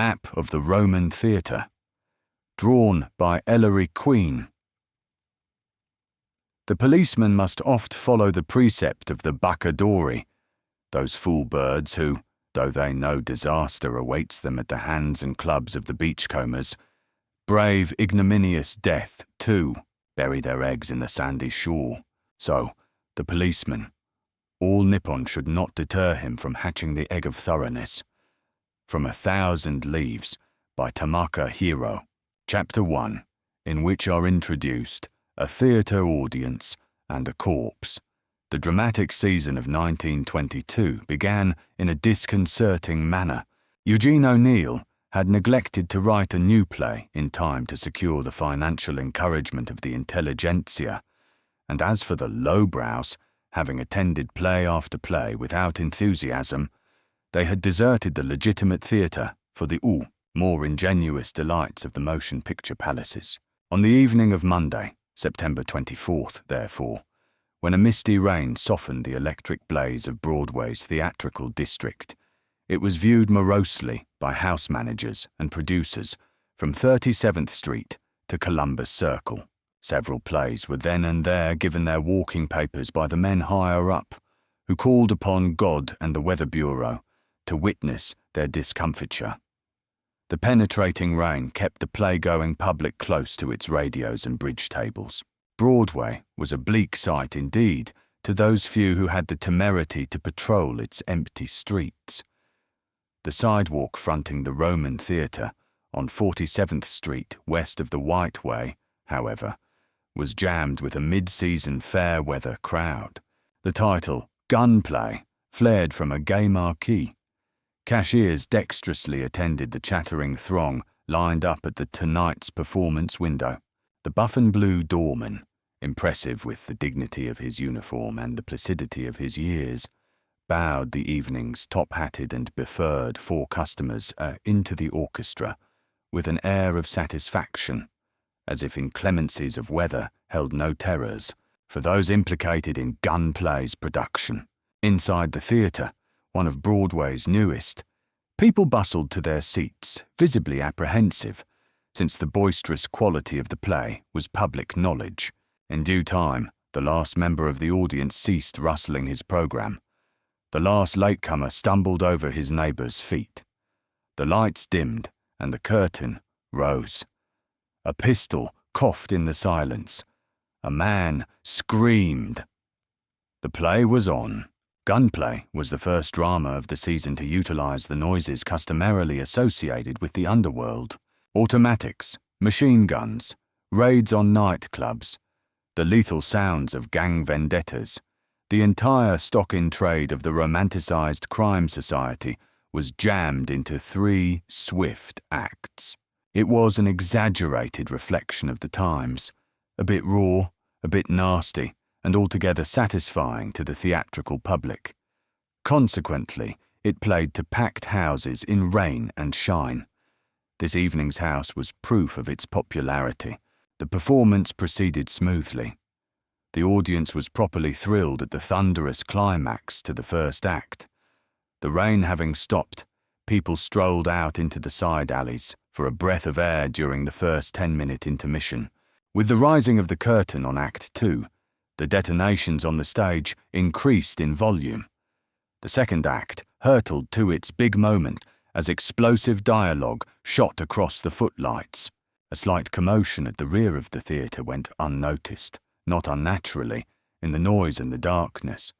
Map of the Roman Theatre, drawn by Ellery Queen. The policeman must oft follow the precept of the baccadori, those fool birds who, though they know disaster awaits them at the hands and clubs of the beachcombers, brave ignominious death, too, bury their eggs in the sandy shore. So, the policeman, all Nippon should not deter him from hatching the egg of thoroughness. From 1,000 Leaves, by Tamaka Hiro, Chapter 1, in which are introduced a theatre audience and a corpse. The dramatic season of 1922 began in a disconcerting manner. Eugene O'Neill had neglected to write a new play in time to secure the financial encouragement of the intelligentsia, and as for the lowbrows, having attended play after play without enthusiasm, they had deserted the legitimate theatre for the more ingenuous delights of the motion picture palaces. On the evening of Monday, September 24th, therefore, when a misty rain softened the electric blaze of Broadway's theatrical district, it was viewed morosely by house managers and producers from 37th Street to Columbus Circle. Several plays were then and there given their walking papers by the men higher up, who called upon God and the Weather Bureau to witness their discomfiture. The penetrating rain kept the play-going public close to its radios and bridge tables. Broadway was a bleak sight indeed to those few who had the temerity to patrol its empty streets. The sidewalk fronting the Roman Theatre on 47th Street west of the White Way, however, was jammed with a mid-season fair-weather crowd. The title, Gunplay, flared from a gay marquee. Cashiers dexterously attended the chattering throng lined up at the tonight's performance window. The buff and blue doorman, impressive with the dignity of his uniform and the placidity of his years, bowed the evening's top-hatted and befurred four customers into the orchestra with an air of satisfaction, as if inclemencies of weather held no terrors for those implicated in Gunplay's production. Inside the theatre, one of Broadway's newest, people bustled to their seats, visibly apprehensive, since the boisterous quality of the play was public knowledge. In due time, the last member of the audience ceased rustling his programme. The last latecomer stumbled over his neighbour's feet. The lights dimmed, and the curtain rose. A pistol coughed in the silence. A man screamed. The play was on. Gunplay was the first drama of the season to utilize the noises customarily associated with the underworld. Automatics, machine guns, raids on nightclubs, the lethal sounds of gang vendettas, the entire stock-in-trade of the romanticized crime society was jammed into 3 swift acts. It was an exaggerated reflection of the times, a bit raw, a bit nasty, and altogether satisfying to the theatrical public. Consequently, it played to packed houses in rain and shine. This evening's house was proof of its popularity. The performance proceeded smoothly. The audience was properly thrilled at the thunderous climax to the first act. The rain having stopped, people strolled out into the side alleys for a breath of air during the first 10-minute intermission. With the rising of the curtain on Act 2, the detonations on the stage increased in volume. The second act hurtled to its big moment as explosive dialogue shot across the footlights. A slight commotion at the rear of the theatre went unnoticed, not unnaturally, in the noise and the darkness.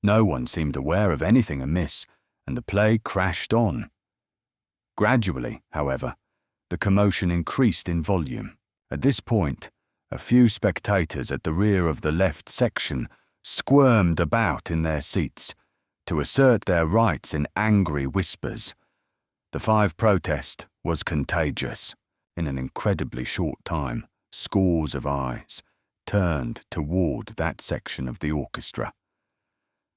No one seemed aware of anything amiss, and the play crashed on. Gradually, however, the commotion increased in volume. At this point, a few spectators at the rear of the left section squirmed about in their seats to assert their rights in angry whispers. The 5 protest was contagious. In an incredibly short time, scores of eyes turned toward that section of the orchestra.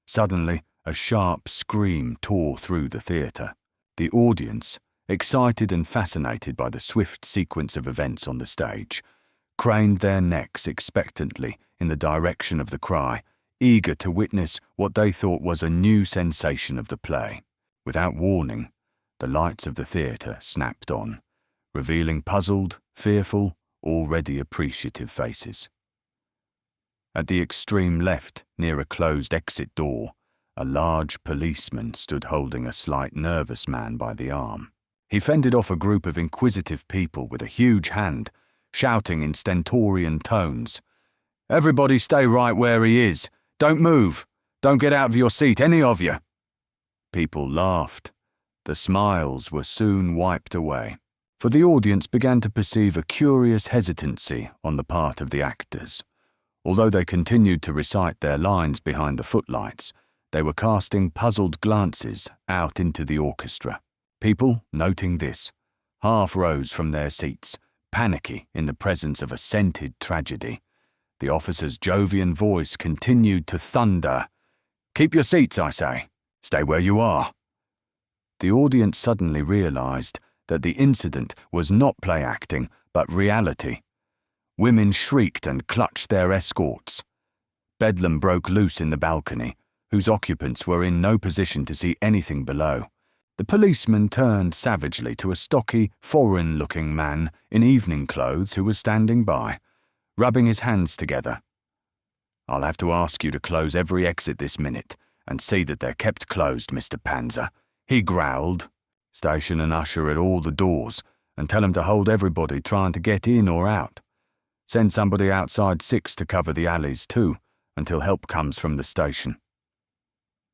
Suddenly, a sharp scream tore through the theatre. The audience, excited and fascinated by the swift sequence of events on the stage, craned their necks expectantly in the direction of the cry, eager to witness what they thought was a new sensation of the play. Without warning, The lights of the theatre snapped on, revealing puzzled, fearful, already appreciative faces. At the extreme left, near a closed exit door, a large policeman stood holding a slight nervous man by the arm. He fended off a group of inquisitive people with a huge hand, shouting in stentorian tones, "Everybody stay right where he is. Don't move. Don't get out of your seat, any of you." People laughed. The smiles were soon wiped away, for the audience began to perceive a curious hesitancy on the part of the actors. Although they continued to recite their lines behind the footlights, they were casting puzzled glances out into the orchestra. People, noting this, half rose from their seats, panicky in the presence of a scented tragedy. The officer's Jovian voice continued to thunder, "Keep your seats, I say. Stay where you are." The audience suddenly realized that the incident was not play acting, but reality. Women shrieked and clutched their escorts. Bedlam broke loose in the balcony, whose occupants were in no position to see anything below. The policeman turned savagely to a stocky, foreign-looking man in evening clothes who was standing by, rubbing his hands together. "I'll have to ask you to close every exit this minute, and see that they're kept closed, Mr. Panzer," he growled. "Station an usher at all the doors, and tell him to hold everybody trying to get in or out. Send somebody outside 6 to cover the alleys too, until help comes from the station.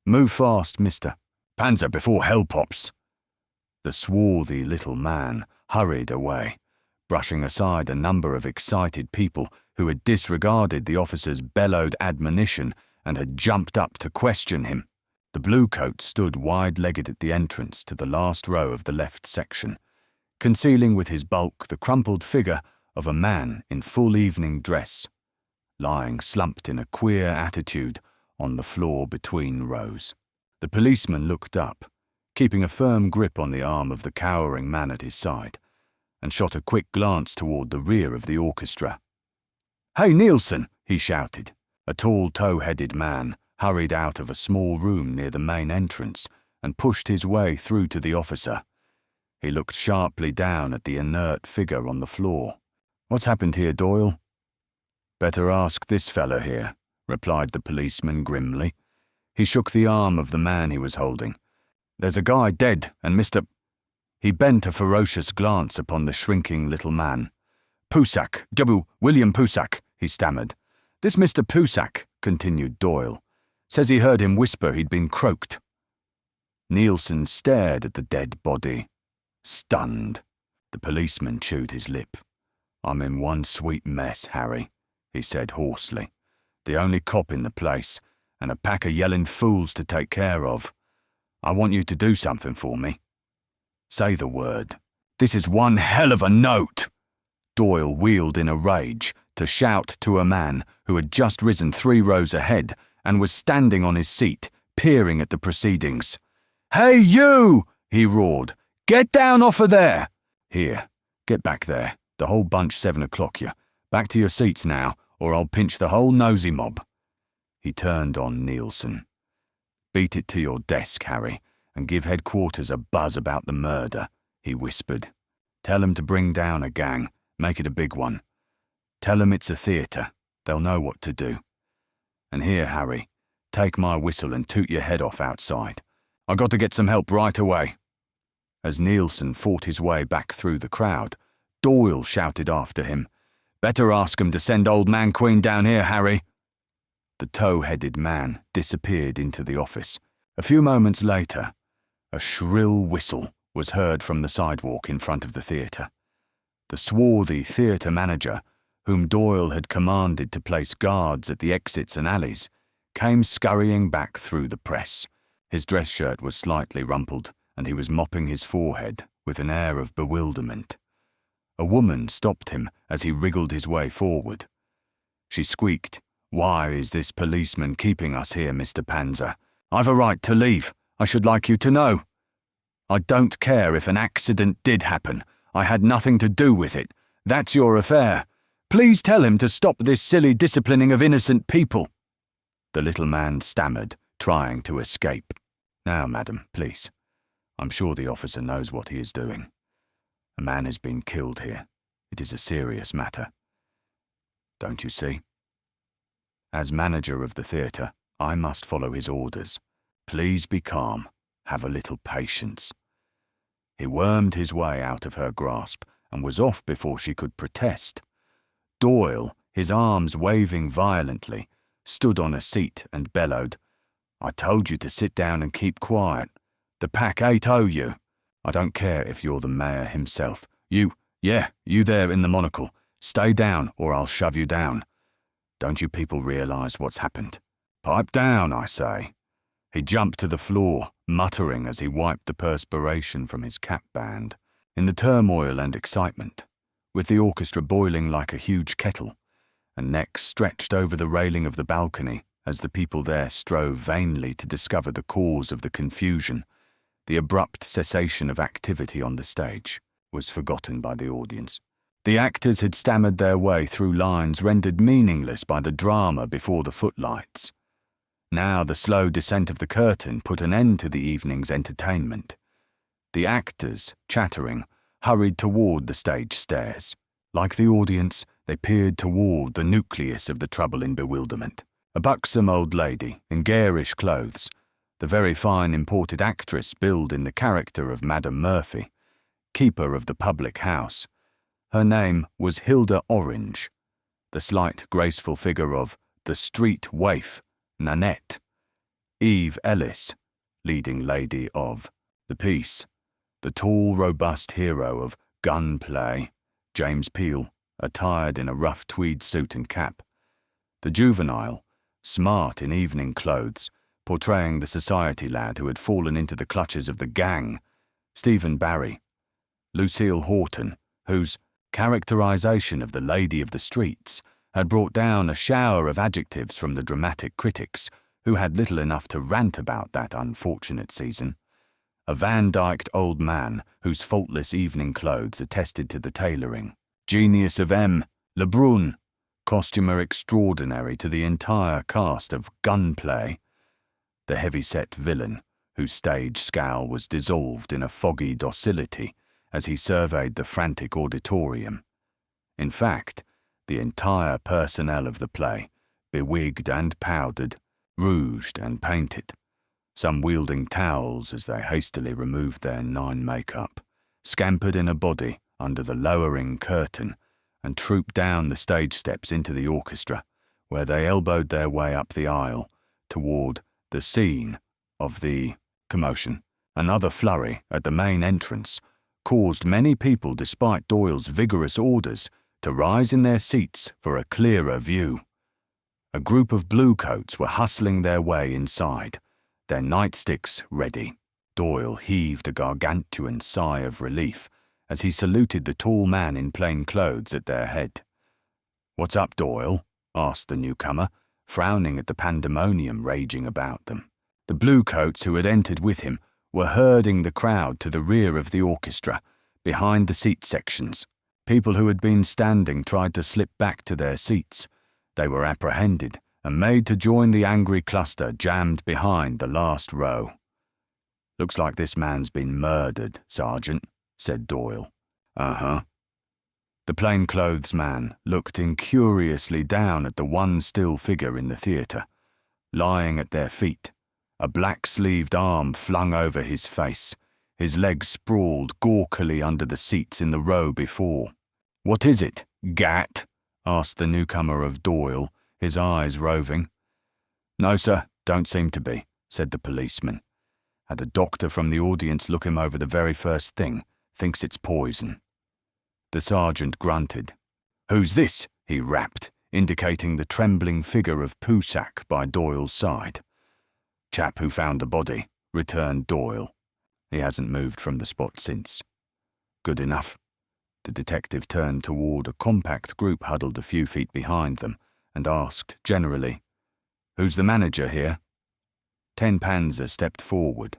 Move fast, mister. Panzer before hell pops." The swarthy little man hurried away, brushing aside a number of excited people who had disregarded the officer's bellowed admonition and had jumped up to question him. The bluecoat stood wide-legged at the entrance to the last row of the left section, concealing with his bulk the crumpled figure of a man in full evening dress, lying slumped in a queer attitude on the floor between rows. The policeman looked up, keeping a firm grip on the arm of the cowering man at his side, and shot a quick glance toward the rear of the orchestra. "Hey, Nielsen!" he shouted. A tall, tow-headed man hurried out of a small room near the main entrance and pushed his way through to the officer. He looked sharply down at the inert figure on the floor. "What's happened here, Doyle?" "Better ask this fella here," replied the policeman grimly. He shook the arm of the man he was holding. "There's a guy dead, and Mr. He bent a ferocious glance upon the shrinking little man. "Pusak, William Pusak," he stammered. "This Mr. Pusak," continued Doyle, "says he heard him whisper he'd been croaked." Nielsen stared at the dead body, stunned. The policeman chewed his lip. "I'm in one sweet mess, Harry," he said hoarsely. "The only cop in the place, and a pack of yelling fools to take care of. I want you to do something for me. Say the word." "This is one hell of a note!" Doyle wheeled in a rage to shout to a man who had just risen 3 rows ahead and was standing on his seat, peering at the proceedings. "Hey, you!" he roared. "Get down off of there!" "Here, get back there. The whole bunch 7 o'clock you. Back to your seats now, or I'll pinch the whole nosy mob." He turned on Nielsen. "Beat it to your desk, Harry, and give headquarters a buzz about the murder," he whispered. "Tell them to bring down a gang. Make it a big one. Tell them it's a theatre. They'll know what to do. And here, Harry, take my whistle and toot your head off outside. I got to get some help right away." As Nielsen fought his way back through the crowd, Doyle shouted after him, "Better ask 'em to send old man Queen down here, Harry." The tow-headed man disappeared into the office. A few moments later, a shrill whistle was heard from the sidewalk in front of the theatre. The swarthy theatre manager, whom Doyle had commanded to place guards at the exits and alleys, came scurrying back through the press. His dress shirt was slightly rumpled, and he was mopping his forehead with an air of bewilderment. A woman stopped him as he wriggled his way forward. She squeaked, "Why is this policeman keeping us here, Mr. Panzer? I've a right to leave. I should like you to know. I don't care if an accident did happen. I had nothing to do with it. That's your affair. Please tell him to stop this silly disciplining of innocent people." The little man stammered, trying to escape. "Now, madam, please. I'm sure the officer knows what he is doing. A man has been killed here. It is a serious matter. Don't you see? As manager of the theatre, I must follow his orders. Please be calm. Have a little patience." He wormed his way out of her grasp and was off before she could protest. Doyle, his arms waving violently, stood on a seat and bellowed, "I told you to sit down and keep quiet. The pack ain't owe you. I don't care if you're the mayor himself. You there in the monocle. Stay down or I'll shove you down. Don't you people realise what's happened? Pipe down, I say." He jumped to the floor, muttering as he wiped the perspiration from his cap band. In the turmoil and excitement, with the orchestra boiling like a huge kettle, and necks stretched over the railing of the balcony as the people there strove vainly to discover the cause of the confusion, the abrupt cessation of activity on the stage was forgotten by the audience. The actors had stammered their way through lines rendered meaningless by the drama before the footlights. Now the slow descent of the curtain put an end to the evening's entertainment. The actors, chattering, hurried toward the stage stairs. Like the audience, they peered toward the nucleus of the trouble in bewilderment. A buxom old lady, in garish clothes, the very fine imported actress billed in the character of Madame Murphy, keeper of the public house. Her name was Hilda Orange, the slight, graceful figure of the street waif, Nanette, Eve Ellis, leading lady of the piece, the tall, robust hero of Gunplay, James Peel, attired in a rough tweed suit and cap, the juvenile, smart in evening clothes, portraying the society lad who had fallen into the clutches of the gang, Stephen Barry, Lucille Horton, whose characterization of the Lady of the Streets had brought down a shower of adjectives from the dramatic critics who had little enough to rant about that unfortunate season, a Van Dyked old man whose faultless evening clothes attested to the tailoring, genius of M. Lebrun, costumer extraordinary to the entire cast of Gunplay, the heavy-set villain whose stage scowl was dissolved in a foggy docility as he surveyed the frantic auditorium. In fact, the entire personnel of the play, bewigged and powdered, rouged and painted, some wielding towels as they hastily removed their nine make-up, scampered in a body under the lowering curtain and trooped down the stage steps into the orchestra, where they elbowed their way up the aisle toward the scene of the commotion. Another flurry at the main entrance caused many people, despite Doyle's vigorous orders, to rise in their seats for a clearer view. A group of bluecoats were hustling their way inside, their nightsticks ready. Doyle heaved a gargantuan sigh of relief as he saluted the tall man in plain clothes at their head. "What's up, Doyle?" asked the newcomer, frowning at the pandemonium raging about them. The bluecoats who had entered with him were herding the crowd to the rear of the orchestra, behind the seat sections. People who had been standing tried to slip back to their seats. They were apprehended and made to join the angry cluster jammed behind the last row. "Looks like this man's been murdered, Sergeant," said Doyle. "Uh-huh." The plainclothes man looked incuriously down at the one still figure in the theatre, lying at their feet, a black-sleeved arm flung over his face, his legs sprawled gawkily under the seats in the row before. "What is it, Gat?" asked the newcomer of Doyle, his eyes roving. "No, sir, don't seem to be," said the policeman. "Had a doctor from the audience look him over the very first thing. Thinks it's poison." The sergeant grunted. "Who's this?" he rapped, indicating the trembling figure of Pusak by Doyle's side. "Chap who found the body," returned Doyle. "He hasn't moved from the spot since." "Good enough." The detective turned toward a compact group huddled a few feet behind them and asked generally, "Who's the manager here?" Ten Panzer stepped forward.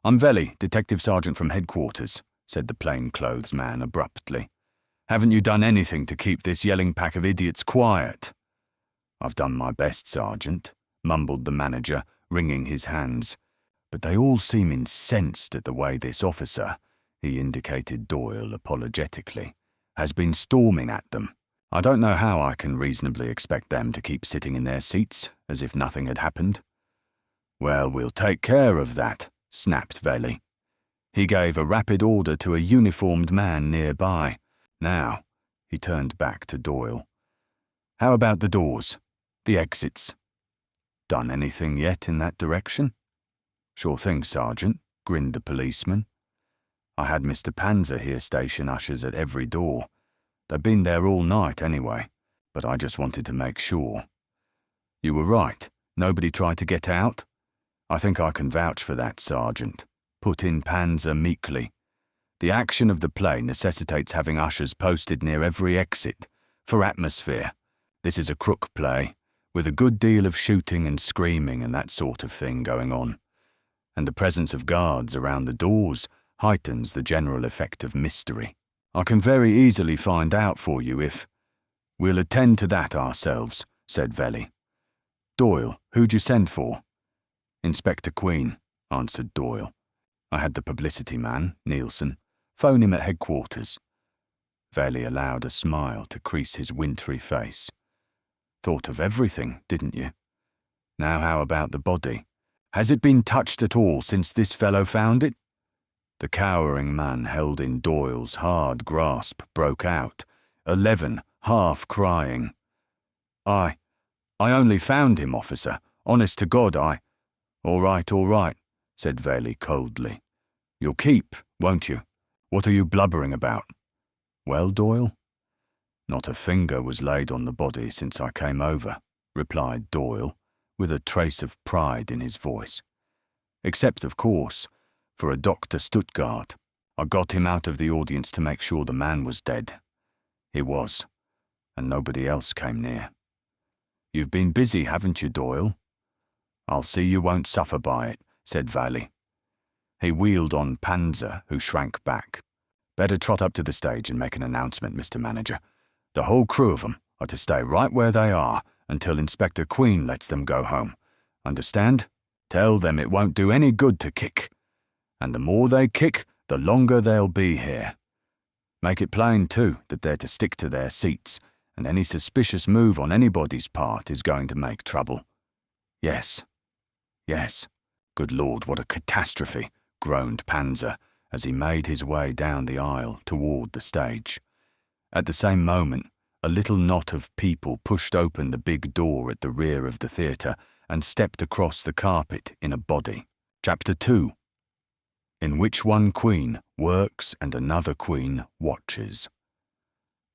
"I'm Veli, Detective Sergeant from headquarters," said the plainclothes man abruptly. "Haven't you done anything to keep this yelling pack of idiots quiet?" "I've done my best, Sergeant," mumbled the manager, wringing his hands. but they all seem incensed at the way this officer," he indicated Doyle apologetically, "has been storming at them. I don't know how I can reasonably expect them to keep sitting in their seats as if nothing had happened." "Well, we'll take care of that," snapped Veli. He gave a rapid order to a uniformed man nearby. "Now," he turned back to Doyle, "how about the doors? The exits? Done anything yet in that direction?" "Sure thing, Sergeant," grinned the policeman. "I had Mr. Panzer here station ushers at every door. They've been there all night anyway, but I just wanted to make sure." "You were right. Nobody tried to get out?" "I think I can vouch for that, Sergeant," put in Panzer meekly. "The action of the play necessitates having ushers posted near every exit, for atmosphere. This is a crook play, with a good deal of shooting and screaming and that sort of thing going on. And the presence of guards around the doors heightens the general effect of mystery. I can very easily find out for you if—" "We'll attend to that ourselves," said Veli. "Doyle, who'd you send for?" "Inspector Queen," answered Doyle. "I had the publicity man, Nielsen, phone him at headquarters." Veli allowed a smile to crease his wintry face. "Thought of everything, didn't you? Now how about the body? Has it been touched at all since this fellow found it?" The cowering man held in Doyle's hard grasp broke out, 11, half crying. I only found him, officer. Honest to God, All right, said Veli coldly. "You'll keep, won't you? What are you blubbering about?" "Well, Doyle?" "Not a finger was laid on the body since I came over," replied Doyle, with a trace of pride in his voice. "Except, of course, for a Dr. Stuttgart. I got him out of the audience to make sure the man was dead. He was, and nobody else came near." "You've been busy, haven't you, Doyle?" "I'll see you won't suffer by it," said Veli. He wheeled on Panzer, who shrank back. "Better trot up to the stage and make an announcement, Mr. Manager. The whole crew of them are to stay right where they are until Inspector Queen lets them go home. Understand? Tell them it won't do any good to kick. And the more they kick, the longer they'll be here. Make it plain, too, that they're to stick to their seats, and any suspicious move on anybody's part is going to make trouble." Yes. Good Lord, what a catastrophe," groaned Panzer as he made his way down the aisle toward the stage. At the same moment, a little knot of people pushed open the big door at the rear of the theatre and stepped across the carpet in a body. Chapter 2. In which one queen works and another queen watches.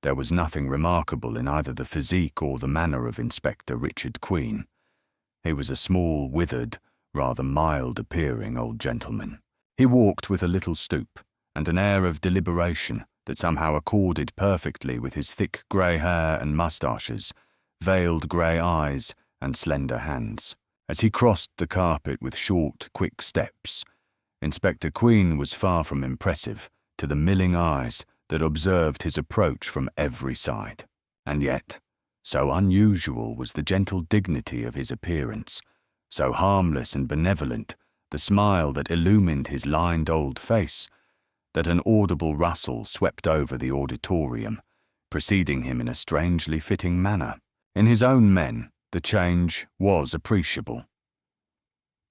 There was nothing remarkable in either the physique or the manner of Inspector Richard Queen. He was a small, withered, rather mild-appearing old gentleman. He walked with a little stoop and an air of deliberation that somehow accorded perfectly with his thick grey hair and moustaches, veiled grey eyes and slender hands. As he crossed the carpet with short, quick steps, Inspector Queen was far from impressive to the milling eyes that observed his approach from every side. And yet, so unusual was the gentle dignity of his appearance, so harmless and benevolent the smile that illumined his lined old face, that an audible rustle swept over the auditorium, preceding him in a strangely fitting manner. In his own men, the change was appreciable.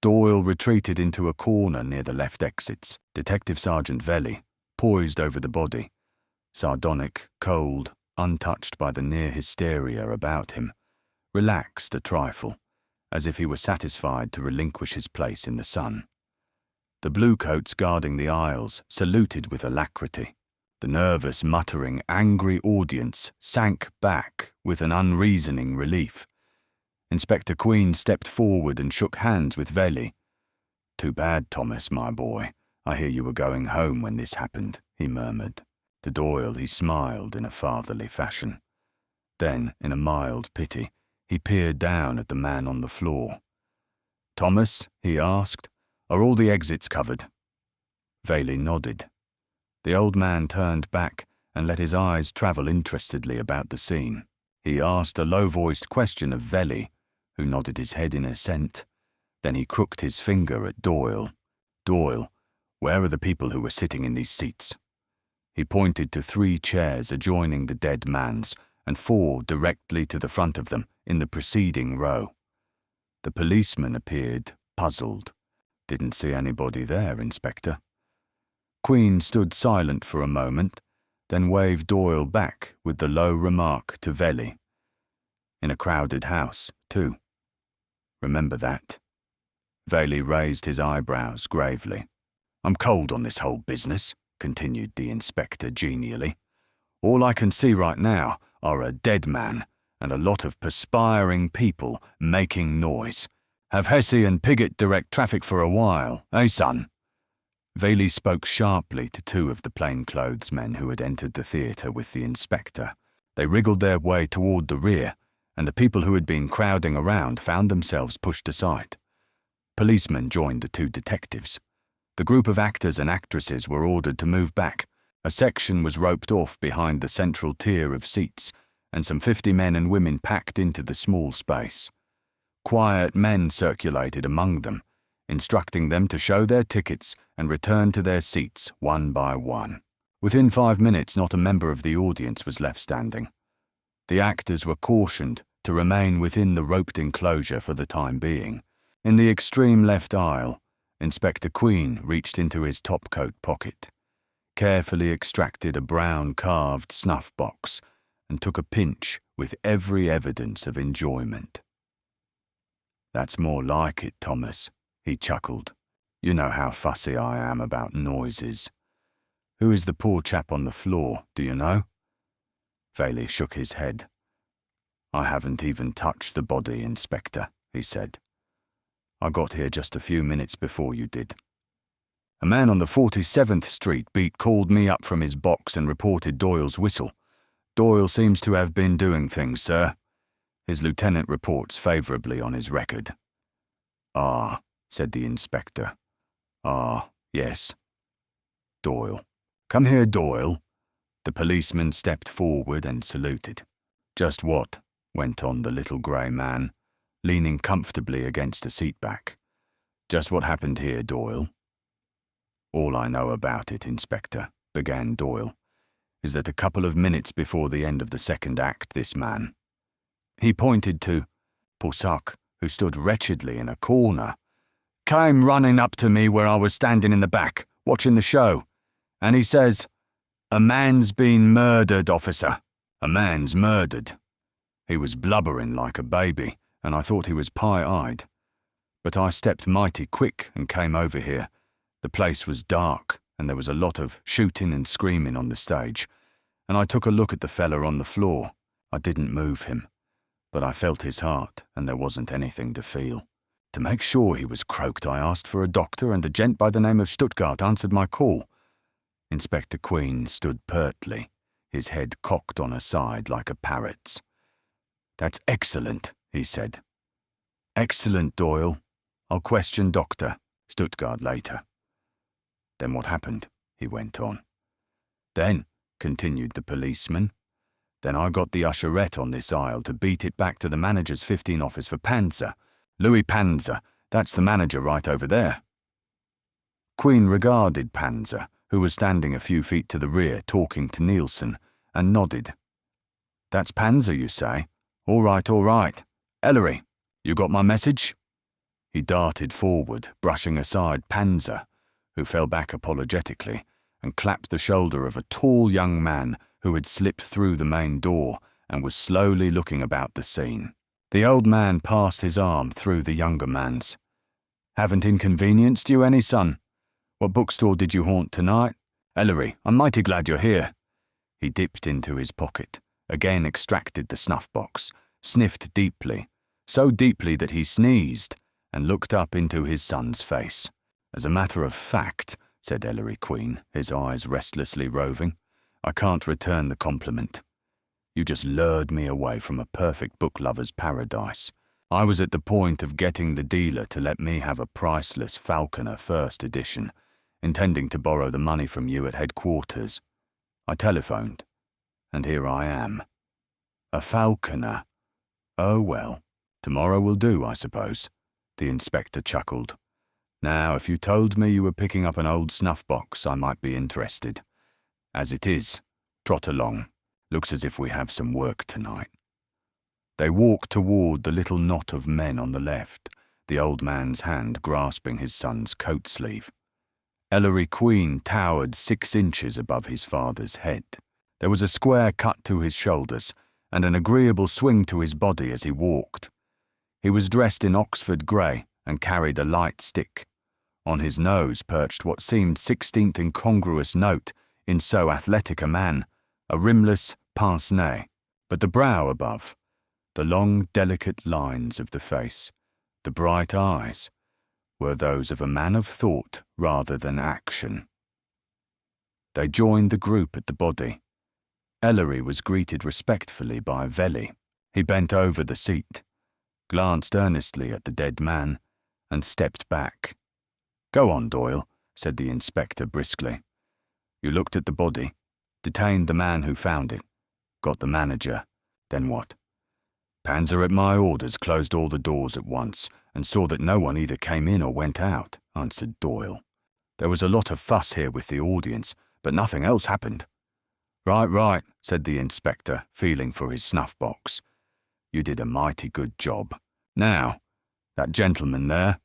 Doyle retreated into a corner near the left exits, Detective Sergeant Veli, poised over the body, sardonic, cold, untouched by the near hysteria about him, relaxed a trifle, as if he were satisfied to relinquish his place in the sun. The bluecoats guarding the aisles saluted with alacrity. The nervous, muttering, angry audience sank back with an unreasoning relief. Inspector Queen stepped forward and shook hands with Veli. "Too bad, Thomas, my boy. I hear you were going home when this happened," he murmured. To Doyle he smiled in a fatherly fashion. Then, in a mild pity, he peered down at the man on the floor. "Thomas," he asked, "are all the exits covered?" Veli nodded. The old man turned back and let his eyes travel interestedly about the scene. He asked a low-voiced question of Veli, who nodded his head in assent. Then he crooked his finger at Doyle. "Doyle, where are the people who were sitting in these seats?" He pointed to 3 chairs adjoining the dead man's and 4 directly to the front of them in the preceding row. The policeman appeared puzzled. "Didn't see anybody there, Inspector." Queen stood silent for a moment, then waved Doyle back with the low remark to Veli. "In a crowded house, too. Remember that." Veli raised his eyebrows gravely. "I'm cold on this whole business," continued the inspector genially. "All I can see right now are a dead man and a lot of perspiring people making noise. Have Hesse and Piggott direct traffic for a while, eh, son?" Veli spoke sharply to 2 of the plainclothes men who had entered the theatre with the inspector. They wriggled their way toward the rear, and the people who had been crowding around found themselves pushed aside. Policemen joined the 2 detectives. The group of actors and actresses were ordered to move back. A section was roped off behind the central tier of seats, and some 50 men and women packed into the small space. Quiet men circulated among them, instructing them to show their tickets and return to their seats one by one. Within 5 minutes, not a member of the audience was left standing. The actors were cautioned to remain within the roped enclosure for the time being. In the extreme left aisle, Inspector Queen reached into his topcoat pocket, carefully extracted a brown carved snuff box, and took a pinch with every evidence of enjoyment. "That's more like it, Thomas," he chuckled. "You know how fussy I am about noises. Who is the poor chap on the floor, do you know?" Veli shook his head. "I haven't even touched the body, Inspector," he said. "I got here just a few minutes before you did. A man on the 47th Street beat called me up from his box and reported Doyle's whistle. Doyle seems to have been doing things, sir. His lieutenant reports favourably on his record." "Ah," said the inspector. "Ah, yes. Doyle. Come here, Doyle." The policeman stepped forward and saluted. "Just what?" went on the little grey man, leaning comfortably against a seat back. "Just what happened here, Doyle?" "All I know about it, Inspector," began Doyle, "is that a couple of minutes before the end of the second act, this man—" He pointed to Poisot, who stood wretchedly in a corner, "came running up to me where I was standing in the back, watching the show, and he says, 'A man's been murdered, officer. A man's murdered.' He was blubbering like a baby, and I thought he was pie-eyed. But I stepped mighty quick and came over here. The place was dark, and there was a lot of shooting and screaming on the stage, and I took a look at the fella on the floor. I didn't move him, but I felt his heart, and there wasn't anything to feel. To make sure he was croaked, I asked for a doctor, and a gent by the name of Stuttgart answered my call." Inspector Queen stood pertly, his head cocked on a side like a parrot's. "That's excellent," he said. "Excellent, Doyle. I'll question Dr. Stuttgart later." "Then what happened?" he went on. "Then," continued the policeman, "then I got the usherette on this aisle to beat it back to the manager's 15 office for Panzer. Louis Panzer, that's the manager right over there." Queen regarded Panzer, who was standing a few feet to the rear talking to Nielsen, and nodded. "That's Panzer, you say? All right. Ellery, you got my message?" He darted forward, brushing aside Panzer, who fell back apologetically, and clapped the shoulder of a tall young man who had slipped through the main door and was slowly looking about the scene. The old man passed his arm through the younger man's. "Haven't inconvenienced you any, son? What bookstore did you haunt tonight? Ellery, I'm mighty glad you're here." He dipped into his pocket, again extracted the snuff box, sniffed deeply, so deeply that he sneezed, and looked up into his son's face. "As a matter of fact," said Ellery Queen, his eyes restlessly roving, "I can't return the compliment. You just lured me away from a perfect book lover's paradise. I was at the point of getting the dealer to let me have a priceless Falconer first edition, intending to borrow the money from you at headquarters. I telephoned, and here I am. A Falconer. Oh well, tomorrow will do, I suppose. The inspector chuckled. Now, if you told me you were picking up an old snuff box, I might be interested. As it is, trot along. Looks as if we have some work tonight. They walked toward the little knot of men on the left, the old man's hand grasping his son's coat sleeve. Ellery Queen towered 6 inches above his father's head. There was a square cut to his shoulders and an agreeable swing to his body as he walked. He was dressed in Oxford grey and carried a light stick. On his nose perched what seemed 16th incongruous note in so athletic a man, a rimless pince-nez, but the brow above, the long, delicate lines of the face, the bright eyes, were those of a man of thought rather than action. They joined the group at the body. Ellery was greeted respectfully by Velly. He bent over the seat, glanced earnestly at the dead man, and stepped back. "Go on, Doyle," said the inspector briskly. "You looked at the body, detained the man who found it, got the manager. Then what?" "Panzer at my orders closed all the doors at once and saw that no one either came in or went out," answered Doyle. "There was a lot of fuss here with the audience, but nothing else happened." Right, said the inspector, feeling for his snuff box. "You did a mighty good job. Now, that gentleman there."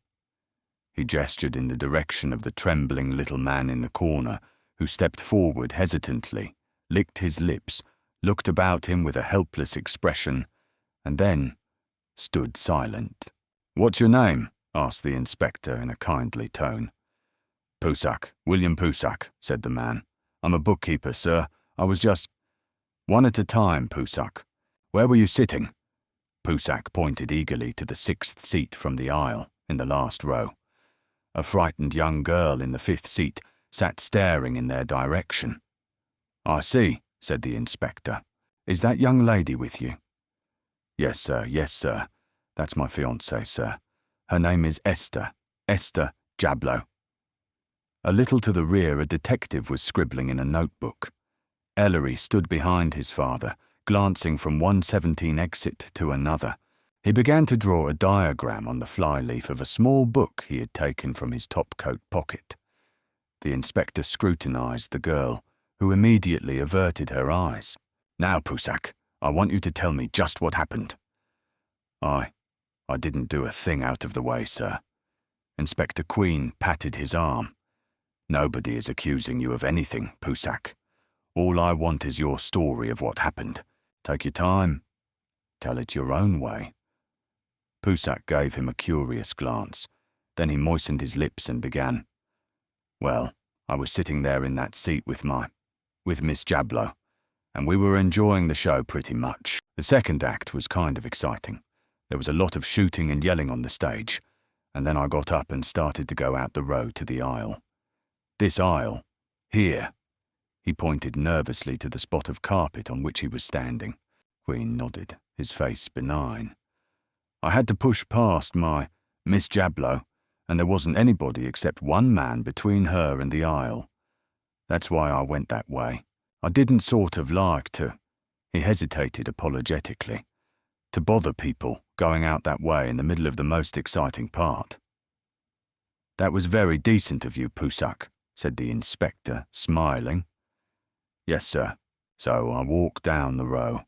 He gestured in the direction of the trembling little man in the corner, who stepped forward hesitantly, licked his lips, looked about him with a helpless expression, and then stood silent. "What's your name?" asked the inspector in a kindly tone. "Pusak, William Pusak," said the man. "I'm a bookkeeper, sir. I was just—" "One at a time, Pusak. Where were you sitting?" Pusak pointed eagerly to the 6th seat from the aisle, in the last row. A frightened young girl in the 5th seat sat staring in their direction. "I see," said the inspector. "Is that young lady with you?" Yes, sir. That's my fiancée, sir. Her name is Esther Jablo." A little to the rear, a detective was scribbling in a notebook. Ellery stood behind his father, glancing from 117 exit to another. He began to draw a diagram on the flyleaf of a small book he had taken from his topcoat pocket. The inspector scrutinized the girl, who immediately averted her eyes. "Now, Pusak, I want you to tell me just what happened." I didn't do a thing out of the way, sir." Inspector Queen patted his arm. "Nobody is accusing you of anything, Pusak. All I want is your story of what happened. Take your time. Tell it your own way." Pusak gave him a curious glance. Then he moistened his lips and began. "Well, I was sitting there in that seat with Miss Jablo, and we were enjoying the show pretty much. The second act was kind of exciting. There was a lot of shooting and yelling on the stage, and then I got up and started to go out the road to the aisle. This aisle, here." He pointed nervously to the spot of carpet on which he was standing. Queen nodded, his face benign. "I had to push past my Miss Jablo, and there wasn't anybody except one man between her and the aisle. That's why I went that way. I didn't sort of like to—" he hesitated apologetically, "to bother people going out that way in the middle of the most exciting part." "That was very decent of you, Pusak," said the inspector, smiling. "Yes, sir. So I walked down the row,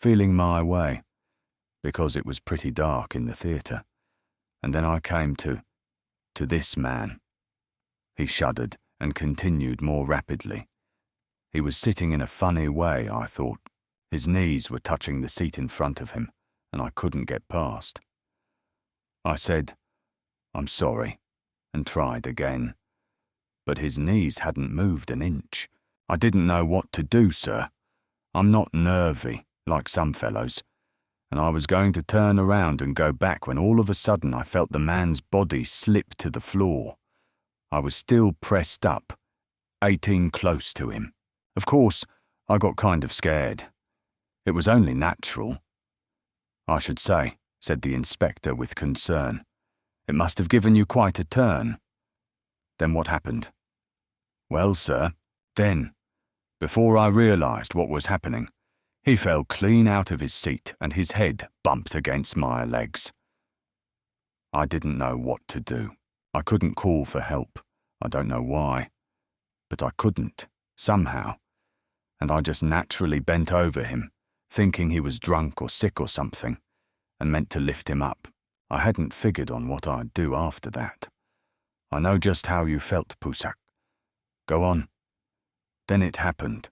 feeling my way, because it was pretty dark in the theatre, and then I came to this man." He shuddered and continued more rapidly. He was sitting in a funny way, I thought. His knees were touching the seat in front of him, and I couldn't get past. I said, "I'm sorry," and tried again. But his knees hadn't moved an inch. I didn't know what to do, sir. I'm not nervy, like some fellows, and I was going to turn around and go back when all of a sudden I felt the man's body slip to the floor. I was still pressed up, 18 close to him. Of course, I got kind of scared. It was only natural. "I should say," said the inspector with concern. "It must have given you quite a turn." "Then what happened?" "Well, sir, then, before I realised what was happening, he fell clean out of his seat and his head bumped against my legs." I didn't know what to do. I couldn't call for help. I don't know why. But I couldn't, somehow. And I just naturally bent over him, thinking he was drunk or sick or something, and meant to lift him up. I hadn't figured on what I'd do after that. I know just how you felt, Pusak. Go on. Then it happened.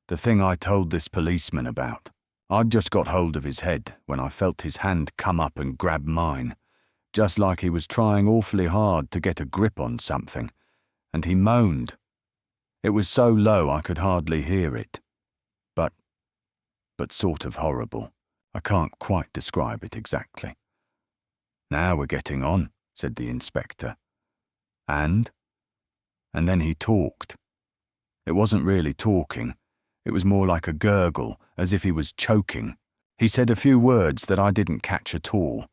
The thing I told this policeman about. I'd just got hold of his head when I felt his hand come up and grab mine, just like he was trying awfully hard to get a grip on something, and he moaned. It was so low I could hardly hear it. But sort of horrible. I can't quite describe it exactly. Now we're getting on, said the inspector. And then he talked. It wasn't really talking. It was more like a gurgle, as if he was choking. He said a few words that I didn't catch at all,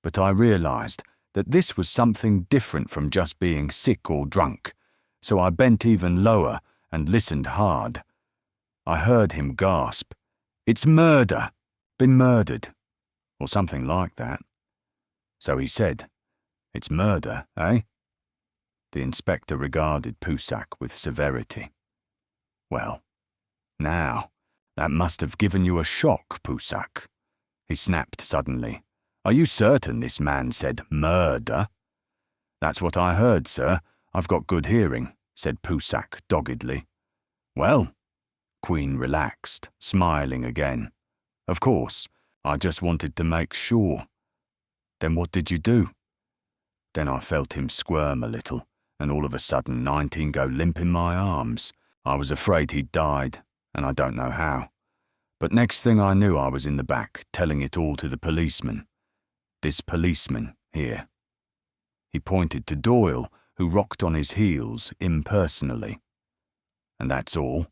but I realized that this was something different from just being sick or drunk, so I bent even lower and listened hard. I heard him gasp, "It's murder! Been murdered!" or something like that. So he said, "It's murder, eh?" The inspector regarded Pusak with severity. "Well, now, that must have given you a shock, Pusak." He snapped suddenly. "Are you certain this man said murder?" "That's what I heard, sir. I've got good hearing," said Pusak doggedly. "Well," Queen relaxed, smiling again. "Of course, I just wanted to make sure." "Then what did you do?" Then I felt him squirm a little, and all of a sudden 19 go limp in my arms. I was afraid he'd died, and I don't know how. But next thing I knew I was in the back, telling it all to the policeman. This policeman here. He pointed to Doyle, who rocked on his heels impersonally. "And that's all?"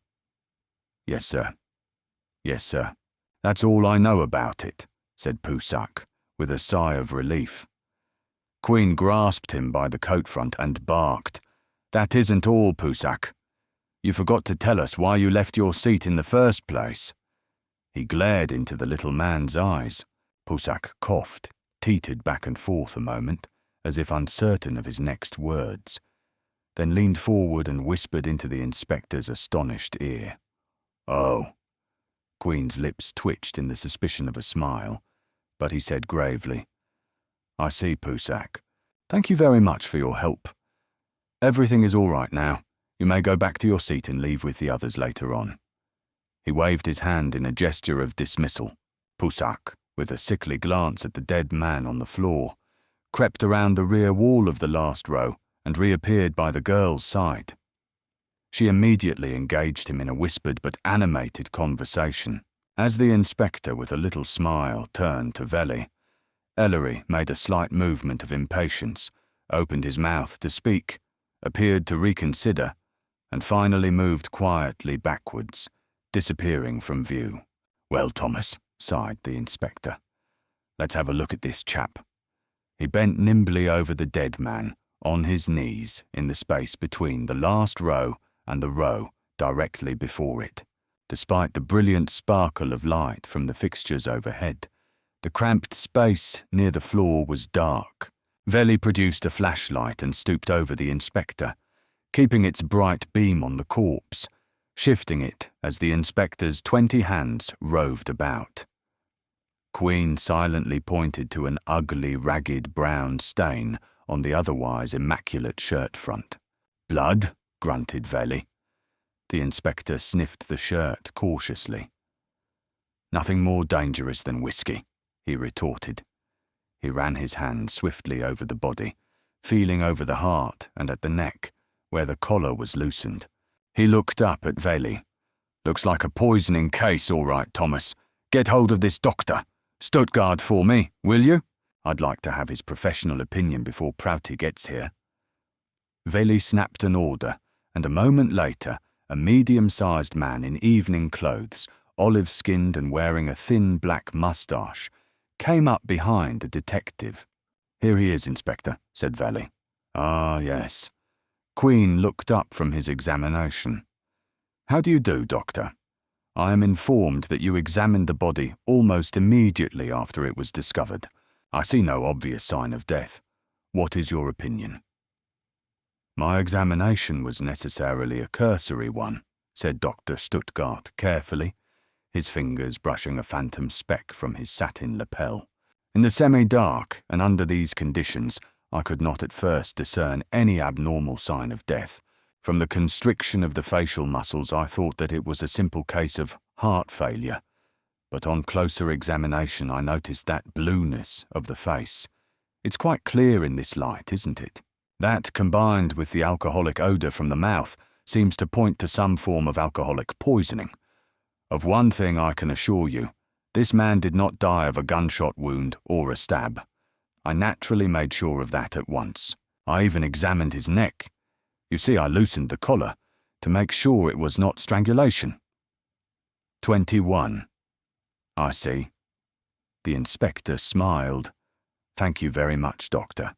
"Yes, sir. Yes, sir. That's all I know about it," said Pusak, with a sigh of relief. Queen grasped him by the coat front and barked, "That isn't all, Pusak. You forgot to tell us why you left your seat in the first place." He glared into the little man's eyes. Pusak coughed, teetered back and forth a moment, as if uncertain of his next words, then leaned forward and whispered into the inspector's astonished ear. "Oh." Queen's lips twitched in the suspicion of a smile, but he said gravely, "I see, Pusak. Thank you very much for your help. Everything is all right now. You may go back to your seat and leave with the others later on." He waved his hand in a gesture of dismissal. Pusak, with a sickly glance at the dead man on the floor, crept around the rear wall of the last row and reappeared by the girl's side. She immediately engaged him in a whispered but animated conversation. As the inspector, with a little smile, turned to Veli, Ellery made a slight movement of impatience, opened his mouth to speak, appeared to reconsider, and finally moved quietly backwards, disappearing from view. "Well, Thomas," sighed the inspector, "let's have a look at this chap." He bent nimbly over the dead man, on his knees in the space between the last row and the row directly before it. Despite the brilliant sparkle of light from the fixtures overhead, the cramped space near the floor was dark. Veli produced a flashlight and stooped over the inspector, keeping its bright beam on the corpse, shifting it as the inspector's 20 hands roved about. Queen silently pointed to an ugly, ragged brown stain on the otherwise immaculate shirt front. "Blood?" grunted Veli. The inspector sniffed the shirt cautiously. "Nothing more dangerous than whiskey," he retorted. He ran his hand swiftly over the body, feeling over the heart and at the neck, where the collar was loosened. He looked up at Veli. "Looks like a poisoning case, all right, Thomas. Get hold of this doctor. Stuttgart for me, will you? I'd like to have his professional opinion before Prouty gets here." Veli snapped an order, and a moment later, a medium-sized man in evening clothes, olive-skinned and wearing a thin black moustache, came up behind the detective. "Here he is, Inspector," said Veli. "Ah, yes." Queen looked up from his examination. "How do you do, Doctor? I am informed that you examined the body almost immediately after it was discovered. I see no obvious sign of death. What is your opinion?" "My examination was necessarily a cursory one," said Dr. Stuttgart carefully, his fingers brushing a phantom speck from his satin lapel. "In the semi-dark and under these conditions, I could not at first discern any abnormal sign of death. From the constriction of the facial muscles, I thought that it was a simple case of heart failure. But on closer examination, I noticed that blueness of the face. It's quite clear in this light, isn't it? That, combined with the alcoholic odour from the mouth, seems to point to some form of alcoholic poisoning. Of one thing I can assure you, this man did not die of a gunshot wound or a stab. I naturally made sure of that at once. I even examined his neck. You see, I loosened the collar to make sure it was not strangulation." 21. "I see." The inspector smiled. "Thank you very much, Doctor."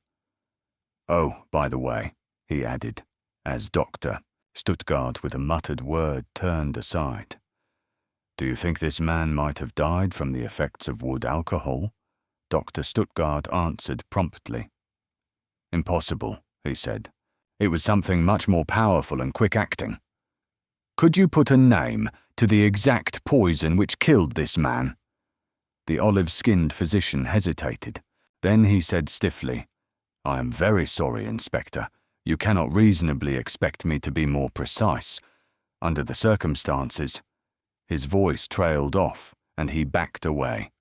"Oh, by the way," he added, as Dr. Stuttgart with a muttered word turned aside. "Do you think this man might have died from the effects of wood alcohol?" Dr. Stuttgart answered promptly. "Impossible," he said. "It was something much more powerful and quick-acting." "Could you put a name to the exact poison which killed this man?" The olive-skinned physician hesitated. Then he said stiffly, "I am very sorry, Inspector. You cannot reasonably expect me to be more precise. Under the circumstances—" His voice trailed off, and he backed away.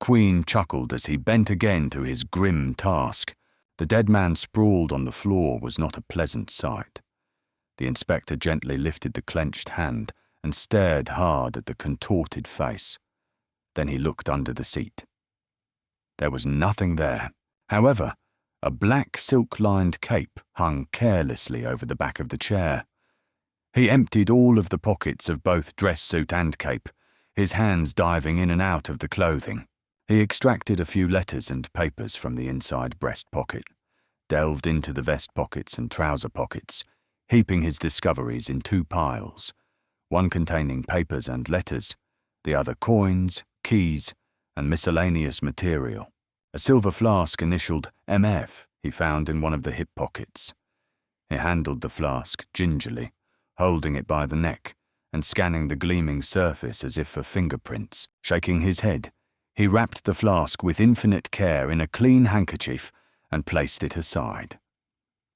Queen chuckled as he bent again to his grim task. The dead man sprawled on the floor was not a pleasant sight. The inspector gently lifted the clenched hand and stared hard at the contorted face. Then he looked under the seat. There was nothing there. However, a black silk-lined cape hung carelessly over the back of the chair. He emptied all of the pockets of both dress suit and cape, his hands diving in and out of the clothing. He extracted a few letters and papers from the inside breast pocket, delved into the vest pockets and trouser pockets, heaping his discoveries in two piles, one containing papers and letters, the other coins, keys, and miscellaneous material. A silver flask initialed MF he found in one of the hip pockets. He handled the flask gingerly, holding it by the neck and scanning the gleaming surface as if for fingerprints. Shaking his head, he wrapped the flask with infinite care in a clean handkerchief and placed it aside.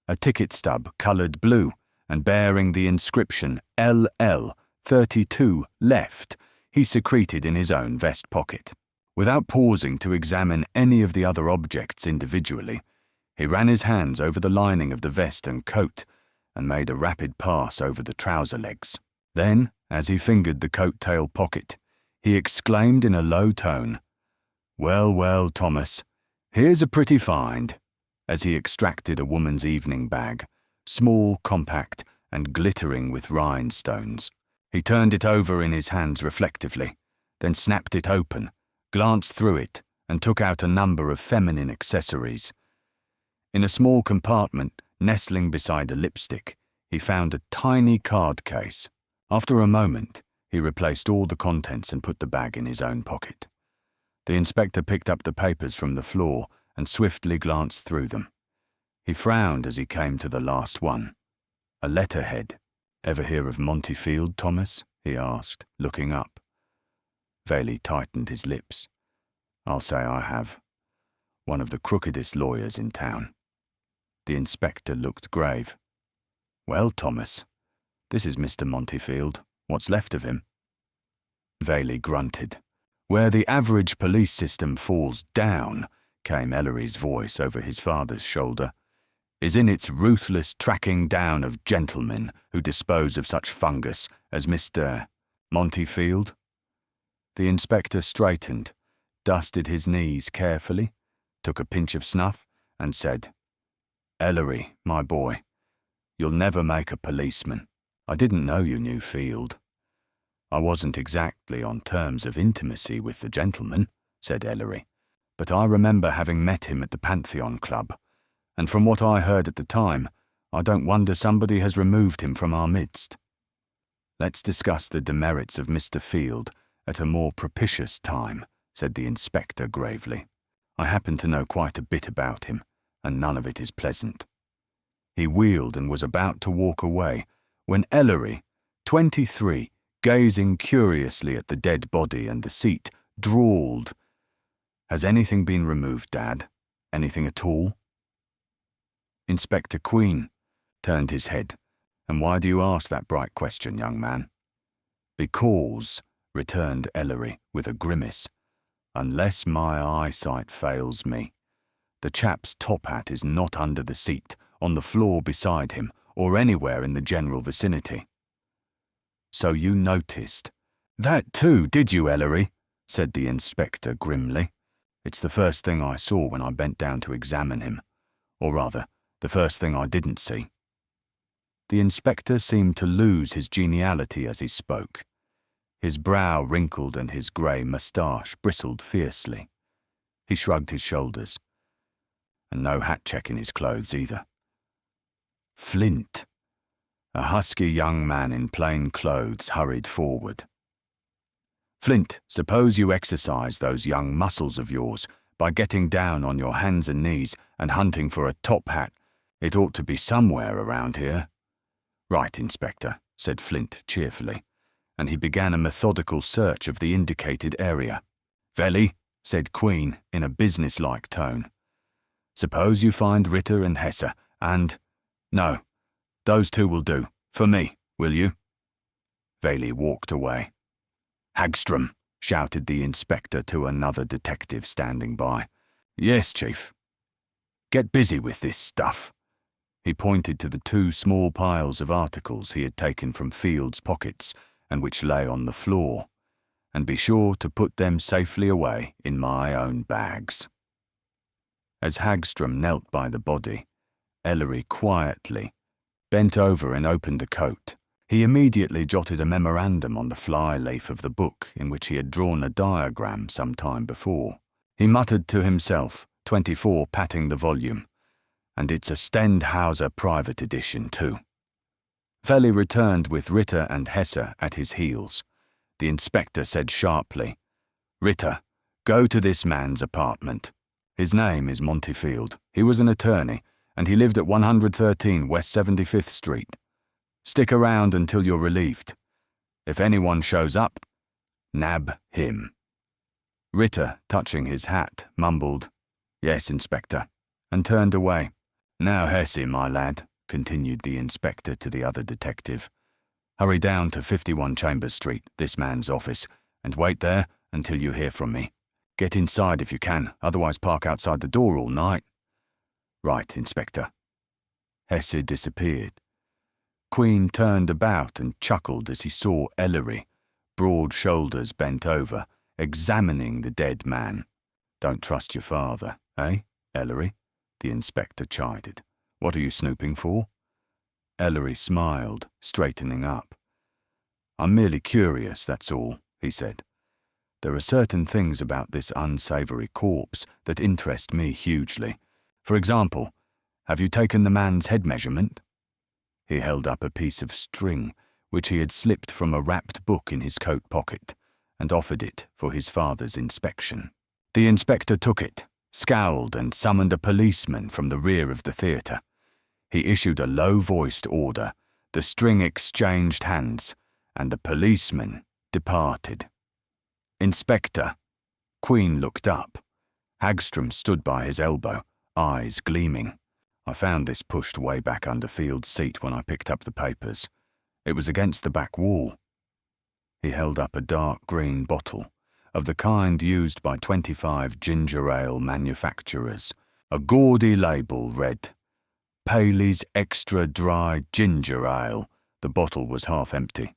A ticket stub coloured blue and bearing the inscription LL 32 left he secreted in his own vest pocket. Without pausing to examine any of the other objects individually, he ran his hands over the lining of the vest and coat and made a rapid pass over the trouser legs. Then, as he fingered the coat-tail pocket, he exclaimed in a low tone, "Well, well, Thomas, here's a pretty find," as he extracted a woman's evening bag, small, compact, and glittering with rhinestones. He turned it over in his hands reflectively, then snapped it open, glanced through it, and took out a number of feminine accessories. In a small compartment, nestling beside a lipstick, he found a tiny card case. After a moment, he replaced all the contents and put the bag in his own pocket. The inspector picked up the papers from the floor and swiftly glanced through them. He frowned as he came to the last one. A letterhead. "Ever hear of Montefield, Thomas?" he asked, looking up. Bailey tightened his lips. "I'll say I have. One of the crookedest lawyers in town." The inspector looked grave. "Well, Thomas, this is Mr. Montefield. What's left of him?" Bailey grunted. "Where the average police system falls down," came Ellery's voice over his father's shoulder, "is in its ruthless tracking down of gentlemen who dispose of such fungus as Mr. Montefield." The inspector straightened, dusted his knees carefully, took a pinch of snuff, and said, "Ellery, my boy, you'll never make a policeman. I didn't know you knew Field." "I wasn't exactly on terms of intimacy with the gentleman," said Ellery, "but I remember having met him at the Pantheon Club, and from what I heard at the time, I don't wonder somebody has removed him from our midst." "Let's discuss the demerits of Mr. Field at a more propitious time," said the inspector gravely. "I happen to know quite a bit about him, and none of it is pleasant. He wheeled and was about to walk away when Ellery, 23, gazing curiously at the dead body and the seat, drawled, "Has anything been removed, Dad? Anything at all?" Inspector Queen turned his head. "And why do you ask that bright question, young man?" "Because," returned Ellery with a grimace, "unless my eyesight fails me, the chap's top hat is not under the seat, on the floor beside him, or anywhere in the general vicinity." "So you noticed that too, did you, Ellery?" said the inspector grimly. "It's the first thing I saw when I bent down to examine him, or rather, the first thing I didn't see." The inspector seemed to lose his geniality as he spoke. His brow wrinkled and his grey moustache bristled fiercely. He shrugged his shoulders. And no hat check in his clothes either. Flint, a husky young man in plain clothes, hurried forward. "Flint, suppose you exercise those young muscles of yours by getting down on your hands and knees and hunting for a top hat. It ought to be somewhere around here." "Right, Inspector," said Flint cheerfully, and he began a methodical search of the indicated area. "Veli," said Queen in a business-like tone, "suppose you find Ritter and Hesse, and... No, those two will do. For me, will you?" Veli walked away. "Hagstrom," shouted the inspector to another detective standing by. "Yes, Chief." "Get busy with this stuff." He pointed to the two small piles of articles he had taken from Field's pockets and which lay on the floor, "and be sure to put them safely away in my own bags." As Hagstrom knelt by the body, Ellery quietly bent over and opened the coat. He immediately jotted a memorandum on the fly-leaf of the book in which he had drawn a diagram some time before. He muttered to himself, 24 patting the volume, "And it's a Stenhauser private edition too." Veli returned with Ritter and Hesse at his heels. The inspector said sharply, "Ritter, go to this man's apartment. His name is Montefield. He was an attorney, and he lived at 113 West 75th Street. Stick around until you're relieved. If anyone shows up, nab him." Ritter, touching his hat, mumbled, "Yes, Inspector," and turned away. "Now, Hesse, my lad," continued the inspector to the other detective, "hurry down to 51 Chambers Street, this man's office, and wait there until you hear from me. Get inside if you can, otherwise park outside the door all night." "Right, Inspector." Hesse disappeared. Queen turned about and chuckled as he saw Ellery, broad shoulders bent over, examining the dead man. "Don't trust your father, eh, Ellery?" the inspector chided. "What are you snooping for?" Ellery smiled, straightening up. "I'm merely curious, that's all," he said. "There are certain things about this unsavoury corpse that interest me hugely. For example, have you taken the man's head measurement?" He held up a piece of string, which he had slipped from a wrapped book in his coat pocket, and offered it for his father's inspection. The inspector took it, scowled, and summoned a policeman from the rear of the theatre. He issued a low-voiced order, the string exchanged hands, and the policeman departed. "Inspector." Queen looked up. Hagstrom stood by his elbow, eyes gleaming. "I found this pushed way back under Field's seat when I picked up the papers. It was against the back wall." He held up a dark green bottle, of the kind used by 25 ginger ale manufacturers. A gaudy label read, "Paley's Extra Dry Ginger Ale." The bottle was half empty.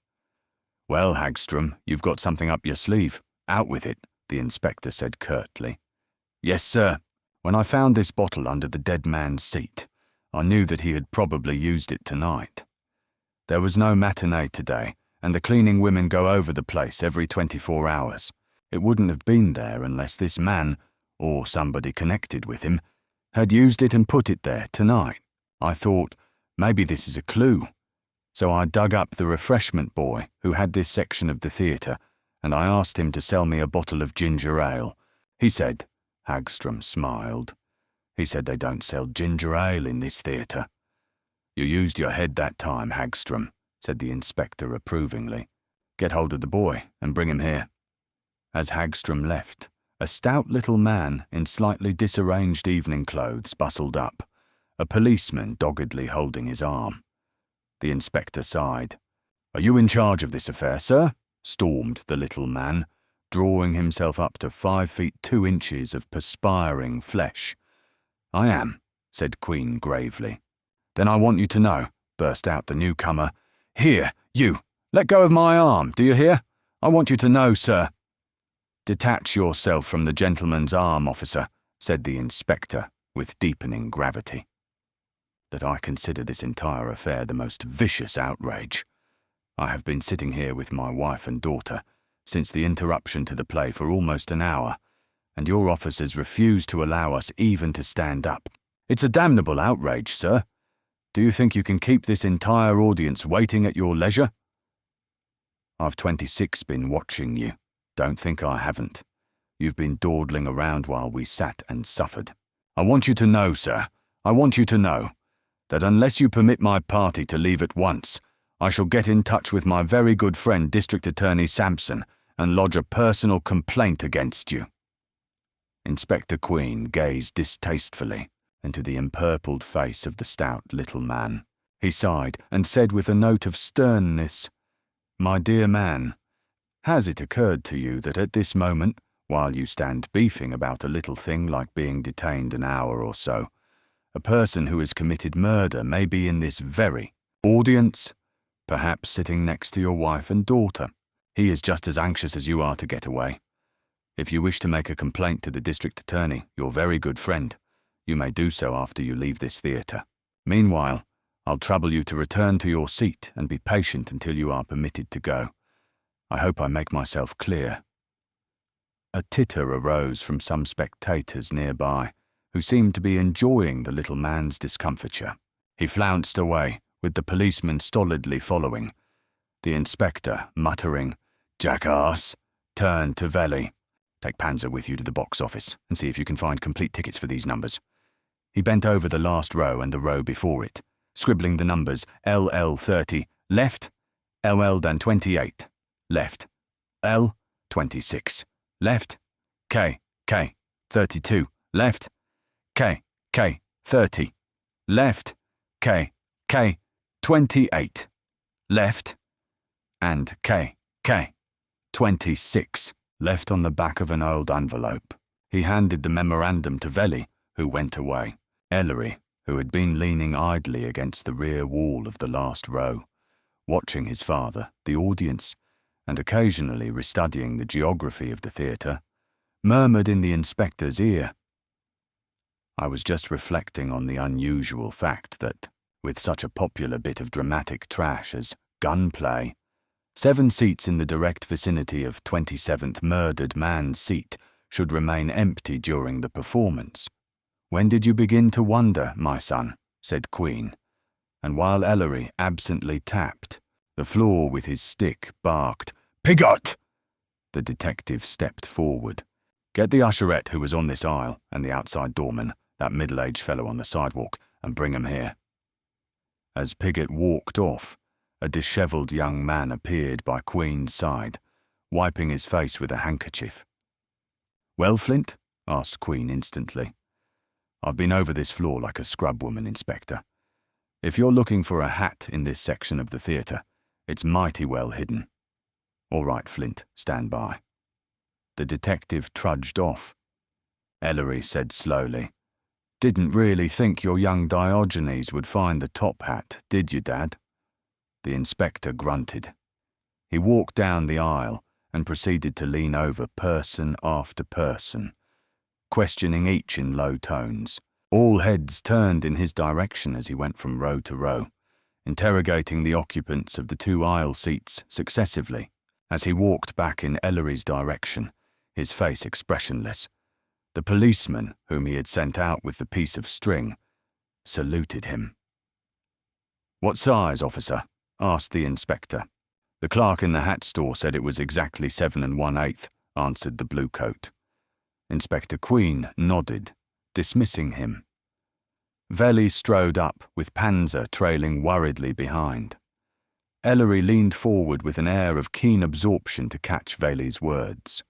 "Well, Hagstrom, you've got something up your sleeve. Out with it," the inspector said curtly. "Yes, sir. When I found this bottle under the dead man's seat, I knew that he had probably used it tonight. There was no matinee today, and the cleaning women go over the place every 24 hours. It wouldn't have been there unless this man, or somebody connected with him, had used it and put it there tonight. I thought, maybe this is a clue. So I dug up the refreshment boy who had this section of the theatre, and I asked him to sell me a bottle of ginger ale. He said," Hagstrom smiled, He said they don't sell ginger ale in this theatre. You used your head that time, Hagstrom, said the inspector approvingly. Get hold of the boy and bring him here. As Hagstrom left, a stout little man in slightly disarranged evening clothes bustled up, a policeman doggedly holding his arm. The inspector sighed. "Are you in charge of this affair, sir?" stormed the little man, drawing himself up to 5 feet 2 inches of perspiring flesh. "I am," said Queen gravely. "Then I want you to know," burst out the newcomer. "Here, you, let go of my arm, do you hear? I want you to know, sir." "Detach yourself from the gentleman's arm, officer," said the inspector with deepening gravity. "That I consider this entire affair the most vicious outrage. I have been sitting here with my wife and daughter since the interruption to the play for almost an hour, and your officers refuse to allow us even to stand up. It's a damnable outrage, sir. Do you think you can keep this entire audience waiting at your leisure?" "I've 26 been watching you. Don't think I haven't. You've been dawdling around while we sat and suffered. I want you to know, sir, I want you to know, that unless you permit my party to leave at once, I shall get in touch with my very good friend District Attorney Sampson and lodge a personal complaint against you." Inspector Queen gazed distastefully into the empurpled face of the stout little man. He sighed and said with a note of sternness, "My dear man, has it occurred to you that at this moment, while you stand beefing about a little thing like being detained an hour or so, a person who has committed murder may be in this very audience, perhaps sitting next to your wife and daughter? He is just as anxious as you are to get away. If you wish to make a complaint to the district attorney, your very good friend, you may do so after you leave this theatre. Meanwhile, I'll trouble you to return to your seat and be patient until you are permitted to go. I hope I make myself clear." A titter arose from some spectators nearby, who seemed to be enjoying the little man's discomfiture. He flounced away, with the policeman stolidly following. The inspector, muttering, "Jackass," turned to Velly. "Take Panzer with you to the box office and see if you can find complete tickets for these numbers." He bent over the last row and the row before it, scribbling the numbers LL30, left, LL-28, left, L26, left, K32, left, K30, left, K28, left, and K26, left on the back of an old envelope. He handed the memorandum to Velly, who went away. Ellery, who had been leaning idly against the rear wall of the last row, watching his father, the audience, and occasionally restudying the geography of the theatre, murmured in the inspector's ear, "I was just reflecting on the unusual fact that, with such a popular bit of dramatic trash as gunplay, 7 seats in the direct vicinity of 27th murdered man's seat should remain empty during the performance. When did you begin to wonder, my son?" said Queen, and while Ellery absently tapped the floor with his stick, barked, "Pigot!" The detective stepped forward. "Get the usherette who was on this aisle and the outside doorman, that middle-aged fellow on the sidewalk, and bring 'em here." As Pigot walked off, a dishevelled young man appeared by Queen's side, wiping his face with a handkerchief. "Well, Flint?" asked Queen instantly. "I've been over this floor like a scrub woman, Inspector. If you're looking for a hat in this section of the theatre, it's mighty well hidden." "All right, Flint, stand by." The detective trudged off. Ellery said slowly, "Didn't really think your young Diogenes would find the top hat, did you, Dad?" The inspector grunted. He walked down the aisle and proceeded to lean over person after person, questioning each in low tones. All heads turned in his direction as he went from row to row, interrogating the occupants of the 2 aisle seats successively. As he walked back in Ellery's direction, his face expressionless, the policeman whom he had sent out with the piece of string saluted him. "What size, officer?" asked the inspector. "The clerk in the hat store said it was exactly 7 1/8, answered the bluecoat. Inspector Queen nodded, dismissing him. Veli strode up, with Panzer trailing worriedly behind. Ellery leaned forward with an air of keen absorption to catch Veli's words.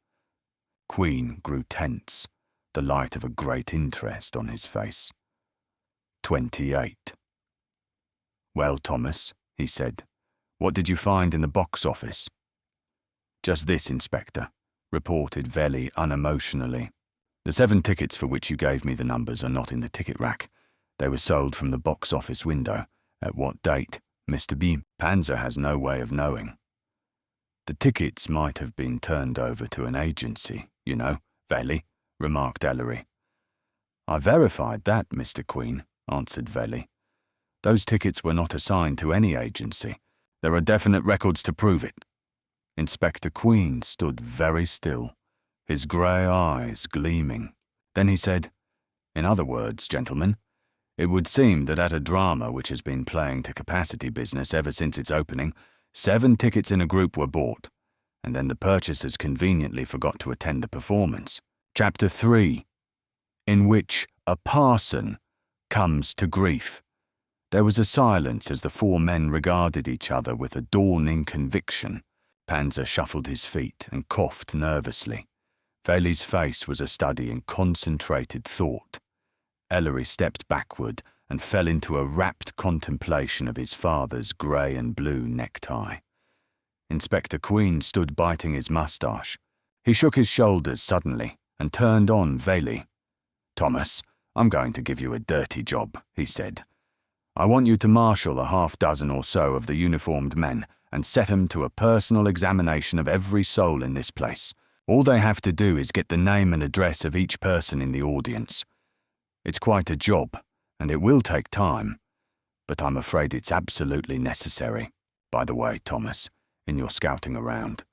Queen grew tense, the light of a great interest on his face. 28. "Well, Thomas," he said, "what did you find in the box office?" "Just this, Inspector," reported Veli unemotionally. "The 7 tickets for which you gave me the numbers are not in the ticket rack. They were sold from the box office window. At what date, Mr. B. Panzer has no way of knowing. The tickets might have been turned over to an agency, you know, Veli," remarked Ellery. "I verified that, Mr. Queen," answered Veli. "Those tickets were not assigned to any agency. There are definite records to prove it." Inspector Queen stood very still, his grey eyes gleaming. Then he said, "In other words, gentlemen, it would seem that at a drama which has been playing to capacity business ever since its opening, 7 tickets in a group were bought, and then the purchasers conveniently forgot to attend the performance. Chapter 3, in which a parson comes to grief." There was a silence as the 4 men regarded each other with a dawning conviction. Panzer shuffled his feet and coughed nervously. Veli's face was a study in concentrated thought. Ellery stepped backward and fell into a rapt contemplation of his father's grey and blue necktie. Inspector Queen stood biting his moustache. He shook his shoulders suddenly and turned on Veli. "Thomas, I'm going to give you a dirty job," he said. "I want you to marshal a half-dozen or so of the uniformed men and set 'em to a personal examination of every soul in this place. All they have to do is get the name and address of each person in the audience. It's quite a job, and it will take time, but I'm afraid it's absolutely necessary. By the way, Thomas, in your scouting around,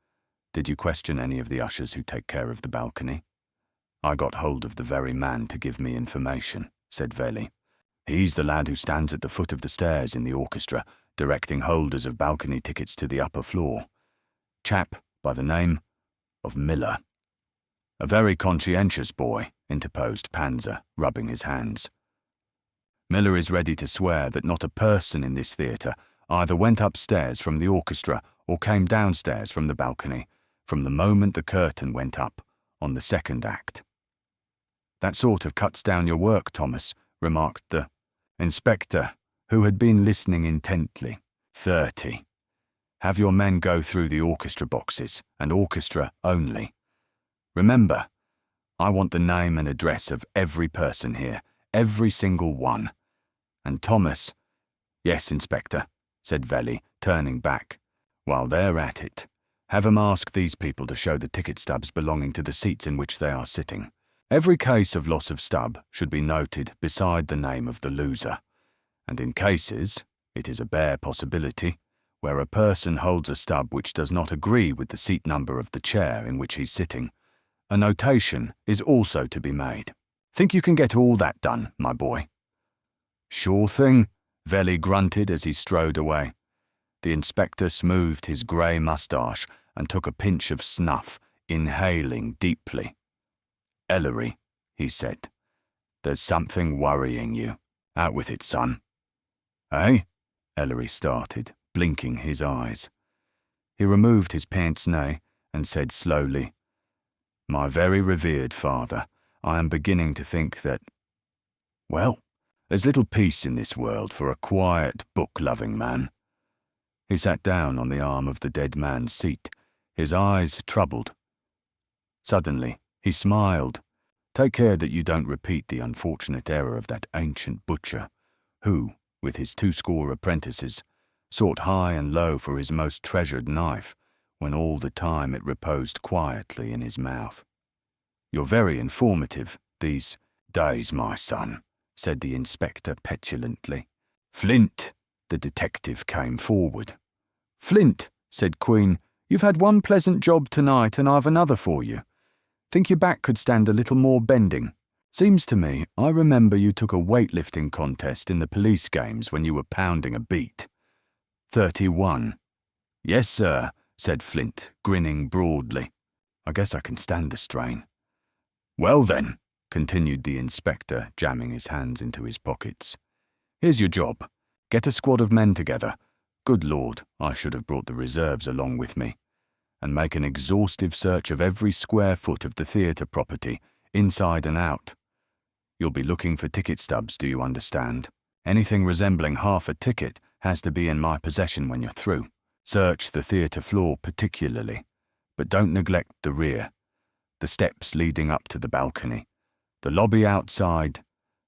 did you question any of the ushers who take care of the balcony?" "I got hold of the very man to give me information," said Veli. "He's the lad who stands at the foot of the stairs in the orchestra, directing holders of balcony tickets to the upper floor. Chap by the name of Miller." "A very conscientious boy," interposed Panzer, rubbing his hands. "Miller is ready to swear that not a person in this theatre either went upstairs from the orchestra or came downstairs from the balcony from the moment the curtain went up on the 2nd act." "That sort of cuts down your work, Thomas," remarked the inspector, who had been listening intently. 30. Have your men go through the orchestra boxes, and orchestra only. Remember, I want the name and address of every person here, every single one. And Thomas—" "Yes, Inspector," said Veli, turning back. "While they're at it, have 'em ask these people to show the ticket stubs belonging to the seats in which they are sitting. Every case of loss of stub should be noted beside the name of the loser, and in cases, it is a bare possibility, where a person holds a stub which does not agree with the seat number of the chair in which he's sitting, a notation is also to be made. Think you can get all that done, my boy?" "Sure thing," Veli grunted as he strode away. The inspector smoothed his grey moustache and took a pinch of snuff, inhaling deeply. "Ellery," he said, "there's something worrying you. Out with it, son." "Eh?" Ellery started, blinking his eyes. He removed his pince-nez and said slowly, "My very revered father, I am beginning to think that, well, there's little peace in this world for a quiet, book-loving man." He sat down on the arm of the dead man's seat, his eyes troubled. Suddenly, he smiled. "Take care that you don't repeat the unfortunate error of that ancient butcher, who, with his 20 apprentices, sought high and low for his most treasured knife, when all the time it reposed quietly in his mouth. You're very informative these days, my son," said the inspector petulantly. "Flint," the detective came forward. "Flint," said Queen, "you've had one pleasant job tonight and I've another for you. Think your back could stand a little more bending? Seems to me I remember you took a weightlifting contest in the police games when you were pounding a beat." 31. "Yes, sir," said Flint, grinning broadly. "I guess I can stand the strain." "Well then," continued the inspector, jamming his hands into his pockets. Here's your job. Get a squad of men together. Good Lord, I should have brought the reserves along with me. And make an exhaustive search of every square foot of the theatre property, inside and out. You'll be looking for ticket stubs, do you understand? Anything resembling half a ticket has to be in my possession when you're through. Search the theatre floor particularly, but don't neglect the rear, the steps leading up to the balcony, the lobby outside,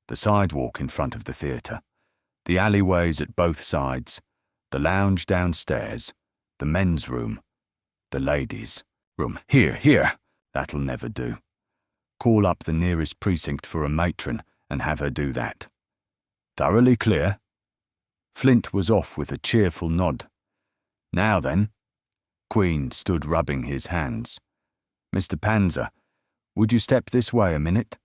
the sidewalk in front of the theatre, the alleyways at both sides, the lounge downstairs, the men's room, the ladies' room. Here, that'll never do. Call up the nearest precinct for a matron and have her do that. Thoroughly clear? Flint was off with a cheerful nod. Now then. Queen stood rubbing his hands. Mr. Panzer, would you step this way a minute?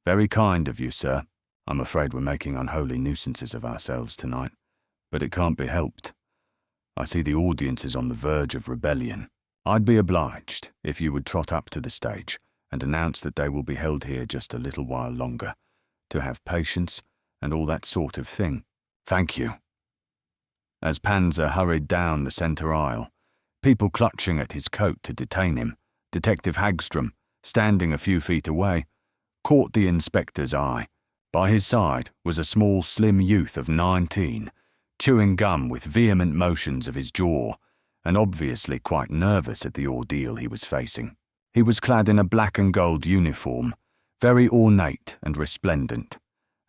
Very kind of you, sir. I'm afraid we're making unholy nuisances of ourselves tonight, but it can't be helped. I see the audience is on the verge of rebellion. I'd be obliged if you would trot up to the stage and announce that they will be held here just a little while longer, to have patience and all that sort of thing. Thank you. As Panzer hurried down the centre aisle, people clutching at his coat to detain him, Detective Hagstrom, standing a few feet away, caught the inspector's eye. By his side was a small, slim youth of 19, chewing gum with vehement motions of his jaw, and obviously quite nervous at the ordeal he was facing. He was clad in a black and gold uniform, very ornate and resplendent,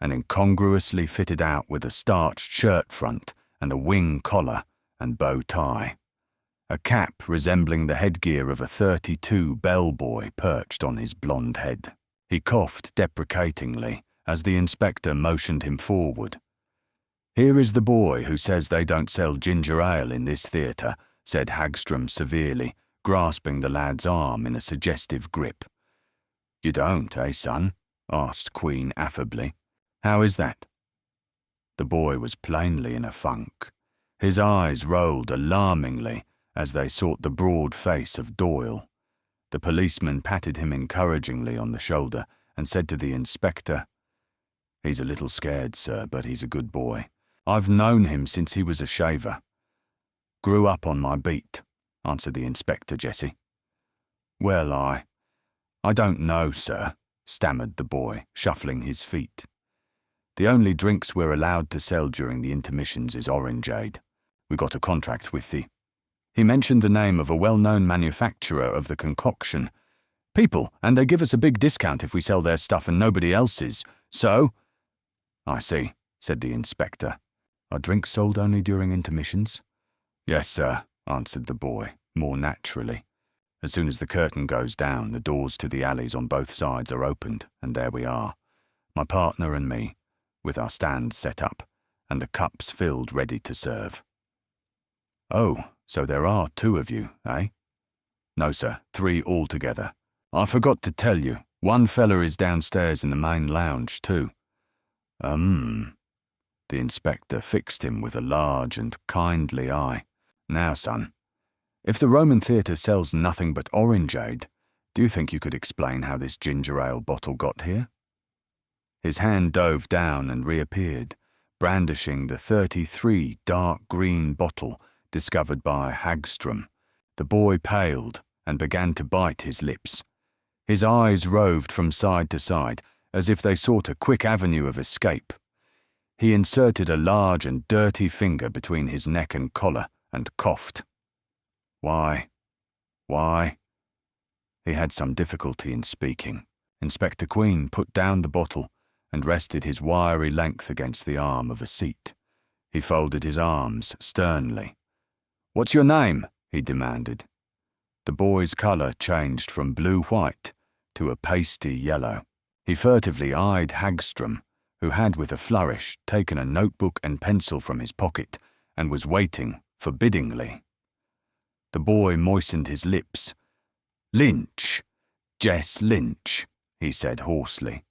and incongruously fitted out with a starched shirt front and a wing collar and bow tie. A cap resembling the headgear of a 32 bellboy perched on his blonde head. He coughed deprecatingly as the inspector motioned him forward. Here is the boy who says they don't sell ginger ale in this theatre, said Hagstrom severely, grasping the lad's arm in a suggestive grip. You don't, eh, son? Asked Queen affably. How is that? The boy was plainly in a funk. His eyes rolled alarmingly as they sought the broad face of Doyle. The policeman patted him encouragingly on the shoulder and said to the inspector, He's a little scared, sir, but he's a good boy. I've known him since he was a shaver. Grew up on my beat, answered the inspector, Jesse. Well, I don't know, sir, stammered the boy, shuffling his feet. The only drinks we're allowed to sell during the intermissions is orangeade. We got a contract with the... He mentioned the name of a well-known manufacturer of the concoction. People, and they give us a big discount if we sell their stuff and nobody else's. So... I see, said the inspector. Are drinks sold only during intermissions? Yes, sir, answered the boy, more naturally. As soon as the curtain goes down, the doors to the alleys on both sides are opened, and there we are. My partner and me, with our stands set up, and the cups filled ready to serve. Oh, so there are 2 of you, eh? No, sir, 3 altogether. I forgot to tell you, one fella is downstairs in the main lounge, too. The inspector fixed him with a large and kindly eye. Now, son, if the Roman theatre sells nothing but orangeade, do you think you could explain how this ginger ale bottle got here? His hand dove down and reappeared, brandishing the 33 dark green bottle discovered by Hagstrom. The boy paled and began to bite his lips. His eyes roved from side to side, as if they sought a quick avenue of escape. He inserted a large and dirty finger between his neck and collar and coughed. Why? He had some difficulty in speaking. Inspector Queen put down the bottle and rested his wiry length against the arm of a seat. He folded his arms sternly. What's your name? He demanded. The boy's colour changed from blue-white to a pasty yellow. He furtively eyed Hagstrom, who had with a flourish taken a notebook and pencil from his pocket and was waiting forbiddingly. The boy moistened his lips. Lynch, Jess Lynch, he said hoarsely.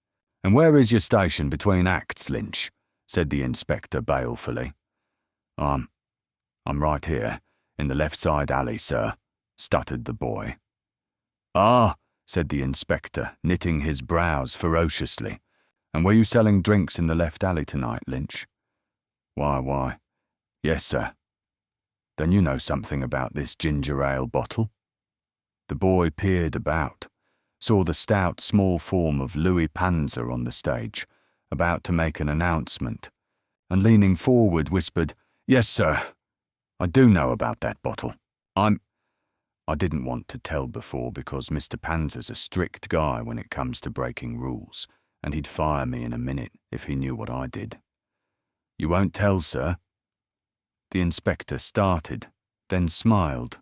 And where is your station between acts, Lynch? Said the inspector balefully. I'm right here, in the left side alley, sir, stuttered the boy. Ah, said the inspector, knitting his brows ferociously. "And were you selling drinks in the left alley tonight, Lynch?" Why, yes, sir." "Then you know something about this ginger ale bottle?" The boy peered about, saw the stout small form of Louis Panzer on the stage, about to make an announcement, and leaning forward whispered, "Yes, sir, I do know about that bottle. I didn't want to tell before because Mr. Panzer's a strict guy when it comes to breaking rules, and he'd fire me in a minute if he knew what I did." "You won't tell, sir?" The inspector started, then smiled.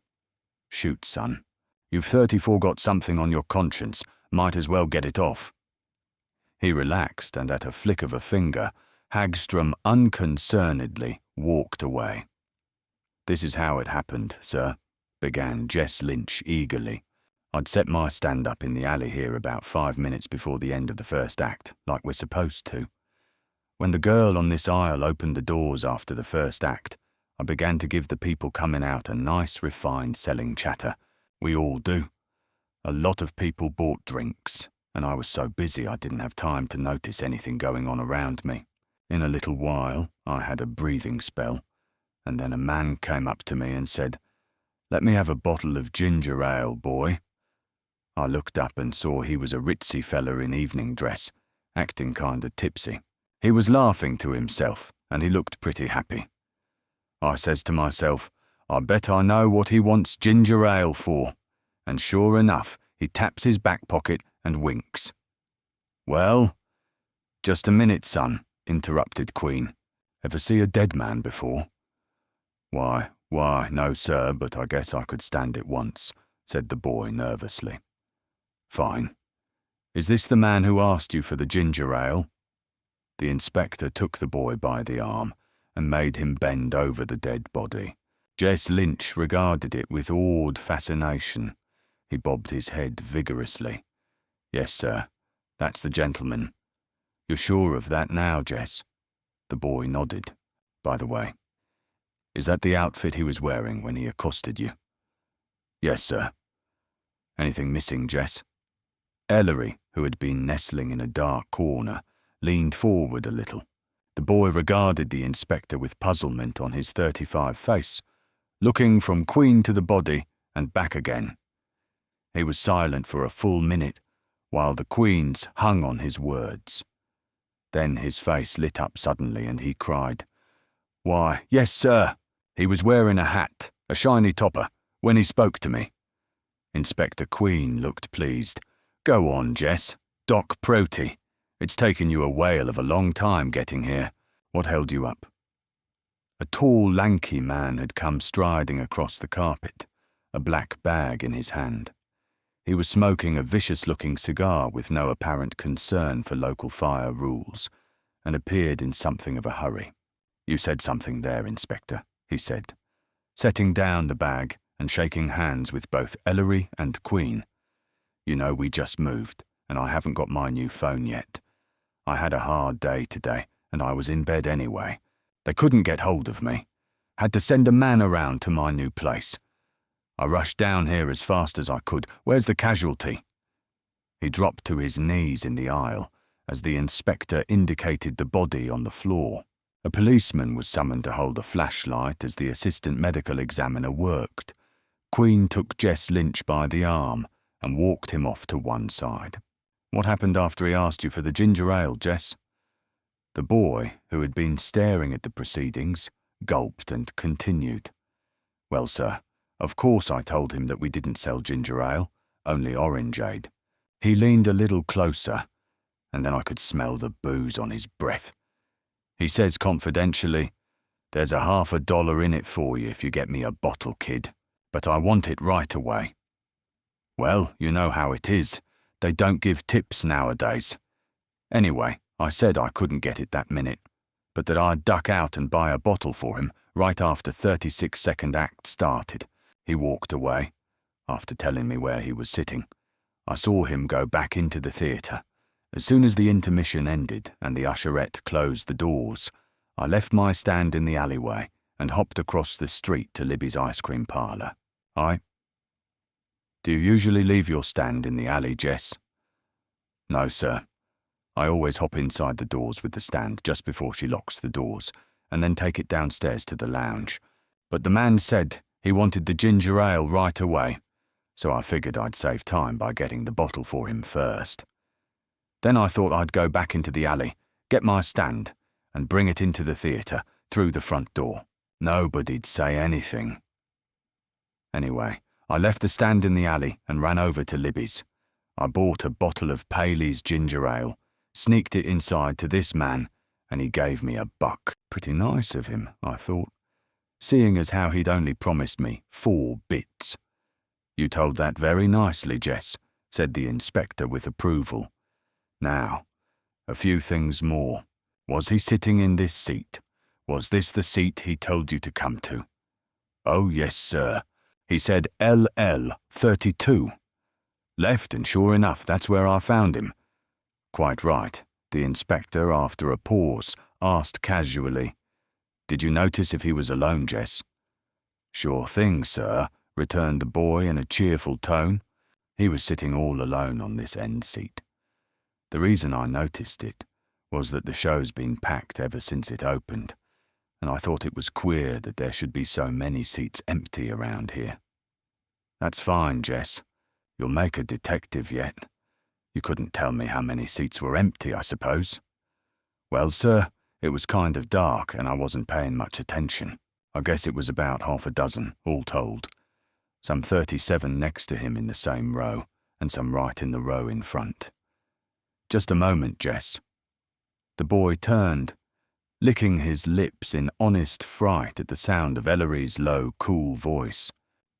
"Shoot, son. You've 34 got something on your conscience. Might as well get it off." He relaxed, and at a flick of a finger, Hagstrom unconcernedly walked away. "This is how it happened, sir," began Jess Lynch eagerly. "I'd set my stand-up in the alley here about 5 minutes before the end of the first act, like we're supposed to. When the girl on this aisle opened the doors after the first act, I began to give the people coming out a nice, refined selling chatter. We all do. A lot of people bought drinks, and I was so busy I didn't have time to notice anything going on around me. In a little while, I had a breathing spell, and then a man came up to me and said, 'Let me have a bottle of ginger ale, boy.' I looked up and saw he was a ritzy fella in evening dress, acting kinda tipsy. He was laughing to himself, and he looked pretty happy. I says to myself, I bet I know what he wants ginger ale for, and sure enough, he taps his back pocket and winks. 'Well?' 'Just a minute, son,' interrupted Queen. 'Ever see a dead man before?' Why, no, sir, but I guess I could stand it once,' said the boy nervously. 'Fine. Is this the man who asked you for the ginger ale?' The inspector took the boy by the arm and made him bend over the dead body. Jess Lynch regarded it with awed fascination. He bobbed his head vigorously. 'Yes, sir, that's the gentleman. You're sure of that now, Jess?' The boy nodded. 'By the way, is that the outfit he was wearing when he accosted you?' 'Yes, sir.' 'Anything missing, Jess?' Ellery, who had been nestling in a dark corner, leaned forward a little. The boy regarded the inspector with puzzlement on his 35 face, looking from Queen to the body and back again. He was silent for a full minute, while the Queen's hung on his words. Then his face lit up suddenly and he cried, 'Why, yes, sir. He was wearing a hat, a shiny topper, when he spoke to me.' Inspector Queen looked pleased. 'Go on, Jess. Doc Proti. It's taken you a whale of a long time getting here. What held you up?' A tall, lanky man had come striding across the carpet, a black bag in his hand. He was smoking a vicious-looking cigar with no apparent concern for local fire rules, and appeared in something of a hurry. 'You said something there, Inspector,' he said, setting down the bag and shaking hands with both Ellery and Queen. 'You know, we just moved, and I haven't got my new phone yet. I had a hard day today, and I was in bed anyway. They couldn't get hold of me. Had to send a man around to my new place. I rushed down here as fast as I could. Where's the casualty?' He dropped to his knees in the aisle as the inspector indicated the body on the floor. A policeman was summoned to hold a flashlight as the assistant medical examiner worked. Queen took Jess Lynch by the arm and walked him off to one side. 'What happened after he asked you for the ginger ale, Jess?' The boy, who had been staring at the proceedings, gulped and continued. 'Well, sir, of course I told him that we didn't sell ginger ale, only orangeade. He leaned a little closer, and then I could smell the booze on his breath. He says confidentially, "There's a $50 in it for you if you get me a bottle, kid, but I want it right away." Well, you know how it is. They don't give tips nowadays. Anyway, I said I couldn't get it that minute, but that I'd duck out and buy a bottle for him right after 36-second act started. He walked away, after telling me where he was sitting. I saw him go back into the theatre. As soon as the intermission ended and the usherette closed the doors, I left my stand in the alleyway and hopped across the street to Libby's ice cream parlour. Do you usually leave your stand in the alley, Jess? No, sir. I always hop inside the doors with the stand just before she locks the doors, and then take it downstairs to the lounge. But the man said he wanted the ginger ale right away, so I figured I'd save time by getting the bottle for him first. Then I thought I'd go back into the alley, get my stand, and bring it into the theatre through the front door. Nobody'd say anything. Anyway, I left the stand in the alley and ran over to Libby's. I bought a bottle of Paley's ginger ale, sneaked it inside to this man, and he gave me $1. Pretty nice of him, I thought, seeing as how he'd only promised me 4 bits. You told that very nicely, Jess, said the inspector with approval. Now, a few things more. Was he sitting in this seat? Was this the seat he told you to come to? Oh, yes, sir. He said LL 32. Left, and sure enough, that's where I found him. Quite right, the inspector, after a pause, asked casually, Did you notice if he was alone, Jess? Sure thing, sir, returned the boy in a cheerful tone. He was sitting all alone on this end seat. The reason I noticed it was that the show's been packed ever since it opened, and I thought it was queer that there should be so many seats empty around here. That's fine, Jess. You'll make a detective yet. You couldn't tell me how many seats were empty, I suppose. Well, sir, it was kind of dark and I wasn't paying much attention. I guess it was about half a dozen, all told. Some 37 next to him in the same row, and some right in the row in front. Just a moment, Jess. The boy turned, licking his lips in honest fright at the sound of Ellery's low, cool voice.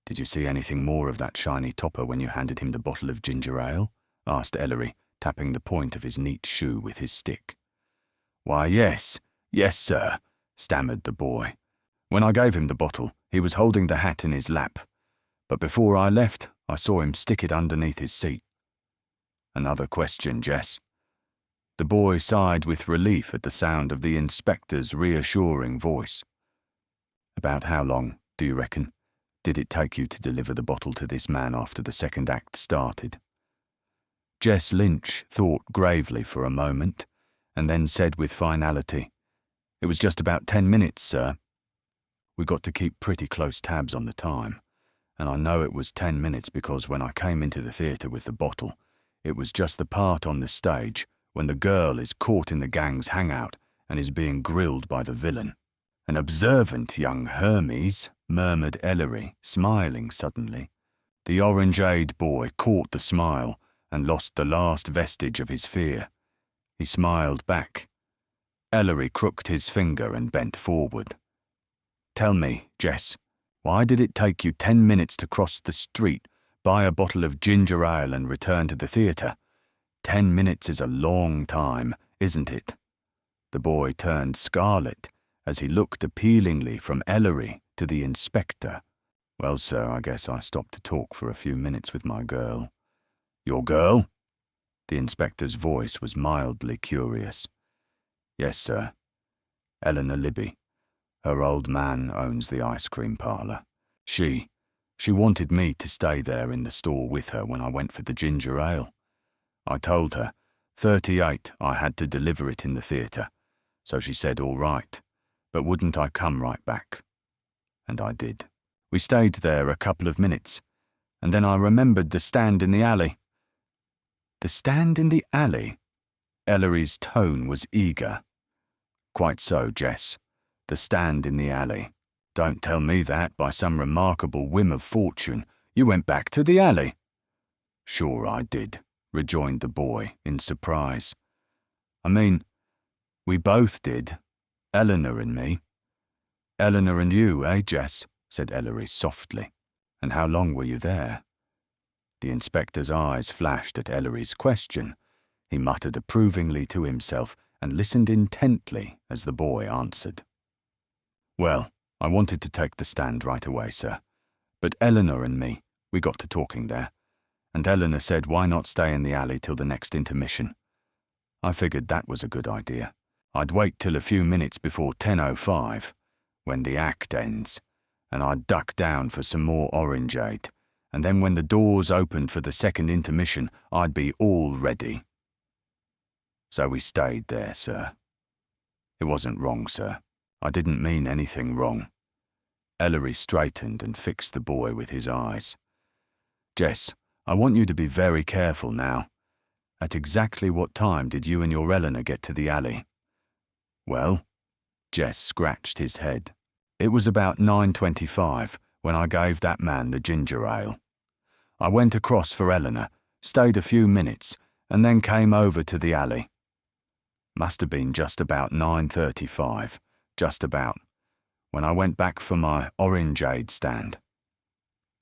Did you see anything more of that shiny topper when you handed him the bottle of ginger ale? Asked Ellery, tapping the point of his neat shoe with his stick. Why, yes, sir, stammered the boy. When I gave him the bottle, he was holding the hat in his lap, but before I left, I saw him stick it underneath his seat. Another question, Jess. The boy sighed with relief at the sound of the inspector's reassuring voice. About how long, do you reckon, did it take you to deliver the bottle to this man after the second act started? Jess Lynch thought gravely for a moment, and then said with finality, It was just about 10 minutes, sir. We got to keep pretty close tabs on the time, and I know it was 10 minutes because when I came into the theatre with the bottle, it was just the part on the stage when the girl is caught in the gang's hangout and is being grilled by the villain. An observant young Hermes, murmured Ellery, smiling suddenly. The orange-eyed boy caught the smile and lost the last vestige of his fear. He smiled back. Ellery crooked his finger and bent forward. Tell me, Jess, why did it take you 10 minutes to cross the street, buy a bottle of ginger ale and return to the theatre? 10 minutes is a long time, isn't it? The boy turned scarlet as he looked appealingly from Ellery to the inspector. Well, sir, I guess I stopped to talk for a few minutes with my girl. Your girl? The inspector's voice was mildly curious. Yes, sir. Eleanor Libby. Her old man owns the ice cream parlour. She wanted me to stay there in the store with her when I went for the ginger ale. I told her, 38, I had to deliver it in the theatre, so she said all right, but wouldn't I come right back? And I did. We stayed there a couple of minutes, and then I remembered the stand in the alley. The stand in the alley? Ellery's tone was eager. Quite so, Jess. The stand in the alley. Don't tell me that by some remarkable whim of fortune you went back to the alley. Sure I did, rejoined the boy in surprise. I mean, we both did, Eleanor and me. Eleanor and you, eh, Jess? Said Ellery softly. And how long were you there? The inspector's eyes flashed at Ellery's question. He muttered approvingly to himself and listened intently as the boy answered. Well, I wanted to take the stand right away, sir. But Eleanor and me, we got to talking there, and Eleanor said why not stay in the alley till the next intermission. I figured that was a good idea. I'd wait till a few minutes before 10:05, when the act ends, and I'd duck down for some more orangeade, and then when the doors opened for the second intermission, I'd be all ready. So we stayed there, sir. It wasn't wrong, sir. I didn't mean anything wrong. Ellery straightened and fixed the boy with his eyes. Jess, I want you to be very careful now. At exactly what time did you and your Eleanor get to the alley? Well, Jess scratched his head. It was about 9:25 when I gave that man the ginger ale. I went across for Eleanor, stayed a few minutes, and then came over to the alley. Must have been just about 9:35, just about, when I went back for my orangeade stand.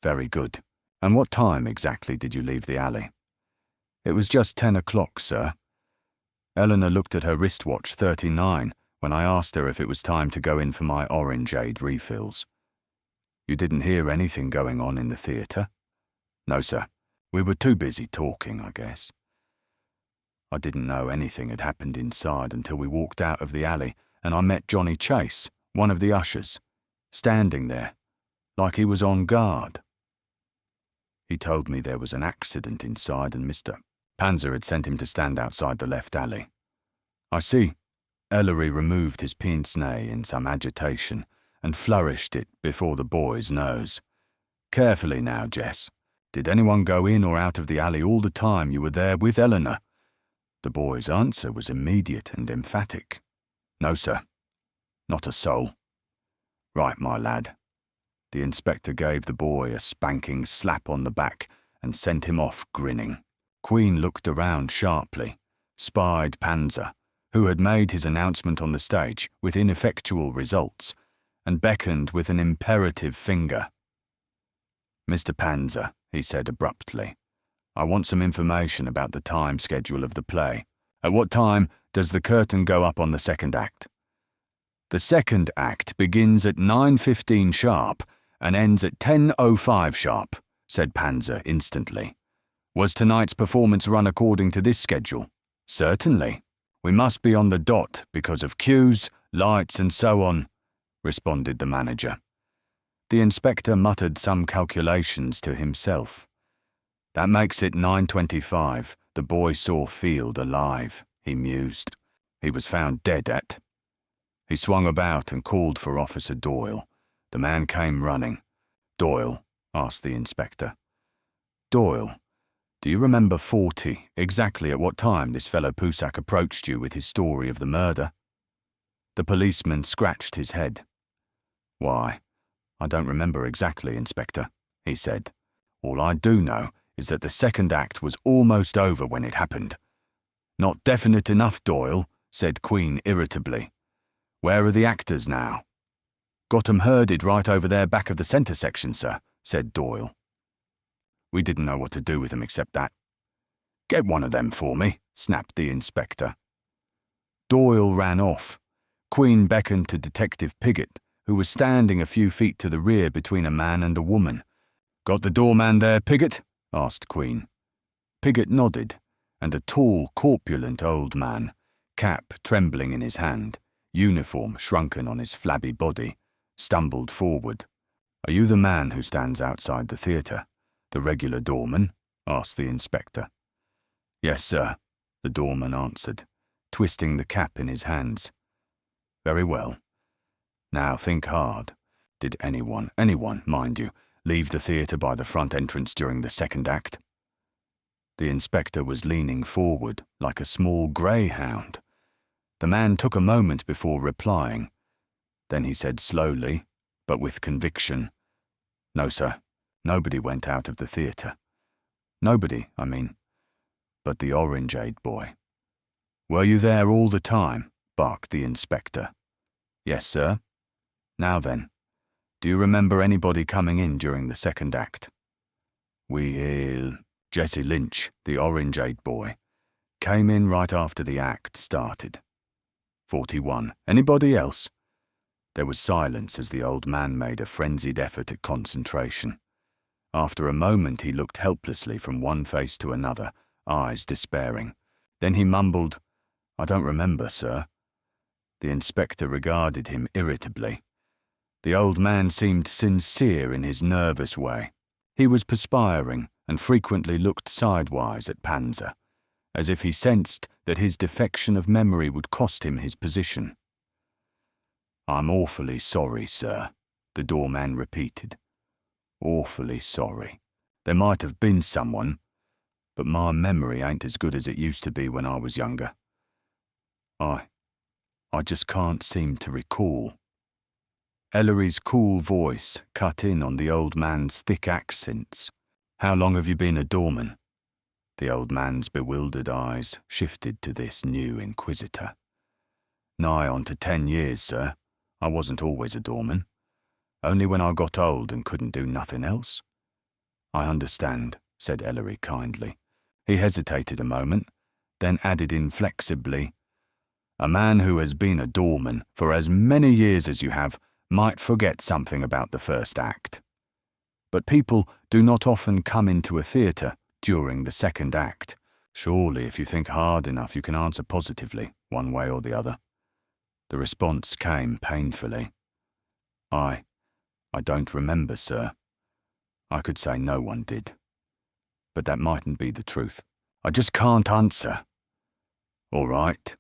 Very good. And what time exactly did you leave the alley? It was just 10 o'clock, sir. Eleanor looked at her wristwatch 39 when I asked her if it was time to go in for my orangeade refills. You didn't hear anything going on in the theatre? No, sir. We were too busy talking, I guess. I didn't know anything had happened inside until we walked out of the alley and I met Johnny Chase, one of the ushers, standing there, like he was on guard. He told me there was an accident inside and Mr. Panzer had sent him to stand outside the left alley. I see. Ellery removed his pince-nez in some agitation and flourished it before the boy's nose. Carefully now, Jess. Did anyone go in or out of the alley all the time you were there with Eleanor? The boy's answer was immediate and emphatic. No, sir. Not a soul. Right, my lad. The inspector gave the boy a spanking slap on the back and sent him off grinning. Queen looked around sharply, spied Panzer, who had made his announcement on the stage with ineffectual results, and beckoned with an imperative finger. Mr. Panzer, he said abruptly, I want some information about the time schedule of the play. At what time does the curtain go up on the second act? The second act begins at 9:15 sharp and ends at 10:05 sharp, said Panzer instantly. Was tonight's performance run according to this schedule? Certainly. We must be on the dot because of cues, lights and so on, responded the manager. The inspector muttered some calculations to himself. That makes it 9:25. The boy saw Field alive, he mused. He was found dead at. He swung about and called for Officer Doyle. The man came running. Doyle, asked the inspector. Doyle, do you remember 40, exactly at what time this fellow Pusak approached you with his story of the murder? The policeman scratched his head. Why, I don't remember exactly, Inspector, he said. All I do know is that the second act was almost over when it happened. Not definite enough, Doyle, said Queen irritably. Where are the actors now? Got 'em herded right over there back of the centre section, sir, said Doyle. We didn't know what to do with them except that. Get one of them for me, snapped the inspector. Doyle ran off. Queen beckoned to Detective Piggott, who was standing a few feet to the rear between a man and a woman. Got the doorman there, Piggott? Asked Queen. Piggott nodded, and a tall, corpulent old man, cap trembling in his hand, uniform shrunken on his flabby body, stumbled forward. Are you the man who stands outside the theatre? The regular doorman? Asked the inspector. Yes, sir, the doorman answered, twisting the cap in his hands. Very well. Now think hard. Did anyone, mind you, leave the theatre by the front entrance during the second act? The inspector was leaning forward like a small greyhound. The man took a moment before replying. Then he said slowly, but with conviction, No, sir, nobody went out of the theatre. Nobody, I mean, but the orangeade boy. Were you there all the time? Barked the inspector. Yes, sir. Now then, do you remember anybody coming in during the second act? Jesse Lynch, the orangeade boy, came in right after the act started. 41. Anybody else? There was silence as the old man made a frenzied effort at concentration. After a moment he looked helplessly from one face to another, eyes despairing. Then he mumbled, I don't remember, sir. The inspector regarded him irritably. The old man seemed sincere in his nervous way. He was perspiring and frequently looked sidewise at Panzer, as if he sensed that his defection of memory would cost him his position. "I'm awfully sorry, sir," the doorman repeated. "Awfully sorry. There might have been someone, but my memory ain't as good as it used to be when I was younger. I just can't seem to recall." Ellery's cool voice cut in on the old man's thick accents. "How long have you been a doorman?" The old man's bewildered eyes shifted to this new inquisitor. "Nigh on to 10 years, sir. I wasn't always a doorman. Only when I got old and couldn't do nothing else." "I understand," said Ellery kindly. He hesitated a moment, then added inflexibly, "A man who has been a doorman for as many years as you have might forget something about the first act. But people do not often come into a theatre during the second act. Surely, if you think hard enough, you can answer positively, one way or the other." The response came painfully. I don't remember, sir." I could say no one did. But that mightn't be the truth. "I just can't answer." "All right."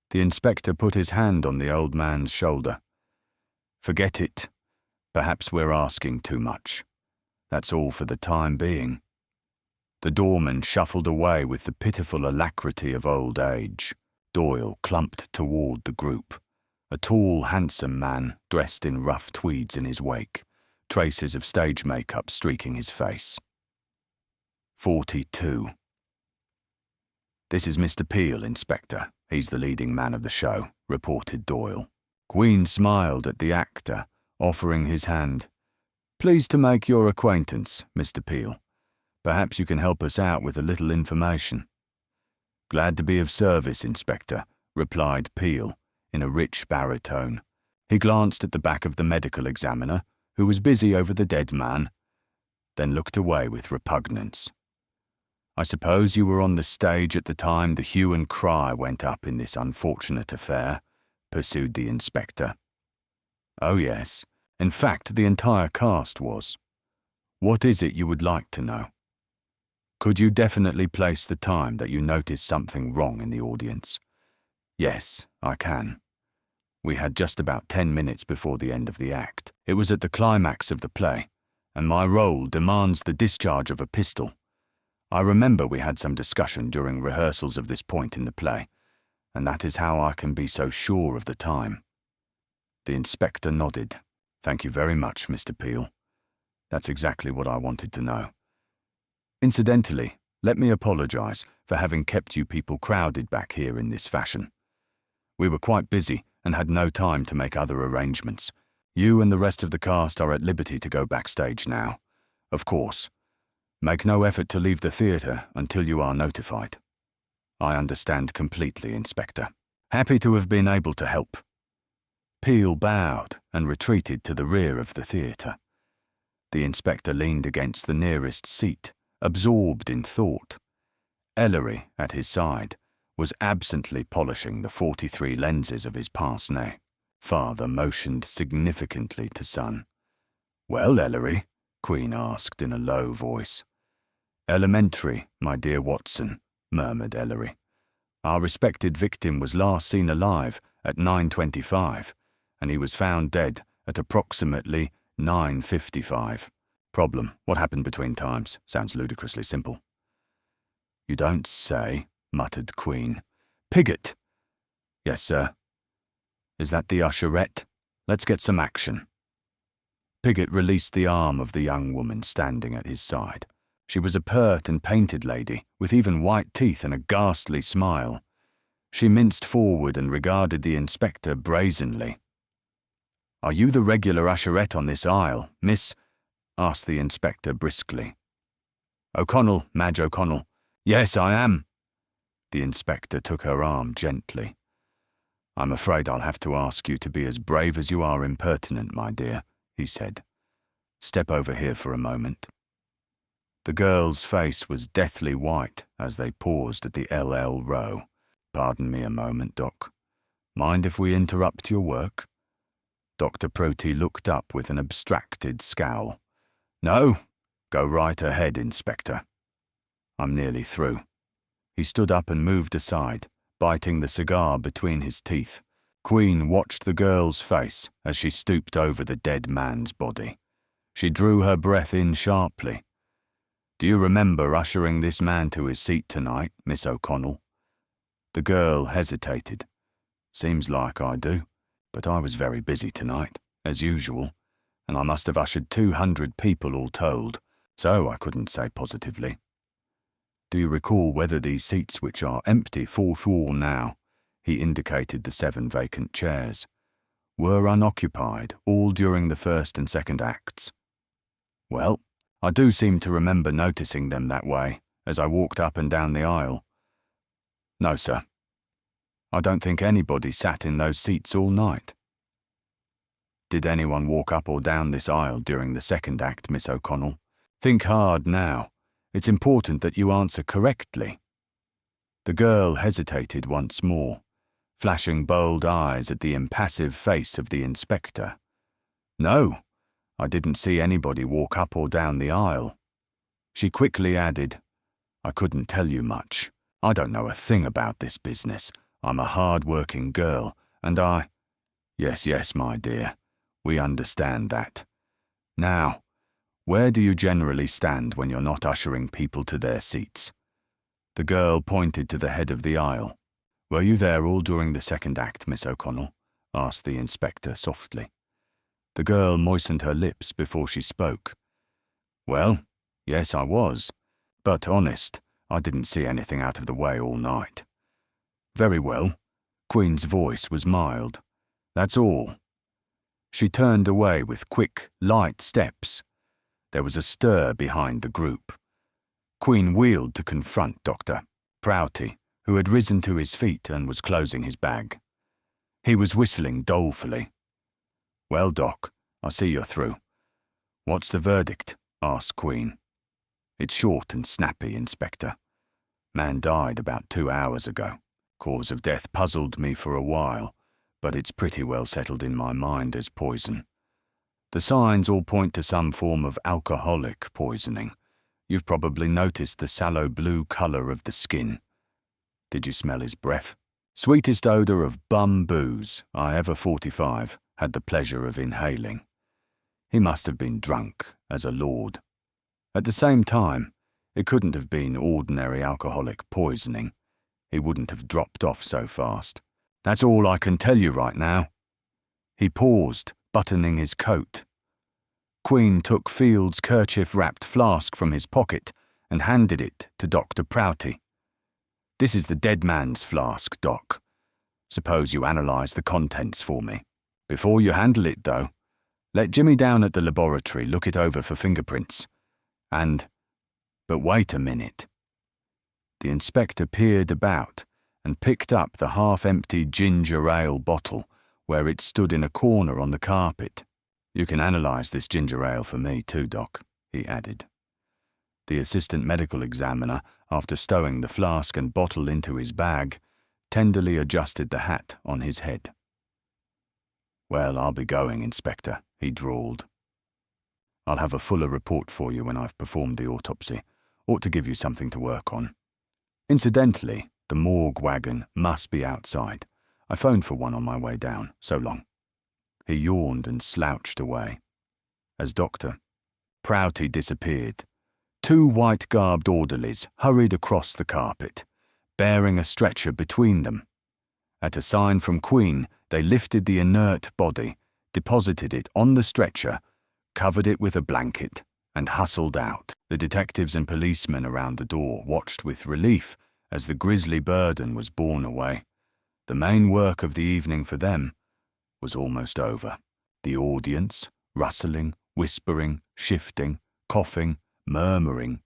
The inspector put his hand on the old man's shoulder. "Forget it. Perhaps we're asking too much. That's all for the time being." The doorman shuffled away with the pitiful alacrity of old age. Doyle clumped toward the group, a tall, handsome man dressed in rough tweeds in his wake, traces of stage makeup streaking his face. 42. "This is Mr. Peel, Inspector. He's the leading man of the show," reported Doyle. Queen smiled at the actor, offering his hand. "Pleased to make your acquaintance, Mr. Peel. Perhaps you can help us out with a little information." "Glad to be of service, Inspector," replied Peel in a rich baritone. He glanced at the back of the medical examiner, who was busy over the dead man, then looked away with repugnance. "I suppose you were on the stage at the time the hue and cry went up in this unfortunate affair," pursued the inspector. "Oh yes. In fact, the entire cast was. What is it you would like to know?" "Could you definitely place the time that you noticed something wrong in the audience?" "Yes, I can. We had just about 10 minutes before the end of the act. It was at the climax of the play, and my role demands the discharge of a pistol. I remember we had some discussion during rehearsals of this point in the play, and that is how I can be so sure of the time." The inspector nodded. "Thank you very much, Mr. Peel. That's exactly what I wanted to know. Incidentally, let me apologize for having kept you people crowded back here in this fashion. We were quite busy and had no time to make other arrangements. You and the rest of the cast are at liberty to go backstage now. Of course, make no effort to leave the theatre until you are notified." "I understand completely, Inspector. Happy to have been able to help." Peel bowed and retreated to the rear of the theatre. The inspector leaned against the nearest seat, absorbed in thought. Ellery, at his side, was absently polishing the 43 lenses of his pince-nez. Father motioned significantly to son. "Well, Ellery?" Queen asked in a low voice. "Elementary, my dear Watson," murmured Ellery. "Our respected victim was last seen alive at 9:25, and he was found dead at approximately 9:55. Problem, what happened between times? Sounds ludicrously simple." "You don't say," muttered Queen. "Piggott!" "Yes, sir." "Is that the usherette? Let's get some action." Piggott released the arm of the young woman standing at his side. She was a pert and painted lady, with even white teeth and a ghastly smile. She minced forward and regarded the inspector brazenly. "Are you the regular usherette on this aisle, Miss?" asked the inspector briskly. "O'Connell, Madge O'Connell." "Yes, I am." The inspector took her arm gently. "I'm afraid I'll have to ask you to be as brave as you are impertinent, my dear," he said. "Step over here for a moment." The girl's face was deathly white as they paused at the LL row. "Pardon me a moment, Doc. Mind if we interrupt your work?" Dr. Proti looked up with an abstracted scowl. "No, Go right ahead, Inspector. I'm nearly through. He stood up and moved aside, biting the cigar between his teeth. Queen watched the girl's face as she stooped over the dead man's body. She drew her breath in sharply. Do you remember ushering this man to his seat tonight, Miss O'Connell? The girl hesitated. Seems like I do, but I was very busy tonight, as usual, and I must have ushered 200 people all told, so I couldn't say positively. Do you recall whether these seats which are empty for now, he indicated the 7 vacant chairs, were unoccupied all during the first and second acts? Well, I do seem to remember noticing them that way as I walked up and down the aisle. No, sir. I don't think anybody sat in those seats all night. Did anyone walk up or down this aisle during the second act, Miss O'Connell? Think hard now. It's important that you answer correctly. The girl hesitated once more, flashing bold eyes at the impassive face of the inspector. No, I didn't see anybody walk up or down the aisle. She quickly added, I couldn't tell you much. I don't know a thing about this business. I'm a hard-working girl, and I— Yes, my dear, we understand that. Now, where do you generally stand when you're not ushering people to their seats? The girl pointed to the head of the aisle. Were you there all during the second act, Miss O'Connell? Asked the inspector softly. The girl moistened her lips before she spoke. Well, yes, I was. But honest, I didn't see anything out of the way all night. Very well. Queen's voice was mild. That's all. She turned away with quick, light steps. There was a stir behind the group. Queen wheeled to confront Dr. Prouty, who had risen to his feet and was closing his bag. He was whistling dolefully. Well, Doc, I see you're through. What's the verdict? Asked Queen. It's short and snappy, Inspector. Man died about 2 hours ago. Cause of death puzzled me for a while, but it's pretty well settled in my mind as poison. The signs all point to some form of alcoholic poisoning. You've probably noticed the sallow blue colour of the skin. Did you smell his breath? Sweetest odour of bum booze I ever 45 had the pleasure of inhaling. He must have been drunk as a lord. At the same time, it couldn't have been ordinary alcoholic poisoning. He wouldn't have dropped off so fast. That's all I can tell you right now. He paused, buttoning his coat. Queen took Field's kerchief-wrapped flask from his pocket and handed it to Dr. Prouty. This is the dead man's flask, Doc. Suppose you analyse the contents for me. Before you handle it, though, let Jimmy down at the laboratory look it over for fingerprints. But wait a minute. The inspector peered about and picked up the half-empty ginger ale bottle where it stood in a corner on the carpet. You can analyse this ginger ale for me too, Doc, he added. The assistant medical examiner, after stowing the flask and bottle into his bag, tenderly adjusted the hat on his head. Well, I'll be going, Inspector, he drawled. I'll have a fuller report for you when I've performed the autopsy. Ought to give you something to work on. Incidentally, the morgue wagon must be outside. I phoned for one on my way down. So long. He yawned and slouched away. As Dr. Prouty disappeared, 2 white-garbed orderlies hurried across the carpet, bearing a stretcher between them. At a sign from Queen, they lifted the inert body, deposited it on the stretcher, covered it with a blanket, and hustled out. The detectives and policemen around the door watched with relief as the grisly burden was borne away. The main work of the evening for them was almost over. The audience, rustling, whispering, shifting, coughing, murmuring,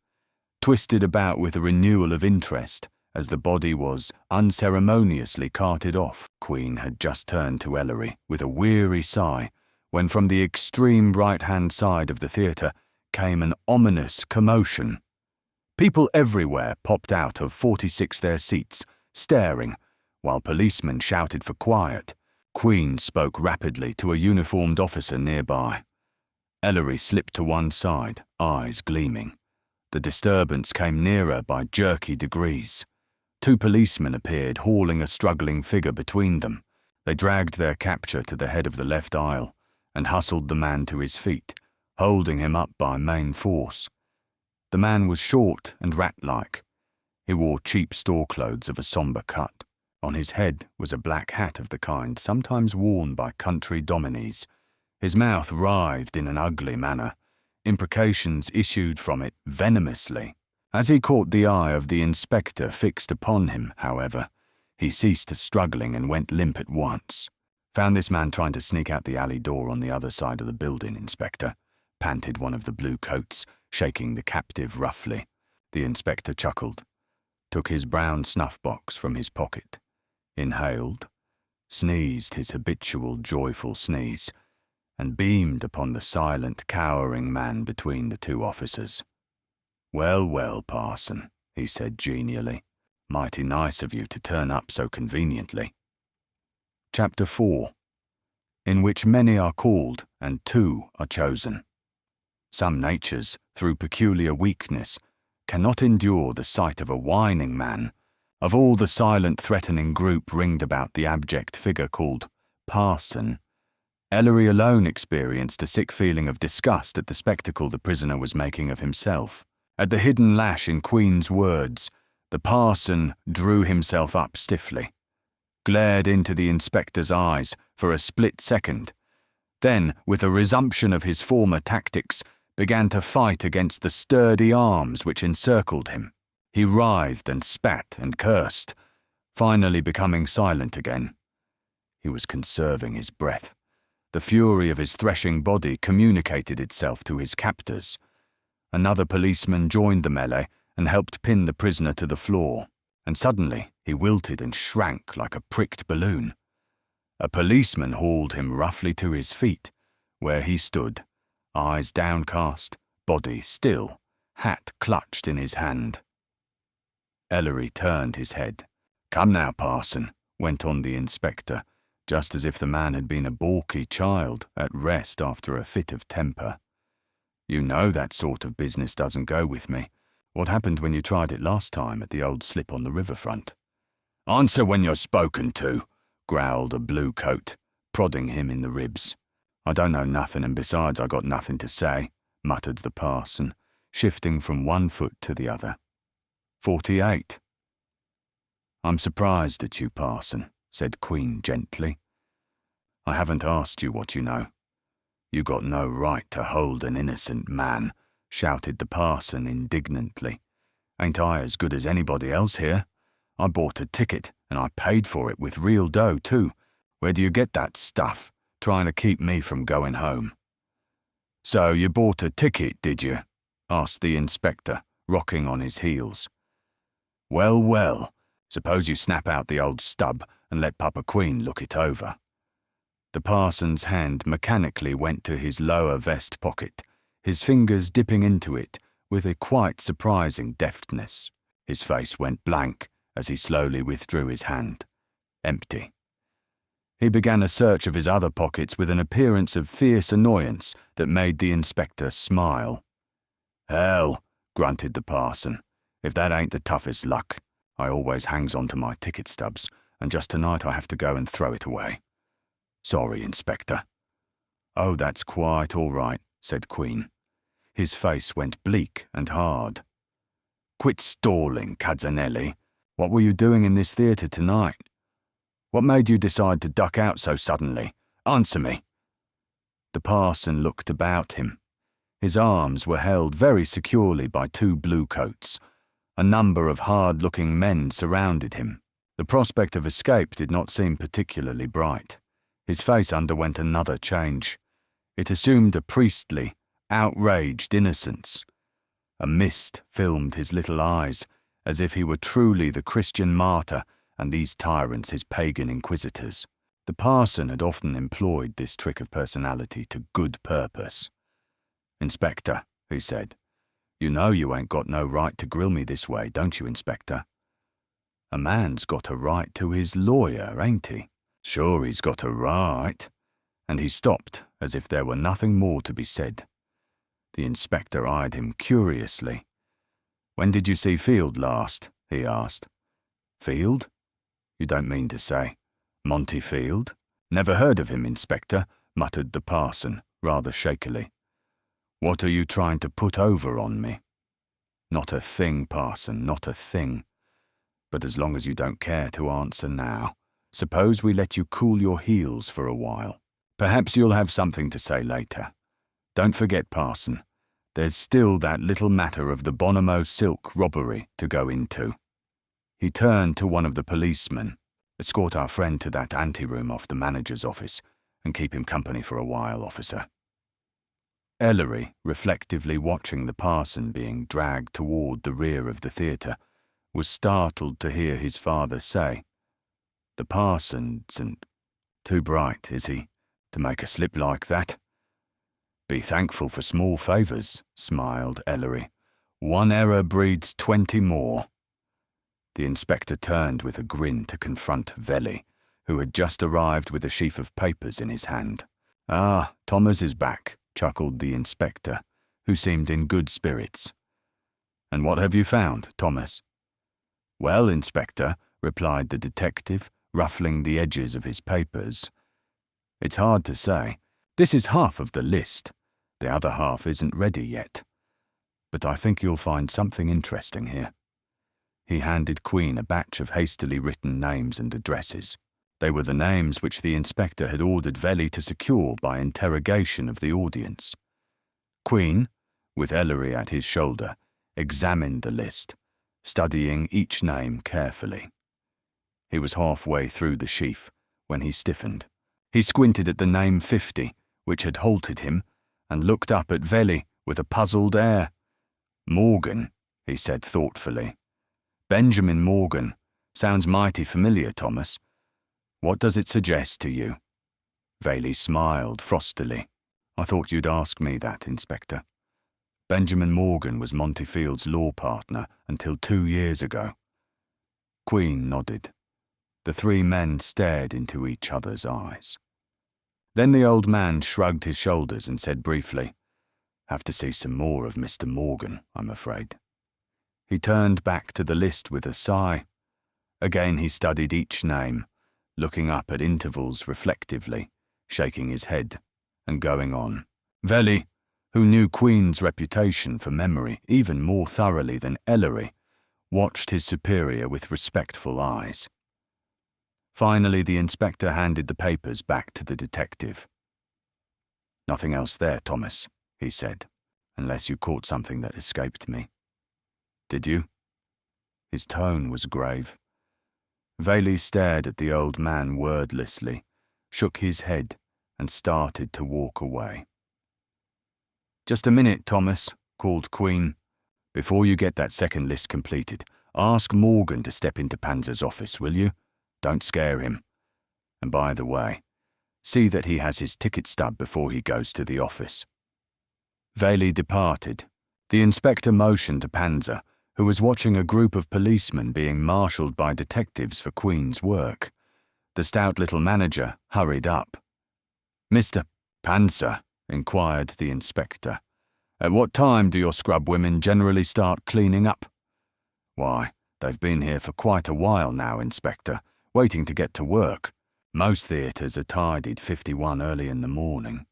twisted about with a renewal of interest as the body was unceremoniously carted off. Queen had just turned to Ellery with a weary sigh when from the extreme right-hand side of the theatre came an ominous commotion. People everywhere popped out of 46 their seats, staring, while policemen shouted for quiet. Queen spoke rapidly to a uniformed officer nearby. Ellery slipped to one side, eyes gleaming. The disturbance came nearer by jerky degrees. 2 policemen appeared, hauling a struggling figure between them. They dragged their capture to the head of the left aisle and hustled the man to his feet, holding him up by main force. The man was short and rat-like. He wore cheap store clothes of a sombre cut. On his head was a black hat of the kind sometimes worn by country dominies. His mouth writhed in an ugly manner. Imprecations issued from it venomously. As he caught the eye of the inspector fixed upon him, however, he ceased struggling and went limp at once. "Found this man trying to sneak out the alley door on the other side of the building, Inspector," panted one of the blue coats, shaking the captive roughly. The inspector chuckled, took his brown snuff box from his pocket, inhaled, sneezed his habitual joyful sneeze, and beamed upon the silent, cowering man between the 2 officers. "Well, well, Parson," he said genially. "Mighty nice of you to turn up so conveniently." Chapter 4. In which many are called and 2 are chosen. Some natures, through peculiar weakness, cannot endure the sight of a whining man. Of all the silent, threatening group ringed about the abject figure called Parson, Ellery alone experienced a sick feeling of disgust at the spectacle the prisoner was making of himself. At the hidden lash in Queen's words, the parson drew himself up stiffly, glared into the inspector's eyes for a split second, then, with a resumption of his former tactics, began to fight against the sturdy arms which encircled him. He writhed and spat and cursed, finally becoming silent again. He was conserving his breath. The fury of his threshing body communicated itself to his captors. Another policeman joined the melee and helped pin the prisoner to the floor, and suddenly he wilted and shrank like a pricked balloon. A policeman hauled him roughly to his feet, where he stood, eyes downcast, body still, hat clutched in his hand. Ellery turned his head. "Come now, Parson," went on the inspector, just as if the man had been a balky child at rest after a fit of temper. "You know that sort of business doesn't go with me. What happened when you tried it last time at the old slip on the riverfront?" "Answer when you're spoken to," growled a blue coat, prodding him in the ribs. "I don't know nothing, and besides I got nothing to say," muttered the parson, shifting from one foot to the other. 48. "I'm surprised at you, Parson," said Queen gently. "I haven't asked you what you know." "You got no right to hold an innocent man," shouted the parson indignantly. "Ain't I as good as anybody else here? I bought a ticket, and I paid for it with real dough, too. Where do you get that stuff, trying to keep me from going home?" "So you bought a ticket, did you?" asked the inspector, rocking on his heels. "Well, well, suppose you snap out the old stub and let Papa Queen look it over." The parson's hand mechanically went to his lower vest pocket, his fingers dipping into it with a quite surprising deftness. His face went blank as he slowly withdrew his hand. Empty. He began a search of his other pockets with an appearance of fierce annoyance that made the inspector smile. "Hell," grunted the parson, "if that ain't the toughest luck. I always hangs on to my ticket stubs, and just tonight I have to go and throw it away. Sorry, Inspector." "Oh, that's quite all right," said Queen. His face went bleak and hard. "Quit stalling, Cazzanelli. What were you doing in this theatre tonight? What made you decide to duck out so suddenly? Answer me." The parson looked about him. His arms were held very securely by 2 blue coats. A number of hard-looking men surrounded him. The prospect of escape did not seem particularly bright. His face underwent another change. It assumed a priestly, outraged innocence. A mist filmed his little eyes, as if he were truly the Christian martyr and these tyrants his pagan inquisitors. The parson had often employed this trick of personality to good purpose. "Inspector," he said, "you know you ain't got no right to grill me this way, don't you, Inspector?" "A man's got a right to his lawyer, ain't he?" "Sure he's got a right." And he stopped as if there were nothing more to be said. The inspector eyed him curiously. "When did you see Field last?" he asked. "Field? You don't mean to say Monty Field?" "Never heard of him, Inspector," muttered the parson, rather shakily. "What are you trying to put over on me?" "Not a thing, parson, not a thing. But as long as you don't care to answer now, suppose we let you cool your heels for a while. Perhaps you'll have something to say later. Don't forget, parson, there's still that little matter of the Bonomo silk robbery to go into." He turned to one of the policemen. "Escort our friend to that anteroom off the manager's office and keep him company for a while, officer." Ellery, reflectively watching the parson being dragged toward the rear of the theatre, was startled to hear his father say, "The parson isn't too bright, is he, to make a slip like that?" "Be thankful for small favours," smiled Ellery. "One error breeds 20 more." The inspector turned with a grin to confront Velli, who had just arrived with a sheaf of papers in his hand. "Ah, Thomas is back," chuckled the inspector, who seemed in good spirits. "And what have you found, Thomas?" "Well, Inspector," replied the detective, ruffling the edges of his papers, "it's hard to say. This is half of the list. The other half isn't ready yet. But I think you'll find something interesting here." He handed Queen a batch of hastily written names and addresses. They were the names which the inspector had ordered Velli to secure by interrogation of the audience. Queen, with Ellery at his shoulder, examined the list, studying each name carefully. He was halfway through the sheaf when he stiffened. He squinted at the name 50, which had halted him, and looked up at Velli with a puzzled air. "Morgan," he said thoughtfully. "Benjamin Morgan. Sounds mighty familiar, Thomas. What does it suggest to you?" Velli smiled frostily. "I thought you'd ask me that, Inspector. Benjamin Morgan was Monty Field's law partner until 2 years ago." Queen nodded. The 3 men stared into each other's eyes. Then the old man shrugged his shoulders and said briefly, "Have to see some more of Mr. Morgan, I'm afraid." He turned back to the list with a sigh. Again he studied each name, looking up at intervals reflectively, shaking his head, and going on. Velli, who knew Queen's reputation for memory even more thoroughly than Ellery, watched his superior with respectful eyes. Finally, the inspector handed the papers back to the detective. "Nothing else there, Thomas," he said, "unless you caught something that escaped me." "Did you?" His tone was grave. Velli stared at the old man wordlessly, shook his head, and started to walk away. "Just a minute, Thomas," called Queen. "Before you get that second list completed, ask Morgan to step into Panzer's office, will you? Don't scare him. And by the way, see that he has his ticket stub before he goes to the office." Velli departed. The inspector motioned to Panzer, who was watching a group of policemen being marshalled by detectives for Queen's work. The stout little manager hurried up. "Mr. Panzer," inquired the inspector, "at what time do your scrub women generally start cleaning up?" "Why, they've been here for quite a while now, Inspector, waiting to get to work. Most theatres are tidied 51 early in the morning,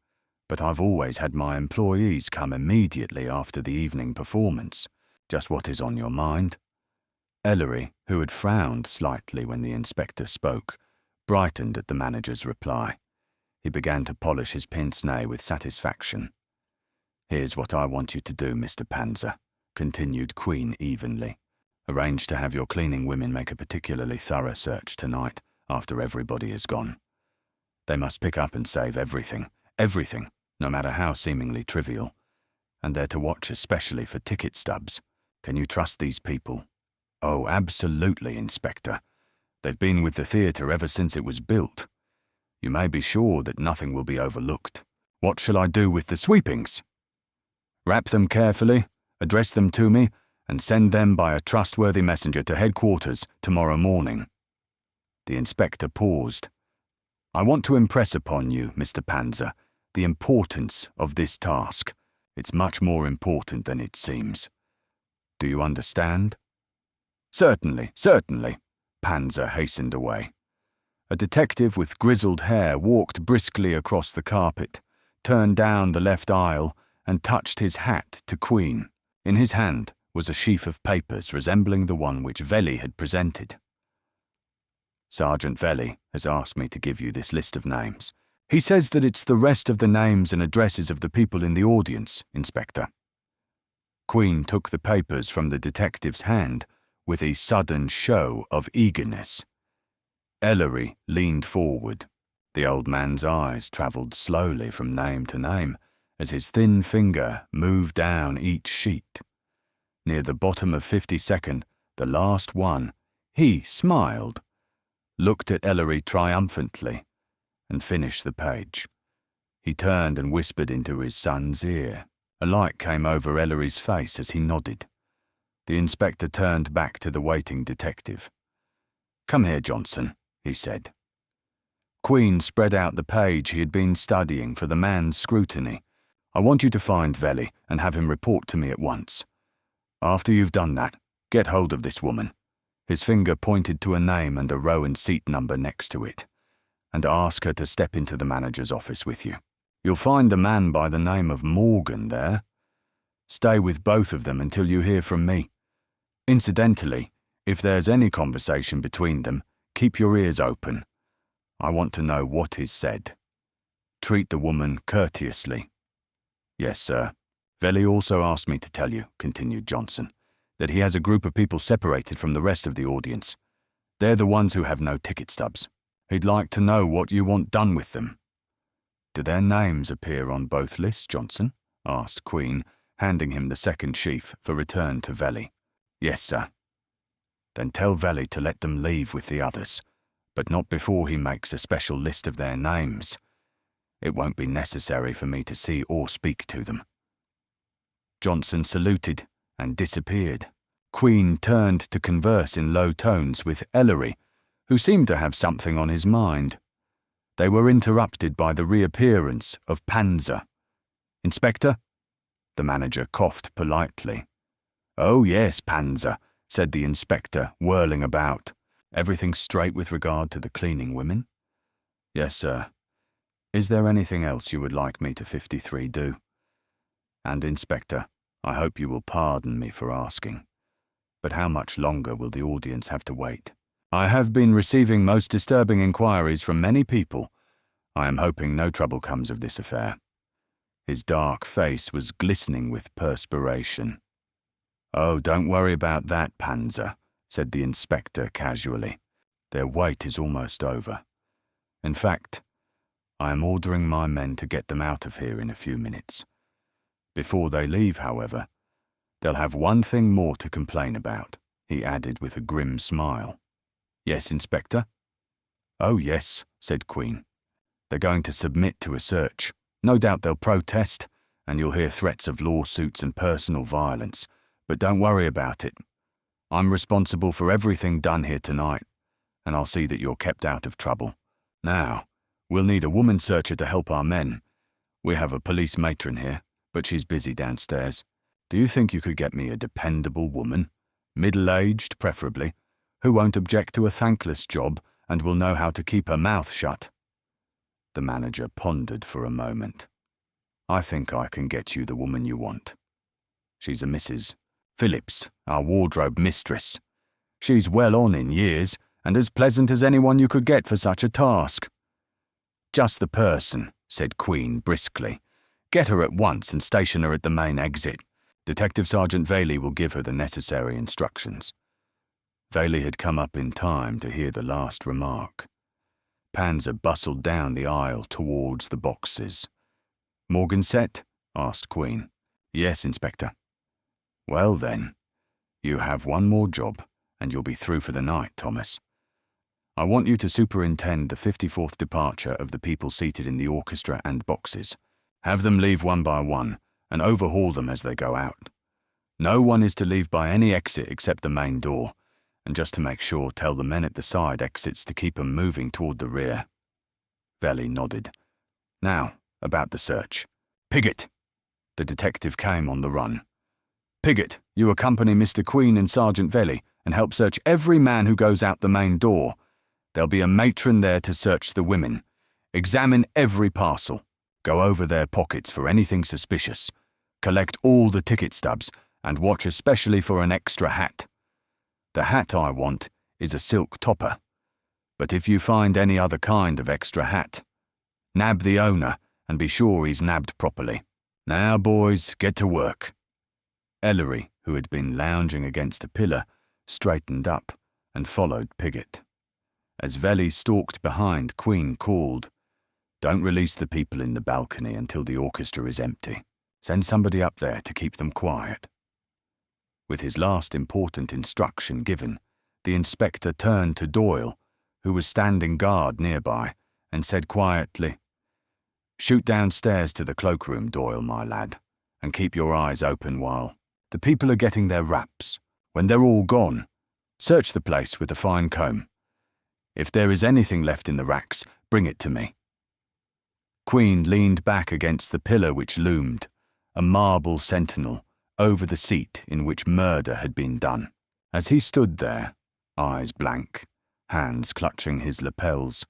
but I've always had my employees come immediately after the evening performance. Just what is on your mind?" Ellery, who had frowned slightly when the inspector spoke, brightened at the manager's reply. He began to polish his pince-nez with satisfaction. "Here's what I want you to do, Mr. Panzer," continued Queen evenly. "Arrange to have your cleaning women make a particularly thorough search tonight, after everybody is gone. They must pick up and save everything, no matter how seemingly trivial. And they're to watch especially for ticket stubs. Can you trust these people?" "Oh, absolutely, Inspector. They've been with the theatre ever since it was built. You may be sure that nothing will be overlooked. What shall I do with the sweepings?" "Wrap them carefully, address them to me, and send them by a trustworthy messenger to headquarters tomorrow morning." The inspector paused. "I want to impress upon you, Mr. Panzer, the importance of this task. It's much more important than it seems. Do you understand? Certainly, certainly, Panzer hastened away. A detective with grizzled hair walked briskly across the carpet, turned down the left aisle, and touched his hat to Queen. In his hand was a sheaf of papers resembling the one which Veli had presented. Sergeant Veli has asked me to give you this list of names. He says that it's the rest of the names and addresses of the people in the audience, Inspector. Queen took the papers from the detective's hand with a sudden show of eagerness. Ellery leaned forward. The old man's eyes travelled slowly from name to name as his thin finger moved down each sheet. Near the bottom of 52nd, the last one, he smiled, looked at Ellery triumphantly, and finished the page. He turned and whispered into his son's ear. A light came over Ellery's face as he nodded. The inspector turned back to the waiting detective. "Come here, Johnson," he said. Queen spread out the page he had been studying for the man's scrutiny. "I want you to find Veli and have him report to me at once. After you've done that, get hold of this woman." His finger pointed to a name and a row and seat number next to it, "and ask her to step into the manager's office with you. You'll find a man by the name of Morgan there. Stay with both of them until you hear from me. Incidentally, if there's any conversation between them, keep your ears open. I want to know what is said. Treat the woman courteously." "Yes, sir." "Veli also asked me to tell you," continued Johnson, "that he has a group of people separated from the rest of the audience. They're the ones who have no ticket stubs. He'd like to know what you want done with them." "Do their names appear on both lists, Johnson?" asked Queen, handing him the second sheaf for return to Veli. "Yes, sir." "Then tell Veli to let them leave with the others, but not before he makes a special list of their names. It won't be necessary for me to see or speak to them." Johnson saluted and disappeared. Queen turned to converse in low tones with Ellery, who seemed to have something on his mind. They were interrupted by the reappearance of Panzer. "Inspector?" The manager coughed politely. "Oh yes, Panzer," said the inspector, whirling about. "Everything straight with regard to the cleaning women?" "Yes, sir." "Is there anything else you would like me to 53 do? And, Inspector, I hope you will pardon me for asking, but how much longer will the audience have to wait? I have been receiving most disturbing inquiries from many people. I am hoping no trouble comes of this affair." His dark face was glistening with perspiration. "Oh, don't worry about that, Panzer," said the inspector casually. "Their wait is almost over. In fact, I am ordering my men to get them out of here in a few minutes. Before they leave, however, they'll have one thing more to complain about," he added with a grim smile. "Yes, Inspector?" "Oh, yes," said Queen. "They're going to submit to a search. No doubt they'll protest, and you'll hear threats of lawsuits and personal violence, but don't worry about it. I'm responsible for everything done here tonight, and I'll see that you're kept out of trouble. Now, we'll need a woman searcher to help our men. We have a police matron here, but she's busy downstairs. Do you think you could get me a dependable woman, middle-aged preferably, who won't object to a thankless job and will know how to keep her mouth shut?" The manager pondered for a moment. "I think I can get you the woman you want. She's a Mrs. Phillips, our wardrobe mistress. She's well on in years and as pleasant as anyone you could get for such a task." "Just the person," said Queen briskly. "Get her at once and station her at the main exit. Detective Sergeant Veli will give her the necessary instructions." Veli had come up in time to hear the last remark. Panzer bustled down the aisle towards the boxes. "Morgan set?" asked Queen. "Yes, Inspector." "Well then, you have one more job, and you'll be through for the night, Thomas. I want you to superintend the 54th departure of the people seated in the orchestra and boxes. Have them leave one by one, and overhaul them as they go out. No one is to leave by any exit except the main door, and just to make sure, tell the men at the side exits to keep 'em moving toward the rear." Veli nodded. "Now, about the search. Piggott!" The detective came on the run. "Piggott, you accompany Mr. Queen and Sergeant Velly and help search every man who goes out the main door. There'll be a matron there to search the women. Examine every parcel. Go over their pockets for anything suspicious. Collect all the ticket stubs and watch especially for an extra hat. The hat I want is a silk topper. But if you find any other kind of extra hat, nab the owner and be sure he's nabbed properly. Now, boys, get to work." Ellery, who had been lounging against a pillar, straightened up and followed Piggott. As Velly stalked behind, Queen called, "Don't release the people in the balcony until the orchestra is empty. Send somebody up there to keep them quiet." With his last important instruction given, the inspector turned to Doyle, who was standing guard nearby, and said quietly, "Shoot downstairs to the cloakroom, Doyle, my lad, and keep your eyes open while the people are getting their wraps. When they're all gone, search the place with a fine comb. If there is anything left in the racks, bring it to me." Queen leaned back against the pillar which loomed, a marble sentinel, over the seat in which murder had been done. As he stood there, eyes blank, hands clutching his lapels,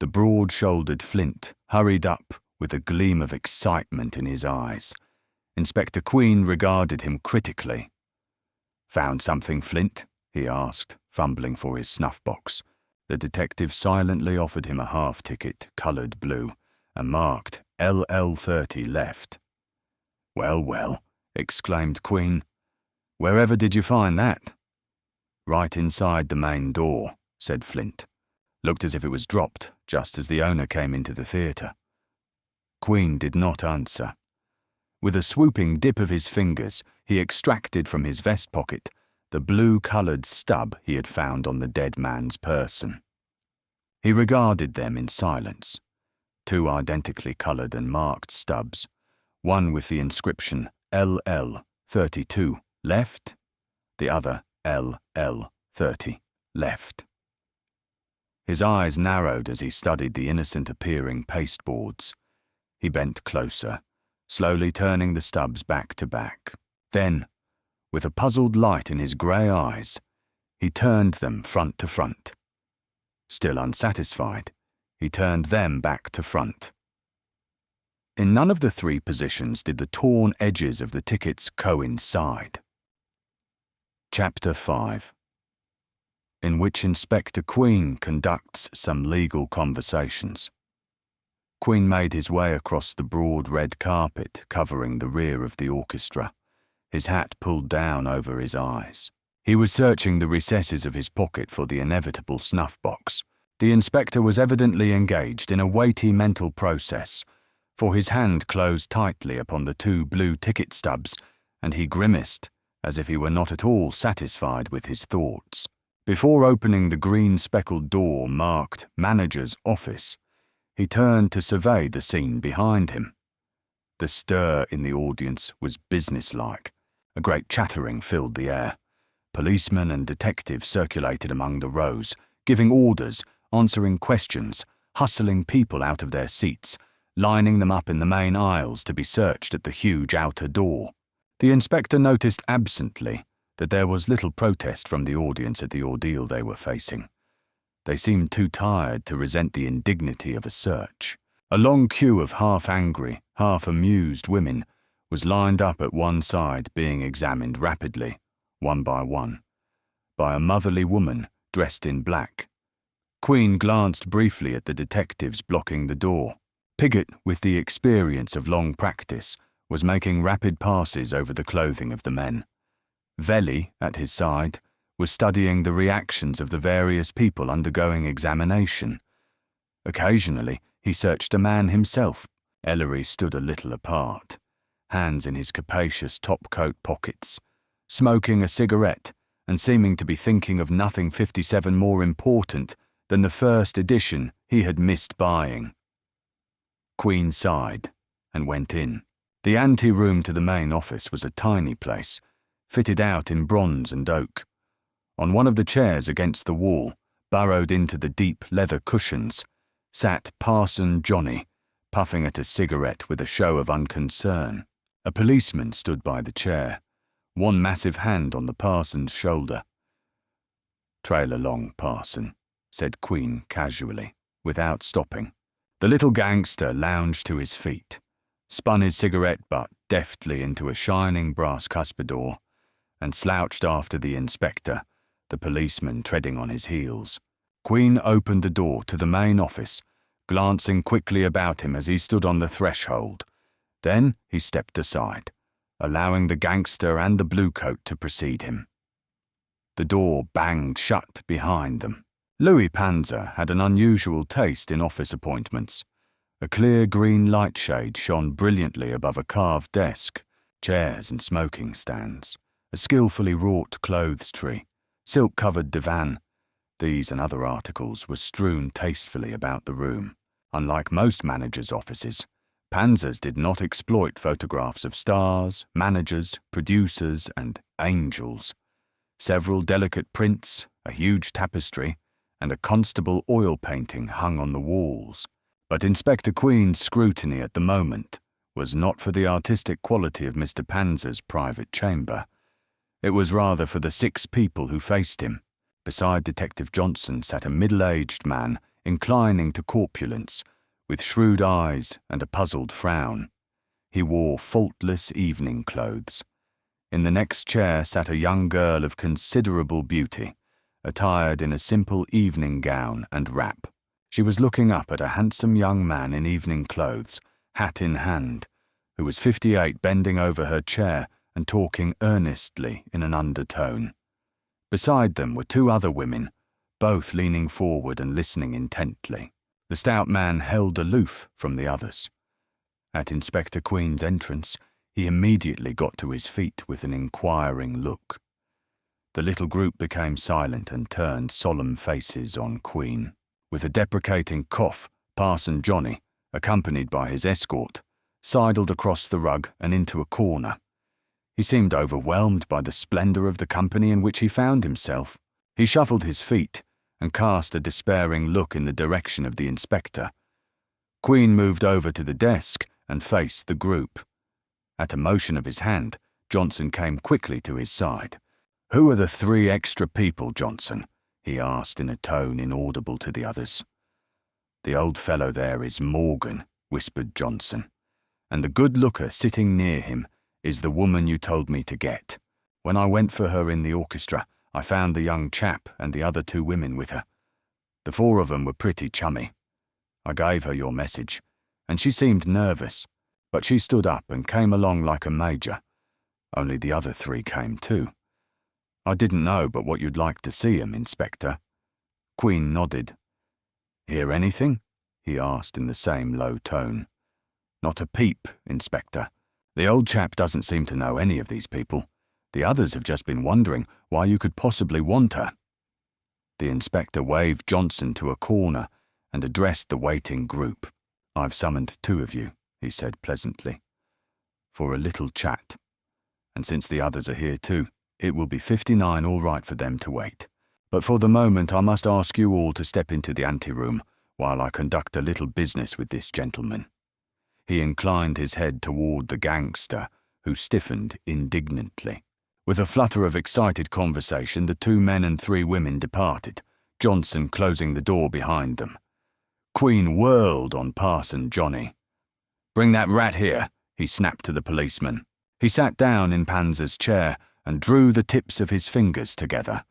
the broad-shouldered Flint hurried up with a gleam of excitement in his eyes. Inspector Queen regarded him critically. "Found something, Flint?" he asked, fumbling for his snuff-box. The detective silently offered him a half-ticket, coloured blue, and marked LL30 left. "Well, well," exclaimed Queen. "Wherever did you find that?" "Right inside the main door," said Flint. "Looked as if it was dropped just as the owner came into the theatre." Queen did not answer. With a swooping dip of his fingers, he extracted from his vest pocket the blue-coloured stub he had found on the dead man's person. He regarded them in silence. Two identically coloured and marked stubs, one with the inscription LL32 left, the other LL30 left. His eyes narrowed as he studied the innocent-appearing pasteboards. He bent closer, slowly turning the stubs back to back. Then, with a puzzled light in his grey eyes, he turned them front to front. Still unsatisfied, he turned them back to front. In none of the three positions did the torn edges of the tickets coincide. Chapter 5, in which Inspector Queen conducts some legal conversations. Queen made his way across the broad red carpet covering the rear of the orchestra, his hat pulled down over his eyes. He was searching the recesses of his pocket for the inevitable snuff-box. The inspector was evidently engaged in a weighty mental process, for his hand closed tightly upon the two blue ticket stubs, and he grimaced as if he were not at all satisfied with his thoughts. Before opening the green-speckled door marked Manager's Office, he turned to survey the scene behind him. The stir in the audience was businesslike. A great chattering filled the air. Policemen and detectives circulated among the rows, giving orders, answering questions, hustling people out of their seats, lining them up in the main aisles to be searched at the huge outer door. The inspector noticed absently that there was little protest from the audience at the ordeal they were facing. They seemed too tired to resent the indignity of a search. A long queue of half-angry, half-amused women was lined up at one side being examined rapidly, one, by a motherly woman dressed in black. Queen glanced briefly at the detectives blocking the door. Piggott, with the experience of long practice, was making rapid passes over the clothing of the men. Velly, at his side, was studying the reactions of the various people undergoing examination. Occasionally, he searched a man himself. Ellery stood a little apart, hands in his capacious topcoat pockets, smoking a cigarette and seeming to be thinking of nothing 57 more important than the first edition he had missed buying. Queen sighed and went in. The ante-room to the main office was a tiny place, fitted out in bronze and oak. On one of the chairs against the wall, burrowed into the deep leather cushions, sat Parson Johnny, puffing at a cigarette with a show of unconcern. A policeman stood by the chair, one massive hand on the parson's shoulder. "Trail along, parson," said Queen casually, without stopping. The little gangster lounged to his feet, spun his cigarette butt deftly into a shining brass cuspidor, and slouched after the inspector, the policeman treading on his heels. Queen opened the door to the main office, glancing quickly about him as he stood on the threshold. Then he stepped aside, allowing the gangster and the bluecoat to precede him. The door banged shut behind them. Louis Panzer had an unusual taste in office appointments. A clear green light shade shone brilliantly above a carved desk, chairs and smoking stands, a skillfully wrought clothes tree, silk-covered divan. These and other articles were strewn tastefully about the room. Unlike most managers' offices, Panzer's did not exploit photographs of stars, managers, producers, and angels. Several delicate prints, a huge tapestry, and a constable oil painting hung on the walls. But Inspector Queen's scrutiny at the moment was not for the artistic quality of Mr. Panzer's private chamber. It was rather for the 6 people who faced him. Beside Detective Johnson sat a middle-aged man, inclining to corpulence, with shrewd eyes and a puzzled frown. He wore faultless evening clothes. In the next chair sat a young girl of considerable beauty, attired in a simple evening gown and wrap. She was looking up at a handsome young man in evening clothes, hat in hand, who was 58, bending over her chair and talking earnestly in an undertone. Beside them were 2 other women, both leaning forward and listening intently. The stout man held aloof from the others. At Inspector Queen's entrance, he immediately got to his feet with an inquiring look. The little group became silent and turned solemn faces on Queen. With a deprecating cough, Parson Johnny, accompanied by his escort, sidled across the rug and into a corner. He seemed overwhelmed by the splendour of the company in which he found himself. He shuffled his feet and cast a despairing look in the direction of the inspector. Queen moved over to the desk and faced the group. At a motion of his hand, Johnson came quickly to his side. "Who are the 3 extra people, Johnson?" he asked in a tone inaudible to the others. "The old fellow there is Morgan," whispered Johnson, "and the good looker sitting near him is the woman you told me to get. When I went for her in the orchestra, I found the young chap and the other 2 women with her. The 4 of them were pretty chummy. I gave her your message, and she seemed nervous, but she stood up and came along like a major. Only the other 3 came too. I didn't know but what you'd like to see 'em, Inspector." Queen nodded. "Hear anything?" he asked in the same low tone. "Not a peep, Inspector. The old chap doesn't seem to know any of these people. The others have just been wondering why you could possibly want her." The inspector waved Johnson to a corner and addressed the waiting group. "I've summoned 2 of you," he said pleasantly, "for a little chat. And since the others are here too, it will be 59 all right for them to wait. But for the moment I must ask you all to step into the anteroom while I conduct a little business with this gentleman." He inclined his head toward the gangster, who stiffened indignantly. With a flutter of excited conversation, the 2 men and 3 women departed, Johnson closing the door behind them. Queen whirled on Parson Johnny. "Bring that rat here," he snapped to the policeman. He sat down in Panzer's chair and drew the tips of his fingers together.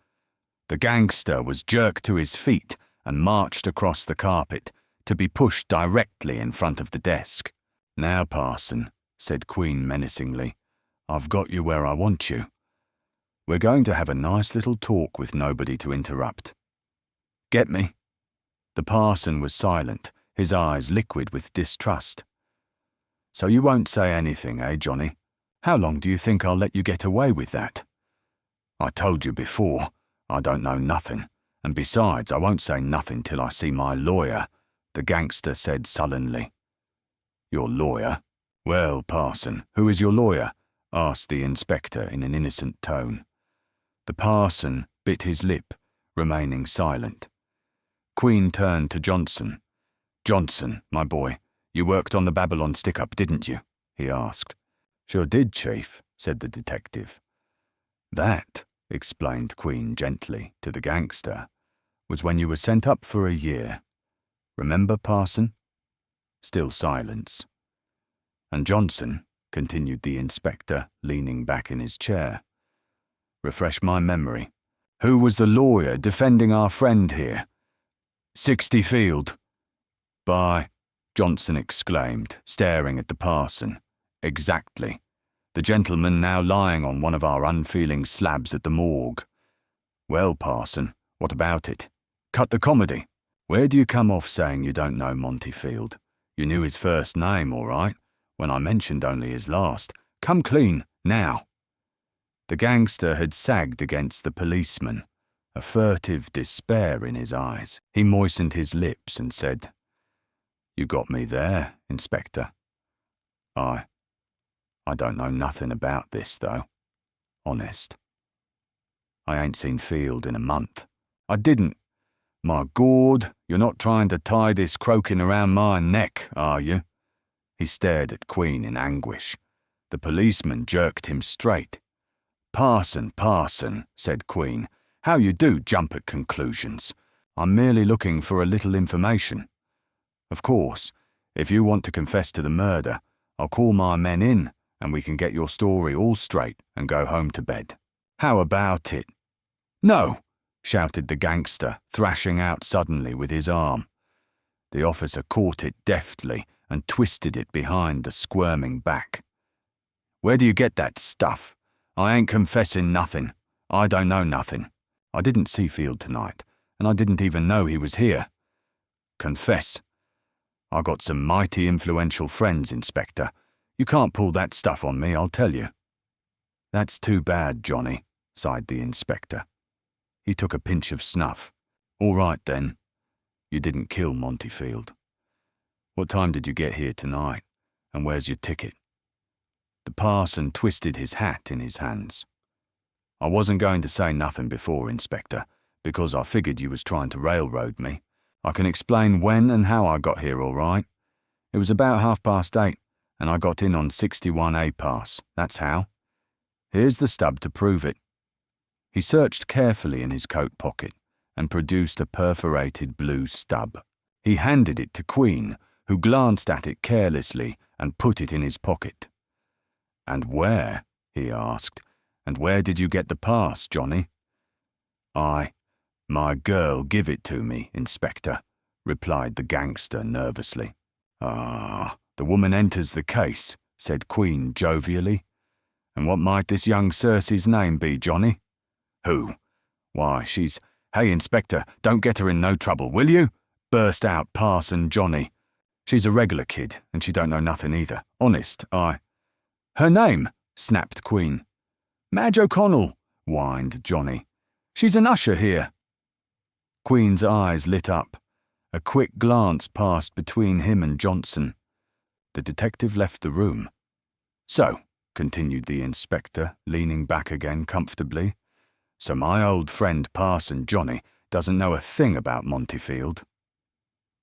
The gangster was jerked to his feet and marched across the carpet, to be pushed directly in front of the desk. "Now, Parson," said Queen menacingly, "I've got you where I want you. We're going to have a nice little talk with nobody to interrupt. Get me?" The parson was silent, his eyes liquid with distrust. "So you won't say anything, eh, Johnny? How long do you think I'll let you get away with that?" "I told you before, I don't know nothing, and besides, I won't say nothing till I see my lawyer," the gangster said sullenly. "Your lawyer? Well, parson, who is your lawyer?" asked the inspector in an innocent tone. The parson bit his lip, remaining silent. Queen turned to Johnson. "Johnson, my boy, you worked on the Babylon stick-up, didn't you?" he asked. Sure did, Chief, said the detective. That, explained Queen gently to the gangster, was when you were sent up for a year. Remember, Parson? Still silence. And Johnson, continued the inspector, leaning back in his chair. Refresh my memory. Who was the lawyer defending our friend here? 60 Field. By, Johnson exclaimed, staring at the parson. Exactly. The gentleman now lying on one of our unfeeling slabs at the morgue. Well, Parson, what about it? Cut the comedy. Where do you come off saying you don't know Monty Field? You knew his first name, all right, when I mentioned only his last. Come clean, now. The gangster had sagged against the policeman, a furtive despair in his eyes. He moistened his lips and said, You got me there, Inspector. I don't know nothing about this, though. Honest. I ain't seen Field in a month. I didn't. My Gord, you're not trying to tie this croaking around my neck, are you? He stared at Queen in anguish. The policeman jerked him straight. Parson, said Queen, how you do jump at conclusions. I'm merely looking for a little information. Of course, if you want to confess to the murder, I'll call my men in and we can get your story all straight and go home to bed. How about it? No, shouted the gangster, thrashing out suddenly with his arm. The officer caught it deftly and twisted it behind the squirming back. Where do you get that stuff? I ain't confessing nothing. I don't know nothing. I didn't see Field tonight, and I didn't even know he was here. Confess. I got some mighty influential friends, Inspector. You can't pull that stuff on me, I'll tell you. That's too bad, Johnny, sighed the inspector. He took a pinch of snuff. All right, then. You didn't kill Monty Field. What time did you get here tonight, and where's your ticket? The parson twisted his hat in his hands. I wasn't going to say nothing before, Inspector, because I figured you was trying to railroad me. I can explain when and how I got here, all right. It was about 8:30, and I got in on 61A pass, that's how. Here's the stub to prove it. He searched carefully in his coat pocket and produced a perforated blue stub. He handed it to Queen, who glanced at it carelessly and put it in his pocket. And where? He asked. And where did you get the pass, Johnny? My girl give it to me, Inspector, replied the gangster nervously. Ah, the woman enters the case, said Queen jovially. And what might this young Circe's name be, Johnny? Who? Why, she's... Hey, Inspector, don't get her in no trouble, will you? Burst out Parson Johnny. She's a regular kid, and she don't know nothing either. Honest, Her name, snapped Queen. Madge O'Connell, whined Johnny. She's an usher here. Queen's eyes lit up. A quick glance passed between him and Johnson. The detective left the room. So, continued the inspector, leaning back again comfortably, so my old friend Parson Johnny doesn't know a thing about Monty Field.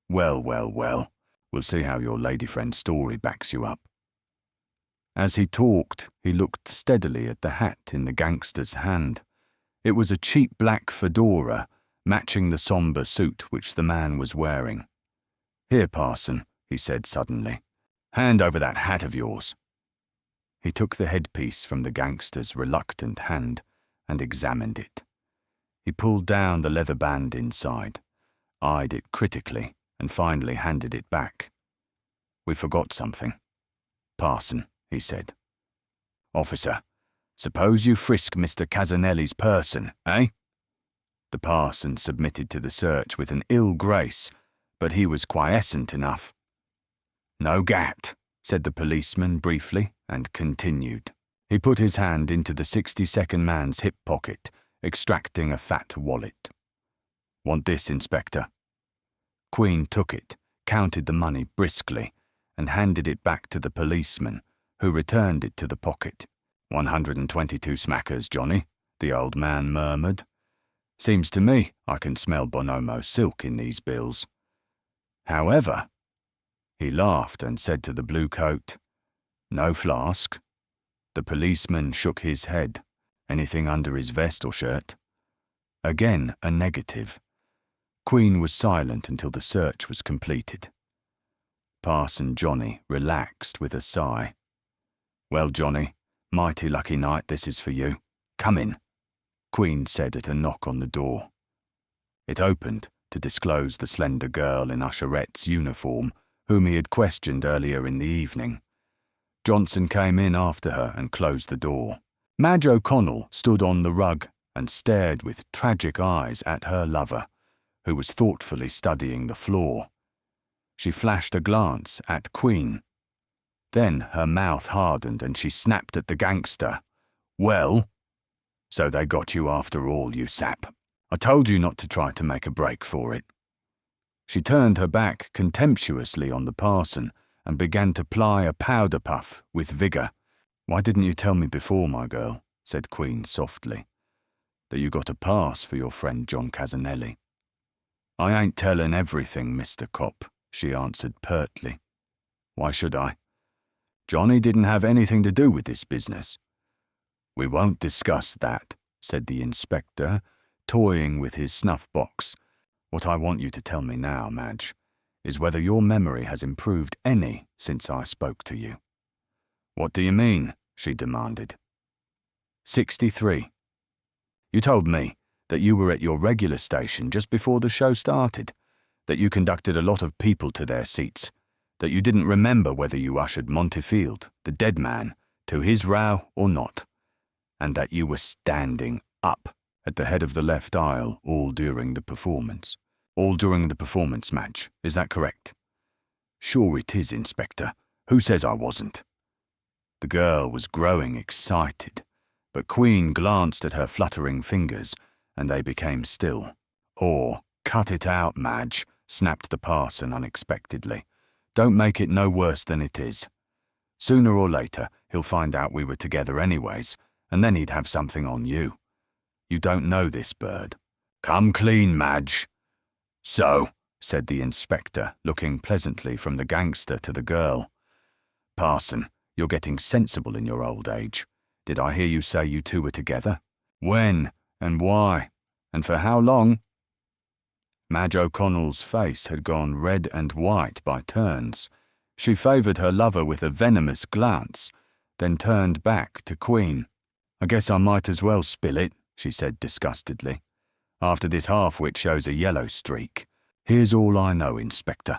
Well, we'll see how your lady friend's story backs you up. As he talked, he looked steadily at the hat in the gangster's hand. It was a cheap black fedora, matching the sombre suit which the man was wearing. Here, Parson, he said suddenly. Hand over that hat of yours. He took the headpiece from the gangster's reluctant hand and examined it. He pulled down the leather band inside, eyed it critically, and finally handed it back. We forgot something. Parson, he said. Officer, suppose you frisk Mr. Casanelli's person, eh? The parson submitted to the search with an ill grace, but he was quiescent enough. No gat, said the policeman briefly, and continued. He put his hand into the 62nd man's hip pocket, extracting a fat wallet. Want this, Inspector? Queen took it, counted the money briskly, and handed it back to the policeman, who returned it to the pocket. 122 smackers, Johnny, the old man murmured. Seems to me I can smell Bonomo silk in these bills. However, he laughed and said to the blue coat, No flask? The policeman shook his head. Anything under his vest or shirt? Again, a negative. Queen was silent until the search was completed. Parson Johnny relaxed with a sigh. Well, Johnny, mighty lucky night this is for you. Come in, Queen said at a knock on the door. It opened to disclose the slender girl in usherette's uniform whom he had questioned earlier in the evening. Johnson came in after her and closed the door. Madge O'Connell stood on the rug and stared with tragic eyes at her lover, who was thoughtfully studying the floor. She flashed a glance at Queen. Then her mouth hardened and she snapped at the gangster. Well, so they got you after all, you sap. I told you not to try to make a break for it. She turned her back contemptuously on the parson and began to ply a powder puff with vigour. Why didn't you tell me before, my girl, said Queen softly, that you got a pass for your friend John Casanelli? I ain't tellin' everything, Mr. Cop, she answered pertly. Why should I? Johnny didn't have anything to do with this business. We won't discuss that, said the inspector, toying with his snuff-box. What I want you to tell me now, Madge, is whether your memory has improved any since I spoke to you. What do you mean? She demanded. 63. You told me that you were at your regular station just before the show started, that you conducted a lot of people to their seats, that you didn't remember whether you ushered Montefield, the dead man, to his row or not, and that you were standing up at the head of the left aisle all during the performance. All during the performance, Madge, is that correct? Sure it is, Inspector. Who says I wasn't? The girl was growing excited, but Queen glanced at her fluttering fingers, and they became still. Or, cut it out, Madge, snapped the parson unexpectedly. Don't make it no worse than it is. Sooner or later, he'll find out we were together anyways, and then he'd have something on you. You don't know this bird. Come clean, Madge. So, said the inspector, looking pleasantly from the gangster to the girl. Parson, you're getting sensible in your old age. Did I hear you say you two were together? When, and why, and for how long? Madge O'Connell's face had gone red and white by turns. She favoured her lover with a venomous glance, then turned back to Queen. I guess I might as well spill it, she said disgustedly. After this half-wit shows a yellow streak. Here's all I know, Inspector,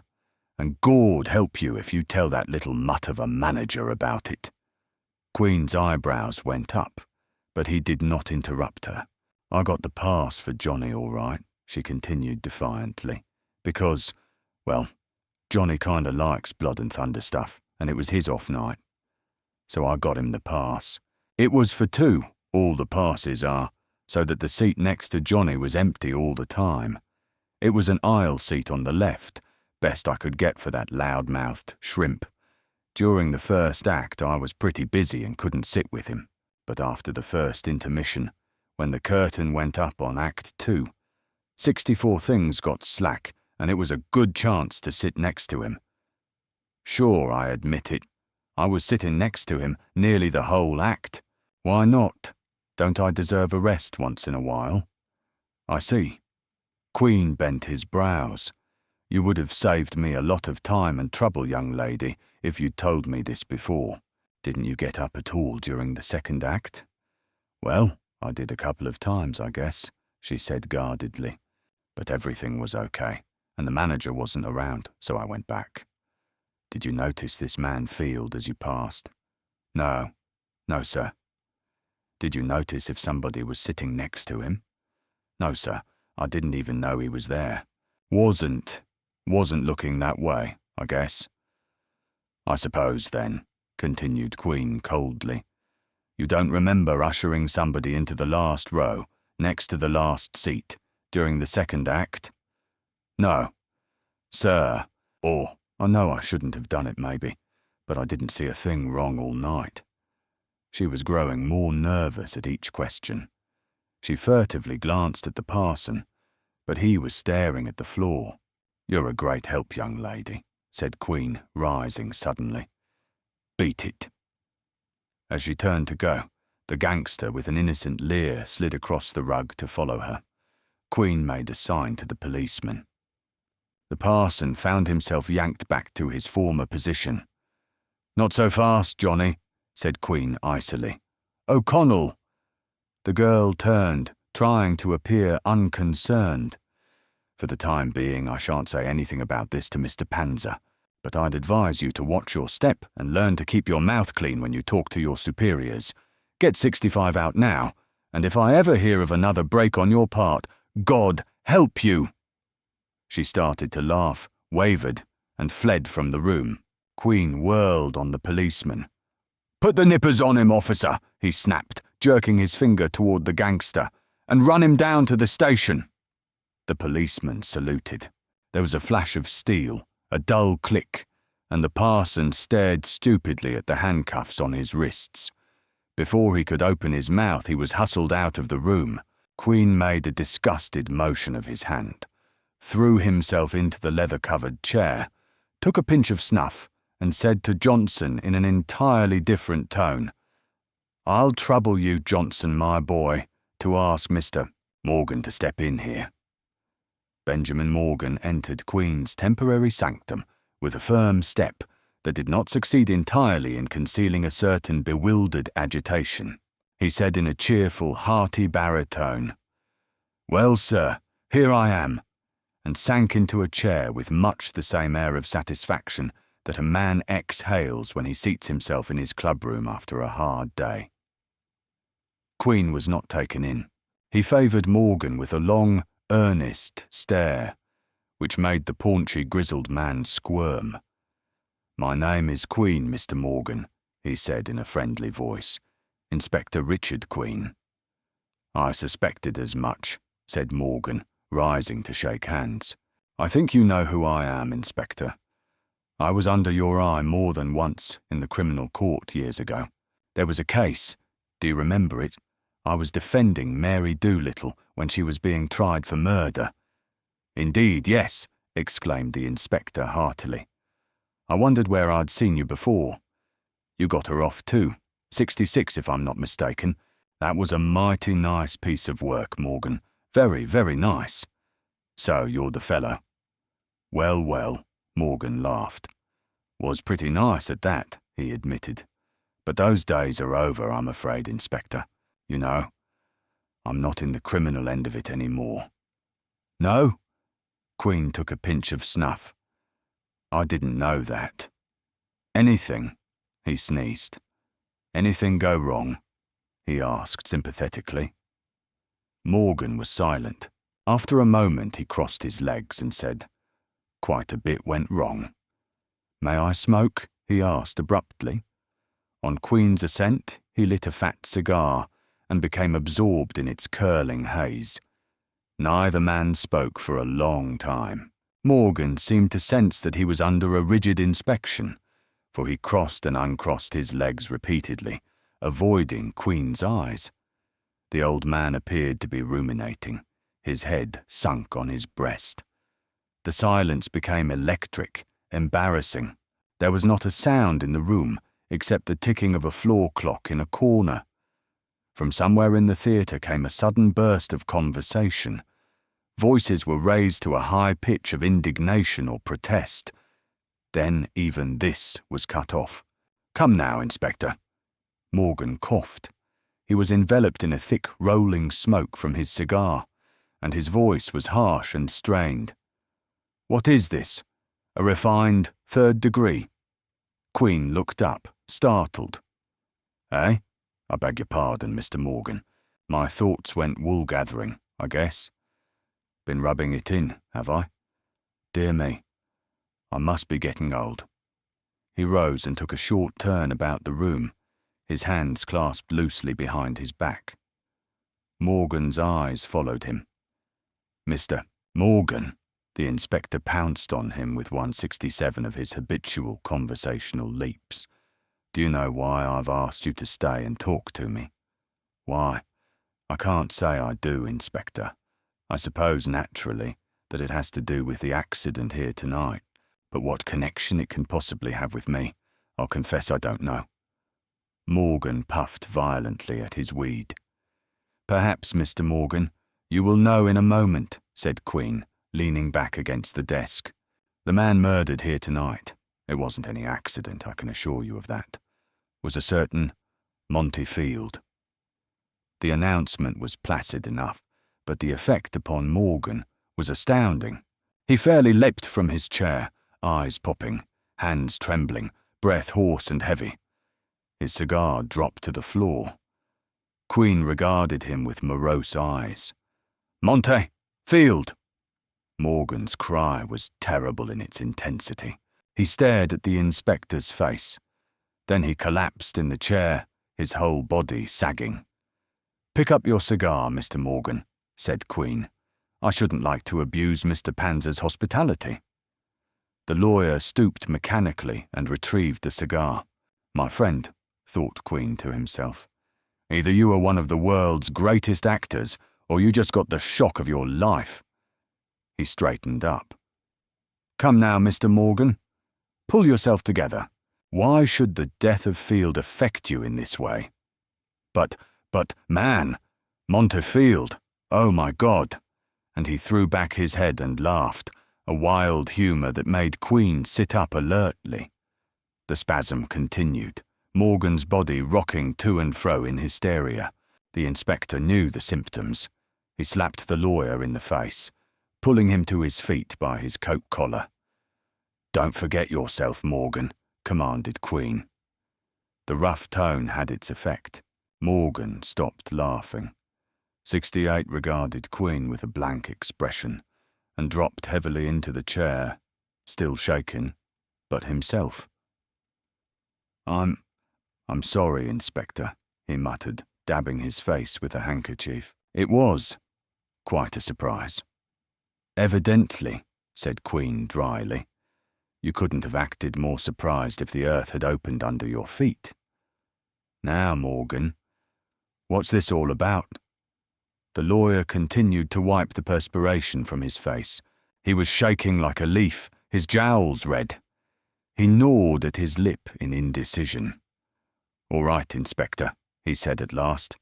and Gord help you if you tell that little mutt of a manager about it. Queen's eyebrows went up, but he did not interrupt her. I got the pass for Johnny all right, she continued defiantly, because, well, Johnny kinda likes blood and thunder stuff, and it was his off night. So I got him the pass. It was for two, all the passes are, so that the seat next to Johnny was empty all the time. It was an aisle seat on the left, best I could get for that loud-mouthed shrimp. During the first act I was pretty busy and couldn't sit with him, but after the first intermission, when the curtain went up on Act 2, 64 Things got slack, and it was a good chance to sit next to him. Sure, I admit it. I was sitting next to him nearly the whole act. Why not? Don't I deserve a rest once in a while? I see. Queen bent his brows. You would have saved me a lot of time and trouble, young lady, if you'd told me this before. Didn't you get up at all during the second act? Well, I did a couple of times, I guess, she said guardedly. But everything was okay, and the manager wasn't around, so I went back. Did you notice this man Field as you passed? No, sir. Did you notice if somebody was sitting next to him? No, sir, I didn't even know he was there. Wasn't looking that way, I guess. I suppose, then, continued Queen coldly, you don't remember ushering somebody into the last row, next to the last seat, during the second act? No. Sir, or I know I shouldn't have done it maybe, but I didn't see a thing wrong all night. She was growing more nervous at each question. She furtively glanced at the parson, but he was staring at the floor. You're a great help, young lady, said Queen, rising suddenly. Beat it. As she turned to go, the gangster with an innocent leer slid across the rug to follow her. Queen made a sign to the policeman. The parson found himself yanked back to his former position. "Not so fast, Johnny," said Queen icily. "O'Connell!" The girl turned, trying to appear unconcerned. "For the time being, I shan't say anything about this to Mr. Panzer, but I'd advise you to watch your step and learn to keep your mouth clean when you talk to your superiors. Get 65 out now, and if I ever hear of another break on your part, God help you!" She started to laugh, wavered, and fled from the room. Queen whirled on the policeman. "Put the nippers on him, officer," he snapped, jerking his finger toward the gangster, "and run him down to the station." The policeman saluted. There was a flash of steel, a dull click, and the parson stared stupidly at the handcuffs on his wrists. Before he could open his mouth, he was hustled out of the room. Queen made a disgusted motion of his hand, threw himself into the leather-covered chair, took a pinch of snuff, and said to Johnson in an entirely different tone, "I'll trouble you, Johnson, my boy, to ask Mr. Morgan to step in here." Benjamin Morgan entered Queen's temporary sanctum with a firm step that did not succeed entirely in concealing a certain bewildered agitation. He said in a cheerful, hearty baritone, "Well, sir, here I am," and sank into a chair with much the same air of satisfaction that a man exhales when he seats himself in his clubroom after a hard day. Queen was not taken in. He favoured Morgan with a long, earnest stare, which made the paunchy, grizzled man squirm. "My name is Queen, Mr. Morgan," he said in a friendly voice. "Inspector Richard Queen." "I suspected as much," said Morgan, rising to shake hands. "I think you know who I am, Inspector. I was under your eye more than once in the criminal court years ago. There was a case, do you remember it? I was defending Mary Doolittle when she was being tried for murder." "Indeed, yes," exclaimed the inspector heartily. "I wondered where I'd seen you before. You got her off too, 66 if I'm not mistaken. That was a mighty nice piece of work, Morgan. Very, very nice. So you're the fellow." "Well, well," Morgan laughed. "Was pretty nice at that," he admitted. "But those days are over, I'm afraid, Inspector. You know, I'm not in the criminal end of it any more." "No?" Queen took a pinch of snuff. "I didn't know that." "Anything?" he sneezed. "Anything go wrong?" he asked sympathetically. Morgan was silent. After a moment he crossed his legs and said, "Quite a bit went wrong." "May I smoke?" he asked abruptly. On Queen's assent, he lit a fat cigar and became absorbed in its curling haze. Neither man spoke for a long time. Morgan seemed to sense that he was under a rigid inspection, for he crossed and uncrossed his legs repeatedly, avoiding Queen's eyes. The old man appeared to be ruminating, his head sunk on his breast. The silence became electric, embarrassing. There was not a sound in the room except the ticking of a floor clock in a corner. From somewhere in the theatre came a sudden burst of conversation. Voices were raised to a high pitch of indignation or protest. Then even this was cut off. "Come now, Inspector." Morgan coughed. He was enveloped in a thick, rolling smoke from his cigar, and his voice was harsh and strained. "What is this? A refined third degree?" Queen looked up, startled. "Eh? I beg your pardon, Mr. Morgan. My thoughts went wool-gathering, I guess. Been rubbing it in, have I? Dear me, I must be getting old." He rose and took a short turn about the room, his hands clasped loosely behind his back. Morgan's eyes followed him. "Mr. Morgan," the inspector pounced on him with 167 of his habitual conversational leaps. "Do you know why I've asked you to stay and talk to me?" "Why? I can't say I do, Inspector. I suppose, naturally, that it has to do with the accident here tonight, but what connection it can possibly have with me, I'll confess I don't know." Morgan puffed violently at his weed. "Perhaps, Mr. Morgan, you will know in a moment," said Queen, leaning back against the desk. "The man murdered here tonight, it wasn't any accident, I can assure you of that, was a certain Monty Field." The announcement was placid enough, but the effect upon Morgan was astounding. He fairly leapt from his chair, eyes popping, hands trembling, breath hoarse and heavy. His cigar dropped to the floor. Queen regarded him with morose eyes. "Monty Field!" Morgan's cry was terrible in its intensity. He stared at the inspector's face. Then he collapsed in the chair, his whole body sagging. "Pick up your cigar, Mr. Morgan," said Queen. "I shouldn't like to abuse Mr. Panzer's hospitality." The lawyer stooped mechanically and retrieved the cigar. "My friend," thought Queen to himself, "either you are one of the world's greatest actors, or you just got the shock of your life." He straightened up. "Come now, Mr. Morgan. Pull yourself together. Why should the death of Field affect you in this way?" But, man, Monty Field, oh my God." And he threw back his head and laughed, a wild humour that made Queen sit up alertly. The spasm continued, Morgan's body rocking to and fro in hysteria. The inspector knew the symptoms. He slapped the lawyer in the face, pulling him to his feet by his coat collar. "Don't forget yourself, Morgan," commanded Queen. The rough tone had its effect. Morgan stopped laughing. 68 regarded Queen with a blank expression and dropped heavily into the chair, still shaken, but himself. I'm sorry, Inspector," he muttered, dabbing his face with a handkerchief. "It was quite a surprise." "Evidently," said Queen dryly. "You couldn't have acted more surprised if the earth had opened under your feet. Now, Morgan, what's this all about?" The lawyer continued to wipe the perspiration from his face. He was shaking like a leaf, his jowls red. He gnawed at his lip in indecision. "All right, Inspector," he said at last.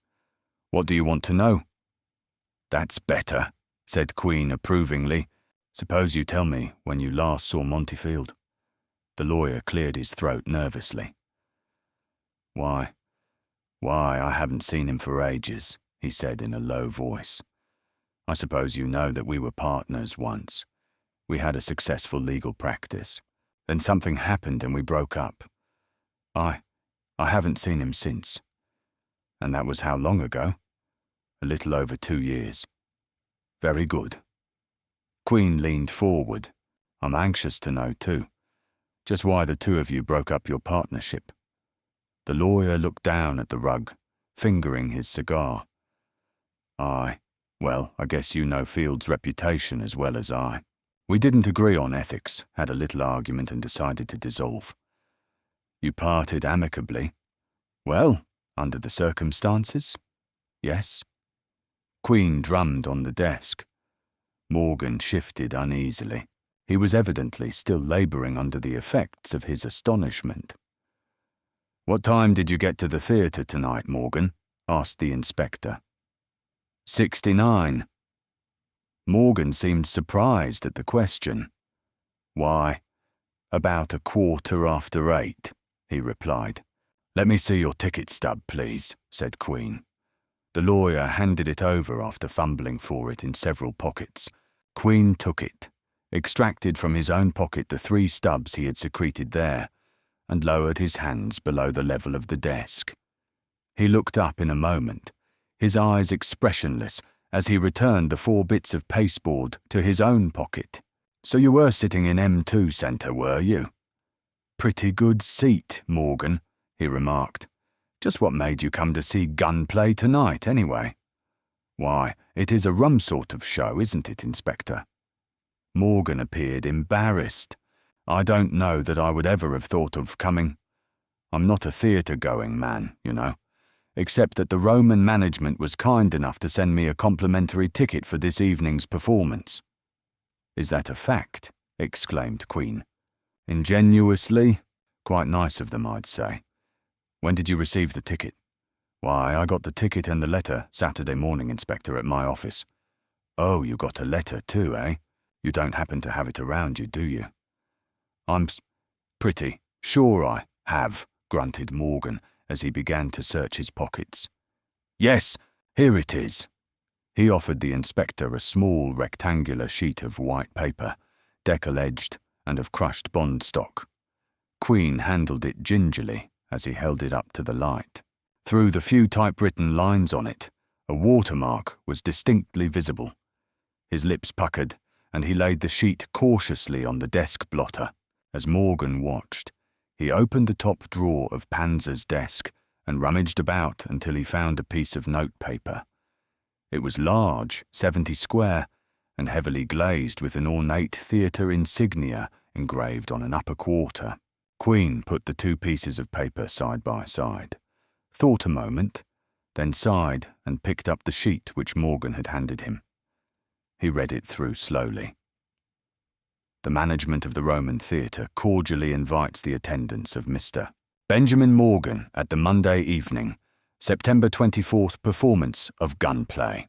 "What do you want to know?" "That's better," said Queen approvingly. "Suppose you tell me when you last saw Monty Field." The lawyer cleared his throat nervously. Why, I haven't seen him for ages," he said in a low voice. "I suppose you know that we were partners once. We had a successful legal practice. Then something happened and we broke up. I haven't seen him since. And that was how long ago? A little over 2 years. Very good." Queen leaned forward. "I'm anxious to know too. Just why the two of you broke up your partnership." The lawyer looked down at the rug, fingering his cigar. Well, I guess you know Field's reputation as well as I. We didn't agree on ethics, had a little argument and decided to dissolve." "You parted amicably?" "Well, under the circumstances, yes." Queen drummed on the desk. Morgan shifted uneasily. He was evidently still labouring under the effects of his astonishment. "What time did you get to the theatre tonight, Morgan?" asked the inspector. 69. Morgan seemed surprised at the question. "Why, about 8:15, he replied. "Let me see your ticket stub, please," said Queen. The lawyer handed it over after fumbling for it in several pockets. Queen took it, extracted from his own pocket the 3 stubs he had secreted there, and lowered his hands below the level of the desk. He looked up in a moment, his eyes expressionless, as he returned the 4 bits of pasteboard to his own pocket. "So you were sitting in M2 Centre, were you?" "Pretty good seat, Morgan," he remarked. "Just what made you come to see gunplay tonight, anyway?" "Why, it is a rum sort of show, isn't it, Inspector?" Morgan appeared embarrassed. "I don't know that I would ever have thought of coming. I'm not a theatre-going man, you know, except that the Roman management was kind enough to send me a complimentary ticket for this evening's performance." "Is that a fact?" exclaimed Queen. "Ingenuously, quite nice of them, I'd say. When did you receive the ticket? Why, I got the ticket and the letter Saturday morning, Inspector, at my office. Oh, you got a letter too, eh? You don't happen to have it around you, do you? I'm pretty sure I have, grunted Morgan as he began to search his pockets. Yes, here it is. He offered the inspector a small rectangular sheet of white paper, decal-edged and of crushed bond stock. Queen handled it gingerly as he held it up to the light. Through the few typewritten lines on it, a watermark was distinctly visible. His lips puckered, and he laid the sheet cautiously on the desk blotter. As Morgan watched, he opened the top drawer of Panzer's desk and rummaged about until he found a piece of notepaper. It was large, 70 square, and heavily glazed with an ornate theatre insignia engraved on an upper quarter. Queen put the two pieces of paper side by side, thought a moment, then sighed and picked up the sheet which Morgan had handed him. He read it through slowly. The management of the Roman Theatre cordially invites the attendance of Mr. Benjamin Morgan at the Monday evening, September 24th performance of Gunplay.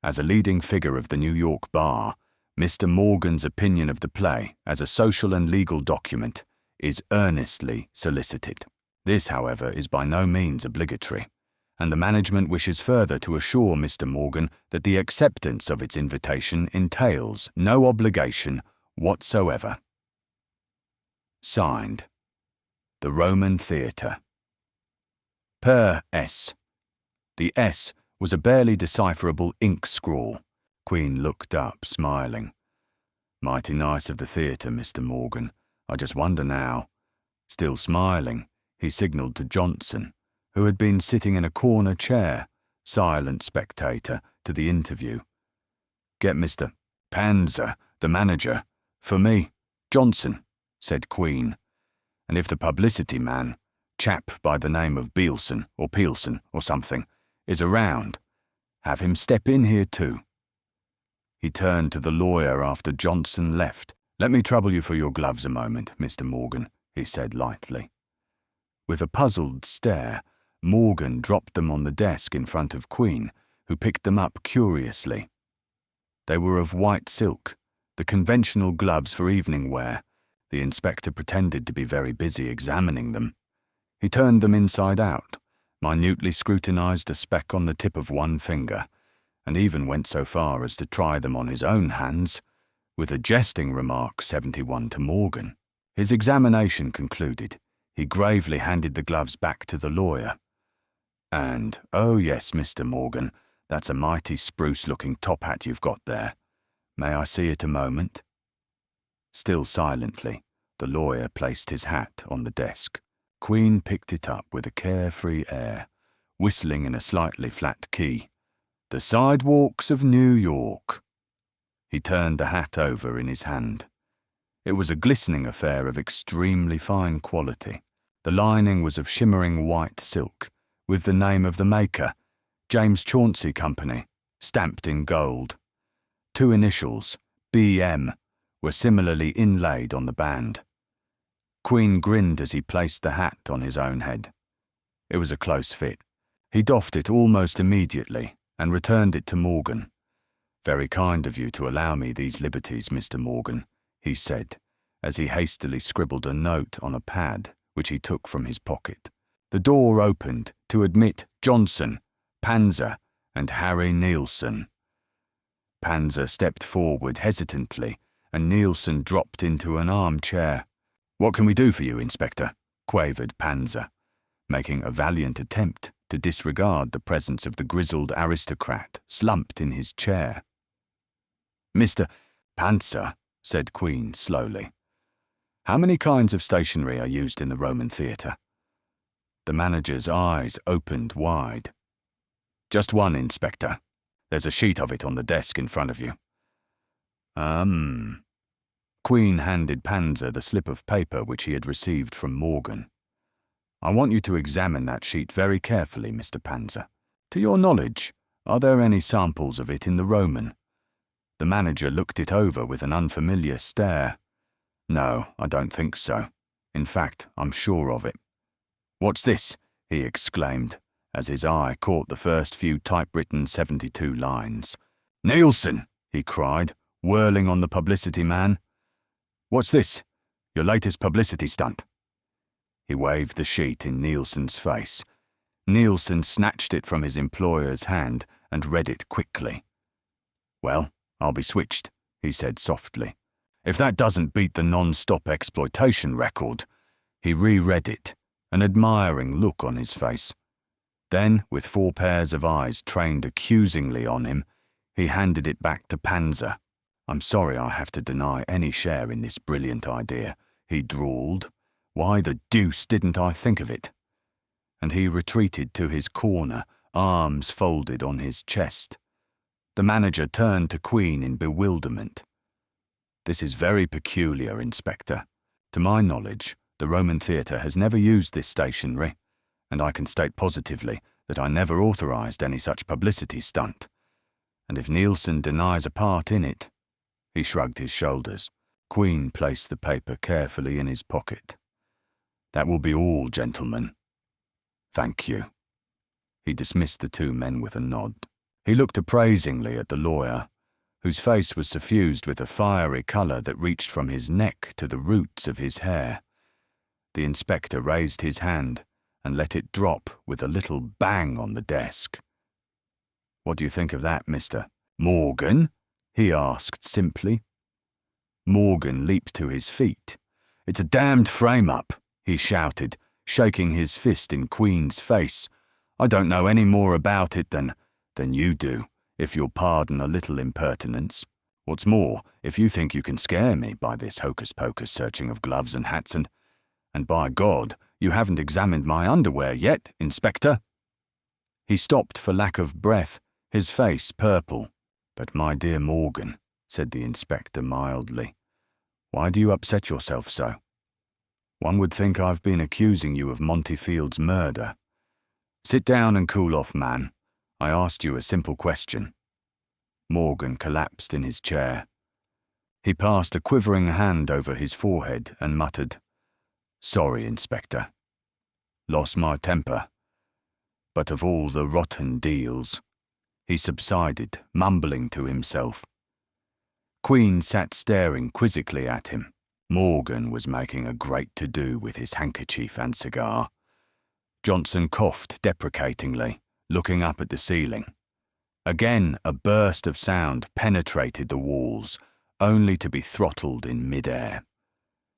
As a leading figure of the New York bar, Mr. Morgan's opinion of the play as a social and legal document is earnestly solicited. This, however, is by no means obligatory, and the management wishes further to assure Mr. Morgan that the acceptance of its invitation entails no obligation whatsoever. Signed, The Roman Theatre. Per S. The S was a barely decipherable ink scrawl. Queen looked up, smiling. Mighty nice of the theatre, Mr. Morgan. I just wonder now. Still smiling, he signalled to Johnson, who had been sitting in a corner chair, silent spectator to the interview. Get Mr. Panzer, the manager. For me, Johnson, said Queen. And if the publicity man, chap by the name of Beelson or Peelson or something, is around, have him step in here too. He turned to the lawyer after Johnson left. Let me trouble you for your gloves a moment, Mr. Morgan, he said lightly. With a puzzled stare, Morgan dropped them on the desk in front of Queen, who picked them up curiously. They were of white silk, the conventional gloves for evening wear. The inspector pretended to be very busy examining them. He turned them inside out, minutely scrutinized a speck on the tip of one finger, and even went so far as to try them on his own hands, with a jesting remark 71 to Morgan. His examination concluded, he gravely handed the gloves back to the lawyer. And, oh yes, Mr. Morgan, that's a mighty spruce-looking top hat you've got there. May I see it a moment? Still silently, the lawyer placed his hat on the desk. Queen picked it up with a carefree air, whistling in a slightly flat key. The Sidewalks of New York. He turned the hat over in his hand. It was a glistening affair of extremely fine quality. The lining was of shimmering white silk, with the name of the maker, James Chauncey Company, stamped in gold. Two initials, B.M., were similarly inlaid on the band. Queen grinned as he placed the hat on his own head. It was a close fit. He doffed it almost immediately and returned it to Morgan. Very kind of you to allow me these liberties, Mr. Morgan, he said, as he hastily scribbled a note on a pad which he took from his pocket. The door opened to admit Johnson, Panzer, and Harry Nielsen. Panzer stepped forward hesitantly, and Nielsen dropped into an armchair. What can we do for you, Inspector? Quavered Panzer, making a valiant attempt to disregard the presence of the grizzled aristocrat slumped in his chair. Mr. Panzer, said Queen slowly. How many kinds of stationery are used in the Roman theatre? The manager's eyes opened wide. Just one, Inspector. There's a sheet of it on the desk in front of you. Queen handed Panzer the slip of paper which he had received from Morgan. I want you to examine that sheet very carefully, Mr. Panzer. To your knowledge, are there any samples of it in the Roman? The manager looked it over with an unfamiliar stare. No, I don't think so. In fact, I'm sure of it. What's this? he exclaimed, as his eye caught the first few typewritten 72 lines. "Nielsen!" he cried, whirling on the publicity man. "What's this? Your latest publicity stunt?" He waved the sheet in Nielsen's face. Nielsen snatched it from his employer's hand and read it quickly. "Well, I'll be switched," he said softly. "If that doesn't beat the non-stop exploitation record." He reread it, an admiring look on his face. Then, with 4 pairs of eyes trained accusingly on him, he handed it back to Panzer. "I'm sorry I have to deny any share in this brilliant idea," he drawled. "Why the deuce didn't I think of it?" And he retreated to his corner, arms folded on his chest. The manager turned to Queen in bewilderment. "This is very peculiar, Inspector. To my knowledge, the Roman Theatre has never used this stationery, and I can state positively that I never authorized any such publicity stunt. And if Nielsen denies a part in it—" He shrugged his shoulders. Queen placed the paper carefully in his pocket. "That will be all, gentlemen. Thank you." He dismissed the 2 men with a nod. He looked appraisingly at the lawyer, whose face was suffused with a fiery colour that reached from his neck to the roots of his hair. The inspector raised his hand and let it drop with a little bang on the desk. "What do you think of that, Mr. Morgan?" he asked simply. Morgan leaped to his feet. "It's a damned frame-up," he shouted, shaking his fist in Queen's face. "I don't know any more about it than you do, if you'll pardon a little impertinence. What's more, if you think you can scare me by this hocus-pocus searching of gloves and hats and by God, you haven't examined my underwear yet, Inspector." He stopped for lack of breath, his face purple. "But my dear Morgan," said the inspector mildly, "why do you upset yourself so? One would think I've been accusing you of Montefield's murder. Sit down and cool off, man. I asked you a simple question." Morgan collapsed in his chair. He passed a quivering hand over his forehead and muttered, "Sorry, Inspector. Lost my temper. But of all the rotten deals—" He subsided, mumbling to himself. Queen sat staring quizzically at him. Morgan was making a great to-do with his handkerchief and cigar. Johnson coughed deprecatingly, looking up at the ceiling. Again, a burst of sound penetrated the walls, only to be throttled in mid-air.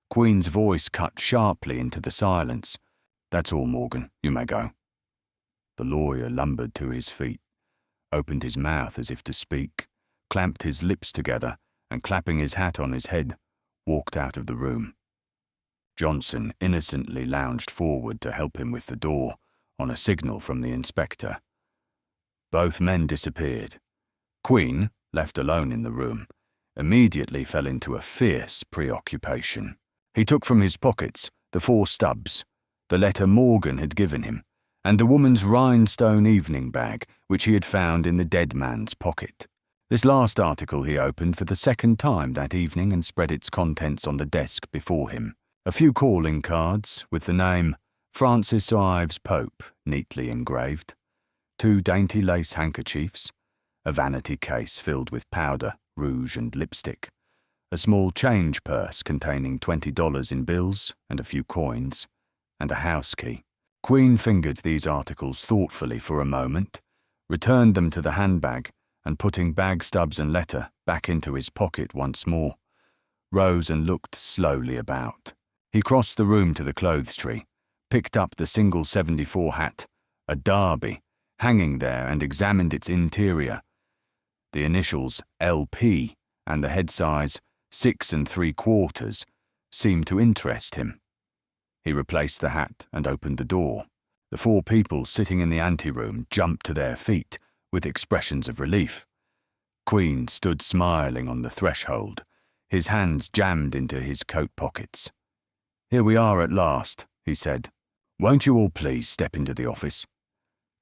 Queen's voice cut sharply into the silence. "That's all, Morgan. You may go." The lawyer lumbered to his feet, opened his mouth as if to speak, clamped his lips together, and clapping his hat on his head, walked out of the room. Johnson innocently lounged forward to help him with the door, on a signal from the inspector. Both men disappeared. Queen, left alone in the room, immediately fell into a fierce preoccupation. He took from his pockets the 4 stubs, the letter Morgan had given him, and the woman's rhinestone evening bag, which he had found in the dead man's pocket. This last article he opened for the 2nd time that evening and spread its contents on the desk before him. A few calling cards with the name Francis Ives Pope neatly engraved, 2 dainty lace handkerchiefs, a vanity case filled with powder, rouge and lipstick, a small change purse containing $20 in bills and a few coins, and a house key. Queen fingered these articles thoughtfully for a moment, returned them to the handbag, and putting bag stubs and letter back into his pocket once more, rose and looked slowly about. He crossed the room to the clothes tree, picked up the single 74 hat, a derby, hanging there, and examined its interior. The initials LP and the head size 6 3/4 seemed to interest him. He replaced the hat and opened the door. The 4 people sitting in the anteroom jumped to their feet with expressions of relief. Queen stood smiling on the threshold, his hands jammed into his coat pockets. "Here we are at last," he said. "Won't you all please step into the office?"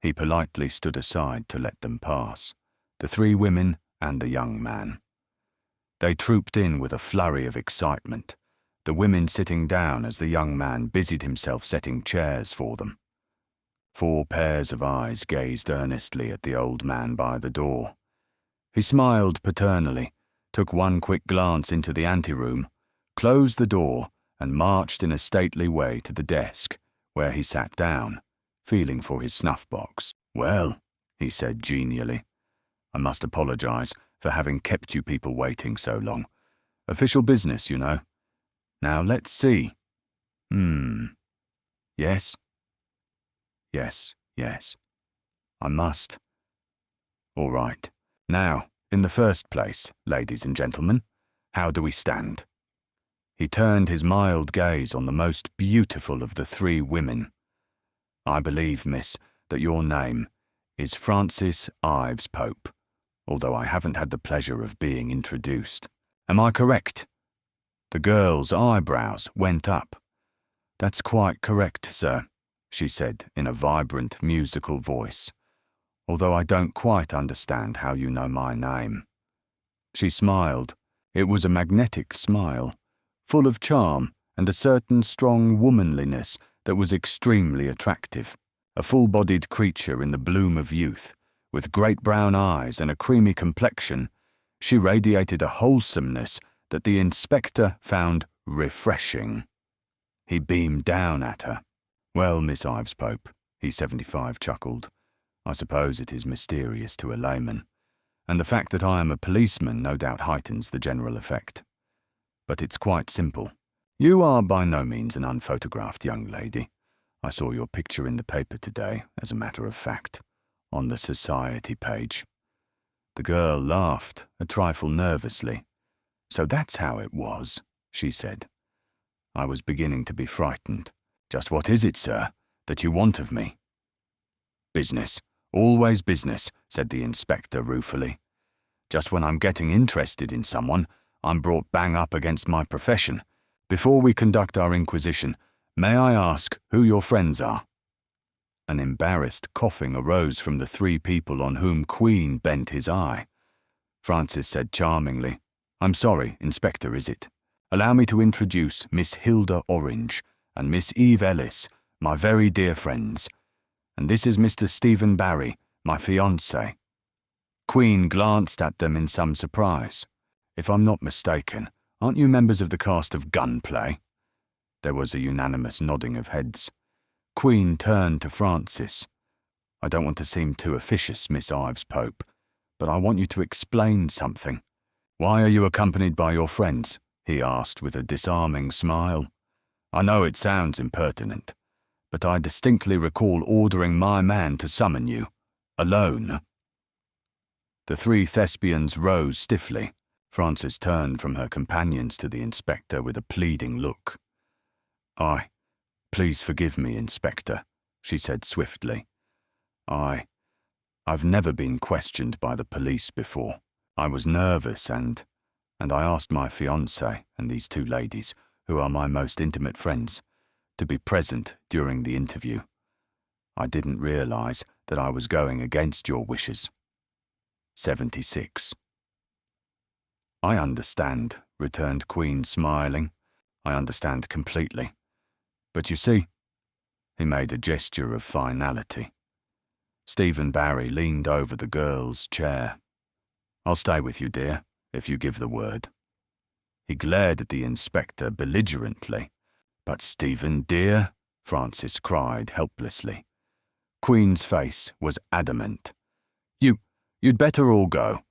He politely stood aside to let them pass, the 3 women and the young man. They trooped in with a flurry of excitement, the women sitting down as the young man busied himself setting chairs for them. 4 pairs of eyes gazed earnestly at the old man by the door. He smiled paternally, took one quick glance into the anteroom, closed the door, and marched in a stately way to the desk, where he sat down, feeling for his snuff-box. "Well," he said genially, "I must apologize for having kept you people waiting so long. Official business, you know. Now let's see. Yes? Yes. I must. All right. Now, in the first place, ladies and gentlemen, how do we stand?" He turned his mild gaze on the most beautiful of the 3 women. "I believe, miss, that your name is Frances Ives Pope, although I haven't had the pleasure of being introduced. Am I correct?" The girl's eyebrows went up. "That's quite correct, sir," she said in a vibrant, musical voice, "although I don't quite understand how you know my name." She smiled. It was a magnetic smile, full of charm and a certain strong womanliness that was extremely attractive. A full-bodied creature in the bloom of youth, with great brown eyes and a creamy complexion, she radiated a wholesomeness that the inspector found refreshing. He beamed down at her. "Well, Miss Ives Pope," he 75 chuckled, "I suppose it is mysterious to a layman, and the fact that I am a policeman no doubt heightens the general effect. But it's quite simple. You are by no means an unphotographed young lady. I saw your picture in the paper today, as a matter of fact, on the society page." The girl laughed, a trifle nervously. "So that's how it was," she said. I was beginning to be frightened. "Just what is it, sir, that you want of me?" "Business. Always business," said the inspector ruefully. "Just when I'm getting interested in someone, I'm brought bang up against my profession. Before we conduct our inquisition, may I ask who your friends are?" An embarrassed coughing arose from the 3 people on whom Queen bent his eye. Frances said charmingly, "I'm sorry, Inspector, is it? Allow me to introduce Miss Hilda Orange and Miss Eve Ellis, my very dear friends. And this is Mr. Stephen Barry, my fiancé." Queen glanced at them in some surprise. "If I'm not mistaken, aren't you members of the cast of Gunplay?" There was a unanimous nodding of heads. Queen turned to Frances. "I don't want to seem too officious, Miss Ives Pope, but I want you to explain something. Why are you accompanied by your friends?" he asked with a disarming smile. "I know it sounds impertinent, but I distinctly recall ordering my man to summon you, alone." The 3 thespians rose stiffly. Frances turned from her companions to the inspector with a pleading look. Please forgive me, Inspector," she said swiftly. I've never been questioned by the police before. I was nervous and I asked my fiancée and these 2 ladies, who are my most intimate friends, to be present during the interview. I didn't realize that I was going against your wishes." 76. "I understand," returned Queen, smiling. "I understand completely. But you see," he made a gesture of finality. Stephen Barry leaned over the girl's chair. "I'll stay with you, dear, if you give the word." He glared at the inspector belligerently. "But Stephen, dear," Frances cried helplessly. Queen's face was adamant. You'd better all go.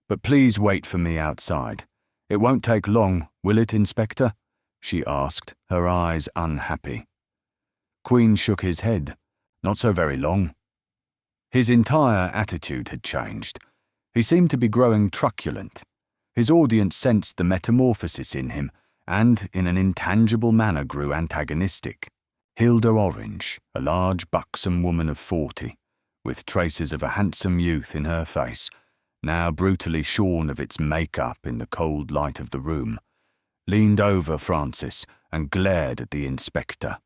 But please wait for me outside. It won't take long, will it, Inspector?" she asked, her eyes unhappy. Queen shook his head. "Not so very long." His entire attitude had changed. He seemed to be growing truculent. His audience sensed the metamorphosis in him, and in an intangible manner grew antagonistic. Hilda Orange, a large buxom woman of 40, with traces of a handsome youth in her face, now brutally shorn of its make-up in the cold light of the room, leaned over Frances and glared at the inspector.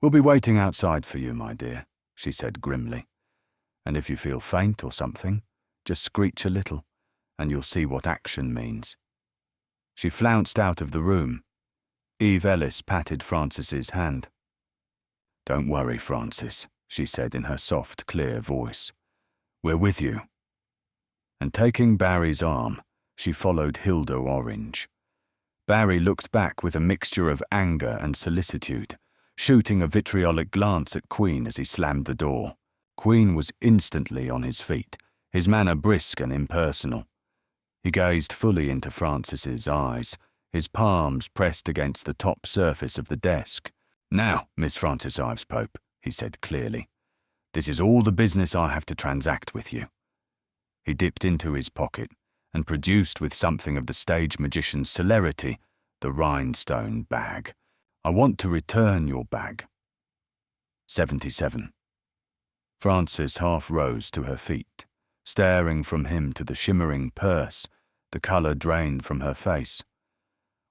"We'll be waiting outside for you, my dear," she said grimly. "And if you feel faint or something, just screech a little, and you'll see what action means." She flounced out of the room. Eve Ellis patted Frances's hand. "Don't worry, Frances. she said in her soft, clear voice. "We're with you." And taking Barry's arm, she followed Hilda Orange. Barry looked back with a mixture of anger and solicitude, shooting a vitriolic glance at Queen as he slammed the door. Queen was instantly on his feet, his manner brisk and impersonal. He gazed fully into Francis's eyes, his palms pressed against the top surface of the desk. "Now, Miss Frances Ives Pope," he said clearly, "this is all the business I have to transact with you." He dipped into his pocket and produced with something of the stage magician's celerity the rhinestone bag. "I want to return your bag." 77. Frances half rose to her feet, staring from him to the shimmering purse, the colour drained from her face.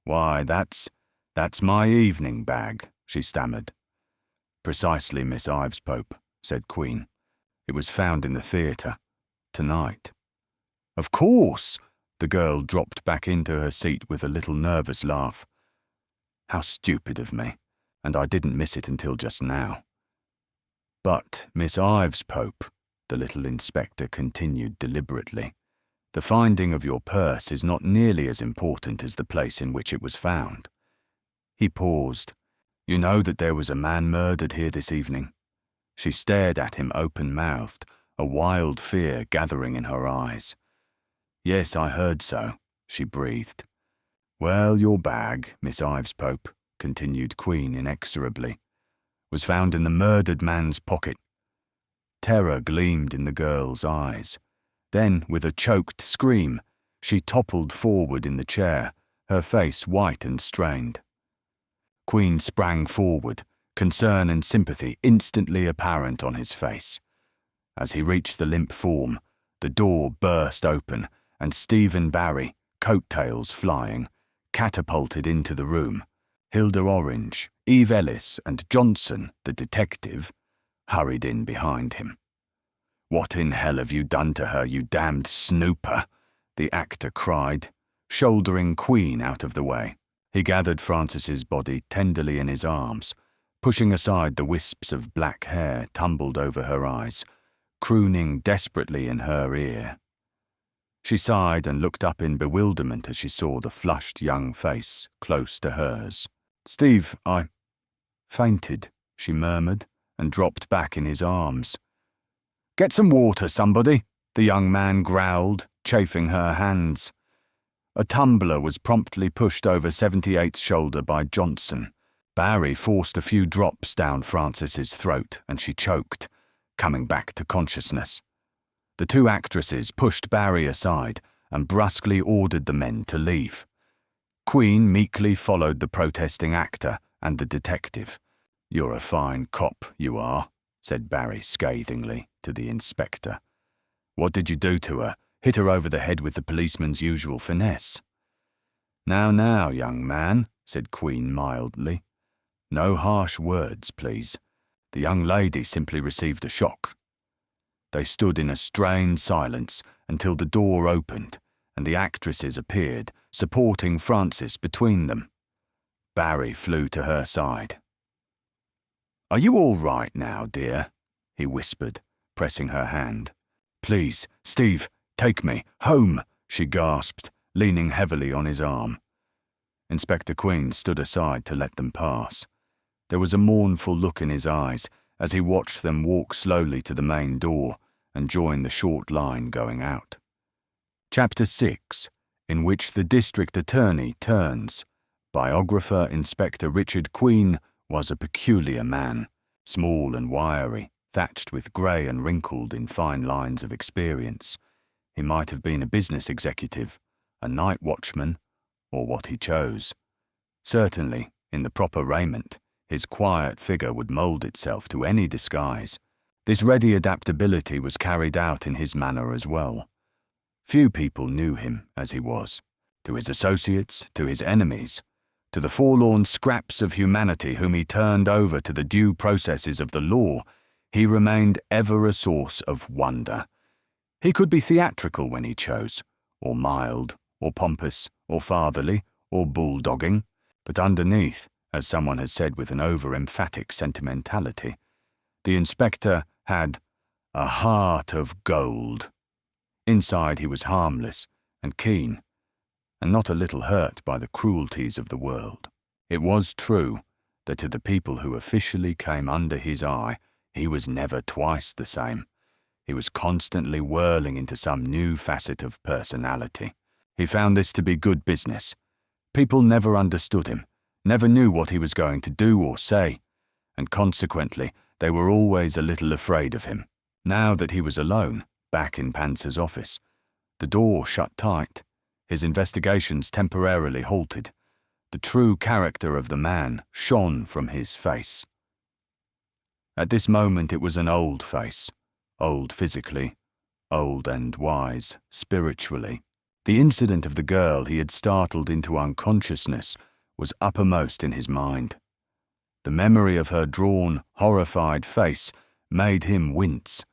"Why, that's my evening bag," she stammered. "Precisely, Miss Ives Pope," said Queen. "It was found in the theatre. Tonight." "Of course!" The girl dropped back into her seat with a little nervous laugh. "How stupid of me, and I didn't miss it until just now." "But, Miss Ives Pope," the little inspector continued deliberately, "the finding of your purse is not nearly as important as the place in which it was found." He paused. "You know that there was a man murdered here this evening?" She stared at him open-mouthed, a wild fear gathering in her eyes. "Yes, I heard so," she breathed. "Well, your bag, Miss Ives Pope," continued Queen inexorably, "was found in the murdered man's pocket." Terror gleamed in the girl's eyes. Then, with a choked scream, she toppled forward in the chair, her face white and strained. Queen sprang forward, concern and sympathy instantly apparent on his face. As he reached the limp form, the door burst open, and Stephen Barry, coattails flying, catapulted into the room. Hilda Orange, Eve Ellis, and Johnson, the detective, hurried in behind him. "What in hell have you done to her, you damned snooper?" the actor cried, shouldering Queen out of the way. He gathered Frances's body tenderly in his arms, pushing aside the wisps of black hair tumbled over her eyes, crooning desperately in her ear. She sighed and looked up in bewilderment as she saw the flushed young face close to hers. "Steve, I fainted," she murmured, and dropped back in his arms. "Get some water, somebody," the young man growled, chafing her hands. A tumbler was promptly pushed over 78's shoulder by Johnson. Barry forced a few drops down Frances's throat, and she choked, coming back to consciousness. The two actresses pushed Barry aside and brusquely ordered the men to leave. Queen meekly followed the protesting actor and the detective. "You're a fine cop, you are," said Barry scathingly to the inspector. "What did you do to her? Hit her over the head with the policeman's usual finesse?" Now, young man," said Queen mildly. "No harsh words, please. The young lady simply received a shock." They stood in a strained silence until the door opened and the actresses appeared, supporting Frances between them. Barry flew to her side. "Are you all right now, dear?" he whispered, pressing her hand. "Please, Steve, take me home," she gasped, leaning heavily on his arm. Inspector Queen stood aside to let them pass. There was a mournful look in his eyes as he watched them walk slowly to the main door and join the short line going out. Chapter 6, in which the district attorney turns. Biographer Inspector Richard Queen was a peculiar man, small and wiry, thatched with grey and wrinkled in fine lines of experience. He might have been a business executive, a night watchman, or what he chose. Certainly, in the proper raiment, his quiet figure would mould itself to any disguise. This ready adaptability was carried out in his manner as well. Few people knew him as he was. To his associates, to his enemies, to the forlorn scraps of humanity whom he turned over to the due processes of the law, he remained ever a source of wonder. He could be theatrical when he chose, or mild, or pompous, or fatherly, or bulldogging, but underneath, as someone has said with an over-emphatic sentimentality, The inspector had a heart of gold. Inside he was harmless and keen, and not a little hurt by the cruelties of the world. It was true that to the people who officially came under his eye, he was never twice the same. He was constantly whirling into some new facet of personality. He found this to be good business. People never understood him, never knew what he was going to do or say, and consequently, they were always a little afraid of him. Now that he was alone, back in Panzer's office, the door shut tight, his investigations temporarily halted. The true character of the man shone from his face. At this moment it was an old face, old physically, old and wise spiritually. The incident of the girl he had startled into unconsciousness was uppermost in his mind. The memory of her drawn, horrified face made him wince.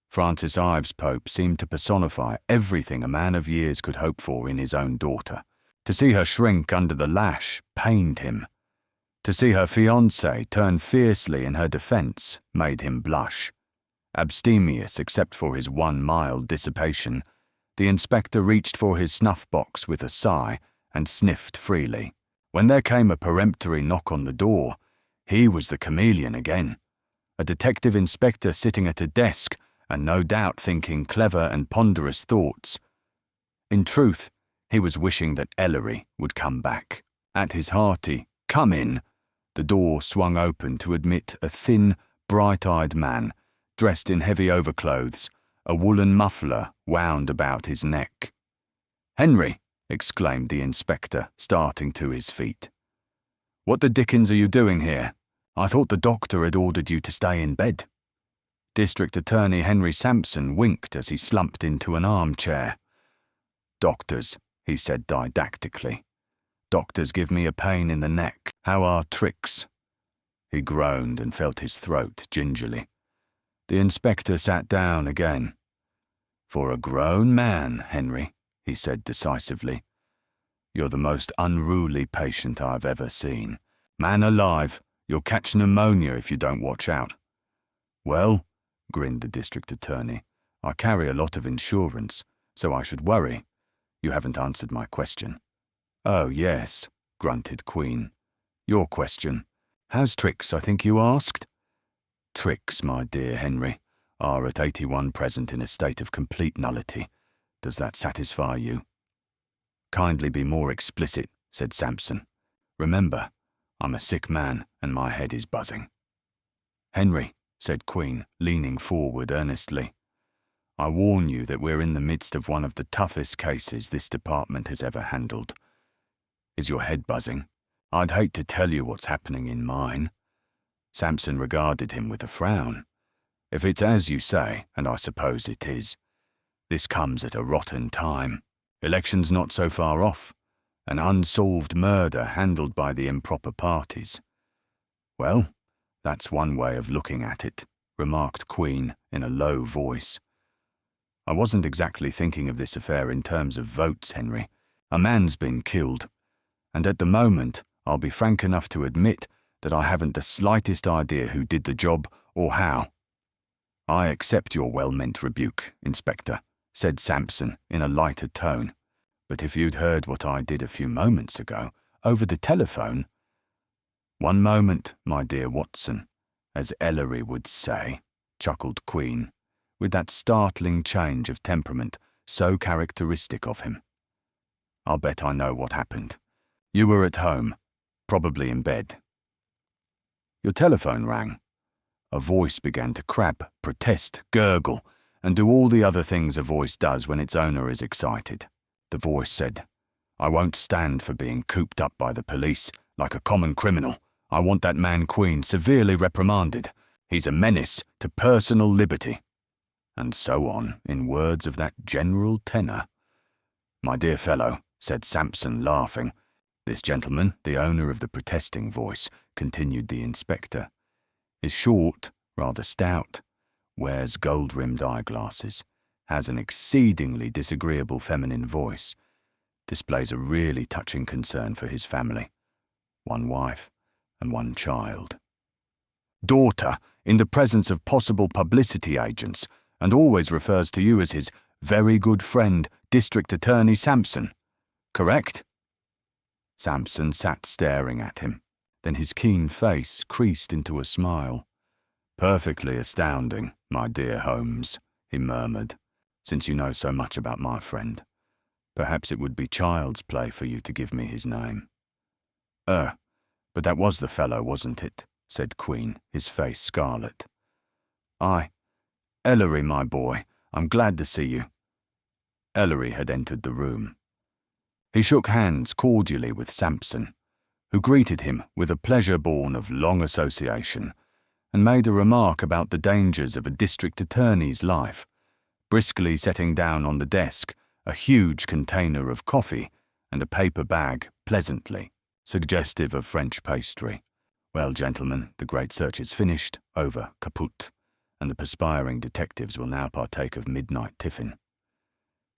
Francis Ives Pope seemed to personify everything a man of years could hope for in his own daughter. To see her shrink under the lash pained him. To see her fiancé turn fiercely in her defence made him blush. Abstemious except for his one mild dissipation, the inspector reached for his snuff-box with a sigh and sniffed freely. When there came a peremptory knock on the door, he was the chameleon again. A detective inspector sitting at a desk and no doubt thinking clever and ponderous thoughts. In truth, he was wishing that Ellery would come back. At his hearty, "Come in," the door swung open to admit a thin, bright-eyed man, dressed in heavy overclothes, a woolen muffler wound about his neck. "Henry," exclaimed the inspector, starting to his feet. "What the dickens are you doing here? I thought the doctor had ordered you to stay in bed." District Attorney Henry Sampson winked as he slumped into an armchair. "Doctors," he said didactically. "Doctors give me a pain in the neck. How are tricks?" He groaned and felt his throat gingerly. The inspector sat down again. "For a grown man, Henry," he said decisively, "you're the most unruly patient I've ever seen. Man alive, you'll catch pneumonia if you don't watch out." "Well," grinned the district attorney, "I carry a lot of insurance, so I should worry. You haven't answered my question." "Oh, yes," grunted Queen. "Your question. How's Trix, I think you asked?" "Trix, my dear Henry, are at 81 present in a state of complete nullity. Does that satisfy you?" "Kindly be more explicit," said Sampson. "Remember, I'm a sick man and my head is buzzing." "Henry," said Queen, leaning forward earnestly, "I warn you that we're in the midst of one of the toughest cases this department has ever handled. Is your head buzzing? I'd hate to tell you what's happening in mine." Sampson regarded him with a frown. "If it's as you say, and I suppose it is, this comes at a rotten time. Election's not so far off. An unsolved murder handled by the improper parties." "Well, that's one way of looking at it," remarked Queen in a low voice. "I wasn't exactly thinking of this affair in terms of votes, Henry. A man's been killed, and at the moment I'll be frank enough to admit that I haven't the slightest idea who did the job or how." "I accept your well-meant rebuke, Inspector," said Sampson in a lighter tone. "But if you'd heard what I did a few moments ago, over the telephone—" "One moment, my dear Watson, as Ellery would say," chuckled Queen, with that startling change of temperament so characteristic of him. "I'll bet I know what happened. You were at home, probably in bed. Your telephone rang. A voice began to crab, protest, gurgle, and do all the other things a voice does when its owner is excited. The voice said, 'I won't stand for being cooped up by the police like a common criminal. I want that man Queen severely reprimanded. He's a menace to personal liberty.' And so on, in words of that general tenor. 'My dear fellow,' said Sampson, laughing. 'This gentleman, the owner of the protesting voice,' continued the inspector, 'is short, rather stout, wears gold-rimmed eyeglasses, has an exceedingly disagreeable feminine voice, displays a really touching concern for his family, one wife and one child.'" "Daughter," in the presence of possible publicity agents, and always refers to you as his very good friend, District Attorney Sampson. Correct?" Sampson sat staring at him. Then his keen face creased into a smile. "Perfectly astounding, my dear Holmes," he murmured, "since you know so much about my friend. Perhaps it would be child's play for you to give me his name." But that was the fellow, wasn't it?" said Queen, his face scarlet. "Aye. Ellery, my boy, I'm glad to see you." Ellery had entered the room. He shook hands cordially with Sampson, who greeted him with a pleasure born of long association, and made a remark about the dangers of a district attorney's life, briskly setting down on the desk a huge container of coffee and a paper bag pleasantly suggestive of French pastry. "Well, gentlemen, the great search is finished, over, kaput, and the perspiring detectives will now partake of midnight tiffin."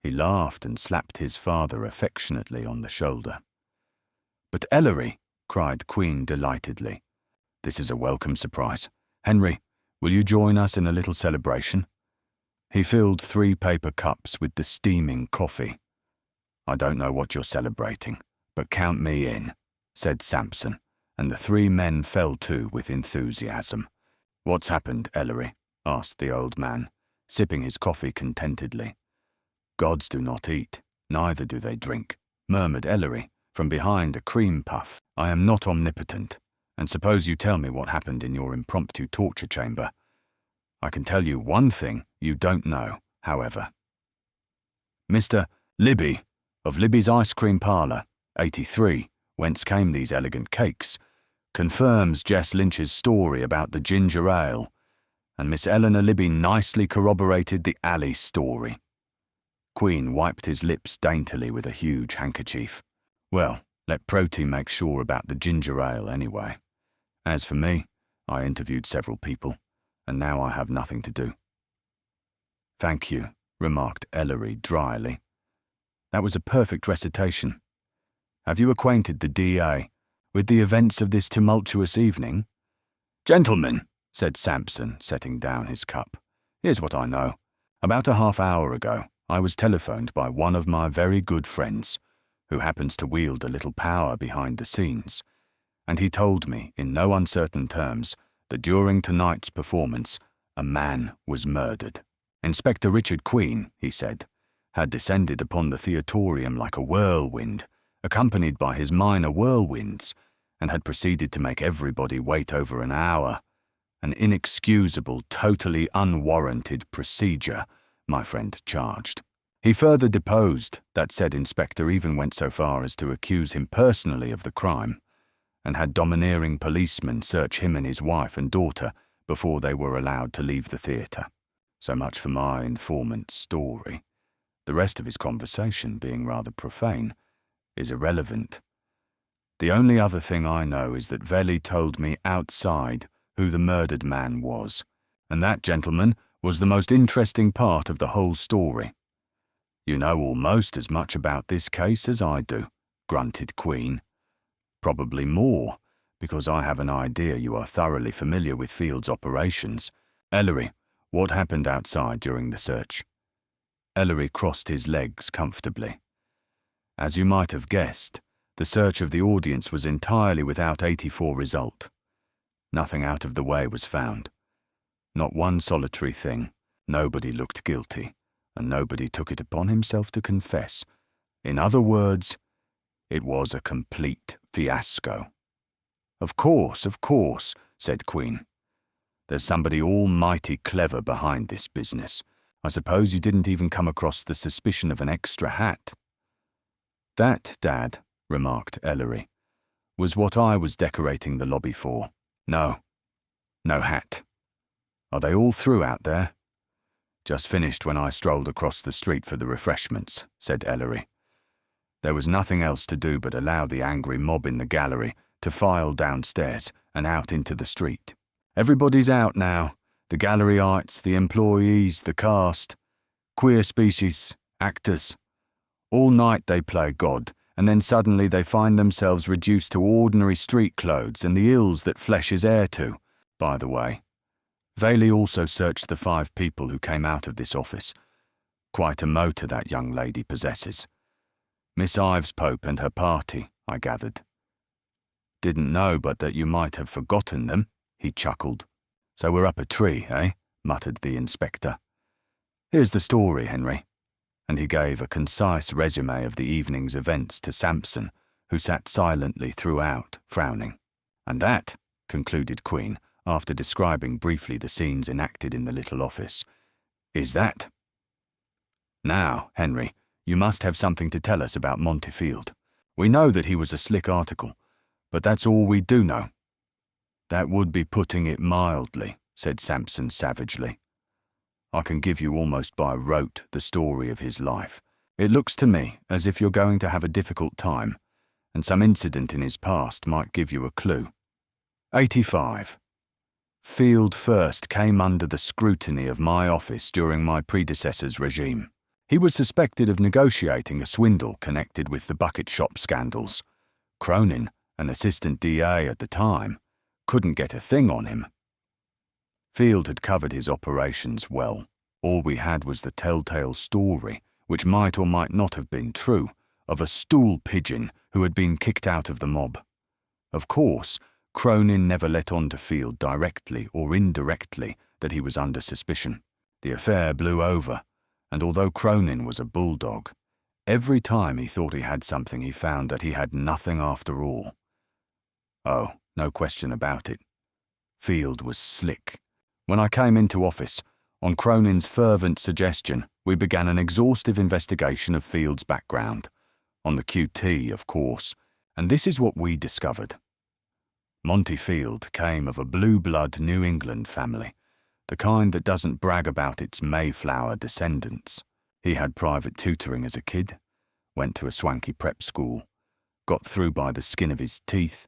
He laughed and slapped his father affectionately on the shoulder. "But Ellery," cried Queen delightedly, "this is a welcome surprise. Henry, will you join us in a little celebration?" He filled 3 paper cups with the steaming coffee. "I don't know what you're celebrating, but count me in," said Sampson, and the 3 men fell to with enthusiasm. "What's happened, Ellery?" asked the old man, sipping his coffee contentedly. "Gods do not eat, neither do they drink," murmured Ellery from behind a cream puff. "I am not omnipotent, and suppose you tell me what happened in your impromptu torture chamber. I can tell you one thing you don't know, however. Mr. Libby, of Libby's Ice Cream Parlour, 83, whence came these elegant cakes, confirms Jess Lynch's story about the ginger ale, and Miss Eleanor Libby nicely corroborated the alley story." Queen wiped his lips daintily with a huge handkerchief. "Well, let Proti make sure about the ginger ale anyway. As for me, I interviewed several people, and now I have nothing to do." "Thank you," remarked Ellery dryly. "That was a perfect recitation. Have you acquainted the DA with the events of this tumultuous evening?" "Gentlemen," said Sampson, setting down his cup, "here's what I know. About a half-hour ago, I was telephoned by one of my very good friends, who happens to wield a little power behind the scenes, and he told me in no uncertain terms that during tonight's performance a man was murdered. Inspector Richard Queen, he said, had descended upon the theatorium like a whirlwind, accompanied by his minor whirlwinds, and had proceeded to make everybody wait over an hour. An inexcusable, totally unwarranted procedure, my friend charged. He further deposed that said inspector even went so far as to accuse him personally of the crime, and had domineering policemen search him and his wife and daughter before they were allowed to leave the theatre. So much for my informant's story. The rest of his conversation, being rather profane, is irrelevant. The only other thing I know is that Velli told me outside who the murdered man was, and that, gentleman, was the most interesting part of the whole story. You know almost as much about this case as I do, grunted Queen. Probably more, because I have an idea you are thoroughly familiar with Field's operations. Ellery, what happened outside during the search? Ellery crossed his legs comfortably. As you might have guessed, the search of the audience was entirely without 84 result. Nothing out of the way was found. Not one solitary thing. Nobody looked guilty, and nobody took it upon himself to confess. In other words, it was a complete fiasco. Of course, said Queen. There's somebody almighty clever behind this business. I suppose you didn't even come across the suspicion of an extra hat. That, Dad, remarked Ellery, was what I was decorating the lobby for. No hat. Are they all through out there? Just finished when I strolled across the street for the refreshments, said Ellery. There was nothing else to do but allow the angry mob in the gallery to file downstairs and out into the street. Everybody's out now, the galleriites, the employees, the cast, queer species, actors. All night they play God, and then suddenly they find themselves reduced to ordinary street clothes and the ills that flesh is heir to. By the way, Vailey also searched the 5 people who came out of this office. Quite a motor that young lady possesses. Miss Ives Pope and her party, I gathered. Didn't know but that you might have forgotten them, he chuckled. So we're up a tree, eh? Muttered the inspector. Here's the story, Henry. And he gave a concise resume of the evening's events to Sampson, who sat silently throughout, frowning. And that, concluded Queen, after describing briefly the scenes enacted in the little office, is that. Now, Henry, you must have something to tell us about Montefield. We know that he was a slick article, but that's all we do know. That would be putting it mildly, said Sampson savagely. I can give you almost by rote the story of his life. It looks to me as if you're going to have a difficult time, and some incident in his past might give you a clue. 85. Field first came under the scrutiny of my office during my predecessor's regime. He was suspected of negotiating a swindle connected with the bucket shop scandals. Cronin, an assistant DA at the time, couldn't get a thing on him. Field had covered his operations well. All we had was the telltale story, which might or might not have been true, of a stool pigeon who had been kicked out of the mob. Of course, Cronin never let on to Field directly or indirectly that he was under suspicion. The affair blew over, and although Cronin was a bulldog, every time he thought he had something he found that he had nothing after all. Oh, no question about it. Field was slick. When I came into office, on Cronin's fervent suggestion, we began an exhaustive investigation of Field's background, on the QT, of course, and this is what we discovered. Monty Field came of a blue-blood New England family, the kind that doesn't brag about its Mayflower descendants. He had private tutoring as a kid, went to a swanky prep school, got through by the skin of his teeth,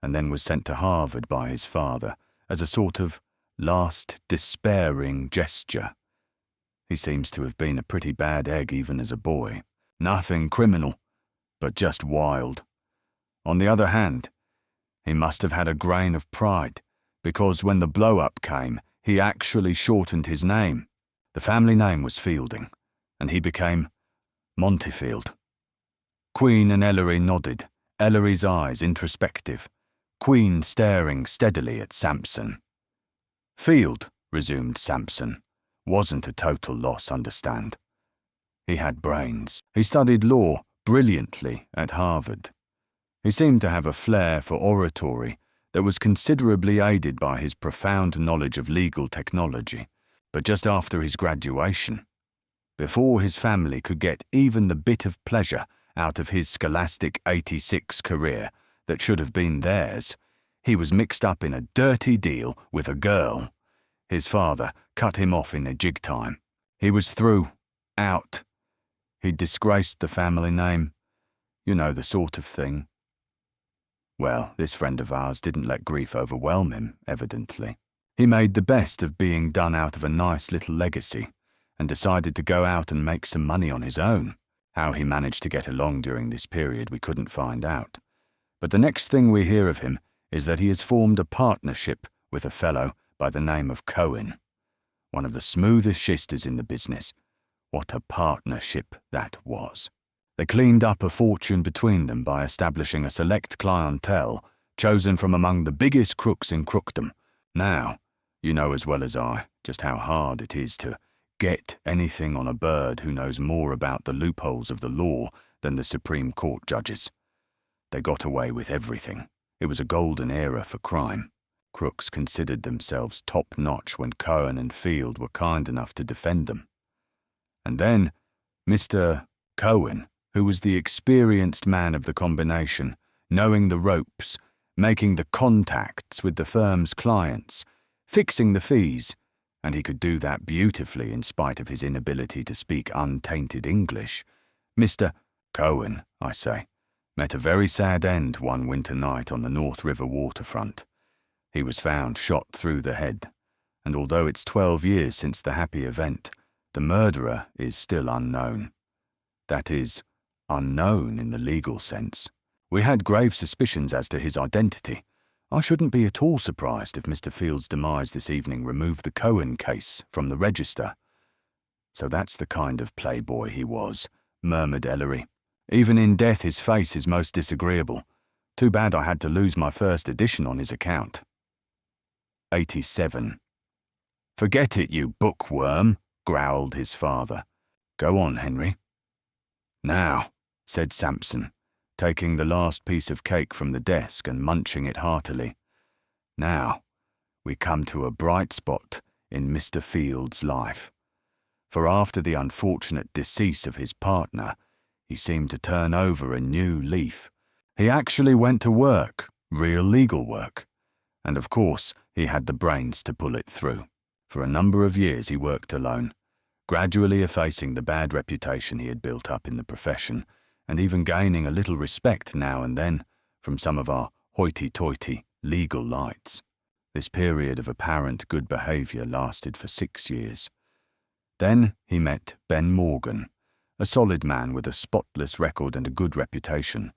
and then was sent to Harvard by his father as a sort of last despairing gesture. He seems to have been a pretty bad egg even as a boy. Nothing criminal, but just wild. On the other hand, he must have had a grain of pride, because when the blow-up came, he actually shortened his name. The family name was Fielding, and he became Montefield. Queen and Ellery nodded, Ellery's eyes introspective, Queen staring steadily at Sampson. Field, resumed Sampson, wasn't a total loss, understand. He had brains. He studied law brilliantly at Harvard. He seemed to have a flair for oratory that was considerably aided by his profound knowledge of legal technology. But just after his graduation, before his family could get even the bit of pleasure out of his scholastic 86 career that should have been theirs, he was mixed up in a dirty deal with a girl. His father cut him off in a jig time. He was through, out. He'd disgraced the family name. You know the sort of thing. Well, this friend of ours didn't let grief overwhelm him, evidently. He made the best of being done out of a nice little legacy and decided to go out and make some money on his own. How he managed to get along during this period we couldn't find out. But the next thing we hear of him is that he has formed a partnership with a fellow by the name of Cohen, one of the smoothest shisters in the business. What a partnership that was. They cleaned up a fortune between them by establishing a select clientele chosen from among the biggest crooks in crookdom. Now, you know as well as I just how hard it is to get anything on a bird who knows more about the loopholes of the law than the Supreme Court judges. They got away with everything. It was a golden era for crime. Crooks considered themselves top-notch when Cohen and Field were kind enough to defend them. And then Mr. Cohen, who was the experienced man of the combination, knowing the ropes, making the contacts with the firm's clients, fixing the fees, and he could do that beautifully in spite of his inability to speak untainted English. Mr. Cohen, I say, met a very sad end one winter night on the North River waterfront. He was found shot through the head, and although it's 12 years since the happy event, the murderer is still unknown. That is, unknown in the legal sense. We had grave suspicions as to his identity, I shouldn't be at all surprised if Mr. Field's demise this evening removed the Cohen case from the register. So that's the kind of playboy he was, murmured Ellery. Even in death his face is most disagreeable. Too bad I had to lose my first edition on his account. 87. Forget it, you bookworm, growled his father. Go on, Henry. Now, said Sampson, taking the last piece of cake from the desk and munching it heartily. Now, we come to a bright spot in Mr. Field's life. For after the unfortunate decease of his partner, he seemed to turn over a new leaf. He actually went to work, real legal work. And of course, he had the brains to pull it through. For a number of years he worked alone, gradually effacing the bad reputation he had built up in the profession, and even gaining a little respect now and then from some of our hoity-toity legal lights. This period of apparent good behaviour lasted for 6 years. Then he met Ben Morgan, a solid man with a spotless record and a good reputation,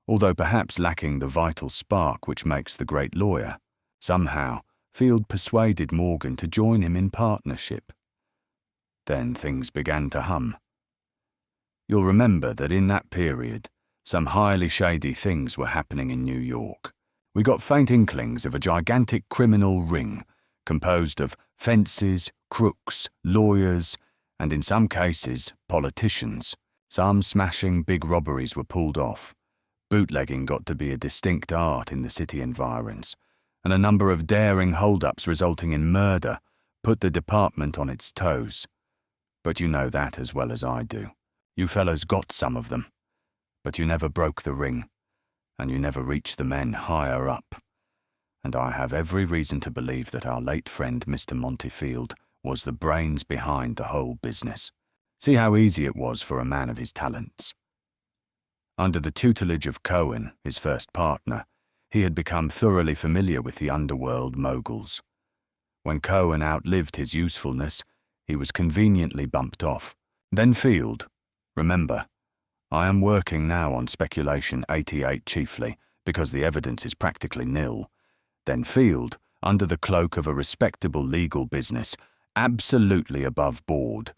although perhaps lacking the vital spark which makes the great lawyer. Somehow, Field persuaded Morgan to join him in partnership. Then things began to hum. You'll remember that in that period, some highly shady things were happening in New York. We got faint inklings of a gigantic criminal ring composed of fences, crooks, lawyers, and in some cases, politicians. Some smashing big robberies were pulled off. Bootlegging got to be a distinct art in the city environs, and a number of daring hold-ups resulting in murder put the department on its toes. But you know that as well as I do. You fellows got some of them, but you never broke the ring, and you never reached the men higher up. And I have every reason to believe that our late friend Mr. Montefield was the brains behind the whole business. See how easy it was for a man of his talents. Under the tutelage of Cohen, his first partner, he had become thoroughly familiar with the underworld moguls. When Cohen outlived his usefulness, he was conveniently bumped off. Then Field. Remember, I am working now on speculation 88 chiefly, because the evidence is practically nil. Then Field, under the cloak of a respectable legal business, absolutely above board,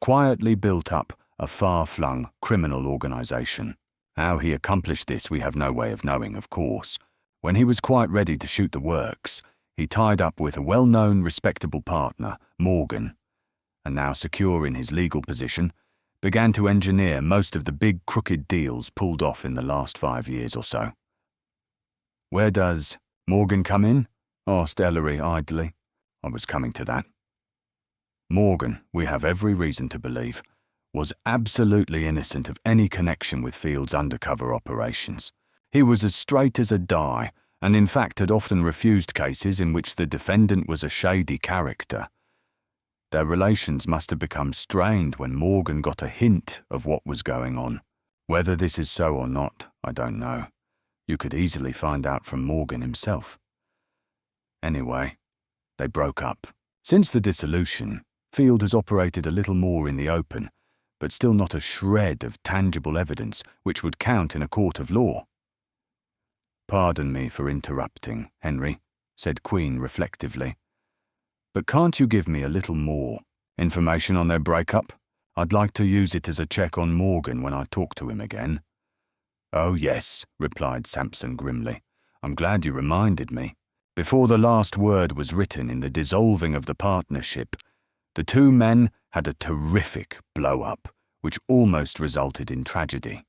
quietly built up a far-flung criminal organisation. How he accomplished this we have no way of knowing, of course. When he was quite ready to shoot the works, he tied up with a well-known, respectable partner, Morgan, and now secure in his legal position, began to engineer most of the big crooked deals pulled off in the last 5 years or so. Where does Morgan come in? Asked Ellery idly. I was coming to that. Morgan, we have every reason to believe, was absolutely innocent of any connection with Field's undercover operations. He was as straight as a die, and in fact had often refused cases in which the defendant was a shady character. Their relations must have become strained when Morgan got a hint of what was going on. Whether this is so or not, I don't know. You could easily find out from Morgan himself. Anyway, they broke up. Since the dissolution, Field has operated a little more in the open, but still not a shred of tangible evidence which would count in a court of law. Pardon me for interrupting, Henry, said Queen reflectively. But can't you give me a little more information on their breakup? I'd like to use it as a check on Morgan when I talk to him again. Oh yes, replied Sampson grimly. I'm glad you reminded me. Before the last word was written in the dissolving of the partnership, the two men had a terrific blow-up, which almost resulted in tragedy.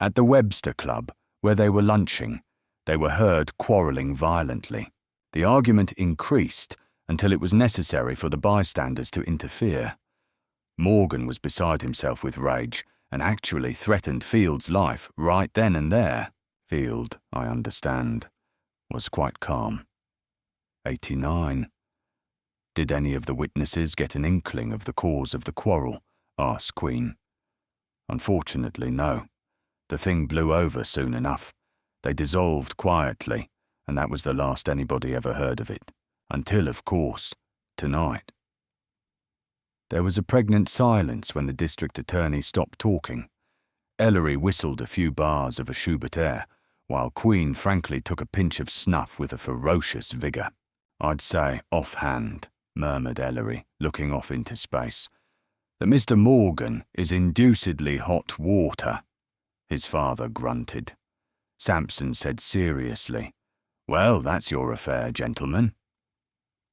At the Webster Club, where they were lunching, they were heard quarrelling violently. The argument increased until it was necessary for the bystanders to interfere. Morgan was beside himself with rage and actually threatened Field's life right then and there. Field, I understand, was quite calm. 89. Did any of the witnesses get an inkling of the cause of the quarrel? Asked Queen. Unfortunately, no. The thing blew over soon enough. They dissolved quietly, and that was the last anybody ever heard of it. Until, of course, tonight. There was a pregnant silence when the district attorney stopped talking. Ellery whistled a few bars of a Schubert air, while Queen frankly took a pinch of snuff with a ferocious vigour. "I'd say offhand," murmured Ellery, looking off into space, "that Mr. Morgan is inducedly hot water." His father grunted. Sampson said seriously, "Well, that's your affair, gentlemen.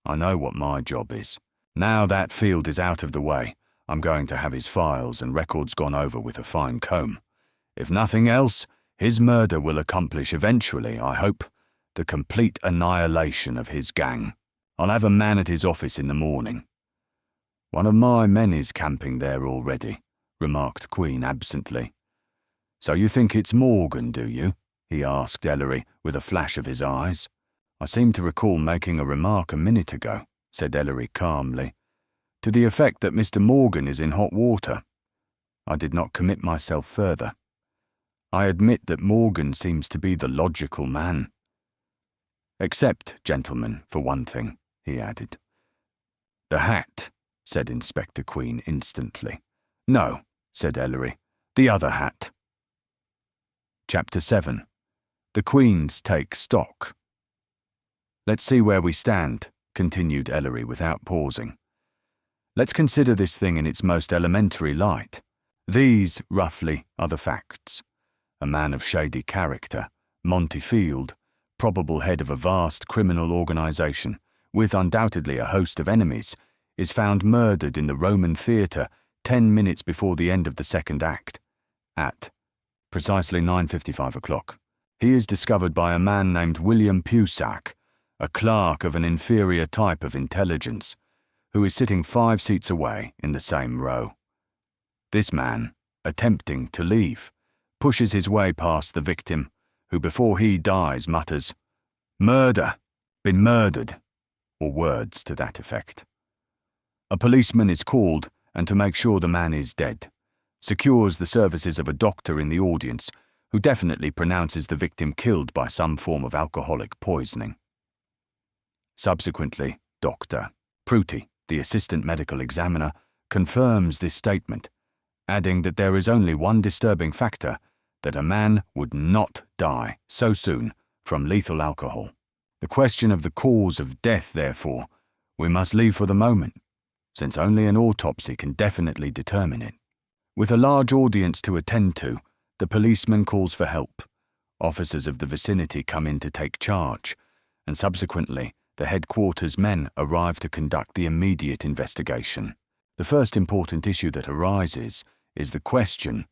I know what my job is. Now that Field is out of the way, I'm going to have his files and records gone over with a fine comb. If nothing else, his murder will accomplish eventually, I hope, the complete annihilation of his gang. I'll have a man at his office in the morning." "One of my men is camping there already," remarked Queen absently. "So you think it's Morgan, do you?" he asked Ellery with a flash of his eyes. "I seem to recall making a remark a minute ago," said Ellery calmly, "to the effect that Mr. Morgan is in hot water. I did not commit myself further. I admit that Morgan seems to be the logical man. Except, gentlemen, for one thing," he added. "The hat," said Inspector Queen instantly. "No," said Ellery, "the other hat." Chapter 7. The Queen's Take Stock. "Let's see where we stand," continued Ellery without pausing. "Let's consider this thing in its most elementary light. These, roughly, are the facts. A man of shady character, Monty Field, probable head of a vast criminal organisation, with undoubtedly a host of enemies, is found murdered in the Roman Theatre 10 minutes before the end of the second act, at precisely 9:55 o'clock. He is discovered by a man named William Pusack, a clerk of an inferior type of intelligence, who is sitting 5 seats away in the same row. This man, attempting to leave, pushes his way past the victim, who before he dies mutters, 'Murder! Been murdered!' or words to that effect. A policeman is called, and to make sure the man is dead, secures the services of a doctor in the audience, who definitely pronounces the victim killed by some form of alcoholic poisoning. Subsequently, Dr. Pruty, the assistant medical examiner, confirms this statement, adding that there is only one disturbing factor, that a man would not die so soon from lethal alcohol. The question of the cause of death, therefore, we must leave for the moment, since only an autopsy can definitely determine it. With a large audience to attend to, the policeman calls for help. Officers of the vicinity come in to take charge, and subsequently the headquarters men arrive to conduct the immediate investigation. The first important issue that arises is the question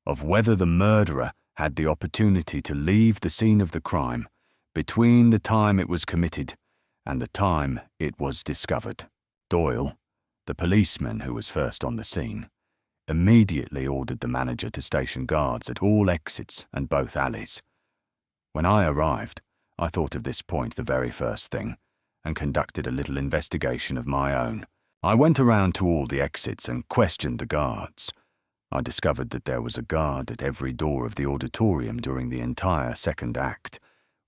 of whether the murderer had the opportunity to leave the scene of the crime between the time it was committed and the time it was discovered. Doyle, the policeman who was first on the scene, immediately ordered the manager to station guards at all exits and both alleys. When I arrived, I thought of this point the very first thing, and conducted a little investigation of my own. I went around to all the exits and questioned the guards. I discovered that there was a guard at every door of the auditorium during the entire second act,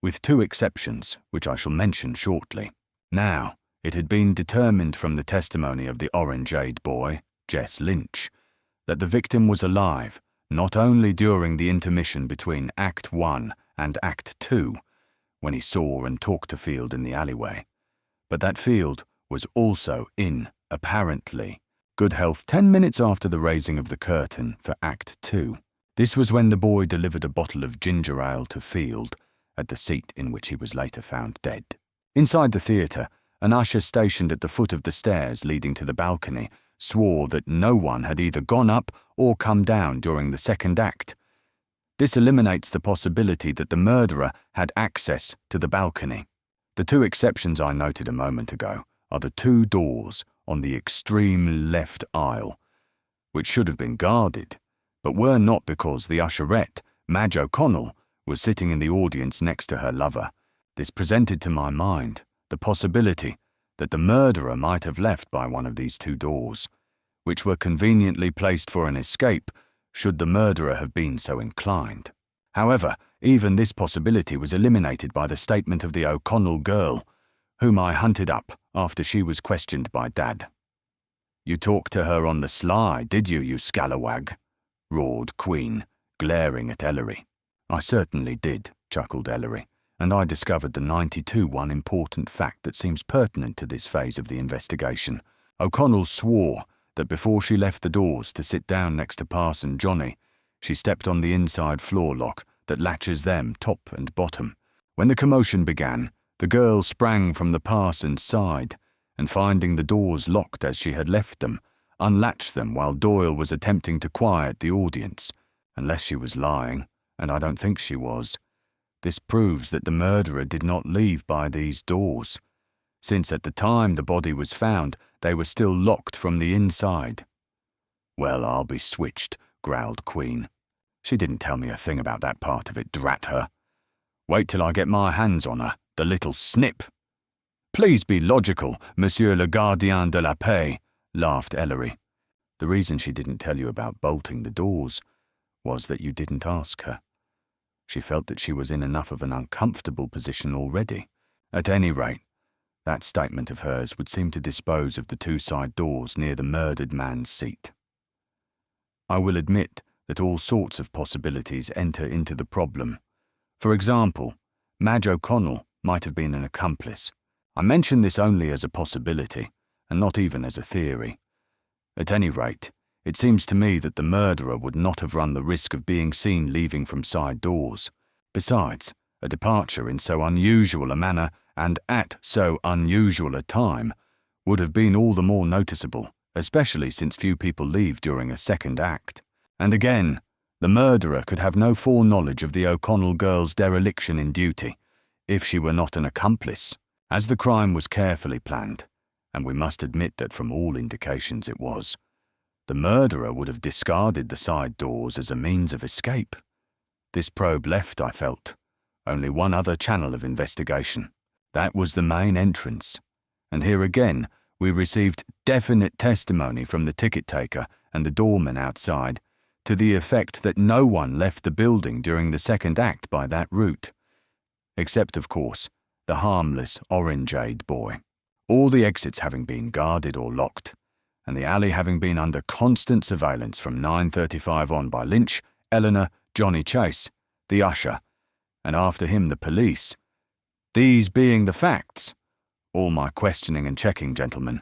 with 2 exceptions, which I shall mention shortly. Now, it had been determined from the testimony of the orange-eyed boy, Jess Lynch, that the victim was alive not only during the intermission between Act 1 and Act 2, when he saw and talked to Field in the alleyway, but that Field was also in, apparently, good health 10 minutes after the raising of the curtain for Act 2. This was when the boy delivered a bottle of ginger ale to Field at the seat in which he was later found dead. Inside the theatre, an usher stationed at the foot of the stairs leading to the balcony swore that no one had either gone up or come down during the second act. This eliminates the possibility that the murderer had access to the balcony. The 2 exceptions I noted a moment ago are the 2 doors on the extreme left aisle, which should have been guarded, but were not because the usherette, Madge O'Connell, was sitting in the audience next to her lover. This presented to my mind the possibility that the murderer might have left by one of these 2 doors, which were conveniently placed for an escape should the murderer have been so inclined. However, even this possibility was eliminated by the statement of the O'Connell girl, whom I hunted up after she was questioned by Dad. "You talked to her on the sly, did you scalawag?" roared Queen, glaring at Ellery. "I certainly did," chuckled Ellery, and I discovered the 92 one important fact that seems pertinent to this phase of the investigation. O'Connell swore that before she left the doors to sit down next to Parson Johnny, she stepped on the inside floor lock that latches them top and bottom. When the commotion began, the girl sprang from the parson's side, and finding the doors locked as she had left them, unlatched them while Doyle was attempting to quiet the audience. Unless she was lying, and I don't think she was. This proves that the murderer did not leave by these doors, since at the time the body was found, they were still locked from the inside. "Well, I'll be switched," growled Queen. "She didn't tell me a thing about that part of it, drat her. Wait till I get my hands on her, the little snip." "Please be logical, Monsieur le Gardien de la Paix," laughed Ellery. "The reason she didn't tell you about bolting the doors was that you didn't ask her. She felt that she was in enough of an uncomfortable position already. At any rate, that statement of hers would seem to dispose of the two side doors near the murdered man's seat. I will admit that all sorts of possibilities enter into the problem. For example, Madge O'Connell might have been an accomplice. I mention this only as a possibility, and not even as a theory. At any rate, it seems to me that the murderer would not have run the risk of being seen leaving from side doors. Besides, a departure in so unusual a manner and at so unusual a time would have been all the more noticeable, especially since few people leave during a second act. And again, the murderer could have no foreknowledge of the O'Connell girl's dereliction in duty, if she were not an accomplice, as the crime was carefully planned, and we must admit that from all indications it was. The murderer would have discarded the side doors as a means of escape. This probe left, I felt, only one other channel of investigation. That was the main entrance. And here again, we received definite testimony from the ticket taker and the doorman outside to the effect that no one left the building during the second act by that route. Except, of course, the harmless orange-eyed boy. All the exits having been guarded or locked, and the alley having been under constant surveillance from 9:35 on by Lynch, Eleanor, Johnny Chase, the usher, and after him the police. These being the facts, all my questioning and checking, gentlemen,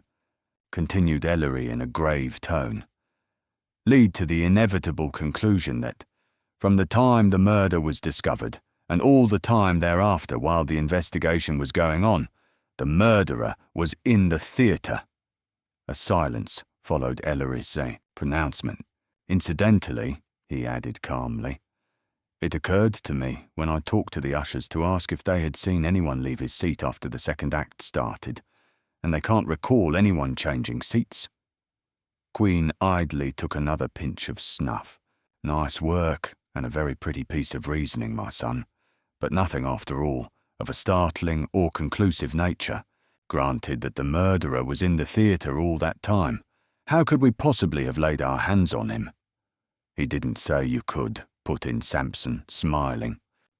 continued Ellery in a grave tone, lead to the inevitable conclusion that, from the time the murder was discovered, and all the time thereafter while the investigation was going on, the murderer was in the theatre. A silence followed Ellery's pronouncement. Incidentally, he added calmly, it occurred to me when I talked to the ushers to ask if they had seen anyone leave his seat after the second act started, and they can't recall anyone changing seats. Queen idly took another pinch of snuff. Nice work, and a very pretty piece of reasoning, my son, but nothing, after all, of a startling or conclusive nature. Granted that the murderer was in the theatre all that time, how could we possibly have laid our hands on him? He didn't say you could, put in Sampson, smiling.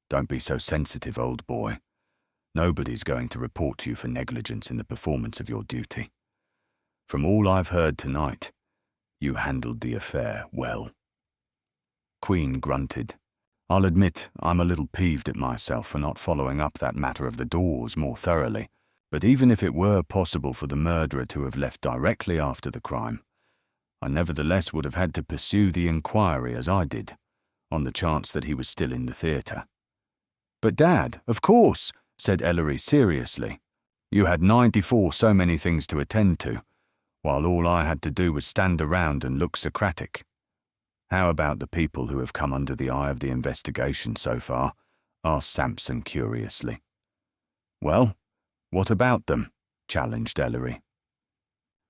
Don't be so sensitive, old boy. Nobody's going to report you for negligence in the performance of your duty. From all I've heard tonight, you handled the affair well. Queen grunted. I'll admit I'm a little peeved at myself for not following up that matter of the doors more thoroughly. But even if it were possible for the murderer to have left directly after the crime, I nevertheless would have had to pursue the inquiry as I did, on the chance that he was still in the theatre. But Dad, of course, said Ellery seriously. You had 94 so many things to attend to, while all I had to do was stand around and look Socratic. How about the people who have come under the eye of the investigation so far? Asked Sampson curiously. Well, what about them? Challenged Ellery.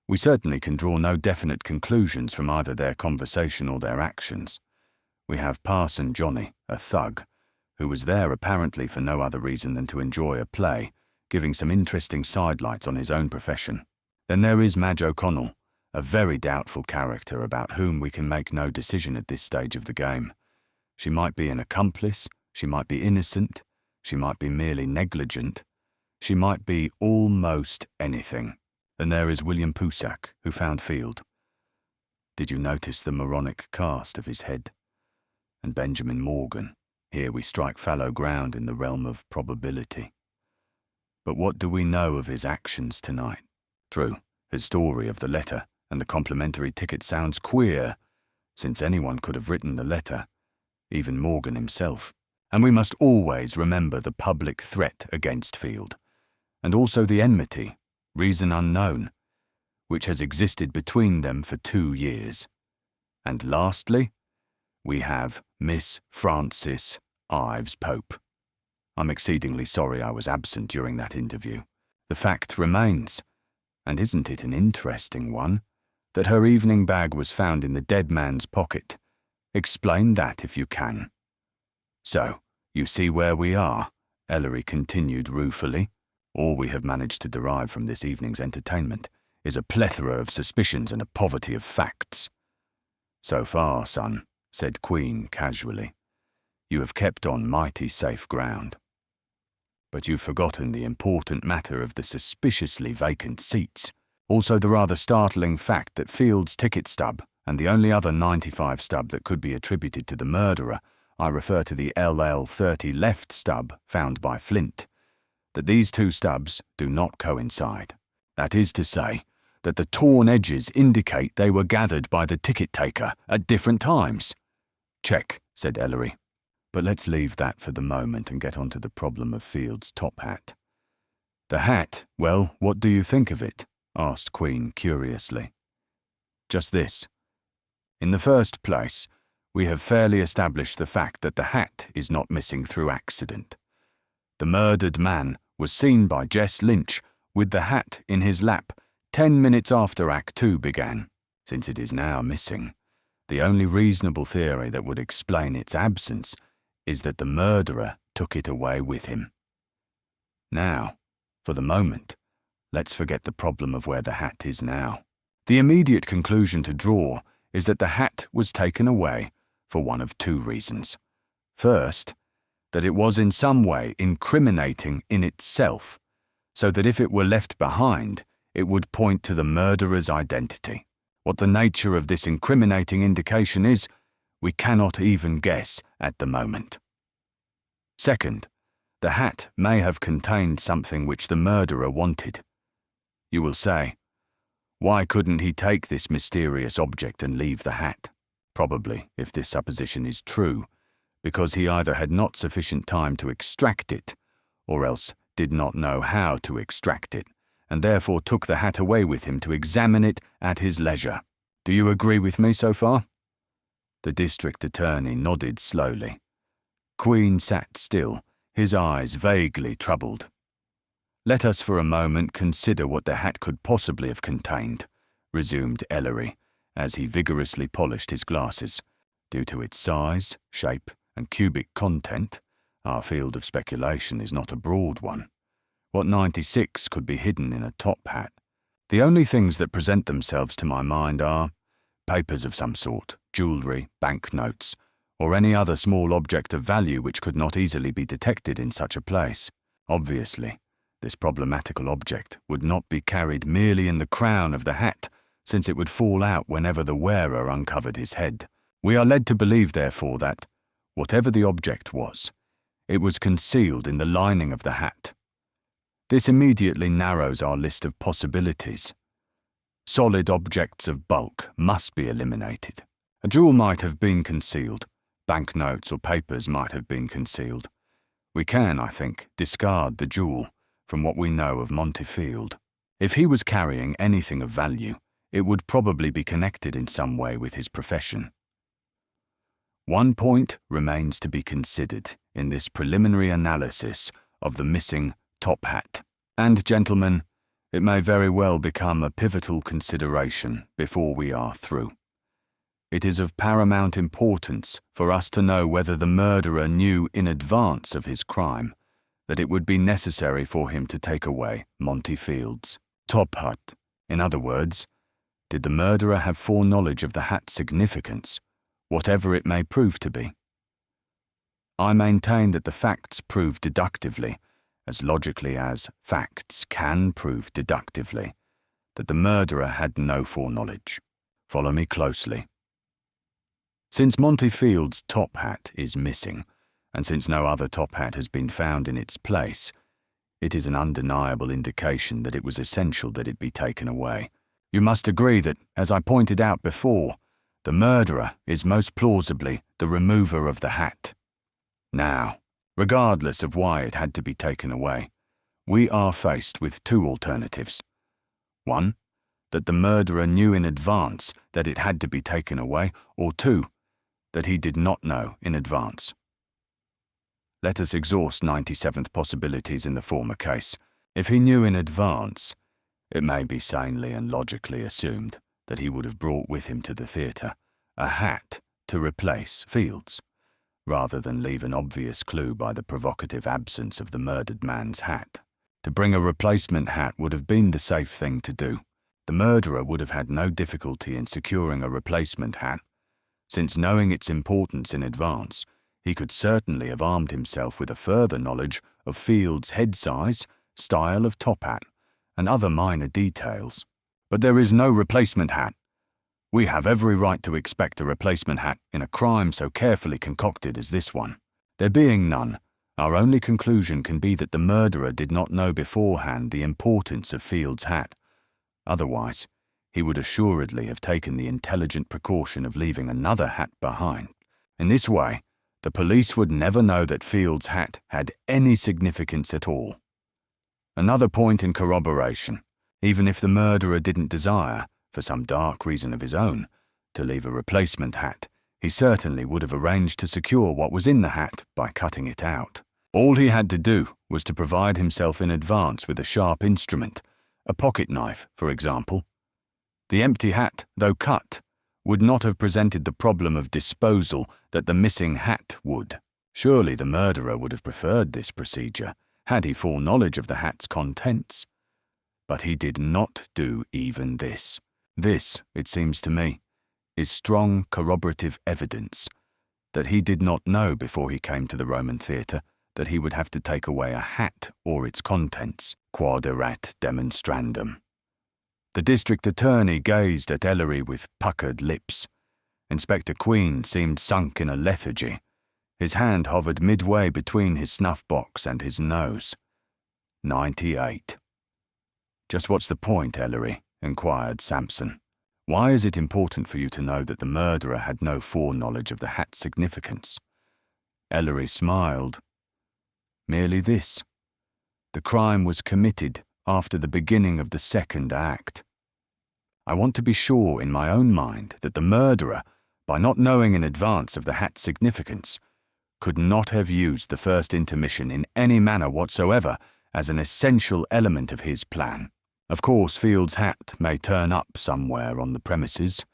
We certainly can draw no definite conclusions from either their conversation or their actions. We have Parson Johnny, a thug, who was there apparently for no other reason than to enjoy a play, giving some interesting sidelights on his own profession. Then there is Madge O'Connell, a very doubtful character about whom we can make no decision at this stage of the game. She might be an accomplice, she might be innocent, she might be merely negligent, she might be almost anything. Then there is William Pusak, who found Field. Did you notice the moronic cast of his head? And Benjamin Morgan, Here we strike fallow ground in the realm of probability. But what do we know of his actions tonight? True, his story of the letter and the complimentary ticket sounds queer, since anyone could have written the letter, even Morgan himself. And we must always remember the public threat against Field, and also the enmity, reason unknown, which has existed between them for 2 years. And lastly, we have Miss Frances Ives Pope. I'm exceedingly sorry I was absent during that interview. The fact remains, and isn't it an interesting one, that her evening bag was found in the dead man's pocket. Explain that if you can. So, you see where we are, Ellery continued ruefully. All we have managed to derive from this evening's entertainment is a plethora of suspicions and a poverty of facts. So far, son, said Queen casually, you have kept on mighty safe ground. But you've forgotten the important matter of the suspiciously vacant seats, also the rather startling fact that Field's ticket stub and the only other 95 stub that could be attributed to the murderer, I refer to the LL30 left stub found by Flint, that these 2 stubs do not coincide. That is to say, that the torn edges indicate they were gathered by the ticket taker at different times. Check, said Ellery. But let's leave that for the moment and get on to the problem of Field's top hat. The hat, well, what do you think of it? Asked Queen curiously. Just this. In the first place, we have fairly established the fact that the hat is not missing through accident. The murdered man was seen by Jess Lynch with the hat in his lap 10 minutes after Act 2 began. Since it is now missing, the only reasonable theory that would explain its absence is that the murderer took it away with him. Now, for the moment, let's forget the problem of where the hat is now. The immediate conclusion to draw is that the hat was taken away for one of 2 reasons. First, that it was in some way incriminating in itself, so that if it were left behind, it would point to the murderer's identity. What the nature of this incriminating indication is, we cannot even guess at the moment. Second, the hat may have contained something which the murderer wanted. You will say, why couldn't he take this mysterious object and leave the hat? Probably, if this supposition is true, because he either had not sufficient time to extract it, or else did not know how to extract it, and therefore took the hat away with him to examine it at his leisure. Do you agree with me so far? The district attorney nodded slowly. Queen sat still, his eyes vaguely troubled. Let us for a moment consider what the hat could possibly have contained, resumed Ellery, as he vigorously polished his glasses. Due to its size, shape, and cubic content, our field of speculation is not a broad one. What 96 could be hidden in a top hat? The only things that present themselves to my mind are papers of some sort, jewellery, banknotes, or any other small object of value which could not easily be detected in such a place. Obviously, this problematical object would not be carried merely in the crown of the hat, since it would fall out whenever the wearer uncovered his head. We are led to believe, therefore, that, whatever the object was, it was concealed in the lining of the hat. This immediately narrows our list of possibilities. Solid objects of bulk must be eliminated. A jewel might have been concealed. Banknotes or papers might have been concealed. We can, I think, discard the jewel from what we know of Monty Field. If he was carrying anything of value, it would probably be connected in some way with his profession. One point remains to be considered in this preliminary analysis of the missing top hat. And, gentlemen, it may very well become a pivotal consideration before we are through. It is of paramount importance for us to know whether the murderer knew in advance of his crime that it would be necessary for him to take away Monty Field's top hat. In other words, did the murderer have foreknowledge of the hat's significance, whatever it may prove to be? I maintain that the facts prove deductively, as logically as facts can prove deductively, that the murderer had no foreknowledge. Follow me closely. Since Monty Field's top hat is missing, and since no other top hat has been found in its place, it is an undeniable indication that it was essential that it be taken away. You must agree that, as I pointed out before, the murderer is most plausibly the remover of the hat. Now, regardless of why it had to be taken away, we are faced with two alternatives. One, that the murderer knew in advance that it had to be taken away, or two, that he did not know in advance. Let us exhaust 97th possibilities in the former case. If he knew in advance, it may be sanely and logically assumed that he would have brought with him to the theatre a hat to replace Fields, rather than leave an obvious clue by the provocative absence of the murdered man's hat. To bring a replacement hat would have been the safe thing to do. The murderer would have had no difficulty in securing a replacement hat, since knowing its importance in advance, he could certainly have armed himself with a further knowledge of Fields' head size, style of top hat, and other minor details. But there is no replacement hat. We have every right to expect a replacement hat in a crime so carefully concocted as this one. There being none, our only conclusion can be that the murderer did not know beforehand the importance of Fields' hat. Otherwise, he would assuredly have taken the intelligent precaution of leaving another hat behind. In this way, the police would never know that Fields' hat had any significance at all. Another point in corroboration: even if the murderer didn't desire, for some dark reason of his own, to leave a replacement hat, he certainly would have arranged to secure what was in the hat by cutting it out. All he had to do was to provide himself in advance with a sharp instrument, a pocket knife, for example. The empty hat, though cut, would not have presented the problem of disposal that the missing hat would. Surely the murderer would have preferred this procedure, had he full knowledge of the hat's contents. But he did not do even this. This, it seems to me, is strong corroborative evidence that he did not know before he came to the Roman theatre that he would have to take away a hat or its contents, quod erat demonstrandum. The district attorney gazed at Ellery with puckered lips. Inspector Queen seemed sunk in a lethargy. His hand hovered midway between his snuff-box and his nose. 98. Just what's the point, Ellery? Inquired Sampson. Why is it important for you to know that the murderer had no foreknowledge of the hat's significance? Ellery smiled. Merely this: the crime was committed after the beginning of the second act. I want to be sure in my own mind that the murderer, by not knowing in advance of the hat's significance, could not have used the first intermission in any manner whatsoever as an essential element of his plan. Of course, Fields' hat may turn up somewhere on the premises,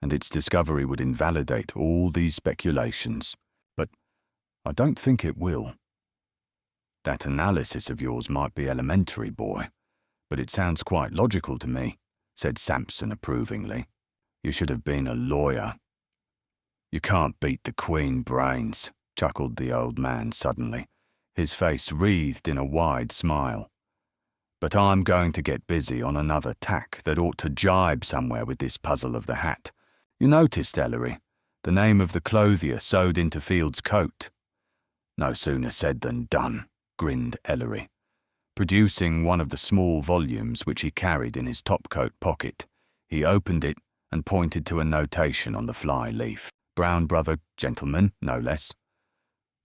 and its discovery would invalidate all these speculations, but I don't think it will. That analysis of yours might be elementary, boy, but it sounds quite logical to me, said Sampson approvingly. You should have been a lawyer. You can't beat the Queen brains, chuckled the old man suddenly, his face wreathed in a wide smile. But I'm going to get busy on another tack that ought to jibe somewhere with this puzzle of the hat. You noticed, Ellery, the name of the clothier sewed into Fields' coat? No sooner said than done, grinned Ellery. Producing one of the small volumes which he carried in his topcoat pocket, he opened it and pointed to a notation on the fly leaf. Brown brother, gentleman, no less.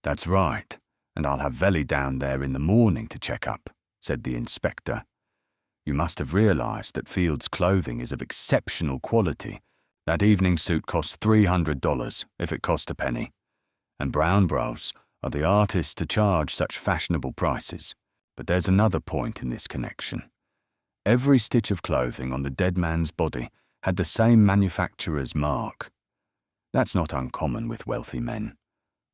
That's right, and I'll have Velly down there in the morning to check up, said the inspector. You must have realized that Fields' clothing is of exceptional quality. That evening suit cost $300, if it cost a penny, and Brown Bros are the artists to charge such fashionable prices. But there's another point in this connection. Every stitch of clothing on the dead man's body had the same manufacturer's mark. That's not uncommon with wealthy men,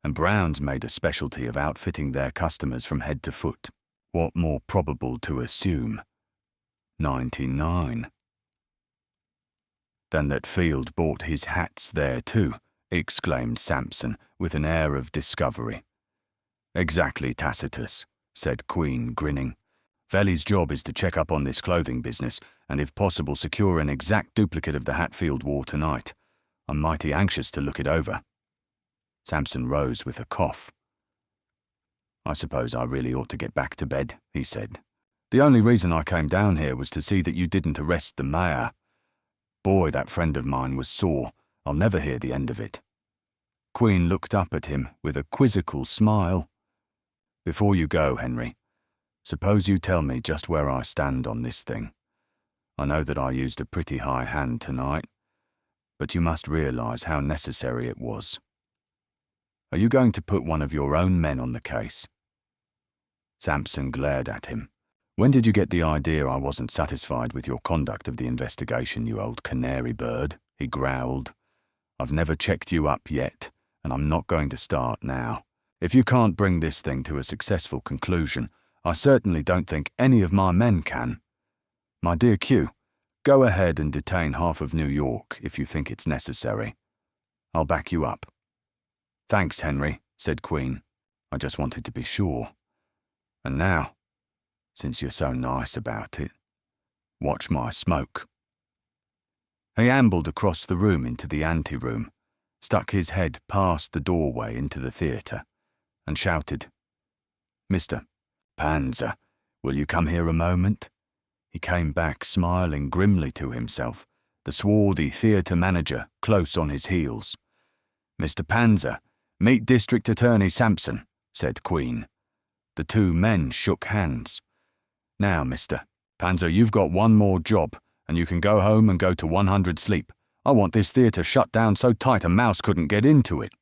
and Brown's made a specialty of outfitting their customers from head to foot. What more probable to assume? 99. Than that Field bought his hats there too, exclaimed Sampson with an air of discovery. Exactly, Tacitus, said Queen, grinning. Velly's job is to check up on this clothing business and if possible secure an exact duplicate of the hat Field wore tonight. I'm mighty anxious to look it over. Sampson rose with a cough. I suppose I really ought to get back to bed, he said. The only reason I came down here was to see that you didn't arrest the mayor. Boy, that friend of mine was sore. I'll never hear the end of it. Queen looked up at him with a quizzical smile. Before you go, Henry, suppose you tell me just where I stand on this thing. I know that I used a pretty high hand tonight, but you must realise how necessary it was. Are you going to put one of your own men on the case? Sampson glared at him. When did you get the idea I wasn't satisfied with your conduct of the investigation, you old canary bird? He growled. I've never checked you up yet, and I'm not going to start now. If you can't bring this thing to a successful conclusion, I certainly don't think any of my men can. My dear Q, go ahead and detain half of New York if you think it's necessary. I'll back you up. Thanks, Henry, said Queen. I just wanted to be sure. And now, since you're so nice about it, watch my smoke. He ambled across the room into the anteroom, stuck his head past the doorway into the theatre, and shouted, Mr. Panzer, will you come here a moment? He came back smiling grimly to himself, the swarthy theatre manager close on his heels. Mr. Panzer, meet District Attorney Sampson, said Queen. The two men shook hands. Now, Mr. Panzer, you've got one more job, and you can go home and go to 100 sleep. I want this theatre shut down so tight a mouse couldn't get into it.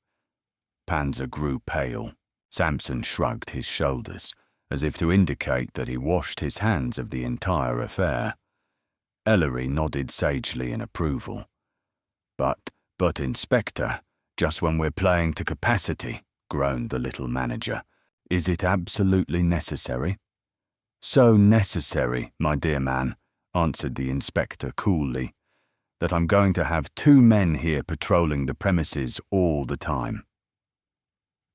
Panzer grew pale. Sampson shrugged his shoulders, as if to indicate that he washed his hands of the entire affair. Ellery nodded sagely in approval. But, Inspector, just when we're playing to capacity, groaned the little manager. Is it absolutely necessary? So necessary, my dear man, answered the inspector coolly, that I'm going to have 2 men here patrolling the premises all the time.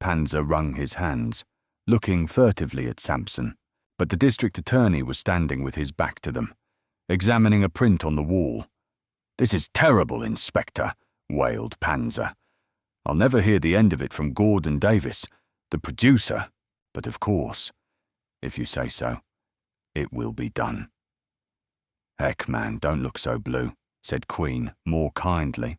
Panzer wrung his hands, looking furtively at Sampson, but the district attorney was standing with his back to them, examining a print on the wall. This is terrible, Inspector, wailed Panzer. I'll never hear the end of it from Gordon Davis, the producer, but of course, if you say so, it will be done. Heck, man, don't look so blue, said Queen more kindly.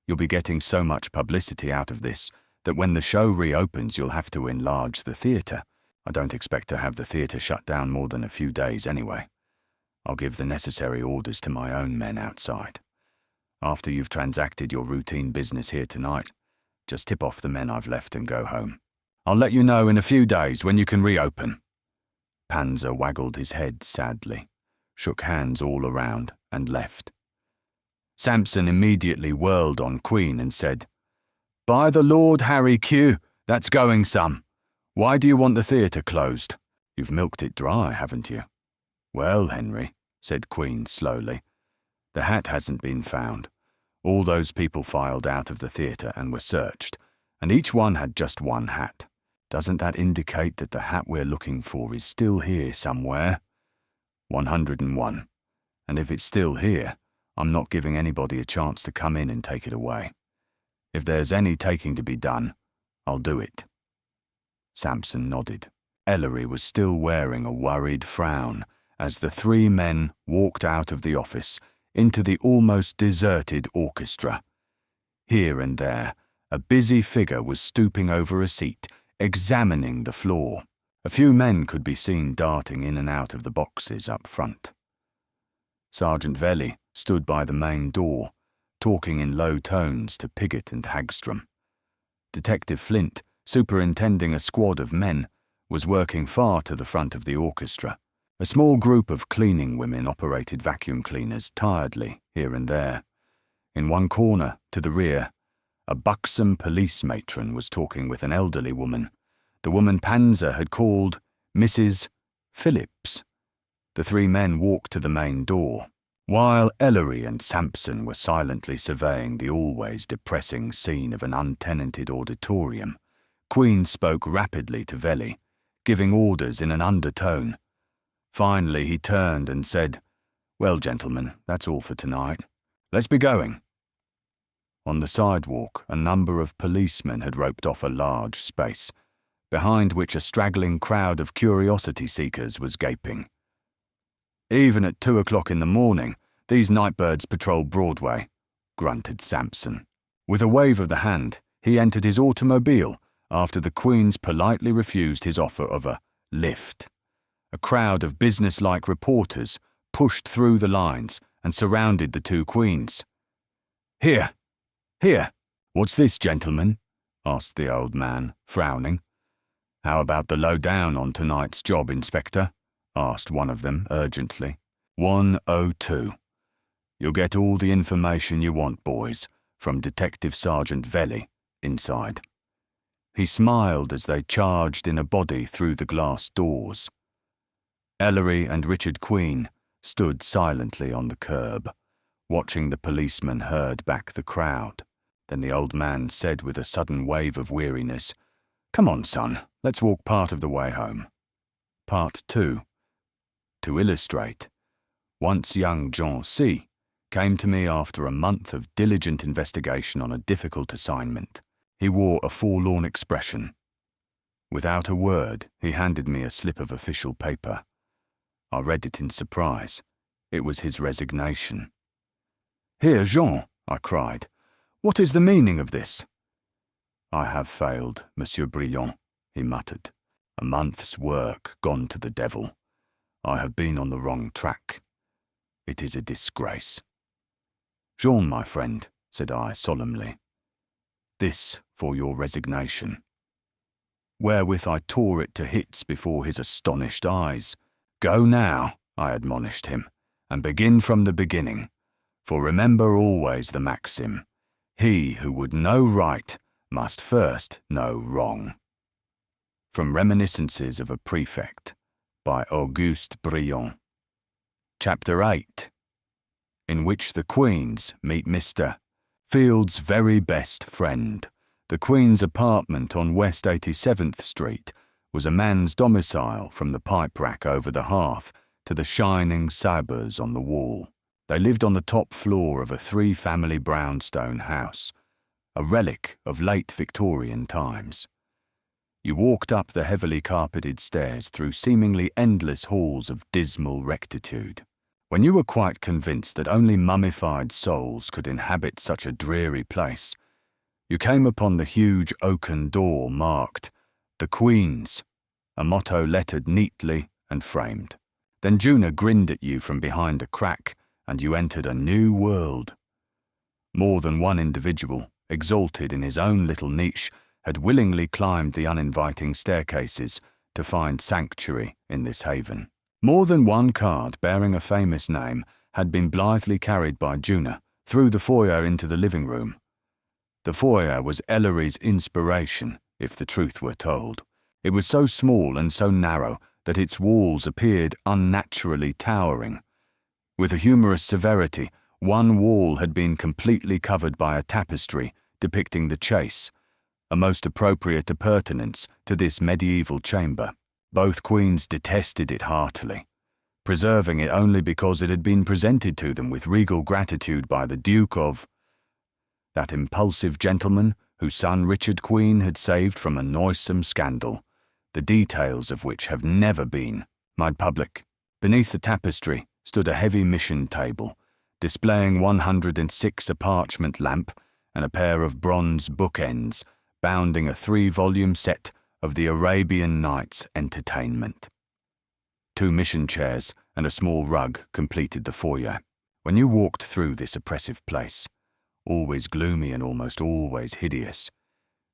You'll be getting so much publicity out of this that when the show reopens you'll have to enlarge the theatre. I don't expect to have the theatre shut down more than a few days anyway. I'll give the necessary orders to my own men outside. After you've transacted your routine business here tonight, just tip off the men I've left and go home. I'll let you know in a few days when you can reopen. Panzer waggled his head sadly, shook hands all around, and left. Sampson immediately whirled on Queen and said, By the Lord Harry Q, that's going some. Why do you want the theatre closed? You've milked it dry, haven't you? Well, Henry, said Queen slowly, the hat hasn't been found. All those people filed out of the theatre and were searched, and each one had just one hat. Doesn't that indicate that the hat we're looking for is still here somewhere? 101. And if it's still here, I'm not giving anybody a chance to come in and take it away. If there's any taking to be done, I'll do it. Sampson nodded. Ellery was still wearing a worried frown as the 3 men walked out of the office into the almost deserted orchestra. Here and there, a busy figure was stooping over a seat, examining the floor. A few men could be seen darting in and out of the boxes up front. Sergeant Velli stood by the main door, talking in low tones to Piggott and Hagstrom. Detective Flint, superintending a squad of men, was working far to the front of the orchestra. A small group of cleaning women operated vacuum cleaners tiredly here and there. In one corner, to the rear, a buxom police matron was talking with an elderly woman. The woman Panzer had called Mrs. Phillips. The 3 men walked to the main door, while Ellery and Sampson were silently surveying the always depressing scene of an untenanted auditorium. Queen spoke rapidly to Velli, giving orders in an undertone. Finally he turned and said, Well, gentlemen, that's all for tonight. Let's be going. On the sidewalk, a number of policemen had roped off a large space, behind which a straggling crowd of curiosity seekers was gaping. "Even at 2 o'clock in the morning, these nightbirds patrol Broadway," grunted Sampson. With a wave of the hand, he entered his automobile after the Queens politely refused his offer of a lift. A crowd of businesslike reporters pushed through the lines and surrounded the two Queens. Here! What's this, gentlemen?" asked the old man, frowning. "How about the lowdown on tonight's job, Inspector?" asked one of them urgently. 102. "You'll get all the information you want, boys, from Detective Sergeant Velli, inside." He smiled as they charged in a body through the glass doors. Ellery and Richard Queen stood silently on the curb, watching the policeman herd back the crowd. Then the old man said with a sudden wave of weariness, "Come on, son, let's walk part of the way home." Part 2. To illustrate, once young Jean C. came to me after a month of diligent investigation on a difficult assignment. He wore a forlorn expression. Without a word, he handed me a slip of official paper. I read it in surprise. It was his resignation. "Here, Jean," I cried. "What is the meaning of this?" "I have failed, Monsieur Brillant," he muttered. "A month's work gone to the devil. I have been on the wrong track. It is a disgrace." "Jean, my friend," said I solemnly, "this for your resignation." Wherewith I tore it to hits before his astonished eyes. "Go now," I admonished him, "and begin from the beginning. For remember always the maxim, he who would know right must first know wrong." From Reminiscences of a Prefect, by Auguste Briand. Chapter 8, in which the Queens meet Mr. Field's very best friend. The Queen's apartment on West 87th Street was a man's domicile, from the pipe rack over the hearth to the shining sabres on the wall. They lived on the top floor of a 3-family brownstone house, a relic of late Victorian times. You walked up the heavily carpeted stairs through seemingly endless halls of dismal rectitude. When you were quite convinced that only mummified souls could inhabit such a dreary place, you came upon the huge oaken door marked "The Queen's," a motto lettered neatly and framed. Then Juna grinned at you from behind a crack, and you entered a new world. More than one individual, exalted in his own little niche, had willingly climbed the uninviting staircases to find sanctuary in this haven. More than one card bearing a famous name had been blithely carried by Juna through the foyer into the living room. The foyer was Ellery's inspiration, if the truth were told. It was so small and so narrow that its walls appeared unnaturally towering. With a humorous severity, one wall had been completely covered by a tapestry depicting the chase, a most appropriate appurtenance to this medieval chamber. Both Queens detested it heartily, preserving it only because it had been presented to them with regal gratitude by the Duke of, that impulsive gentleman whose son Richard Queen had saved from a noisome scandal, the details of which have never been made public. Beneath the tapestry stood a heavy mission table, displaying 106 a parchment lamp and a pair of bronze bookends, bounding a 3-volume set of the Arabian Nights Entertainment. 2 mission chairs and a small rug completed the foyer. When you walked through this oppressive place, always gloomy and almost always hideous,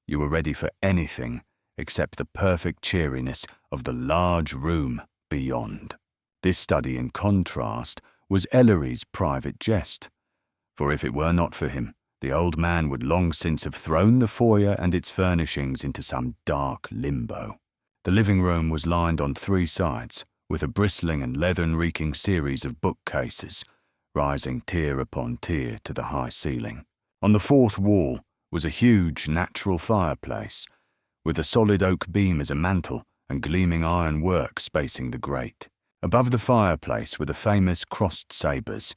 you were ready for anything except the perfect cheeriness of the large room beyond. This study, in contrast, was Ellery's private jest, for if it were not for him, the old man would long since have thrown the foyer and its furnishings into some dark limbo. The living room was lined on 3 sides with a bristling and leathern-reeking series of bookcases, rising tier upon tier to the high ceiling. On the 4th wall was a huge natural fireplace, with a solid oak beam as a mantel and gleaming iron work spacing the grate. Above the fireplace were the famous crossed sabres,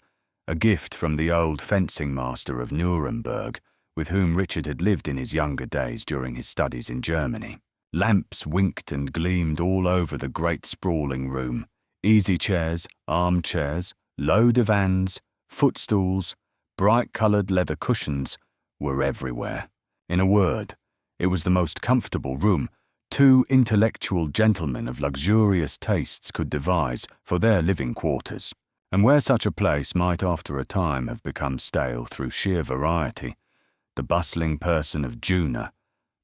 a gift from the old fencing master of Nuremberg, with whom Richard had lived in his younger days during his studies in Germany. Lamps winked and gleamed all over the great sprawling room. Easy chairs, armchairs, low divans, footstools, bright-coloured leather cushions were everywhere. In a word, it was the most comfortable room two intellectual gentlemen of luxurious tastes could devise for their living quarters, and where such a place might after a time have become stale through sheer variety, the bustling person of Juna,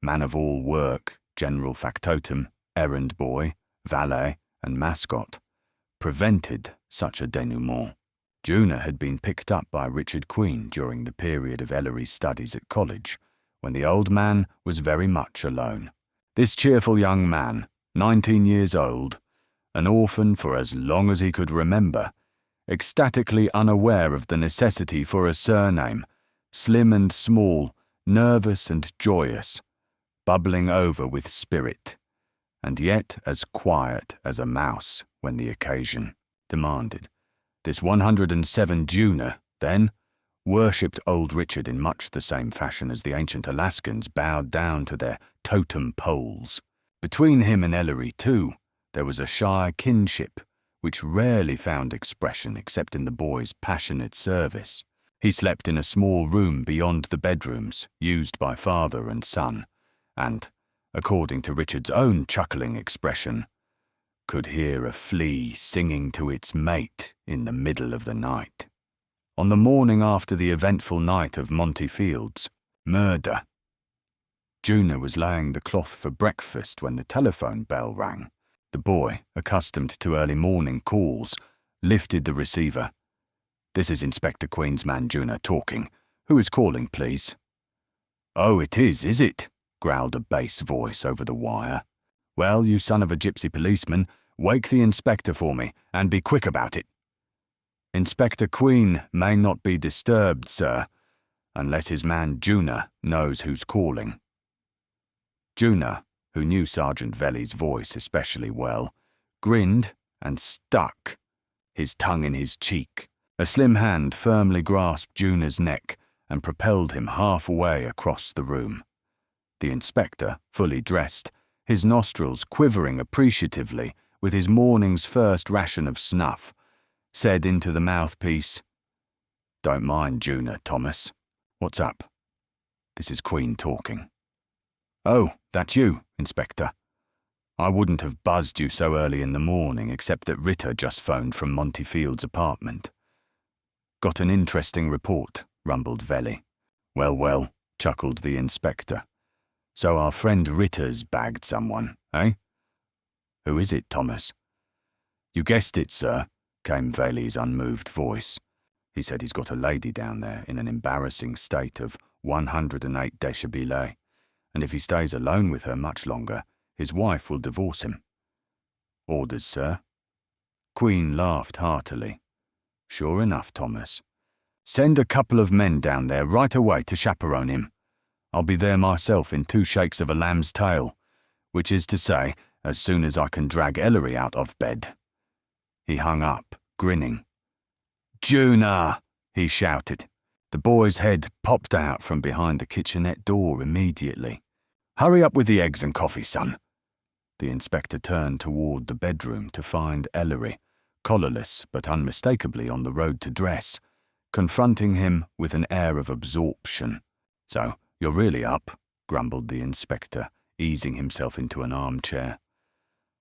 man of all work, general factotum, errand boy, valet, and mascot, prevented such a denouement. Juna had been picked up by Richard Queen during the period of Ellery's studies at college, when the old man was very much alone. This cheerful young man, 19 years old, an orphan for as long as he could remember, ecstatically unaware of the necessity for a surname, slim and small, nervous and joyous, bubbling over with spirit, and yet as quiet as a mouse when the occasion demanded. This 107 Juna, then, worshipped old Richard in much the same fashion as the ancient Alaskans bowed down to their totem poles. Between him and Ellery, too, there was a shy kinship which rarely found expression except in the boy's passionate service. He slept in a small room beyond the bedrooms used by father and son, and, according to Richard's own chuckling expression, could hear a flea singing to its mate in the middle of the night. On the morning after the eventful night of Monty Field's murder, Juna was laying the cloth for breakfast when the telephone bell rang. The boy, accustomed to early morning calls, lifted the receiver. "This is Inspector Queen's man Juna talking. Who is calling, please?" "Oh, it is it?" growled a bass voice over the wire. "Well, you son of a gypsy policeman, wake the inspector for me, and be quick about it." "Inspector Queen may not be disturbed, sir, unless his man Juna knows who's calling." Juna, who knew Sergeant Velli's voice especially well, grinned and stuck, his tongue in his cheek. A slim hand firmly grasped Juna's neck and propelled him halfway across the room. The inspector, fully dressed, his nostrils quivering appreciatively with his morning's first ration of snuff, said into the mouthpiece, "Don't mind Juna, Thomas. What's up?" "This is Queen talking." "Oh, that's you, Inspector. I wouldn't have buzzed you so early in the morning except that Ritter just phoned from Monty Field's apartment." "Got an interesting report," rumbled Velli. Well, chuckled the inspector. "So our friend Ritter's bagged someone, eh?" "Who is it, Thomas?" "You guessed it, sir," came Velli's unmoved voice. "He said he's got a lady down there in an embarrassing state of 108 décibels, and if he stays alone with her much longer, his wife will divorce him." "Orders, sir." Queen laughed heartily. "Sure enough, Thomas. Send a couple of men down there right away to chaperone him. I'll be there myself in 2 shakes of a lamb's tail, which is to say, as soon as I can drag Ellery out of bed." He hung up, grinning. "Juna!" he shouted. The boy's head popped out from behind the kitchenette door immediately. "Hurry up with the eggs and coffee, son." The inspector turned toward the bedroom to find Ellery, collarless but unmistakably on the road to dress, confronting him with an air of absorption. "So, you're really up," grumbled the inspector, easing himself into an armchair.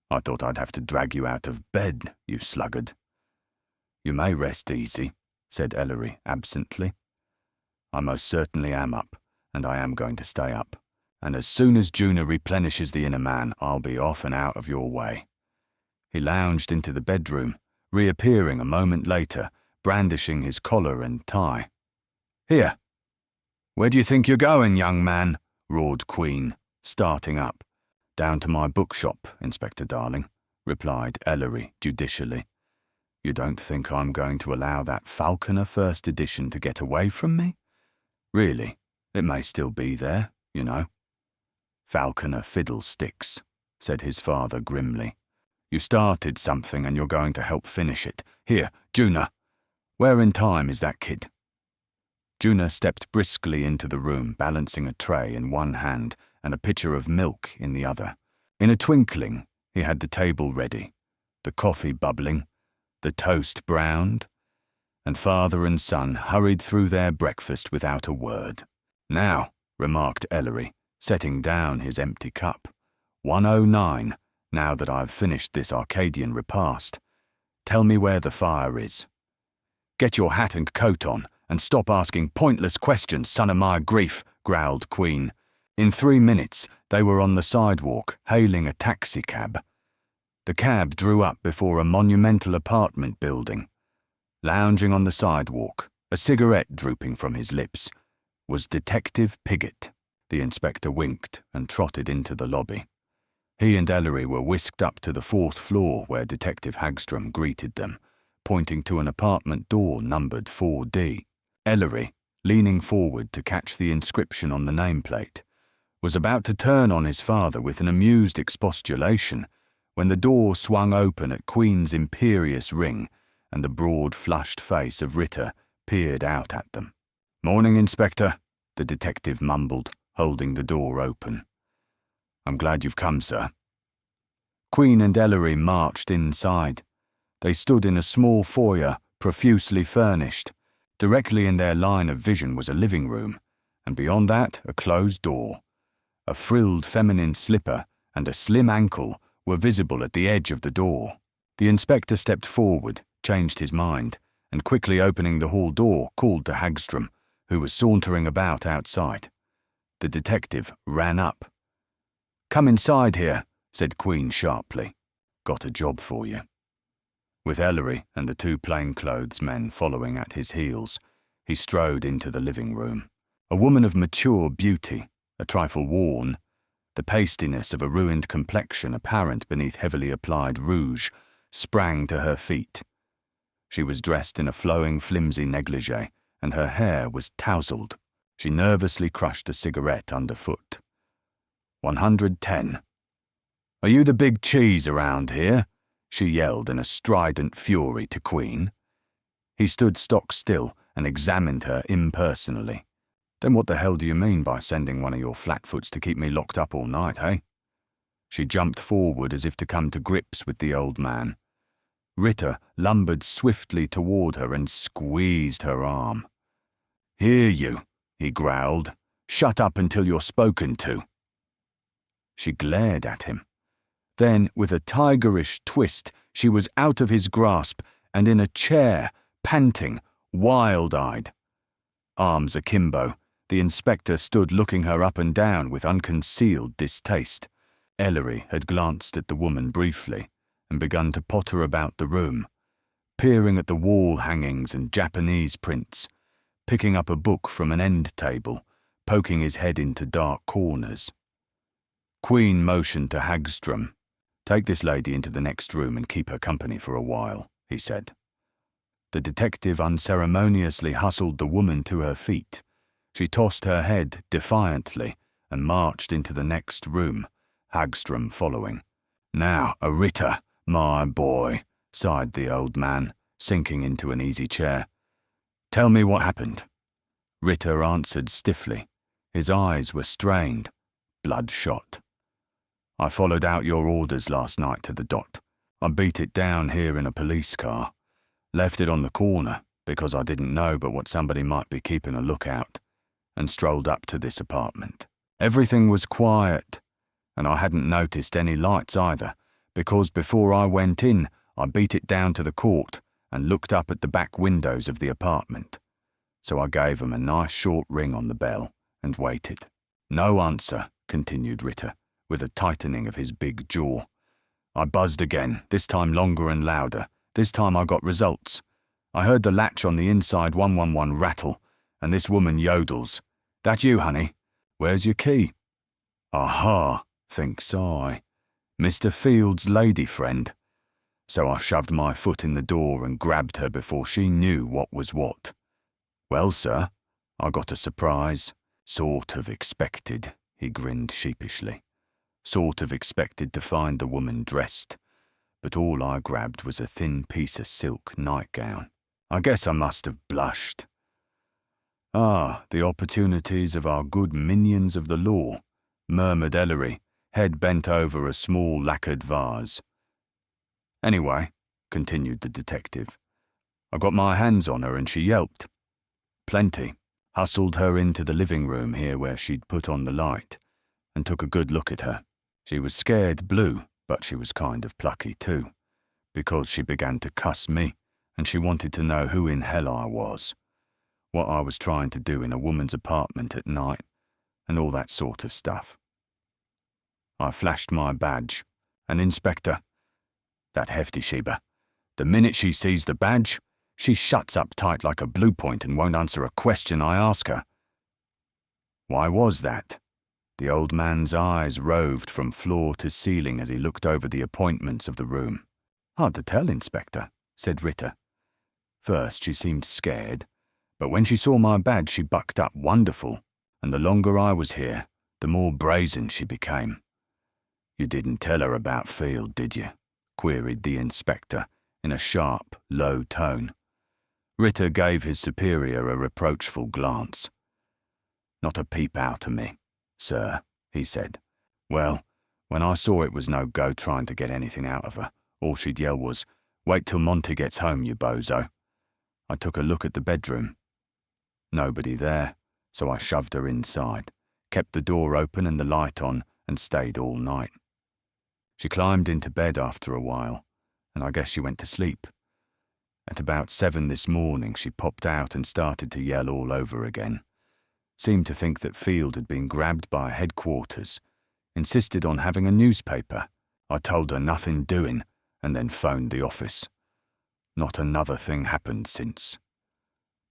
"I thought I'd have to drag you out of bed, you sluggard." "You may rest easy," said Ellery absently. "I most certainly am up, and I am going to stay up. And as soon as Juna replenishes the inner man, I'll be off and out of your way." He lounged into the bedroom, reappearing a moment later, brandishing his collar and tie. "Here." "Where do you think you're going, young man?" roared Queen, starting up. "Down to my bookshop, Inspector Darling," replied Ellery judicially. "You don't think I'm going to allow that Falconer first edition to get away from me? Really, it may still be there, you know." "Falconer fiddlesticks," said his father grimly. "You started something and you're going to help finish it. Here, Juna, where in time is that kid?" Juna stepped briskly into the room, balancing a tray in one hand and a pitcher of milk in the other. In a twinkling, he had the table ready, the coffee bubbling, the toast browned, and father and son hurried through their breakfast without a word. "Now," remarked Ellery, setting down his empty cup, 1:09, now that I've finished this Arcadian repast. Tell me where the fire is. Get your hat and coat on, and stop asking pointless questions, son of my grief, growled Queen. In 3 minutes, they were on the sidewalk, hailing a taxicab. The cab drew up before a monumental apartment building. Lounging on the sidewalk, a cigarette drooping from his lips, was Detective Piggott. The inspector winked and trotted into the lobby. He and Ellery were whisked up to the 4th floor where Detective Hagstrom greeted them, pointing to an apartment door numbered 4D. Ellery, leaning forward to catch the inscription on the nameplate, was about to turn on his father with an amused expostulation when the door swung open at Queen's imperious ring and the broad, flushed face of Ritter peered out at them. "Morning, Inspector," the detective mumbled, holding the door open. "I'm glad you've come, sir." Queen and Ellery marched inside. They stood in a small foyer, profusely furnished. Directly in their line of vision was a living room, and beyond that a closed door. A frilled feminine slipper and a slim ankle were visible at the edge of the door. The inspector stepped forward, changed his mind, and quickly opening the hall door, called to Hagstrom, who was sauntering about outside. The detective ran up. "Come inside here," said Queen sharply. "Got a job for you." With Ellery and the 2 plainclothes men following at his heels, he strode into the living room. A woman of mature beauty, a trifle worn, the pastiness of a ruined complexion apparent beneath heavily applied rouge, sprang to her feet. She was dressed in a flowing, flimsy negligee, and her hair was tousled. She nervously crushed a cigarette underfoot. 110. "Are you the big cheese around here?" she yelled in a strident fury to Queen. He stood stock still and examined her impersonally. "Then what the hell do you mean by sending one of your flatfoots to keep me locked up all night, eh?" She jumped forward as if to come to grips with the old man. Ritter lumbered swiftly toward her and squeezed her arm. "Here you," he growled. "Shut up until you're spoken to." She glared at him. Then, with a tigerish twist, she was out of his grasp and in a chair, panting, wild-eyed. Arms akimbo, the inspector stood looking her up and down with unconcealed distaste. Ellery had glanced at the woman briefly and begun to potter about the room, peering at the wall hangings and Japanese prints, picking up a book from an end table, poking his head into dark corners. Queen motioned to Hagstrom. "Take this lady into the next room and keep her company for a while," he said. The detective unceremoniously hustled the woman to her feet. She tossed her head defiantly and marched into the next room, Hagstrom following. "Now, a Ritter, my boy," sighed the old man, sinking into an easy chair. "Tell me what happened." Ritter answered stiffly. His eyes were strained, bloodshot. "I followed out your orders last night to the dot. I beat it down here in a police car. Left it on the corner because I didn't know but what somebody might be keeping a lookout, and strolled up to this apartment. Everything was quiet, and I hadn't noticed any lights either, because before I went in, I beat it down to the court and looked up at the back windows of the apartment. So I gave 'em a nice short ring on the bell and waited." "No answer," continued Ritter, with a tightening of his big jaw. "I buzzed again, this time longer and louder. This time I got results. I heard the latch on the inside 111 rattle, and this woman yodels. 'That you, honey? Where's your key?' 'Aha,' thinks I. 'Mr. Field's lady friend.' So I shoved my foot in the door and grabbed her before she knew what was what. Well, sir, I got a surprise. Sort of expected," he grinned sheepishly. "Sort of expected to find the woman dressed, but all I grabbed was a thin piece of silk nightgown. I guess I must have blushed." "Ah, the opportunities of our good minions of the law," murmured Ellery, head bent over a small lacquered vase. Anyway, continued the detective, I got my hands on her and she yelped. Plenty. Hustled her into the living room here where she'd put on the light and took a good look at her. She was scared blue, but she was kind of plucky too, because she began to cuss me and she wanted to know who in hell I was, what I was trying to do in a woman's apartment at night, and all that sort of stuff. I flashed my badge. An inspector. That hefty Sheba. The minute she sees the badge, she shuts up tight like a blue point and won't answer a question I ask her. Why was that? The old man's eyes roved from floor to ceiling as he looked over the appointments of the room. Hard to tell, Inspector, said Ritter. First she seemed scared, but when she saw my badge she bucked up wonderful, and the longer I was here, the more brazen she became. You didn't tell her about Field, did you? Queried the inspector in a sharp, low tone. Ritter gave his superior a reproachful glance. Not a peep out of me, sir, he said. Well, when I saw it was no go trying to get anything out of her, all she'd yell was, "Wait till Monty gets home, you bozo." I took a look at the bedroom. Nobody there, so I shoved her inside, kept the door open and the light on, and stayed all night. She climbed into bed after a while, and I guess she went to sleep. At about 7 this morning, she popped out and started to yell all over again. Seemed to think that Field had been grabbed by headquarters. Insisted on having a newspaper. I told her nothing doing, and then phoned the office. Not another thing happened since.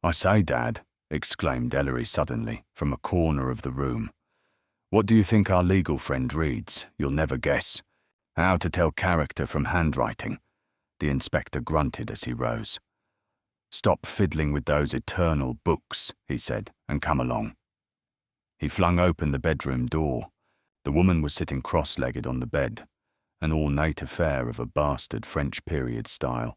I say, Dad, exclaimed Ellery suddenly, from a corner of the room. What do you think our legal friend reads? You'll never guess. How to tell character from handwriting. The inspector grunted as he rose. Stop fiddling with those eternal books, he said, and come along. He flung open the bedroom door. The woman was sitting cross-legged on the bed, an ornate affair of a bastard French period style,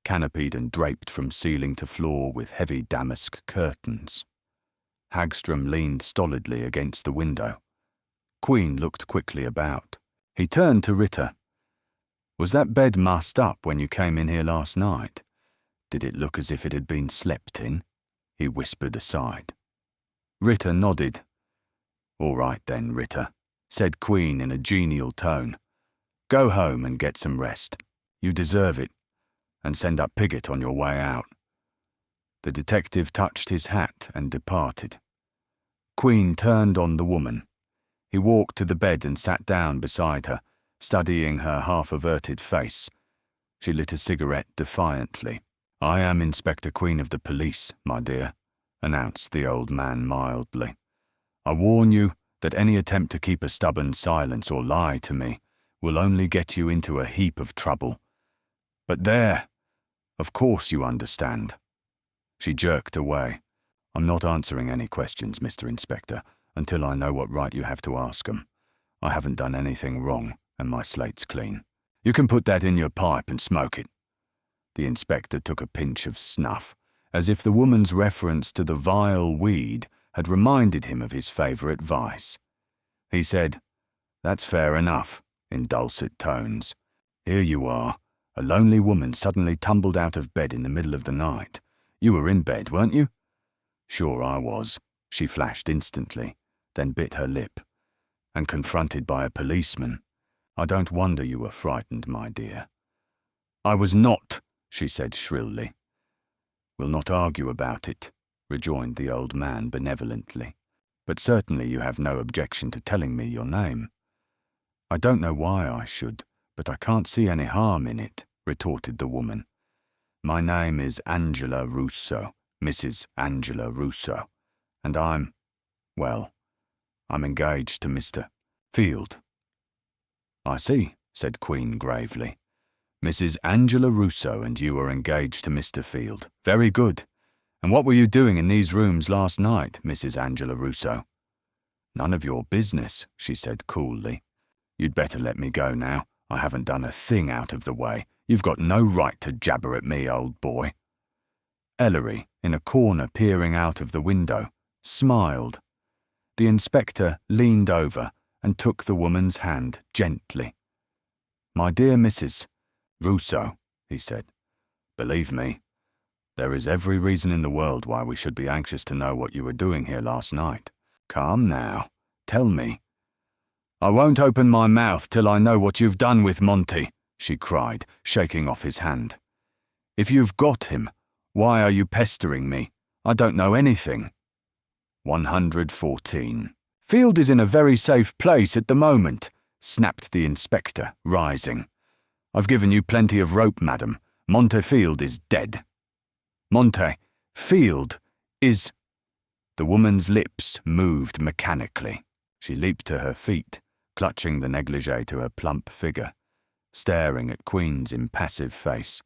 canopied and draped from ceiling to floor with heavy damask curtains. Hagstrom leaned stolidly against the window. Queen looked quickly about. He turned to Ritter. Was that bed mussed up when you came in here last night? Did it look as if it had been slept in? He whispered aside. Ritter nodded. All right then, Ritter, said Queen in a genial tone. Go home and get some rest. You deserve it. And send up Piggott on your way out. The detective touched his hat and departed. Queen turned on the woman. He walked to the bed and sat down beside her, studying her half-averted face. She lit a cigarette defiantly. I am Inspector Queen of the police, my dear, announced the old man mildly. I warn you that any attempt to keep a stubborn silence or lie to me will only get you into a heap of trouble. But there, of course you understand. She jerked away. I'm not answering any questions, Mr. Inspector, until I know what right you have to ask 'em. I haven't done anything wrong, and my slate's clean. You can put that in your pipe and smoke it. The inspector took a pinch of snuff, as if the woman's reference to the vile weed had reminded him of his favourite vice. He said, That's fair enough, in dulcet tones. Here you are, a lonely woman suddenly tumbled out of bed in the middle of the night. You were in bed, weren't you? Sure I was, she flashed instantly, then bit her lip. And confronted by a policeman. I don't wonder you were frightened, my dear. I was not, she said shrilly. We'll not argue about it, rejoined the old man benevolently. But certainly you have no objection to telling me your name. I don't know why I should, but I can't see any harm in it, retorted the woman. My name is Angela Russo, Mrs. Angela Russo, and I'm engaged to Mr. Field. I see, said Queen gravely. Mrs. Angela Russo and you are engaged to Mr. Field. Very good. And what were you doing in these rooms last night, Mrs. Angela Russo? None of your business, she said coolly. You'd better let me go now. I haven't done a thing out of the way. You've got no right to jabber at me, old boy. Ellery, in a corner peering out of the window, smiled. The inspector leaned over and took the woman's hand gently. "My dear Mrs. Rousseau," he said, "believe me, there is every reason in the world why we should be anxious to know what you were doing here last night. Come now, tell me." "I won't open my mouth till I know what you've done with Monty," she cried, shaking off his hand. "If you've got him, why are you pestering me? I don't know anything." 114. "Field is in a very safe place at the moment," snapped the inspector, rising. "I've given you plenty of rope, madam. Monte Field is dead." "Monte Field is—" The woman's lips moved mechanically. She leaped to her feet, clutching the negligee to her plump figure, staring at Queen's impassive face.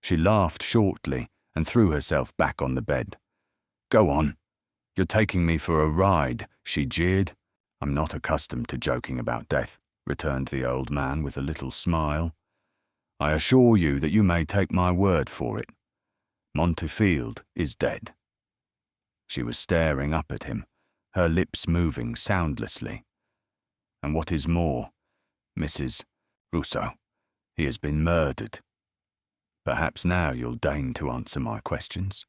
She laughed shortly and threw herself back on the bed. "Go on. You're taking me for a ride," she jeered. "I'm not accustomed to joking about death," returned the old man with a little smile. "I assure you that you may take my word for it. Monte Field is dead." She was staring up at him, her lips moving soundlessly. "And what is more, Mrs. Rousseau, he has been murdered. Perhaps now you'll deign to answer my questions.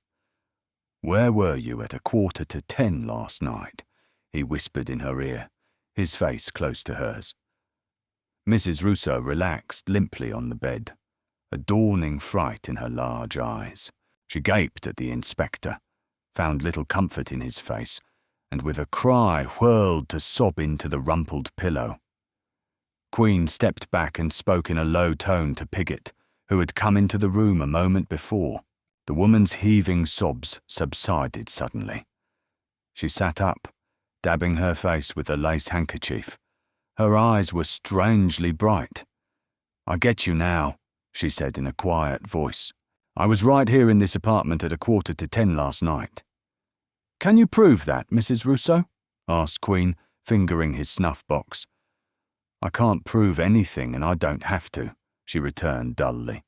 Where were you at 9:45 last night?" he whispered in her ear, his face close to hers. Mrs. Rousseau relaxed limply on the bed, a dawning fright in her large eyes. She gaped at the inspector, found little comfort in his face, and with a cry whirled to sob into the rumpled pillow. Queen stepped back and spoke in a low tone to Piggott, who had come into the room a moment before. The woman's heaving sobs subsided suddenly. She sat up, dabbing her face with a lace handkerchief. Her eyes were strangely bright. "I get you now," she said in a quiet voice. "I was right here in this apartment at 9:45 last night." "Can you prove that, Mrs. Rousseau?" asked Queen, fingering his snuff box. "I can't prove anything, and I don't have to," she returned dully.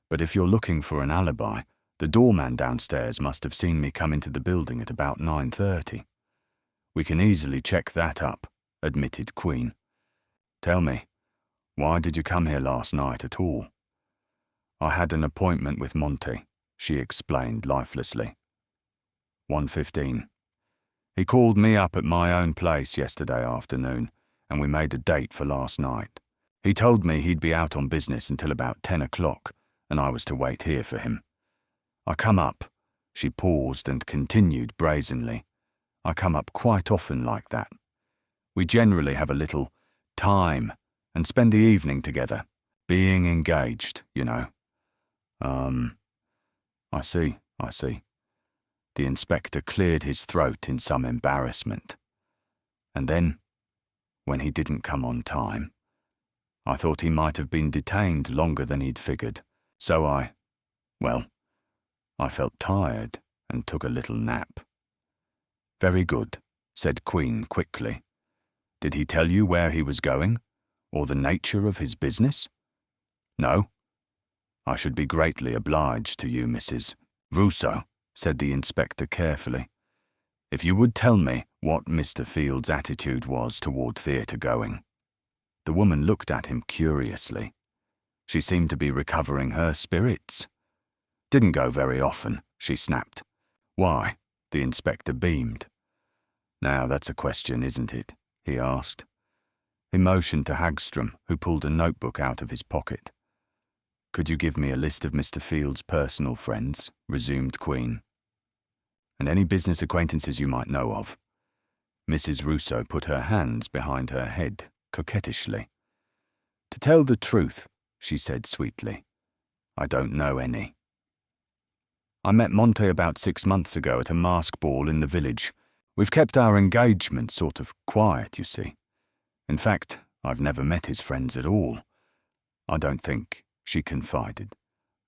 "But if you're looking for an alibi, the doorman downstairs must have seen me come into the building at about 9:30. "We can easily check that up," admitted Queen. "Tell me, why did you come here last night at all?" "I had an appointment with Monty," she explained lifelessly. 115. "He called me up at my own place yesterday afternoon, and we made a date for last night. He told me he'd be out on business until about 10 o'clock, and I was to wait here for him. I come up," she paused and continued brazenly. "I come up quite often like that. We generally have a little time and spend the evening together, being engaged, you know." I see. The inspector cleared his throat in some embarrassment. "And then, when he didn't come on time, I thought he might have been detained longer than he'd figured, so I felt tired and took a little nap." "Very good," said Queen quickly. "Did he tell you where he was going, or the nature of his business?" "No." "I should be greatly obliged to you, Mrs. Rousseau," said the inspector carefully, "if you would tell me what Mr. Field's attitude was toward theatre going." The woman looked at him curiously. She seemed to be recovering her spirits. "Didn't go very often," she snapped. "Why?" The inspector beamed. "Now that's a question, isn't it?" he asked. He motioned to Hagstrom, who pulled a notebook out of his pocket. "Could you give me a list of Mr. Field's personal friends?" resumed Queen. "And any business acquaintances you might know of." Mrs. Rousseau put her hands behind her head, coquettishly. "To tell the truth," she said sweetly, "I don't know any. I met Monte about 6 months ago at a mask ball in the village. We've kept our engagement sort of quiet, you see. In fact, I've never met his friends at all. I don't think," she confided,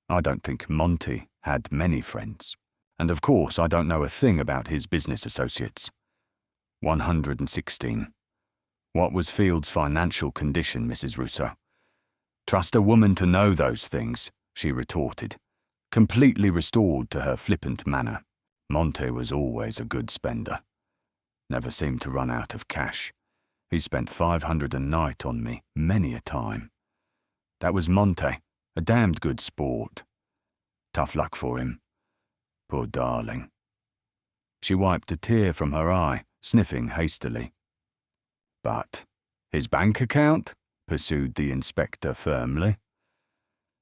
"I don't think Monty had many friends. And of course I don't know a thing about his business associates." 116. "What was Field's financial condition, Mrs. Rousseau?" "Trust a woman to know those things," she retorted, completely restored to her flippant manner. "Monte was always a good spender. Never seemed to run out of cash. He spent 500 a night on me many a time. That was Monte, a damned good sport. Tough luck for him. Poor darling. She wiped a tear from her eye, sniffing hastily. But his bank account? Pursued the inspector firmly.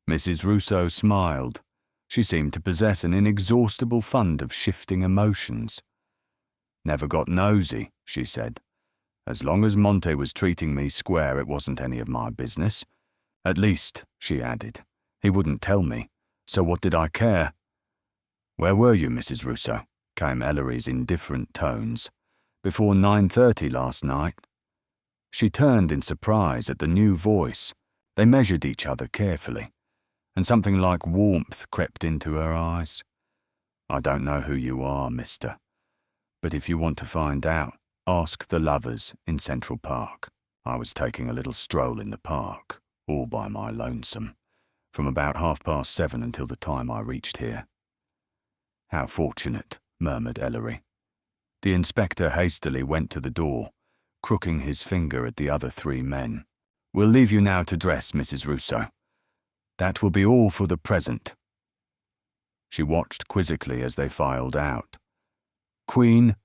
Mrs. Rousseau smiled. She seemed to possess an inexhaustible fund of shifting emotions. Never got nosy, she said. As long as Monte was treating me square, it wasn't any of my business. At least, she added, he wouldn't tell me, so what did I care? Where were you, Mrs. Rousseau? Came Ellery's indifferent tones. Before 9:30 last night. She turned in surprise at the new voice. They measured each other carefully, and something like warmth crept into her eyes. I don't know who you are, mister, but if you want to find out, ask the lovers in Central Park. I was taking a little stroll in the park, all by my lonesome, from about 7:30 until the time I reached here. How fortunate, murmured Ellery. The inspector hastily went to the door, crooking his finger at the other three men. We'll leave you now to dress, Mrs. Rousseau. That will be all for the present. She watched quizzically as they filed out. Queen,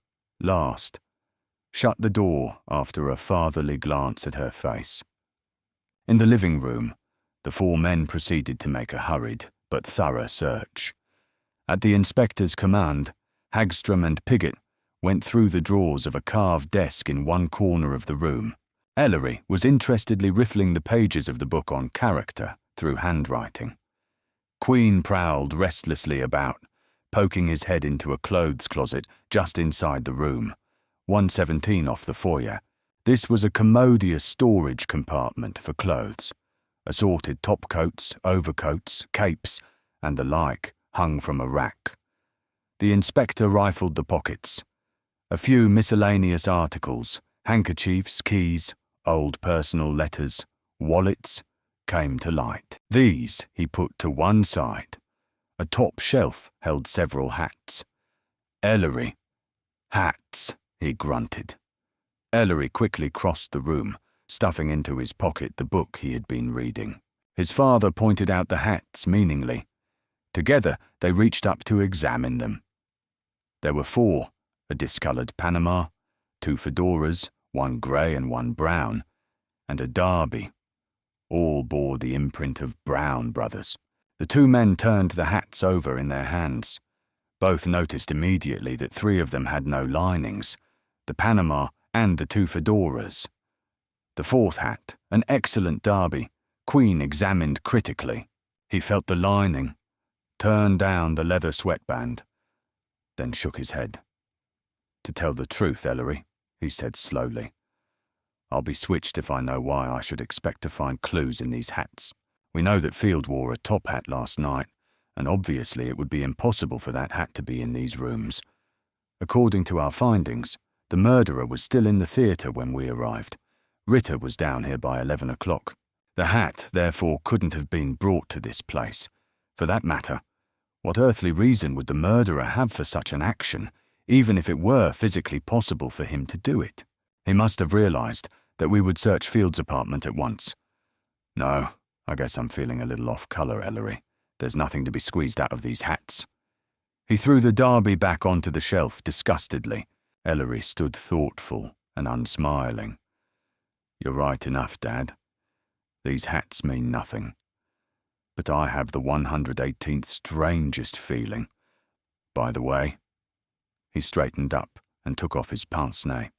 last, shut the door after a fatherly glance at her face. In the living room, the four men proceeded to make a hurried but thorough search. At the inspector's command, Hagstrom and Piggott went through the drawers of a carved desk in one corner of the room. Ellery was interestedly riffling the pages of the book on character through handwriting. Queen prowled restlessly about, poking his head into a clothes closet just inside the room, 117 off the foyer. This was a commodious storage compartment for clothes. Assorted topcoats, overcoats, capes, and the like hung from a rack. The inspector rifled the pockets. A few miscellaneous articles, handkerchiefs, keys, old personal letters, wallets, came to light. These he put to one side. A top shelf held several hats. Ellery. Hats, he grunted. Ellery quickly crossed the room, stuffing into his pocket the book he had been reading. His father pointed out the hats meaningly. Together they reached up to examine them. There were four, a discoloured Panama, two fedoras, one grey and one brown, and a derby. All bore the imprint of Brown Brothers. The two men turned the hats over in their hands. Both noticed immediately that three of them had no linings, the Panama and the two fedoras. The fourth hat, an excellent derby, Queen examined critically. He felt the lining, turned down the leather sweatband, then shook his head. To tell the truth, Ellery, he said slowly, I'll be switched if I know why I should expect to find clues in these hats. We know that Field wore a top hat last night, and obviously it would be impossible for that hat to be in these rooms. According to our findings, the murderer was still in the theatre when we arrived. Ritter was down here by 11 o'clock. The hat, therefore, couldn't have been brought to this place. For that matter, what earthly reason would the murderer have for such an action, even if it were physically possible for him to do it? He must have realised that we would search Field's apartment at once. No, I guess I'm feeling a little off colour, Ellery. There's nothing to be squeezed out of these hats. He threw the derby back onto the shelf disgustedly. Ellery stood thoughtful and unsmiling. You're right enough, Dad. These hats mean nothing. But I have the 118th strangest feeling. By the way, he straightened up and took off his pince-nez.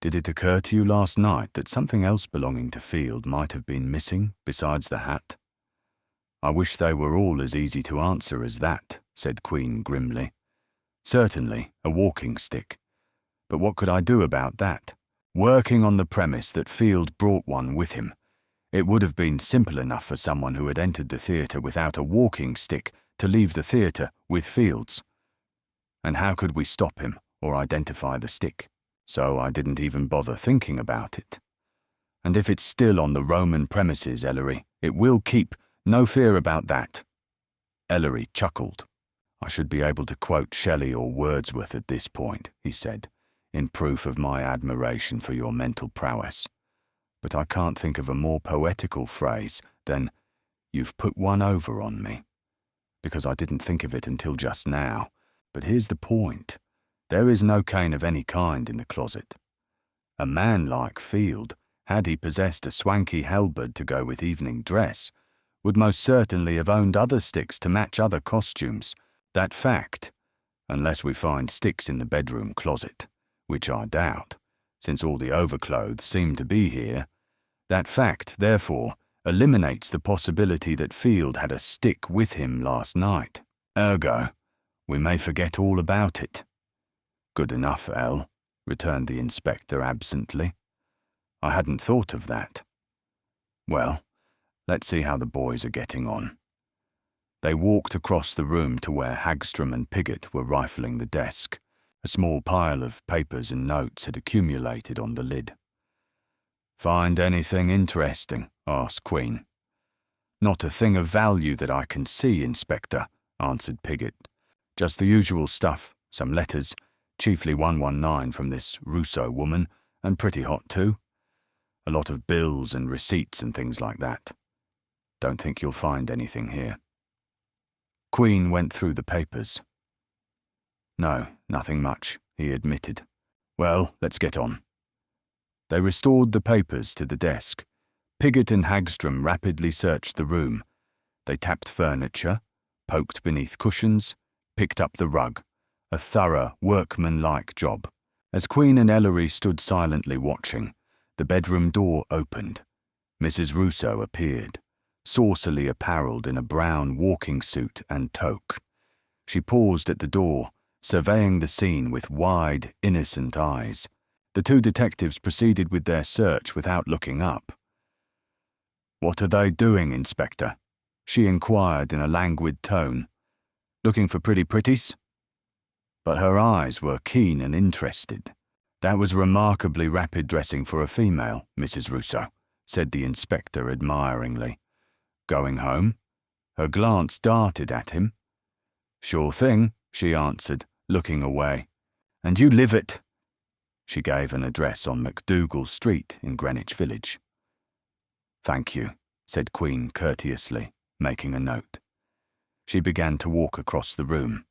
Did it occur to you last night that something else belonging to Field might have been missing besides the hat? I wish they were all as easy to answer as that, said Queen grimly. Certainly, a walking stick. But what could I do about that? Working on the premise that Field brought one with him, it would have been simple enough for someone who had entered the theatre without a walking stick to leave the theatre with Field's. And how could we stop him or identify the stick? So I didn't even bother thinking about it. And if it's still on the Roman premises, Ellery, it will keep. No fear about that. Ellery chuckled. I should be able to quote Shelley or Wordsworth at this point, he said, in proof of my admiration for your mental prowess. but I can't think of a more poetical phrase than, "You've put one over on me," because I didn't think of it until just now. But here's the point. There is no cane of any kind in the closet. A man like Field, had he possessed a swanky halberd to go with evening dress, would most certainly have owned other sticks to match other costumes. That fact, unless we find sticks in the bedroom closet, which I doubt, since all the overclothes seem to be here, that fact, therefore, eliminates the possibility that Field had a stick with him last night. Ergo, we may forget all about it. Good enough, Elle, returned the inspector absently. I hadn't thought of that. Well, let's see how the boys are getting on. They walked across the room to where Hagstrom and Piggott were rifling the desk. A small pile of papers and notes had accumulated on the lid. "Find anything interesting?" asked Queen. "Not a thing of value that I can see, Inspector," answered Piggott. "Just the usual stuff, some letters, chiefly 119 from this Rousseau woman, and pretty hot too. A lot of bills and receipts and things like that. Don't think you'll find anything here." Queen went through the papers. "No, nothing much," he admitted. "Well, let's get on." They restored the papers to the desk. Piggott and Hagstrom rapidly searched the room. They tapped furniture, poked beneath cushions, picked up the rug. A thorough, workmanlike job. As Queen and Ellery stood silently watching, the bedroom door opened. Mrs. Rousseau appeared, saucily apparelled in a brown walking suit and toque. She paused at the door, surveying the scene with wide, innocent eyes. The two detectives proceeded with their search without looking up. "What are they doing, Inspector?" she inquired in a languid tone. "Looking for pretty pretties?" But her eyes were keen and interested. "That was remarkably rapid dressing for a female, Mrs. Rousseau," said the inspector admiringly. "Going home?" Her glance darted at him. "Sure thing," she answered, looking away. "And you live at—" She gave an address on MacDougall Street in Greenwich Village. "Thank you," said Queen courteously, making a note. She began to walk across the room.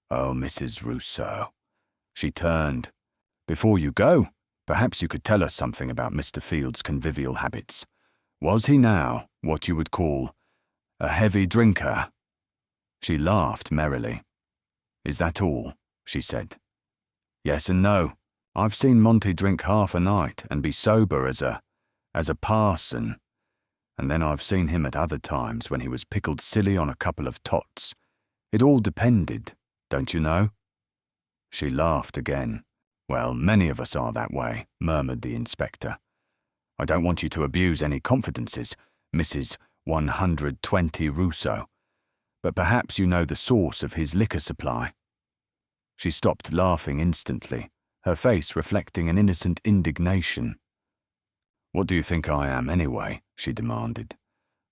"Oh, Mrs. Rousseau." She turned. "Before you go, perhaps you could tell us something about Mr. Field's convivial habits. Was he now what you would call a heavy drinker?" She laughed merrily. "Is that all?" she said. "Yes and no. I've seen Monty drink half a night and be sober as a parson. And then I've seen him at other times when he was pickled silly on a couple of tots. It all depended, don't you know?" She laughed again. "Well, many of us are that way," murmured the inspector. "I don't want you to abuse any confidences, Mrs. 120 Rousseau, but perhaps you know the source of his liquor supply." She stopped laughing instantly, her face reflecting an innocent indignation. "What do you think I am, anyway?" she demanded.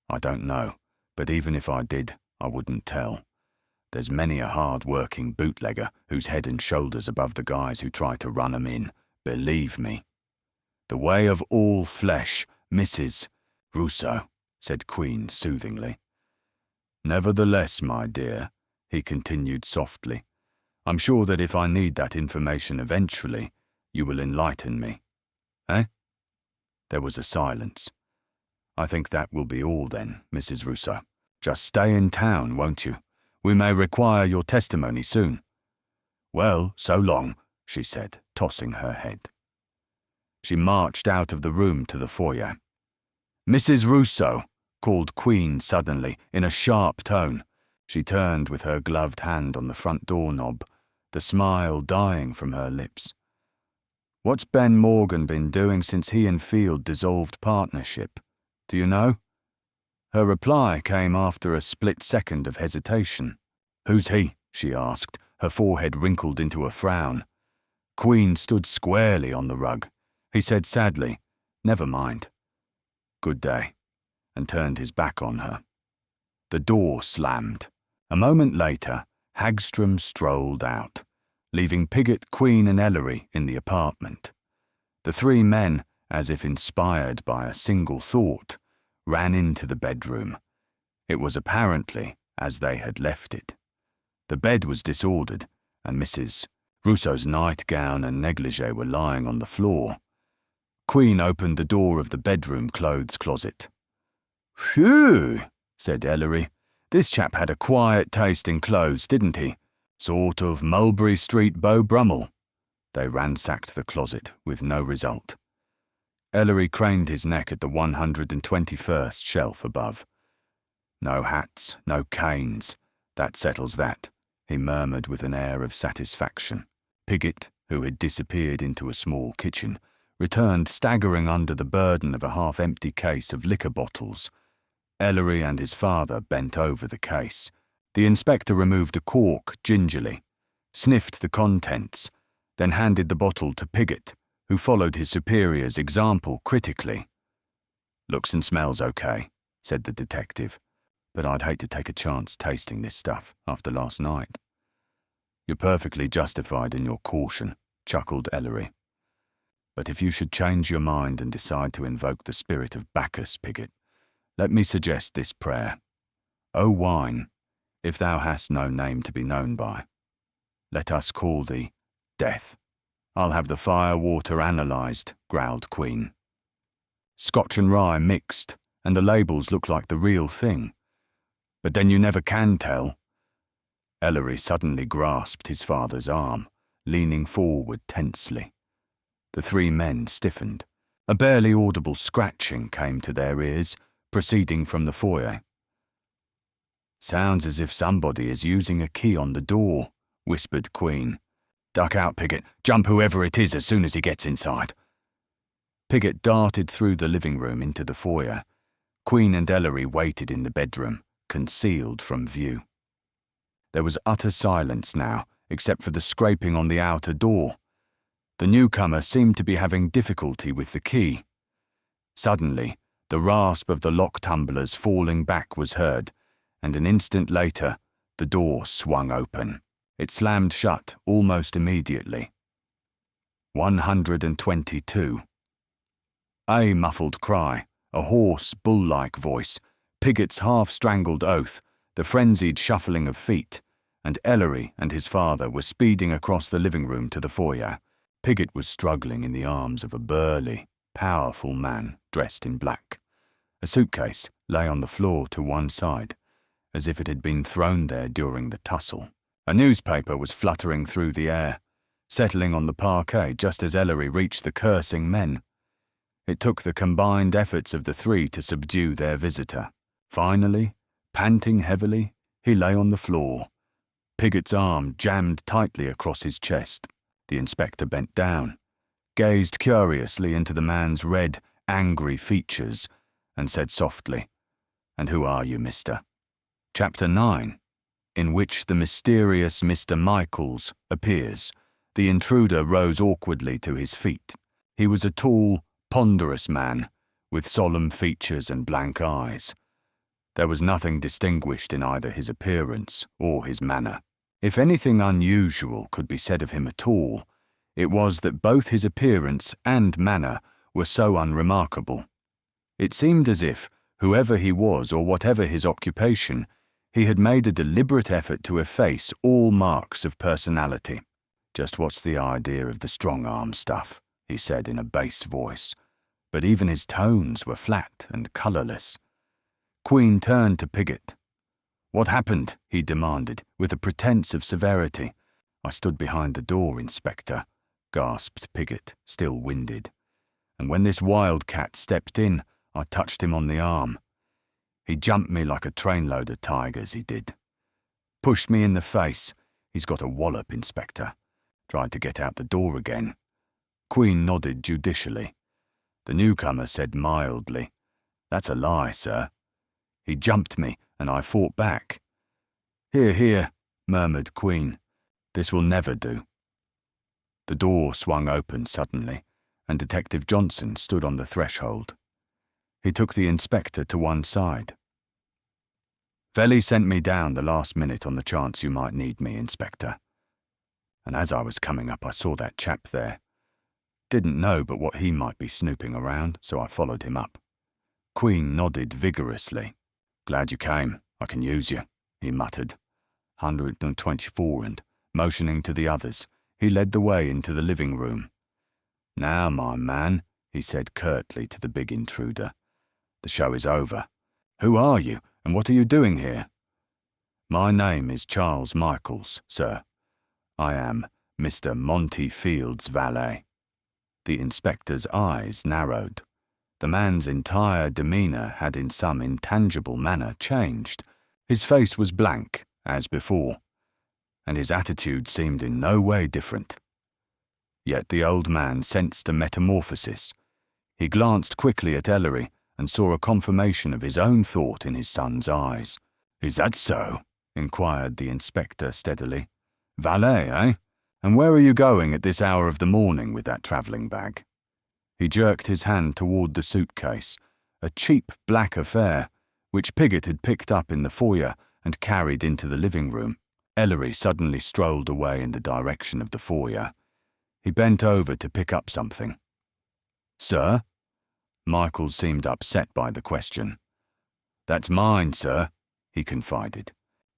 "I don't know, but even if I did, I wouldn't tell. There's many a hard-working bootlegger who's head and shoulders above the guys who try to run 'em in, believe me." "The way of all flesh, Mrs. Rousseau," said Queen soothingly. "Nevertheless, my dear," he continued softly, "I'm sure that if I need that information eventually, you will enlighten me. Eh?" There was a silence. "I think that will be all then, Mrs. Rousseau. Just stay in town, won't you? We may require your testimony soon." "Well, so long," she said, tossing her head. She marched out of the room to the foyer. "Mrs. Rousseau," called Queen suddenly, in a sharp tone. She turned with her gloved hand on the front door knob, the smile dying from her lips. "What's Ben Morgan been doing since he and Field dissolved partnership? Do you know?" Her reply came after a split second of hesitation. "Who's he?" she asked, her forehead wrinkled into a frown. Queen stood squarely on the rug. He said sadly, "Never mind. Good day," and turned his back on her. The door slammed. A moment later, Hagstrom strolled out, leaving Piggott, Queen and Ellery in the apartment. The three men, as if inspired by a single thought, ran into the bedroom. It was apparently as they had left it. The bed was disordered, and Mrs. Rousseau's nightgown and negligee were lying on the floor. Queen opened the door of the bedroom clothes closet. "Phew," said Ellery. "This chap had a quiet taste in clothes, didn't he? Sort of Mulberry Street Beau Brummel." They ransacked the closet with no result. Ellery craned his neck at the 121st shelf above. "No hats, no canes. That settles that," he murmured with an air of satisfaction. Piggott, who had disappeared into a small kitchen, returned staggering under the burden of a half-empty case of liquor bottles. Ellery and his father bent over the case. The inspector removed a cork gingerly, sniffed the contents, then handed the bottle to Piggott, who followed his superior's example critically. "Looks and smells okay," said the detective, "but I'd hate to take a chance tasting this stuff after last night." "You're perfectly justified in your caution," chuckled Ellery. "But if you should change your mind and decide to invoke the spirit of Bacchus, Piggott, let me suggest this prayer. O wine, if thou hast no name to be known by, let us call thee Death." "I'll have the fire-water analysed," growled Queen. "Scotch and rye mixed, and the labels look like the real thing. But then you never can tell." Ellery suddenly grasped his father's arm, leaning forward tensely. The three men stiffened. A barely audible scratching came to their ears, proceeding from the foyer. "Sounds as if somebody is using a key on the door," whispered Queen. "Duck out, Piggott. Jump whoever it is as soon as he gets inside." Piggott darted through the living room into the foyer. Queen and Ellery waited in the bedroom, concealed from view. There was utter silence now, except for the scraping on the outer door. The newcomer seemed to be having difficulty with the key. Suddenly, the rasp of the lock tumblers falling back was heard, and an instant later, the door swung open. It slammed shut almost immediately. 122. A muffled cry, a hoarse, bull-like voice, Piggott's half-strangled oath, the frenzied shuffling of feet, and Ellery and his father were speeding across the living room to the foyer. Piggott was struggling in the arms of a burly, powerful man dressed in black. A suitcase lay on the floor to one side, as if it had been thrown there during the tussle. A newspaper was fluttering through the air, settling on the parquet just as Ellery reached the cursing men. It took the combined efforts of the three to subdue their visitor. Finally, panting heavily, he lay on the floor. Piggott's arm jammed tightly across his chest. The inspector bent down, gazed curiously into the man's red, angry features, and said softly, "And who are you, mister?" Chapter 9, in which the mysterious Mr. Michaels appears. The intruder rose awkwardly to his feet. He was a tall, ponderous man, with solemn features and blank eyes. There was nothing distinguished in either his appearance or his manner. If anything unusual could be said of him at all, it was that both his appearance and manner were so unremarkable. It seemed as if, whoever he was or whatever his occupation, he had made a deliberate effort to efface all marks of personality. "Just what's the idea of the strong-arm stuff?" he said in a bass voice, but even his tones were flat and colourless. Queen turned to Piggott. "What happened?" he demanded, with a pretence of severity. "I stood behind the door, Inspector," gasped Piggott, still winded. "And when this wildcat stepped in, I touched him on the arm. He jumped me like a trainload of tigers, he did. Pushed me in the face. He's got a wallop, Inspector. Tried to get out the door again." Queen nodded judicially. The newcomer said mildly, "That's a lie, sir. He jumped me, and I fought back." "Here, here," murmured Queen. "This will never do." The door swung open suddenly, and Detective Johnson stood on the threshold. He took the inspector to one side. "Velly sent me down the last minute on the chance you might need me, Inspector. And as I was coming up, I saw that chap there. Didn't know but what he might be snooping around, so I followed him up. Queen nodded vigorously. "Glad you came. I can use you," he muttered. 124, and, motioning to the others, he led the way into the living room. "Now, my man," he said curtly to the big intruder. "The show is over. Who are you, and what are you doing here?" "My name is Charles Michaels, sir. I am Mr. Monty Field's valet." The inspector's eyes narrowed. The man's entire demeanour had in some intangible manner changed. His face was blank, as before, and his attitude seemed in no way different. Yet the old man sensed a metamorphosis. He glanced quickly at Ellery and saw a confirmation of his own thought in his son's eyes. "Is that so?" inquired the inspector steadily. "Valet, eh? And where are you going at this hour of the morning with that travelling bag?" He jerked his hand toward the suitcase, a cheap black affair, which Piggott had picked up in the foyer and carried into the living room. Ellery suddenly strolled away in the direction of the foyer. He bent over to pick up something. "Sir?" Michael seemed upset by the question. "That's mine, sir," he confided.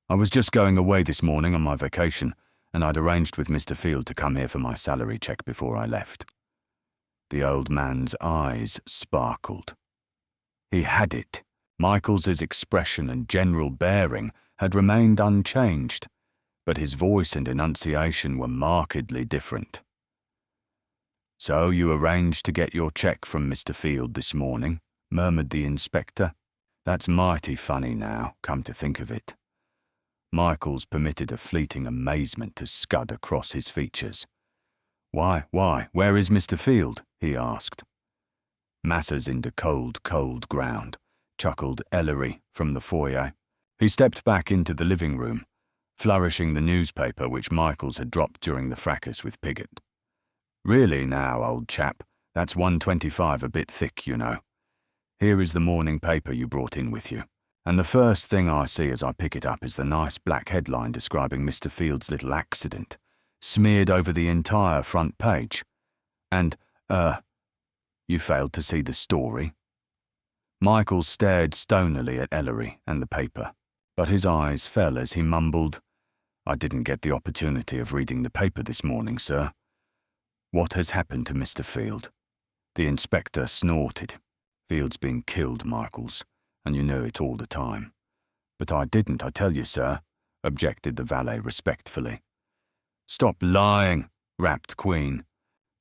"I was just going away this morning on my vacation, and I'd arranged with Mr. Field to come here for my salary check before I left." The old man's eyes sparkled. He had it. Michael's expression and general bearing had remained unchanged, but his voice and enunciation were markedly different. "So you arranged to get your cheque from Mr. Field this morning," murmured the inspector. "That's mighty funny now, come to think of it." Michaels permitted a fleeting amazement to scud across his features. Why, where is Mr. Field?" he asked. "Massa's into cold ground," chuckled Ellery from the foyer. He stepped back into the living room, flourishing the newspaper which Michaels had dropped during the fracas with Piggott. "Really now, old chap, that's 125 a bit thick, you know. Here is the morning paper you brought in with you, and the first thing I see as I pick it up is the nice black headline describing Mr. Field's little accident, smeared over the entire front page. And, you failed to see the story?" Michael stared stonily at Ellery and the paper, but his eyes fell as he mumbled, "I didn't get the opportunity of reading the paper this morning, sir." "What has happened to Mr. Field?" The inspector snorted. "Field's been killed, Michaels, and you knew it all the time." "But I didn't, I tell you, sir," objected the valet respectfully. "Stop lying," rapped Queen.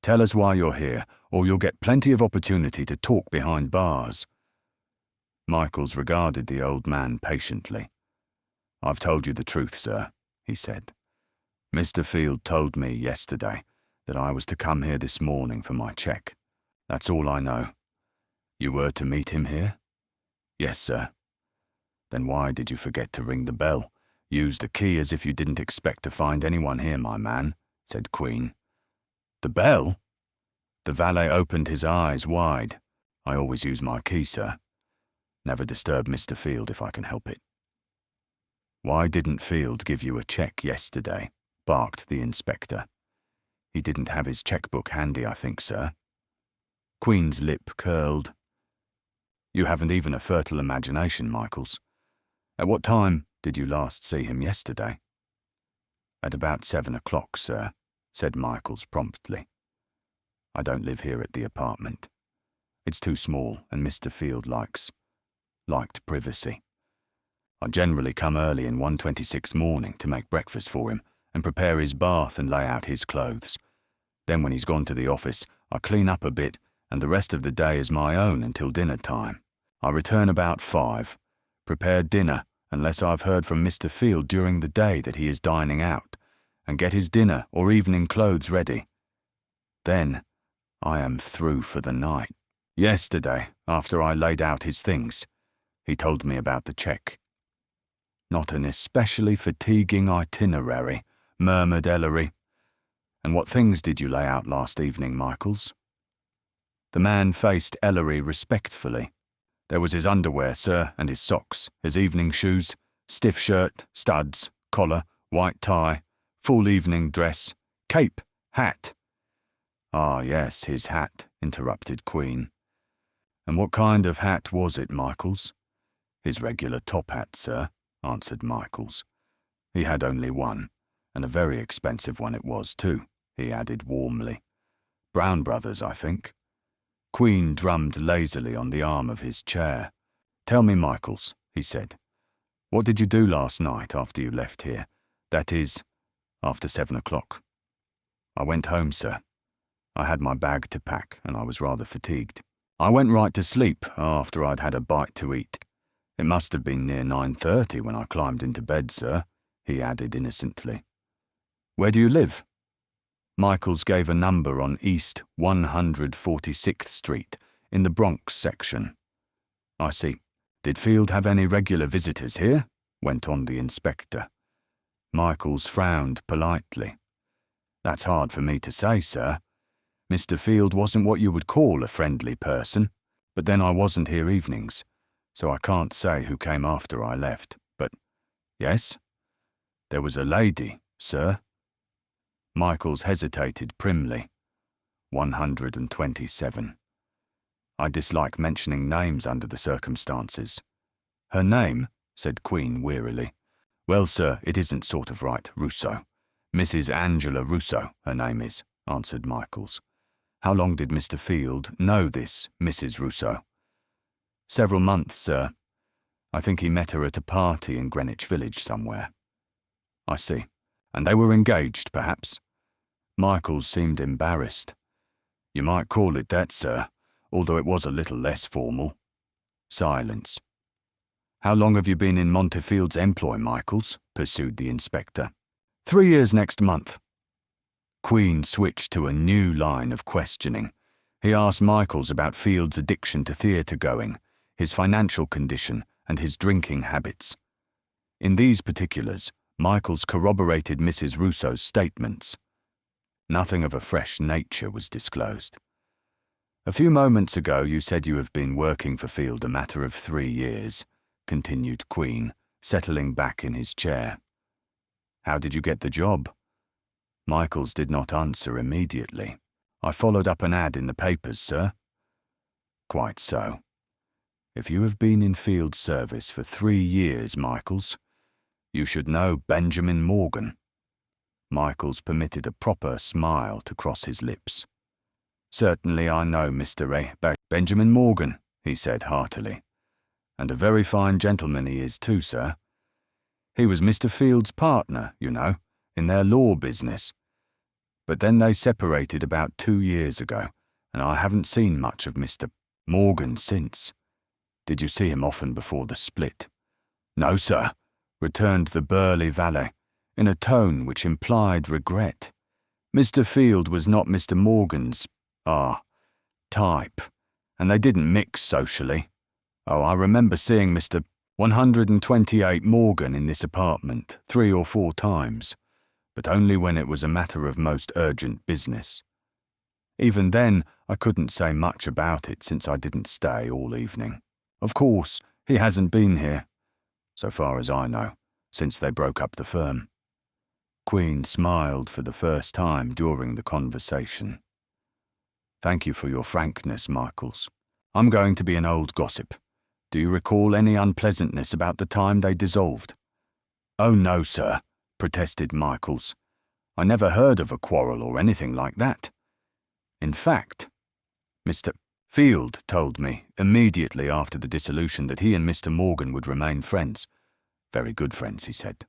"Tell us why you're here, or you'll get plenty of opportunity to talk behind bars." Michaels regarded the old man patiently. "I've told you the truth, sir," he said. "Mr. Field told me yesterday that I was to come here this morning for my cheque. That's all I know." "You were to meet him here?" "Yes, sir." "Then why did you forget to ring the bell? Use the key as if you didn't expect to find anyone here, my man," said Queen. "The bell?" The valet opened his eyes wide. "I always use my key, sir. Never disturb Mr. Field if I can help it." "Why didn't Field give you a cheque yesterday?" barked the inspector. "He didn't have his chequebook handy, I think, sir." Queen's lip curled. "You haven't even a fertile imagination, Michaels. At what time did you last see him yesterday?" "At about 7 o'clock, sir," said Michaels promptly. "I don't live here at the apartment. It's too small, and Mr. Field liked privacy. I generally come early in 126 morning to make breakfast for him and prepare his bath and lay out his clothes. Then when he's gone to the office, I clean up a bit, and the rest of the day is my own until dinner time. I return about 5, prepare dinner unless I've heard from Mr. Field during the day that he is dining out, and get his dinner or evening clothes ready. Then I am through for the night. Yesterday, after I laid out his things, he told me about the cheque." "Not an especially fatiguing itinerary," murmured Ellery. "And what things did you lay out last evening, Michaels?" The man faced Ellery respectfully. "There was his underwear, sir, and his socks, his evening shoes, stiff shirt, studs, collar, white tie, full evening dress, cape, hat. Ah, yes, his hat, interrupted Queen. And what kind of hat was it, Michaels? His regular top hat, sir, answered Michaels. He had only one, and a very expensive one it was too, he added warmly. Brown Brothers, I think. Queen drummed lazily on the arm of his chair. Tell me, Michaels, he said, what did you do last night after you left here? That is, after 7 o'clock. I went home, sir. I had my bag to pack, and I was rather fatigued. I went right to sleep after I'd had a bite to eat. It must have been near 9:30 when I climbed into bed, sir, he added innocently. Where do you live? Michaels gave a number on East 146th Street, in the Bronx section. I see. Did Field have any regular visitors here? Went on the inspector. Michaels frowned politely. That's hard for me to say, sir. Mr. Field wasn't what you would call a friendly person, but then I wasn't here evenings, so I can't say who came after I left, but yes? There was a lady, sir. Michaels hesitated primly. 127. I dislike mentioning names under the circumstances. Her name, said Queen wearily. Well, sir, it isn't sort of right, Rousseau. Mrs. Angela Rousseau, her name is, answered Michaels. How long did Mr. Field know this Mrs. Rousseau? Several months, sir. I think he met her at a party in Greenwich Village somewhere. I see. And they were engaged, perhaps? Michaels seemed embarrassed. You might call it that, sir, although it was a little less formal. Silence. How long have you been in Montefield's employ, Michaels? Pursued the inspector. 3 years next month. Queen switched to a new line of questioning. He asked Michaels about Field's addiction to theatre going, his financial condition, and his drinking habits. In these particulars, Michaels corroborated Mrs. Rousseau's statements. Nothing of a fresh nature was disclosed. A few moments ago you said you have been working for Field a matter of 3 years, continued Queen, settling back in his chair. How did you get the job? Michaels did not answer immediately. I followed up an ad in the papers, sir. Quite so. If you have been in Field's service for 3 years, Michaels, you should know Benjamin Morgan. Michaels permitted a proper smile to cross his lips. Certainly I know Mr. Benjamin Morgan, he said heartily. And a very fine gentleman he is too, sir. He was Mr. Field's partner, you know, in their law business. But then they separated about 2 years ago, and I haven't seen much of Mr. Morgan since. Did you see him often before the split? No, sir, returned the burly valet, in a tone which implied regret. Mr. Field was not Mr. Morgan's, type, and they didn't mix socially. Oh, I remember seeing Mr. 128 Morgan in this apartment 3 or 4 times, but only when it was a matter of most urgent business. Even then, I couldn't say much about it since I didn't stay all evening. Of course, he hasn't been here, so far as I know, since they broke up the firm. Queen smiled for the first time during the conversation. Thank you for your frankness, Michaels. I'm going to be an old gossip. Do you recall any unpleasantness about the time they dissolved? Oh, no, sir, protested Michaels. I never heard of a quarrel or anything like that. In fact, Mr. Field told me immediately after the dissolution that he and Mr. Morgan would remain friends. Very good friends, he said.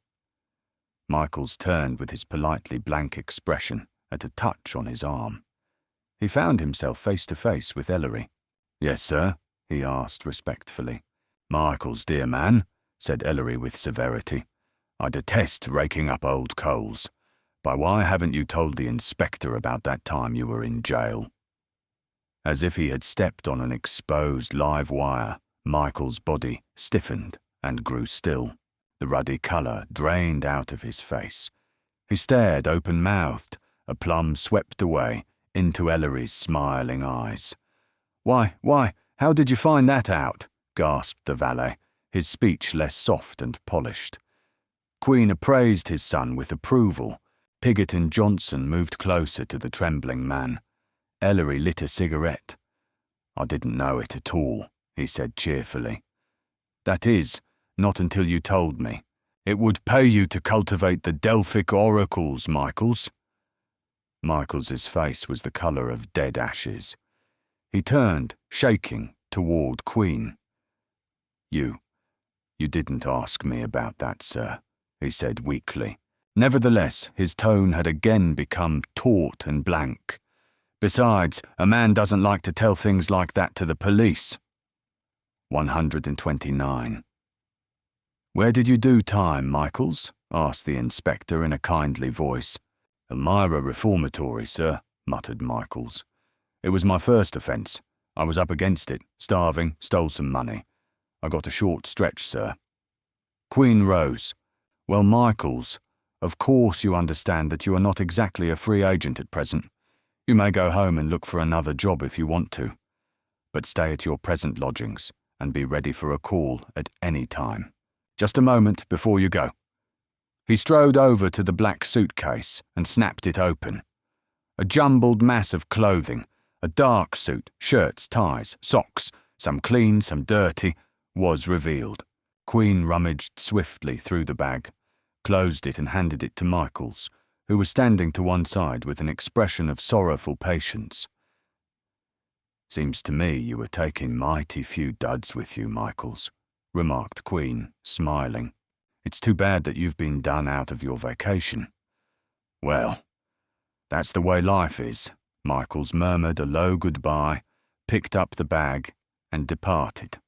Michaels turned with his politely blank expression at a touch on his arm. He found himself face to face with Ellery. Yes, sir, he asked respectfully. Michaels, dear man, said Ellery with severity. I detest raking up old coals. But why haven't you told the inspector about that time you were in jail? As if he had stepped on an exposed live wire, Michael's body stiffened and grew still. The ruddy colour drained out of his face. He stared open-mouthed, a plum swept away into Ellery's smiling eyes. Why, how did you find that out? Gasped the valet, his speech less soft and polished. Queen appraised his son with approval. Pigott and Johnson moved closer to the trembling man. Ellery lit a cigarette. "I didn't know it at all," he said cheerfully. "That is, not until you told me. It would pay you to cultivate the Delphic oracles, Michaels." Michaels's face was the colour of dead ashes. He turned, shaking, toward Queen. You didn't ask me about that, sir," he said weakly. Nevertheless, his tone had again become taut and blank. "Besides, a man doesn't like to tell things like that to the police." 129. "Where did you do time, Michaels?" asked the inspector in a kindly voice. "Elmira Reformatory, sir," muttered Michaels. "It was my first offence. I was up against it, starving, stole some money. I got a short stretch, sir." Queen rose. "Well, Michaels, of course you understand that you are not exactly a free agent at present. You may go home and look for another job if you want to. But stay at your present lodgings and be ready for a call at any time. Just a moment before you go." He strode over to the black suitcase and snapped it open. A jumbled mass of clothing, a dark suit, shirts, ties, socks, some clean, some dirty, was revealed. Queen rummaged swiftly through the bag, closed it and handed it to Michaels, who was standing to one side with an expression of sorrowful patience. "Seems to me you were taking mighty few duds with you, Michaels," remarked Queen, smiling. "It's too bad that you've been done out of your vacation." "Well, that's the way life is," Michaels murmured a low goodbye, picked up the bag, and departed.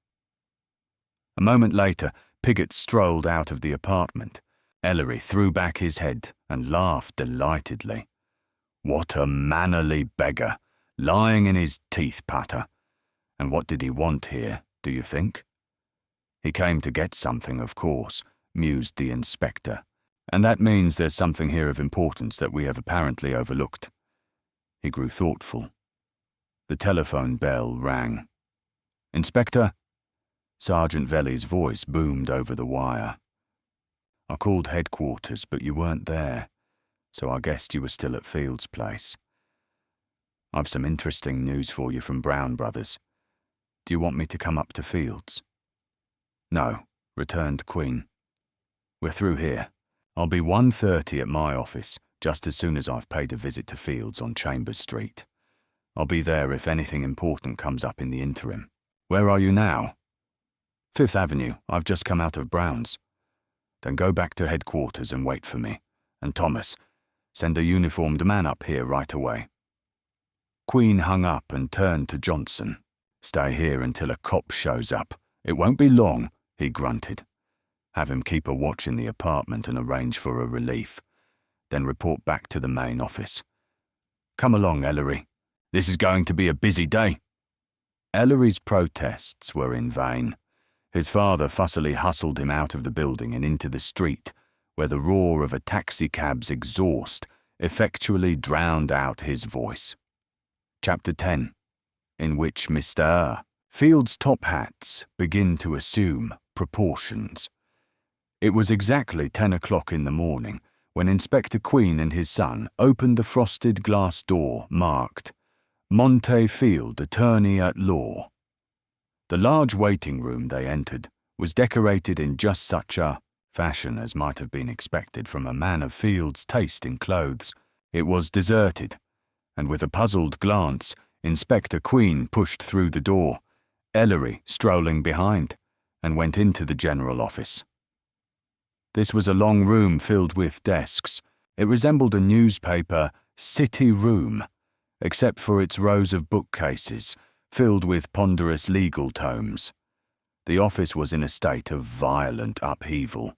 A moment later, Piggott strolled out of the apartment. Ellery threw back his head and laughed delightedly. "What a mannerly beggar, lying in his teeth patter. And what did he want here, do you think?" "He came to get something, of course," mused the inspector. "And that means there's something here of importance that we have apparently overlooked." He grew thoughtful. The telephone bell rang. "Inspector?" Sergeant Velli's voice boomed over the wire. "I called headquarters, but you weren't there, so I guessed you were still at Field's place. I've some interesting news for you from Brown Brothers. Do you want me to come up to Field's?" "No," returned Queen. "We're through here. I'll be 1:30 at my office, just as soon as I've paid a visit to Field's on Chambers Street. I'll be there if anything important comes up in the interim. Where are you now?" "Fifth Avenue. I've just come out of Brown's." "Then go back to headquarters and wait for me. And Thomas, send a uniformed man up here right away." Queen hung up and turned to Johnson. "Stay here until a cop shows up. It won't be long," he grunted. "Have him keep a watch in the apartment and arrange for a relief. Then report back to the main office. Come along, Ellery. This is going to be a busy day." Ellery's protests were in vain. His father fussily hustled him out of the building and into the street, where the roar of a taxicab's exhaust effectually drowned out his voice. Chapter 10, in which Mr. Field's top hats begin to assume proportions. It was exactly 10 o'clock in the morning when Inspector Queen and his son opened the frosted glass door marked "Monte Field, Attorney at Law." The large waiting room they entered was decorated in just such a fashion as might have been expected from a man of Field's taste in clothes. It was deserted, and with a puzzled glance, Inspector Queen pushed through the door, Ellery strolling behind, and went into the general office. This was a long room filled with desks. It resembled a newspaper city room, except for its rows of bookcases filled with ponderous legal tomes. The office was in a state of violent upheaval.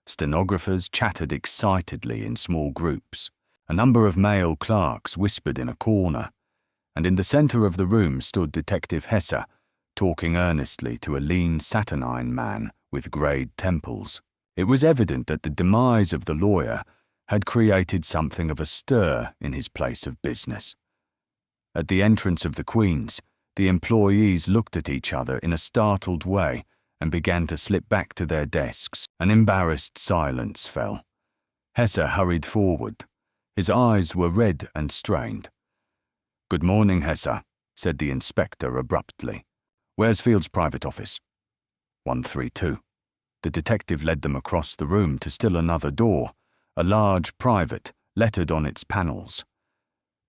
Stenographers chattered excitedly in small groups. A number of male clerks whispered in a corner, and in the centre of the room stood Detective Hesse, talking earnestly to a lean saturnine man with greyed temples. It was evident that the demise of the lawyer had created something of a stir in his place of business. At the entrance of the Queen's, the employees looked at each other in a startled way and began to slip back to their desks. An embarrassed silence fell. Hesse hurried forward. His eyes were red and strained. "Good morning, Hesse," said the inspector abruptly. "Where's Field's private office?" 132. The detective led them across the room to still another door, a large private, lettered on its panels.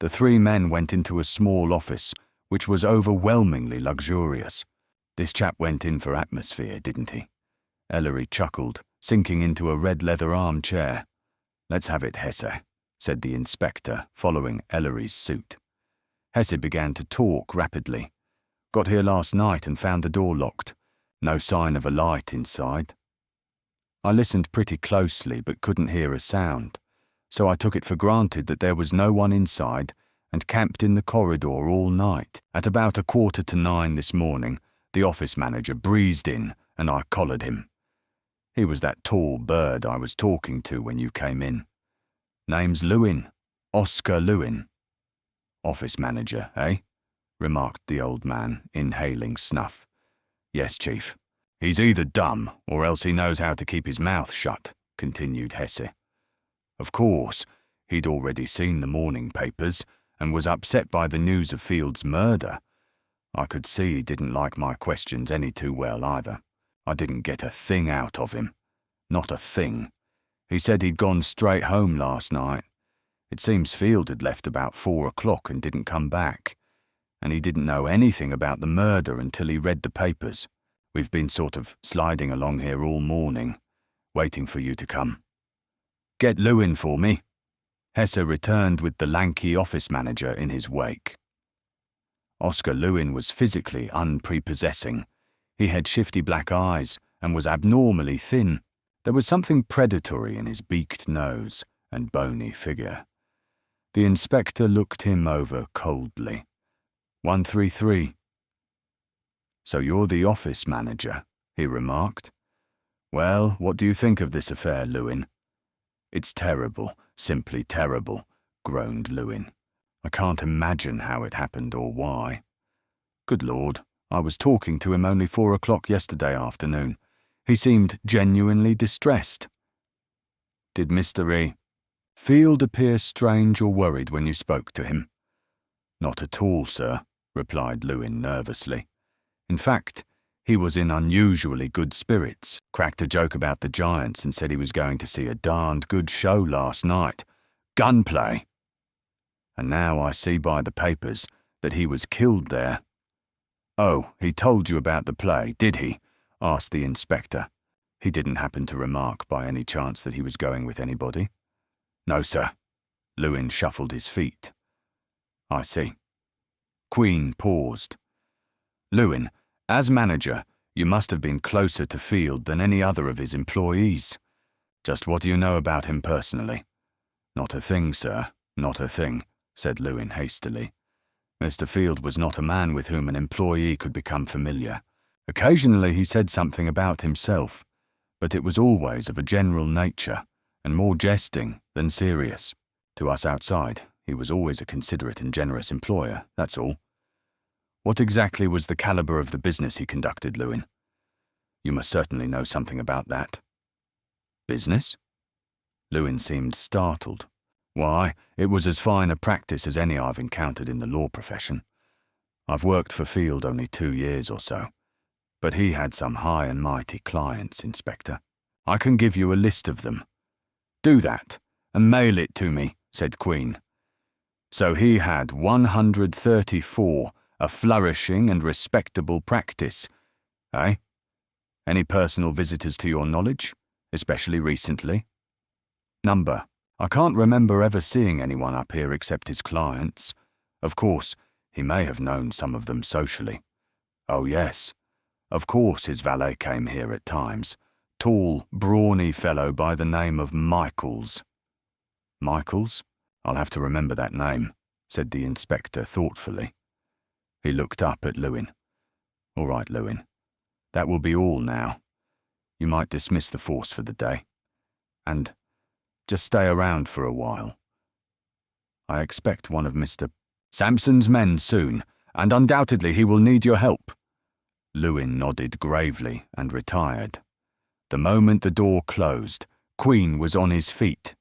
The three men went into a small office, which was overwhelmingly luxurious. "This chap went in for atmosphere, didn't he?" Ellery chuckled, sinking into a red leather armchair. "Let's have it, Hesse," said the inspector, following Ellery's suit. Hesse began to talk rapidly. "Got here last night and found the door locked. No sign of a light inside. I listened pretty closely but couldn't hear a sound, so I took it for granted that there was no one inside and camped in the corridor all night. At about 8:45 this morning, the office manager breezed in and I collared him. He was that tall bird I was talking to when you came in. Name's Lewin, Oscar Lewin." "Office manager, eh?" remarked the old man, inhaling snuff. "Yes, Chief. He's either dumb or else he knows how to keep his mouth shut," continued Hesse. Of course, he'd already seen the morning papers and was upset by the news of Field's murder. I could see he didn't like my questions any too well either. I didn't get a thing out of him. Not a thing. He said he'd gone straight home last night. It seems Field had left about 4 o'clock and didn't come back. And he didn't know anything about the murder until he read the papers. We've been sort of sliding along here all morning, waiting for you to come. Get Lewin for me." Hesse returned with the lanky office manager in his wake. Oscar Lewin was physically unprepossessing. He had shifty black eyes and was abnormally thin. There was something predatory in his beaked nose and bony figure. The inspector looked him over coldly. 133. "So you're the office manager," he remarked. "Well, what do you think of this affair, Lewin?" "It's terrible, simply terrible," groaned Lewin. "I can't imagine how it happened or why. Good Lord, I was talking to him only 4 o'clock yesterday afternoon. He seemed genuinely distressed." "Did Mr. Field appear strange or worried when you spoke to him?" "Not at all, sir," replied Lewin nervously. "In fact, he was in unusually good spirits, cracked a joke about the Giants and said he was going to see a darned good show last night. Gunplay! And now I see by the papers that he was killed there." "Oh, he told you about the play, did he?" asked the inspector. He didn't happen to remark by any chance that he was going with anybody. "No, sir." Lewin shuffled his feet. "I see." Queen paused. "Lewin, as manager, you must have been closer to Field than any other of his employees. Just what do you know about him personally?" "Not a thing, sir, not a thing," said Lewin hastily. Mr. Field was not a man with whom an employee could become familiar. Occasionally he said something about himself, but it was always of a general nature and more jesting than serious. To us outside, he was always a considerate and generous employer, that's all. What exactly was the caliber of the business he conducted, Lewin? You must certainly know something about that." "Business?" Lewin seemed startled. "Why, it was as fine a practice as any I've encountered in the law profession. I've worked for Field only 2 years or so, but he had some high and mighty clients, Inspector. I can give you a list of them." "Do that, and mail it to me," said Queen. "So he had 134, a flourishing and respectable practice, eh? Any personal visitors to your knowledge, especially recently?" "Number. I can't remember ever seeing anyone up here except his clients. Of course, he may have known some of them socially. Oh yes, of course his valet came here at times. Tall, brawny fellow by the name of Michaels." "Michaels? I'll have to remember that name," said the inspector thoughtfully. He looked up at Lewin. "All right, Lewin. That will be all now. You might dismiss the force for the day. And just stay around for a while. I expect one of Mr. Sampson's men soon, and undoubtedly he will need your help." Lewin nodded gravely and retired. The moment the door closed, Queen was on his feet.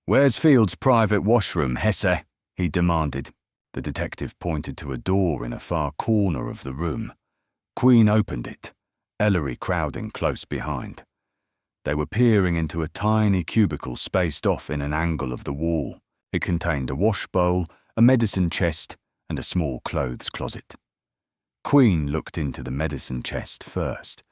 "Where's Field's private washroom, Hesse?" he demanded. The detective pointed to a door in a far corner of the room. Queen opened it, Ellery crowding close behind. They were peering into a tiny cubicle spaced off in an angle of the wall. It contained a wash bowl, a medicine chest, and a small clothes closet. Queen looked into the medicine chest first.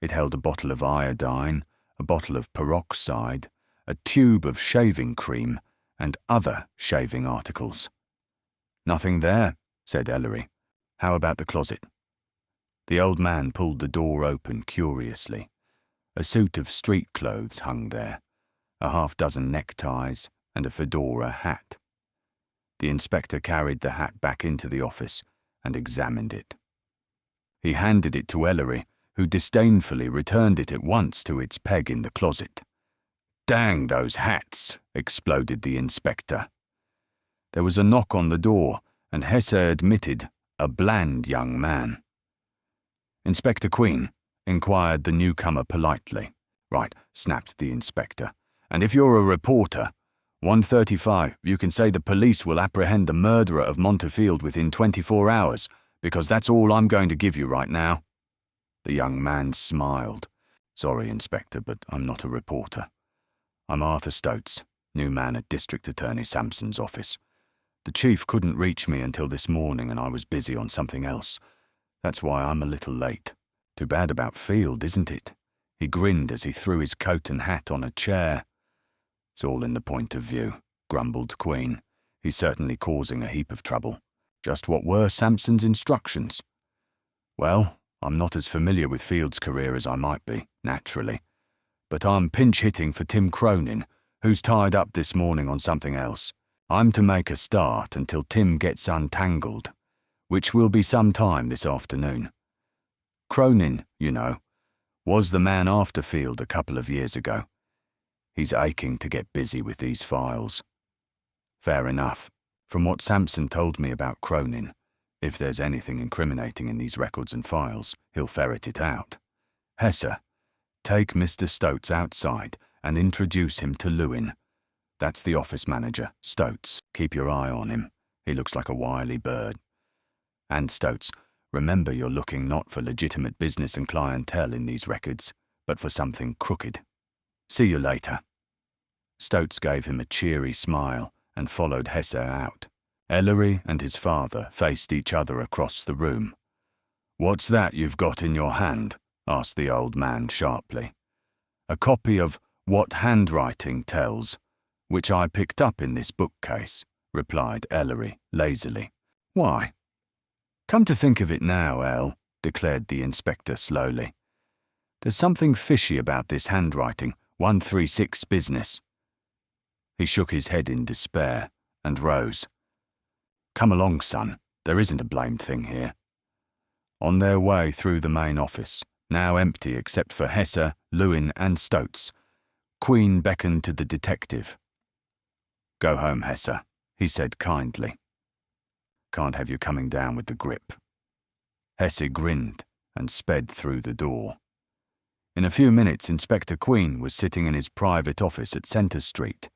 It held a bottle of iodine, a bottle of peroxide, a tube of shaving cream, and other shaving articles. "Nothing there," said Ellery. "How about the closet?" The old man pulled the door open curiously. A suit of street clothes hung there, a half-dozen neckties, and a fedora hat. The inspector carried the hat back into the office and examined it. He handed it to Ellery, who disdainfully returned it at once to its peg in the closet. "Dang those hats!" exploded the inspector. There was a knock on the door, and Hesse admitted a bland young man. "Inspector Queen?" inquired the newcomer politely. "Right," snapped the inspector. "And if you're a reporter, 1:35, you can say the police will apprehend the murderer of Montefield within 24 hours, because that's all I'm going to give you right now." The young man smiled. "Sorry, Inspector, but I'm not a reporter. I'm Arthur Stoats, new man at District Attorney Sampson's office. The chief couldn't reach me until this morning and I was busy on something else. That's why I'm a little late. Too bad about Field, isn't it?" He grinned as he threw his coat and hat on a chair. "It's all in the point of view," grumbled Queen. "He's certainly causing a heap of trouble. Just what were Sampson's instructions?" "Well, I'm not as familiar with Field's career as I might be, naturally. But I'm pinch-hitting for Tim Cronin, who's tied up this morning on something else. I'm to make a start until Tim gets untangled, which will be some time this afternoon. Cronin, you know, was the man after Field a couple of years ago. He's aching to get busy with these files." "Fair enough. From what Sampson told me about Cronin, if there's anything incriminating in these records and files, he'll ferret it out. Hesse, take Mr. Stoats outside and introduce him to Lewin. That's the office manager, Stoats. Keep your eye on him. He looks like a wily bird. And Stoats, remember you're looking not for legitimate business and clientele in these records, but for something crooked. See you later." Stoats gave him a cheery smile and followed Hesse out. Ellery and his father faced each other across the room. "What's that you've got in your hand?" asked the old man sharply. "A copy of What Handwriting Tells, which I picked up in this bookcase," replied Ellery lazily. "Why?" "Come to think of it now, El," declared the inspector slowly. "There's something fishy about this handwriting 136 business." He shook his head in despair and rose. "Come along, son. There isn't a blamed thing here." On their way through the main office, now empty except for Hesse, Lewin, and Stoats, Queen beckoned to the detective. "Go home, Hesse," he said kindly. "Can't have you coming down with the grip." Hesse grinned and sped through the door. In a few minutes, Inspector Queen was sitting in his private office at Centre Street.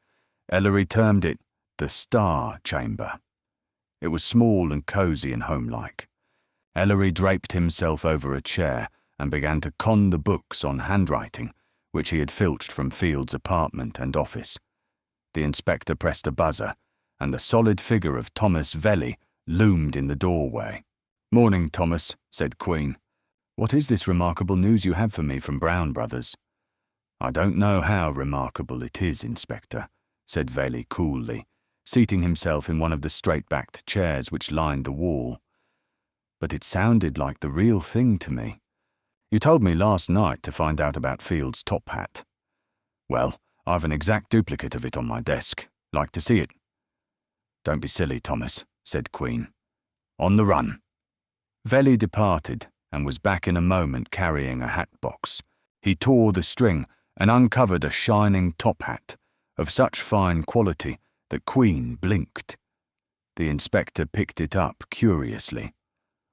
Ellery termed it the Star Chamber. It was small and cosy and homelike. Ellery draped himself over a chair and began to con the books on handwriting, which he had filched from Field's apartment and office. The inspector pressed a buzzer, and the solid figure of Thomas Velli loomed in the doorway. "Morning, Thomas," said Queen. "What is this remarkable news you have for me from Brown Brothers?" "I don't know how remarkable it is, Inspector," said Velli coolly, seating himself in one of the straight-backed chairs which lined the wall. "But it sounded like the real thing to me. You told me last night to find out about Field's top hat. Well, I've an exact duplicate of it on my desk. Like to see it?" "Don't be silly, Thomas," said Queen. "On the run." Velli departed and was back in a moment carrying a hat box. He tore the string and uncovered a shining top hat of such fine quality that Queen blinked. The inspector picked it up curiously.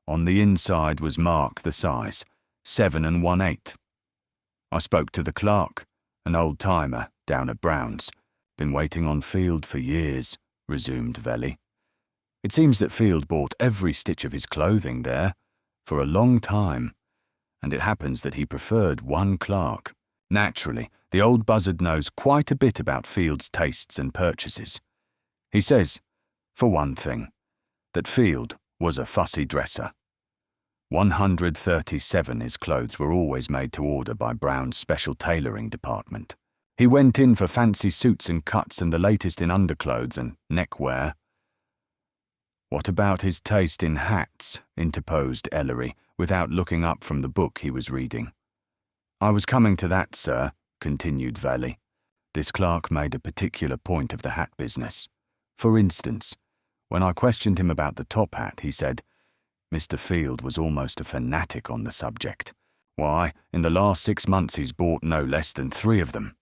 On the inside was marked the size, 7 1/8. "I spoke to the clerk, an old-timer down at Brown's. Been waiting on Field for years," resumed Velli. It seems that Field bought every stitch of his clothing there, for a long time, and it happens that he preferred one clerk. Naturally, the old buzzard knows quite a bit about Field's tastes and purchases. He says, for one thing, that Field was a fussy dresser. 137 his clothes were always made to order by Brown's special tailoring department. He went in for fancy suits and cuts and the latest in underclothes and neckwear. What about his taste in hats? Interposed Ellery, without looking up from the book he was reading. I was coming to that, sir, continued Valley. This clerk made a particular point of the hat business. For instance, when I questioned him about the top hat, he said, Mr. Field was almost a fanatic on the subject. Why, in the last 6 months he's bought no less than 3 of them.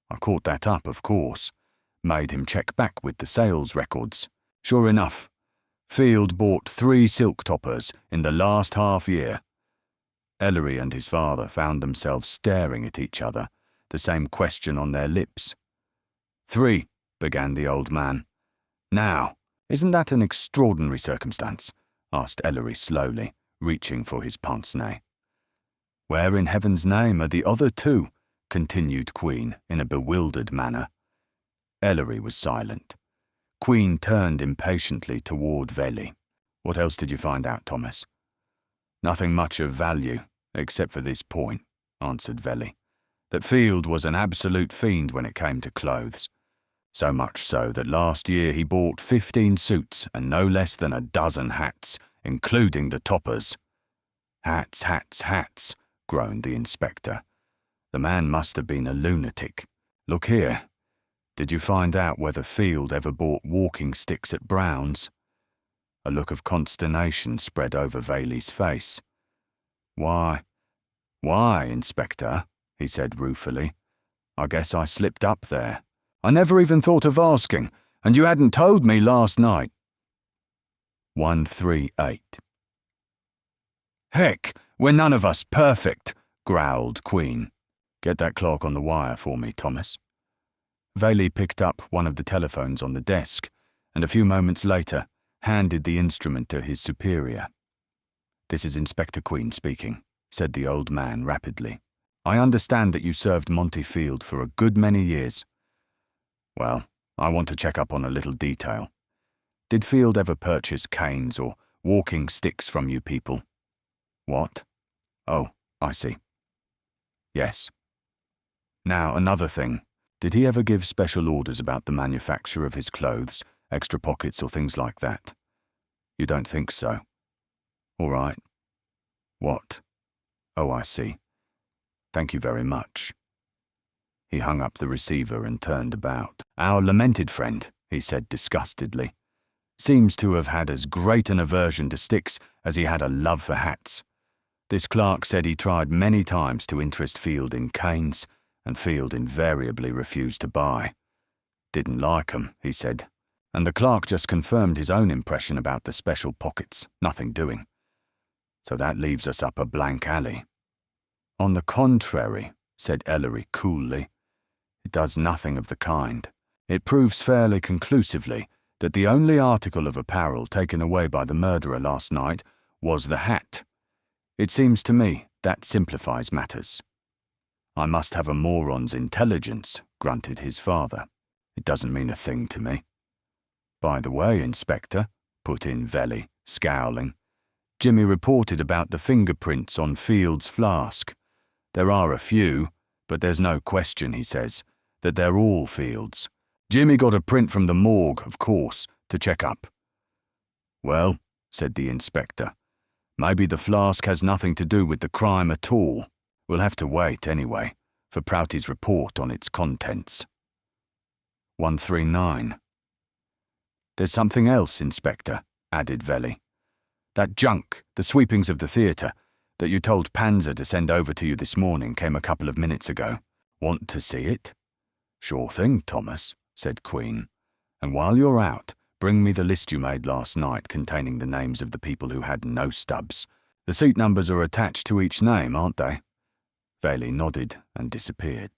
I caught that up, of course. Made him check back with the sales records. Sure enough, Field bought 3 silk toppers in the last half year. Ellery and his father found themselves staring at each other, the same question on their lips. 3, began the old man. Now, isn't that an extraordinary circumstance? Asked Ellery slowly, reaching for his pince-nez. Where in heaven's name are the other 2? Continued Queen in a bewildered manner. Ellery was silent. Queen turned impatiently toward Veli. What else did you find out, Thomas? Nothing much of value, except for this point, answered Veli, that Field was an absolute fiend when it came to clothes. So much so that last year he bought 15 suits and no less than a dozen hats, including the toppers. Hats, hats, hats, groaned the inspector. The man must have been a lunatic. Look here. Did you find out whether Field ever bought walking sticks at Brown's? A look of consternation spread over Valley's face. Why, Inspector, he said ruefully. I guess I slipped up there. I never even thought of asking, and you hadn't told me last night. 138. Heck, we're none of us perfect, growled Queen. Get that clerk on the wire for me, Thomas. Valley picked up one of the telephones on the desk, and a few moments later handed the instrument to his superior. This is Inspector Queen speaking, said the old man rapidly. I understand that you served Monty Field for a good many years. Well, I want to check up on a little detail. Did Field ever purchase canes or walking sticks from you people? What? Oh, I see. Yes. Now, another thing. Did he ever give special orders about the manufacture of his clothes, extra pockets or things like that? You don't think so? All right. What? Oh, I see. Thank you very much. He hung up the receiver and turned about. Our lamented friend, he said disgustedly, seems to have had as great an aversion to sticks as he had a love for hats. This clerk said he tried many times to interest Field in canes, and Field invariably refused to buy. Didn't like 'em, he said, and the clerk just confirmed his own impression about the special pockets, nothing doing. So that leaves us up a blank alley. On the contrary, said Ellery coolly, it does nothing of the kind. It proves fairly conclusively that the only article of apparel taken away by the murderer last night was the hat. It seems to me that simplifies matters. I must have a moron's intelligence, grunted his father. It doesn't mean a thing to me. By the way, Inspector, put in Valley, scowling, Jimmy reported about the fingerprints on Field's flask. There are a few, but there's no question, he says, that they're all Field's. Jimmy got a print from the morgue, of course, to check up. Well, said the inspector, maybe the flask has nothing to do with the crime at all. We'll have to wait, anyway, for Prouty's report on its contents. 139. There's something else, Inspector, added Valley. That junk, the sweepings of the theatre, that you told Panzer to send over to you this morning came a couple of minutes ago. Want to see it? Sure thing, Thomas, said Queen. And while you're out, bring me the list you made last night containing the names of the people who had no stubs. The seat numbers are attached to each name, aren't they? Valley nodded and disappeared.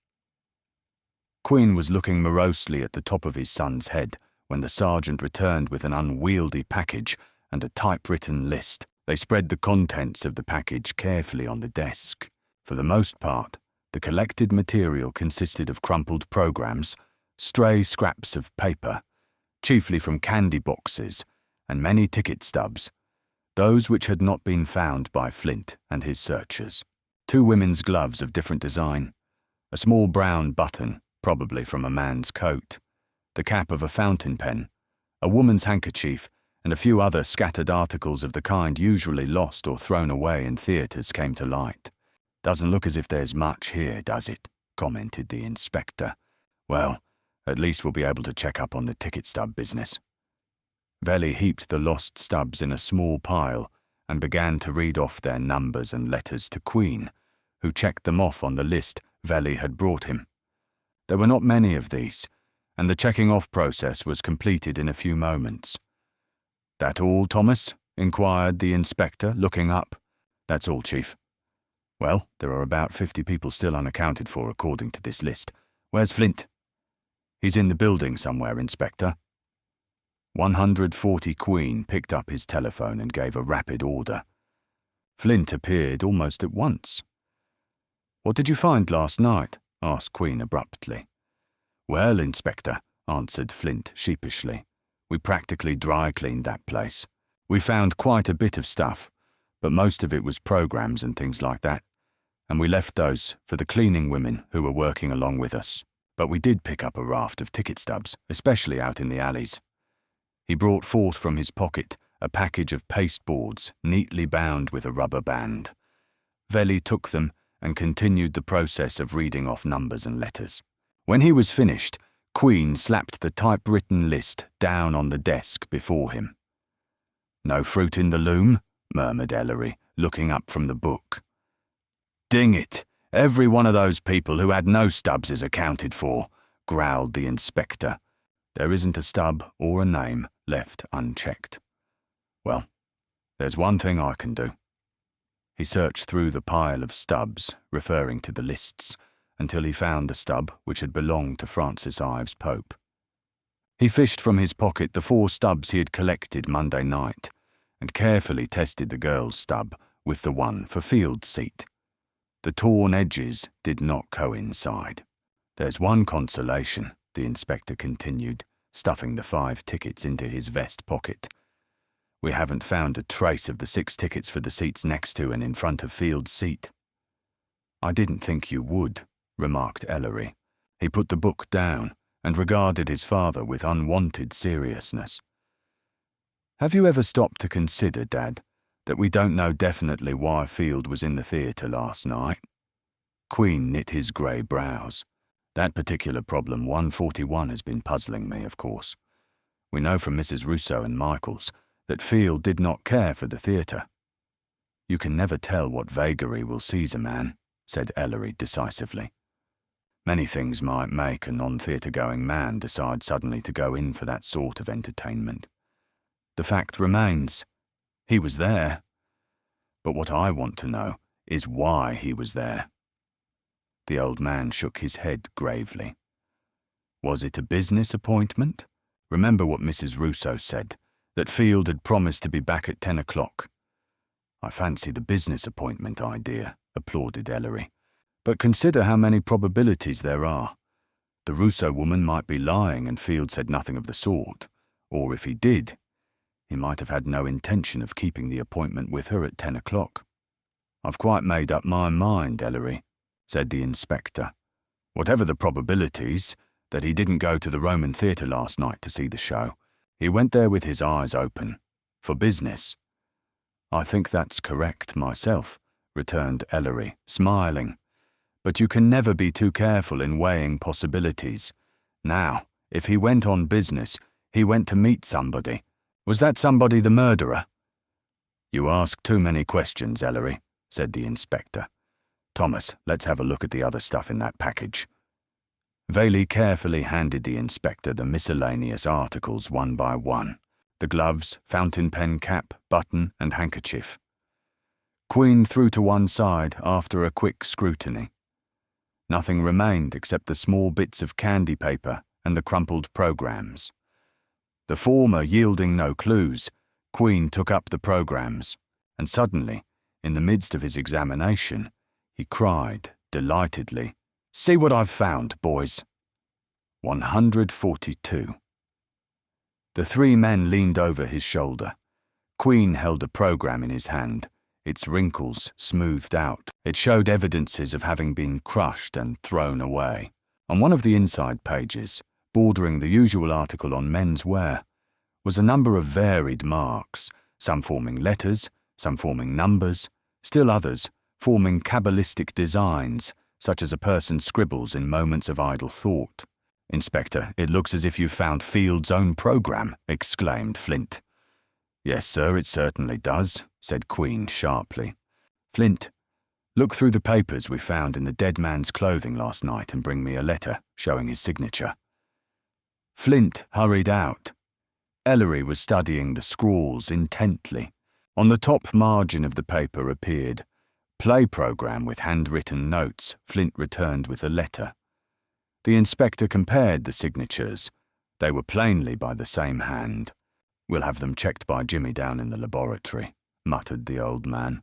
Queen was looking morosely at the top of his son's head, when the sergeant returned with an unwieldy package and a typewritten list. They spread the contents of the package carefully on the desk. For the most part, the collected material consisted of crumpled programs, stray scraps of paper, chiefly from candy boxes, and many ticket stubs, those which had not been found by Flint and his searchers. 2 women's gloves of different design, a small brown button, probably from a man's coat, the cap of a fountain pen, a woman's handkerchief, and a few other scattered articles of the kind usually lost or thrown away in theatres came to light. "Doesn't look as if there's much here, does it?" commented the inspector. "Well, at least we'll be able to check up on the ticket stub business." Velli heaped the lost stubs in a small pile and began to read off their numbers and letters to Queen, who checked them off on the list Velli had brought him. There were not many of these, and the checking off process was completed in a few moments. "That all, Thomas?" inquired the inspector, looking up. "That's all, Chief." "Well, there are about 50 people still unaccounted for according to this list. Where's Flint?" "He's in the building somewhere, Inspector." 140 Queen picked up his telephone and gave a rapid order. Flint appeared almost at once. "What did you find last night?" asked Queen abruptly. "Well, Inspector," answered Flint sheepishly, "we practically dry-cleaned that place. We found quite a bit of stuff, but most of it was programs and things like that, and we left those for the cleaning women who were working along with us. But we did pick up a raft of ticket stubs, especially out in the alleys." He brought forth from his pocket a package of pasteboards neatly bound with a rubber band. Velli took them and continued the process of reading off numbers and letters. When he was finished, Queen slapped the typewritten list down on the desk before him. "No fruit in the loom?" murmured Ellery, looking up from the book. "Ding it! Every one of those people who had no stubs is accounted for," growled the inspector. "There isn't a stub or a name left unchecked. Well, there's one thing I can do." He searched through the pile of stubs, referring to the lists, until he found the stub which had belonged to Francis Ives Pope. He fished from his pocket the 4 stubs he had collected Monday night, and carefully tested the girl's stub with the one for Field's seat. The torn edges did not coincide. "There's one consolation," the inspector continued, stuffing the 5 tickets into his vest pocket. "We haven't found a trace of the 6 tickets for the seats next to and in front of Field's seat." "I didn't think you would," remarked Ellery. He put the book down and regarded his father with unwanted seriousness. "Have you ever stopped to consider, Dad, that we don't know definitely why Field was in the theatre last night?" Queen knit his grey brows. "That particular problem 141 has been puzzling me, of course. We know from Mrs. Rousseau and Michaels that Field did not care for the theatre." "You can never tell what vagary will seize a man," said Ellery decisively. "Many things might make a non-theatre-going man decide suddenly to go in for that sort of entertainment. The fact remains, he was there. But what I want to know is why he was there." The old man shook his head gravely. "Was it a business appointment? Remember what Mrs. Rousseau said, that Field had promised to be back at 10 o'clock. "I fancy the business appointment idea," applauded Ellery. "But consider how many probabilities there are. The Rousseau woman might be lying and Field said nothing of the sort, or if he did, he might have had no intention of keeping the appointment with her at 10 o'clock. "I've quite made up my mind, Ellery," said the inspector. "Whatever the probabilities, that he didn't go to the Roman Theatre last night to see the show. He went there with his eyes open, for business." "I think that's correct myself," returned Ellery, smiling. "But you can never be too careful in weighing possibilities. Now, if he went on business, he went to meet somebody. Was that somebody the murderer?" "You ask too many questions, Ellery," said the inspector. "Thomas, let's have a look at the other stuff in that package." Velli carefully handed the inspector the miscellaneous articles one by one: the gloves, fountain pen cap, button, and handkerchief. Queen threw to one side after a quick scrutiny. Nothing remained except the small bits of candy paper and the crumpled programs. The former yielding no clues, Queen took up the programs, and suddenly, in the midst of his examination, he cried, delightedly, "See what I've found, boys." 142. The three men leaned over his shoulder. Queen held a program in his hand, its wrinkles smoothed out. It showed evidences of having been crushed and thrown away. On one of the inside pages, bordering the usual article on men's wear, was a number of varied marks, some forming letters, some forming numbers, still others forming cabalistic designs, such as a person scribbles in moments of idle thought. "Inspector, it looks as if you found Field's own program," exclaimed Flint. "Yes, sir, it certainly does," said Queen sharply. "Flint, look through the papers we found in the dead man's clothing last night and bring me a letter showing his signature." Flint hurried out. Ellery was studying the scrawls intently. On the top margin of the paper appeared, "Play program with handwritten notes." Flint returned with a letter. The inspector compared the signatures. They were plainly by the same hand. "We'll have them checked by Jimmy down in the laboratory," muttered the old man.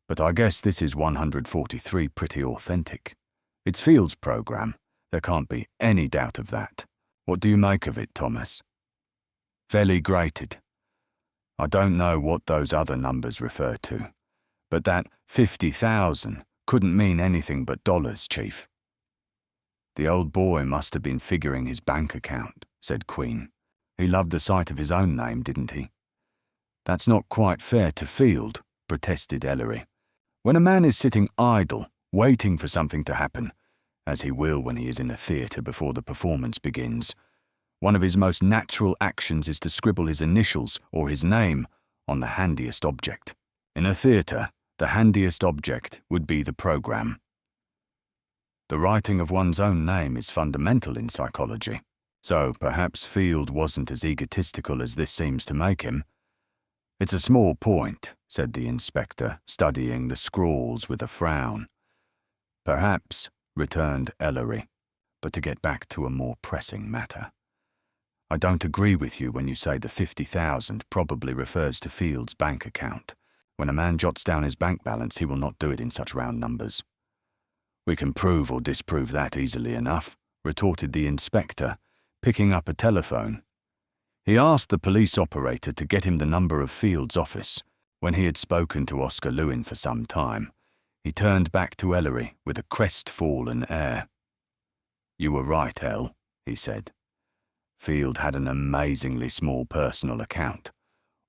"But I guess this is 143 pretty authentic. It's Field's program. There can't be any doubt of that. What do you make of it, Thomas?" Fairly grated. "I don't know what those other numbers refer to, but that 50,000 couldn't mean anything but dollars, Chief." "The old boy must have been figuring his bank account," said Queen. "He loved the sight of his own name, didn't he?" "That's not quite fair to Field," protested Ellery. "When a man is sitting idle, waiting for something to happen, as he will when he is in a theatre before the performance begins, one of his most natural actions is to scribble his initials or his name on the handiest object. In a theatre, the handiest object would be the program. The writing of one's own name is fundamental in psychology, so perhaps Field wasn't as egotistical as this seems to make him." "It's a small point," said the inspector, studying the scrawls with a frown. "Perhaps," returned Ellery, "but to get back to a more pressing matter. I don't agree with you when you say the 50,000 probably refers to Field's bank account. When a man jots down his bank balance, he will not do it in such round numbers." "We can prove or disprove that easily enough," retorted the inspector, picking up a telephone. He asked the police operator to get him the number of Field's office. When he had spoken to Oscar Lewin for some time, he turned back to Ellery with a crestfallen air. "You were right, El," he said. "Field had an amazingly small personal account.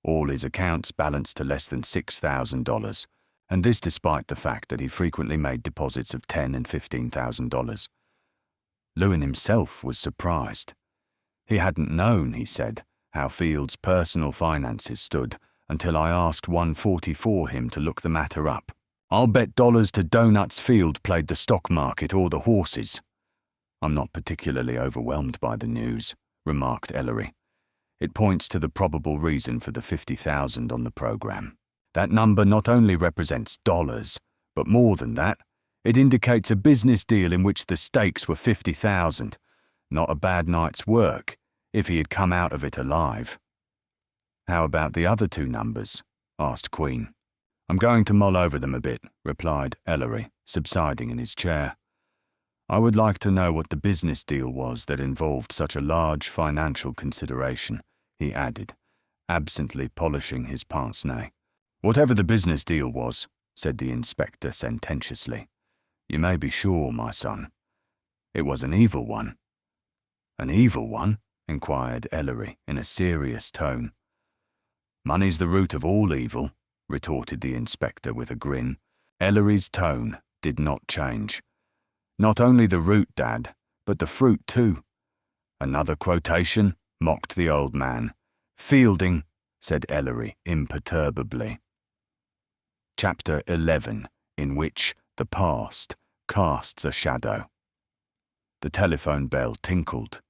All his accounts balanced to less than $6,000, and this despite the fact that he frequently made deposits of $10,000 and $15,000. Lewin himself was surprised. He hadn't known, he said, how Field's personal finances stood until I asked 140 for him to look the matter up. I'll bet dollars to donuts Field played the stock market or the horses." "I'm not particularly overwhelmed by the news," remarked Ellery. "It points to the probable reason for the 50,000 on the program. That number not only represents dollars, but more than that, it indicates a business deal in which the stakes were 50,000. Not a bad night's work, if he had come out of it alive." "How about the other two numbers?" asked Queen. "I'm going to mull over them a bit," replied Ellery, subsiding in his chair. "I would like to know what the business deal was that involved such a large financial consideration," he added, absently polishing his pince-nez. "Whatever the business deal was," said the inspector sententiously, "you may be sure, my son, it was an evil one." "An evil one?" inquired Ellery in a serious tone. "Money's the root of all evil," retorted the inspector with a grin. Ellery's tone did not change. "Not only the root, Dad, but the fruit too." "Another quotation?" mocked the old man. "Fielding," said Ellery imperturbably. Chapter 11, in which the past casts a shadow. The telephone bell tinkled.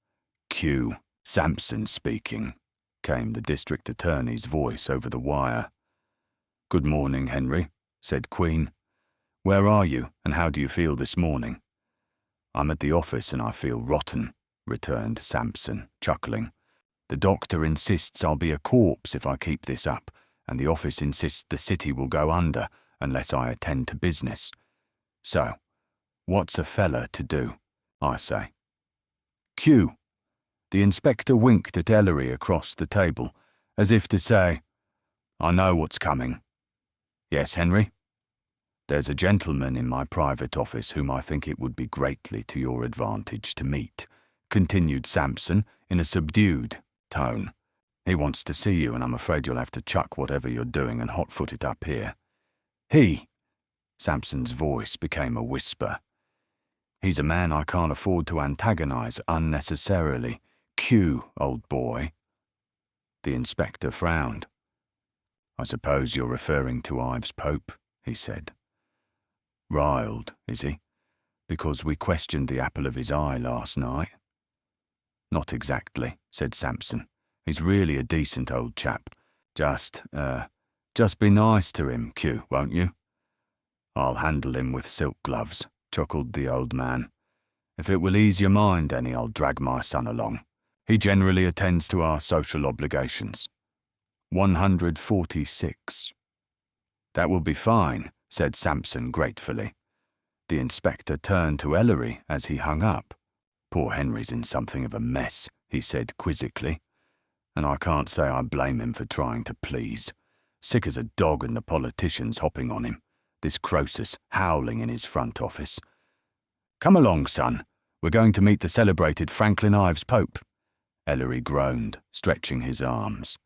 "Q. Sampson speaking," came the district attorney's voice over the wire. "Good morning, Henry," said Queen. "Where are you, and how do you feel this morning?" "I'm at the office and I feel rotten," returned Sampson, chuckling. The doctor insists I'll be a corpse if I keep this up, and the office insists the city will go under unless I attend to business. So, what's a fella to do? I say. Q. The inspector winked at Ellery across the table, as if to say, I know what's coming. Yes, Henry? There's a gentleman in my private office whom I think it would be greatly to your advantage to meet, continued Sampson in a subdued tone. He wants to see you, and I'm afraid you'll have to chuck whatever you're doing and hot-foot it up here. He. Sampson's voice became a whisper. He's a man I can't afford to antagonize unnecessarily. Q, old boy. The inspector frowned. I suppose you're referring to Ives Pope, he said. Riled, is he? Because we questioned the apple of his eye last night? Not exactly, said Sampson. He's really a decent old chap. Just be nice to him, Q, won't you? I'll handle him with silk gloves, chuckled the old man. If it will ease your mind any, I'll drag my son along. He generally attends to our social obligations. 146. That will be fine, said Sampson gratefully. The inspector turned to Ellery as he hung up. Poor Henry's in something of a mess, he said quizzically. And I can't say I blame him for trying to please. Sick as a dog and the politicians hopping on him. This Croesus howling in his front office. Come along, son. We're going to meet the celebrated Franklin Ives Pope. Ellery groaned, stretching his arms.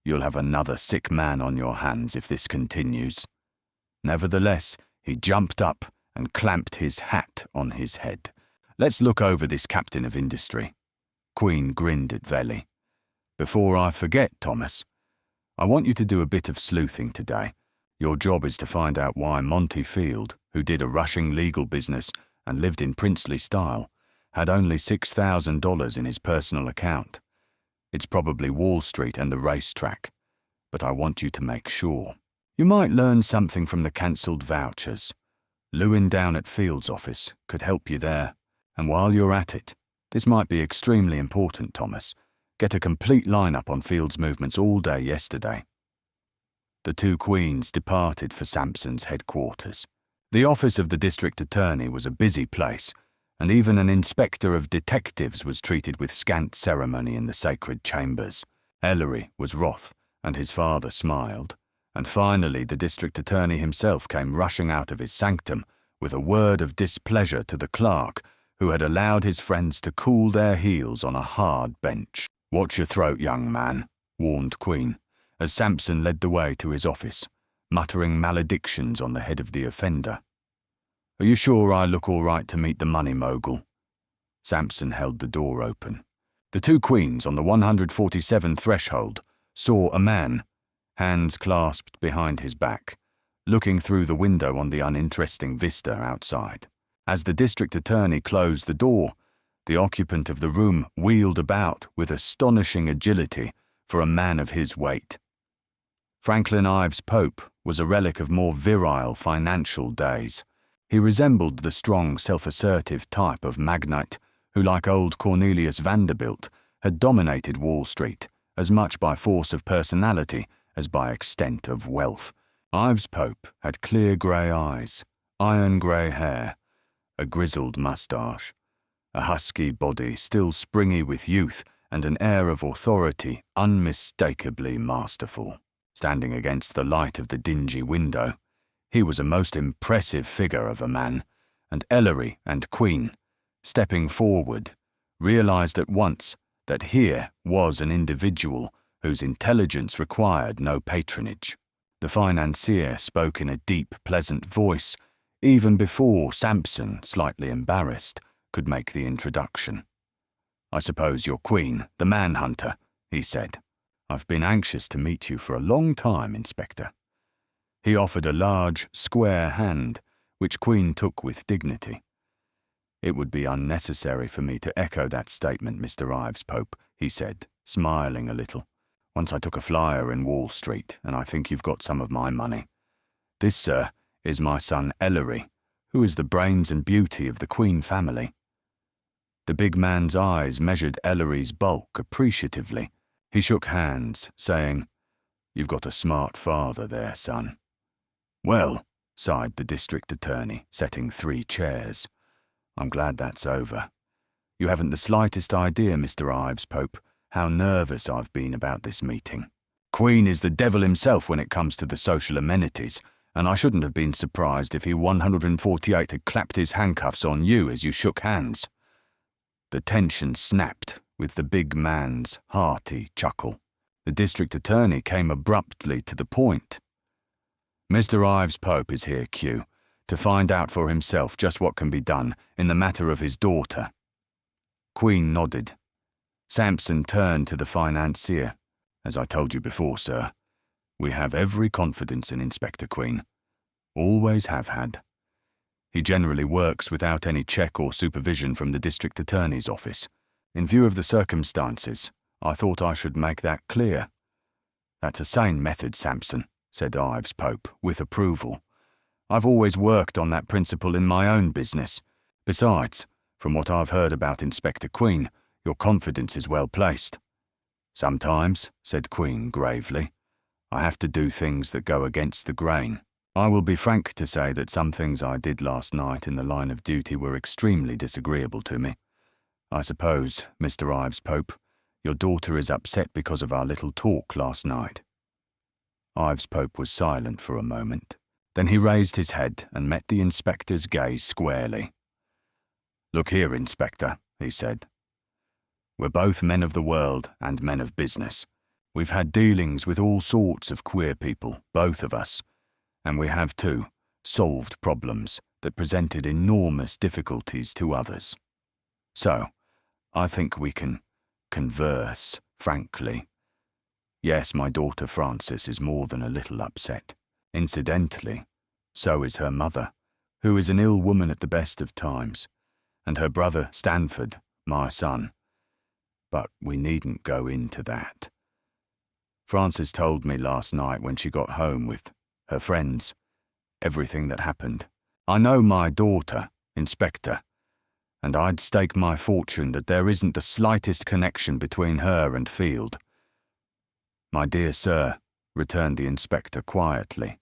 You'll have another sick man on your hands if this continues. Nevertheless, he jumped up and clamped his hat on his head. Let's look over this captain of industry. Queen grinned at Velly. Before I forget, Thomas, I want you to do a bit of sleuthing today. Your job is to find out why Monty Field, who did a rushing legal business and lived in princely style, had only $6,000 in his personal account. It's probably Wall Street and the racetrack, but I want you to make sure. You might learn something from the cancelled vouchers. Lewin down at Field's office could help you there. And while you're at it, this might be extremely important, Thomas. Get a complete lineup on Field's movements all day yesterday. The two queens departed for Sampson's headquarters. The office of the district attorney was a busy place, and even an inspector of detectives was treated with scant ceremony in the sacred chambers. Ellery was wroth, and his father smiled, and finally the district attorney himself came rushing out of his sanctum with a word of displeasure to the clerk, who had allowed his friends to cool their heels on a hard bench. Watch your throat, young man, warned Queen, as Sampson led the way to his office, muttering maledictions on the head of the offender. Are you sure I look all right to meet the money mogul? Sampson held the door open. The two queens on the 147 threshold saw a man, hands clasped behind his back, looking through the window on the uninteresting vista outside. As the district attorney closed the door, the occupant of the room wheeled about with astonishing agility for a man of his weight. Franklin Ives Pope was a relic of more virile financial days. He resembled the strong, self-assertive type of magnate who, like old Cornelius Vanderbilt, had dominated Wall Street as much by force of personality as by extent of wealth. Ives Pope had clear grey eyes, iron grey hair, a grizzled moustache, a husky body still springy with youth, and an air of authority unmistakably masterful. Standing against the light of the dingy window, he was a most impressive figure of a man, and Ellery and Queen, stepping forward, realized at once that here was an individual whose intelligence required no patronage. The financier spoke in a deep, pleasant voice, even before Sampson, slightly embarrassed, could make the introduction. I suppose you're Queen, the manhunter, he said. I've been anxious to meet you for a long time, Inspector. He offered a large, square hand, which Queen took with dignity. It would be unnecessary for me to echo that statement, Mr. Ives Pope, he said, smiling a little. Once I took a flyer in Wall Street, and I think you've got some of my money. This, sir, is my son Ellery, who is the brains and beauty of the Queen family. The big man's eyes measured Ellery's bulk appreciatively, He shook hands, saying, "You've got a smart father there, son." "Well," sighed the district attorney, setting 3 chairs, "I'm glad that's over. You haven't the slightest idea, Mr. Ives Pope, how nervous I've been about this meeting. Queen is the devil himself when it comes to the social amenities, and I shouldn't have been surprised if he 148 had clapped his handcuffs on you as you shook hands." The tension snapped with the big man's hearty chuckle. The district attorney came abruptly to the point. "Mr. Ives Pope is here, Q, to find out for himself just what can be done in the matter of his daughter." Queen nodded. Sampson turned to the financier. "As I told you before, sir, we have every confidence in Inspector Queen. Always have had. He generally works without any check or supervision from the district attorney's office. In view of the circumstances, I thought I should make that clear." "That's a sane method, Sampson," said Ives Pope, with approval. "I've always worked on that principle in my own business. Besides, from what I've heard about Inspector Queen, your confidence is well placed." "Sometimes," said Queen gravely, "I have to do things that go against the grain. I will be frank to say that some things I did last night in the line of duty were extremely disagreeable to me. I suppose, Mr. Ives Pope, your daughter is upset because of our little talk last night." Ives Pope was silent for a moment. Then he raised his head and met the inspector's gaze squarely. "Look here, Inspector," he said. "We're both men of the world and men of business. We've had dealings with all sorts of queer people, both of us. And we have, too, solved problems that presented enormous difficulties to others. So, I think we can converse frankly. Yes, my daughter Frances is more than a little upset. Incidentally, so is her mother, who is an ill woman at the best of times, and her brother Stanford, my son. But we needn't go into that. Frances told me last night when she got home with her friends everything that happened. I know my daughter, Inspector, and I'd stake my fortune that there isn't the slightest connection between her and Field." "My dear sir," returned the inspector quietly,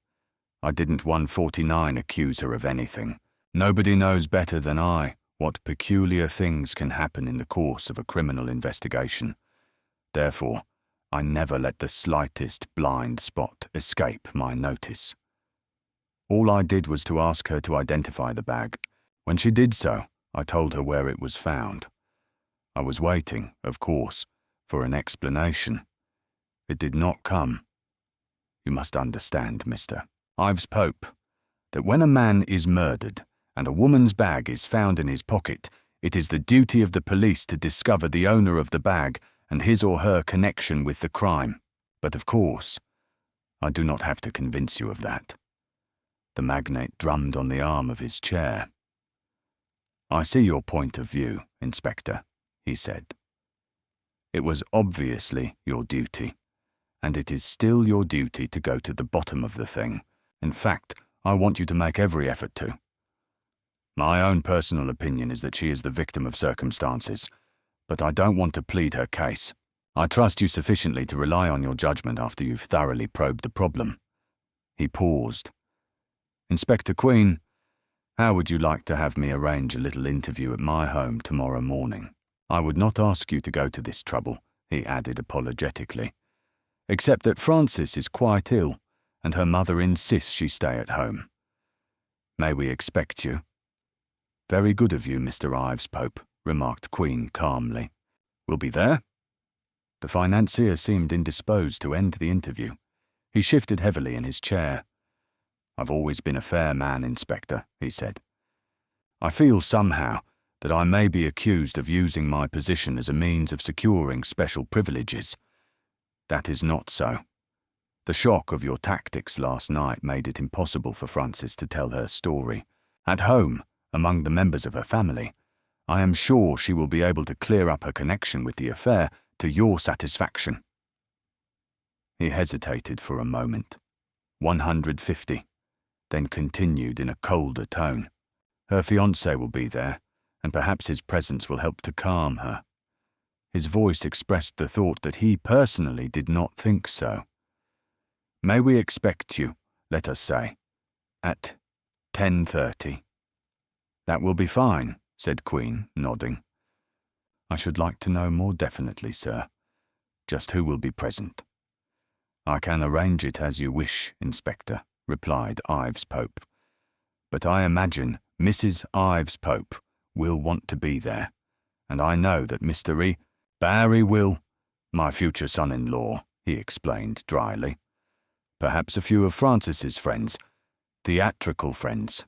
"I didn't 149 accuse her of anything. Nobody knows better than I what peculiar things can happen in the course of a criminal investigation. Therefore, I never let the slightest blind spot escape my notice. All I did was to ask her to identify the bag. When she did so, I told her where it was found. I was waiting, of course, for an explanation. It did not come. You must understand, Mr. Ives Pope, that when a man is murdered and a woman's bag is found in his pocket, it is the duty of the police to discover the owner of the bag and his or her connection with the crime. But of course, I do not have to convince you of that." The magnate drummed on the arm of his chair. "I see your point of view, Inspector," he said. "It was obviously your duty, and it is still your duty to go to the bottom of the thing. In fact, I want you to make every effort to. My own personal opinion is that she is the victim of circumstances, but I don't want to plead her case. I trust you sufficiently to rely on your judgment after you've thoroughly probed the problem." He paused. "Inspector Queen, how would you like to have me arrange a little interview at my home tomorrow morning? I would not ask you to go to this trouble," he added apologetically, "except that Frances is quite ill, and her mother insists she stay at home. May we expect you?" "Very good of you, Mr. Ives Pope," remarked Queen calmly. "We'll be there." The financier seemed indisposed to end the interview. He shifted heavily in his chair. "I've always been a fair man, Inspector," he said. "I feel somehow that I may be accused of using my position as a means of securing special privileges. That is not so. The shock of your tactics last night made it impossible for Frances to tell her story. At home, among the members of her family, I am sure she will be able to clear up her connection with the affair to your satisfaction." He hesitated for a moment. 150. Then continued in a colder tone. "Her fiancé will be there, and perhaps his presence will help to calm her." His voice expressed the thought that he personally did not think so. "May we expect you, let us say, at 10:30. "That will be fine," said Queen, nodding. "I should like to know more definitely, sir. Just who will be present?" "I can arrange it as you wish, Inspector," replied Ives Pope. "But I imagine Mrs. Ives Pope will want to be there, and I know that Mr. Barry will, my future son-in-law," he explained dryly. "Perhaps a few of Francis's friends, theatrical friends.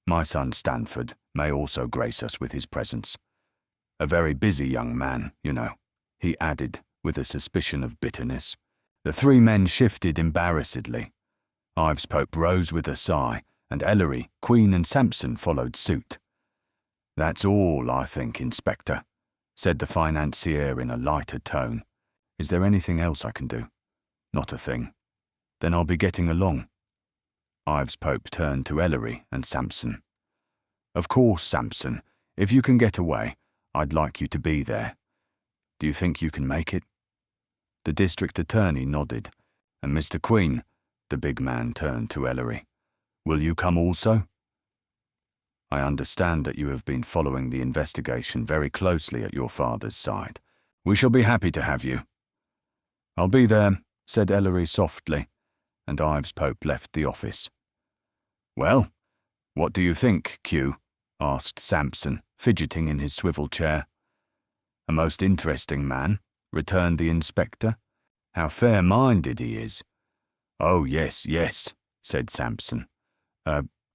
My son Stanford may also grace us with his presence. A very busy young man, you know," he added with a suspicion of bitterness. The three men shifted embarrassedly. Ives Pope rose with a sigh, and Ellery, Queen and Sampson followed suit. "That's all, I think, Inspector," said the financier in a lighter tone. "Is there anything else I can do?" "Not a thing." "Then I'll be getting along." Ives Pope turned to Ellery and Sampson. "Of course, Sampson, if you can get away, I'd like you to be there. Do you think you can make it?" The district attorney nodded, and "Mr. Queen," the big man turned to Ellery, "will you come also?" "I understand that you have been following the investigation very closely at your father's side. We shall be happy to have you." "I'll be there," said Ellery softly, and Ives Pope left the office. "Well, what do you think, Q?" asked Sampson, fidgeting in his swivel chair. "A most interesting man," returned the inspector. "How fair-minded he is." "Oh, yes, yes," said Sampson.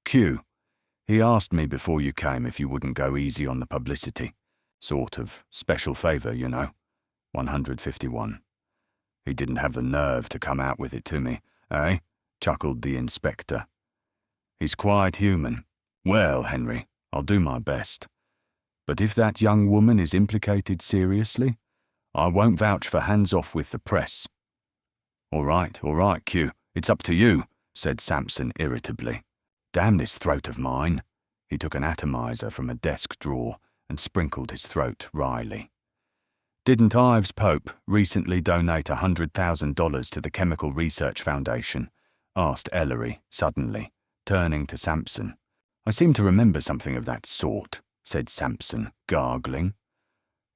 Q, he asked me before you came if you wouldn't go easy on the publicity. Sort of special favour, you know. 151. He didn't have the nerve to come out with it to me, eh?" chuckled the inspector. "He's quite human. Well, Henry, I'll do my best. But if that young woman is implicated seriously, I won't vouch for hands-off with the press." All right, Q. It's up to you," said Sampson irritably. "Damn this throat of mine." He took an atomizer from a desk drawer and sprinkled his throat wryly. "Didn't Ives Pope recently donate $100,000 to the Chemical Research Foundation?" asked Ellery suddenly, turning to Sampson. "I seem to remember something of that sort," said Sampson, gargling.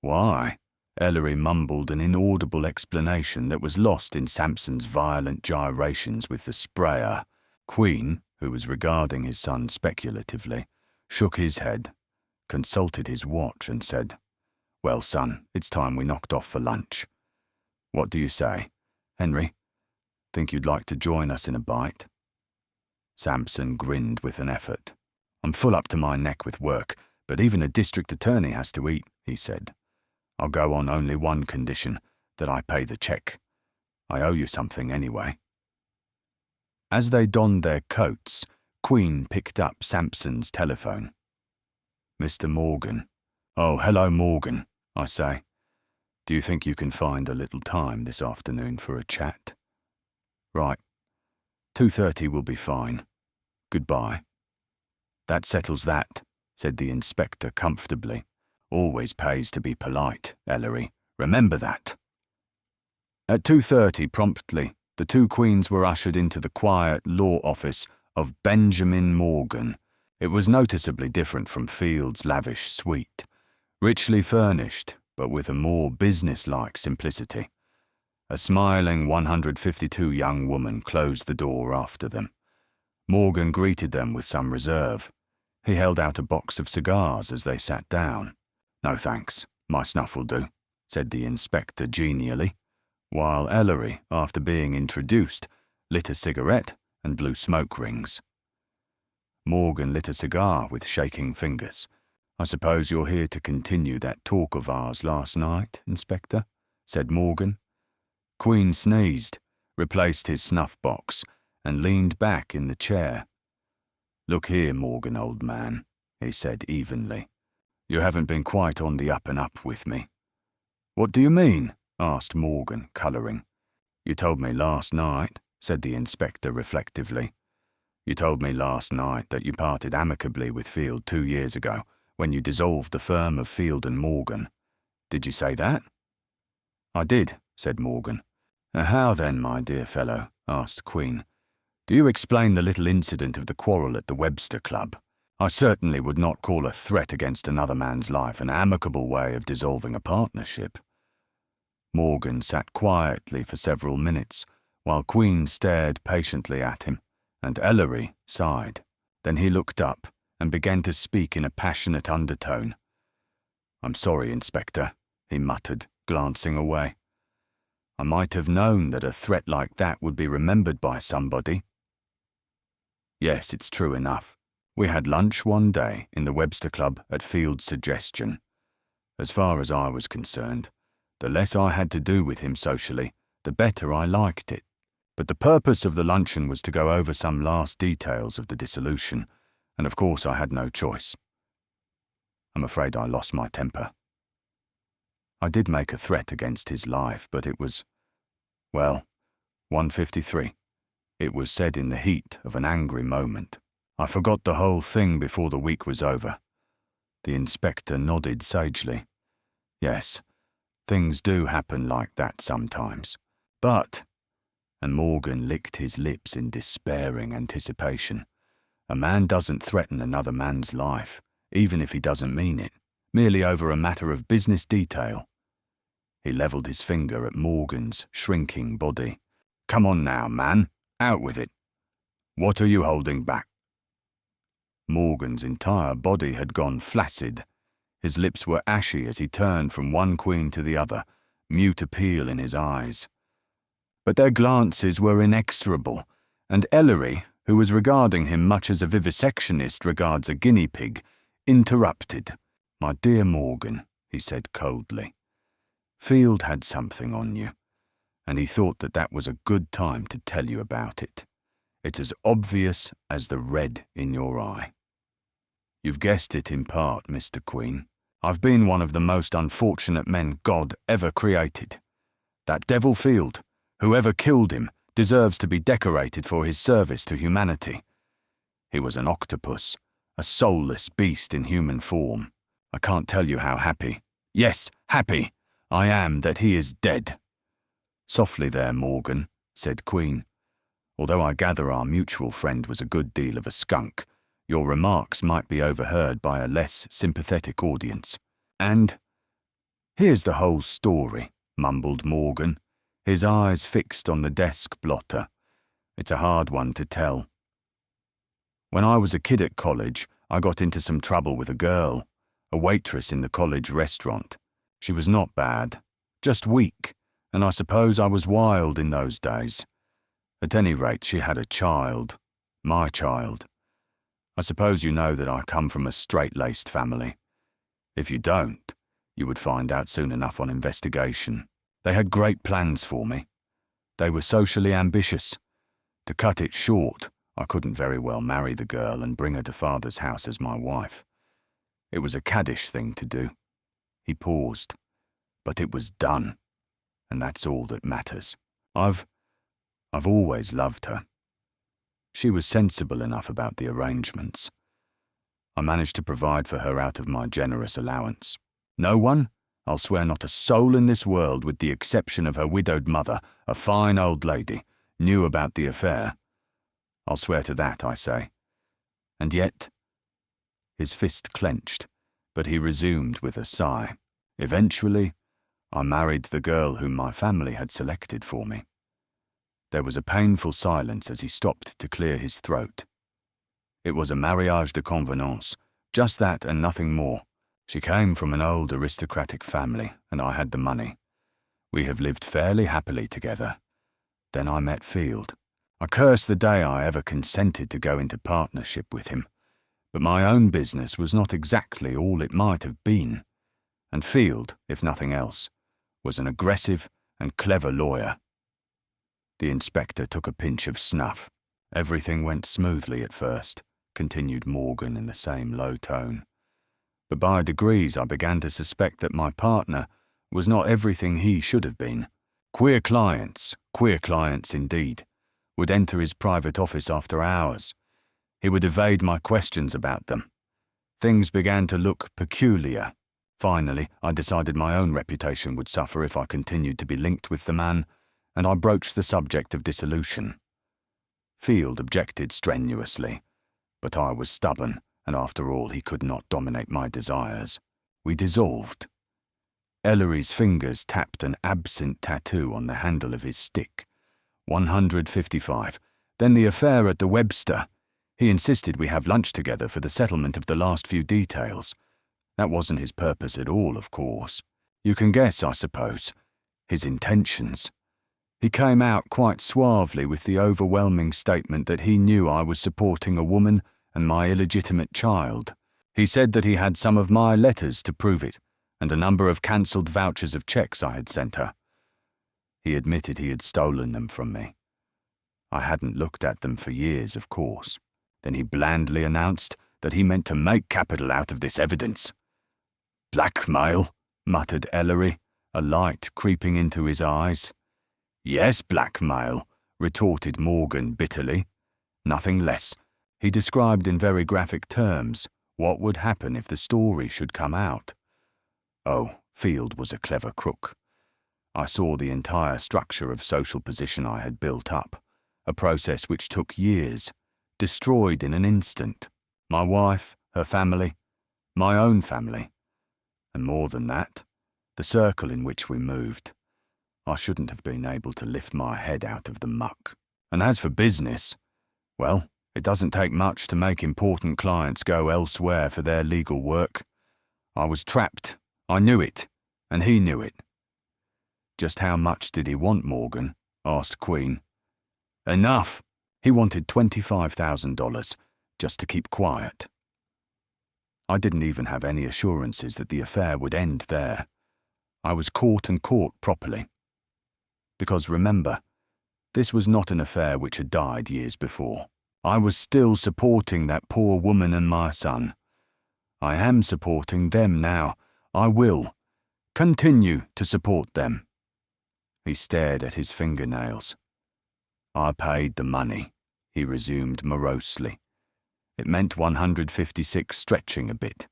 "Why?" Ellery mumbled an inaudible explanation that was lost in Sampson's violent gyrations with the sprayer. Queen, who was regarding his son speculatively, shook his head, consulted his watch and said, "Well, son, it's time we knocked off for lunch. What do you say, Henry? Think you'd like to join us in a bite?" Sampson grinned with an effort. "I'm full up to my neck with work, but even a district attorney has to eat," he said. "I'll go on only one condition, that I pay the check. I owe you something anyway." As they donned their coats, Queen picked up Sampson's telephone. "Mr. Morgan. Oh, hello, Morgan, I say. Do you think you can find a little time this afternoon for a chat?" "Right. 2:30 will be fine. Goodbye." "That settles that," said the inspector comfortably. "Always pays to be polite, Ellery. Remember that." At 2:30 promptly, the two queens were ushered into the quiet law office of Benjamin Morgan. It was noticeably different from Field's lavish suite, richly furnished, but with a more business-like simplicity. A smiling 152 young woman closed the door after them. Morgan greeted them with some reserve. He held out a box of cigars as they sat down. "No thanks, my snuff will do," said the inspector genially, while Ellery, after being introduced, lit a cigarette and blew smoke rings. Morgan lit a cigar with shaking fingers. "I suppose you're here to continue that talk of ours last night, Inspector?" said Morgan. Queen sneezed, replaced his snuff box, and leaned back in the chair. "Look here, Morgan, old man," he said evenly. "You haven't been quite on the up and up with me." "What do you mean?" asked Morgan, colouring. "You told me last night," said the inspector reflectively. "You told me last night that you parted amicably with Field 2 years ago, when you dissolved the firm of Field and Morgan. Did you say that?" I did, said Morgan. How then, my dear fellow? Asked Queen. Do you explain the little incident of the quarrel at the Webster Club? I certainly would not call a threat against another man's life an amicable way of dissolving a partnership. Morgan sat quietly for several minutes, while Queen stared patiently at him, and Ellery sighed. Then he looked up and began to speak in a passionate undertone. I'm sorry, Inspector, he muttered, glancing away. I might have known that a threat like that would be remembered by somebody. Yes, it's true enough. We had lunch one day in the Webster Club at Field's suggestion. As far as I was concerned, the less I had to do with him socially, the better I liked it. But the purpose of the luncheon was to go over some last details of the dissolution, and of course I had no choice. I'm afraid I lost my temper. I did make a threat against his life, but it was, 1:53. It was said in the heat of an angry moment. I forgot the whole thing before the week was over. The inspector nodded sagely. Yes, things do happen like that sometimes. But, and Morgan licked his lips in despairing anticipation, a man doesn't threaten another man's life, even if he doesn't mean it, merely over a matter of business detail. He levelled his finger at Morgan's shrinking body. Come on now, man, out with it. What are you holding back? Morgan's entire body had gone flaccid. His lips were ashy as he turned from one queen to the other, mute appeal in his eyes. But their glances were inexorable, and Ellery, who was regarding him much as a vivisectionist regards a guinea pig, interrupted. My dear Morgan, he said coldly, Field had something on you, and he thought that that was a good time to tell you about it. It's as obvious as the red in your eye. You've guessed it in part, Mr. Queen. I've been one of the most unfortunate men God ever created. That devil Field, whoever killed him, deserves to be decorated for his service to humanity. He was an octopus, a soulless beast in human form. I can't tell you how happy, yes, happy, I am that he is dead. Softly there, Morgan, said Queen. Although I gather our mutual friend was a good deal of a skunk, your remarks might be overheard by a less sympathetic audience. And here's the whole story, mumbled Morgan, his eyes fixed on the desk blotter. It's a hard one to tell. When I was a kid at college, I got into some trouble with a girl, a waitress in the college restaurant. She was not bad, just weak, and I suppose I was wild in those days. At any rate, she had a child, my child. I suppose you know that I come from a straight-laced family. If you don't, you would find out soon enough on investigation. They had great plans for me. They were socially ambitious. To cut it short, I couldn't very well marry the girl and bring her to Father's house as my wife. It was a caddish thing to do. He paused. But it was done, and that's all that matters. I've always loved her. She was sensible enough about the arrangements. I managed to provide for her out of my generous allowance. No one, I'll swear not a soul in this world with the exception of her widowed mother, a fine old lady, knew about the affair. I'll swear to that, I say. And yet, his fist clenched, but he resumed with a sigh. Eventually, I married the girl whom my family had selected for me. There was a painful silence as he stopped to clear his throat. It was a mariage de convenance, just that and nothing more. She came from an old aristocratic family, and I had the money. We have lived fairly happily together. Then I met Field. I curse the day I ever consented to go into partnership with him, but my own business was not exactly all it might have been, and Field, if nothing else, was an aggressive and clever lawyer. The inspector took a pinch of snuff. Everything went smoothly at first, continued Morgan in the same low tone. But by degrees I began to suspect that my partner was not everything he should have been. Queer clients indeed, would enter his private office after hours. He would evade my questions about them. Things began to look peculiar. Finally, I decided my own reputation would suffer if I continued to be linked with the man, and I broached the subject of dissolution. Field objected strenuously, but I was stubborn, and after all, he could not dominate my desires. We dissolved. Ellery's fingers tapped an absinthe tattoo on the handle of his stick. 155. Then the affair at the Webster. He insisted we have lunch together for the settlement of the last few details. That wasn't his purpose at all, of course. You can guess, I suppose, his intentions. He came out quite suavely with the overwhelming statement that he knew I was supporting a woman and my illegitimate child. He said that he had some of my letters to prove it, and a number of cancelled vouchers of cheques I had sent her. He admitted he had stolen them from me. I hadn't looked at them for years, of course. Then he blandly announced that he meant to make capital out of this evidence. "Blackmail," muttered Ellery, a light creeping into his eyes. "Yes, blackmail," retorted Morgan bitterly. "Nothing less." He described in very graphic terms what would happen if the story should come out. Oh, Field was a clever crook. I saw the entire structure of social position I had built up, a process which took years, destroyed in an instant. My wife, her family, my own family, and more than that, the circle in which we moved. I shouldn't have been able to lift my head out of the muck. And as for business, well, it doesn't take much to make important clients go elsewhere for their legal work. I was trapped. I knew it, and he knew it. "Just how much did he want, Morgan?" asked Queen. "Enough. He wanted $25,000, just to keep quiet." I didn't even have any assurances that the affair would end there. I was caught and caught properly. Because remember, this was not an affair which had died years before. I was still supporting that poor woman and my son. I am supporting them now. I will continue to support them. He stared at his fingernails. "I paid the money," he resumed morosely. "It meant 156 stretching a bit,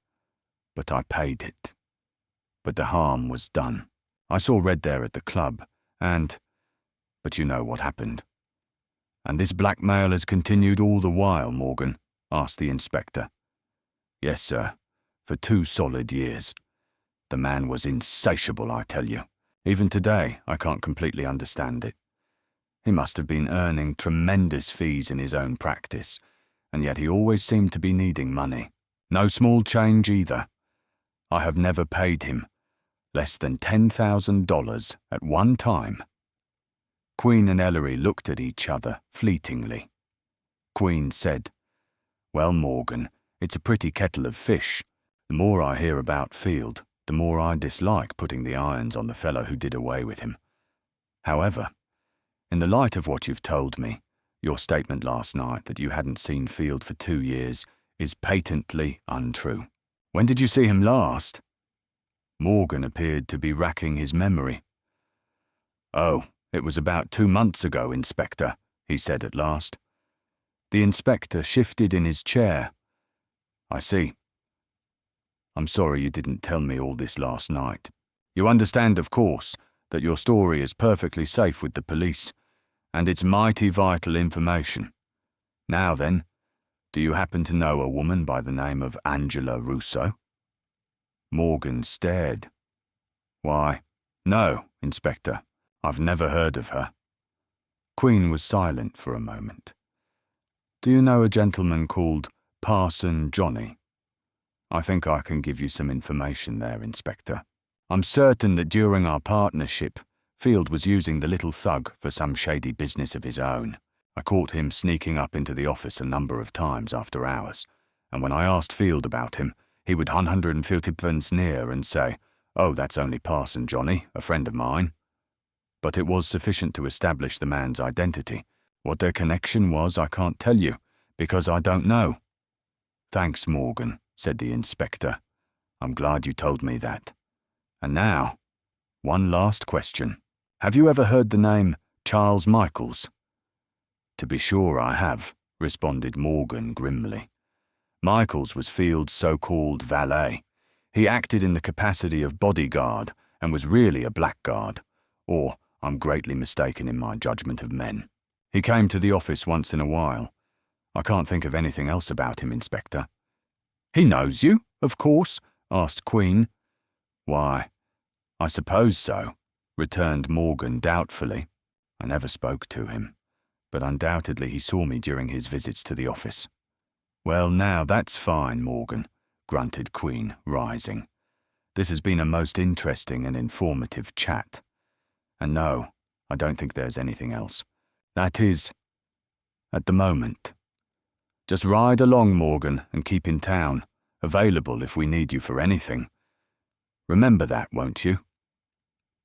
but I paid it. But the harm was done. I saw red there at the club, but you know what happened." "And this blackmail has continued all the while, Morgan?" asked the inspector. "Yes, sir, for 2 solid years. The man was insatiable, I tell you. Even today, I can't completely understand it. He must have been earning tremendous fees in his own practice, and yet he always seemed to be needing money. No small change either. I have never paid him less than $10,000 at one time." Queen and Ellery looked at each other fleetingly. Queen said, "Well, Morgan, it's a pretty kettle of fish. The more I hear about Field, the more I dislike putting the irons on the fellow who did away with him. However, in the light of what you've told me, your statement last night that you hadn't seen Field for 2 years is patently untrue. When did you see him last?" Morgan appeared to be racking his memory. "Oh, it was about 2 months ago, Inspector," he said at last. The inspector shifted in his chair. "I see. I'm sorry you didn't tell me all this last night. You understand, of course, that your story is perfectly safe with the police, and it's mighty vital information. Now then, do you happen to know a woman by the name of Angela Russo?" Morgan stared. "Why, no, Inspector. I've never heard of her." Queen was silent for a moment. "Do you know a gentleman called Parson Johnny?" "I think I can give you some information there, Inspector. I'm certain that during our partnership, Field was using the little thug for some shady business of his own. I caught him sneaking up into the office a number of times after hours, and when I asked Field about him, he would 150 near and say, 'Oh, that's only Parson Johnny, a friend of mine.' But it was sufficient to establish the man's identity. What their connection was, I can't tell you, because I don't know." "Thanks, Morgan," said the inspector. "I'm glad you told me that. And now, one last question. Have you ever heard the name Charles Michaels?" "To be sure I have," responded Morgan grimly. "Michaels was Field's so-called valet. He acted in the capacity of bodyguard and was really a blackguard, or I'm greatly mistaken in my judgment of men. He came to the office once in a while. I can't think of anything else about him, Inspector." "He knows you, of course?" asked Queen. "Why, I suppose so," returned Morgan doubtfully. "I never spoke to him, but undoubtedly he saw me during his visits to the office." "Well, now that's fine, Morgan," grunted Queen, rising. "This has been a most interesting and informative chat. And no, I don't think there's anything else. That is, at the moment. Just ride along, Morgan, and keep in town, available if we need you for anything. Remember that, won't you?"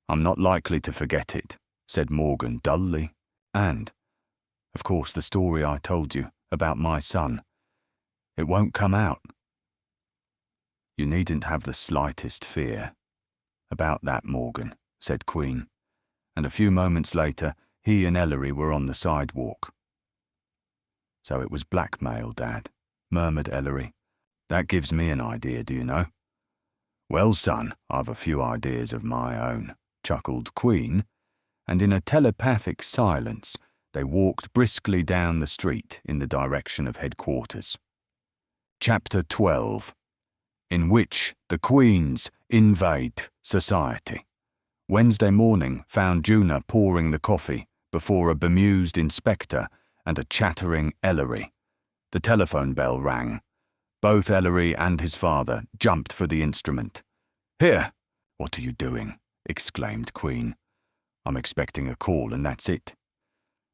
"I'm not likely to forget it," said Morgan dully. "And, of course, the story I told you about my son. It won't come out." "You needn't have the slightest fear about that, Morgan," said Queen, and a few moments later he and Ellery were on the sidewalk. "So it was blackmail, Dad," murmured Ellery. "That gives me an idea, do you know?" "Well, son, I've a few ideas of my own," chuckled Queen, and in a telepathic silence they walked briskly down the street in the direction of headquarters. Chapter 12, in which the Queens invade society. Wednesday morning found Juna pouring the coffee before a bemused inspector and a chattering Ellery. The telephone bell rang. Both Ellery and his father jumped for the instrument. "Here! What are you doing?" exclaimed Queen. "I'm expecting a call and that's it."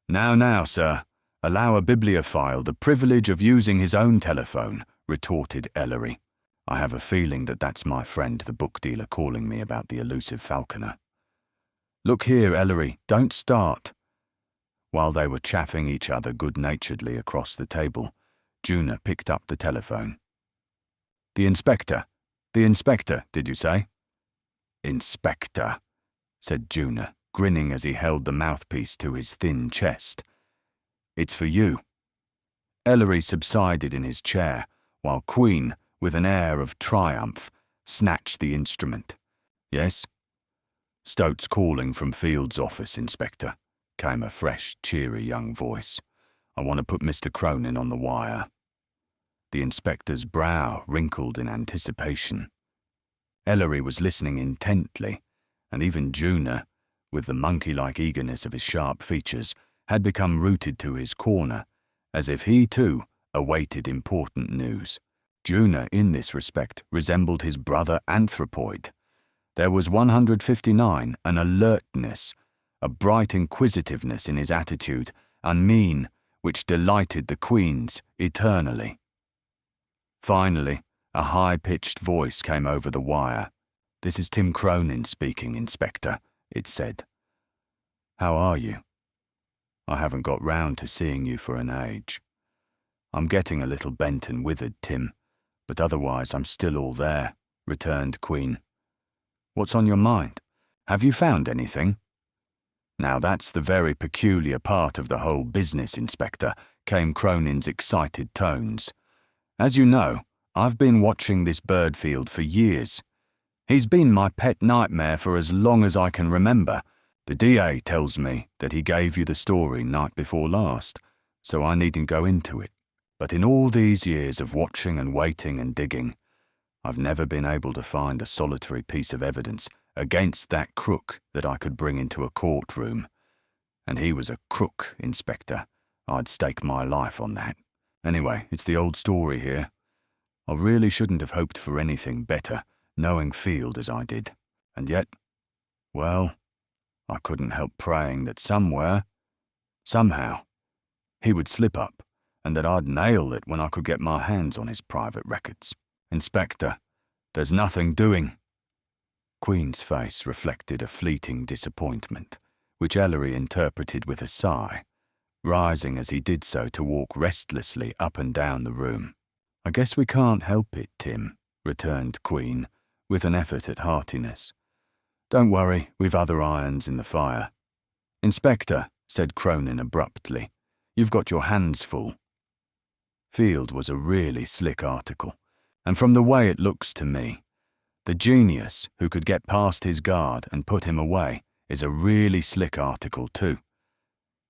Now, sir. Allow a bibliophile the privilege of using his own telephone," retorted Ellery. "I have a feeling that that's my friend the book dealer calling me about the elusive falconer." "Look here, Ellery, don't start." While they were chaffing each other good-naturedly across the table, Juna picked up the telephone. The inspector, did you say?" "Inspector," said Juna, grinning as he held the mouthpiece to his thin chest. "It's for you." Ellery subsided in his chair, while Queen, with an air of triumph, snatched the instrument. "Yes?" "Stote's calling from Field's office, Inspector," came a fresh, cheery young voice. "I want to put Mr. Cronin on the wire." The inspector's brow wrinkled in anticipation. Ellery was listening intently, and even Juna, with the monkey-like eagerness of his sharp features, had become rooted to his corner, as if he too awaited important news. Juna, in this respect, resembled his brother anthropoid. There was 159, an alertness, a bright inquisitiveness in his attitude, and mien, which delighted the Queens eternally. Finally, a high-pitched voice came over the wire. "This is Tim Cronin speaking, Inspector," it said. "How are you? I haven't got round to seeing you for an age. I'm getting a little bent and withered, Tim, but otherwise I'm still all there," returned Queen. "What's on your mind? Have you found anything?" "Now that's the very peculiar part of the whole business, Inspector," came Cronin's excited tones. "As you know, I've been watching this Birdfield for years. He's been my pet nightmare for as long as I can remember. The DA tells me that he gave you the story night before last, so I needn't go into it. But in all these years of watching and waiting and digging, I've never been able to find a solitary piece of evidence against that crook that I could bring into a courtroom. And he was a crook, Inspector. I'd stake my life on that. Anyway, it's the old story here. I really shouldn't have hoped for anything better, knowing Field as I did. And yet, well, I couldn't help praying that somewhere, somehow, he would slip up and that I'd nail it when I could get my hands on his private records. Inspector, there's nothing doing." Queen's face reflected a fleeting disappointment, which Ellery interpreted with a sigh, rising as he did so to walk restlessly up and down the room. "I guess we can't help it, Tim," returned Queen, with an effort at heartiness. "Don't worry, we've other irons in the fire." "Inspector," said Cronin abruptly, "you've got your hands full." Field was a really slick article, and from the way it looks to me, The genius who could get past his guard and put him away is a really slick article too.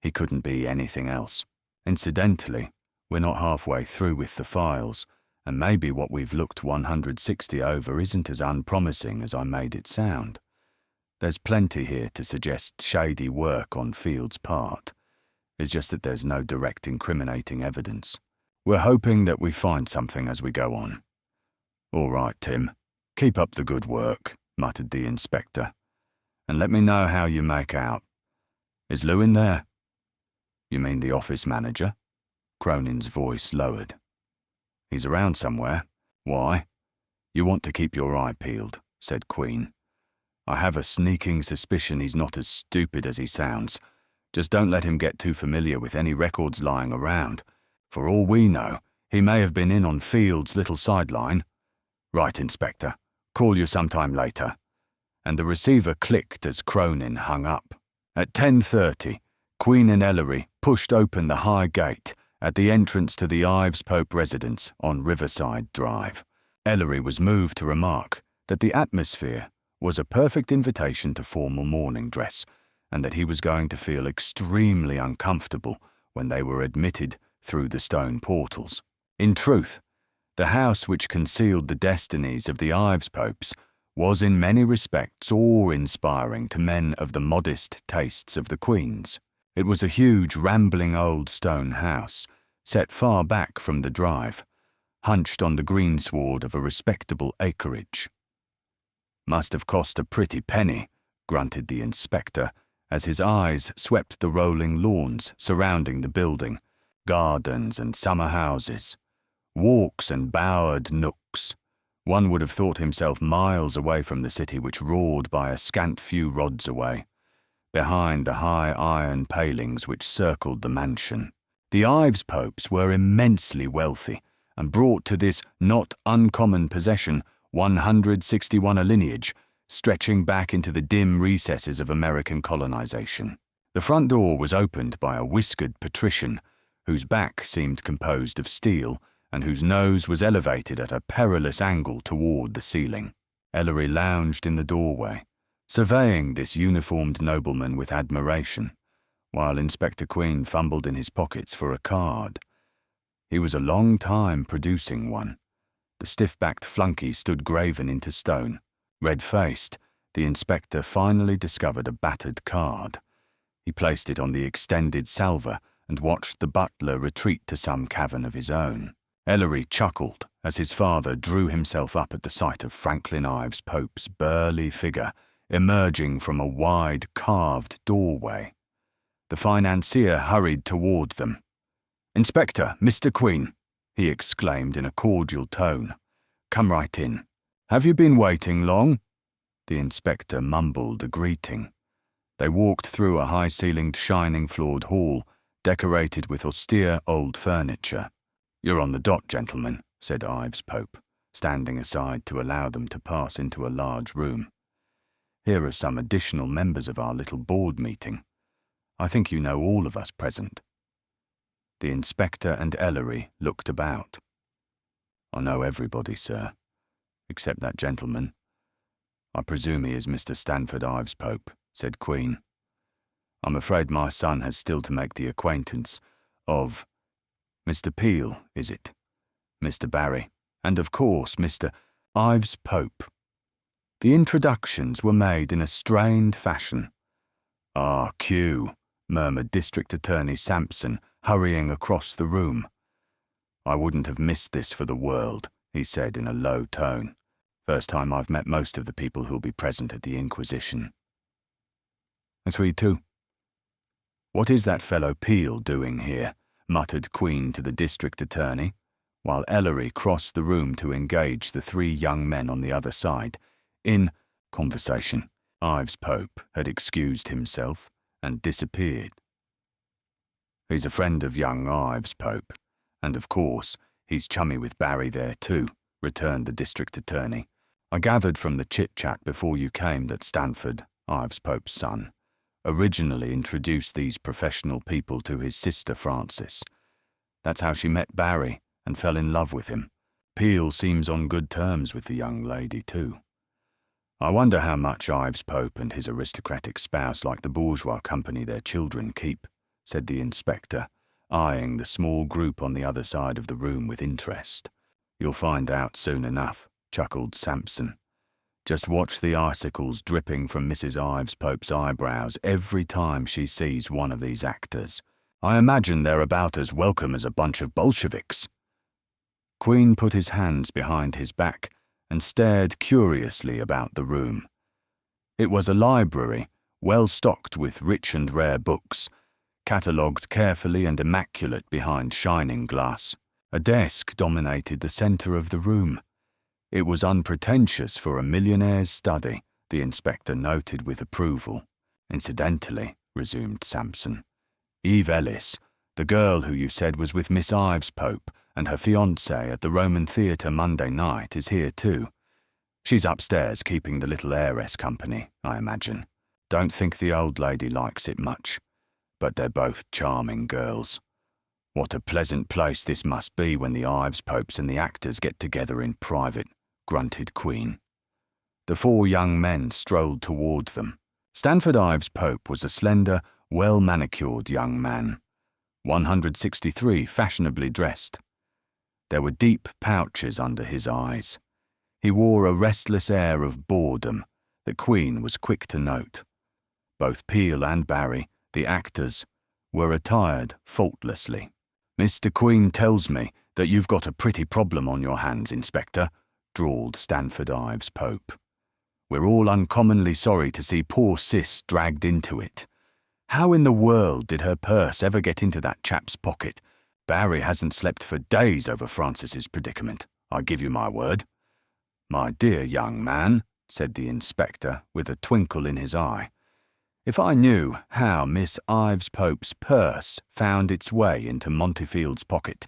He couldn't be anything else. Incidentally, we're not halfway through with the files, and maybe what we've looked 160 over isn't as unpromising as I made it sound. There's plenty here to suggest shady work on Field's part. It's just that there's no direct incriminating evidence. We're hoping that we find something as we go on. All right, Tim. Keep up the good work, muttered the inspector. And let me know how you make out. Is Lou in there? You mean the office manager? Cronin's voice lowered. He's around somewhere. Why? You want to keep your eye peeled, said Queen. I have a sneaking suspicion he's not as stupid as he sounds. Just don't let him get too familiar with any records lying around. For all we know, he may have been in on Field's little sideline. Right, Inspector. Call you sometime later. And the receiver clicked as Cronin hung up. At 10:30, Queen and Ellery pushed open the high gate at the entrance to the Ives Pope residence on Riverside Drive. Ellery was moved to remark that the atmosphere was a perfect invitation to formal morning dress, and that he was going to feel extremely uncomfortable when they were admitted through the stone portals. In truth, the house which concealed the destinies of the Ives Popes was in many respects awe-inspiring to men of the modest tastes of the Queen's. It was a huge, rambling old stone house, set far back from the drive, hunched on the greensward of a respectable acreage. Must have cost a pretty penny, grunted the inspector, as his eyes swept the rolling lawns surrounding the building, gardens and summer houses, walks and bowered nooks. One would have thought himself miles away from the city which roared by a scant few rods away, behind the high iron palings which circled the mansion. The Ives Popes were immensely wealthy, and brought to this not uncommon possession 161 a lineage, stretching back into the dim recesses of American colonization. The front door was opened by a whiskered patrician, whose back seemed composed of steel, and whose nose was elevated at a perilous angle toward the ceiling. Ellery lounged in the doorway, surveying this uniformed nobleman with admiration, while Inspector Queen fumbled in his pockets for a card. He was a long time producing one. The stiff-backed flunky stood graven into stone. Red-faced, the inspector finally discovered a battered card. He placed it on the extended salver and watched the butler retreat to some cavern of his own. Ellery chuckled as his father drew himself up at the sight of Franklin Ives Pope's burly figure emerging from a wide, carved doorway. The financier hurried toward them. "Inspector, Mr. Queen," he exclaimed in a cordial tone. "Come right in. Have you been waiting long?" The inspector mumbled a greeting. They walked through a high-ceilinged, shining-floored hall, decorated with austere old furniture. "You're on the dot, gentlemen," said Ives Pope, standing aside to allow them to pass into a large room. "Here are some additional members of our little board meeting. I think you know all of us present." The inspector and Ellery looked about. "I know everybody, sir, except that gentleman. I presume he is Mr. Stanford Ives Pope," said Queen. "I'm afraid my son has still to make the acquaintance of Mr. Peel, is it? Mr. Barry, and of course Mr. Ives Pope." The introductions were made in a strained fashion. "Ah, Q," murmured District Attorney Sampson, hurrying across the room. "I wouldn't have missed this for the world," he said in a low tone. "First time I've met most of the people who'll be present at the Inquisition." "It's we too." "What is that fellow Peel doing here?" muttered Queen to the District Attorney, while Ellery crossed the room to engage the three young men on the other side in conversation. Ives Pope had excused himself and disappeared. "He's a friend of young Ives Pope, and of course he's chummy with Barry there too," returned the District Attorney. "I gathered from the chit-chat before you came that Stanford, Ives Pope's son, originally introduced these professional people to his sister Frances. That's how she met Barry and fell in love with him. Peel seems on good terms with the young lady too." I wonder how much Ives Pope and his aristocratic spouse like the bourgeois company their children keep, said the inspector, eyeing the small group on the other side of the room with interest. You'll find out soon enough, chuckled Sampson. Just watch the icicles dripping from Mrs. Ives Pope's eyebrows every time she sees one of these actors. I imagine they're about as welcome as a bunch of Bolsheviks. Queen put his hands behind his back and stared curiously about the room. It was a library, well stocked with rich and rare books, catalogued carefully and immaculate behind shining glass. A desk dominated the centre of the room. It was unpretentious for a millionaire's study, the inspector noted with approval. Incidentally, resumed Sampson, Eve Ellis, the girl who you said was with Miss Ives Pope and her fiancé at the Roman Theatre Monday night, is here too. She's upstairs keeping the little heiress company, I imagine. Don't think the old lady likes it much, but they're both charming girls. What a pleasant place this must be when the Ives Popes and the actors get together in private, grunted Queen. The four young men strolled toward them. Stanford Ives Pope was a slender, well-manicured young man, 163, fashionably dressed. There were deep pouches under his eyes. He wore a restless air of boredom that Queen was quick to note. Both Peel and Barry, the actors, were attired faultlessly. Mr. Queen tells me that you've got a pretty problem on your hands, Inspector, drawled Stanford Ives Pope. We're all uncommonly sorry to see poor Sis dragged into it. How in the world did her purse ever get into that chap's pocket? Barry hasn't slept for days over Francis's predicament, I give you my word. My dear young man, said the inspector with a twinkle in his eye, if I knew how Miss Ives Pope's purse found its way into Montefield's pocket,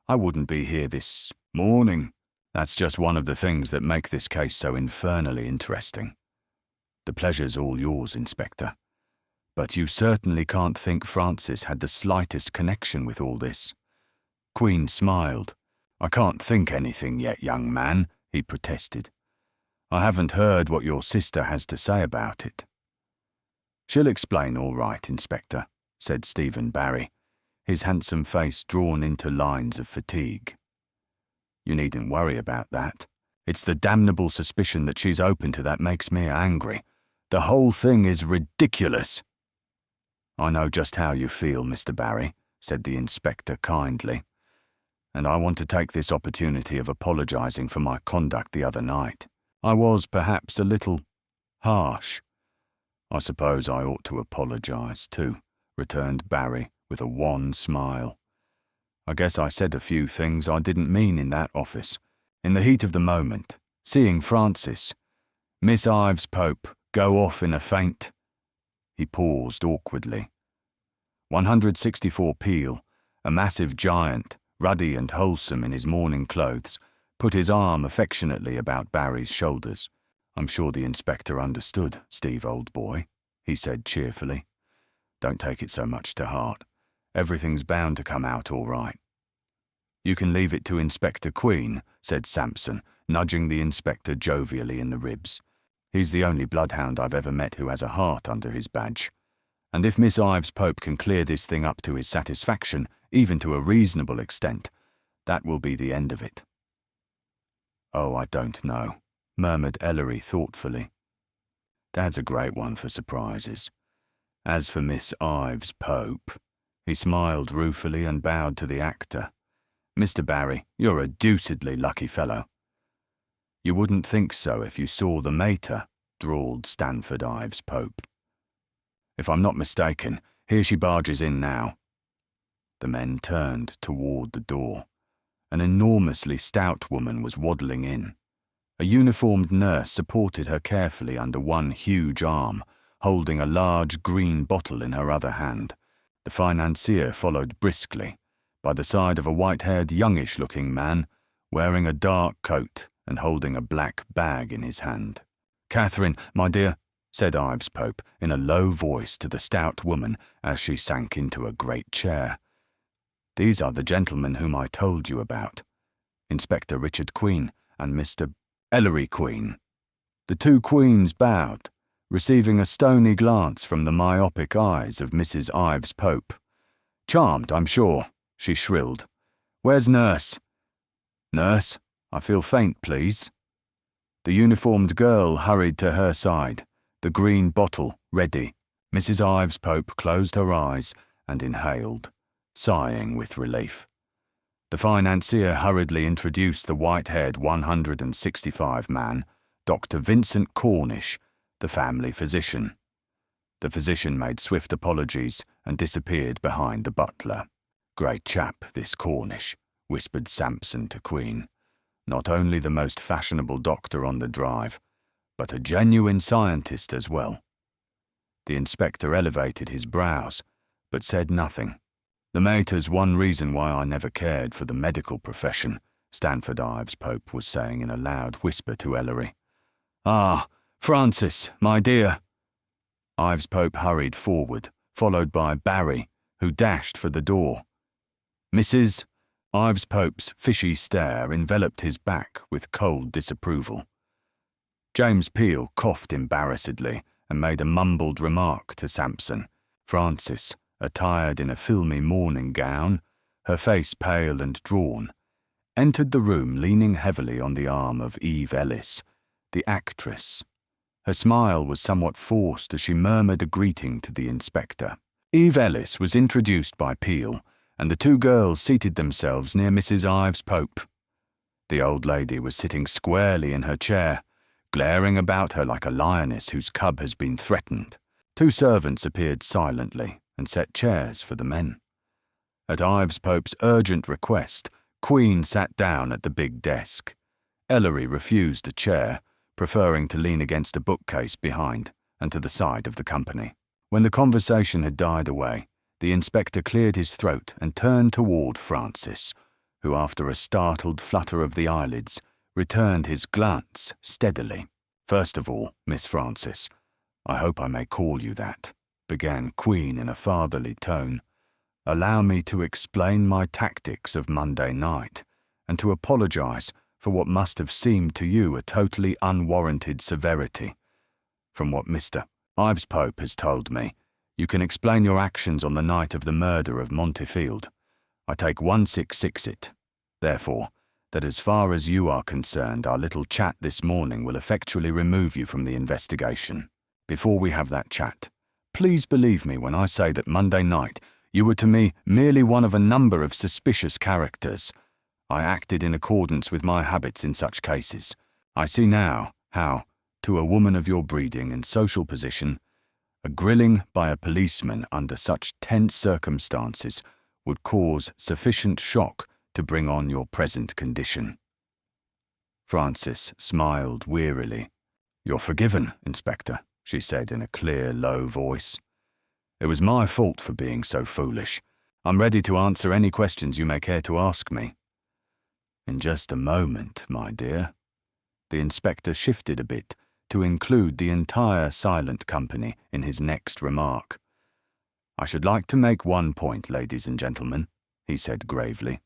I wouldn't be here this morning. That's just one of the things that make this case so infernally interesting. The pleasure's all yours, Inspector. But you certainly can't think Francis had the slightest connection with all this. Queen smiled. I can't think anything yet, young man, he protested. I haven't heard what your sister has to say about it. She'll explain all right, Inspector, said Stephen Barry, his handsome face drawn into lines of fatigue. You needn't worry about that. It's the damnable suspicion that she's open to that makes me angry. The whole thing is ridiculous. I know just how you feel, Mr. Barry, said the inspector kindly, and I want to take this opportunity of apologising for my conduct the other night. I was perhaps a little harsh. I suppose I ought to apologise too, returned Barry with a wan smile. I guess I said a few things I didn't mean in that office. In the heat of the moment, seeing Francis, Miss Ives Pope, go off in a faint. He paused awkwardly. 164 Peel, a massive giant, ruddy and wholesome in his morning clothes, put his arm affectionately about Barry's shoulders. I'm sure the inspector understood, Steve, old boy, he said cheerfully. Don't take it so much to heart. Everything's bound to come out all right. You can leave it to Inspector Queen, said Sampson, nudging the inspector jovially in the ribs. He's the only bloodhound I've ever met who has a heart under his badge. And if Miss Ives Pope can clear this thing up to his satisfaction, even to a reasonable extent, that will be the end of it. Oh, I don't know, murmured Ellery thoughtfully. Dad's a great one for surprises. As for Miss Ives Pope, he smiled ruefully and bowed to the actor. Mr. Barry, you're a deucedly lucky fellow. You wouldn't think so if you saw the mater, drawled Stanford Ives Pope. If I'm not mistaken, here she barges in now. The men turned toward the door. An enormously stout woman was waddling in. A uniformed nurse supported her carefully under one huge arm, holding a large green bottle in her other hand. The financier followed briskly, by the side of a white-haired youngish-looking man, wearing a dark coat and holding a black bag in his hand. Catherine, my dear, said Ives Pope in a low voice to the stout woman as she sank into a great chair. These are the gentlemen whom I told you about, Inspector Richard Queen and Mr. Ellery Queen. The two queens bowed, receiving a stony glance from the myopic eyes of Mrs. Ives Pope. "Charmed, I'm sure," she shrilled. "Where's Nurse?" "Nurse, I feel faint, please." The uniformed girl hurried to her side, the green bottle ready. Mrs. Ives Pope closed her eyes and inhaled, sighing with relief. The financier hurriedly introduced the white-haired 165 man, Dr. Vincent Cornish, the family physician. The physician made swift apologies and disappeared behind the butler. "Great chap, this Cornish," whispered Sampson to Queen. "Not only the most fashionable doctor on the drive, but a genuine scientist as well." The inspector elevated his brows, but said nothing. "The mater's one reason why I never cared for the medical profession," Stanford Ives Pope was saying in a loud whisper to Ellery. "Ah, Francis, my dear." Ives Pope hurried forward, followed by Barry, who dashed for the door. "Mrs." Ives Pope's fishy stare enveloped his back with cold disapproval. James Peel coughed embarrassedly and made a mumbled remark to Sampson. Francis, attired in a filmy morning gown, her face pale and drawn, entered the room leaning heavily on the arm of Eve Ellis, the actress. Her smile was somewhat forced as she murmured a greeting to the inspector. Eve Ellis was introduced by Peel, and the two girls seated themselves near Mrs. Ives Pope. The old lady was sitting squarely in her chair, glaring about her like a lioness whose cub has been threatened. Two servants appeared silently and set chairs for the men. At Ives Pope's urgent request, Queen sat down at the big desk. Ellery refused a chair, preferring to lean against a bookcase behind and to the side of the company. When the conversation had died away, the inspector cleared his throat and turned toward Francis, who, after a startled flutter of the eyelids, returned his glance steadily. "First of all, Miss Francis, I hope I may call you that," began Queen in a fatherly tone. "Allow me to explain my tactics of Monday night, and to apologize for what must have seemed to you a totally unwarranted severity. From what Mr. Ives Pope has told me, you can explain your actions on the night of the murder of Montefield. I take 166 it, therefore, that as far as you are concerned, our little chat this morning will effectually remove you from the investigation. Before we have that chat, please believe me when I say that Monday night you were to me merely one of a number of suspicious characters. I acted in accordance with my habits in such cases. I see now how, to a woman of your breeding and social position, a grilling by a policeman under such tense circumstances would cause sufficient shock to bring on your present condition." Francis smiled wearily. "You're forgiven, Inspector," she said in a clear, low voice. "It was my fault for being so foolish. I'm ready to answer any questions you may care to ask me." "In just a moment, my dear." The inspector shifted a bit to include the entire silent company in his next remark. "I should like to make one point, ladies and gentlemen," he said gravely.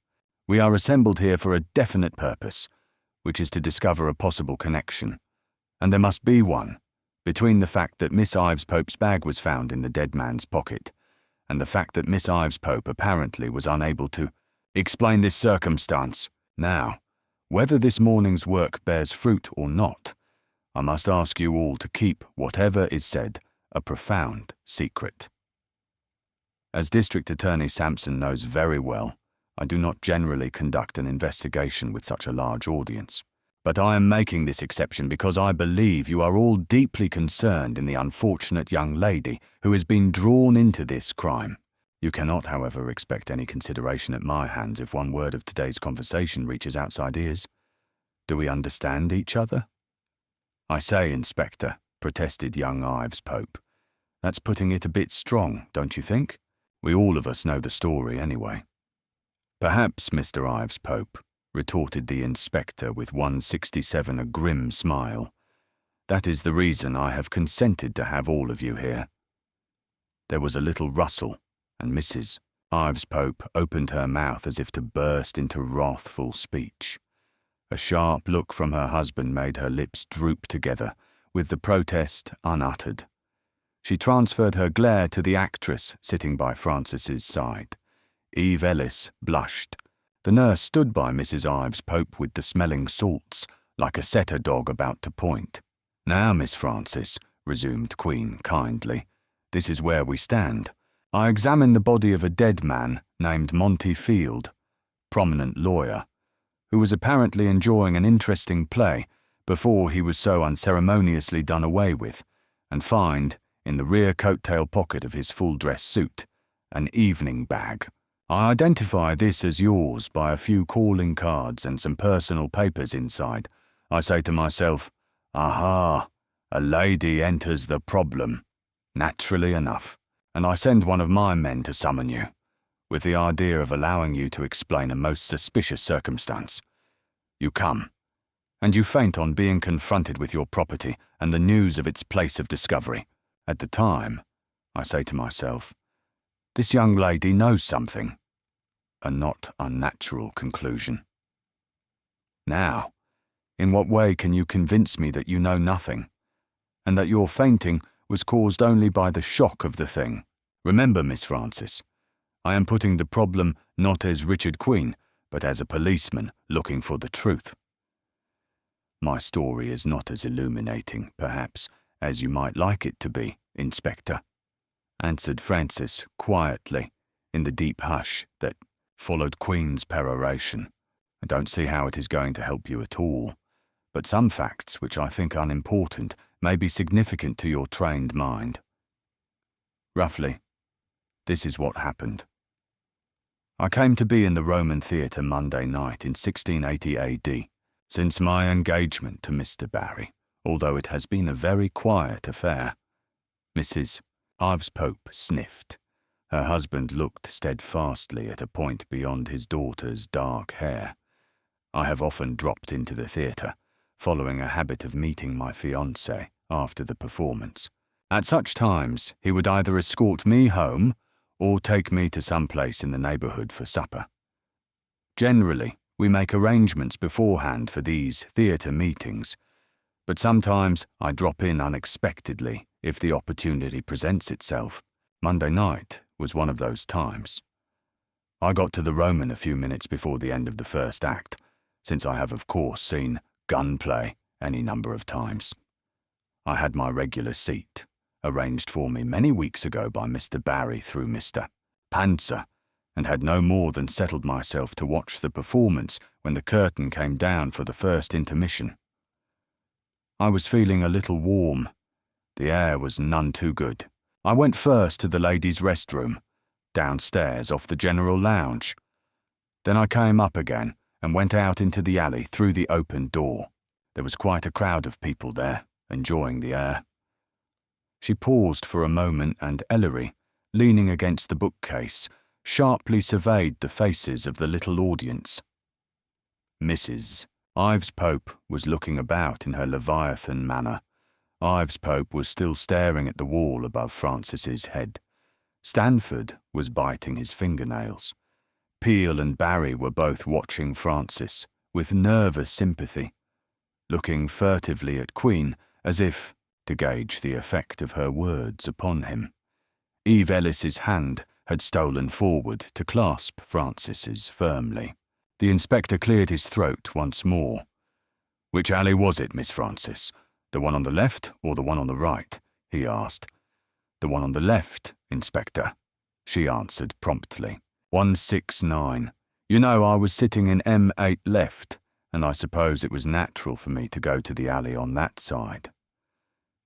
"We are assembled here for a definite purpose, which is to discover a possible connection, and there must be one, between the fact that Miss Ives Pope's bag was found in the dead man's pocket and the fact that Miss Ives Pope apparently was unable to explain this circumstance. Now, whether this morning's work bears fruit or not, I must ask you all to keep whatever is said a profound secret. As District Attorney Sampson knows very well, I do not generally conduct an investigation with such a large audience. But I am making this exception because I believe you are all deeply concerned in the unfortunate young lady who has been drawn into this crime. You cannot, however, expect any consideration at my hands if one word of today's conversation reaches outside ears. Do we understand each other?" "I say, Inspector," protested young Ives Pope. "That's putting it a bit strong, don't you think? We all of us know the story anyway." "Perhaps, Mr. Ives Pope," retorted the inspector with 167 a grim smile. "That is the reason I have consented to have all of you here." There was a little rustle, and Mrs. Ives Pope opened her mouth as if to burst into wrathful speech. A sharp look from her husband made her lips droop together, with the protest unuttered. She transferred her glare to the actress sitting by Frances's side. Eve Ellis blushed. The nurse stood by Mrs. Ives Pope with the smelling salts, like a setter dog about to point. "Now, Miss Frances," resumed Queen kindly, "this is where we stand. I examined the body of a dead man named Monty Field, prominent lawyer, who was apparently enjoying an interesting play before he was so unceremoniously done away with, and find, in the rear coat-tail pocket of his full-dress suit, an evening bag. I identify this as yours by a few calling cards and some personal papers inside. I say to myself, aha, a lady enters the problem, naturally enough, and I send one of my men to summon you, with the idea of allowing you to explain a most suspicious circumstance. You come, and you faint on being confronted with your property and the news of its place of discovery. At the time, I say to myself, this young lady knows something. A not unnatural conclusion. Now, in what way can you convince me that you know nothing, and that your fainting was caused only by the shock of the thing? Remember, Miss Frances, I am putting the problem not as Richard Queen, but as a policeman looking for the truth. My story is not as illuminating, perhaps, as you might like it to be, Inspector, answered Frances quietly, in the deep hush that followed Queen's peroration. I don't see how it is going to help you at all, but some facts which I think unimportant may be significant to your trained mind. Roughly, this is what happened. I came to be in the Roman Theatre Monday night in 1680 AD, since my engagement to Mr. Barry, although it has been a very quiet affair. Mrs. Ives Pope sniffed. Her husband looked steadfastly at a point beyond his daughter's dark hair. I have often dropped into the theatre, following a habit of meeting my fiancé after the performance. At such times, he would either escort me home or take me to some place in the neighbourhood for supper. Generally, we make arrangements beforehand for these theatre meetings, but sometimes I drop in unexpectedly if the opportunity presents itself. Monday night was one of those times. I got to the Roman a few minutes before the end of the first act, since I have of course seen gunplay any number of times. I had my regular seat, arranged for me many weeks ago by Mr. Barry through Mr. Panzer, and had no more than settled myself to watch the performance when the curtain came down for the first intermission. I was feeling a little warm. The air was none too good. I went first to the ladies' restroom, downstairs off the general lounge. Then I came up again and went out into the alley through the open door. There was quite a crowd of people there, enjoying the air. She paused for a moment, and Ellery, leaning against the bookcase, sharply surveyed the faces of the little audience. Mrs. Ives Pope was looking about in her Leviathan manner. Ives Pope was still staring at the wall above Frances's head. Stanford was biting his fingernails. Peel and Barry were both watching Frances with nervous sympathy, looking furtively at Queen as if to gauge the effect of her words upon him. Eve Ellis's hand had stolen forward to clasp Frances's firmly. The inspector cleared his throat once more. "Which alley was it, Miss Frances? The one on the left or the one on the right?" he asked. "The one on the left, Inspector," she answered promptly. 169. You know, I was sitting in M8 left, and I suppose it was natural for me to go to the alley on that side.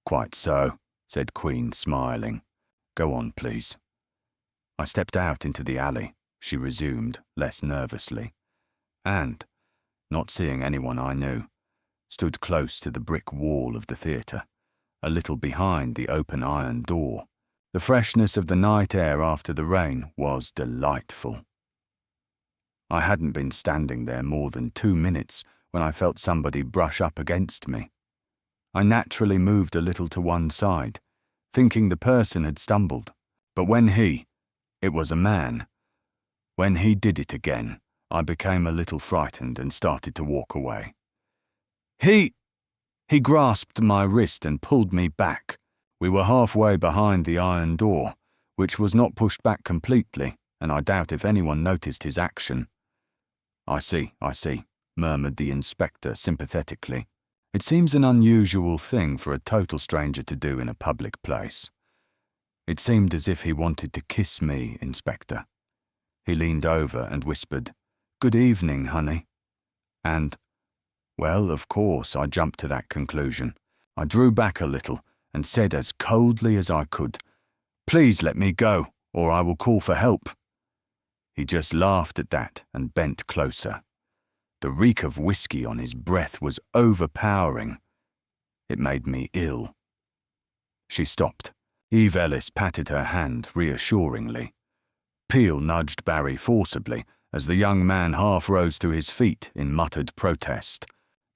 "Quite so," said Queen, smiling. "Go on, please." I stepped out into the alley, she resumed, less nervously, and, not seeing anyone I knew, stood close to the brick wall of the theatre, a little behind the open iron door. The freshness of the night air after the rain was delightful. I hadn't been standing there more than 2 minutes when I felt somebody brush up against me. I naturally moved a little to one side, thinking the person had stumbled, but it was a man. When he did it again, I became a little frightened and started to walk away. He grasped my wrist and pulled me back. We were halfway behind the iron door, which was not pushed back completely, and I doubt if anyone noticed his action. I see, murmured the inspector sympathetically. It seems an unusual thing for a total stranger to do in a public place. It seemed as if he wanted to kiss me, Inspector. He leaned over and whispered, "Good evening, honey." And, well, of course, I jumped to that conclusion. I drew back a little and said as coldly as I could, "Please let me go, or I will call for help." He just laughed at that and bent closer. The reek of whiskey on his breath was overpowering. It made me ill. She stopped. Eve Ellis patted her hand reassuringly. Peel nudged Barry forcibly as the young man half rose to his feet in muttered protest.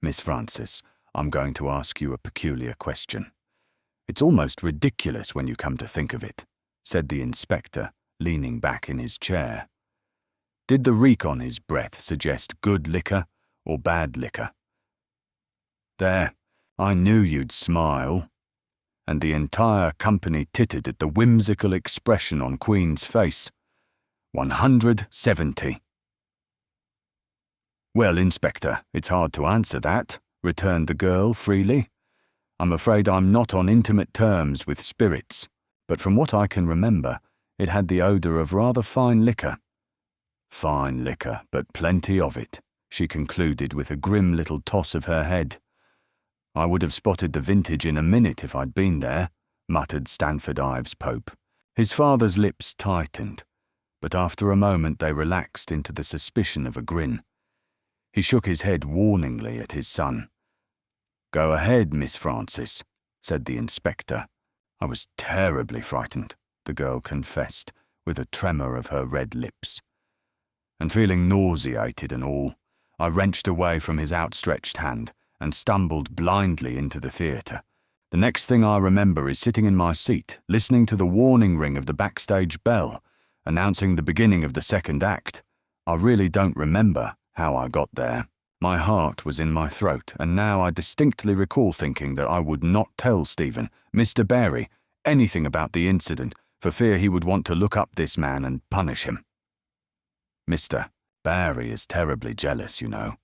"Miss Francis, I'm going to ask you a peculiar question. It's almost ridiculous when you come to think of it," said the inspector, leaning back in his chair. Did the reek on his breath suggest good liquor or bad liquor? There, I knew you'd smile. And the entire company tittered at the whimsical expression on Queen's face. 170. "Well, Inspector, it's hard to answer that," returned the girl freely. "I'm afraid I'm not on intimate terms with spirits, but from what I can remember, it had the odour of rather fine liquor." "Fine liquor, but plenty of it," she concluded with a grim little toss of her head. "I would have spotted the vintage in a minute if I'd been there," muttered Stanford Ives Pope. His father's lips tightened, but after a moment they relaxed into the suspicion of a grin. He shook his head warningly at his son. "Go ahead, Miss Francis," said the inspector. "I was terribly frightened," the girl confessed, with a tremor of her red lips. And feeling nauseated and all, I wrenched away from his outstretched hand and stumbled blindly into the theatre. The next thing I remember is sitting in my seat, listening to the warning ring of the backstage bell, announcing the beginning of the second act. I really don't remember how I got there. My heart was in my throat, and now I distinctly recall thinking that I would not tell Stephen, Mr. Barry, anything about the incident for fear he would want to look up this man and punish him. Mr. Barry is terribly jealous, you know.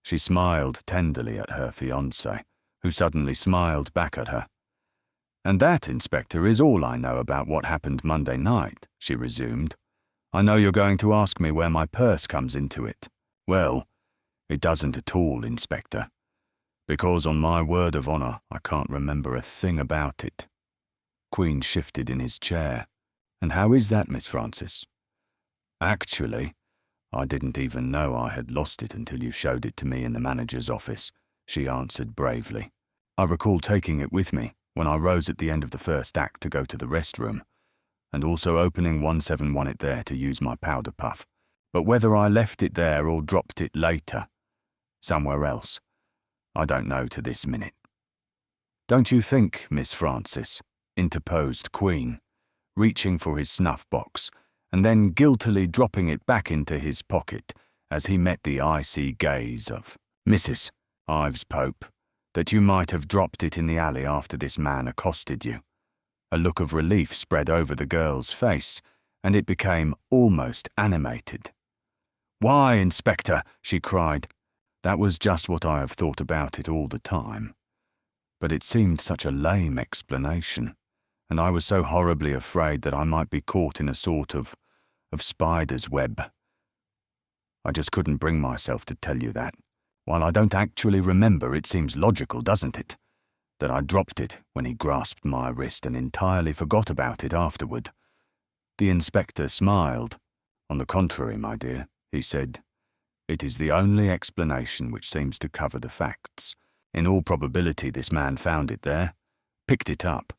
She smiled tenderly at her fiancé, who suddenly smiled back at her. "And that, Inspector, is all I know about what happened Monday night," she resumed. "I know you're going to ask me where my purse comes into it. Well, it doesn't at all, Inspector, because on my word of honour, I can't remember a thing about it." Queen shifted in his chair. "And how is that, Miss Francis?" "Actually, I didn't even know I had lost it until you showed it to me in the manager's office," she answered bravely. "I recall taking it with me when I rose at the end of the first act to go to the restroom, and also opening 171 it there to use my powder puff. But whether I left it there or dropped it later, somewhere else, I don't know to this minute." "Don't you think, Miss Francis," interposed Queen, reaching for his snuff box, and then guiltily dropping it back into his pocket as he met the icy gaze of Mrs. Ives Pope, "that you might have dropped it in the alley after this man accosted you?" A look of relief spread over the girl's face, and it became almost animated. "Why, Inspector?" she cried. "That was just what I have thought about it all the time. But it seemed such a lame explanation, and I was so horribly afraid that I might be caught in a sort of spider's web. I just couldn't bring myself to tell you that. While I don't actually remember, it seems logical, doesn't it, that I dropped it when he grasped my wrist and entirely forgot about it afterward." The inspector smiled. "On the contrary, my dear," he said, "it is the only explanation which seems to cover the facts. In all probability this man found it there, picked it up,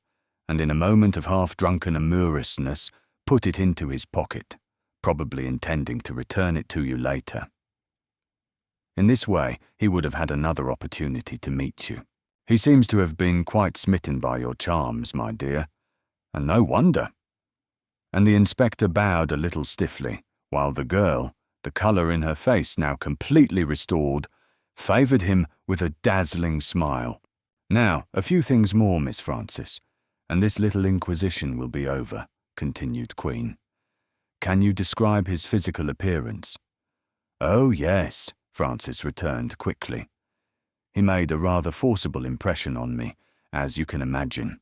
and in a moment of half-drunken amorousness put it into his pocket, probably intending to return it to you later. In this way, he would have had another opportunity to meet you. He seems to have been quite smitten by your charms, my dear, and no wonder." And the inspector bowed a little stiffly, while the girl, the colour in her face now completely restored, favoured him with a dazzling smile. Now, a few things more, Miss Francis, and this little inquisition will be over, continued Queen. Can you describe his physical appearance? Oh, yes, Francis returned quickly. He made a rather forcible impression on me, as you can imagine.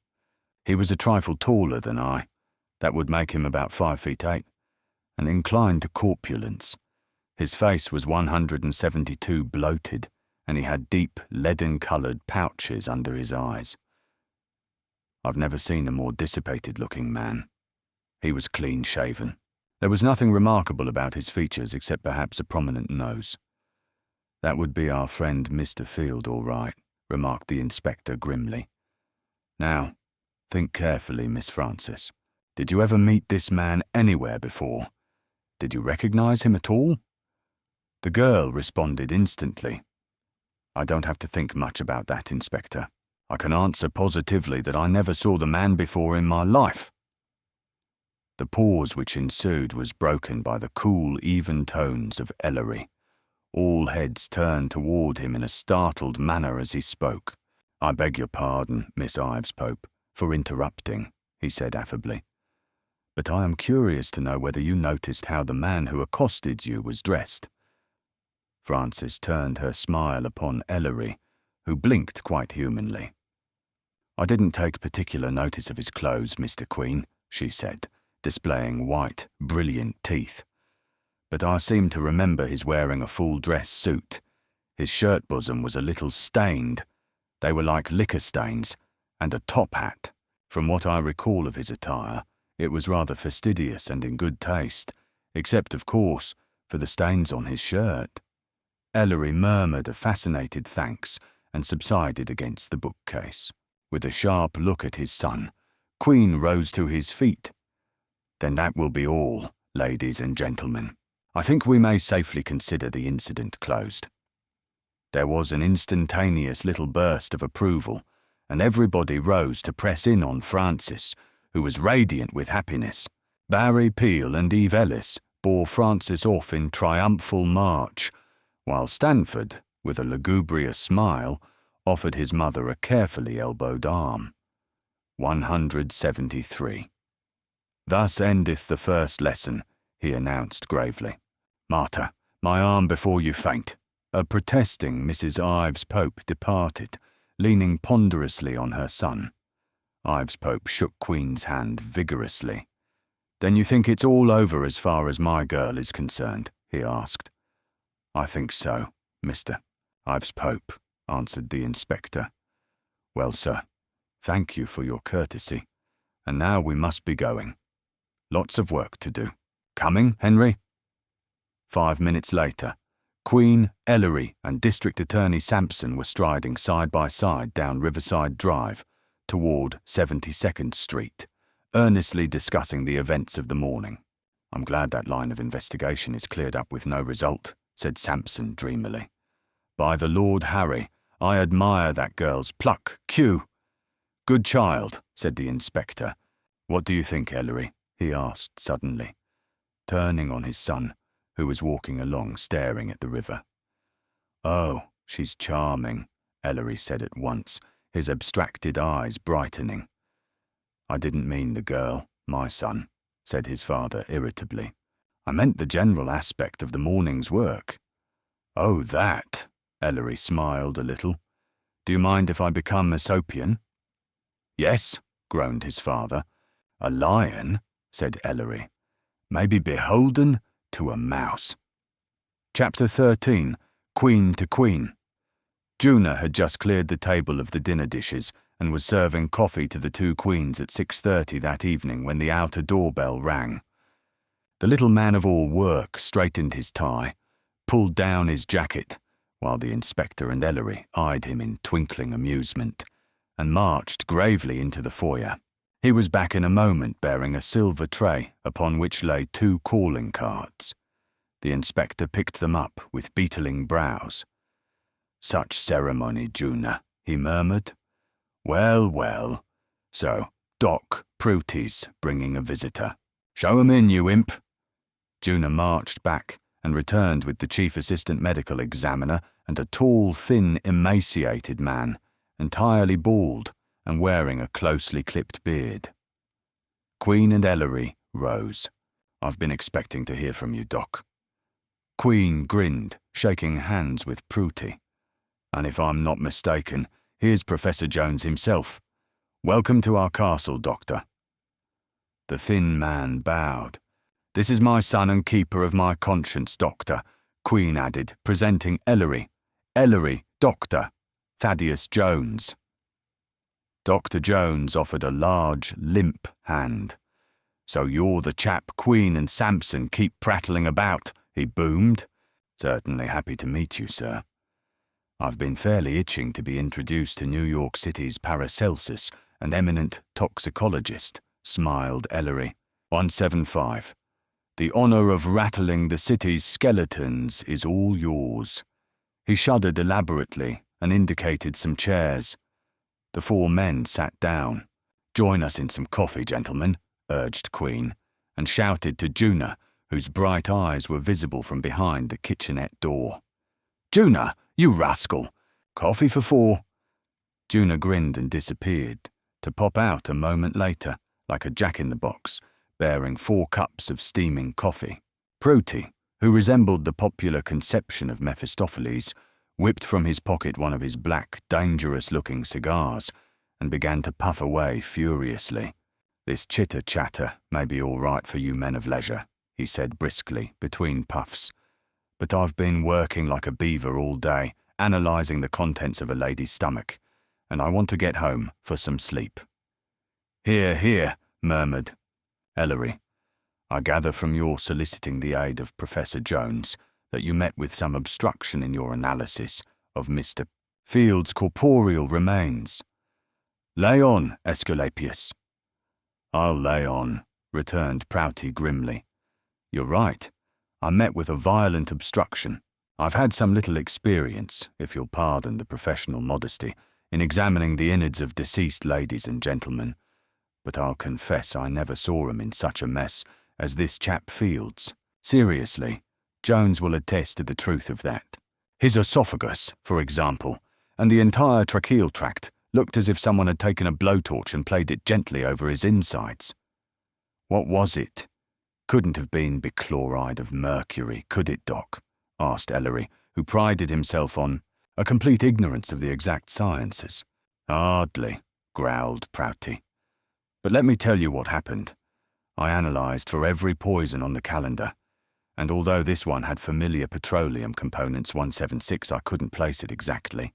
He was a trifle taller than I. That would make him about 5'8", and inclined to corpulence. His face was 172 bloated, and he had deep, leaden-coloured pouches under his eyes. I've never seen a more dissipated-looking man. He was clean-shaven. There was nothing remarkable about his features except perhaps a prominent nose. That would be our friend Mr. Field, all right, remarked the inspector grimly. Now, think carefully, Miss Francis. Did you ever meet this man anywhere before? Did you recognize him at all? The girl responded instantly. I don't have to think much about that, Inspector. I can answer positively that I never saw the man before in my life. The pause which ensued was broken by the cool, even tones of Ellery. All heads turned toward him in a startled manner as he spoke. I beg your pardon, Miss Ives Pope, for interrupting, he said affably. But I am curious to know whether you noticed how the man who accosted you was dressed. Francis turned her smile upon Ellery, who blinked quite humanly. I didn't take particular notice of his clothes, Mr. Queen, she said, displaying white, brilliant teeth. But I seem to remember his wearing a full dress suit. His shirt bosom was a little stained. They were like liquor stains, and a top hat. From what I recall of his attire, it was rather fastidious and in good taste, except, of course, for the stains on his shirt. Ellery murmured a fascinated thanks and subsided against the bookcase. With a sharp look at his son, Queen rose to his feet. Then that will be all, ladies and gentlemen. I think we may safely consider the incident closed. There was an instantaneous little burst of approval, and everybody rose to press in on Francis, who was radiant with happiness. Barry Peel and Eve Ellis bore Francis off in triumphal march, while Stanford, with a lugubrious smile, offered his mother a carefully elbowed arm. 173. Thus endeth the first lesson, he announced gravely. Martha, my arm before you faint. A protesting Mrs. Ives Pope departed, leaning ponderously on her son. Ives Pope shook Queen's hand vigorously. Then you think it's all over as far as my girl is concerned? He asked. I think so, Mr. Ives Pope, answered the inspector. Well, sir, thank you for your courtesy, and now we must be going. Lots of work to do. Coming, Henry? 5 minutes later, Queen, Ellery, and District Attorney Sampson were striding side by side down Riverside Drive toward 72nd Street, earnestly discussing the events of the morning. I'm glad that line of investigation is cleared up with no result, said Sampson dreamily. By the Lord Harry, I admire that girl's pluck, Q. Good child, said the inspector. What do you think, Ellery? He asked suddenly, turning on his son, who was walking along staring at the river. Oh, she's charming, Ellery said at once, his abstracted eyes brightening. I didn't mean the girl, my son, said his father irritably. I meant the general aspect of the morning's work. Oh, that, Ellery smiled a little. Do you mind if I become Aesopian? Yes, groaned his father. A lion, said Ellery, may be beholden to a mouse. Chapter 13. Queen to Queen. Juna had just cleared the table of the dinner dishes and was serving coffee to the two queens at 6:30 that evening when the outer doorbell rang. The little man-of-all-work straightened his tie, pulled down his jacket, while the inspector and Ellery eyed him in twinkling amusement, and marched gravely into the foyer. He was back in a moment bearing a silver tray upon which lay 2 calling cards. The inspector picked them up with beetling brows. Such ceremony, Juna, he murmured. Well, well. So, Doc Pruty's bringing a visitor. Show 'em in, you imp. Juna marched back and returned with the chief assistant medical examiner and a tall, thin, emaciated man, entirely bald and wearing a closely clipped beard. Queen and Ellery rose. "I've been expecting to hear from you, Doc." Queen grinned, shaking hands with Prouty. "And if I'm not mistaken, here's Professor Jones himself. Welcome to our castle, Doctor." The thin man bowed. "This is my son and keeper of my conscience, Doctor," Queen added, presenting Ellery. "Ellery, Doctor, Thaddeus Jones." Dr. Jones offered a large, limp hand. "So you're the chap Queen and Sampson keep prattling about," he boomed. "Certainly happy to meet you, sir. I've been fairly itching to be introduced to New York City's Paracelsus, an eminent toxicologist," smiled Ellery. 175. "The honour of rattling the city's skeletons is all yours." He shuddered elaborately and indicated some chairs. The four men sat down. "Join us in some coffee, gentlemen," urged Queen, and shouted to Juna, whose bright eyes were visible from behind the kitchenette door. "Juna, you rascal! Coffee for four." Juna grinned and disappeared, to pop out a moment later, like a jack-in-the-box, bearing 4 cups of steaming coffee. Prouty, who resembled the popular conception of Mephistopheles, whipped from his pocket one of his black, dangerous-looking cigars and began to puff away furiously. "This chitter-chatter may be all right for you men of leisure," he said briskly, between puffs. "But I've been working like a beaver all day, analysing the contents of a lady's stomach, and I want to get home for some sleep." "Hear, hear," murmured Ellery. "I gather from your soliciting the aid of Professor Jones that you met with some obstruction in your analysis of Mr. Field's corporeal remains. Lay on, Aesculapius." "I'll lay on," returned Prouty grimly. "You're right. I met with a violent obstruction. I've had some little experience, if you'll pardon the professional modesty, in examining the innards of deceased ladies and gentlemen, but I'll confess I never saw 'em in such a mess as this chap Fields. Seriously, Jones will attest to the truth of that. His esophagus, for example, and the entire tracheal tract looked as if someone had taken a blowtorch and played it gently over his insides." "What was it? Couldn't have been bichloride of mercury, could it, Doc?" asked Ellery, who prided himself on a complete ignorance of the exact sciences. "Hardly," growled Prouty. "But let me tell you what happened. I analysed for every poison on the calendar, and although this one had familiar petroleum components 176, I couldn't place it exactly.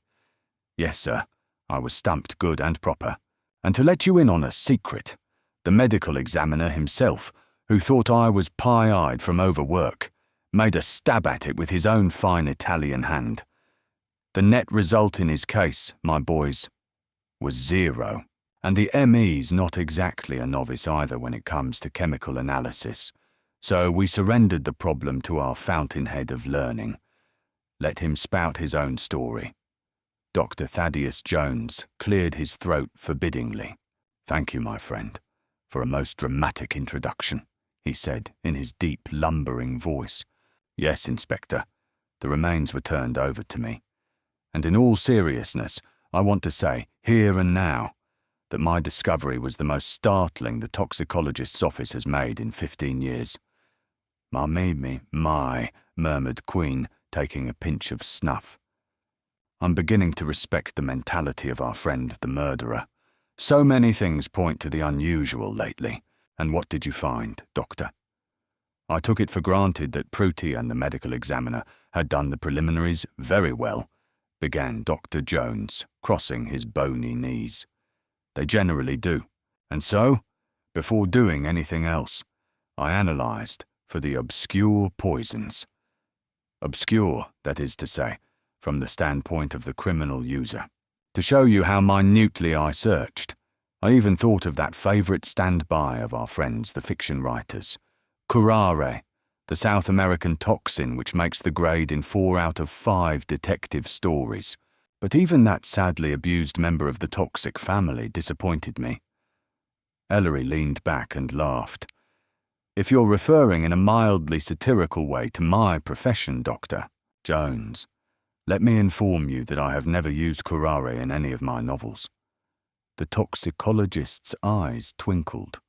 Yes, sir, I was stumped good and proper. And to let you in on a secret, the medical examiner himself, who thought I was pie-eyed from overwork, made a stab at it with his own fine Italian hand. The net result in his case, my boys, was 0. And the ME's not exactly a novice either when it comes to chemical analysis. So we surrendered the problem to our fountainhead of learning. Let him spout his own story." Dr. Thaddeus Jones cleared his throat forbiddingly. "Thank you, my friend, for a most dramatic introduction," he said in his deep, lumbering voice. "Yes, Inspector, the remains were turned over to me. And in all seriousness, I want to say, here and now, that my discovery was the most startling the toxicologist's office has made in 15 years. My, murmured Queen, taking a pinch of snuff. "I'm beginning to respect the mentality of our friend the murderer. So many things point to the unusual lately. And what did you find, Doctor?" "I took it for granted that Prouty and the medical examiner had done the preliminaries very well," began Dr. Jones, crossing his bony knees. "They generally do. And so, before doing anything else, I analysed for the obscure poisons. Obscure, that is to say, from the standpoint of the criminal user. To show you how minutely I searched, I even thought of that favourite stand-by of our friends, the fiction writers, curare, the South American toxin which makes the grade in 4 out of 5 detective stories. But even that sadly abused member of the toxic family disappointed me." Ellery leaned back and laughed. "If you're referring in a mildly satirical way to my profession, Doctor Jones, Let me inform you that I have never used curare in any of my novels. The toxicologist's eyes twinkled.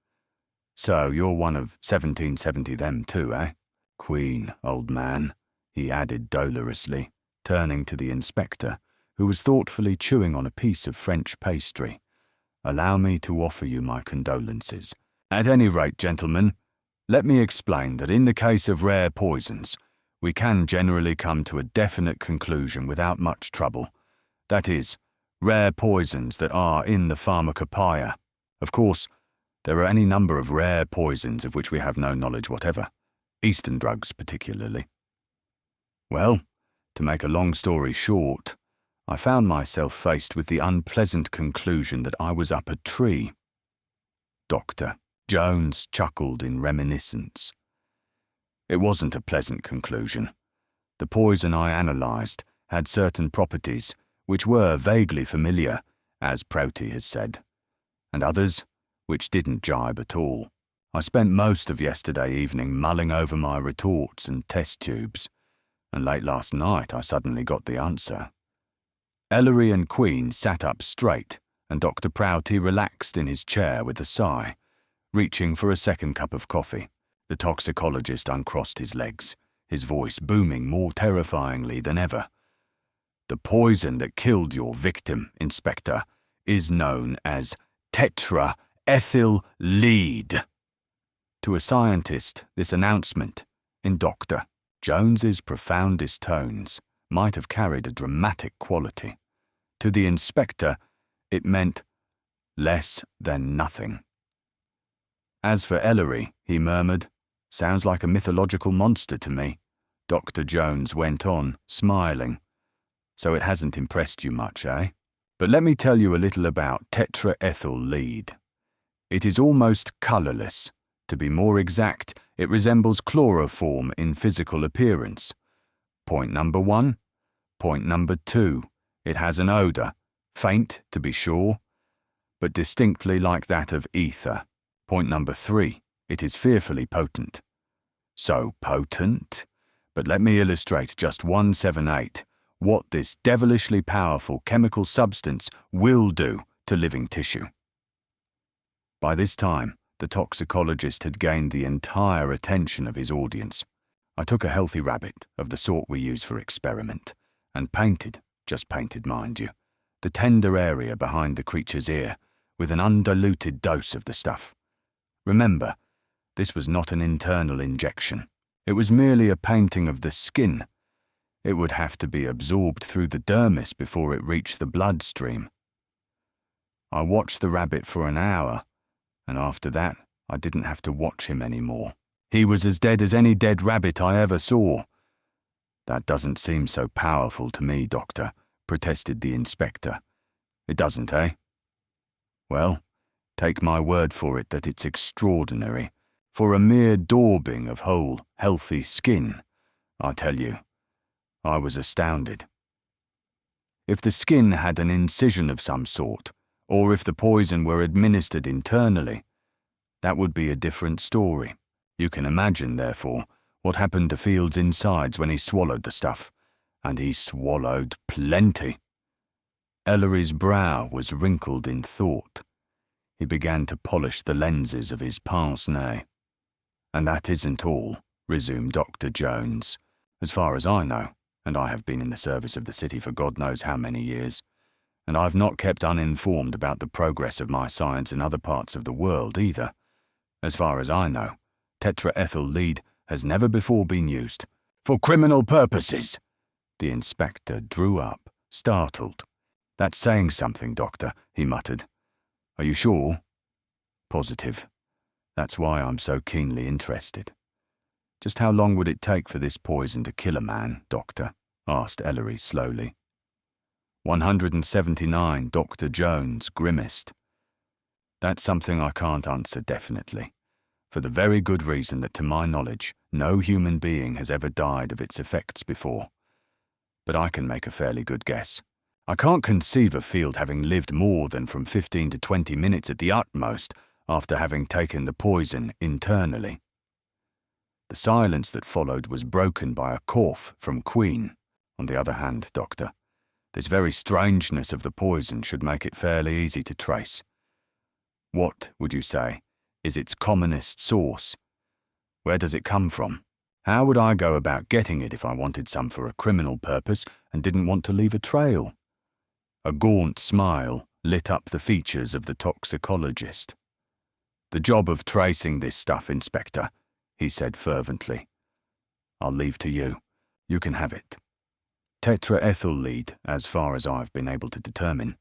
So you're one of 1770 them too, eh? Queen, old man, he added dolorously, turning to the inspector, who was thoughtfully chewing on a piece of French pastry. Allow me to offer you my condolences. At any rate, gentlemen, let me explain that in the case of rare poisons, we can generally come to a definite conclusion without much trouble. That is, rare poisons that are in the pharmacopoeia. Of course, there are any number of rare poisons of which we have no knowledge whatever, Eastern drugs particularly. Well, to make a long story short, I found myself faced with the unpleasant conclusion that I was up a tree. Dr. Jones chuckled in reminiscence. It wasn't a pleasant conclusion. The poison I analysed had certain properties which were vaguely familiar, as Prouty has said, and others which didn't jibe at all. I spent most of yesterday evening mulling over my retorts and test tubes, and late last night I suddenly got the answer. Ellery and Queen sat up straight, and Dr. Prouty relaxed in his chair with a sigh, reaching for a second cup of coffee. The toxicologist uncrossed his legs, his voice booming more terrifyingly than ever. The poison that killed your victim, Inspector, is known as tetraethyl lead. To a scientist, this announcement, in Dr. Jones's profoundest tones, might have carried a dramatic quality. To the inspector, it meant less than nothing. As for Ellery, he murmured, sounds like a mythological monster to me. Dr. Jones went on, smiling. So it hasn't impressed you much, eh? But let me tell you a little about tetraethyl lead. It is almost colourless. To be more exact, it resembles chloroform in physical appearance. Point number 1. Point number 2. It has an odour, faint to be sure, but distinctly like that of ether. Point number 3. It is fearfully potent. So potent? But let me illustrate just 178 what this devilishly powerful chemical substance will do to living tissue. By this time, the toxicologist had gained the entire attention of his audience. I took a healthy rabbit, of the sort we use for experiment, and painted, just painted mind you, the tender area behind the creature's ear with an undiluted dose of the stuff. Remember, this was not an internal injection. It was merely a painting of the skin. It would have to be absorbed through the dermis before it reached the bloodstream. I watched the rabbit for an hour, and after that, I didn't have to watch him anymore. He was as dead as any dead rabbit I ever saw. That doesn't seem so powerful to me, Doctor, protested the inspector. It doesn't, eh? Well, take my word for it that it's extraordinary. For a mere daubing of whole, healthy skin, I tell you, I was astounded. If the skin had an incision of some sort, or if the poison were administered internally, that would be a different story. You can imagine, therefore, what happened to Field's insides when he swallowed the stuff. And he swallowed plenty. Ellery's brow was wrinkled in thought. He began to polish the lenses of his pince-nez. And that isn't all, resumed Dr. Jones. As far as I know, and I have been in the service of the city for God knows how many years, and I've not kept uninformed about the progress of my science in other parts of the world either. As far as I know, tetraethyl lead has never before been used. For criminal purposes! The inspector drew up, startled. That's saying something, Doctor, he muttered. Are you sure? Positive. That's why I'm so keenly interested. Just how long would it take for this poison to kill a man, Doctor? Asked Ellery slowly. 179, Dr. Jones grimaced. That's something I can't answer definitely, for the very good reason that to my knowledge, no human being has ever died of its effects before. But I can make a fairly good guess. I can't conceive of Field having lived more than from 15 to 20 minutes at the utmost after having taken the poison internally. The silence that followed was broken by a cough from Queen. On the other hand, Doctor, this very strangeness of the poison should make it fairly easy to trace. What, would you say, is its commonest source? Where does it come from? How would I go about getting it if I wanted some for a criminal purpose and didn't want to leave a trail? A gaunt smile lit up the features of the toxicologist. The job of tracing this stuff, Inspector, he said fervently. I'll leave to you. You can have it. Tetraethyl lead, as far as I've been able to determine,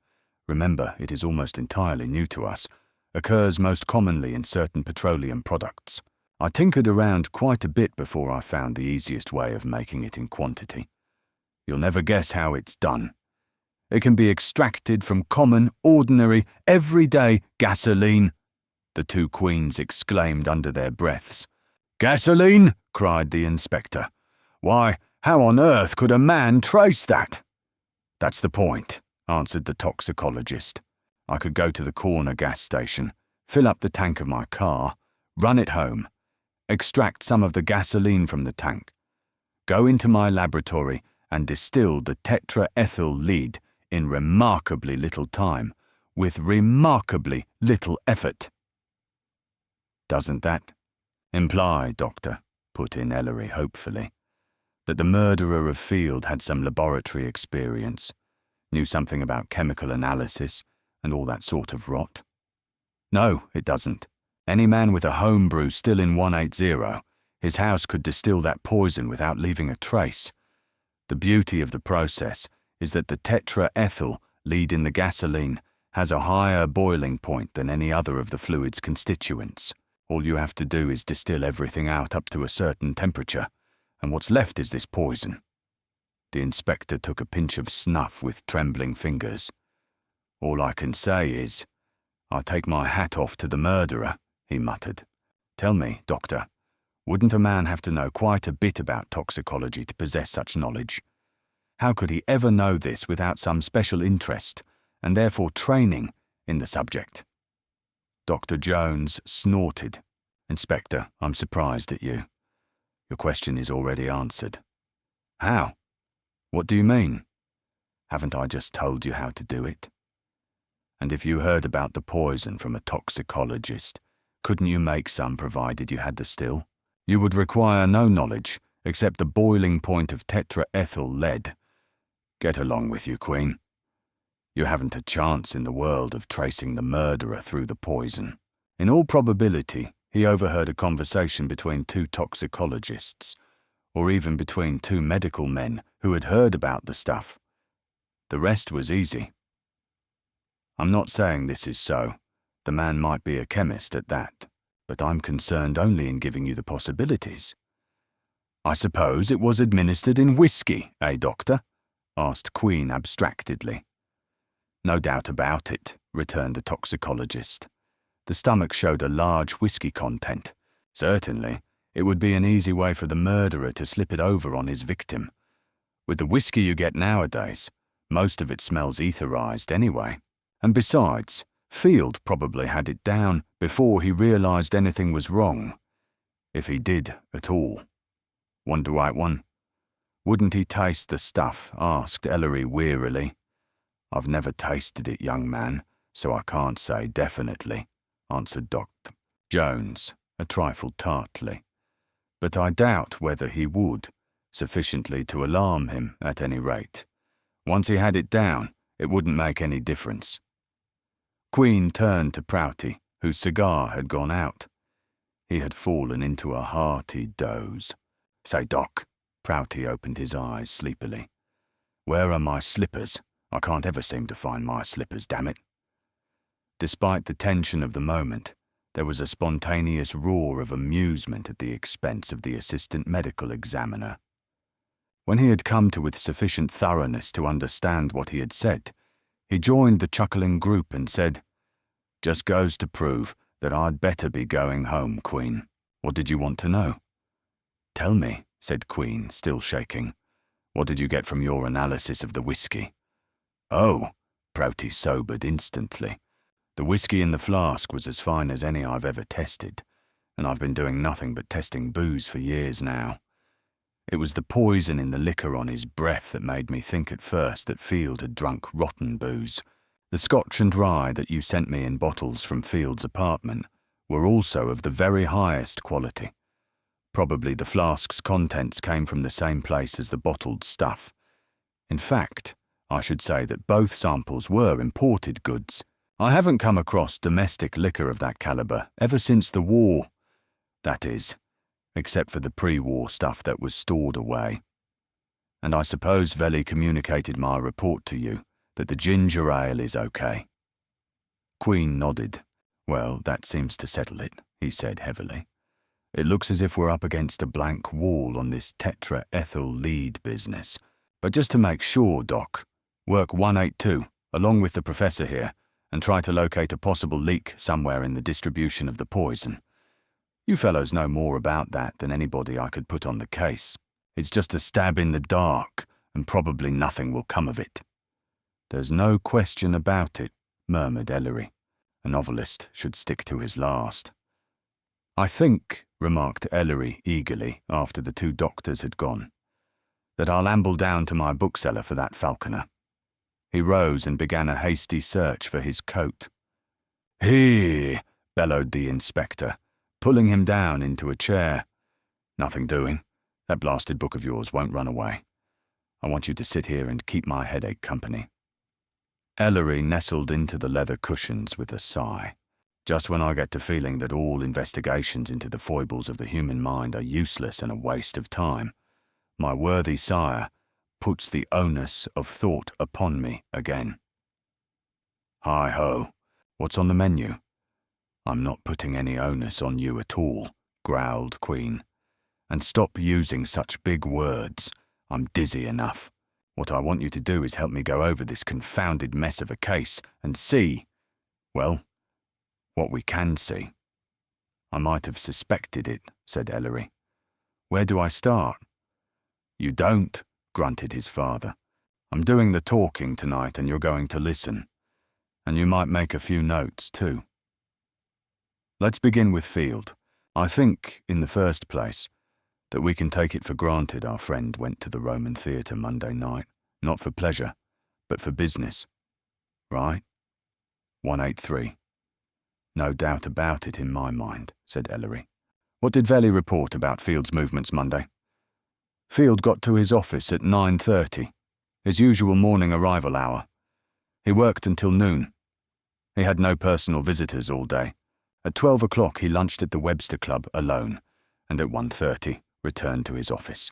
remember it is almost entirely new to us, occurs most commonly in certain petroleum products. I tinkered around quite a bit before I found the easiest way of making it in quantity. You'll never guess how it's done. It can be extracted from common, ordinary, everyday gasoline, the two queens exclaimed under their breaths. Gasoline? Cried the inspector. Why, how on earth could a man trace that? That's the point, answered the toxicologist. I could go to the corner gas station, fill up the tank of my car, run it home, extract some of the gasoline from the tank, go into my laboratory and distill the tetraethyl lead in remarkably little time, with remarkably little effort. Doesn't that imply, Doctor, put in Ellery hopefully, that the murderer of Field had some laboratory experience, knew something about chemical analysis and all that sort of rot? No, it doesn't. Any man with a home brew still in 180, his house could distill that poison without leaving a trace. The beauty of the process is that the tetraethyl lead in the gasoline has a higher boiling point than any other of the fluid's constituents. All you have to do is distill everything out up to a certain temperature, and what's left is this poison. The inspector took a pinch of snuff with trembling fingers. All I can say is, I take my hat off to the murderer, he muttered. Tell me, Doctor, wouldn't a man have to know quite a bit about toxicology to possess such knowledge? How could he ever know this without some special interest, and therefore training, in the subject? Dr. Jones snorted. Inspector, I'm surprised at you. Your question is already answered. How? What do you mean? Haven't I just told you how to do it? And if you heard about the poison from a toxicologist, couldn't you make some provided you had the still? You would require no knowledge except the boiling point of tetraethyl lead. Get along with you, Queen. You haven't a chance in the world of tracing the murderer through the poison. In all probability, he overheard a conversation between two toxicologists, or even between two medical men who had heard about the stuff. The rest was easy. I'm not saying this is so. The man might be a chemist at that, but I'm concerned only in giving you the possibilities. I suppose it was administered in whiskey, eh, Doctor? Asked Queen abstractedly. No doubt about it, returned the toxicologist. The stomach showed a large whiskey content. Certainly, it would be an easy way for the murderer to slip it over on his victim. With the whiskey you get nowadays, most of it smells etherized anyway. And besides, Field probably had it down before he realized anything was wrong. If he did at all. Want the right one? Wouldn't he taste the stuff? Asked Ellery wearily. I've never tasted it, young man, so I can't say definitely, answered Dr. Jones, a trifle tartly. But I doubt whether he would, sufficiently to alarm him at any rate. Once he had it down, it wouldn't make any difference. Queen turned to Prouty, whose cigar had gone out. He had fallen into a hearty doze. Say, Doc, Prouty opened his eyes sleepily. Where are my slippers? I can't ever seem to find my slippers, damn it. Despite the tension of the moment, there was a spontaneous roar of amusement at the expense of the assistant medical examiner. When he had come to with sufficient thoroughness to understand what he had said, he joined the chuckling group and said, Just goes to prove that I'd better be going home, Queen. What did you want to know? Tell me, said Queen, still shaking. What did you get from your analysis of the whiskey? Oh, Prouty sobered instantly. The whiskey in the flask was as fine as any I've ever tested, and I've been doing nothing but testing booze for years now. It was the poison in the liquor on his breath that made me think at first that Field had drunk rotten booze. The Scotch and rye that you sent me in bottles from Field's apartment were also of the very highest quality. Probably the flask's contents came from the same place as the bottled stuff. In fact, I should say that both samples were imported goods. I haven't come across domestic liquor of that caliber ever since the war. That is, except for the pre-war stuff that was stored away. And I suppose Velly communicated my report to you, that the ginger ale is okay. Queen nodded. Well, that seems to settle it, he said heavily. It looks as if we're up against a blank wall on this tetraethyl lead business. But just to make sure, Doc, work 182, along with the professor here, and try to locate a possible leak somewhere in the distribution of the poison. You fellows know more about that than anybody I could put on the case. It's just a stab in the dark, and probably nothing will come of it. There's no question about it, murmured Ellery. A novelist should stick to his last. I think, remarked Ellery eagerly after the two doctors had gone, that I'll amble down to my bookseller for that falconer. He rose and began a hasty search for his coat. Here, bellowed the inspector, pulling him down into a chair. Nothing doing. That blasted book of yours won't run away. I want you to sit here and keep my headache company. Ellery nestled into the leather cushions with a sigh. Just when I get to feeling that all investigations into the foibles of the human mind are useless and a waste of time, my worthy sire puts the onus of thought upon me again. Hi-ho, what's on the menu? I'm not putting any onus on you at all, growled Queen. And stop using such big words. I'm dizzy enough. What I want you to do is help me go over this confounded mess of a case and see, well, what we can see. I might have suspected it, said Ellery. Where do I start? You don't, grunted his father. I'm doing the talking tonight and you're going to listen. And you might make a few notes too. Let's begin with Field. I think, in the first place, that we can take it for granted our friend went to the Roman Theatre Monday night, not for pleasure, but for business. Right? 183. No doubt about it in my mind, said Ellery. What did Velly report about Field's movements Monday? Field got to his office at 9:30, his usual morning arrival hour. He worked until noon. He had no personal visitors all day. At 12 o'clock he lunched at the Webster Club alone, and at 1:30 returned to his office.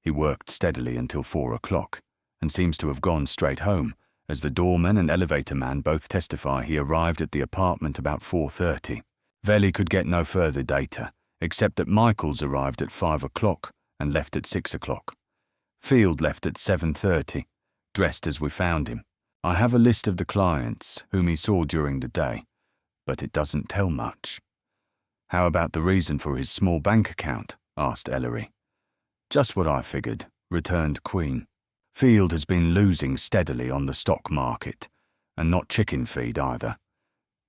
He worked steadily until 4 o'clock, and seems to have gone straight home, as the doorman and elevator man both testify he arrived at the apartment about 4:30. Velly could get no further data, except that Michaels arrived at 5 o'clock and left at 6 o'clock. Field left at 7:30, dressed as we found him. I have a list of the clients whom he saw during the day, but it doesn't tell much. How about the reason for his small bank account? Asked Ellery. Just what I figured, returned Queen. Field has been losing steadily on the stock market, and not chicken feed either.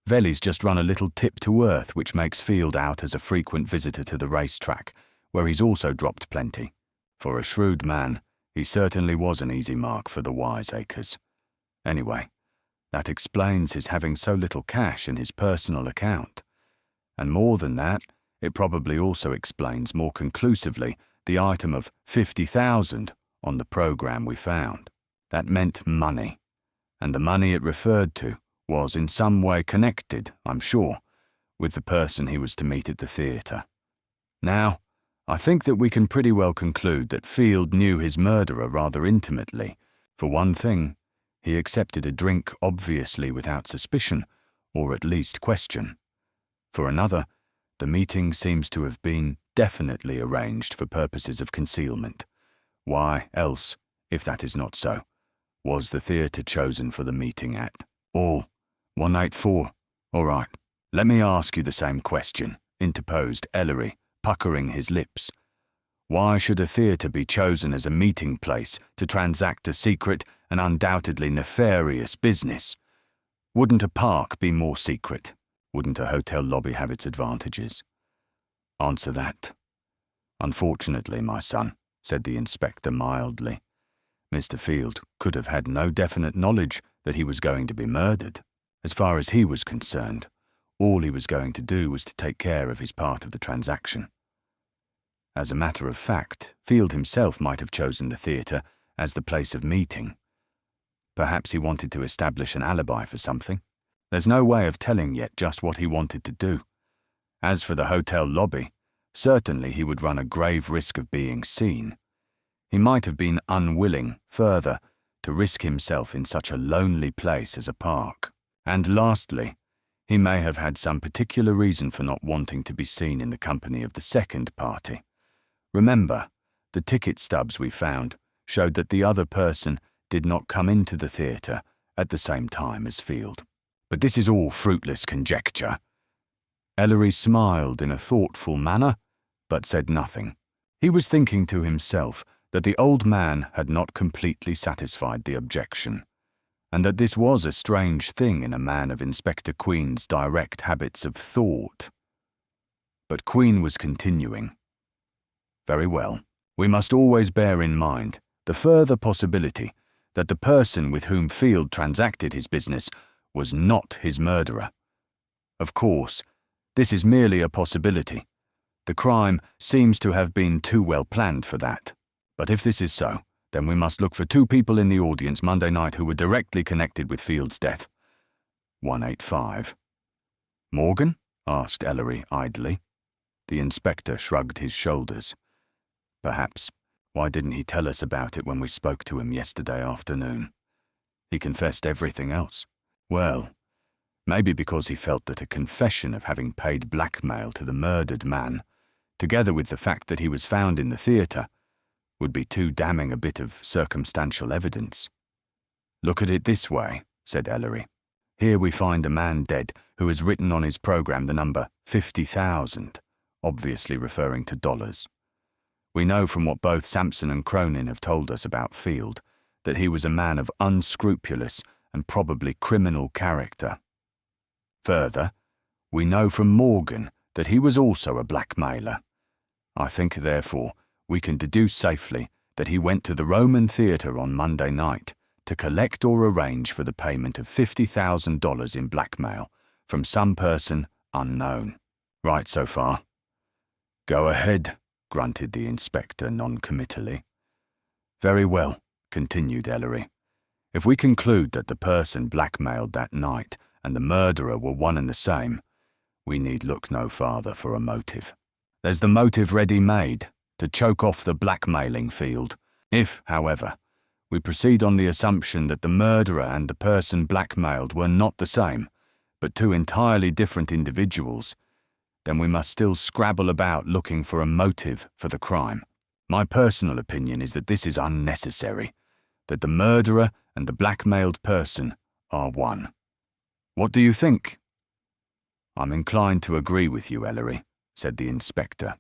Velly's just run a little tip to earth which makes Field out as a frequent visitor to the racetrack, where he's also dropped plenty. For a shrewd man, he certainly was an easy mark for the wiseacres. Anyway, that explains his having so little cash in his personal account. And more than that, it probably also explains more conclusively the item of 50,000 on the programme we found. That meant money, and the money it referred to was in some way connected, I'm sure, with the person he was to meet at the theatre. Now, I think that we can pretty well conclude that Field knew his murderer rather intimately. For one thing, he accepted a drink obviously without suspicion, or at least question. For another, the meeting seems to have been definitely arranged for purposes of concealment. Why else, if that is not so, was the theatre chosen for the meeting at? All 184. All right, let me ask you the same question, interposed Ellery, puckering his lips. Why should a theatre be chosen as a meeting place to transact a secret and undoubtedly nefarious business? Wouldn't a park be more secret? Wouldn't a hotel lobby have its advantages? Answer that. Unfortunately, my son, said the inspector mildly. Mr. Field could have had no definite knowledge that he was going to be murdered. As far as he was concerned, all he was going to do was to take care of his part of the transaction. As a matter of fact, Field himself might have chosen the theatre as the place of meeting. Perhaps he wanted to establish an alibi for something. There's no way of telling yet just what he wanted to do. As for the hotel lobby, certainly he would run a grave risk of being seen. He might have been unwilling, further, to risk himself in such a lonely place as a park. And lastly, he may have had some particular reason for not wanting to be seen in the company of the second party. Remember, the ticket stubs we found showed that the other person did not come into the theatre at the same time as Field. But this is all fruitless conjecture. Ellery smiled in a thoughtful manner, but said nothing. He was thinking to himself that the old man had not completely satisfied the objection, and that this was a strange thing in a man of Inspector Queen's direct habits of thought. But Queen was continuing. Very well, we must always bear in mind the further possibility that the person with whom Field transacted his business was not his murderer. Of course, this is merely a possibility. The crime seems to have been too well planned for that. But if this is so, then we must look for 2 people in the audience Monday night who were directly connected with Field's death. 185. Morgan? Asked Ellery idly. The inspector shrugged his shoulders. Perhaps. Why didn't he tell us about it when we spoke to him yesterday afternoon? He confessed everything else. Well, maybe because he felt that a confession of having paid blackmail to the murdered man, together with the fact that he was found in the theatre, would be too damning a bit of circumstantial evidence. Look at it this way, said Ellery. Here we find a man dead who has written on his programme the number 50,000, obviously referring to dollars. We know from what both Sampson and Cronin have told us about Field that he was a man of unscrupulous and probably criminal character. Further, we know from Morgan that he was also a blackmailer. I think, therefore, we can deduce safely that he went to the Roman Theatre on Monday night to collect or arrange for the payment of $50,000 in blackmail from some person unknown. Right so far? Go ahead, grunted the inspector non-committally. Very well, continued Ellery. If we conclude that the person blackmailed that night and the murderer were one and the same, we need look no farther for a motive. There's the motive ready-made, to choke off the blackmailing Field. If, however, we proceed on the assumption that the murderer and the person blackmailed were not the same, but 2 entirely different individuals, then we must still scrabble about looking for a motive for the crime. My personal opinion is that this is unnecessary, that the murderer and the blackmailed person are one. What do you think? I'm inclined to agree with you, Ellery, said the inspector.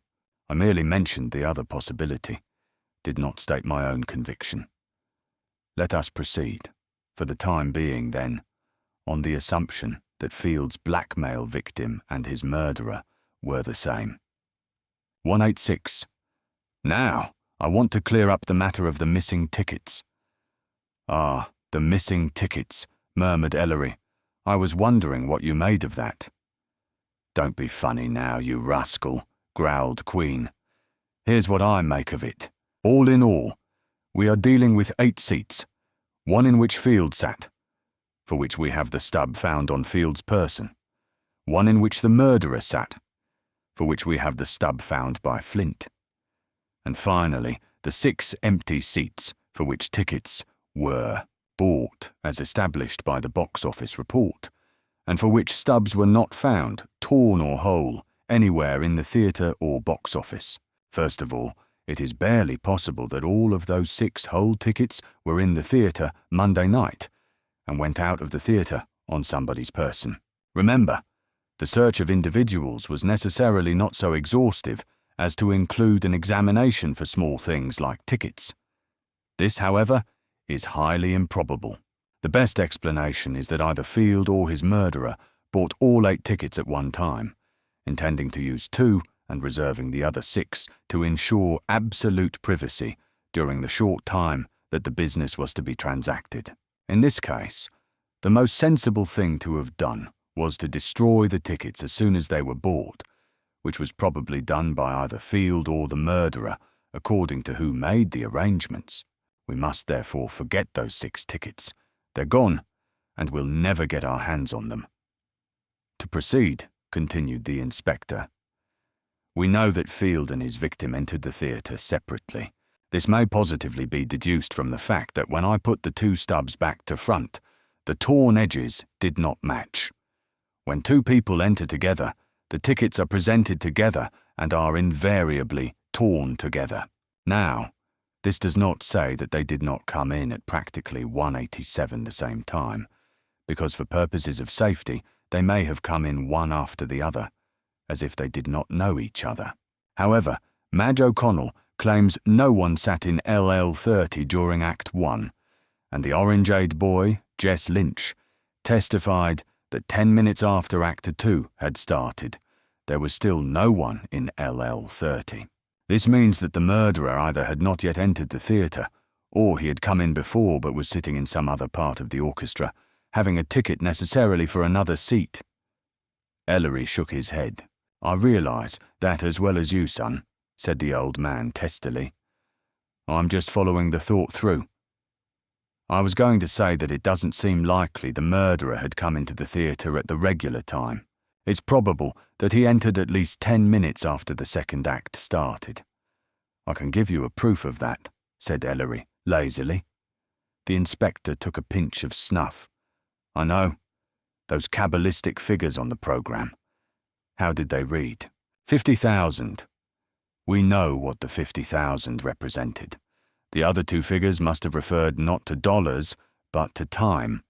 I merely mentioned the other possibility, did not state my own conviction. Let us proceed, for the time being then, on the assumption that Field's blackmail victim and his murderer were the same. 186. Now, I want to clear up the matter of the missing tickets. Ah, the missing tickets, murmured Ellery. I was wondering what you made of that. Don't be funny now, you rascal, growled Queen. Here's what I make of it. All in all, we are dealing with 8 seats, 1 in which Field sat, for which we have the stub found on Field's person, 1 in which the murderer sat, for which we have the stub found by Flint, and finally the 6 empty seats for which tickets were bought as established by the box office report, and for which stubs were not found, torn or whole, anywhere in the theatre or box office. First of all, it is barely possible that all of those 6 whole tickets were in the theatre Monday night and went out of the theatre on somebody's person. Remember, the search of individuals was necessarily not so exhaustive as to include an examination for small things like tickets. This, however, is highly improbable. The best explanation is that either Field or his murderer bought all 8 tickets at one time, intending to use 2 and reserving the other 6 to ensure absolute privacy during the short time that the business was to be transacted. In this case, the most sensible thing to have done was to destroy the tickets as soon as they were bought, which was probably done by either Field or the murderer, according to who made the arrangements. We must therefore forget those 6 tickets. They're gone, and we'll never get our hands on them. To proceed, continued the inspector, we know that Field and his victim entered the theatre separately. This may positively be deduced from the fact that when I put the 2 stubs back to front, the torn edges did not match. When 2 people enter together, the tickets are presented together and are invariably torn together. Now, this does not say that they did not come in at practically 187 the same time, because for purposes of safety, they may have come in one after the other, as if they did not know each other. However, Madge O'Connell claims no one sat in LL30 during Act 1, and the orange-eyed boy, Jess Lynch, testified that 10 minutes after Act 2 had started, there was still no one in LL30. This means that the murderer either had not yet entered the theatre, or he had come in before but was sitting in some other part of the orchestra, having a ticket necessarily for another seat. Ellery shook his head. I realise that as well as you, son, said the old man testily. I'm just following the thought through. I was going to say that it doesn't seem likely the murderer had come into the theatre at the regular time. It's probable that he entered at least 10 minutes after the second act started. I can give you a proof of that, said Ellery, lazily. The inspector took a pinch of snuff. I know. Those cabalistic figures on the programme. How did they read? 50,000. We know what the 50,000 represented. The other 2 figures must have referred not to dollars, but to time.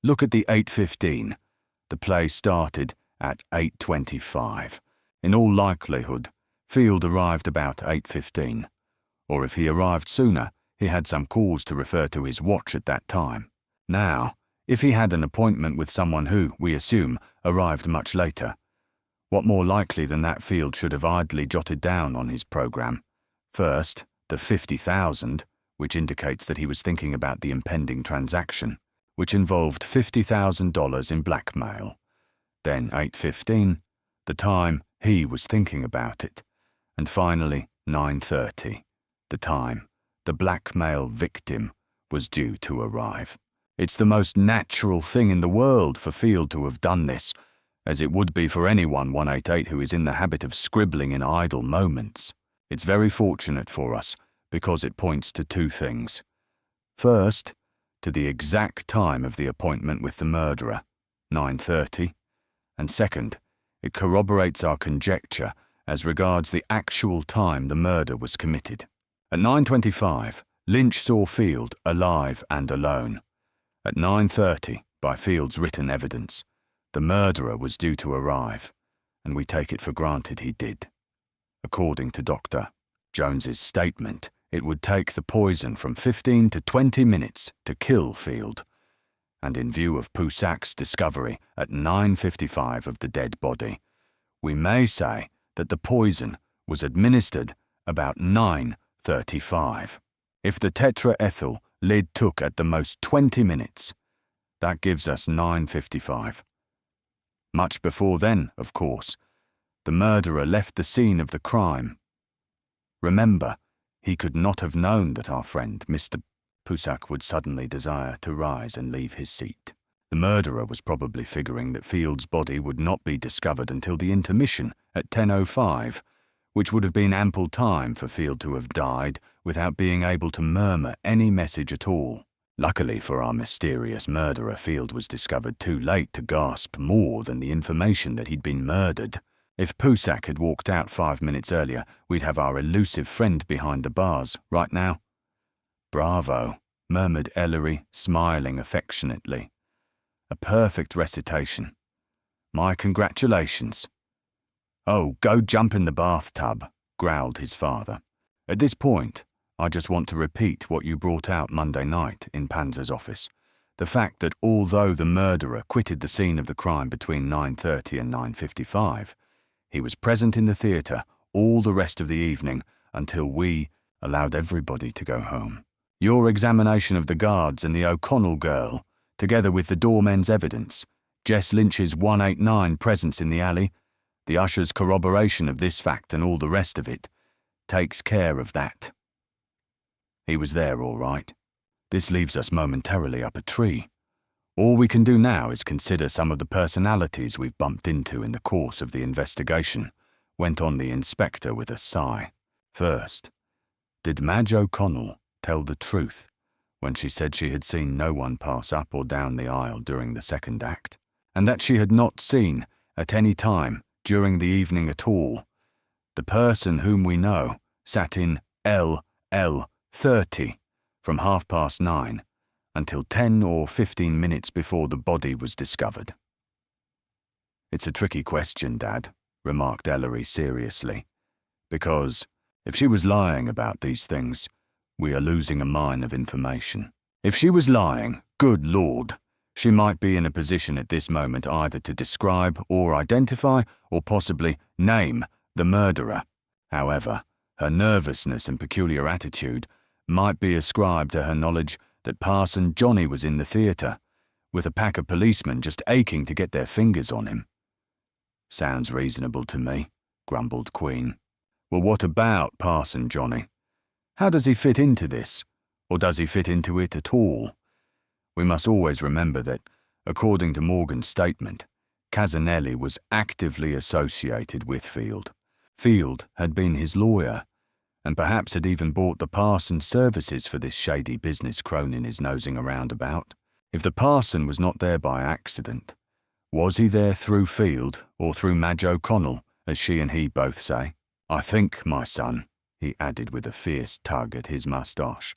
Look at the 8:15. The play started at 8:25. In all likelihood, Field arrived about 8:15. Or if he arrived sooner, he had some cause to refer to his watch at that time. Now, if he had an appointment with someone who, we assume, arrived much later, what more likely than that Field should have idly jotted down on his programme, first, the 50,000, which indicates that he was thinking about the impending transaction, which involved $50,000 in blackmail. Then 8:15, the time he was thinking about it. And finally 9:30, the time the blackmail victim was due to arrive. It's the most natural thing in the world for Field to have done this, as it would be for anyone 188 who is in the habit of scribbling in idle moments. It's very fortunate for us, because it points to 2 things. First, to the exact time of the appointment with the murderer, 9:30, and second, it corroborates our conjecture as regards the actual time the murder was committed. At 9:25, Lynch saw Field alive and alone. At 9:30, by Field's written evidence, the murderer was due to arrive, and we take it for granted he did. According to Dr. Jones's statement, it would take the poison from 15 to 20 minutes to kill Field, and in view of Poussac's discovery at 9:55 of the dead body, we may say that the poison was administered about 9:35. If the tetraethyl lid took at the most 20 minutes, that gives us 9:55. Much before then, of course, the murderer left the scene of the crime. Remember, he could not have known that our friend, Mr. Poussac, would suddenly desire to rise and leave his seat. The murderer was probably figuring that Field's body would not be discovered until the intermission at 10:05, which would have been ample time for Field to have died without being able to murmur any message at all. Luckily for our mysterious murderer, Field was discovered too late to gasp more than the information that he'd been murdered. If Poussac had walked out 5 minutes earlier, we'd have our elusive friend behind the bars, right now. Bravo, murmured Ellery, smiling affectionately. A perfect recitation. My congratulations. Oh, go jump in the bathtub, growled his father. At this point, I just want to repeat what you brought out Monday night in Panzer's office. The fact that although the murderer quitted the scene of the crime between 9:30 and 9:55, He was present in the theatre all the rest of the evening until we allowed everybody to go home. Your examination of the guards and the O'Connell girl, together with the doormen's evidence, Jess Lynch's 189 presence in the alley, the usher's corroboration of this fact and all the rest of it, takes care of that. He was there all right. This leaves us momentarily up a tree. All we can do now is consider some of the personalities we've bumped into in the course of the investigation, went on the inspector with a sigh. First, did Madge O'Connell tell the truth when she said she had seen no one pass up or down the aisle during the second act, and that she had not seen, at any time during the evening at all, the person whom we know sat in LL30 from 9:30 until 10 or 15 minutes before the body was discovered? It's a tricky question, Dad, remarked Ellery seriously, because if she was lying about these things, we are losing a mine of information. If she was lying, good Lord, she might be in a position at this moment either to describe or identify or possibly name the murderer. However, her nervousness and peculiar attitude might be ascribed to her knowledge that Parson Johnny was in the theatre, with a pack of policemen just aching to get their fingers on him. Sounds reasonable to me, grumbled Queen. Well, what about Parson Johnny? How does he fit into this? Or does he fit into it at all? We must always remember that, according to Morgan's statement, Casanelli was actively associated with Field. Field had been his lawyer, and perhaps had even bought the parson's services for this shady business Cronin is nosing around about. If the parson was not there by accident, was he there through Field or through Madge O'Connell, as she and he both say? I think, my son, he added with a fierce tug at his moustache,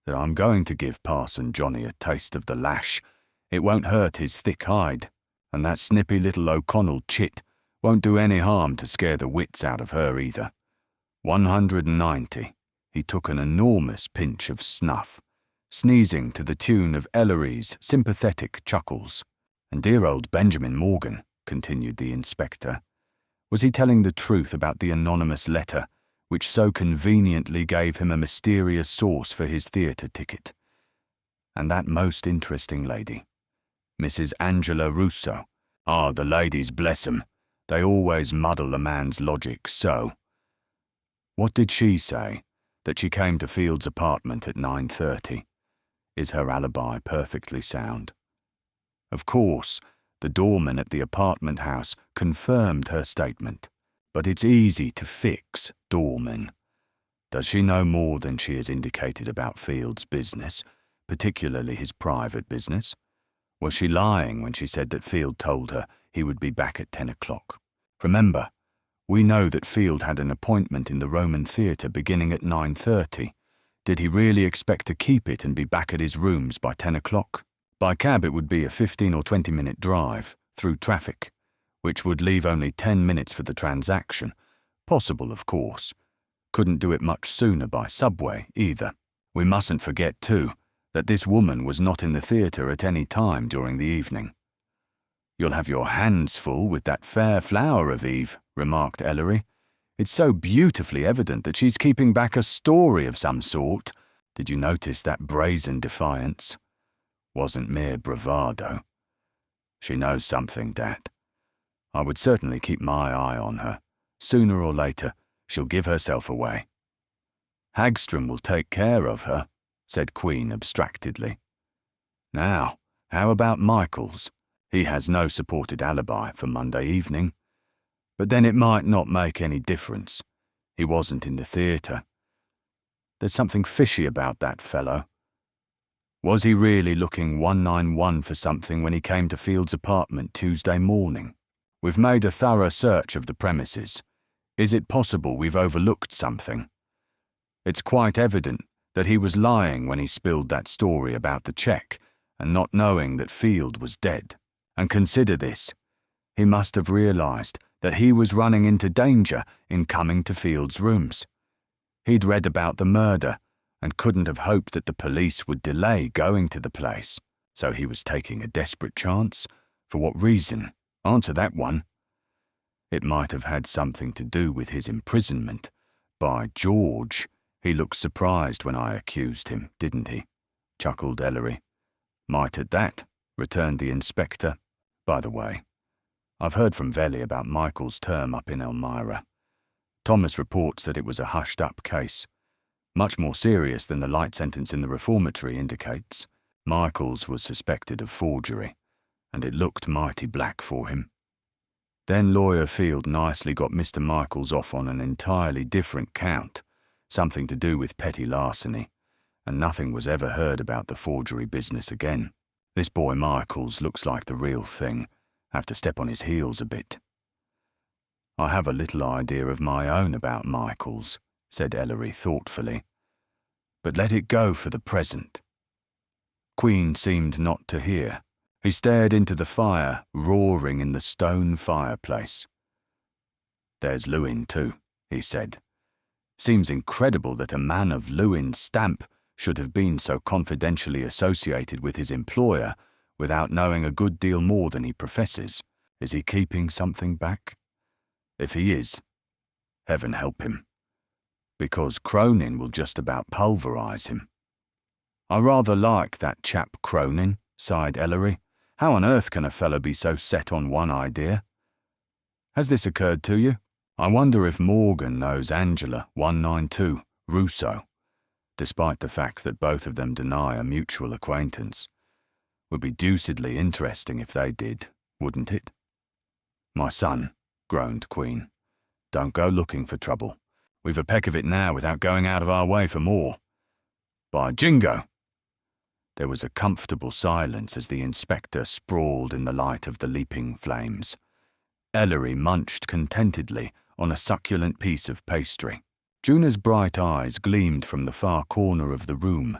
that I'm going to give Parson Johnny a taste of the lash. It won't hurt his thick hide, and that snippy little O'Connell chit won't do any harm to scare the wits out of her either. 190. He took an enormous pinch of snuff, sneezing to the tune of Ellery's sympathetic chuckles. And dear old Benjamin Morgan, continued the inspector, was he telling the truth about the anonymous letter which so conveniently gave him a mysterious source for his theatre ticket? And that most interesting lady, Mrs. Angela Russo. Ah, the ladies, bless 'em, they always muddle a man's logic so. What did she say? That she came to Field's apartment at 9:30. Is her alibi perfectly sound? Of course, the doorman at the apartment house confirmed her statement, but it's easy to fix doormen. Does she know more than she has indicated about Field's business, particularly his private business? Was she lying when she said that Field told her he would be back at 10 o'clock? Remember, we know that Field had an appointment in the Roman Theatre beginning at 9:30. Did he really expect to keep it and be back at his rooms by 10 o'clock? By cab it would be a 15 or 20-minute drive through traffic, which would leave only 10 minutes for the transaction. Possible, of course. Couldn't do it much sooner by subway, either. We mustn't forget, too, that this woman was not in the theatre at any time during the evening. You'll have your hands full with that fair flower of Eve, remarked Ellery. It's so beautifully evident that she's keeping back a story of some sort. Did you notice that brazen defiance? Wasn't mere bravado. She knows something, Dad. I would certainly keep my eye on her. Sooner or later, she'll give herself away. Hagstrom will take care of her, said Queen abstractedly. Now, how about Michaels? He has no supported alibi for Monday evening. But then it might not make any difference. He wasn't in the theatre. There's something fishy about that fellow. Was he really looking 191 for something when he came to Field's apartment Tuesday morning? We've made a thorough search of the premises. Is it possible we've overlooked something? It's quite evident that he was lying when he spilled that story about the cheque and not knowing that Field was dead. And consider this. He must have realised that he was running into danger in coming to Field's rooms. He'd read about the murder and couldn't have hoped that the police would delay going to the place. So he was taking a desperate chance? For what reason? Answer that one. It might have had something to do with his imprisonment. By George, he looked surprised when I accused him, didn't he? Chuckled Ellery. Might at that, returned the inspector. By the way, I've heard from Velly about Michael's term up in Elmira. Thomas reports that it was a hushed-up case, much more serious than the light sentence in the reformatory indicates. Michael's was suspected of forgery, and it looked mighty black for him. Then Lawyer Field nicely got Mr. Michaels off on an entirely different count, something to do with petty larceny, and nothing was ever heard about the forgery business again. This boy Michaels looks like the real thing. Have to step on his heels a bit. I have a little idea of my own about Michaels, said Ellery thoughtfully, but let it go for the present. Queen seemed not to hear. He stared into the fire, roaring in the stone fireplace. There's Lewin too, he said. Seems incredible that a man of Lewin's stamp should have been so confidentially associated with his employer without knowing a good deal more than he professes. Is he keeping something back? If he is, heaven help him, because Cronin will just about pulverise him. I rather like that chap Cronin, sighed Ellery. How on earth can a fellow be so set on one idea? Has this occurred to you? I wonder if Morgan knows Angela 192, Rousseau, despite the fact that both of them deny a mutual acquaintance. Would be deucedly interesting if they did, wouldn't it? My son, groaned Queen, don't go looking for trouble. We've a peck of it now without going out of our way for more. By Jingo! There was a comfortable silence as the inspector sprawled in the light of the leaping flames. Ellery munched contentedly on a succulent piece of pastry. Juna's bright eyes gleamed from the far corner of the room,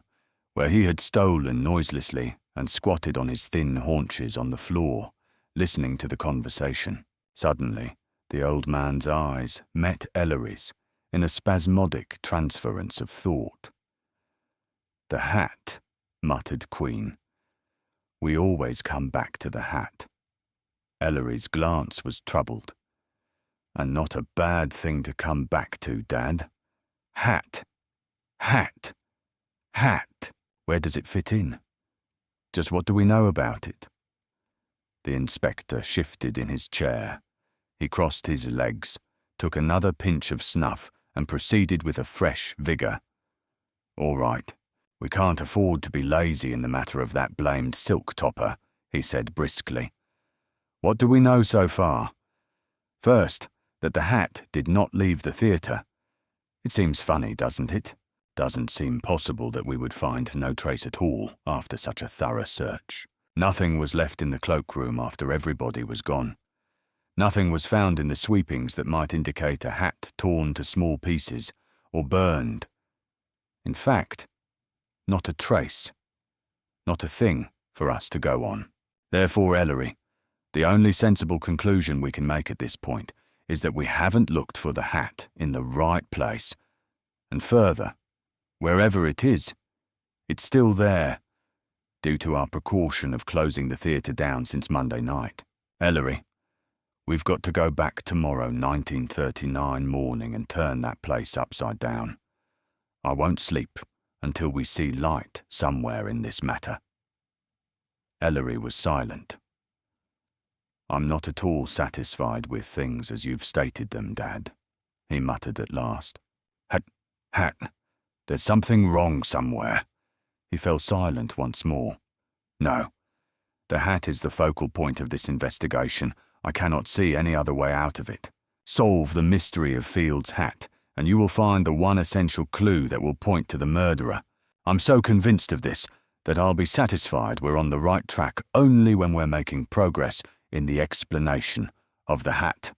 where he had stolen noiselessly and squatted on his thin haunches on the floor, listening to the conversation. Suddenly, the old man's eyes met Ellery's in a spasmodic transference of thought. The hat, muttered Queen. We always come back to the hat. Ellery's glance was troubled. And not a bad thing to come back to, Dad. Hat. Hat. Hat. Where does it fit in? Just what do we know about it? The inspector shifted in his chair. He crossed his legs, took another pinch of snuff, and proceeded with a fresh vigour. All right, we can't afford to be lazy in the matter of that blamed silk topper, he said briskly. What do we know so far? First, that the hat did not leave the theatre. It seems funny, doesn't it? Doesn't seem possible that we would find no trace at all after such a thorough search. Nothing was left in the cloakroom after everybody was gone. Nothing was found in the sweepings that might indicate a hat torn to small pieces or burned. In fact, not a trace. Not a thing for us to go on. Therefore, Ellery, the only sensible conclusion we can make at this point is that we haven't looked for the hat in the right place. And further, wherever it is, it's still there, due to our precaution of closing the theatre down since Monday night. Ellery, we've got to go back tomorrow, 1939 morning, and turn that place upside down. I won't sleep until we see light somewhere in this matter. Ellery was silent. I'm not at all satisfied with things as you've stated them, Dad, he muttered at last. Hat, there's something wrong somewhere. He fell silent once more. No, the hat is the focal point of this investigation. I cannot see any other way out of it. Solve the mystery of Field's hat, and you will find the one essential clue that will point to the murderer. I'm so convinced of this that I'll be satisfied we're on the right track only when we're making progress in the explanation of the hat.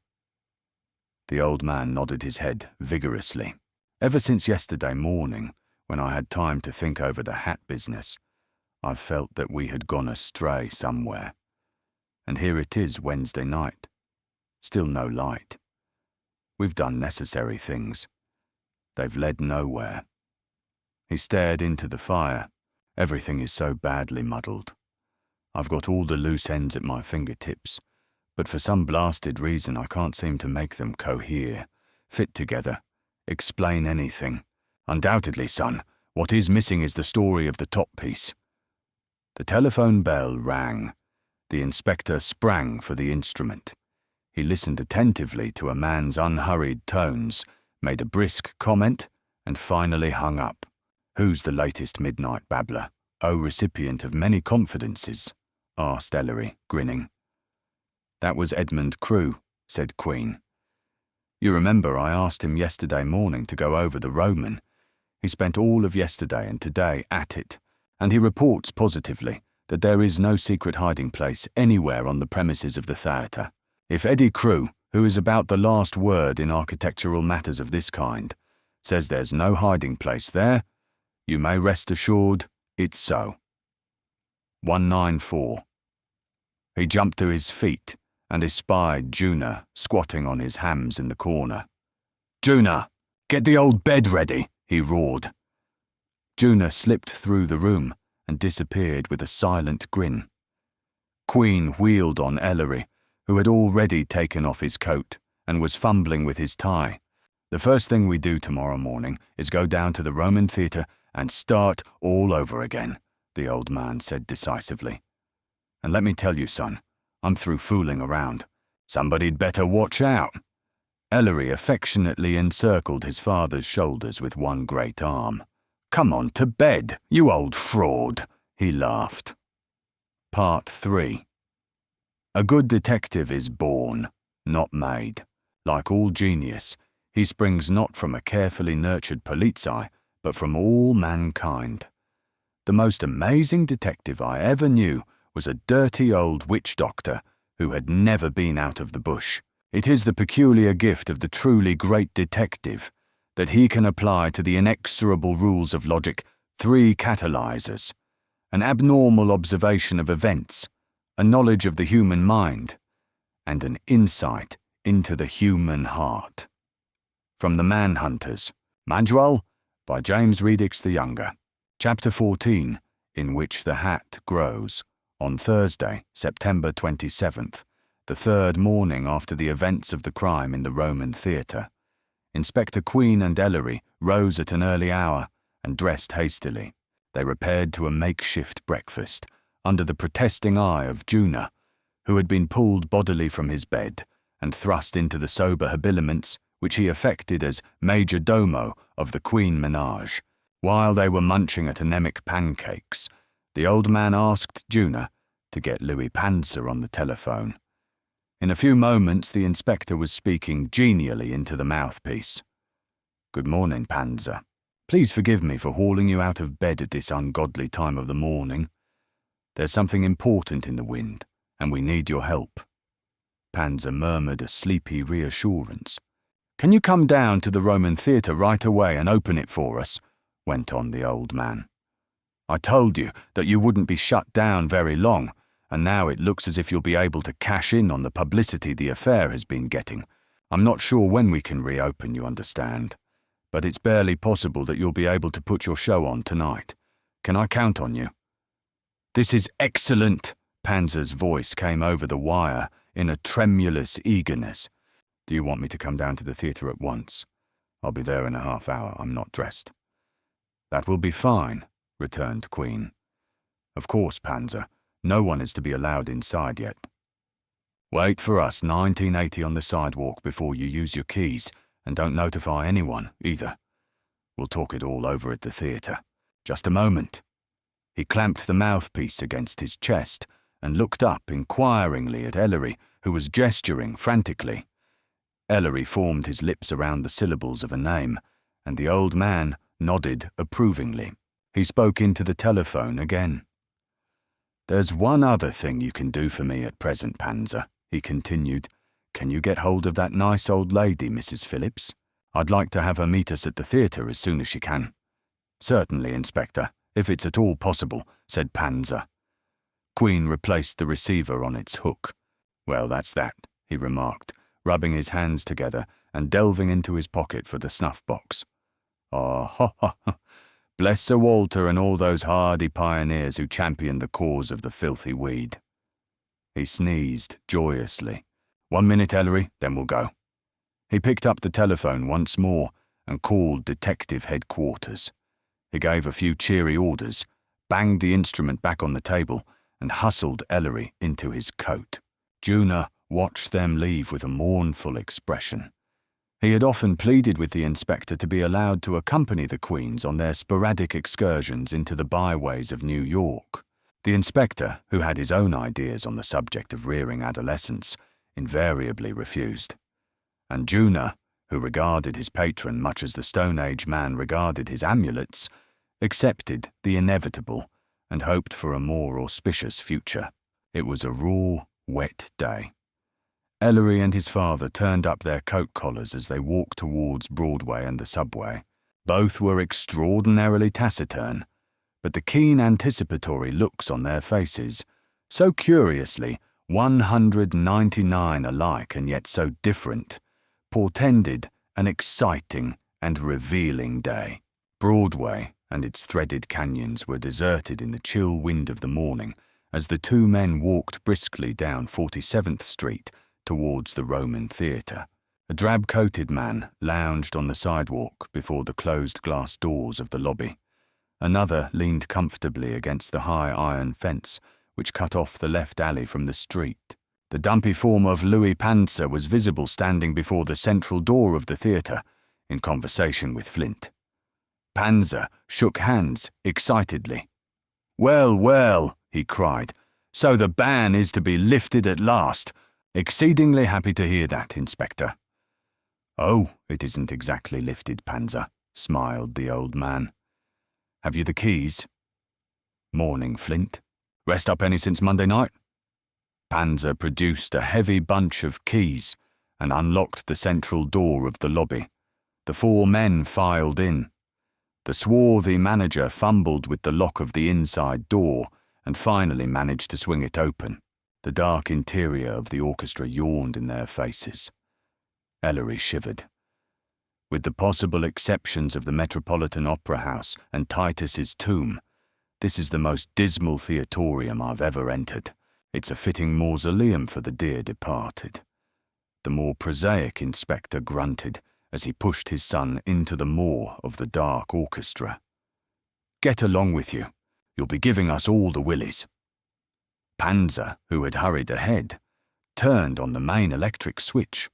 The old man nodded his head vigorously. Ever since yesterday morning, when I had time to think over the hat business, I've felt that we had gone astray somewhere. And here it is Wednesday night. Still no light. We've done necessary things. They've led nowhere. He stared into the fire. Everything is so badly muddled. I've got all the loose ends at my fingertips, but for some blasted reason I can't seem to make them cohere, fit together, explain anything. Undoubtedly, son, what is missing is the story of the top piece. The telephone bell rang. The inspector sprang for the instrument. He listened attentively to a man's unhurried tones, made a brisk comment, and finally hung up. "Who's the latest midnight babbler? O recipient of many confidences?" asked Ellery, grinning. "That was Edmund Crewe," said Queen. "You remember I asked him yesterday morning to go over the Roman. He spent all of yesterday and today at it, and he reports positively that there is no secret hiding place anywhere on the premises of the theatre. If Eddie Crewe, who is about the last word in architectural matters of this kind, says there's no hiding place there, you may rest assured it's so." 194. He jumped to his feet and espied Juna squatting on his hams in the corner. "Juna, get the old bed ready," he roared. Juna slipped through the room and disappeared with a silent grin. Queen wheeled on Ellery, who had already taken off his coat and was fumbling with his tie. "The first thing we do tomorrow morning is go down to the Roman Theatre and start all over again," the old man said decisively. "And let me tell you, son, I'm through fooling around. Somebody'd better watch out." Ellery affectionately encircled his father's shoulders with one great arm. "Come on to bed, you old fraud," he laughed. Part 3. A good detective is born, not made. Like all genius, he springs not from a carefully nurtured polizei, but from all mankind. The most amazing detective I ever knew was a dirty old witch doctor who had never been out of the bush. It is the peculiar gift of the truly great detective that he can apply to the inexorable rules of logic 3 catalyzers: an abnormal observation of events, a knowledge of the human mind, and an insight into the human heart. From The Manhunters, Manual by James Reedix the Younger. Chapter 14, In Which the Hat Grows, on Thursday, September 27th, the 3rd morning after the events of the crime in the Roman Theatre. Inspector Queen and Ellery rose at an early hour and dressed hastily. They repaired to a makeshift breakfast, under the protesting eye of Juna, who had been pulled bodily from his bed and thrust into the sober habiliments which he affected as major domo of the Queen menage. While they were munching at anemic pancakes, the old man asked Juna to get Louis Panzer on the telephone. In a few moments the inspector was speaking genially into the mouthpiece. "Good morning, Panzer. Please forgive me for hauling you out of bed at this ungodly time of the morning. There's something important in the wind, and we need your help." Panzer murmured a sleepy reassurance. "Can you come down to the Roman Theatre right away and open it for us?" went on the old man. "I told you that you wouldn't be shut down very long, and now it looks as if you'll be able to cash in on the publicity the affair has been getting. I'm not sure when we can reopen, you understand, but it's barely possible that you'll be able to put your show on tonight. Can I count on you?" "This is excellent," Panzer's voice came over the wire in a tremulous eagerness. "Do you want me to come down to the theatre at once? I'll be there in a half hour. I'm not dressed." "That will be fine," returned Queen. "Of course, Panzer. No one is to be allowed inside yet. Wait for us 1980 on the sidewalk before you use your keys, and don't notify anyone, either. We'll talk it all over at the theatre. Just a moment." He clamped the mouthpiece against his chest and looked up inquiringly at Ellery, who was gesturing frantically. Ellery formed his lips around the syllables of a name, and the old man nodded approvingly. He spoke into the telephone again. "There's one other thing you can do for me at present, Panzer," he continued. "Can you get hold of that nice old lady, Mrs. Phillips? I'd like to have her meet us at the theatre as soon as she can." "Certainly, Inspector, if it's at all possible," said Panzer. Queen replaced the receiver on its hook. "Well, that's that," he remarked, rubbing his hands together and delving into his pocket for the snuff-box. "Oh, ha, ha, ha. Bless Sir Walter and all those hardy pioneers who championed the cause of the filthy weed." He sneezed joyously 1 minute, Ellery, then we'll go. He picked up the telephone once more and called Detective Headquarters. He gave a few cheery orders, banged the instrument back on the table, and hustled Ellery into his coat. Juna watched them leave with a mournful expression. He had often pleaded with the inspector to be allowed to accompany the Queens on their sporadic excursions into the byways of New York. The inspector, who had his own ideas on the subject of rearing adolescents, invariably refused. And Juna, who regarded his patron much as the Stone Age man regarded his amulets, accepted the inevitable and hoped for a more auspicious future. It was a raw, wet day. Ellery and his father turned up their coat collars as they walked towards Broadway and the subway. Both were extraordinarily taciturn, but the keen anticipatory looks on their faces, so curiously 199 alike and yet so different, portended an exciting and revealing day. Broadway and its threaded canyons were deserted in the chill wind of the morning as the two men walked briskly down 47th Street towards the Roman Theatre. A drab-coated man lounged on the sidewalk before the closed glass doors of the lobby. Another leaned comfortably against the high iron fence which cut off the left alley from the street. The dumpy form of Louis Panzer was visible standing before the central door of the theatre, in conversation with Flint. Panzer shook hands excitedly. "Well, well," he cried, "so the ban is to be lifted at last. Exceedingly happy to hear that, Inspector." "Oh, it isn't exactly lifted, Panzer," smiled the old man. "Have you the keys?" "Morning, Flint. Rest up any since Monday night?" Panzer produced a heavy bunch of keys and unlocked the central door of the lobby. The four men filed in. The swarthy manager fumbled with the lock of the inside door and finally managed to swing it open. The dark interior of the orchestra yawned in their faces. Ellery shivered. With the possible exceptions of the Metropolitan Opera House and Titus's tomb, this is the most dismal theatorium I've ever entered. It's a fitting mausoleum for the dear departed. The more prosaic inspector grunted as he pushed his son into the maw of the dark orchestra. "Get along with you. You'll be giving us all the willies." Panzer, who had hurried ahead, turned on the main electric switch.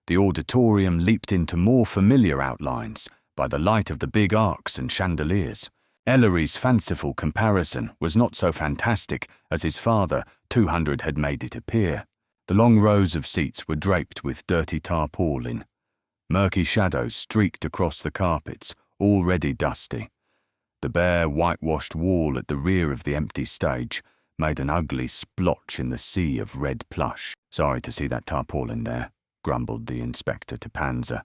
The auditorium leaped into more familiar outlines by the light of the big arcs and chandeliers. Ellery's fanciful comparison was not so fantastic as his father, 200, had made it appear. The long rows of seats were draped with dirty tarpaulin. Murky shadows streaked across the carpets, already dusty. The bare, whitewashed wall at the rear of the empty stage made an ugly splotch in the sea of red plush. "Sorry to see that tarpaulin there," grumbled the inspector to Panzer,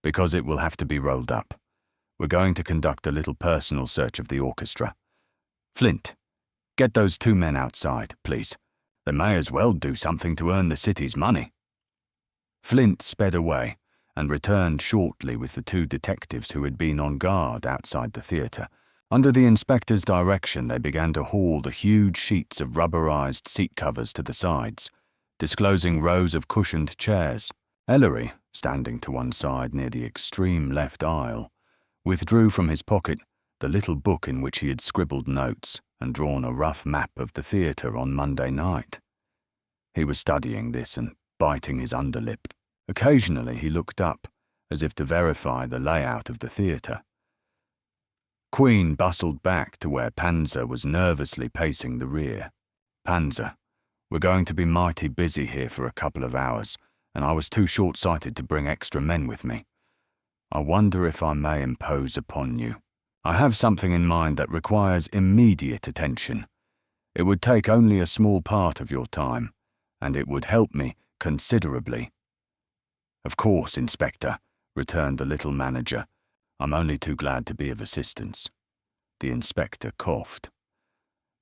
"because it will have to be rolled up. We're going to conduct a little personal search of the orchestra. Flint, get those two men outside, please. They may as well do something to earn the city's money." Flint sped away and returned shortly with the two detectives who had been on guard outside the theatre. Under the inspector's direction, they began to haul the huge sheets of rubberized seat covers to the sides, disclosing rows of cushioned chairs. Ellery, standing to one side near the extreme left aisle, withdrew from his pocket the little book in which he had scribbled notes and drawn a rough map of the theatre on Monday night. He was studying this and biting his underlip. Occasionally he looked up, as if to verify the layout of the theatre. Queen bustled back to where Panzer was nervously pacing the rear. "Panzer, we're going to be mighty busy here for a couple of hours, and I was too short-sighted to bring extra men with me. I wonder if I may impose upon you. I have something in mind that requires immediate attention. It would take only a small part of your time, and it would help me considerably." "Of course, Inspector," returned the little manager. "I'm only too glad to be of assistance." The inspector coughed.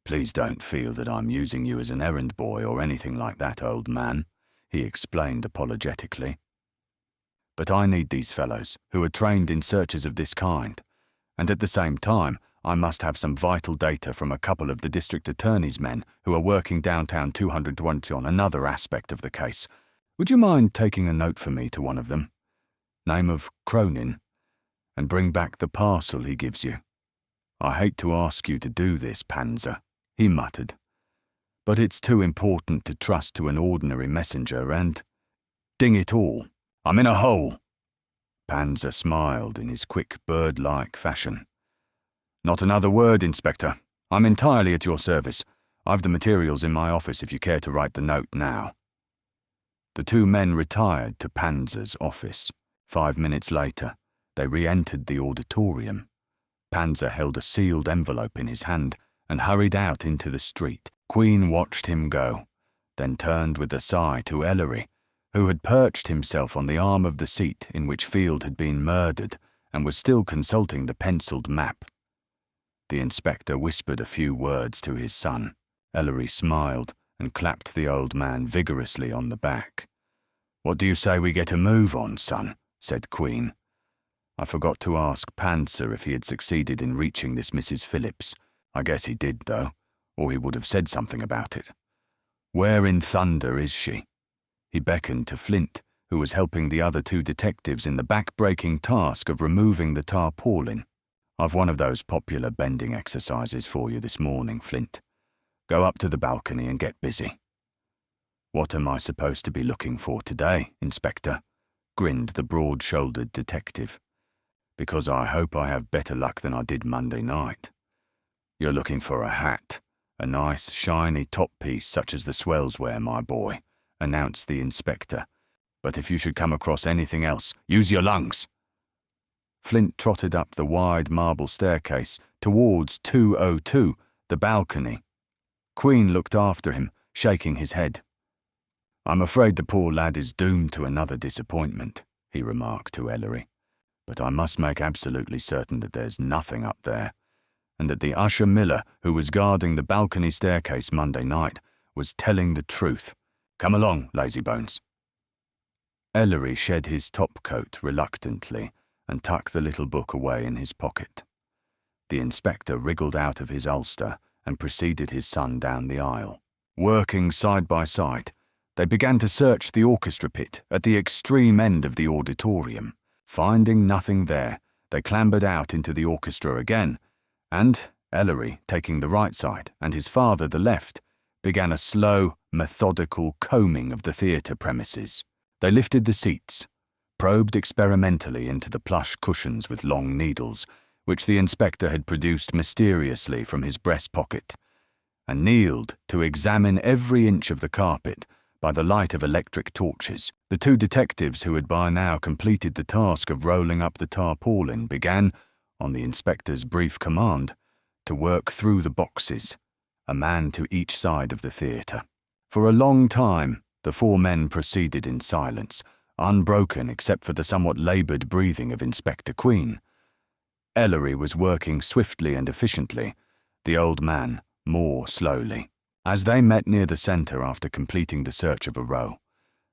"Please don't feel that I'm using you as an errand boy or anything like that, old man," he explained apologetically. "But I need these fellows, who are trained in searches of this kind, and at the same time, I must have some vital data from a couple of the district attorney's men who are working downtown 220 on another aspect of the case. Would you mind taking a note for me to one of them? Name of Cronin, and bring back the parcel he gives you. I hate to ask you to do this, Panzer, he muttered, but it's too important to trust to an ordinary messenger and, ding it all, I'm in a hole. Panzer smiled in his quick bird-like fashion. Not another word, Inspector. I'm entirely at your service. I've the materials in my office if you care to write the note now. The two men retired to Panzer's office. 5 minutes later, they re-entered the auditorium. Panzer held a sealed envelope in his hand and hurried out into the street. Queen watched him go, then turned with a sigh to Ellery, who had perched himself on the arm of the seat in which Field had been murdered and was still consulting the penciled map. The inspector whispered a few words to his son. Ellery smiled and clapped the old man vigorously on the back. "What do you say we get a move on, son?" said Queen. "I forgot to ask Panzer if he had succeeded in reaching this Mrs. Phillips. I guess he did, though, or he would have said something about it. Where in thunder is she?" He beckoned to Flint, who was helping the other two detectives in the back-breaking task of removing the tarpaulin. "I've one of those popular bending exercises for you this morning, Flint. Go up to the balcony and get busy." "What am I supposed to be looking for today, Inspector?" grinned the broad-shouldered detective. "Because I hope I have better luck than I did Monday night." "You're looking for a hat, a nice, shiny top-piece such as the swells wear, my boy," announced the inspector. "But if you should come across anything else, use your lungs." Flint trotted up the wide marble staircase towards 202, the balcony. Queen looked after him, shaking his head. "I'm afraid the poor lad is doomed to another disappointment," he remarked to Ellery. "But I must make absolutely certain that there's nothing up there, and that the usher Miller, who was guarding the balcony staircase Monday night, was telling the truth. Come along, lazybones." Ellery shed his topcoat reluctantly and tucked the little book away in his pocket. The inspector wriggled out of his ulster and preceded his son down the aisle. Working side by side, they began to search the orchestra pit at the extreme end of the auditorium. Finding nothing there, they clambered out into the orchestra again, and, Ellery taking the right side and his father the left, began a slow, methodical combing of the theatre premises. They lifted the seats, probed experimentally into the plush cushions with long needles, which the inspector had produced mysteriously from his breast pocket, and kneeled to examine every inch of the carpet by the light of electric torches. The two detectives who had by now completed the task of rolling up the tarpaulin began, on the inspector's brief command, to work through the boxes, a man to each side of the theatre. For a long time, the four men proceeded in silence, unbroken except for the somewhat laboured breathing of Inspector Queen. Ellery was working swiftly and efficiently, the old man more slowly. As they met near the centre after completing the search of a row,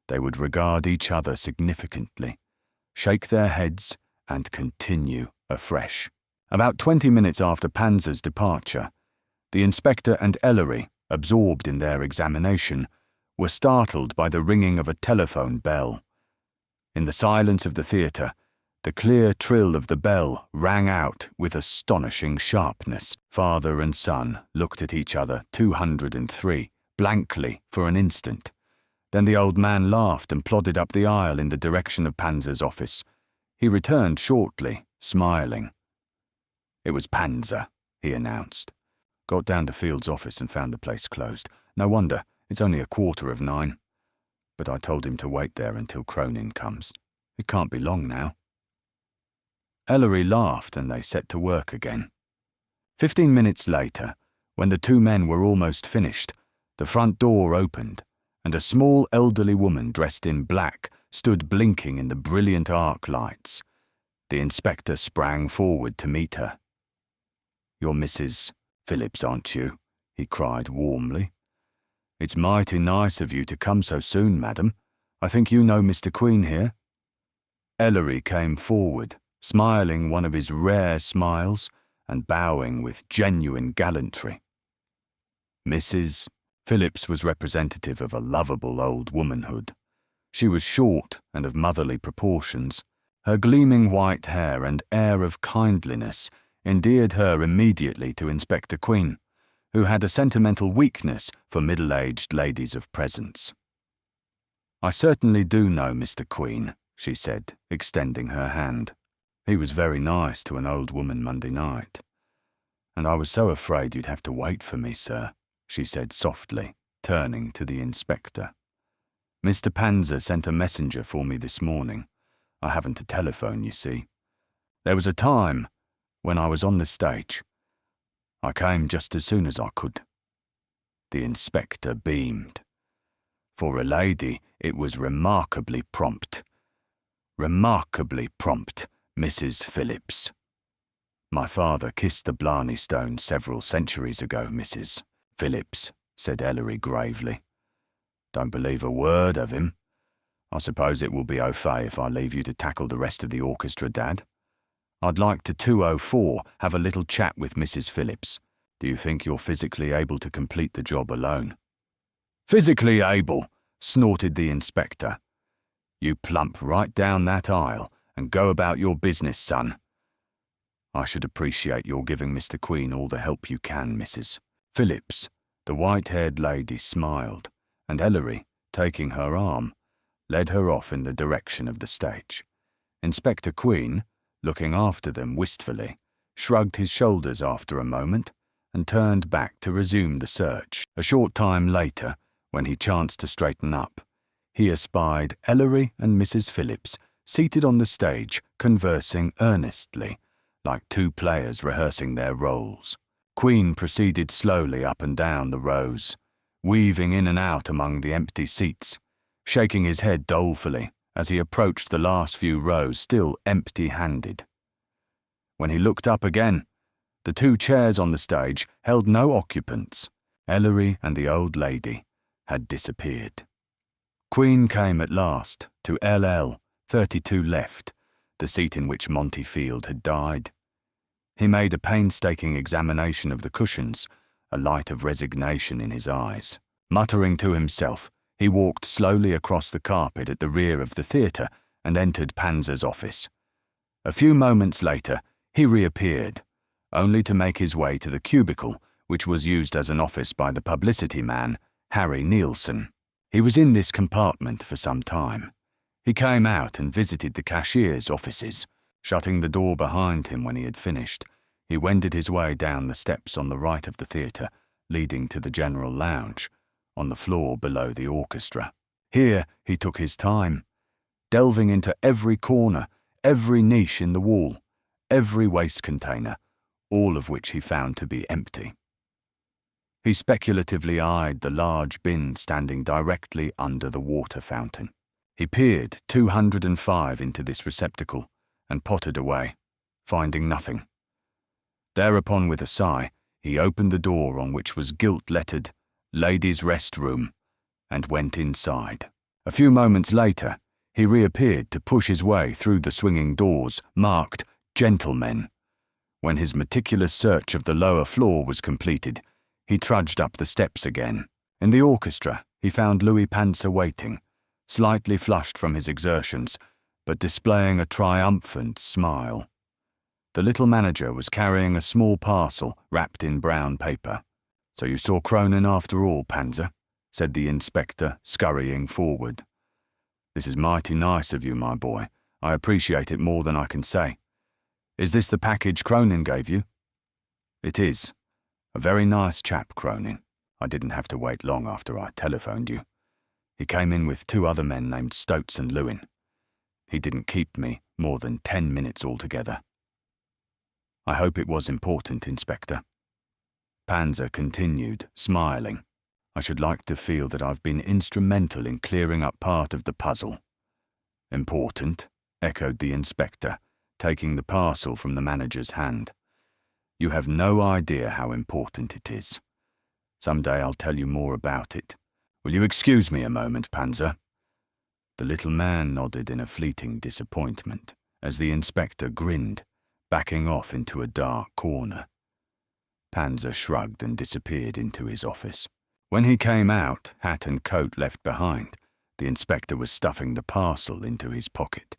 they would regard each other significantly, shake their heads, and continue afresh. About 20 minutes after Panzer's departure, the inspector and Ellery, absorbed in their examination, were startled by the ringing of a telephone bell. In the silence of the theatre, the clear trill of the bell rang out with astonishing sharpness. Father and son looked at each other, 203, blankly for an instant. Then the old man laughed and plodded up the aisle in the direction of Panzer's office. He returned shortly, smiling. "It was Panzer," he announced. "Got down to Field's office and found the place closed. No wonder, it's only 9:15. But I told him to wait there until Cronin comes. It can't be long now." Ellery laughed and they set to work again. 15 minutes later, when the two men were almost finished, the front door opened and a small elderly woman dressed in black stood blinking in the brilliant arc lights. The inspector sprang forward to meet her. "You're Mrs. Phillips, aren't you?" he cried warmly. "It's mighty nice of you to come so soon, madam. I think you know Mr. Queen here." Ellery came forward, smiling one of his rare smiles and bowing with genuine gallantry. Mrs. Phillips was representative of a lovable old womanhood. She was short and of motherly proportions. Her gleaming white hair and air of kindliness endeared her immediately to Inspector Queen, who had a sentimental weakness for middle-aged ladies of presence. "I certainly do know Mr. Queen," she said, extending her hand. "He was very nice to an old woman Monday night. And I was so afraid you'd have to wait for me, sir," she said softly, turning to the inspector. "Mr. Panzer sent a messenger for me this morning. I haven't a telephone, you see. There was a time when I was on the stage. I came just as soon as I could." The inspector beamed. For a lady, it was remarkably prompt. "Remarkably prompt, Mrs. Phillips." "My father kissed the Blarney Stone several centuries ago, Mrs. Phillips," said Ellery gravely. "Don't believe a word of him. I suppose it will be au fait if I leave you to tackle the rest of the orchestra, Dad. I'd like to 2:04 have a little chat with Mrs. Phillips. Do you think you're physically able to complete the job alone?" "Physically able," snorted the inspector. "You plump right down that aisle and go about your business, son." "I should appreciate your giving Mr. Queen all the help you can, Mrs. Phillips." The white-haired lady smiled, and Ellery, taking her arm, led her off in the direction of the stage. Inspector Queen, looking after them wistfully, shrugged his shoulders after a moment and turned back to resume the search. A short time later, when he chanced to straighten up, he espied Ellery and Mrs. Phillips seated on the stage conversing earnestly, like two players rehearsing their roles. Queen proceeded slowly up and down the rows, weaving in and out among the empty seats, shaking his head dolefully as he approached the last few rows still empty-handed. When he looked up again, the two chairs on the stage held no occupants. Ellery and the old lady had disappeared. Queen came at last to LL 32 left, the seat in which Monty Field had died. He made a painstaking examination of the cushions, a light of resignation in his eyes. Muttering to himself, he walked slowly across the carpet at the rear of the theatre and entered Panzer's office. A few moments later, he reappeared, only to make his way to the cubicle, which was used as an office by the publicity man, Harry Nielsen. He was in this compartment for some time. He came out and visited the cashier's offices. Shutting the door behind him when he had finished, he wended his way down the steps on the right of the theatre, leading to the general lounge, on the floor below the orchestra. Here he took his time, delving into every corner, every niche in the wall, every waste container, all of which he found to be empty. He speculatively eyed the large bin standing directly under the water fountain. He peered 205 into this receptacle and pottered away, finding nothing. Thereupon, with a sigh, he opened the door on which was gilt-lettered "Ladies' Rest Room" and went inside. A few moments later, he reappeared to push his way through the swinging doors marked "Gentlemen." When his meticulous search of the lower floor was completed, he trudged up the steps again. In the orchestra, he found Louis Panzer waiting, slightly flushed from his exertions, but displaying a triumphant smile. The little manager was carrying a small parcel wrapped in brown paper. "So you saw Cronin after all, Panzer?" said the inspector, scurrying forward. "This is mighty nice of you, my boy. I appreciate it more than I can say. Is this the package Cronin gave you?" "It is. A very nice chap, Cronin. I didn't have to wait long after I telephoned you. He came in with two other men named Stoats and Lewin. He didn't keep me more than 10 minutes altogether." "I hope it was important, Inspector." Panzer continued, smiling. "I should like to feel that I've been instrumental in clearing up part of the puzzle." "Important?" echoed the inspector, taking the parcel from the manager's hand. "You have no idea how important it is. Some day I'll tell you more about it. Will you excuse me a moment, Panzer?" The little man nodded in a fleeting disappointment as the inspector grinned, backing off into a dark corner. Panzer shrugged and disappeared into his office. When he came out, hat and coat left behind, The inspector was stuffing the parcel into his pocket.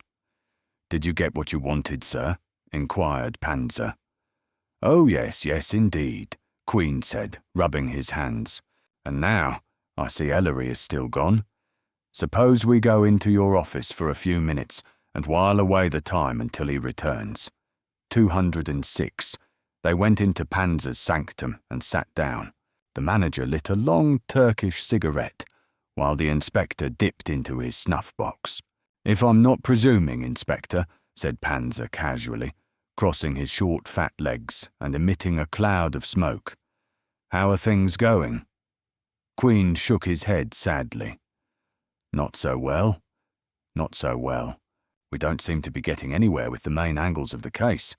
"Did you get what you wanted, sir?" inquired Panzer. "Oh, yes, indeed," Queen said, rubbing his hands. "And now, I see Ellery is still gone. Suppose we go into your office for a few minutes and while away the time until he returns." 206. They went into Panzer's sanctum and sat down. The manager lit a long Turkish cigarette, while the inspector dipped into his snuff-box. "If I'm not presuming, Inspector," said Panzer casually, crossing his short fat legs and emitting a cloud of smoke. "How are things going?" Queen shook his head sadly. "Not so well. We don't seem to be getting anywhere with the main angles of the case.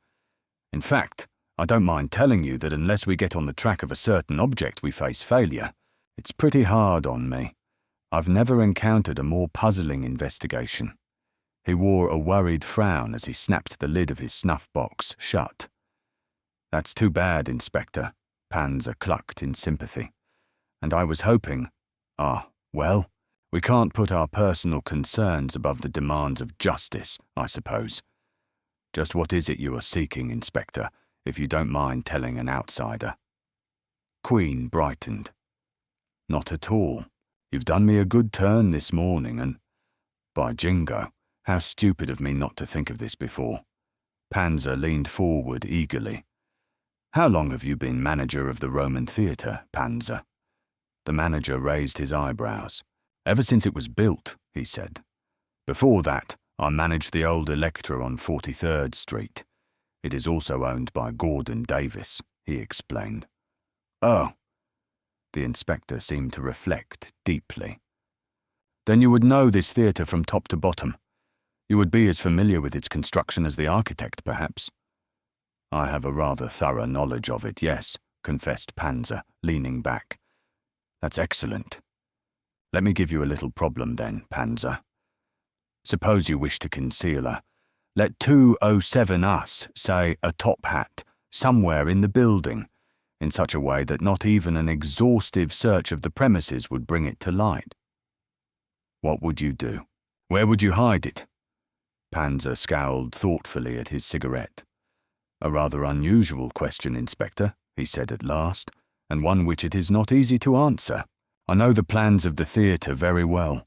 In fact, I don't mind telling you that unless we get on the track of a certain object, we face failure. It's pretty hard on me. I've never encountered a more puzzling investigation." He wore a worried frown as he snapped the lid of his snuff-box shut. "That's too bad, Inspector," Panzer clucked in sympathy. "And I was hoping— well, we can't put our personal concerns above the demands of justice, I suppose. Just what is it you are seeking, Inspector, if you don't mind telling an outsider?" Queen brightened. "Not at all. You've done me a good turn this morning and— by jingo, how stupid of me not to think of this before." Panzer leaned forward eagerly. "How long have you been manager of the Roman Theatre, Panzer?" The manager raised his eyebrows. "Ever since it was built," he said. "Before that, I managed the old Electra on 43rd Street. It is also owned by Gordon Davis," he explained. "Oh." The inspector seemed to reflect deeply. "Then you would know this theatre from top to bottom. You would be as familiar with its construction as the architect, perhaps?" "I have a rather thorough knowledge of it, yes," confessed Panzer, leaning back. "That's excellent. Let me give you a little problem then, Panzer. Suppose you wish to conceal let 207 us say a top hat somewhere in the building, in such a way that not even an exhaustive search of the premises would bring it to light. What would you do? Where would you hide it?" Panzer scowled thoughtfully at his cigarette. "A rather unusual question, Inspector," he said at last, "and one which it is not easy to answer. I know the plans of the theatre very well.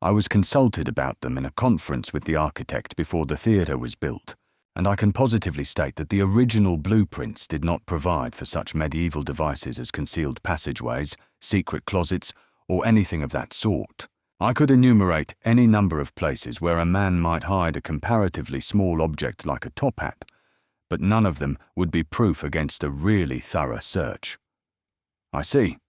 I was consulted about them in a conference with the architect before the theatre was built, and I can positively state that the original blueprints did not provide for such medieval devices as concealed passageways, secret closets, or anything of that sort. I could enumerate any number of places where a man might hide a comparatively small object like a top hat, but none of them would be proof against a really thorough search." "I see."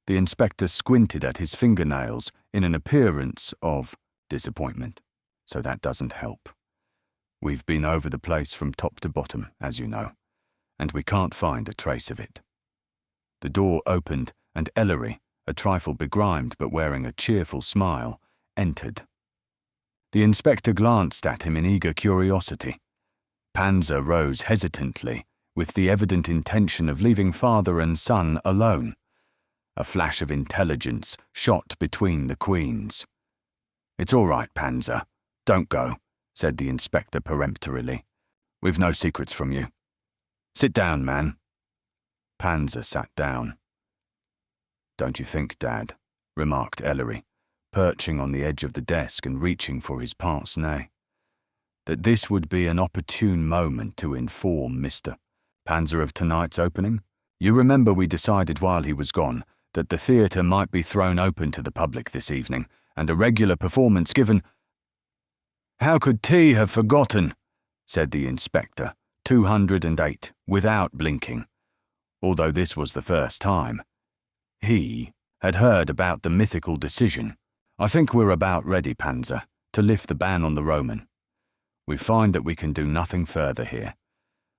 The inspector squinted at his fingernails in an appearance of disappointment. "So that doesn't help. We've been over the place from top to bottom, as you know, and we can't find a trace of it." The door opened and Ellery, a trifle begrimed but wearing a cheerful smile, entered. The inspector glanced at him in eager curiosity. Panzer rose hesitantly, with the evident intention of leaving father and son alone. A flash of intelligence shot between the queens. "It's all right, Panzer. Don't go," said the inspector peremptorily. "We've no secrets from you. Sit down, man." Panzer sat down. "Don't you think, Dad," remarked Ellery, perching on the edge of the desk and reaching for his pince-nez, "that this would be an opportune moment to inform Mr. Panzer of tonight's opening? You remember we decided while he was gone that the theatre might be thrown open to the public this evening, and a regular performance given—" "How could T have forgotten?" said the inspector, 208, without blinking. Although this was the first time, he had heard about the mythical decision. "I think we're about ready, Panzer, to lift the ban on the Roman. We find that we can do nothing further here,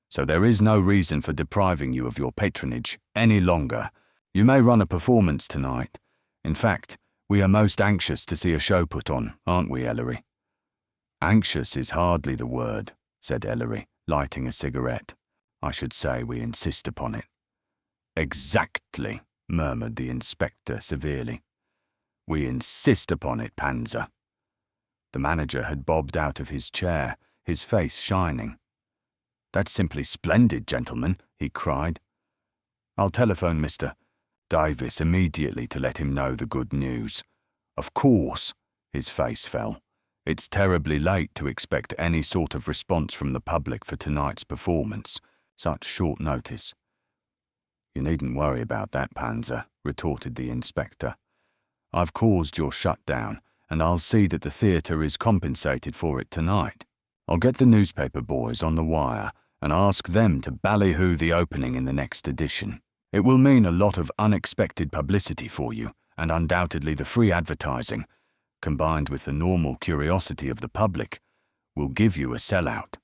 so there is no reason for depriving you of your patronage any longer. You may run a performance tonight. In fact, we are most anxious to see a show put on, aren't we, Ellery?" "Anxious is hardly the word," said Ellery, lighting a cigarette. "I should say we insist upon it." "Exactly," murmured the inspector severely. We insist upon it, Panzer. The manager had bobbed out of his chair, his face shining. That's simply splendid, gentlemen, he cried. I'll telephone Mr. Davis immediately to let him know the good news. Of course, his face fell. It's terribly late to expect any sort of response from the public for tonight's performance. Such short notice. You needn't worry about that, Panzer, retorted the inspector. I've caused your shutdown, and I'll see that the theatre is compensated for it tonight. I'll get the newspaper boys on the wire and ask them to ballyhoo the opening in the next edition. It will mean a lot of unexpected publicity for you, and undoubtedly the free advertising, combined with the normal curiosity of the public, will give you a sellout.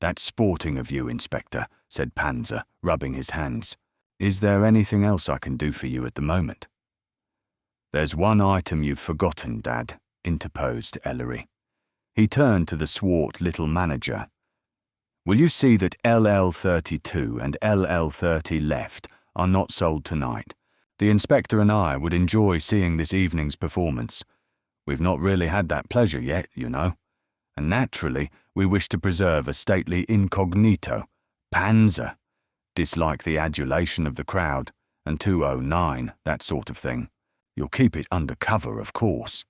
That's sporting of you, Inspector, said Panzer, rubbing his hands. Is there anything else I can do for you at the moment? There's one item you've forgotten, Dad, interposed Ellery. He turned to the swart little manager. Will you see that LL32 and LL30 left are not sold tonight? The inspector and I would enjoy seeing this evening's performance. We've not really had that pleasure yet, you know. And naturally, we wish to preserve a stately incognito, Panzer, dislike the adulation of the crowd, and 209, that sort of thing. You'll keep it under cover, of course.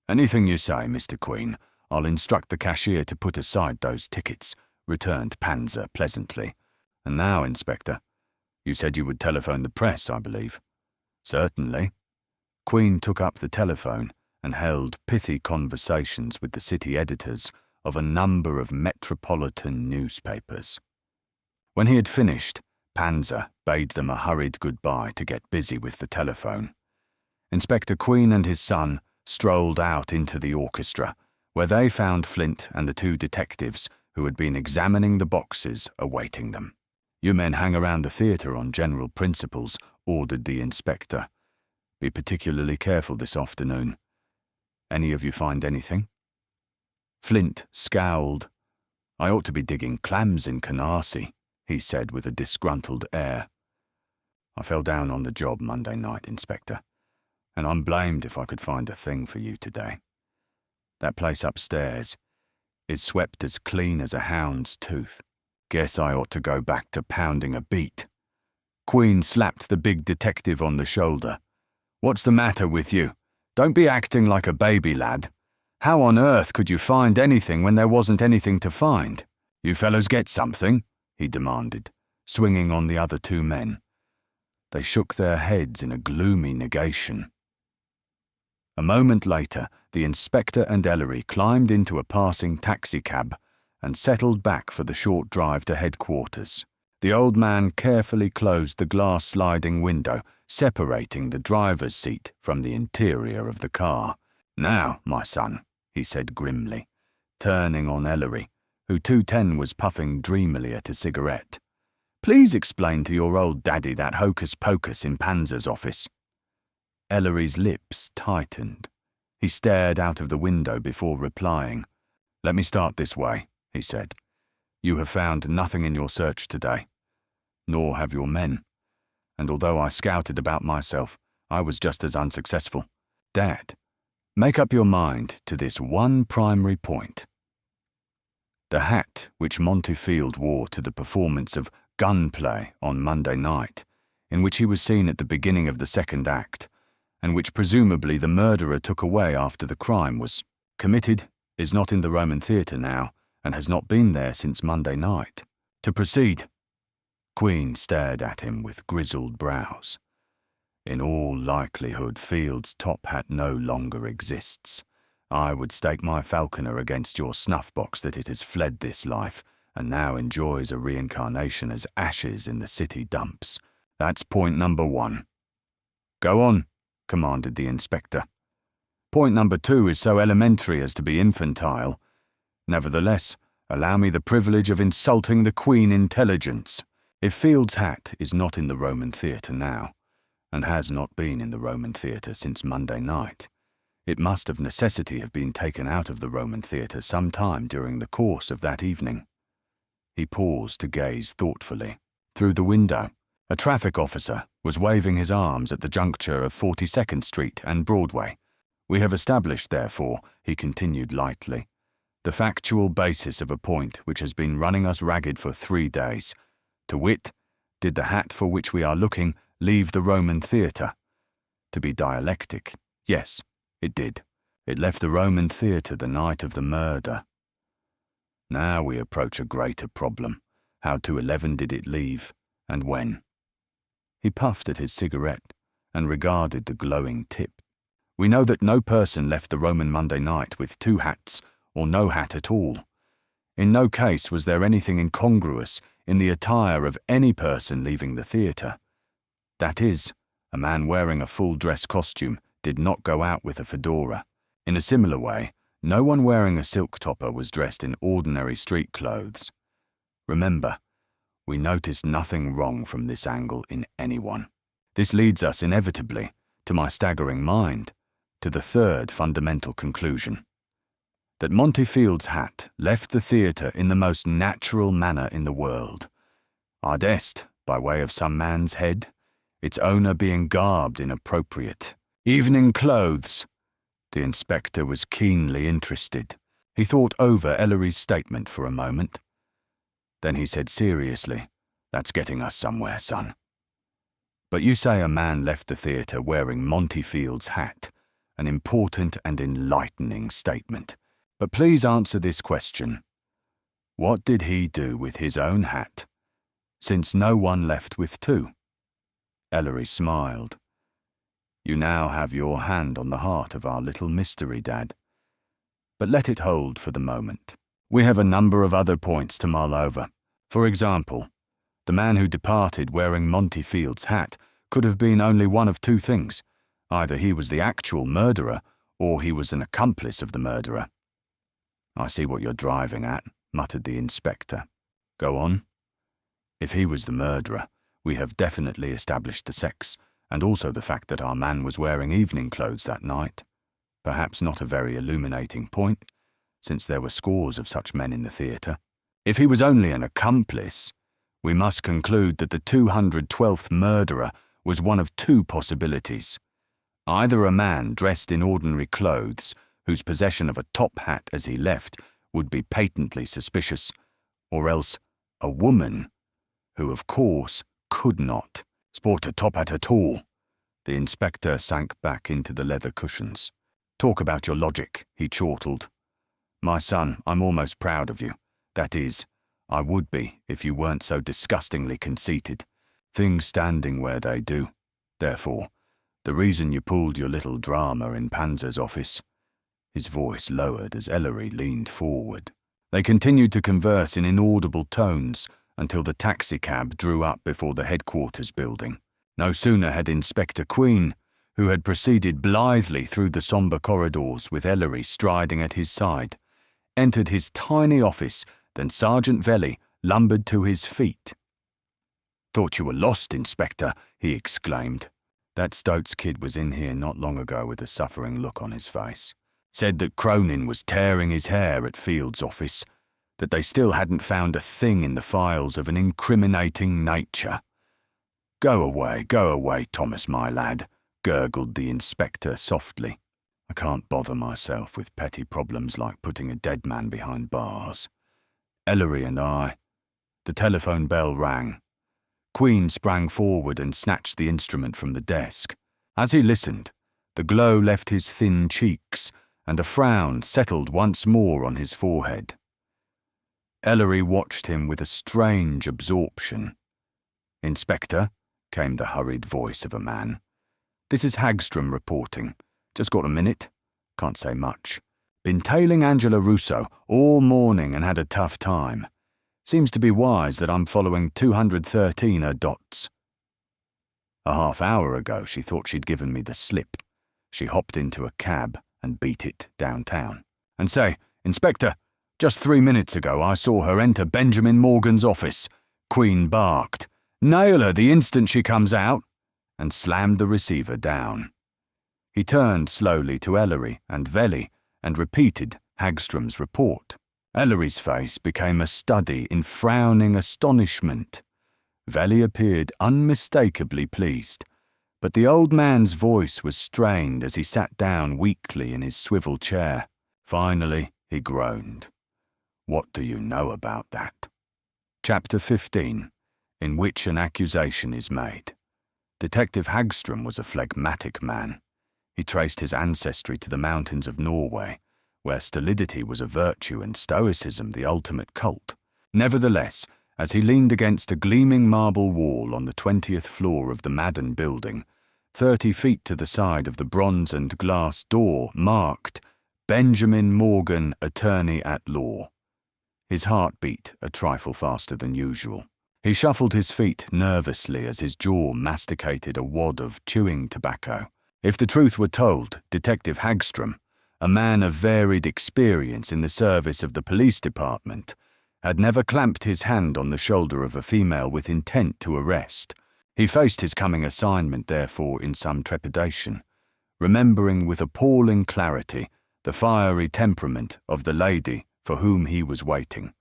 Anything you say, Mr. Queen. I'll instruct the cashier to put aside those tickets, returned Panzer pleasantly. And now, Inspector, you said you would telephone the press, I believe. Certainly. Queen took up the telephone and held pithy conversations with the city editors of a number of metropolitan newspapers. When he had finished, Panzer bade them a hurried goodbye to get busy with the telephone. Inspector Queen and his son strolled out into the orchestra, where they found Flint and the two detectives who had been examining the boxes awaiting them. You men hang around the theatre on general principles, ordered the inspector. Be particularly careful this afternoon. Any of you find anything? Flint scowled. I ought to be digging clams in Canarsie, he said with a disgruntled air. I fell down on the job Monday night, Inspector, and I'm blamed if I could find a thing for you today. That place upstairs is swept as clean as a hound's tooth. Guess I ought to go back to pounding a beat. Queen slapped the big detective on the shoulder. What's the matter with you? Don't be acting like a baby, lad. How on earth could you find anything when there wasn't anything to find? You fellows get something? He demanded, swinging on the other two men. They shook their heads in a gloomy negation. A moment later, the inspector and Ellery climbed into a passing taxicab and settled back for the short drive to headquarters. The old man carefully closed the glass sliding window, separating the driver's seat from the interior of the car. Now, my son, he said grimly, turning on Ellery, who 210 was puffing dreamily at a cigarette. Please explain to your old daddy that hocus-pocus in Panzer's office. Ellery's lips tightened. He stared out of the window before replying. Let me start this way, he said. You have found nothing in your search today, nor have your men. And although I scouted about myself, I was just as unsuccessful. Dad, make up your mind to this one primary point. The hat which Montefield wore to the performance of Gunplay on Monday night, in which he was seen at the beginning of the second act, and which presumably the murderer took away after the crime was committed, is not in the Roman theatre now, and has not been there since Monday night. To proceed. Queen stared at him with grizzled brows. In all likelihood, Field's top hat no longer exists. I would stake my falconer against your snuff-box that it has fled this life, and now enjoys a reincarnation as ashes in the city dumps. That's point number one. Go on, commanded the inspector. Point number two is so elementary as to be infantile. Nevertheless, allow me the privilege of insulting the Queen intelligence. If Field's hat is not in the Roman theatre now, and has not been in the Roman theatre since Monday night, it must of necessity have been taken out of the Roman theatre some time during the course of that evening. He paused to gaze thoughtfully. Through the window, A traffic officer was waving his arms at the juncture of 42nd Street and Broadway. We have established, therefore, he continued lightly, the factual basis of a point which has been running us ragged for 3 days. To wit, did the hat for which we are looking leave the Roman theatre? To be dialectic, yes, it did. It left the Roman theatre the night of the murder. Now we approach a greater problem. How to 11 did it leave, and when? He puffed at his cigarette and regarded the glowing tip. We know that no person left the Roman Monday night with 2 hats or no hat at all. In no case was there anything incongruous in the attire of any person leaving the theatre. That is, a man wearing a full dress costume did not go out with a fedora. In a similar way, no one wearing a silk topper was dressed in ordinary street clothes. Remember, we noticed nothing wrong from this angle in anyone. This leads us inevitably, to my staggering mind, to the third fundamental conclusion. That Montefield's hat left the theatre in the most natural manner in the world. Ardest, by way of some man's head, its owner being garbed in appropriate evening clothes. The inspector was keenly interested. He thought over Ellery's statement for a moment. Then he said seriously, "That's getting us somewhere, son. But you say a man left the theatre wearing Montefield's hat, an important and enlightening statement. But please answer this question. What did he do with his own hat, since no one left with 2? Ellery smiled. You now have your hand on the heart of our little mystery, Dad. But let it hold for the moment. We have a number of other points to mull over. For example, the man who departed wearing Montefield's hat could have been only one of 2 things. Either he was the actual murderer, or he was an accomplice of the murderer. I see what you're driving at, muttered the inspector. Go on. If he was the murderer, we have definitely established the sex, and also the fact that our man was wearing evening clothes that night. Perhaps not a very illuminating point, since there were scores of such men in the theatre. If he was only an accomplice, we must conclude that the 212th murderer was one of 2 possibilities. Either a man dressed in ordinary clothes, whose possession of a top hat as he left would be patently suspicious, or else a woman, who of course could not sport a top hat at all. The inspector sank back into the leather cushions. Talk about your logic, he chortled. My son, I'm almost proud of you. That is, I would be if you weren't so disgustingly conceited. Things standing where they do. Therefore, the reason you pulled your little drama in Panzer's office. His voice lowered as Ellery leaned forward. They continued to converse in inaudible tones until the taxicab drew up before the headquarters building. No sooner had Inspector Queen, who had proceeded blithely through the sombre corridors with Ellery striding at his side, entered his tiny office than Sergeant Velli lumbered to his feet. Thought you were lost, Inspector, he exclaimed. That Stoats kid was in here not long ago with a suffering look on his face. Said that Cronin was tearing his hair at Field's office, that they still hadn't found a thing in the files of an incriminating nature. Go away, Thomas, my lad, gurgled the inspector softly. I can't bother myself with petty problems like putting a dead man behind bars. Ellery and I. The telephone bell rang. Queen sprang forward and snatched the instrument from the desk. As he listened, the glow left his thin cheeks, and a frown settled once more on his forehead. Ellery watched him with a strange absorption. Inspector, came the hurried voice of a man. This is Hagstrom reporting. Just got a minute? Can't say much. Been tailing Angela Russo all morning and had a tough time. Seems to be wise that I'm following 213 her dots. A half hour ago she thought she'd given me the slip. She hopped into a cab and beat it downtown. And say, Inspector, just 3 minutes ago I saw her enter Benjamin Morgan's office. Queen barked. Nail her the instant she comes out, and slammed the receiver down. He turned slowly to Ellery and Velli and repeated Hagstrom's report. Ellery's face became a study in frowning astonishment. Veli appeared unmistakably pleased, but the old man's voice was strained as he sat down weakly in his swivel chair. Finally, he groaned. "What do you know about that?" Chapter 15, in which an accusation is made. Detective Hagstrom was a phlegmatic man. He traced his ancestry to the mountains of Norway, where stolidity was a virtue and stoicism the ultimate cult. Nevertheless, as he leaned against a gleaming marble wall on the 20th floor of the Madden building, 30 feet to the side of the bronze and glass door marked Benjamin Morgan, Attorney at Law. His heart beat a trifle faster than usual. He shuffled his feet nervously as his jaw masticated a wad of chewing tobacco. If the truth were told, Detective Hagstrom, a man of varied experience in the service of the police department, had never clamped his hand on the shoulder of a female with intent to arrest. He faced his coming assignment, therefore, in some trepidation, remembering with appalling clarity the fiery temperament of the lady for whom he was waiting.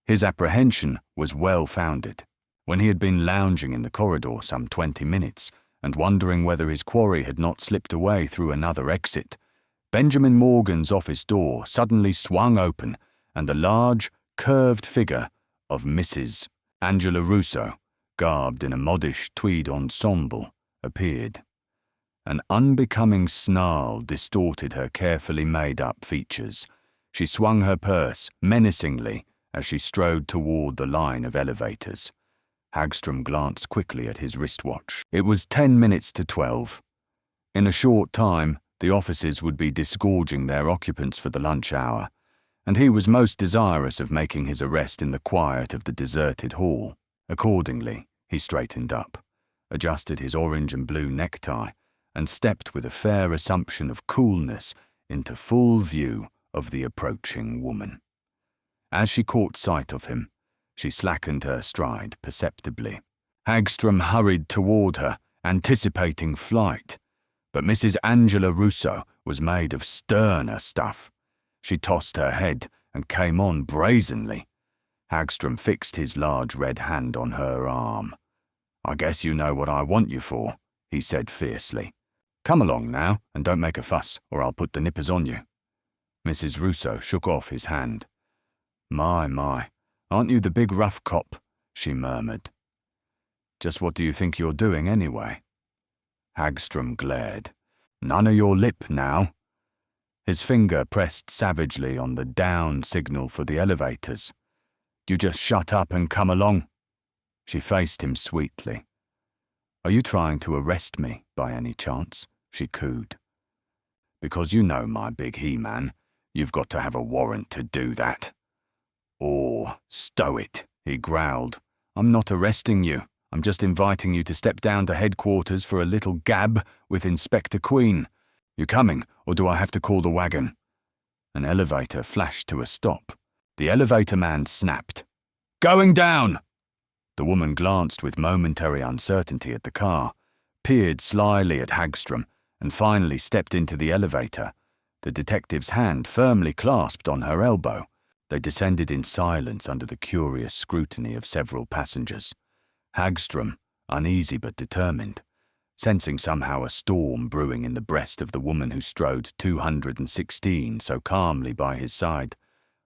His apprehension was well-founded. When he had been lounging in the corridor some 20 minutes and wondering whether his quarry had not slipped away through another exit, Benjamin Morgan's office door suddenly swung open and the large, curved figure of Mrs. Angela Russo, garbed in a modish tweed ensemble, appeared. An unbecoming snarl distorted her carefully made-up features. She swung her purse menacingly as she strode toward the line of elevators. Hagstrom glanced quickly at his wristwatch. It was 10 minutes to 12. In a short time, the offices would be disgorging their occupants for the lunch hour, and he was most desirous of making his arrest in the quiet of the deserted hall. Accordingly, he straightened up, adjusted his orange and blue necktie, and stepped with a fair assumption of coolness into full view of the approaching woman. As she caught sight of him, she slackened her stride perceptibly. Hagstrom hurried toward her, anticipating flight, but Mrs. Angela Russo was made of sterner stuff. She tossed her head and came on brazenly. Hagstrom fixed his large red hand on her arm. "I guess you know what I want you for," he said fiercely. "Come along now, and don't make a fuss, or I'll put the nippers on you." Mrs. Russo shook off his hand. My, aren't you the big rough cop?" she murmured. "Just what do you think you're doing anyway?" Hagstrom glared. "None of your lip now." His finger pressed savagely on the down signal for the elevators. "You just shut up and come along." She faced him sweetly. "Are you trying to arrest me, by any chance?" she cooed. "Because you know my big he-man, you've got to have a warrant to do that." "Oh, stow it," he growled. "I'm not arresting you. I'm just inviting you to step down to headquarters for a little gab with Inspector Queen. You coming, or do I have to call the wagon?" An elevator flashed to a stop. The elevator man snapped. "Going down!" The woman glanced with momentary uncertainty at the car, peered slyly at Hagstrom, and finally stepped into the elevator, the detective's hand firmly clasped on her elbow. They descended in silence under the curious scrutiny of several passengers. Hagstrom, uneasy but determined, sensing somehow a storm brewing in the breast of the woman who strode 216 so calmly by his side,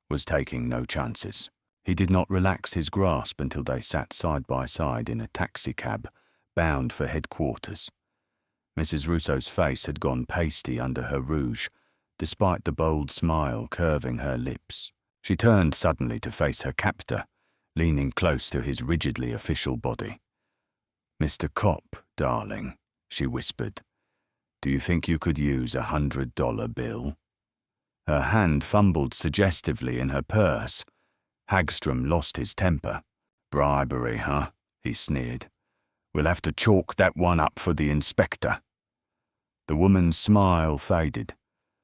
was taking no chances. He did not relax his grasp until they sat side by side in a taxicab, bound for headquarters. Mrs. Russo's face had gone pasty under her rouge, despite the bold smile curving her lips. She turned suddenly to face her captor, leaning close to his rigidly official body. "Mr. Cop, darling," she whispered, "do you think you could use a $100 bill?" Her hand fumbled suggestively in her purse. Hagstrom lost his temper. "Bribery, huh?" he sneered. "We'll have to chalk that one up for the inspector." The woman's smile faded.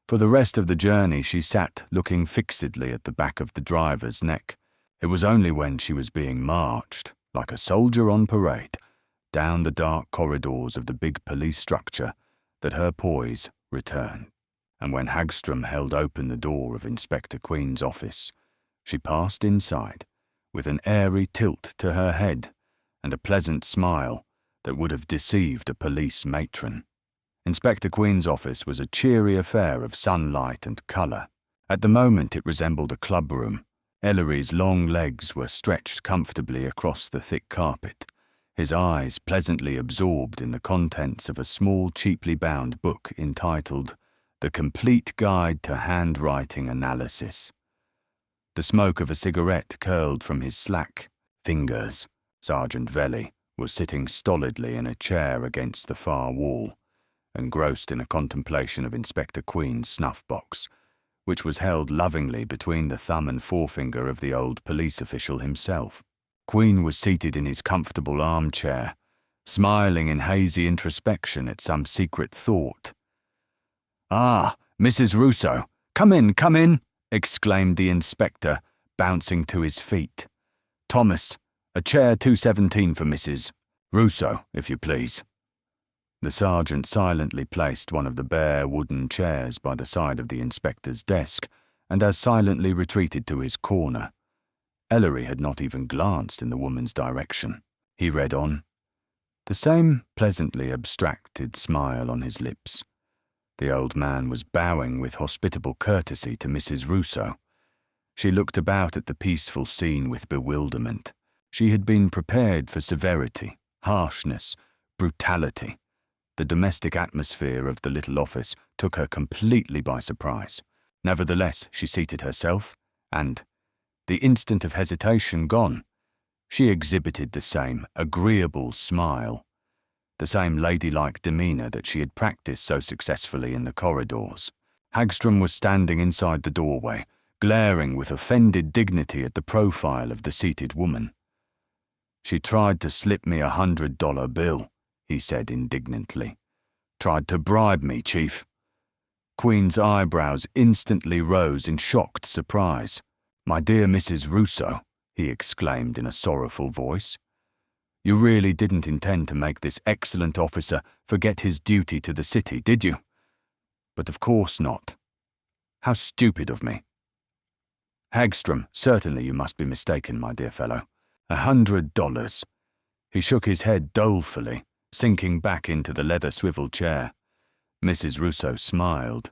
For the rest of the journey she sat looking fixedly at the back of the driver's neck. It was only when she was being marched, like a soldier on parade, down the dark corridors of the big police structure that her poise returned. And when Hagstrom held open the door of Inspector Queen's office, she passed inside, with an airy tilt to her head, and a pleasant smile that would have deceived a police matron. Inspector Queen's office was a cheery affair of sunlight and colour. At the moment it resembled a clubroom. Ellery's long legs were stretched comfortably across the thick carpet, his eyes pleasantly absorbed in the contents of a small, cheaply bound book entitled The Complete Guide to Handwriting Analysis. The smoke of a cigarette curled from his slack fingers. Sergeant Velli was sitting stolidly in a chair against the far wall, engrossed in a contemplation of Inspector Queen's snuff-box, which was held lovingly between the thumb and forefinger of the old police official himself. Queen was seated in his comfortable armchair, smiling in hazy introspection at some secret thought. "Ah, Mrs. Russo, come in," exclaimed the inspector, bouncing to his feet. "Thomas, a chair 217 for Mrs. Russo, if you please." The sergeant silently placed one of the bare wooden chairs by the side of the inspector's desk and as silently retreated to his corner. Ellery had not even glanced in the woman's direction. He read on, the same pleasantly abstracted smile on his lips. The old man was bowing with hospitable courtesy to Mrs. Russo. She looked about at the peaceful scene with bewilderment. She had been prepared for severity, harshness, brutality. The domestic atmosphere of the little office took her completely by surprise. Nevertheless, she seated herself, and, the instant of hesitation gone, she exhibited the same agreeable smile, the same ladylike demeanour that she had practised so successfully in the corridors. Hagstrom was standing inside the doorway, glaring with offended dignity at the profile of the seated woman. "She tried to slip me $100 bill," he said indignantly. "Tried to bribe me, Chief." Queen's eyebrows instantly rose in shocked surprise. "My dear Mrs. Russo," he exclaimed in a sorrowful voice, "you really didn't intend to make this excellent officer forget his duty to the city, did you? But of course not. How stupid of me." "Hagstrom, certainly you must be mistaken, my dear fellow. $100. He shook his head dolefully, sinking back into the leather swivel chair. Mrs. Russo smiled.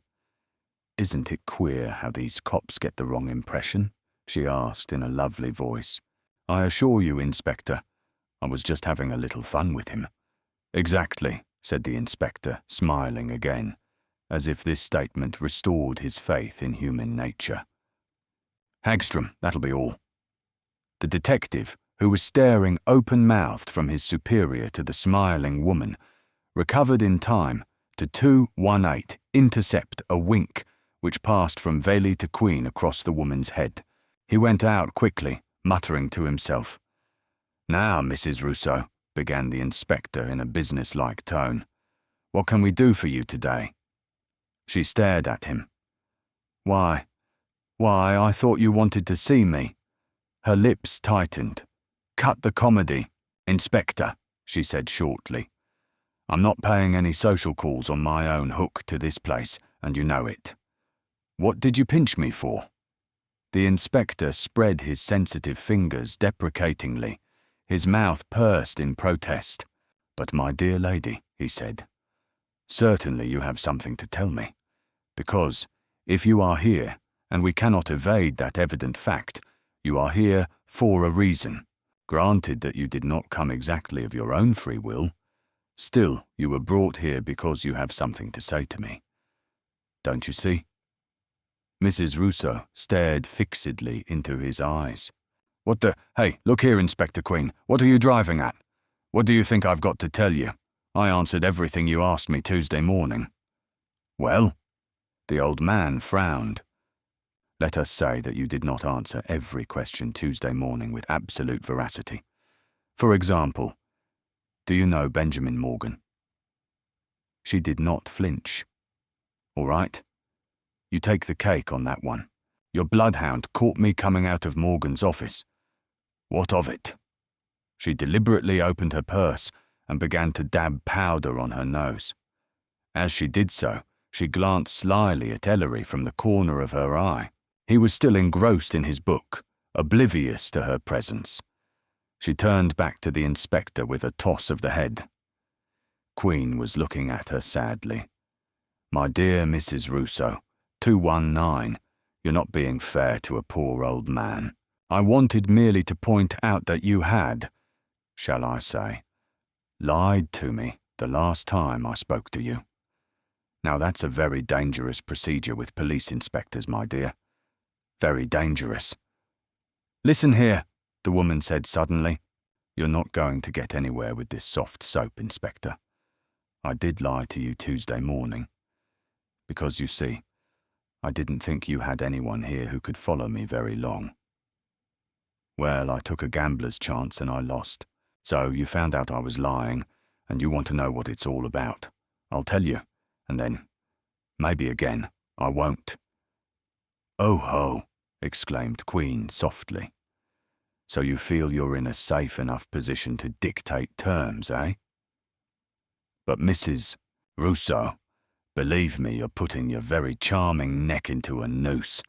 "Isn't it queer how these cops get the wrong impression?" she asked in a lovely voice. "I assure you, Inspector, I was just having a little fun with him." "Exactly," said the inspector, smiling again, as if this statement restored his faith in human nature. "Hagstrom, that'll be all." The detective, who was staring open-mouthed from his superior to the smiling woman, recovered in time to 218 intercept a wink which passed from Velli to Queen across the woman's head. He went out quickly, muttering to himself. "Now, Mrs. Russo," began the inspector in a business-like tone, "what can we do for you today?" She stared at him. Why, I thought you wanted to see me." Her lips tightened. "Cut the comedy, Inspector," she said shortly. "I'm not paying any social calls on my own hook to this place, and you know it. What did you pinch me for?" The inspector spread his sensitive fingers deprecatingly, his mouth pursed in protest. "But my dear lady," he said, "certainly you have something to tell me, because, if you are here, and we cannot evade that evident fact, you are here for a reason. Granted that you did not come exactly of your own free will, still you were brought here because you have something to say to me. Don't you see?" Mrs. Russo stared fixedly into his eyes. Hey, look here, Inspector Queen, what are you driving at? What do you think I've got to tell you? I answered everything you asked me Tuesday morning." "Well?" The old man frowned. "Let us say that you did not answer every question Tuesday morning with absolute veracity. For example, do you know Benjamin Morgan?" She did not flinch. "All right. You take the cake on that one. Your bloodhound caught me coming out of Morgan's office. What of it?" She deliberately opened her purse and began to dab powder on her nose. As she did so, she glanced slyly at Ellery from the corner of her eye. He was still engrossed in his book, oblivious to her presence. She turned back to the inspector with a toss of the head. Queen was looking at her sadly. My dear Mrs. Russo, 219, you're not being fair to a poor old man. I wanted merely to point out that you had, shall I say, lied to me the last time I spoke to you. Now that's a very dangerous procedure with police inspectors, my dear. Very dangerous. Listen here, the woman said suddenly. You're not going to get anywhere with this soft soap, Inspector. I did lie to you Tuesday morning. Because, you see, I didn't think you had anyone here who could follow me very long. Well, I took a gambler's chance and I lost. So you found out I was lying, and you want to know what it's all about. I'll tell you, and then, maybe again, I won't. Oh ho, exclaimed Queen softly. So you feel you're in a safe enough position to dictate terms, eh? But Mrs. Russo, believe me, you're putting your very charming neck into a noose.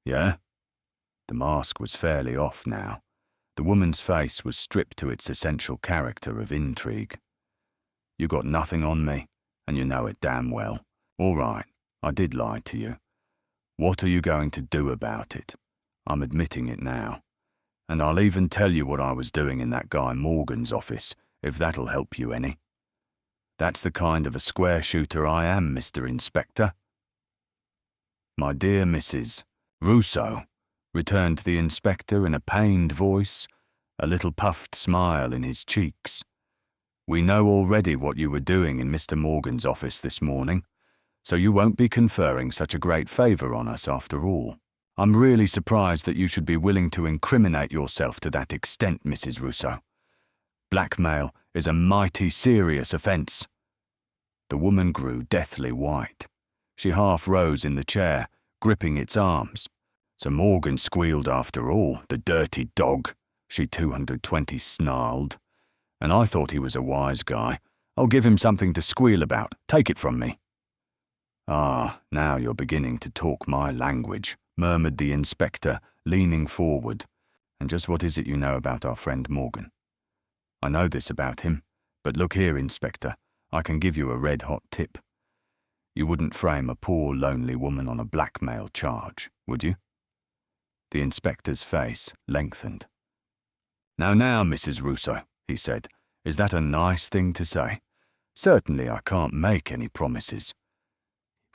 Yeah? The mask was fairly off now. The woman's face was stripped to its essential character of intrigue. You got nothing on me, and you know it damn well. All right, I did lie to you. What are you going to do about it? I'm admitting it now. And I'll even tell you what I was doing in that guy Morgan's office, if that'll help you any. That's the kind of a square shooter I am, Mr. Inspector. My dear Mrs. Russo, returned the inspector in a pained voice, a little puffed smile in his cheeks. We know already what you were doing in Mr. Morgan's office this morning, so you won't be conferring such a great favour on us after all. I'm really surprised that you should be willing to incriminate yourself to that extent, Mrs. Russo. Blackmail is a mighty serious offence. The woman grew deathly white. She half rose in the chair, gripping its arms. So Morgan squealed after all, the dirty dog, she 220 snarled. And I thought he was a wise guy. I'll give him something to squeal about. Take it from me. Ah, now you're beginning to talk my language, murmured the inspector, leaning forward. And just what is it you know about our friend Morgan? I know this about him, but look here, Inspector, I can give you a red-hot tip. You wouldn't frame a poor, lonely woman on a blackmail charge, would you? The inspector's face lengthened. Now, Mrs. Russo, he said, is that a nice thing to say? Certainly I can't make any promises.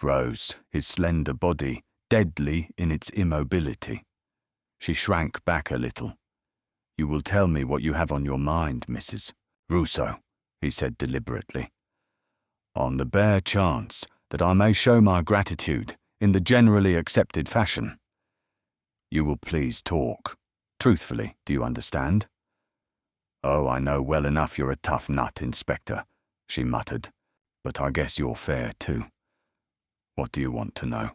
Rose, his slender body deadly in its immobility. She shrank back a little. You will tell me what you have on your mind, Mrs. Russo, he said deliberately. On the bare chance that I may show my gratitude in the generally accepted fashion. You will please talk. Truthfully, do you understand? Oh, I know well enough you're a tough nut, Inspector, she muttered, but I guess you're fair too. What do you want to know?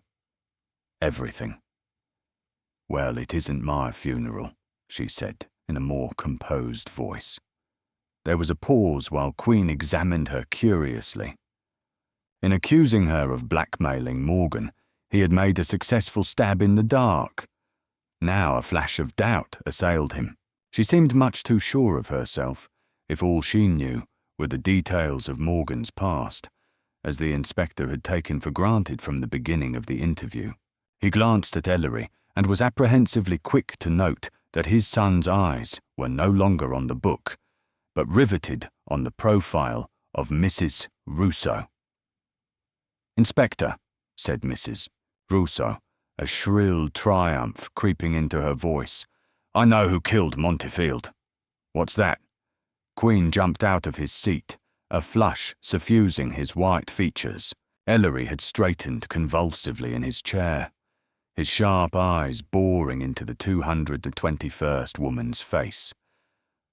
Everything. Well, it isn't my funeral, she said in a more composed voice. There was a pause while Queen examined her curiously. In accusing her of blackmailing Morgan, he had made a successful stab in the dark. Now a flash of doubt assailed him. She seemed much too sure of herself, if all she knew were the details of Morgan's past, as the inspector had taken for granted from the beginning of the interview. He glanced at Ellery and was apprehensively quick to note that his son's eyes were no longer on the book, but riveted on the profile of Mrs. Russo. Inspector, said Mrs. Russo, a shrill triumph creeping into her voice, I know who killed Montefield. What's that? Queen jumped out of his seat, a flush suffusing his white features. Ellery had straightened convulsively in his chair, his sharp eyes boring into the 221st woman's face.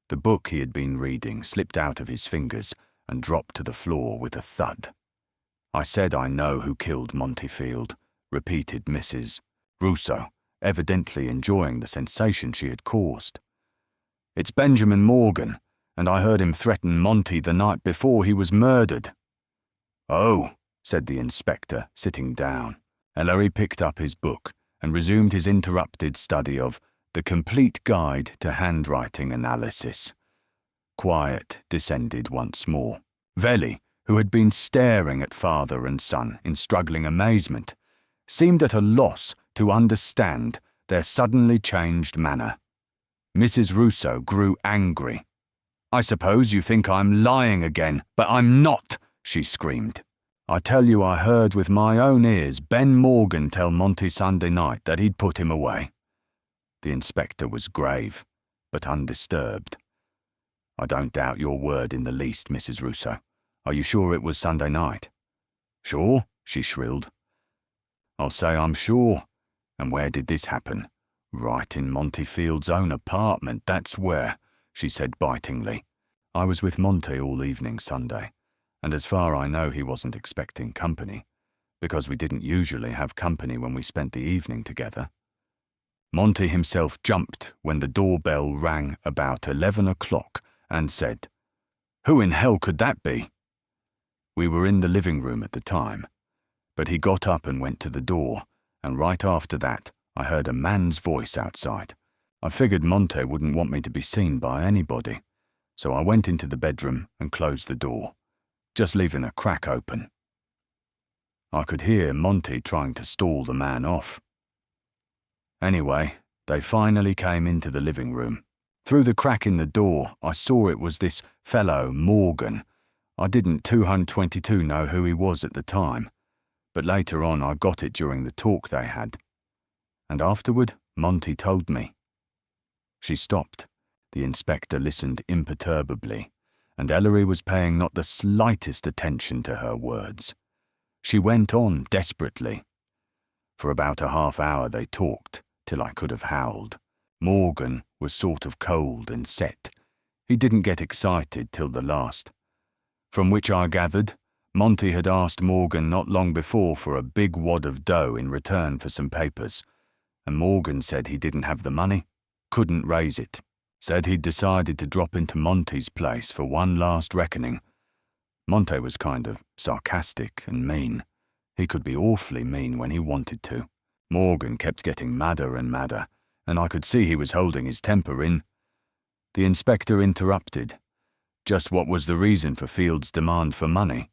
The book he had been reading slipped out of his fingers and dropped to the floor with a thud. I said I know who killed Montefield, repeated Mrs. Russo, evidently enjoying the sensation she had caused. It's Benjamin Morgan, and I heard him threaten Monty the night before he was murdered. Oh, said the inspector, sitting down. Ellery picked up his book and resumed his interrupted study of The Complete Guide to Handwriting Analysis. Quiet descended once more. Veli, who had been staring at father and son in struggling amazement, seemed at a loss to understand their suddenly changed manner. Mrs. Russo grew angry. "I suppose you think I'm lying again, but I'm not," she screamed. "I tell you I heard with my own ears Ben Morgan tell Monty Sunday night that he'd put him away." The inspector was grave, but undisturbed. "I don't doubt your word in the least, Mrs. Russo. Are you sure it was Sunday night?" "Sure?" she shrilled. "I'll say I'm sure. And where did this happen?" "Right in Monty Field's own apartment, that's where," she said bitingly. "I was with Monty all evening Sunday, and as far I know he wasn't expecting company, because we didn't usually have company when we spent the evening together. Monty himself jumped when the doorbell rang about 11 o'clock and said, 'Who in hell could that be?' We were in the living room at the time, but he got up and went to the door, and right after that I heard a man's voice outside. I figured Monty wouldn't want me to be seen by anybody, so I went into the bedroom and closed the door, just leaving a crack open. I could hear Monty trying to stall the man off. Anyway, they finally came into the living room. Through the crack in the door, I saw it was this fellow Morgan. I didn't 222 know who he was at the time, but later on I got it during the talk they had. And afterward, Monty told me." She stopped. The inspector listened imperturbably, and Ellery was paying not the slightest attention to her words. She went on desperately. For about a half hour they talked, till I could have howled. Morgan was sort of cold and set. He didn't get excited till the last. From which I gathered, Monty had asked Morgan not long before for a big wad of dough in return for some papers, and Morgan said he didn't have the money, couldn't raise it, said he'd decided to drop into Monty's place for one last reckoning. Monty was kind of sarcastic and mean. He could be awfully mean when he wanted to. Morgan kept getting madder and madder, and I could see he was holding his temper in. The inspector interrupted. Just what was the reason for Field's demand for money?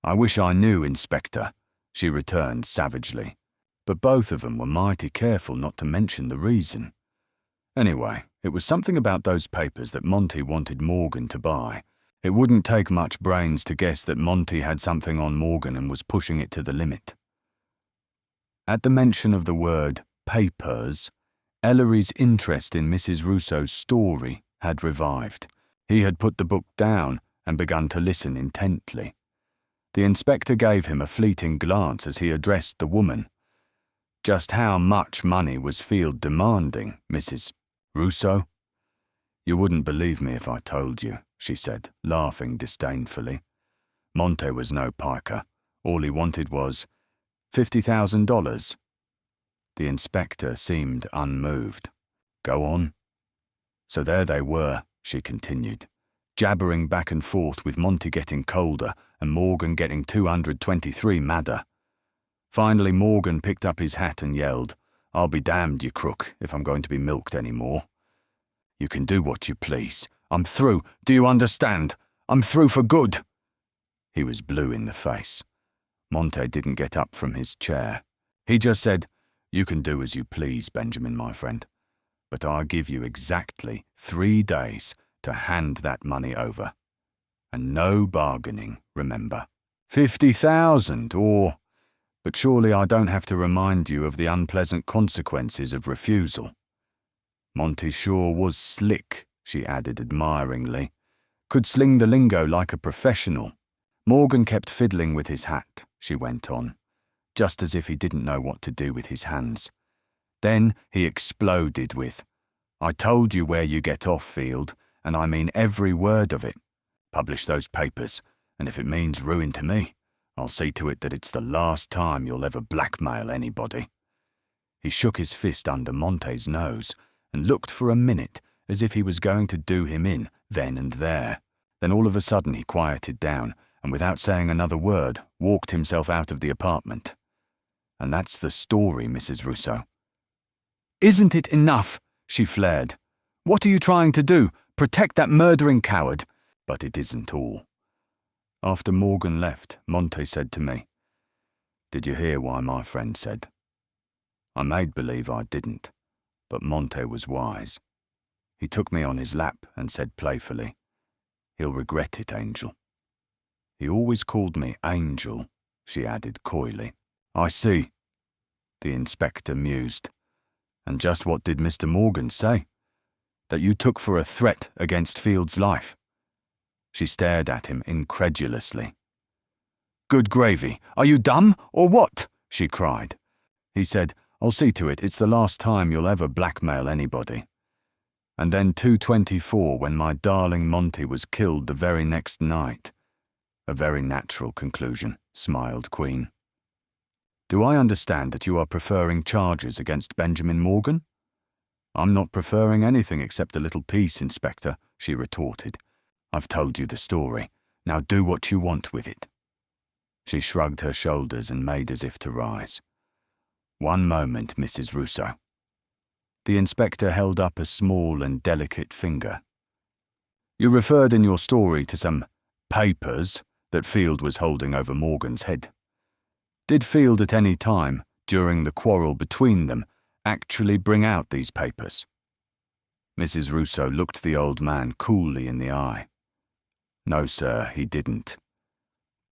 "I wish I knew, Inspector," she returned savagely, but both of them were mighty careful not to mention the reason. Anyway, it was something about those papers that Monty wanted Morgan to buy. It wouldn't take much brains to guess that Monty had something on Morgan and was pushing it to the limit. At the mention of the word papers, Ellery's interest in Mrs. Russo's story had revived. He had put the book down and begun to listen intently. The inspector gave him a fleeting glance as he addressed the woman. "Just how much money was Field demanding, Mrs. Russo?" "You wouldn't believe me if I told you," she said, laughing disdainfully. "Monty was no piker. All he wanted was $50,000. The inspector seemed unmoved. "Go on." "So there they were," she continued, jabbering back and forth with Monty getting colder and Morgan getting 223 madder. Finally Morgan picked up his hat and yelled, "I'll be damned, you crook, if I'm going to be milked any more. You can do what you please. I'm through, do you understand? I'm through for good." He was blue in the face. Monty didn't get up from his chair. He just said, "You can do as you please, Benjamin, my friend. But I give you exactly 3 days to hand that money over. And no bargaining, remember. 50,000 or... But surely I don't have to remind you of the unpleasant consequences of refusal." "Monty sure was slick," she added admiringly. "Could sling the lingo like a professional." Morgan kept fiddling with his hat, she went on, just as if he didn't know what to do with his hands. Then he exploded with, "I told you where you get off, Field, and I mean every word of it. Publish those papers, and if it means ruin to me, I'll see to it that it's the last time you'll ever blackmail anybody." He shook his fist under Monty's nose and looked for a minute as if he was going to do him in then and there. Then all of a sudden he quieted down and without saying another word walked himself out of the apartment. And that's the story, Mrs. Russo. "Isn't it enough?" she flared. "What are you trying to do? Protect that murdering coward?" But it isn't all. After Morgan left, Monty said to me, "Did you hear why my friend said?" I made believe I didn't, but Monty was wise. He took me on his lap and said playfully, "He'll regret it, Angel." He always called me Angel, she added coyly. "I see," the inspector mused. "And just what did Mr. Morgan say? That you took for a threat against Field's life?" She stared at him incredulously. "Good gravy, are you dumb or what?" she cried. He said, "I'll see to it, it's the last time you'll ever blackmail anybody." And then 2:24 when my darling Monty was killed the very next night. A very natural conclusion, smiled Queen. "Do I understand that you are preferring charges against Benjamin Morgan?" "I'm not preferring anything except a little peace, Inspector," she retorted. "I've told you the story. Now do what you want with it." She shrugged her shoulders and made as if to rise. "One moment, Mrs. Russo." The inspector held up a small and delicate finger. "You referred in your story to some papers that Field was holding over Morgan's head. Did Field at any time, during the quarrel between them, actually bring out these papers?" Mrs. Russo looked the old man coolly in the eye. "No, sir, he didn't.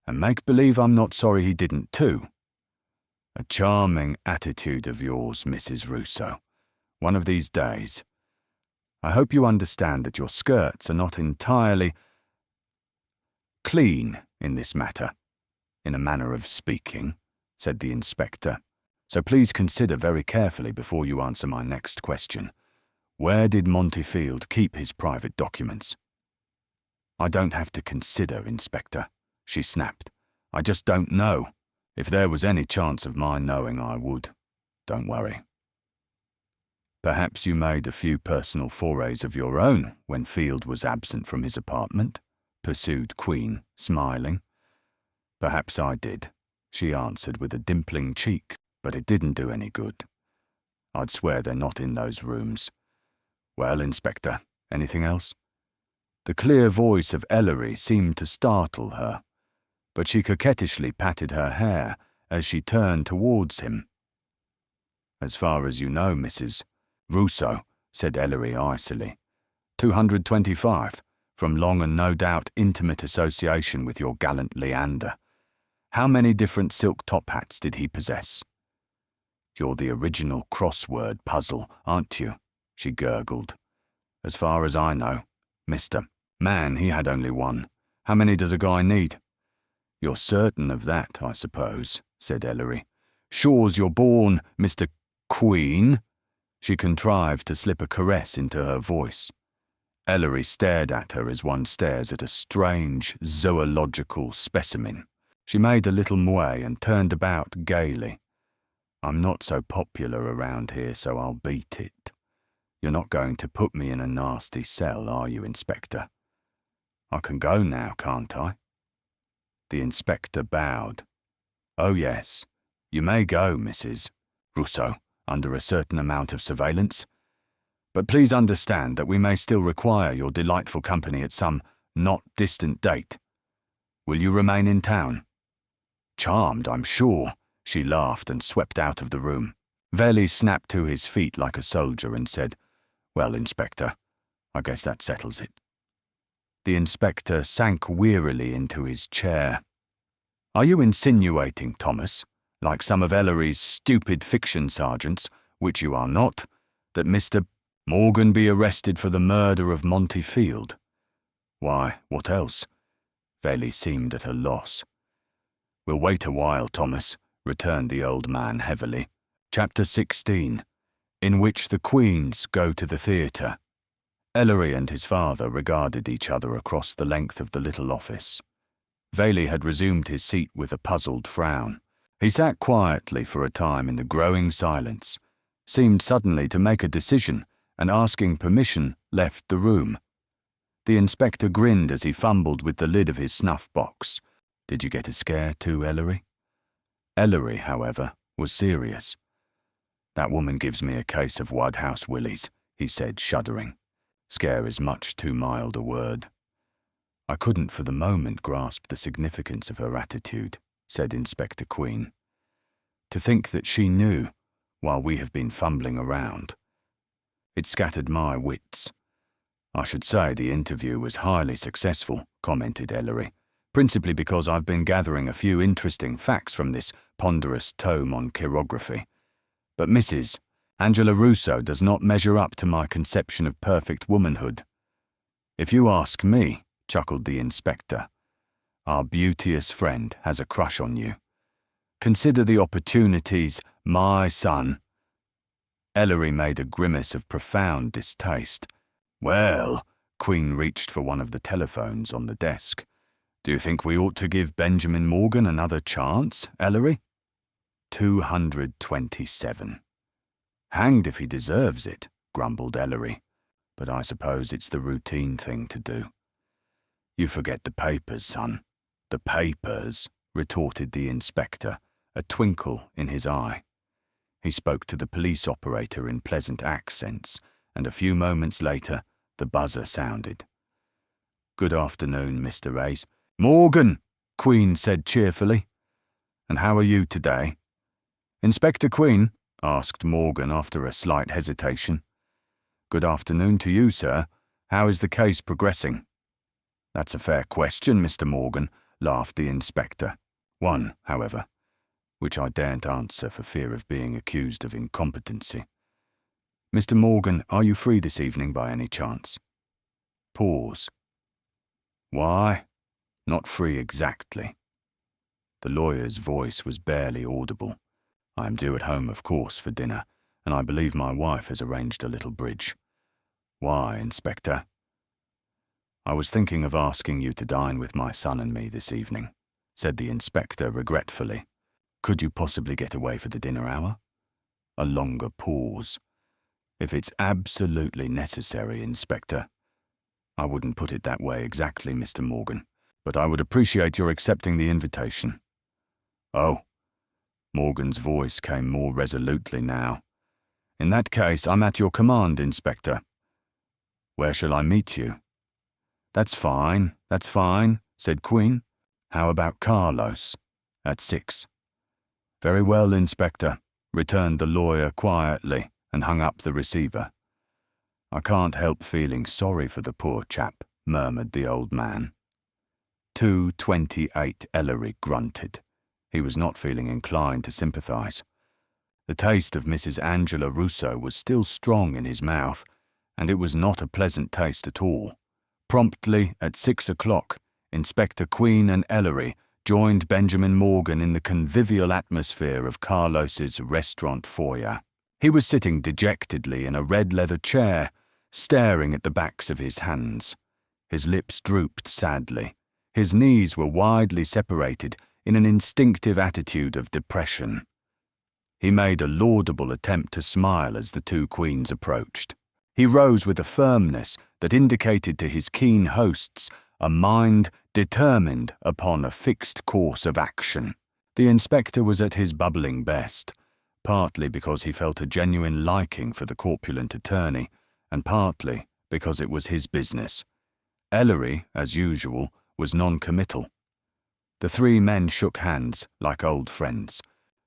And make believe I'm not sorry he didn't too. A charming attitude of yours, Mrs. Russo. One of these days. I hope you understand that your skirts are not entirely clean in this matter, in a manner of speaking," said the inspector. "So please consider very carefully before you answer my next question. Where did Monty Field keep his private documents?" "I don't have to consider, Inspector," she snapped. "I just don't know. If there was any chance of my knowing, I would. Don't worry." "Perhaps you made a few personal forays of your own when Field was absent from his apartment?" pursued Queen, smiling. "Perhaps I did," she answered with a dimpling cheek, "but it didn't do any good. I'd swear they're not in those rooms. Well, Inspector, anything else?" The clear voice of Ellery seemed to startle her, but she coquettishly patted her hair as she turned towards him. "As far as you know, Mrs. Russo," said Ellery icily. 225, from long and no doubt intimate association with your gallant Leander. How many different silk top hats did he possess?" "You're the original crossword puzzle, aren't you?" she gurgled. "As far as I know, Mr. Man, he had only one. How many does a guy need?" "You're certain of that, I suppose," said Ellery. "Sure's you're born, Mr. Queen." She contrived to slip a caress into her voice. Ellery stared at her as one stares at a strange zoological specimen. She made a little moue and turned about gaily. "I'm not so popular around here, so I'll beat it. You're not going to put me in a nasty cell, are you, Inspector? I can go now, can't I?" The inspector bowed. "Oh yes, you may go, Mrs. Russo, under a certain amount of surveillance. But please understand that we may still require your delightful company at some not distant date. Will you remain in town?" "Charmed, I'm sure," she laughed and swept out of the room. Veli snapped to his feet like a soldier and said, "Well, Inspector, I guess that settles it." The inspector sank wearily into his chair. "Are you insinuating, Thomas, like some of Ellery's stupid fiction sergeants, which you are not, that Mr. Morgan be arrested for the murder of Monty Field?" "Why, what else?" Veli seemed at a loss. "We'll wait a while, Thomas," returned the old man heavily. Chapter 16, in which the Queens go to the theatre. Ellery and his father regarded each other across the length of the little office. Veli had resumed his seat with a puzzled frown. He sat quietly for a time in the growing silence, seemed suddenly to make a decision, and asking permission, left the room. The inspector grinned as he fumbled with the lid of his snuff box. "Did you get a scare too, Ellery?" Ellery, however, was serious. "That woman gives me a case of Woodhouse Willies," he said, shuddering. Scare is much too mild a word. I couldn't for the moment grasp the significance of her attitude, said Inspector Queen. To think that she knew, while we have been fumbling around. It scattered my wits. I should say the interview was highly successful, commented Ellery, principally because I've been gathering a few interesting facts from this ponderous tome on chirography. But Mrs. Angela Russo does not measure up to my conception of perfect womanhood. If you ask me, chuckled the inspector, our beauteous friend has a crush on you. Consider the opportunities, my son. Ellery made a grimace of profound distaste. Well, Queen reached for one of the telephones on the desk. Do you think we ought to give Benjamin Morgan another chance, Ellery? 227. Hanged if he deserves it, grumbled Ellery. But I suppose it's the routine thing to do. You forget the papers, son. The papers, retorted the inspector, a twinkle in his eye. He spoke to the police operator in pleasant accents, and a few moments later, the buzzer sounded. Good afternoon, Mr. Rayes. Morgan, Queen said cheerfully. And how are you today? Inspector Queen, asked Morgan after a slight hesitation. Good afternoon to you, sir. How is the case progressing? That's a fair question, Mr. Morgan, laughed the inspector. One, however, which I daren't answer for fear of being accused of incompetency. Mr. Morgan, are you free this evening by any chance? Pause. Why? Not free exactly. The lawyer's voice was barely audible. I am due at home, of course, for dinner, and I believe my wife has arranged a little bridge. Why, Inspector? I was thinking of asking you to dine with my son and me this evening, said the inspector regretfully. Could you possibly get away for the dinner hour? A longer pause. If it's absolutely necessary, Inspector. I wouldn't put it that way exactly, Mr. Morgan, but I would appreciate your accepting the invitation. Oh. Morgan's voice came more resolutely now. In that case, I'm at your command, Inspector. Where shall I meet you? That's fine, said Queen. How about Carlos? At 6. Very well, Inspector, returned the lawyer quietly and hung up the receiver. I can't help feeling sorry for the poor chap, murmured the old man. 228, Ellery grunted. He was not feeling inclined to sympathize. The taste of Mrs. Angela Russo was still strong in his mouth, and it was not a pleasant taste at all. Promptly at 6 o'clock, Inspector Queen and Ellery joined Benjamin Morgan in the convivial atmosphere of Carlos's restaurant foyer. He was sitting dejectedly in a red leather chair, staring at the backs of his hands. His lips drooped sadly. His knees were widely separated in an instinctive attitude of depression. He made a laudable attempt to smile as the two queens approached. He rose with a firmness that indicated to his keen hosts a mind determined upon a fixed course of action. The inspector was at his bubbling best, partly because he felt a genuine liking for the corpulent attorney, and partly because it was his business. Ellery, as usual, was non-committal. The three men shook hands like old friends.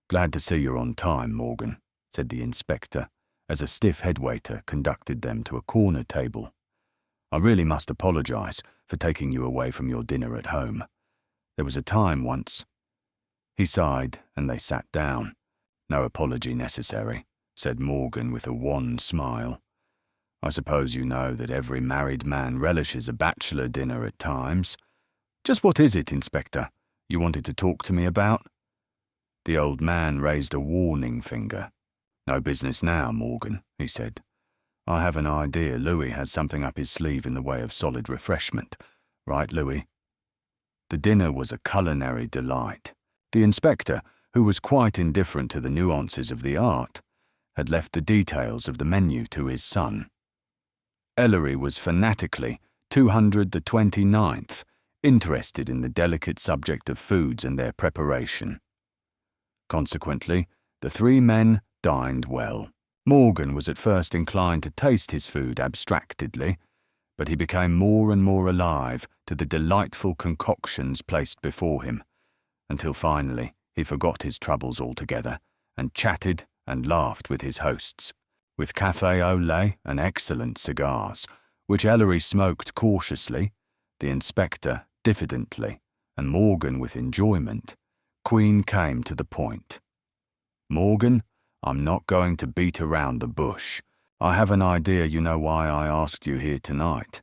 Glad to see you're on time, Morgan, said the inspector, as a stiff headwaiter conducted them to a corner table. I really must apologize for taking you away from your dinner at home. There was a time once. He sighed, and they sat down. No apology necessary, said Morgan with a wan smile. I suppose you know that every married man relishes a bachelor dinner at times. Just what is it, Inspector, you wanted to talk to me about? The old man raised a warning finger. No business now, Morgan, he said. I have an idea Louis has something up his sleeve in the way of solid refreshment. Right, Louis? The dinner was a culinary delight. The inspector, who was quite indifferent to the nuances of the art, had left the details of the menu to his son. Ellery was fanatically 229th, interested in the delicate subject of foods and their preparation. Consequently, the three men dined well. Morgan was at first inclined to taste his food abstractedly, but he became more and more alive to the delightful concoctions placed before him, until finally he forgot his troubles altogether and chatted and laughed with his hosts, with café au lait and excellent cigars, which Ellery smoked cautiously, the inspector diffidently, and Morgan with enjoyment. Queen came to the point. "Morgan, I'm not going to beat around the bush. I have an idea you know why I asked you here tonight.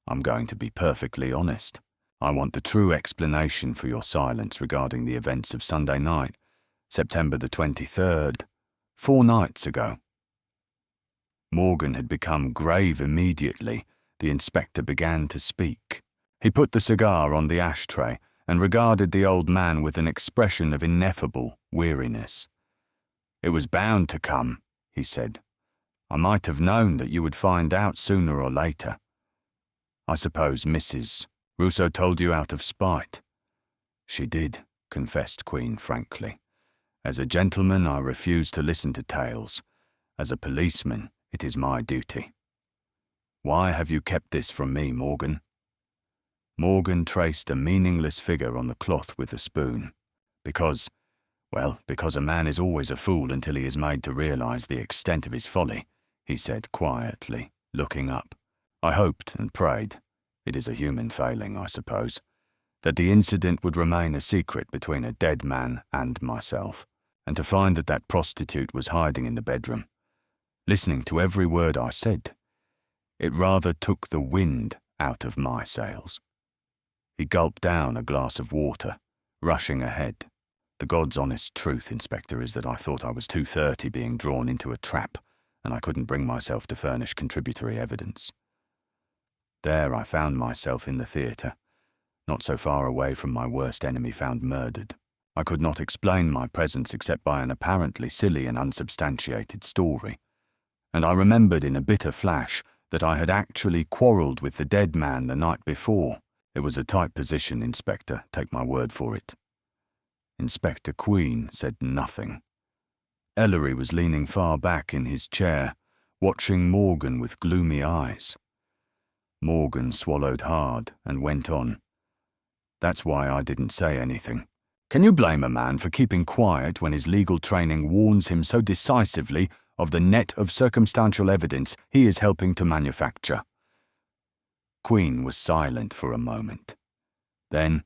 I'm going to be perfectly honest. I want the true explanation for your silence regarding the events of Sunday night, September the 23rd, 4 nights ago." Morgan had become grave immediately. The inspector began to speak. He put the cigar on the ashtray and regarded the old man with an expression of ineffable weariness. "It was bound to come," he said. "I might have known that you would find out sooner or later. I suppose Mrs. Rousseau told you out of spite." "She did," confessed Queen frankly. "As a gentleman, I refuse to listen to tales. As a policeman, it is my duty. Why have you kept this from me, Morgan?" Morgan traced a meaningless figure on the cloth with a spoon. Because a man is always a fool until he is made to realize the extent of his folly," he said quietly, looking up. "I hoped and prayed, it is a human failing, I suppose, that the incident would remain a secret between a dead man and myself, and to find that that prostitute was hiding in the bedroom, listening to every word I said, it rather took the wind out of my sails." He gulped down a glass of water, rushing ahead. "The God's honest truth, Inspector, is that I thought I was 230 being drawn into a trap, and I couldn't bring myself to furnish contributory evidence. There I found myself in the theatre, not so far away from my worst enemy found murdered. I could not explain my presence except by an apparently silly and unsubstantiated story, and I remembered in a bitter flash that I had actually quarrelled with the dead man the night before. It was a tight position, Inspector, take my word for it." Inspector Queen said nothing. Ellery was leaning far back in his chair, watching Morgan with gloomy eyes. Morgan swallowed hard and went on. "That's why I didn't say anything. Can you blame a man for keeping quiet when his legal training warns him so decisively of the net of circumstantial evidence he is helping to manufacture?" Queen was silent for a moment. Then,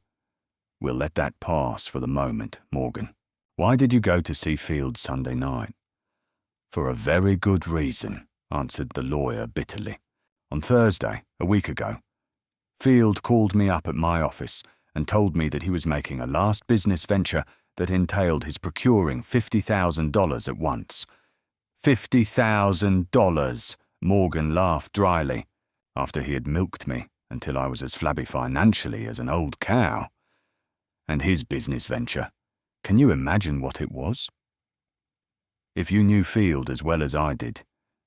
"We'll let that pass for the moment, Morgan. Why did you go to see Field Sunday night?" "For a very good reason," answered the lawyer bitterly. "On Thursday, a week ago, Field called me up at my office and told me that he was making a last business venture that entailed his procuring $50,000 at once." $50,000, Morgan laughed dryly, "after he had milked me until I was as flabby financially as an old cow. And his business venture, can you imagine what it was?" "If you knew Field as well as I did,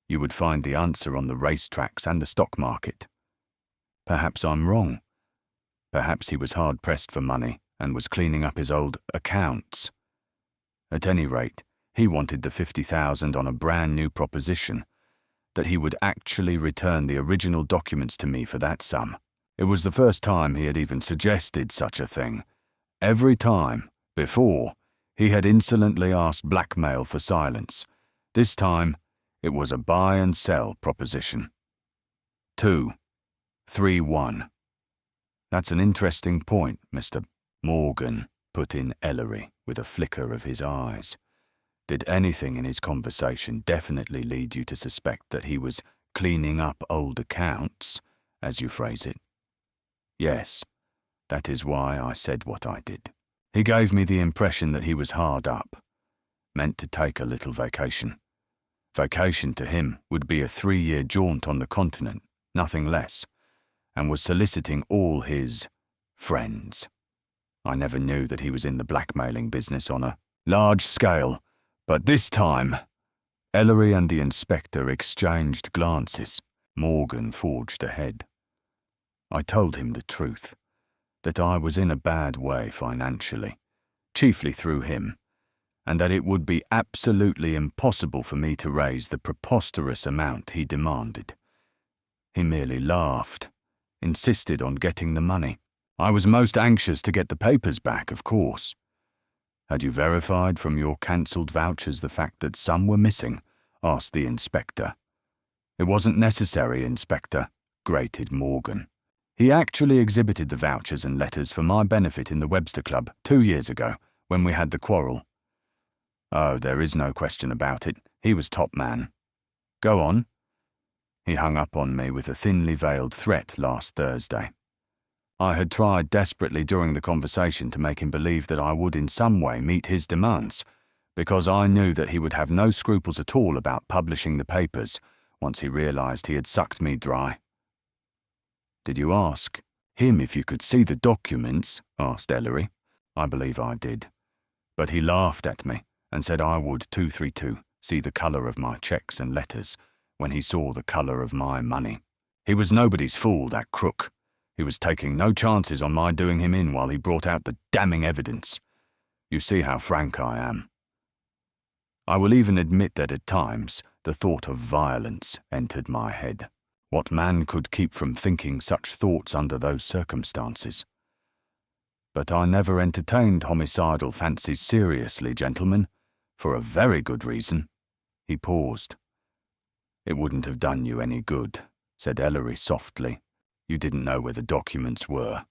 you would find the answer on the racetracks and the stock market. Perhaps I'm wrong. Perhaps he was hard-pressed for money and was cleaning up his old accounts. At any rate, he wanted the $50,000 on a brand new proposition, that he would actually return the original documents to me for that sum. It was the first time he had even suggested such a thing. Every time, before, he had insolently asked blackmail for silence. This time, it was a buy and sell proposition. 2-3-1. "That's an interesting point, Mr. Morgan," put in Ellery with a flicker of his eyes. "Did anything in his conversation definitely lead you to suspect that he was cleaning up old accounts, as you phrase it?" "Yes, that is why I said what I did. He gave me the impression that he was hard up, meant to take a little vacation. Vacation to him would be a 3-year jaunt on the continent, nothing less, and was soliciting all his friends. I never knew that he was in the blackmailing business on a large scale, but this time..." Ellery and the inspector exchanged glances. Morgan forged ahead. "I told him the truth, that I was in a bad way financially, chiefly through him, and that it would be absolutely impossible for me to raise the preposterous amount he demanded. He merely laughed, insisted on getting the money. I was most anxious to get the papers back, of course. Had you verified from your cancelled vouchers the fact that some were missing? Asked the inspector. It wasn't necessary, Inspector, grated Morgan. He actually exhibited the vouchers and letters for my benefit in the Webster Club 2 years ago, when we had the quarrel. Oh, there is no question about it. He was top man. Go on. He hung up on me with a thinly veiled threat last Thursday. I had tried desperately during the conversation to make him believe that I would in some way meet his demands, because I knew that he would have no scruples at all about publishing the papers once he realized he had sucked me dry. Did you ask him if you could see the documents? Asked Ellery. I believe I did. But he laughed at me and said I would 232 see the colour of my cheques and letters when he saw the colour of my money. He was nobody's fool, that crook. He was taking no chances on my doing him in while he brought out the damning evidence. You see how frank I am. I will even admit that at times the thought of violence entered my head. What man could keep from thinking such thoughts under those circumstances? But I never entertained homicidal fancies seriously, gentlemen, for a very good reason. He paused. It wouldn't have done you any good, said Ellery softly. You didn't know where the documents were.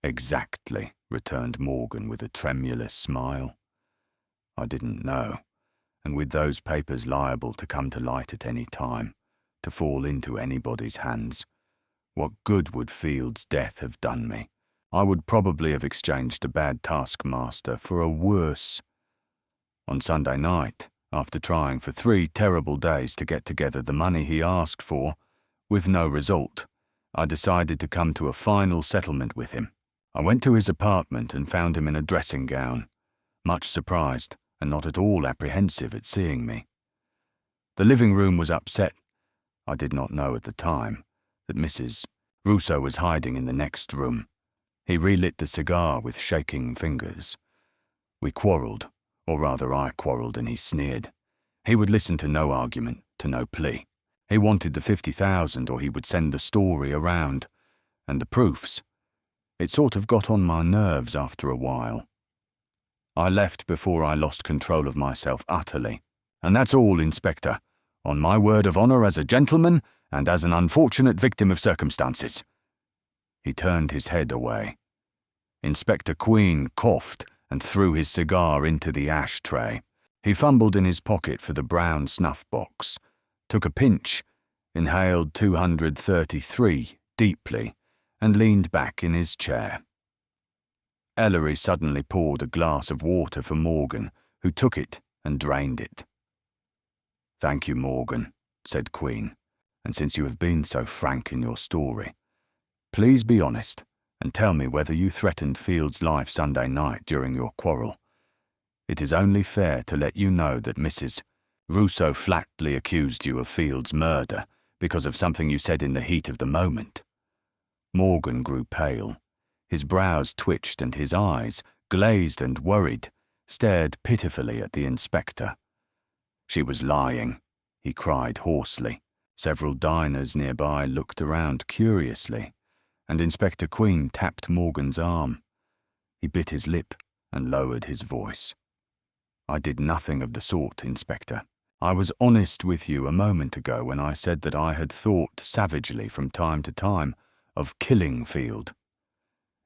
Exactly, returned Morgan with a tremulous smile. I didn't know, and with those papers liable to come to light at any time, to fall into anybody's hands, what good would Field's death have done me? I would probably have exchanged a bad taskmaster for a worse. On Sunday night, after trying for 3 terrible days to get together the money he asked for, with no result, I decided to come to a final settlement with him. I went to his apartment and found him in a dressing gown, much surprised and not at all apprehensive at seeing me. The living room was upset. I did not know at the time that Mrs. Rousseau was hiding in the next room. He relit the cigar with shaking fingers. We quarrelled, or rather I quarrelled and he sneered. He would listen to no argument, to no plea. He wanted the 50,000 or he would send the story around. And the proofs. It sort of got on my nerves after a while. I left before I lost control of myself utterly. And that's all, Inspector. On my word of honour as a gentleman and as an unfortunate victim of circumstances. He turned his head away. Inspector Queen coughed and threw his cigar into the ashtray. He fumbled in his pocket for the brown snuff box, took a pinch, inhaled 233 deeply, and leaned back in his chair. Ellery suddenly poured a glass of water for Morgan, who took it and drained it. Thank you, Morgan, said Queen, and since you have been so frank in your story, please be honest and tell me whether you threatened Field's life Sunday night during your quarrel. It is only fair to let you know that Mrs. Rousseau flatly accused you of Field's murder because of something you said in the heat of the moment. Morgan grew pale. His brows twitched and his eyes, glazed and worried, stared pitifully at the inspector. She was lying, he cried hoarsely. Several diners nearby looked around curiously, and Inspector Queen tapped Morgan's arm. He bit his lip and lowered his voice. I did nothing of the sort, Inspector. I was honest with you a moment ago when I said that I had thought savagely from time to time of killing Field.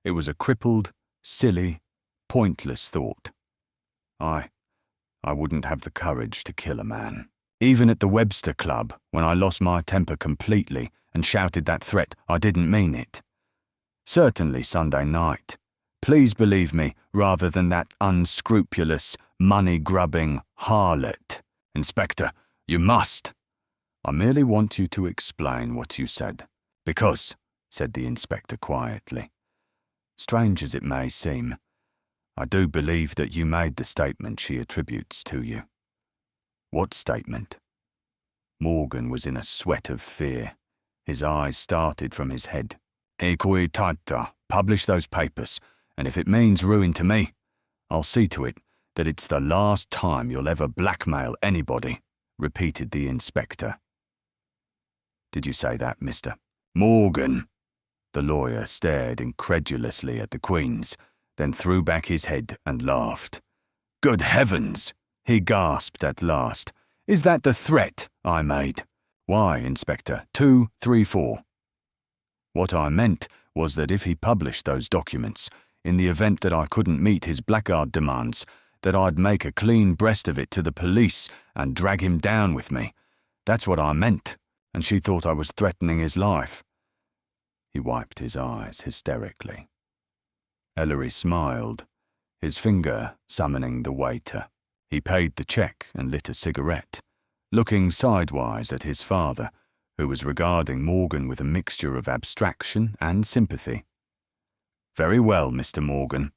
It was a crippled, silly, pointless thought. I wouldn't have the courage to kill a man. Even at the Webster Club, when I lost my temper completely and shouted that threat, I didn't mean it. Certainly Sunday night. Please believe me, rather than that unscrupulous, money-grubbing harlot. Inspector, you must. I merely want you to explain what you said. Because, said the inspector quietly, strange as it may seem, I do believe that you made the statement she attributes to you. What statement? Morgan was in a sweat of fear. His eyes started from his head. Equitata, publish those papers, and if it means ruin to me, I'll see to it that it's the last time you'll ever blackmail anybody," repeated the inspector. "Did you say that, mister?" "Morgan." The lawyer stared incredulously at the Queens, then threw back his head and laughed. "Good heavens!" he gasped at last. "Is that the threat I made?" "Why, Inspector? 234. What I meant was that if he published those documents, in the event that I couldn't meet his blackguard demands, that I'd make a clean breast of it to the police and drag him down with me. That's what I meant, and she thought I was threatening his life." He wiped his eyes hysterically. Ellery smiled, his finger summoning the waiter. He paid the check and lit a cigarette, looking sidewise at his father, who was regarding Morgan with a mixture of abstraction and sympathy. "Very well, Mr. Morgan."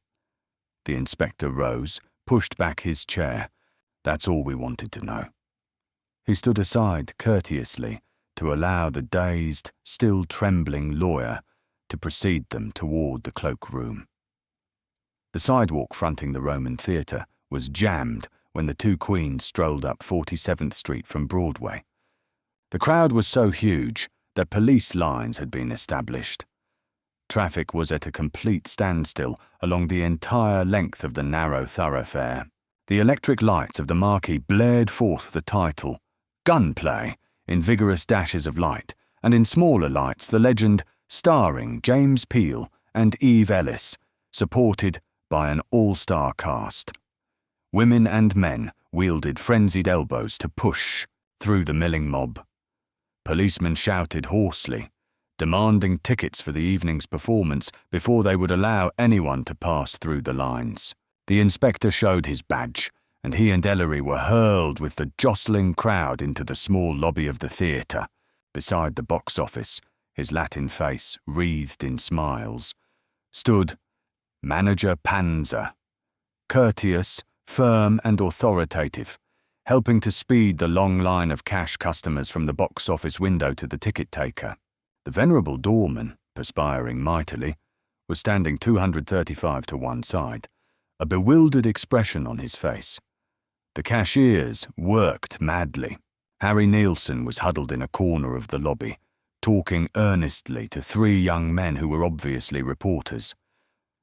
The inspector rose, pushed back his chair. "That's all we wanted to know." He stood aside courteously to allow the dazed, still trembling lawyer to precede them toward the cloakroom. The sidewalk fronting the Roman Theatre was jammed when the two Queens strolled up 47th Street from Broadway. The crowd was so huge that police lines had been established. Traffic was at a complete standstill along the entire length of the narrow thoroughfare. The electric lights of the marquee blared forth the title, "Gunplay," in vigorous dashes of light, and in smaller lights the legend, "Starring James Peele and Eve Ellis," supported by an all-star cast. Women and men wielded frenzied elbows to push through the milling mob. Policemen shouted hoarsely, demanding tickets for the evening's performance before they would allow anyone to pass through the lines. The inspector showed his badge, and he and Ellery were hurled with the jostling crowd into the small lobby of the theatre. Beside the box office, his Latin face wreathed in smiles, stood Manager Panza, courteous, firm and authoritative, helping to speed the long line of cash customers from the box office window to the ticket taker. The venerable doorman, perspiring mightily, was standing 235 to one side, a bewildered expression on his face. The cashiers worked madly. Harry Nielsen was huddled in a corner of the lobby, talking earnestly to three young men who were obviously reporters.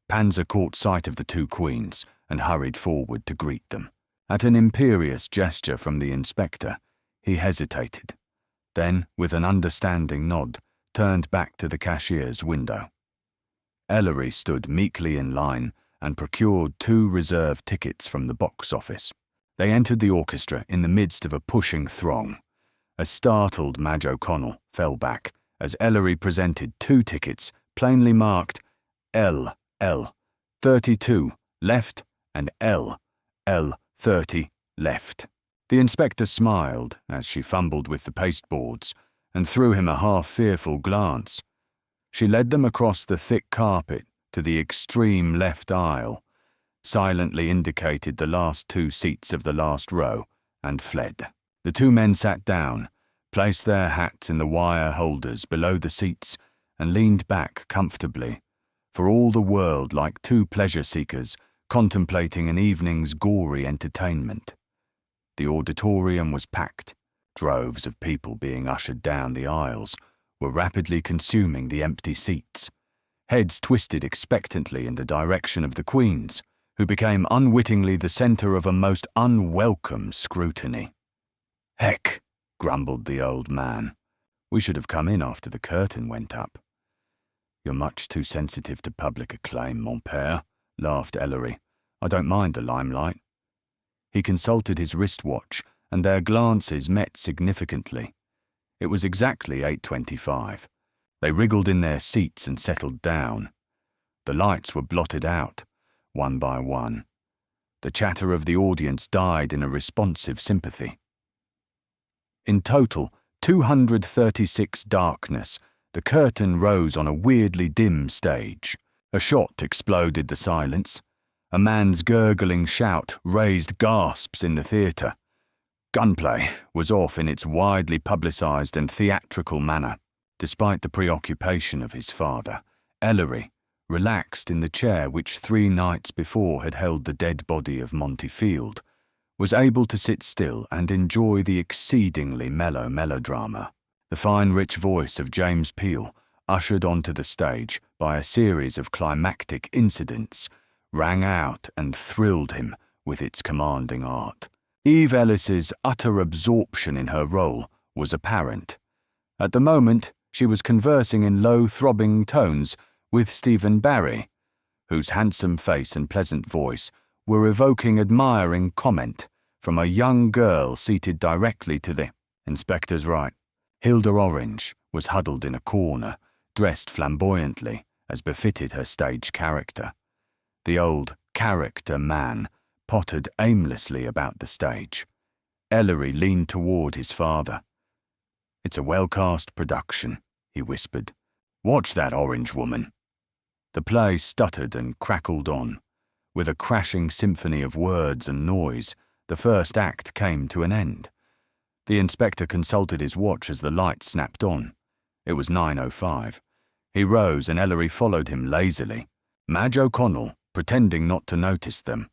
Panza caught sight of the two Queens and hurried forward to greet them. At an imperious gesture from the inspector, he hesitated, then, with an understanding nod, turned back to the cashier's window. Ellery stood meekly in line and procured 2 reserved tickets from the box office. They entered the orchestra in the midst of a pushing throng. A startled Madge O'Connell fell back as Ellery presented 2 tickets plainly marked L, 32, left, and L, 30, left. The inspector smiled as she fumbled with the pasteboards and threw him a half-fearful glance. She led them across the thick carpet to the extreme left aisle, silently indicated the last 2 seats of the last row, and fled. The 2 men sat down, placed their hats in the wire holders below the seats, and leaned back comfortably, for all the world like 2 pleasure-seekers contemplating an evening's gory entertainment. The auditorium was packed. Droves of people being ushered down the aisles were rapidly consuming the empty seats. Heads twisted expectantly in the direction of the Queens, who became unwittingly the centre of a most unwelcome scrutiny. "Heck," grumbled the old man. "We should have come in after the curtain went up." "You're much too sensitive to public acclaim, mon père," laughed Ellery. "I don't mind the limelight." He consulted his wristwatch, and their glances met significantly. It was exactly 8:25. They wriggled in their seats and settled down. The lights were blotted out, one by one. The chatter of the audience died in a responsive sympathy. In total, 236 darkness, the curtain rose on a weirdly dim stage. A shot exploded the silence. A man's gurgling shout raised gasps in the theatre. Gunplay was off in its widely publicised and theatrical manner. Despite the preoccupation of his father, Ellery, relaxed in the chair which 3 nights before had held the dead body of Monty Field, was able to sit still and enjoy the exceedingly mellow melodrama. The fine rich voice of James Peele, ushered onto the stage by a series of climactic incidents, rang out and thrilled him with its commanding art. Eve Ellis's utter absorption in her role was apparent. At the moment, she was conversing in low, throbbing tones with Stephen Barry, whose handsome face and pleasant voice were evoking admiring comment from a young girl seated directly to the inspector's right. Hilda Orange was huddled in a corner, dressed flamboyantly, as befitted her stage character. The old character man pottered aimlessly about the stage. Ellery leaned toward his father. "It's a well-cast production," he whispered. "Watch that orange woman." The play stuttered and crackled on. With a crashing symphony of words and noise, the first act came to an end. The inspector consulted his watch as the light snapped on. It was 9:05. He rose and Ellery followed him lazily. Madge O'Connell, pretending not to notice them,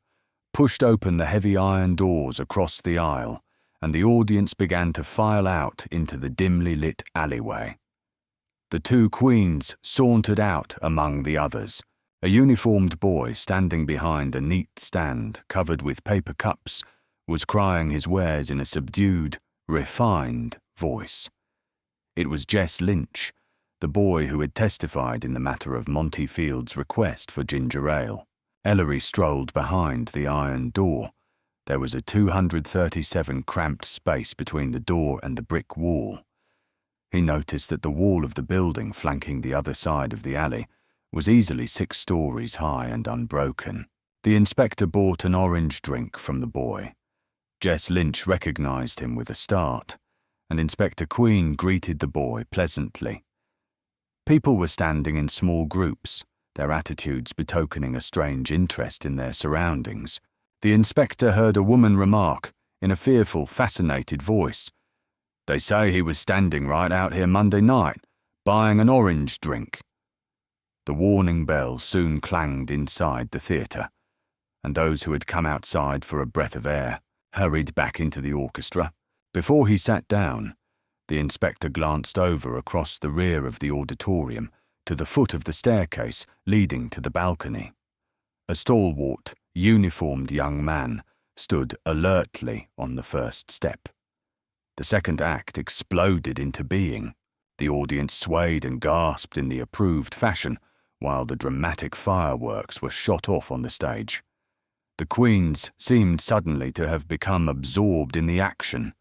pushed open the heavy iron doors across the aisle, and the audience began to file out into the dimly lit alleyway. The 2 queens sauntered out among the others. A uniformed boy standing behind a neat stand covered with paper cups was crying his wares in a subdued, refined voice. It was Jess Lynch, the boy who had testified in the matter of Monty Field's request for ginger ale. Ellery strolled behind the iron door. There was a 237 cramped space between the door and the brick wall. He noticed that the wall of the building flanking the other side of the alley was easily 6 stories high and unbroken. The inspector bought an orange drink from the boy. Jess Lynch recognized him with a start, and Inspector Queen greeted the boy pleasantly. People were standing in small groups, their attitudes betokening a strange interest in their surroundings. The inspector heard a woman remark, in a fearful, fascinated voice, "They say he was standing right out here Monday night, buying an orange drink." The warning bell soon clanged inside the theatre, and those who had come outside for a breath of air hurried back into the orchestra. Before he sat down, the inspector glanced over across the rear of the auditorium to the foot of the staircase leading to the balcony. A stalwart, uniformed young man stood alertly on the first step. The second act exploded into being. The audience swayed and gasped in the approved fashion, while the dramatic fireworks were shot off on the stage. The queens seemed suddenly to have become absorbed in the action.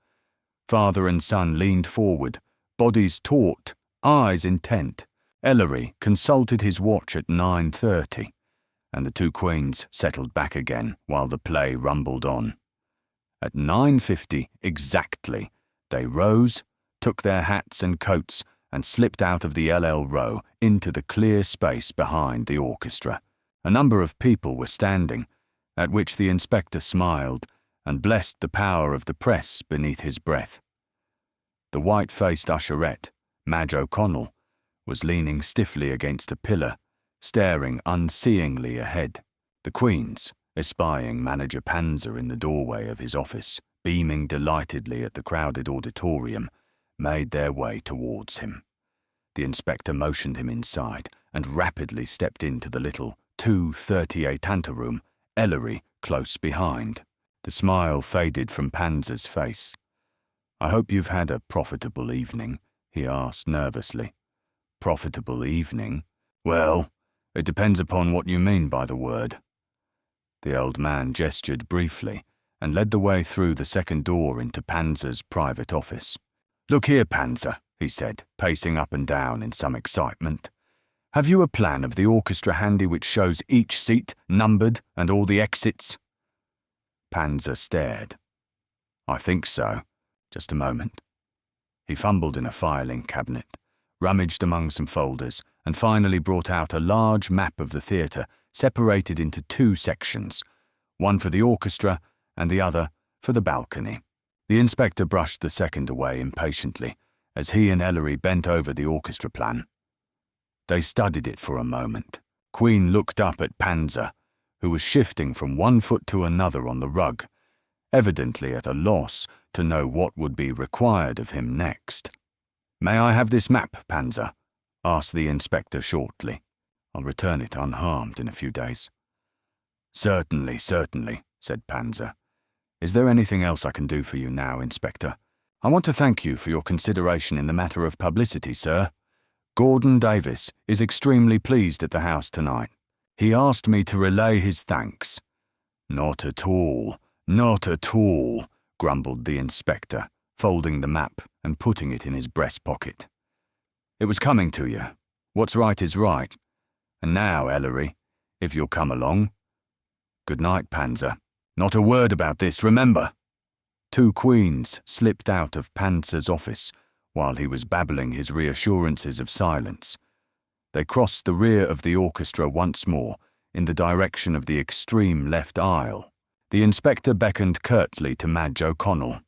Father and son leaned forward, bodies taut, eyes intent. Ellery consulted his watch at 9:30, and the 2 queens settled back again while the play rumbled on. At 9:50 exactly, they rose, took their hats and coats, and slipped out of the LL row into the clear space behind the orchestra. A number of people were standing, at which the inspector smiled and blessed the power of the press beneath his breath. The white-faced usherette, Madge O'Connell, was leaning stiffly against a pillar, staring unseeingly ahead. The queens, espying Manager Panzer in the doorway of his office, beaming delightedly at the crowded auditorium, made their way towards him. The inspector motioned him inside and rapidly stepped into the little 238 anteroom, Ellery close behind. The smile faded from Panzer's face. "I hope you've had a profitable evening," he asked nervously. "Profitable evening? Well, it depends upon what you mean by the word." The old man gestured briefly and led the way through the second door into Panzer's private office. "Look here, Panzer," he said, pacing up and down in some excitement. "Have you a plan of the orchestra handy which shows each seat numbered and all the exits?" Panzer stared. "I think so. Just a moment." He fumbled in a filing cabinet, rummaged among some folders, and finally brought out a large map of the theatre separated into 2 sections, one for the orchestra and the other for the balcony. The inspector brushed the second away impatiently as he and Ellery bent over the orchestra plan. They studied it for a moment, Queen looked up at Panzer, who was shifting from one foot to another on the rug, evidently at a loss to know what would be required of him next. "May I have this map, Panzer?" asked the inspector shortly. "I'll return it unharmed in a few days." Certainly, said Panzer. "Is there anything else I can do for you now, Inspector? I want to thank you for your consideration in the matter of publicity, sir. Gordon Davis is extremely pleased at the house tonight. He asked me to relay his thanks." Not at all, grumbled the inspector, folding the map and putting it in his breast pocket. "It was coming to you. What's right is right. And now, Ellery, if you'll come along." "Good night, Panzer. Not a word about this, remember." Two queens slipped out of Panzer's office while he was babbling his reassurances of silence. They crossed the rear of the orchestra once more in the direction of the extreme left aisle. The inspector beckoned curtly to Madge O'Connell.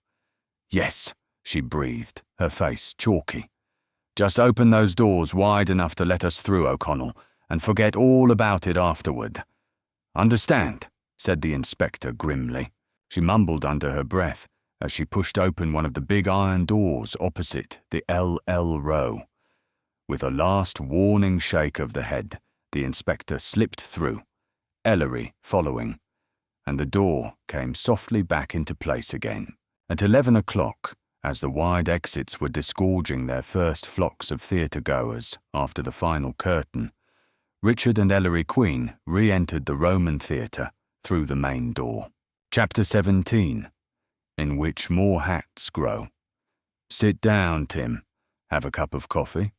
"Yes," she breathed, her face chalky. "Just open those doors wide enough to let us through, O'Connell, and forget all about it afterward." "Understand," said the inspector grimly. She mumbled under her breath as she pushed open one of the big iron doors opposite the LL row. With a last warning shake of the head, the inspector slipped through, Ellery following, and the door came softly back into place again. At 11 o'clock, as the wide exits were disgorging their first flocks of theatre-goers after the final curtain, Richard and Ellery Queen re-entered the Roman Theatre through the main door. Chapter 17, in which more hats grow. "Sit down, Tim. Have a cup of coffee?"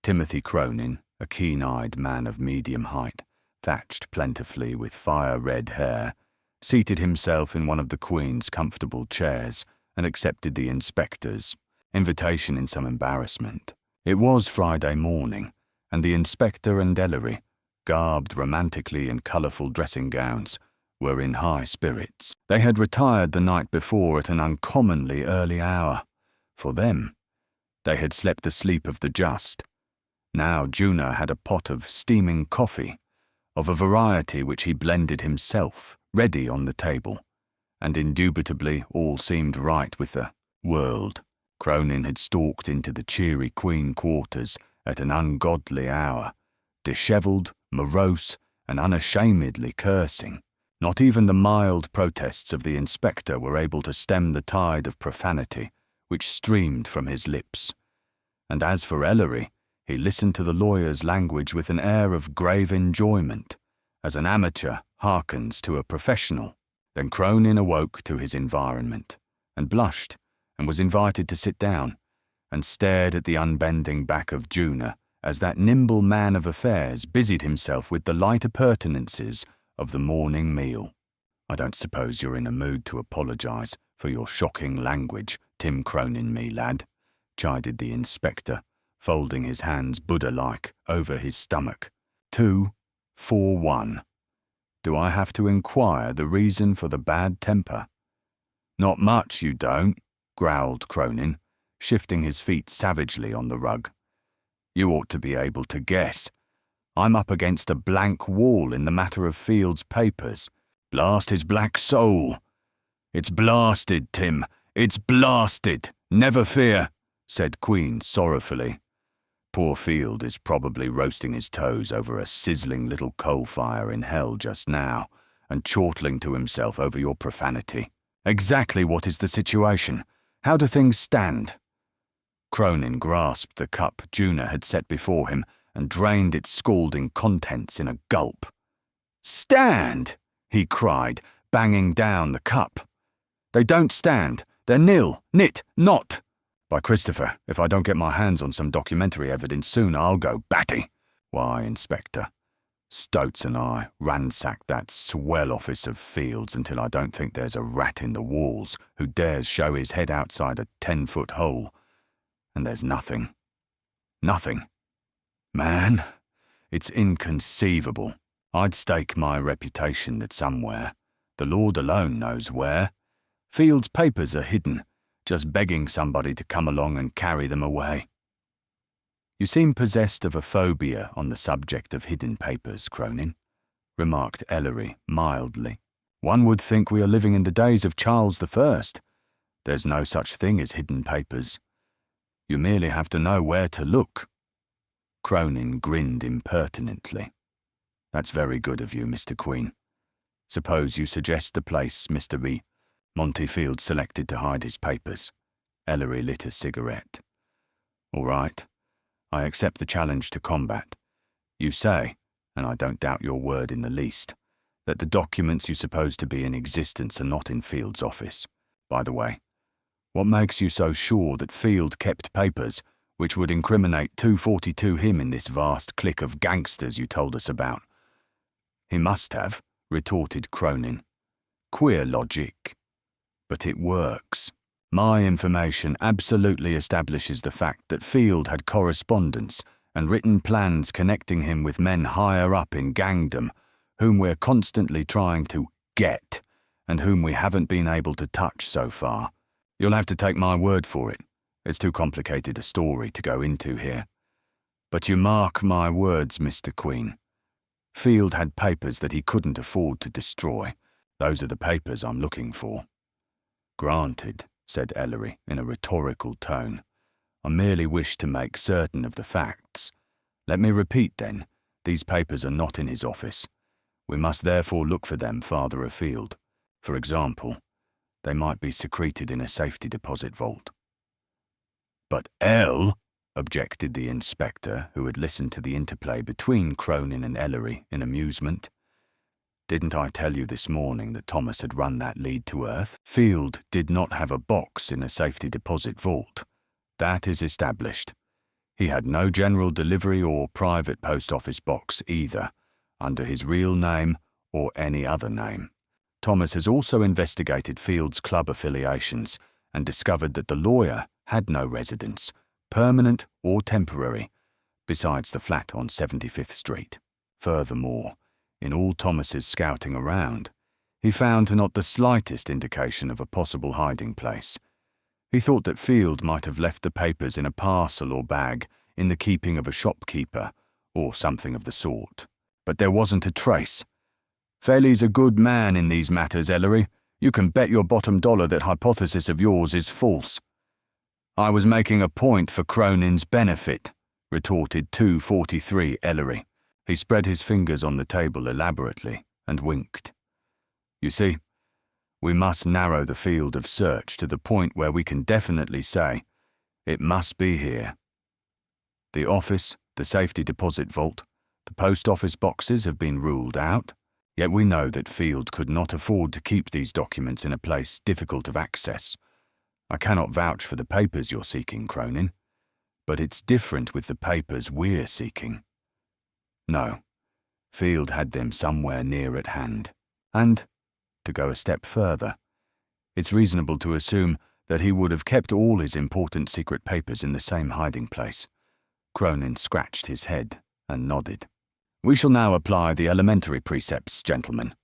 Timothy Cronin, a keen-eyed man of medium height, thatched plentifully with fire-red hair, seated himself in one of the Queen's comfortable chairs and accepted the inspector's invitation in some embarrassment. It was Friday morning, and the inspector and Ellery, garbed romantically in colourful dressing gowns, were in high spirits. They had retired the night before at an uncommonly early hour. For them, they had slept the sleep of the just. Now Juna had a pot of steaming coffee, of a variety which he blended himself, ready on the table, and indubitably all seemed right with the world. Cronin had stalked into the cheery Queen quarters at an ungodly hour, dishevelled, morose, and unashamedly cursing. Not even the mild protests of the inspector were able to stem the tide of profanity which streamed from his lips. And as for Ellery, he listened to the lawyer's language with an air of grave enjoyment, as an amateur hearkens to a professional. Then Cronin awoke to his environment, and blushed, and was invited to sit down, and stared at the unbending back of Juna as that nimble man of affairs busied himself with the light appurtenances of the morning meal. "I don't suppose you're in a mood to apologise for your shocking language, Tim Cronin, me lad," chided the inspector, folding his hands Buddha-like over his stomach. 2-4-1. "Do I have to inquire the reason for the bad temper?" "Not much, you don't," growled Cronin, shifting his feet savagely on the rug. "You ought to be able to guess. I'm up against a blank wall in the matter of Field's papers. Blast his black soul. It's blasted, Tim. It's blasted. Never fear," said Queen sorrowfully. "Poor Field is probably roasting his toes over a sizzling little coal fire in hell just now, and chortling to himself over your profanity. Exactly what is the situation? How do things stand?" Cronin grasped the cup Juna had set before him and drained its scalding contents in a gulp. "Stand!" he cried, banging down the cup. "They don't stand. They're nil, nit, not. By Christopher, if I don't get my hands on some documentary evidence soon, I'll go batty. Why, Inspector, Stoats and I ransacked that swell office of Field's until I don't think there's a rat in the walls who dares show his head outside a 10-foot hole. And there's nothing. Nothing. Man, it's inconceivable. I'd stake my reputation that somewhere, the Lord alone knows where, Field's papers are hidden, just begging somebody to come along and carry them away." You seem possessed of a phobia on the subject of hidden papers, Cronin, remarked Ellery mildly. One would think we are living in the days of Charles I. There's no such thing as hidden papers. You merely have to know where to look. Cronin grinned impertinently. That's very good of you, Mr. Queen. Suppose you suggest the place Mr. B. Monty Field selected to hide his papers. Ellery lit a cigarette. All right. I accept the challenge to combat. You say, and I don't doubt your word in the least, that the documents you suppose to be in existence are not in Field's office. By the way, what makes you so sure that Field kept papers which would incriminate 242 him in this vast clique of gangsters you told us about? He must have, retorted Cronin. Queer logic. But it works. My information absolutely establishes the fact that Field had correspondence and written plans connecting him with men higher up in gangdom, whom we're constantly trying to get, and whom we haven't been able to touch so far. You'll have to take my word for it. It's too complicated a story to go into here. But you mark my words, Mr. Queen. Field had papers that he couldn't afford to destroy. Those are the papers I'm looking for. Granted, said Ellery in a rhetorical tone. I merely wish to make certain of the facts. Let me repeat then, these papers are not in his office. We must therefore look for them farther afield. For example, they might be secreted in a safety deposit vault. But objected the inspector, who had listened to the interplay between Cronin and Ellery in amusement. Didn't I tell you this morning that Thomas had run that lead to earth? Field did not have a box in a safety deposit vault. That is established. He had no general delivery or private post office box either, under his real name or any other name. Thomas has also investigated Field's club affiliations and discovered that the lawyer had no residence, permanent or temporary, besides the flat on 75th Street. Furthermore, in all Thomas's scouting around, he found not the slightest indication of a possible hiding place. He thought that Field might have left the papers in a parcel or bag in the keeping of a shopkeeper, or something of the sort. But there wasn't a trace. Fairley's a good man in these matters, Ellery. You can bet your bottom dollar that hypothesis of yours is false. I was making a point for Cronin's benefit, retorted 243 Ellery. He spread his fingers on the table elaborately and winked. You see, we must narrow the field of search to the point where we can definitely say, it must be here. The office, the safety deposit vault, the post office boxes have been ruled out, yet we know that Field could not afford to keep these documents in a place difficult of access. I cannot vouch for the papers you're seeking, Cronin, but it's different with the papers we're seeking. No, Field had them somewhere near at hand. And, to go a step further, it's reasonable to assume that he would have kept all his important secret papers in the same hiding place. Cronin scratched his head and nodded. We shall now apply the elementary precepts, gentlemen.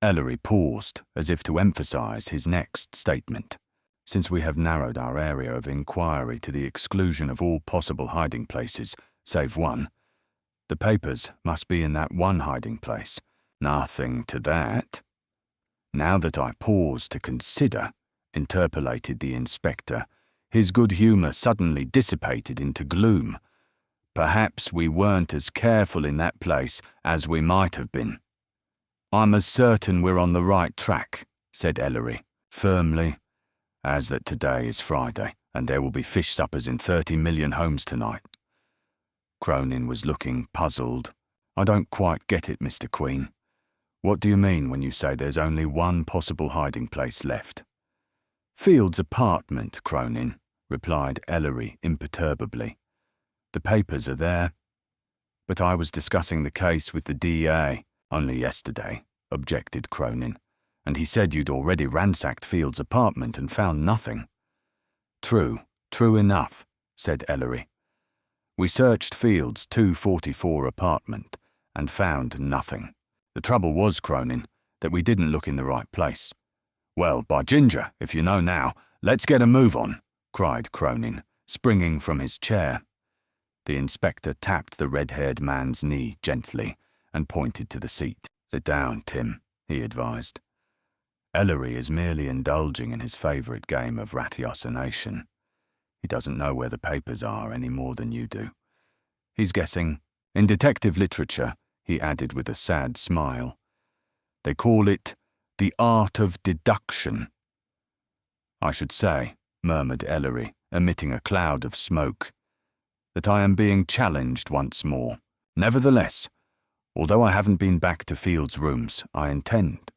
Ellery paused, as if to emphasize his next statement. Since we have narrowed our area of inquiry to the exclusion of all possible hiding places, save one, the papers must be in that one hiding place. Nothing to that. Now that I pause to consider, interpolated the inspector, his good humour suddenly dissipated into gloom. Perhaps we weren't as careful in that place as we might have been. I'm as certain we're on the right track, said Ellery, firmly, as that today is Friday, and there will be fish suppers in 30 million homes tonight. Cronin was looking puzzled. I don't quite get it, Mr. Queen. What do you mean when you say there's only one possible hiding place left? Field's apartment, Cronin, replied Ellery imperturbably. The papers are there. But I was discussing the case with the DA only yesterday, objected Cronin, and he said you'd already ransacked Field's apartment and found nothing. True enough, said Ellery. We searched Field's 244 apartment and found nothing. The trouble was, Cronin, that we didn't look in the right place. Well, by ginger, if you know now, let's get a move on, cried Cronin, springing from his chair. The inspector tapped the red-haired man's knee gently and pointed to the seat. "Sit down, Tim," he advised. "Ellery is merely indulging in his favourite game of ratiocination. He doesn't know where the papers are any more than you do. He's guessing. In detective literature," he added with a sad smile, "they call it the art of deduction." "I should say," murmured Ellery, emitting a cloud of smoke, "that I am being challenged once more. Nevertheless, although I haven't been back to Field's rooms, I intend,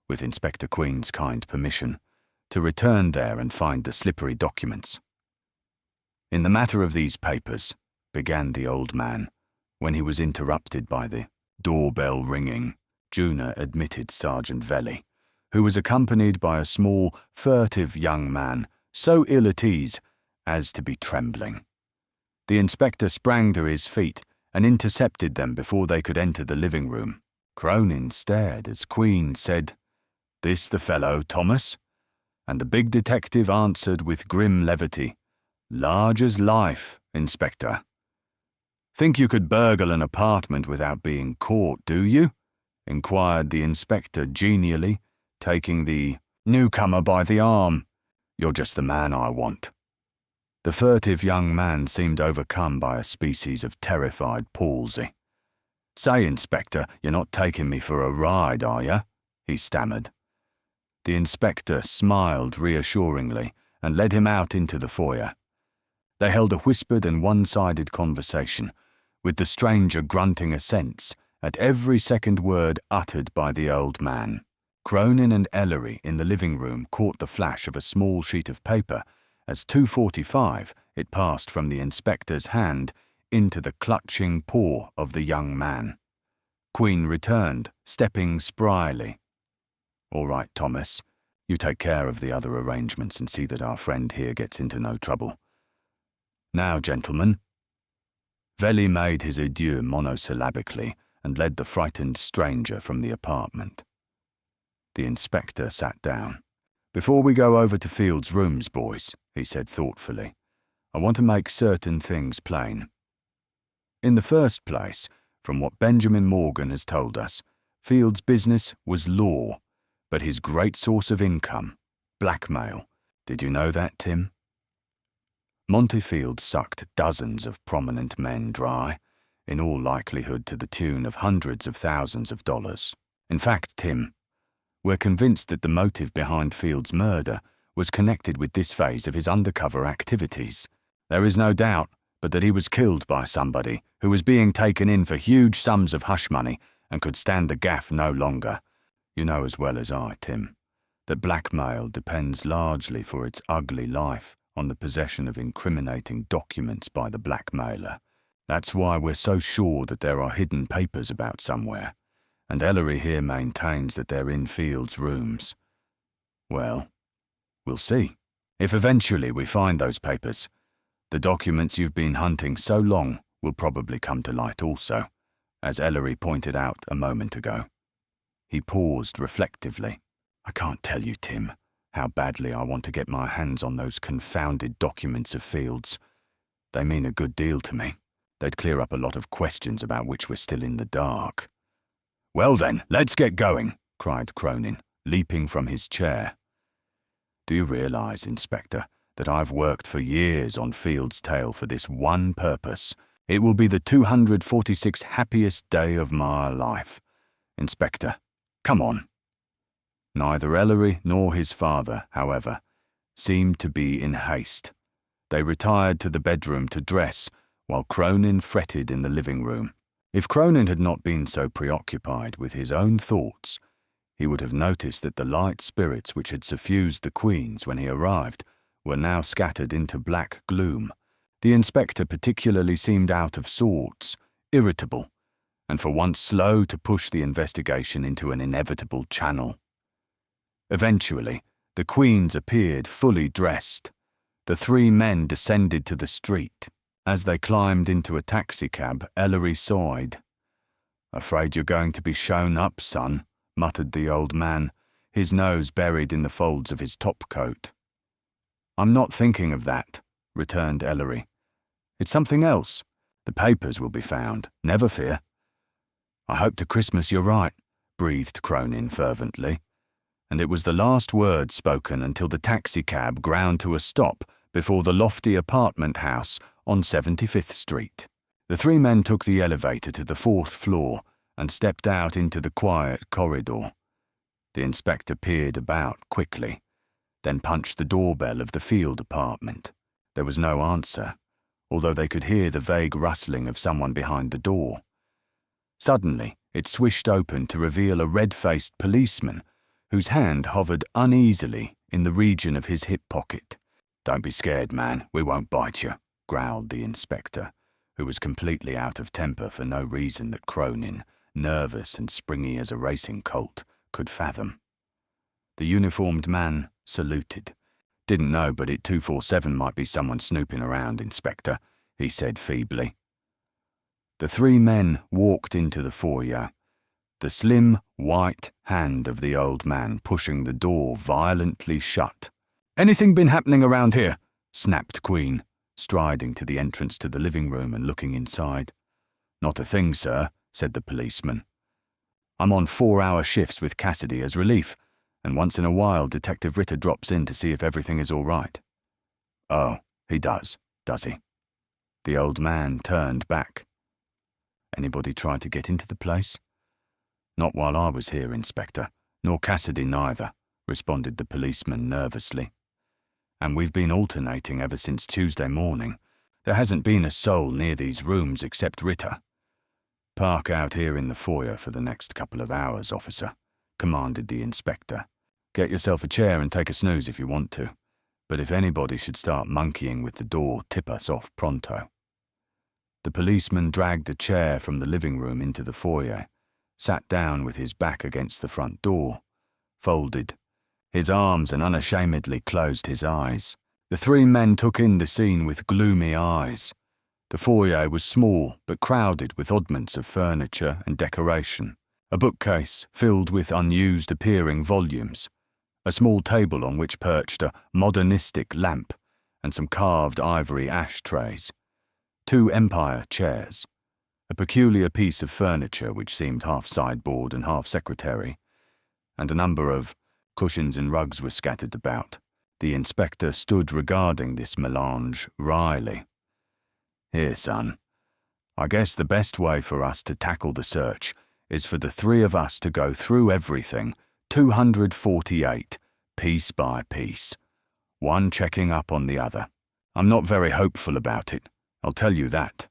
with Inspector Queen's kind permission, to return there and find the slippery documents." "In the matter of these papers," began the old man, when he was interrupted by the doorbell ringing. Juna admitted Sergeant Velli, who was accompanied by a small, furtive young man, so ill at ease as to be trembling. The inspector sprang to his feet and intercepted them before they could enter the living room. Cronin stared as Queen said, "This the fellow, Thomas?" And the big detective answered with grim levity, "Large as life, Inspector." "Think you could burgle an apartment without being caught, do you?" inquired the inspector genially, taking the newcomer by the arm. "You're just the man I want." The furtive young man seemed overcome by a species of terrified palsy. "Say, Inspector, you're not taking me for a ride, are you?" he stammered. The inspector smiled reassuringly and led him out into the foyer. They held a whispered and one-sided conversation, with the stranger grunting assents at every second word uttered by the old man. Cronin and Ellery in the living room caught the flash of a small sheet of paper as 2:45 it passed from the inspector's hand into the clutching paw of the young man. Queen returned, stepping spryly. "All right, Thomas, you take care of the other arrangements and see that our friend here gets into no trouble. Now, gentlemen." Velli made his adieu monosyllabically and led the frightened stranger from the apartment. The inspector sat down. "Before we go over to Field's rooms, boys," he said thoughtfully, "I want to make certain things plain. In the first place, from what Benjamin Morgan has told us, Field's business was law, but his great source of income, blackmail. Did you know that, Tim?" Monty Field sucked dozens of prominent men dry, in all likelihood to the tune of hundreds of thousands of dollars. In fact, Tim, we're convinced that the motive behind Field's murder was connected with this phase of his undercover activities. There is no doubt but that he was killed by somebody who was being taken in for huge sums of hush money and could stand the gaff no longer. You know as well as I, Tim, that blackmail depends largely for its ugly life on the possession of incriminating documents by the blackmailer. That's why we're so sure that there are hidden papers about somewhere, and Ellery here maintains that they're in Field's rooms. Well, we'll see. If eventually we find those papers, the documents you've been hunting so long will probably come to light also, as Ellery pointed out a moment ago. He paused reflectively. "I can't tell you, Tim, how badly I want to get my hands on those confounded documents of Field's. They mean a good deal to me. They'd clear up a lot of questions about which we're still in the dark." "Well then, let's get going," cried Cronin, leaping from his chair. "Do you realise, Inspector, that I've worked for years on Field's tale for this one purpose? It will be the 246th happiest day of my life. Inspector, come on." Neither Ellery nor his father, however, seemed to be in haste. They retired to the bedroom to dress, while Cronin fretted in the living room. If Cronin had not been so preoccupied with his own thoughts, he would have noticed that the light spirits which had suffused the Queen's when he arrived were now scattered into black gloom. The inspector particularly seemed out of sorts, irritable, and for once slow to push the investigation into an inevitable channel. Eventually, the Queen's appeared fully dressed. The three men descended to the street. As they climbed into a taxicab, Ellery sighed. "Afraid you're going to be shown up, son," muttered the old man, his nose buried in the folds of his topcoat. "I'm not thinking of that," returned Ellery. "It's something else. The papers will be found, never fear." "I hope to Christmas you're right," breathed Cronin fervently, and it was the last word spoken until the taxicab ground to a stop before the lofty apartment house on 75th Street. The three men took the elevator to the 4th floor and stepped out into the quiet corridor. The inspector peered about quickly, then punched the doorbell of the field apartment. There was no answer, although they could hear the vague rustling of someone behind the door. Suddenly, it swished open to reveal a red-faced policeman whose hand hovered uneasily in the region of his hip pocket. "Don't be scared, man, we won't bite you," growled the inspector, who was completely out of temper for no reason that Cronin, nervous and springy as a racing colt, could fathom. The uniformed man saluted. "Didn't know, but it 247 might be someone snooping around, Inspector," he said feebly. The three men walked into the foyer, the slim, white hand of the old man pushing the door violently shut. "Anything been happening around here?" snapped Queen, striding to the entrance to the living room and looking inside. "Not a thing, sir," said the policeman. "I'm on 4-hour shifts with Cassidy as relief, and once in a while Detective Ritter drops in to see if everything is all right." "Oh, he does he?" The old man turned back. "Anybody try to get into the place?" "Not while I was here, Inspector, nor Cassidy neither," responded the policeman nervously. "And we've been alternating ever since Tuesday morning. There hasn't been a soul near these rooms except Ritter." "Park out here in the foyer for the next couple of hours, officer," commanded the inspector. "Get yourself a chair and take a snooze if you want to. But if anybody should start monkeying with the door, tip us off pronto." The policeman dragged a chair from the living room into the foyer, sat down with his back against the front door, folded his arms and unashamedly closed his eyes. The three men took in the scene with gloomy eyes. The foyer was small but crowded with oddments of furniture and decoration. A bookcase filled with unused appearing volumes, a small table on which perched a modernistic lamp and some carved ivory ashtrays, 2 Empire chairs, a peculiar piece of furniture which seemed half sideboard and half secretary, and a number of cushions and rugs were scattered about. The inspector stood regarding this melange wryly. "Here, son, I guess the best way for us to tackle the search is for the three of us to go through everything, 248, piece by piece, one checking up on the other. I'm not very hopeful about it, I'll tell you that."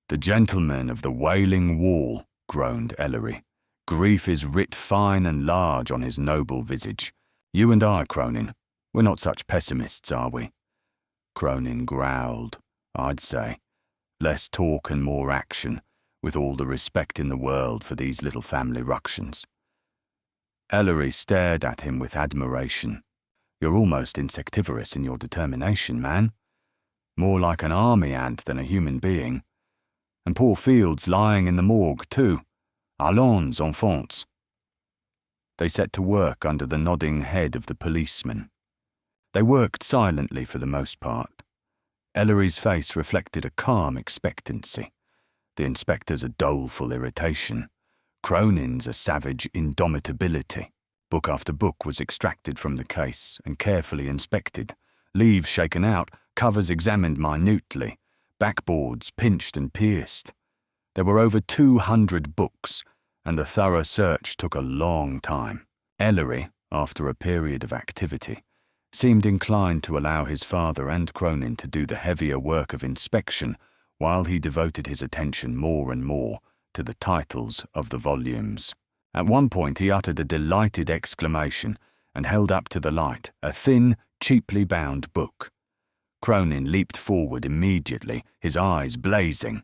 "The gentleman of the Wailing Wall," groaned Ellery. "Grief is writ fine and large on his noble visage. You and I, Cronin, we're not such pessimists, are we?" Cronin growled. "I'd say. Less talk and more action, with all the respect in the world for these little family ructions." Ellery stared at him with admiration. "You're almost insectivorous in your determination, man. More like an army ant than a human being. And poor Field's lying in the morgue, too. Allons, enfants." They set to work under the nodding head of the policeman. They worked silently for the most part. Ellery's face reflected a calm expectancy, the inspector's a doleful irritation, Cronin's a savage indomitability. Book after book was extracted from the case and carefully inspected, leaves shaken out, covers examined minutely, backboards pinched and pierced. There were over 200 books, and the thorough search took a long time. Ellery, after a period of activity, seemed inclined to allow his father and Cronin to do the heavier work of inspection while he devoted his attention more and more to the titles of the volumes. At one point he uttered a delighted exclamation and held up to the light a thin, cheaply bound book. Cronin leaped forward immediately, his eyes blazing.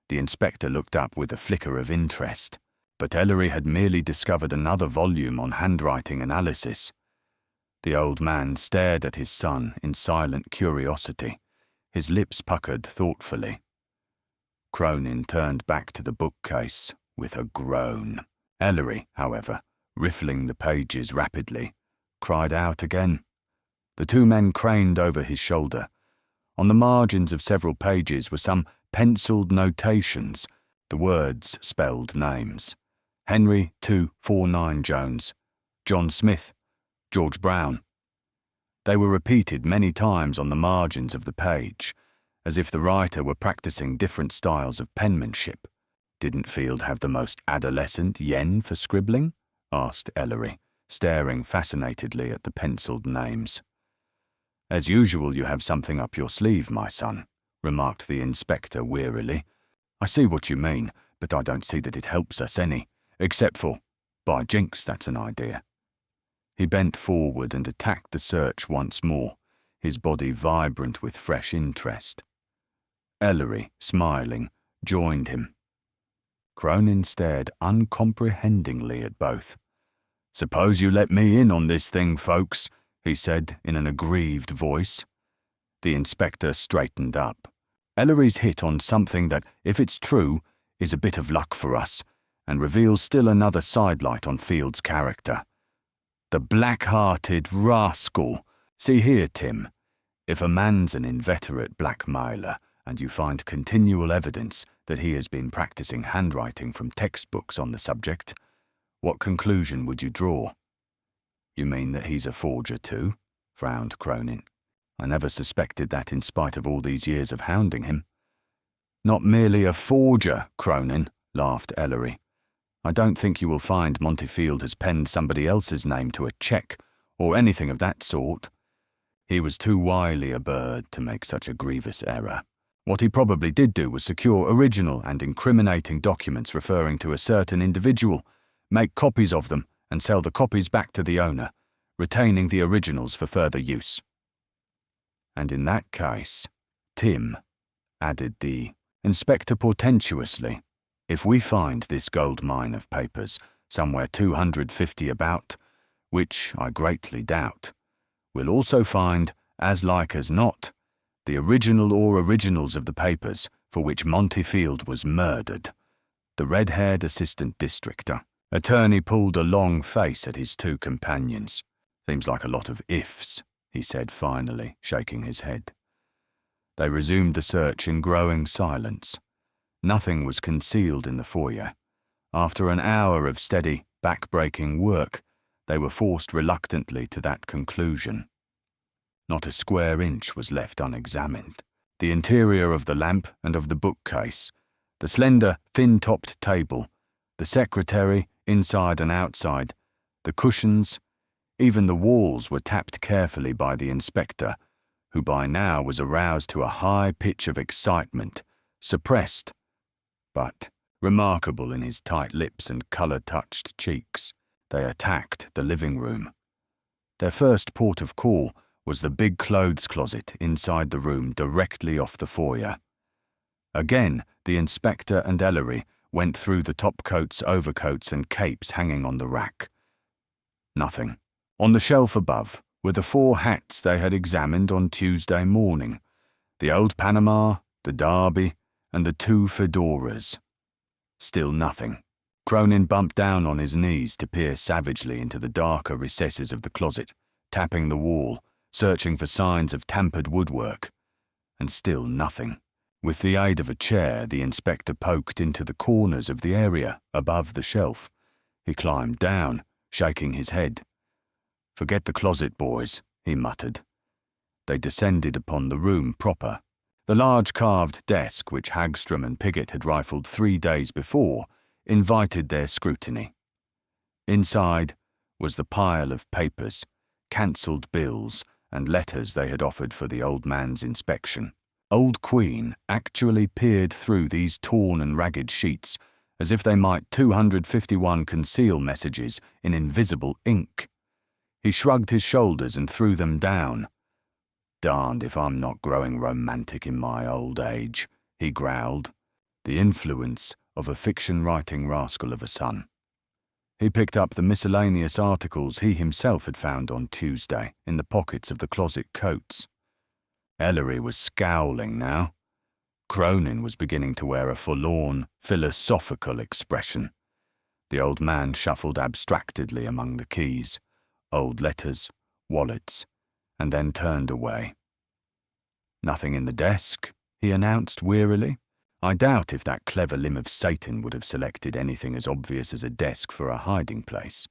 The inspector looked up with a flicker of interest, but Ellery had merely discovered another volume on handwriting analysis. The old man stared at his son in silent curiosity, his lips puckered thoughtfully. Cronin turned back to the bookcase with a groan. Ellery, however, riffling the pages rapidly, cried out again. The two men craned over his shoulder. On the margins of several pages were some penciled notations, the words spelled names. Henry 249 Jones, John Smith, George Brown. They were repeated many times on the margins of the page, as if the writer were practicing different styles of penmanship. "Didn't Field have the most adolescent yen for scribbling?" asked Ellery, staring fascinatedly at the penciled names. "As usual, you have something up your sleeve, my son," remarked the inspector wearily. "I see what you mean, but I don't see that it helps us any, except for, by jinks, that's an idea." He bent forward and attacked the search once more, his body vibrant with fresh interest. Ellery, smiling, joined him. Cronin stared uncomprehendingly at both. "Suppose you let me in on this thing, folks," he said in an aggrieved voice. The inspector straightened up. "Ellery's hit on something that, if it's true, is a bit of luck for us, and reveals still another sidelight on Field's character. The black-hearted rascal. See here, Tim, if a man's an inveterate blackmailer, and you find continual evidence that he has been practicing handwriting from textbooks on the subject, what conclusion would you draw?" "You mean that he's a forger too?" frowned Cronin. "I never suspected that in spite of all these years of hounding him." "Not merely a forger, Cronin," laughed Ellery. "I don't think you will find Monty Field has penned somebody else's name to a cheque, or anything of that sort. He was too wily a bird to make such a grievous error. What he probably did do was secure original and incriminating documents referring to a certain individual, make copies of them, and sell the copies back to the owner, retaining the originals for further use." "And in that case, Tim," added the inspector portentously, "if we find this gold mine of papers somewhere 250 about, which I greatly doubt, we'll also find, as like as not, the original or originals of the papers for which Monty Field was murdered." The red-haired assistant districtor attorney pulled a long face at his two companions. "Seems like a lot of ifs," he said finally, shaking his head. They resumed the search in growing silence. Nothing was concealed in the foyer. After an hour of steady, back-breaking work, they were forced reluctantly to that conclusion. Not a square inch was left unexamined. The interior of the lamp and of the bookcase, the slender, thin-topped table, the secretary, inside and outside, the cushions, even the walls were tapped carefully by the inspector, who by now was aroused to a high pitch of excitement, suppressed, but remarkable in his tight lips and colour-touched cheeks. They attacked the living room. Their first port of call was the big clothes closet inside the room directly off the foyer. Again, the inspector and Ellery went through the topcoats, overcoats and capes hanging on the rack. Nothing. On the shelf above were the 4 hats they had examined on Tuesday morning, the old Panama, the Derby, and the 2 fedoras. Still nothing. Cronin bumped down on his knees to peer savagely into the darker recesses of the closet, tapping the wall, searching for signs of tampered woodwork. And still nothing. With the aid of a chair, the inspector poked into the corners of the area above the shelf. He climbed down, shaking his head. "Forget the closet, boys," he muttered. They descended upon the room proper. The large carved desk which Hagstrom and Piggott had rifled 3 days before invited their scrutiny. Inside was the pile of papers, cancelled bills, and letters they had offered for the old man's inspection. Old Queen actually peered through these torn and ragged sheets as if they might 251 conceal messages in invisible ink. He shrugged his shoulders and threw them down. "Darned if I'm not growing romantic in my old age," he growled, the influence of a fiction-writing rascal of a son. He picked up the miscellaneous articles he himself had found on Tuesday in the pockets of the closet coats. Ellery was scowling now. Cronin was beginning to wear a forlorn, philosophical expression. The old man shuffled abstractedly among the keys, old letters, wallets, and then turned away. "Nothing in the desk," he announced wearily. I doubt if that clever limb of Satan would have selected anything as obvious as a desk for a hiding place.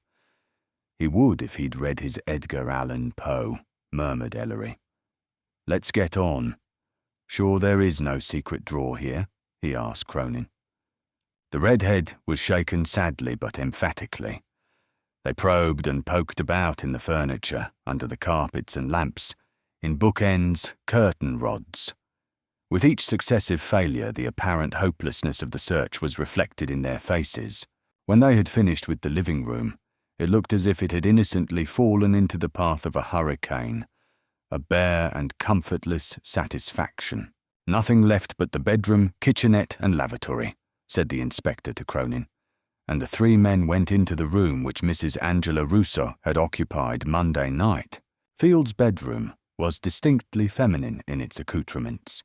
He would if he'd read his Edgar Allan Poe, murmured Ellery. Let's get on. Sure there is no secret drawer here? He asked Cronin. The redhead was shaken sadly but emphatically. They probed and poked about in the furniture, under the carpets and lamps, in bookends, curtain rods. With each successive failure, the apparent hopelessness of the search was reflected in their faces. When they had finished with the living room, it looked as if it had innocently fallen into the path of a hurricane, a bare and comfortless satisfaction. Nothing left but the bedroom, kitchenette and lavatory, said the inspector to Cronin, and the three men went into the room which Mrs. Angela Russo had occupied Monday night. Field's bedroom was distinctly feminine in its accoutrements,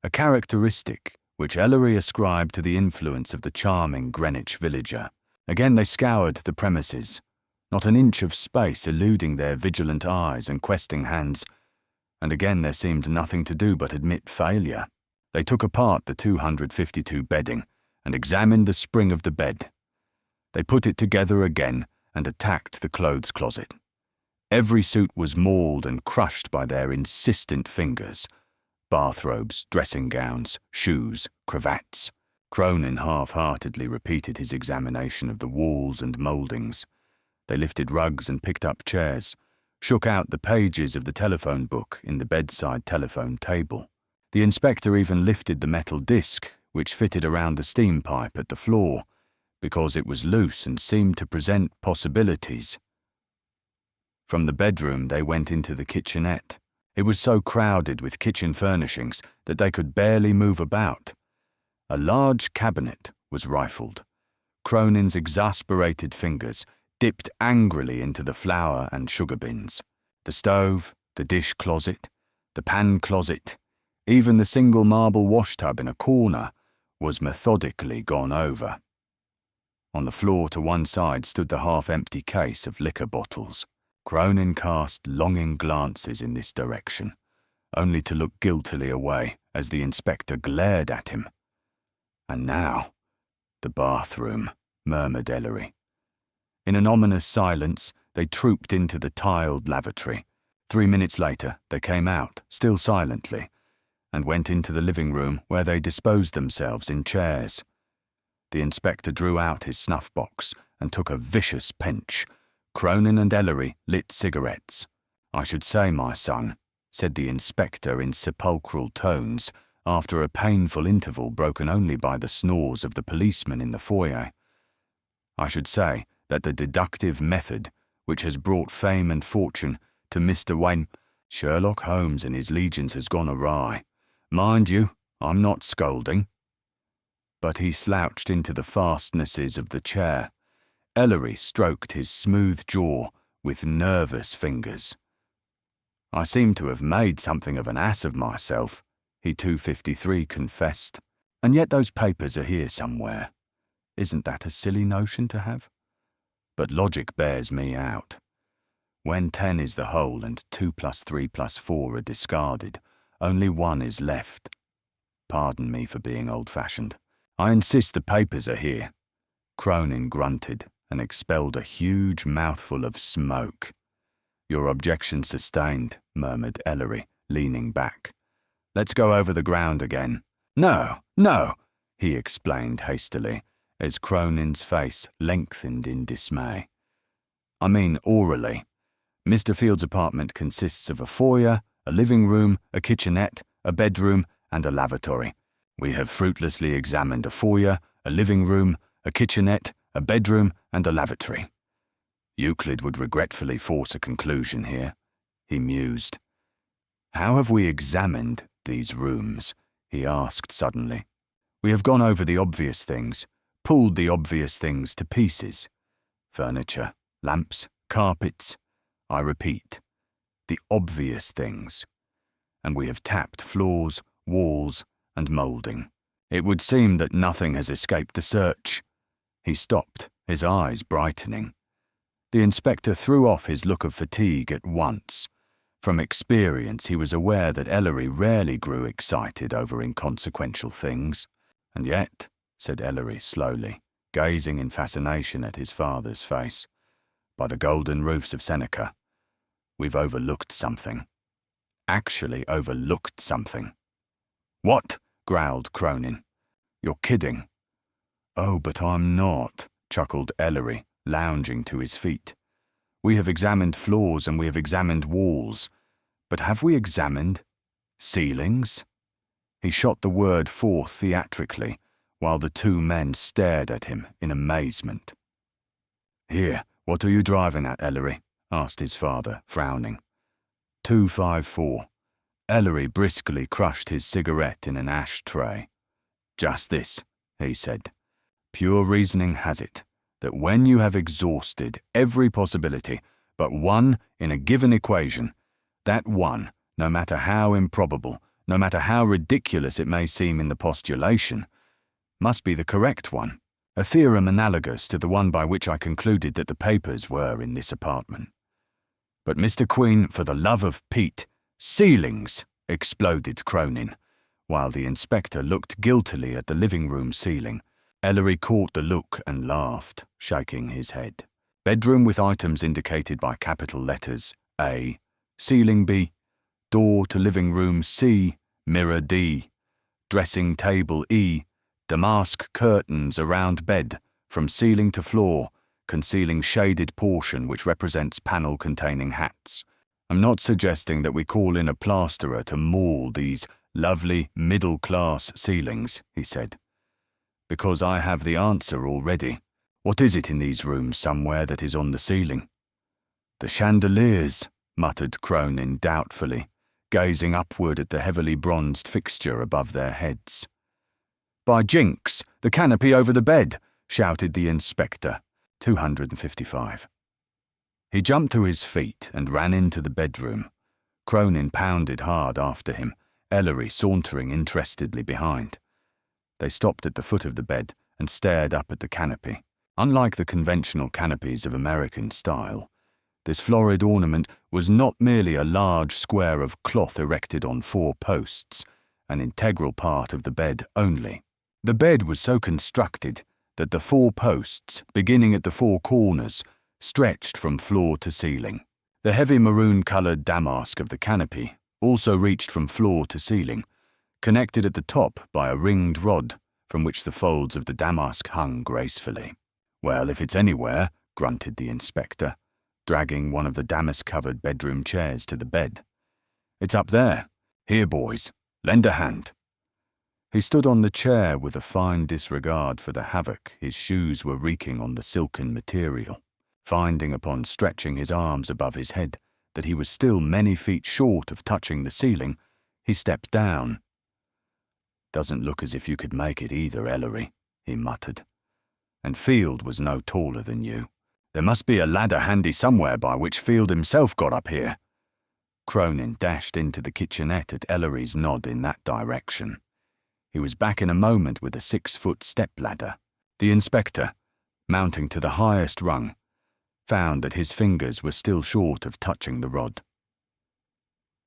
a characteristic which Ellery ascribed to the influence of the charming Greenwich villager. Again they scoured the premises, not an inch of space eluding their vigilant eyes and questing hands, and again there seemed nothing to do but admit failure. They took apart the 252 bedding and examined the spring of the bed. They put it together again and attacked the clothes closet. Every suit was mauled and crushed by their insistent fingers. Bathrobes, dressing gowns, shoes, cravats. Cronin half-heartedly repeated his examination of the walls and mouldings. They lifted rugs and picked up chairs, shook out the pages of the telephone book in the bedside telephone table. The inspector even lifted the metal disc which fitted around the steam pipe at the floor, because it was loose and seemed to present possibilities. From the bedroom they went into the kitchenette. It was so crowded with kitchen furnishings that they could barely move about. A large cabinet was rifled. Cronin's exasperated fingers dipped angrily into the flour and sugar bins. The stove, the dish closet, the pan closet, even the single marble washtub in a corner was methodically gone over. On the floor to one side stood the half-empty case of liquor bottles. Cronin cast longing glances in this direction, only to look guiltily away as the inspector glared at him. And now, the bathroom, murmured Ellery. In an ominous silence, they trooped into the tiled lavatory. 3 minutes later, they came out, still silently, and went into the living room where they disposed themselves in chairs. The inspector drew out his snuff-box and took a vicious pinch. Cronin and Ellery lit cigarettes. I should say, my son, said the inspector in sepulchral tones, after a painful interval broken only by the snores of the policeman in the foyer. I should say that the deductive method, which has brought fame and fortune to Mr. Wayne, Sherlock Holmes and his legions, has gone awry. Mind you, I'm not scolding. But he slouched into the fastnesses of the chair. Ellery stroked his smooth jaw with nervous fingers. I seem to have made something of an ass of myself, he 253 confessed. And yet those papers are here somewhere. Isn't that a silly notion to have? But logic bears me out. When 10 is the whole and 2 plus 3 plus 4 are discarded, only 1 is left. Pardon me for being old-fashioned. I insist the papers are here. Cronin grunted and expelled a huge mouthful of smoke. Your objection sustained, murmured Ellery, leaning back. Let's go over the ground again. No, he explained hastily, as Cronin's face lengthened in dismay. I mean orally. Mr. Field's apartment consists of a foyer, a living room, a kitchenette, a bedroom, and a lavatory. We have fruitlessly examined a foyer, a living room, a kitchenette, a bedroom, and a lavatory. Euclid would regretfully force a conclusion here, he mused. How have we examined these rooms? He asked suddenly. We have gone over the obvious things, pulled the obvious things to pieces. Furniture, lamps, carpets. I repeat, the obvious things. And we have tapped floors, walls, and moulding. It would seem that nothing has escaped the search. He stopped, his eyes brightening. The inspector threw off his look of fatigue at once. From experience, he was aware that Ellery rarely grew excited over inconsequential things. "And yet," said Ellery slowly, gazing in fascination at his father's face, "by the golden roofs of Seneca, we've overlooked something. Actually overlooked something." "What?" growled Cronin. "You're kidding." "Oh, but I'm not," chuckled Ellery, lounging to his feet. "We have examined floors and we have examined walls, but have we examined ceilings?" He shot the word forth theatrically, while the two men stared at him in amazement. "Here, what are you driving at, Ellery?" asked his father, frowning. 254. Ellery briskly crushed his cigarette in an ash-tray. "Just this," he said. "Pure reasoning has it that when you have exhausted every possibility but one in a given equation, that one, no matter how improbable, no matter how ridiculous it may seem in the postulation, must be the correct one, a theorem analogous to the one by which I concluded that the papers were in this apartment." "But Mr. Queen, for the love of Pete, ceilings!" exploded Cronin, while the inspector looked guiltily at the living room ceiling. Ellery caught the look and laughed, shaking his head. "Bedroom with items indicated by capital letters A, ceiling B, door to living room C, mirror D, dressing table E, damask curtains around bed, from ceiling to floor, concealing shaded portion which represents panel containing hats. I'm not suggesting that we call in a plasterer to maul these lovely middle-class ceilings," he said, "because I have the answer already. What is it in these rooms somewhere that is on the ceiling?" "The chandeliers," muttered Cronin doubtfully, gazing upward at the heavily bronzed fixture above their heads. "By jinx, the canopy over the bed!" shouted the inspector. 255. He jumped to his feet and ran into the bedroom. Cronin pounded hard after him, Ellery sauntering interestedly behind. They stopped at the foot of the bed and stared up at the canopy. Unlike the conventional canopies of American style, this florid ornament was not merely a large square of cloth erected on 4 posts, an integral part of the bed only. The bed was so constructed that the 4 posts, beginning at the 4 corners, stretched from floor to ceiling. The heavy maroon-coloured damask of the canopy also reached from floor to ceiling, connected at the top by a ringed rod from which the folds of the damask hung gracefully. "Well, if it's anywhere," grunted the inspector, dragging one of the damask-covered bedroom chairs to the bed. "It's up there. Here, boys, lend a hand." He stood on the chair with a fine disregard for the havoc his shoes were wreaking on the silken material. Finding upon stretching his arms above his head that he was still many feet short of touching the ceiling, he stepped down. "Doesn't look as if you could make it either, Ellery," he muttered. "And Field was no taller than you. There must be a ladder handy somewhere by which Field himself got up here." Cronin dashed into the kitchenette at Ellery's nod in that direction. He was back in a moment with a 6-foot step-ladder. The inspector, mounting to the highest rung, found that his fingers were still short of touching the rod.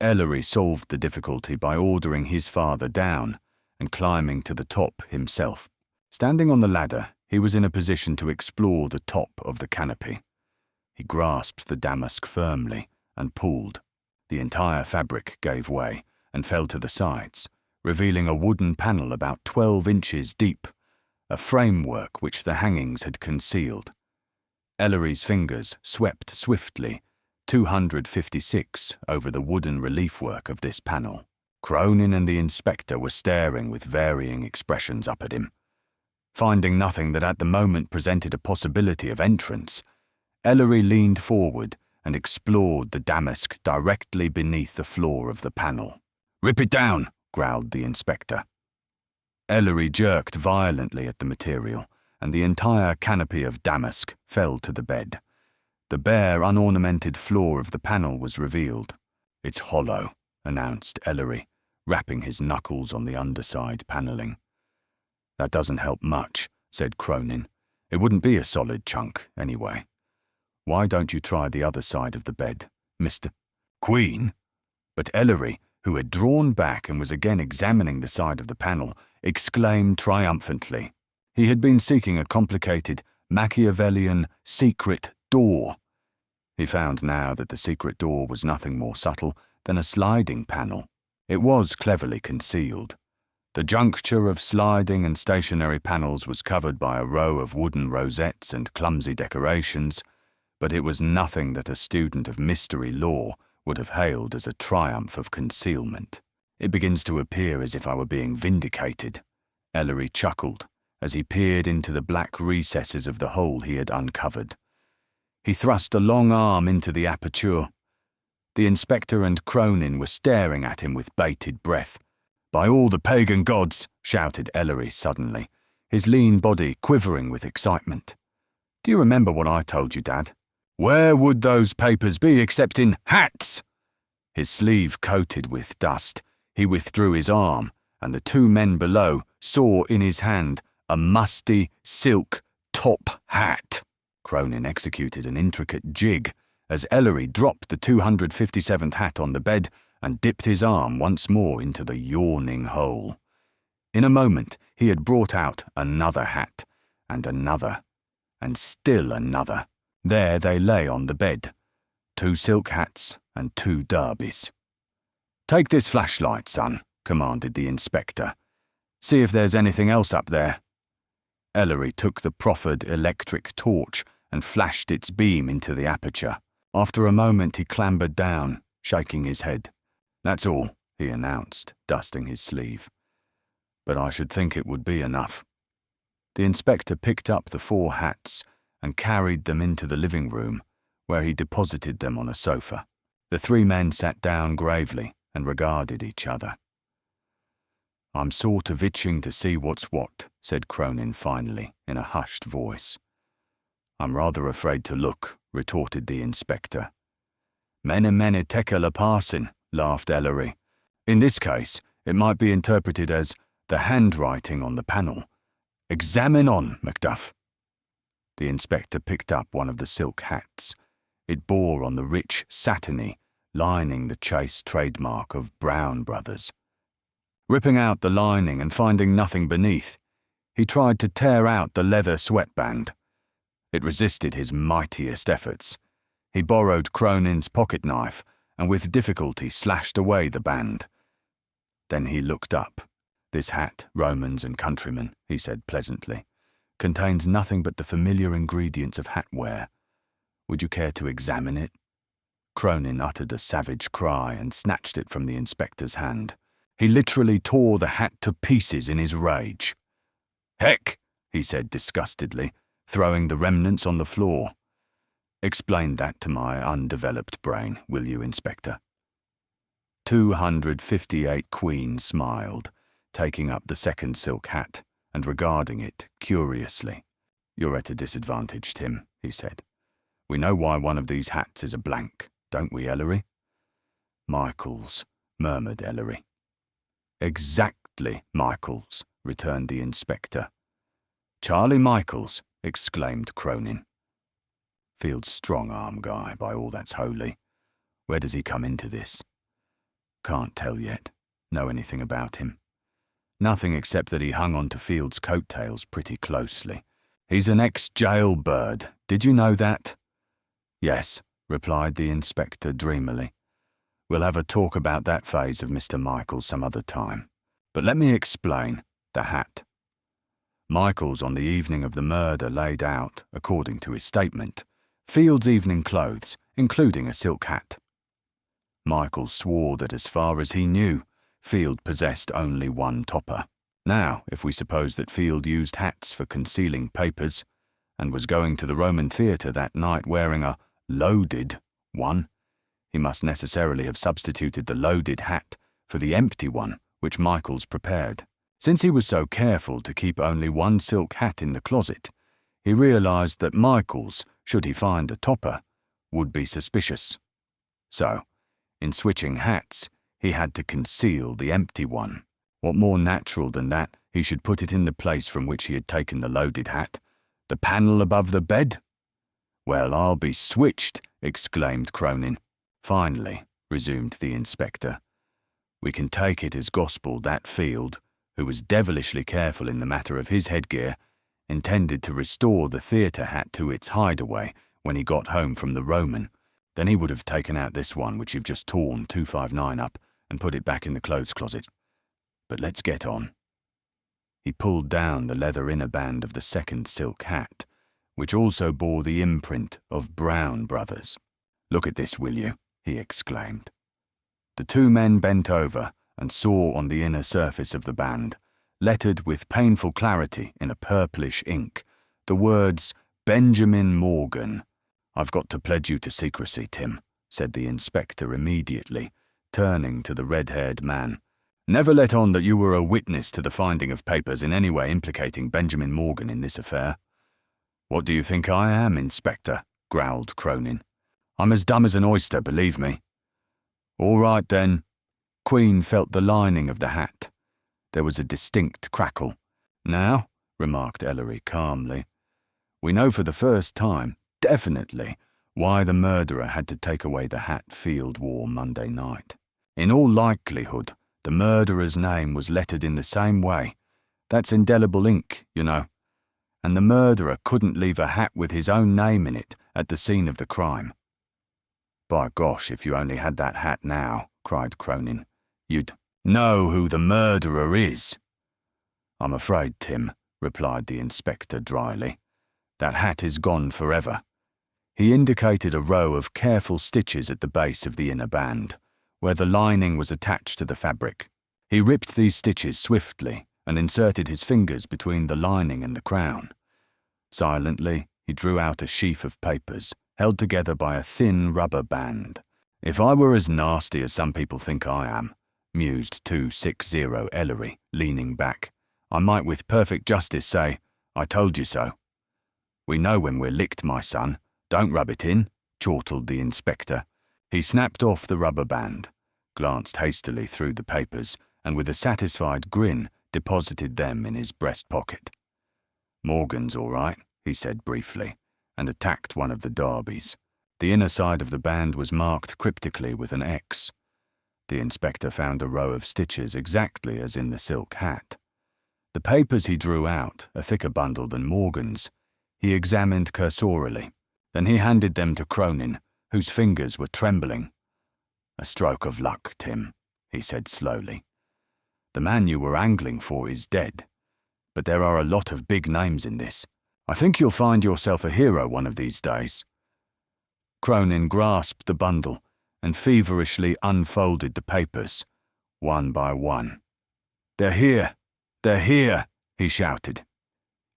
Ellery solved the difficulty by ordering his father down and climbing to the top himself. Standing on the ladder, he was in a position to explore the top of the canopy. He grasped the damask firmly and pulled. The entire fabric gave way and fell to the sides, revealing a wooden panel about 12 inches deep, a framework which the hangings had concealed. Ellery's fingers swept swiftly 256 over the wooden relief work of this panel. Cronin and the inspector were staring with varying expressions up at him. Finding nothing that at the moment presented a possibility of entrance, Ellery leaned forward and explored the damask directly beneath the floor of the panel. "Rip it down!" growled the inspector. Ellery jerked violently at the material, and the entire canopy of damask fell to the bed. The bare, unornamented floor of the panel was revealed. "It's hollow," announced Ellery, rapping his knuckles on the underside panelling. "That doesn't help much," said Cronin. "It wouldn't be a solid chunk, anyway. Why don't you try the other side of the bed, Mr. Queen?" But Ellery, who had drawn back and was again examining the side of the panel, exclaimed triumphantly. He had been seeking a complicated, Machiavellian secret door. He found now that the secret door was nothing more subtle than a sliding panel. It was cleverly concealed. The juncture of sliding and stationary panels was covered by a row of wooden rosettes and clumsy decorations, but it was nothing that a student of mystery law would have hailed as a triumph of concealment. "It begins to appear as if I were being vindicated," Ellery chuckled as he peered into the black recesses of the hole he had uncovered. He thrust a long arm into the aperture. The inspector and Cronin were staring at him with bated breath. "By all the pagan gods!" shouted Ellery suddenly, his lean body quivering with excitement. "Do you remember what I told you, Dad? Where would those papers be except in hats?" His sleeve coated with dust, he withdrew his arm, and the two men below saw in his hand a musty silk top hat. Cronin executed an intricate jig as Ellery dropped the 257th hat on the bed and dipped his arm once more into the yawning hole. In a moment he had brought out another hat, and another, and still another. There they lay on the bed, 2 silk hats and 2 derbies. "Take this flashlight, son," commanded the inspector. "See if there's anything else up there." Ellery took the proffered electric torch and flashed its beam into the aperture. After a moment he clambered down, shaking his head. "That's all," he announced, dusting his sleeve. "But I should think it would be enough." The inspector picked up the 4 hats and carried them into the living room, where he deposited them on a sofa. The 3 men sat down gravely and regarded each other. "I'm sort of itching to see what's what," said Cronin finally, in a hushed voice. "I'm rather afraid to look," retorted the inspector. "Mene tekel parsin," laughed Ellery. "In this case, it might be interpreted as the handwriting on the panel. Examine on, Macduff." The inspector picked up one of the silk hats. It bore on the rich satiny lining the Chase trademark of Brown Brothers. Ripping out the lining and finding nothing beneath, he tried to tear out the leather sweatband. It resisted his mightiest efforts. He borrowed Cronin's pocket knife and with difficulty slashed away the band. Then he looked up. "This hat, Romans and countrymen," he said pleasantly, "contains nothing but the familiar ingredients of hatwear. Would you care to examine it?" Cronin uttered a savage cry and snatched it from the inspector's hand. He literally tore the hat to pieces in his rage. "Heck," he said disgustedly, throwing the remnants on the floor. "Explain that to my undeveloped brain, will you, Inspector?" 258 Queen smiled, taking up the second silk hat and regarding it curiously. "You're at a disadvantage, Tim," he said. "We know why one of these hats is a blank, don't we, Ellery?" "Michaels," murmured Ellery. "Exactly, Michaels," returned the inspector. "Charlie Michaels," exclaimed Cronin. "Field's strong-arm guy, by all that's holy. Where does he come into this?" "Can't tell yet. Know anything about him?" "Nothing except that he hung on to Field's coattails pretty closely. He's an ex-jailbird. Did you know that?" "Yes," replied the inspector dreamily. "We'll have a talk about that phase of Mr. Michaels some other time. But let me explain. The hat. Michaels, on the evening of the murder, laid out, according to his statement, Field's evening clothes, including a silk hat. Michaels swore that as far as he knew, Field possessed only one topper. Now, if we suppose that Field used hats for concealing papers, and was going to the Roman theatre that night wearing a loaded one, he must necessarily have substituted the loaded hat for the empty one which Michaels prepared. Since he was so careful to keep only one silk hat in the closet, he realized that Michaels, should he find a topper, would be suspicious. So, in switching hats, he had to conceal the empty one. What more natural than that he should put it in the place from which he had taken the loaded hat, the panel above the bed? "Well, I'll be switched," exclaimed Cronin. "Finally," resumed the inspector, "we can take it as gospel that Field, who was devilishly careful in the matter of his headgear, intended to restore the theatre hat to its hideaway when he got home from the Roman, then he would have taken out this one which you've just torn 259 up and put it back in the clothes closet. But let's get on. He pulled down the leather inner band of the second silk hat, which also bore the imprint of Brown Brothers. "Look at this, will you?" he exclaimed. The two men bent over and saw on the inner surface of the band, lettered with painful clarity in a purplish ink, the words Benjamin Morgan. "I've got to pledge you to secrecy, Tim," said the inspector immediately, turning to the red-haired man. "Never let on that you were a witness to the finding of papers in any way implicating Benjamin Morgan in this affair." "What do you think I am, Inspector?" growled Cronin. "I'm as dumb as an oyster, believe me." "All right, then." Queen felt the lining of the hat. There was a distinct crackle. "Now," remarked Ellery calmly, "we know for the first time, definitely, why the murderer had to take away the hat Field wore Monday night. In all likelihood, the murderer's name was lettered in the same way. That's indelible ink, you know. And the murderer couldn't leave a hat with his own name in it at the scene of the crime." "By gosh, if you only had that hat now," cried Cronin, "you'd know who the murderer is." "I'm afraid, Tim," replied the inspector dryly, "that hat is gone forever." He indicated a row of careful stitches at the base of the inner band, where the lining was attached to the fabric. He ripped these stitches swiftly and inserted his fingers between the lining and the crown. Silently, he drew out a sheaf of papers, held together by a thin rubber band. "If I were as nasty as some people think I am," mused 260 Ellery, leaning back, "I might with perfect justice say, 'I told you so.' We know when we're licked, my son. Don't rub it in," chortled the inspector. He snapped off the rubber band, glanced hastily through the papers, and with a satisfied grin deposited them in his breast pocket. "Morgan's all right," he said briefly, and attacked one of the derbies. The inner side of the band was marked cryptically with an X. The inspector found a row of stitches exactly as in the silk hat. The papers he drew out, a thicker bundle than Morgan's, he examined cursorily. Then he handed them to Cronin, whose fingers were trembling. "A stroke of luck, Tim," he said slowly. "The man you were angling for is dead, but there are a lot of big names in this. I think you'll find yourself a hero one of these days." Cronin grasped the bundle and feverishly unfolded the papers, one by one. "They're here! They're here!" he shouted.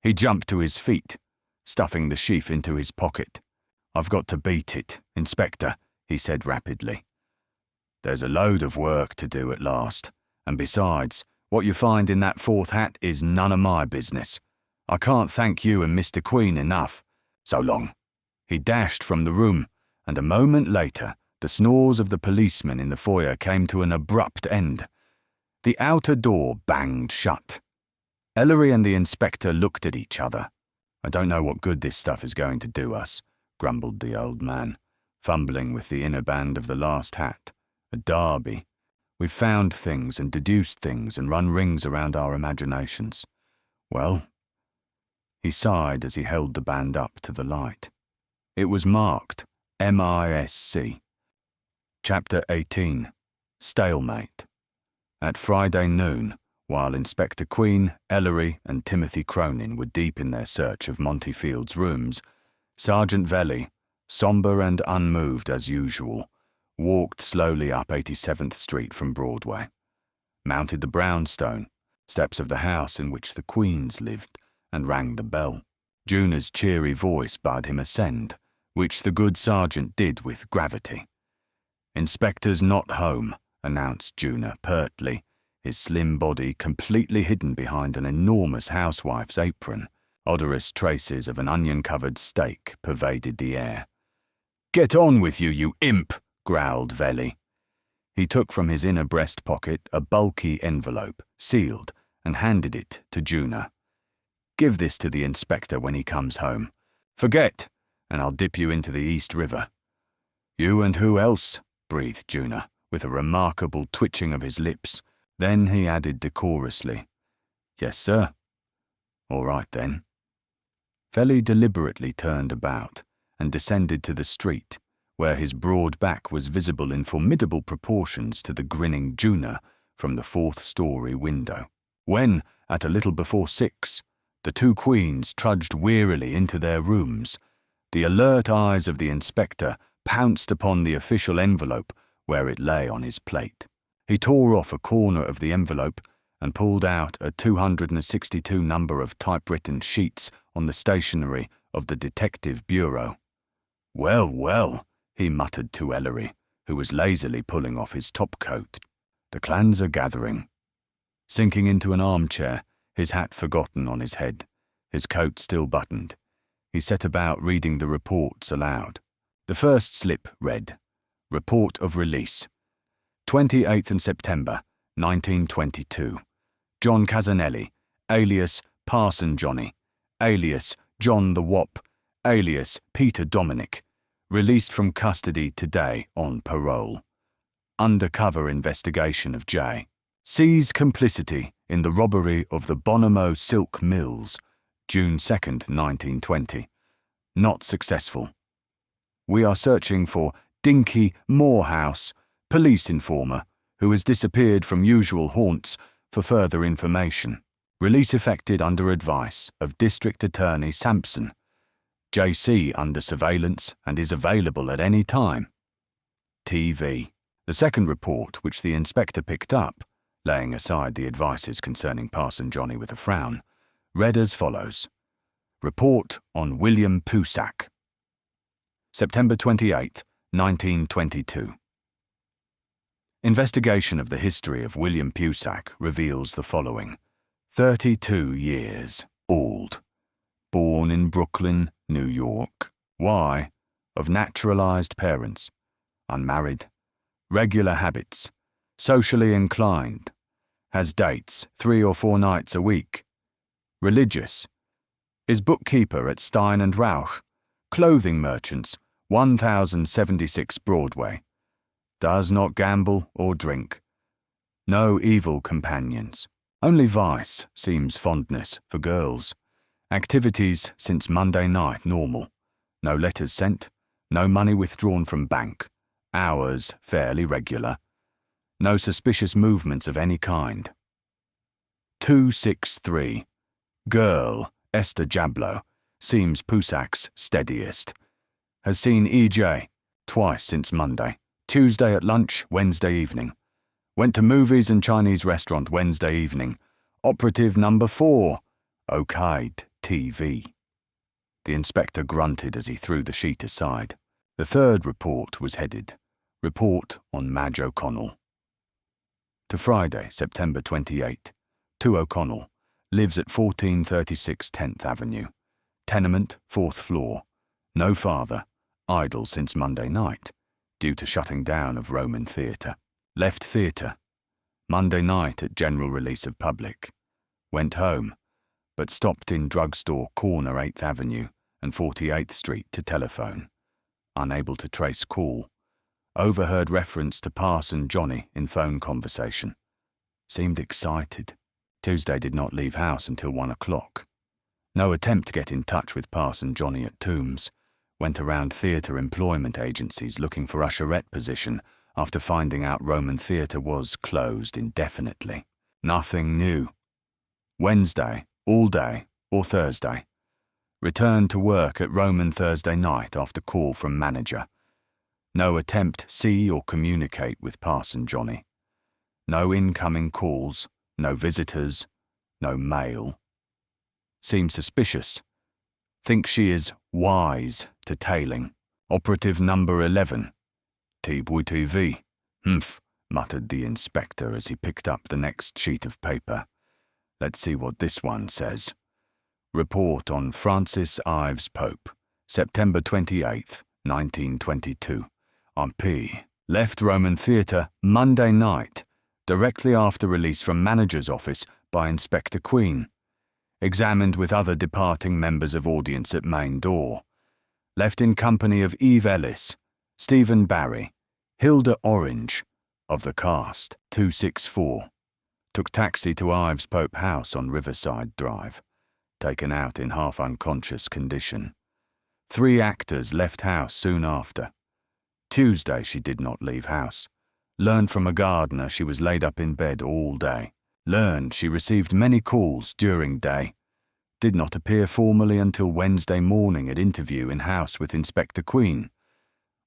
He jumped to his feet, stuffing the sheaf into his pocket. "I've got to beat it, Inspector," he said rapidly. "There's a load of work to do at last, and besides, what you find in that fourth hat is none of my business. I can't thank you and Mr. Queen enough. So long." He dashed from the room, and a moment later, the snores of the policeman in the foyer came to an abrupt end. The outer door banged shut. Ellery and the inspector looked at each other. "I don't know what good this stuff is going to do us," grumbled the old man, fumbling with the inner band of the last hat. "A derby. We've found things and deduced things and run rings around our imaginations. Well," he sighed as he held the band up to the light. It was marked MISC. Chapter 18. Stalemate. At Friday noon, while Inspector Queen, Ellery, and Timothy Cronin were deep in their search of Monty Field's rooms, Sergeant Velly, sombre and unmoved as usual, walked slowly up 87th Street from Broadway, mounted the brownstone, steps of the house in which the Queens lived, and rang the bell. Juna's cheery voice bade him ascend, which the good sergeant did with gravity. "Inspector's not home," announced Juna pertly, his slim body completely hidden behind an enormous housewife's apron. Odorous traces of an onion-covered steak pervaded the air. "Get on with you, you imp!" growled Velly. He took from his inner breast pocket a bulky envelope, sealed, and handed it to Juna. "Give this to the inspector when he comes home. Forget, and I'll dip you into the East River." "You and who else?" breathed Juna, with a remarkable twitching of his lips. Then he added decorously, Yes, sir. All right, then. Felly deliberately turned about and descended to the street, where his broad back was visible in formidable proportions to the grinning Juna from the fourth-story window. When, at a little before 6, the two queens trudged wearily into their rooms, the alert eyes of the inspector pounced upon the official envelope where it lay on his plate. He tore off a corner of the envelope and pulled out a 262 number of typewritten sheets on the stationery of the Detective Bureau. "Well, well," he muttered to Ellery, who was lazily pulling off his topcoat. "The clans are gathering." Sinking into an armchair, his hat forgotten on his head, his coat still buttoned, he set about reading the reports aloud. The first slip read, "Report of Release. 28th September, 1922. John Casanelli, alias Parson Johnny, alias John the Wop, alias Peter Dominic, released from custody today on parole. Undercover investigation of J. Sees complicity in the robbery of the Bonomo Silk Mills, June 2nd, 1920. Not successful. We are searching for Dinky Morehouse, police informer, who has disappeared from usual haunts, for further information. Release effected under advice of District Attorney Sampson. JC under surveillance and is available at any time. TV. The second report, which the inspector picked up, laying aside the advices concerning Parson Johnny with a frown, read as follows. Report on William Pusak. September 28th, 1922. Investigation of the history of William Pusak reveals the following. 32 years old. Born in Brooklyn, New York. Why? Of naturalized parents. Unmarried. Regular habits. Socially inclined. Has dates 3 or 4 nights a week. Religious. Is bookkeeper at Stein and Rauch. Clothing merchants, 1076 Broadway. Does not gamble or drink. No evil companions. Only vice seems fondness for girls. Activities since Monday night normal. No letters sent. No money withdrawn from bank. Hours fairly regular. No suspicious movements of any kind. 263. Girl, Esther Jablow, seems Pusak's steadiest. Has seen E.J. twice since Monday. Tuesday at lunch, Wednesday evening. Went to movies and Chinese restaurant Wednesday evening. Operative number 4. Okayed TV. The inspector grunted as he threw the sheet aside. The third report was headed, Report on Madge O'Connell. To Friday, September 28. To O'Connell. Lives at 1436 10th Avenue. Tenement, 4th floor. No father. Idle since Monday night, due to shutting down of Roman Theatre. Left theatre. Monday night at general release of public. Went home, but stopped in drugstore corner 8th Avenue and 48th Street to telephone. Unable to trace call. Overheard reference to Parson Johnny in phone conversation. Seemed excited. Tuesday did not leave house until 1 o'clock. No attempt to get in touch with Parson Johnny at Tombs. Went around theatre employment agencies looking for usherette position after finding out Roman Theatre was closed indefinitely. Nothing new. Wednesday, all day, or Thursday. Returned to work at Roman Thursday night after call from manager. No attempt see or communicate with Parson Johnny. No incoming calls, no visitors, no mail. Seems suspicious. Think she is wise to tailing. Operative number 11. TV. Humph, muttered the inspector as he picked up the next sheet of paper. Let's see what this one says. Report on Francis Ives Pope, September 28th, 1922. On P. Left Roman Theatre Monday night, directly after release from manager's office by Inspector Queen. Examined with other departing members of audience at main door. Left in company of Eve Ellis, Stephen Barry, Hilda Orange, of the cast 264. Took taxi to Ives Pope House on Riverside Drive. Taken out in half-unconscious condition. 3 actors left house soon after. Tuesday she did not leave house. Learned from a gardener she was laid up in bed all day. Learned she received many calls during day. Did not appear formally until Wednesday morning at interview in house with Inspector Queen.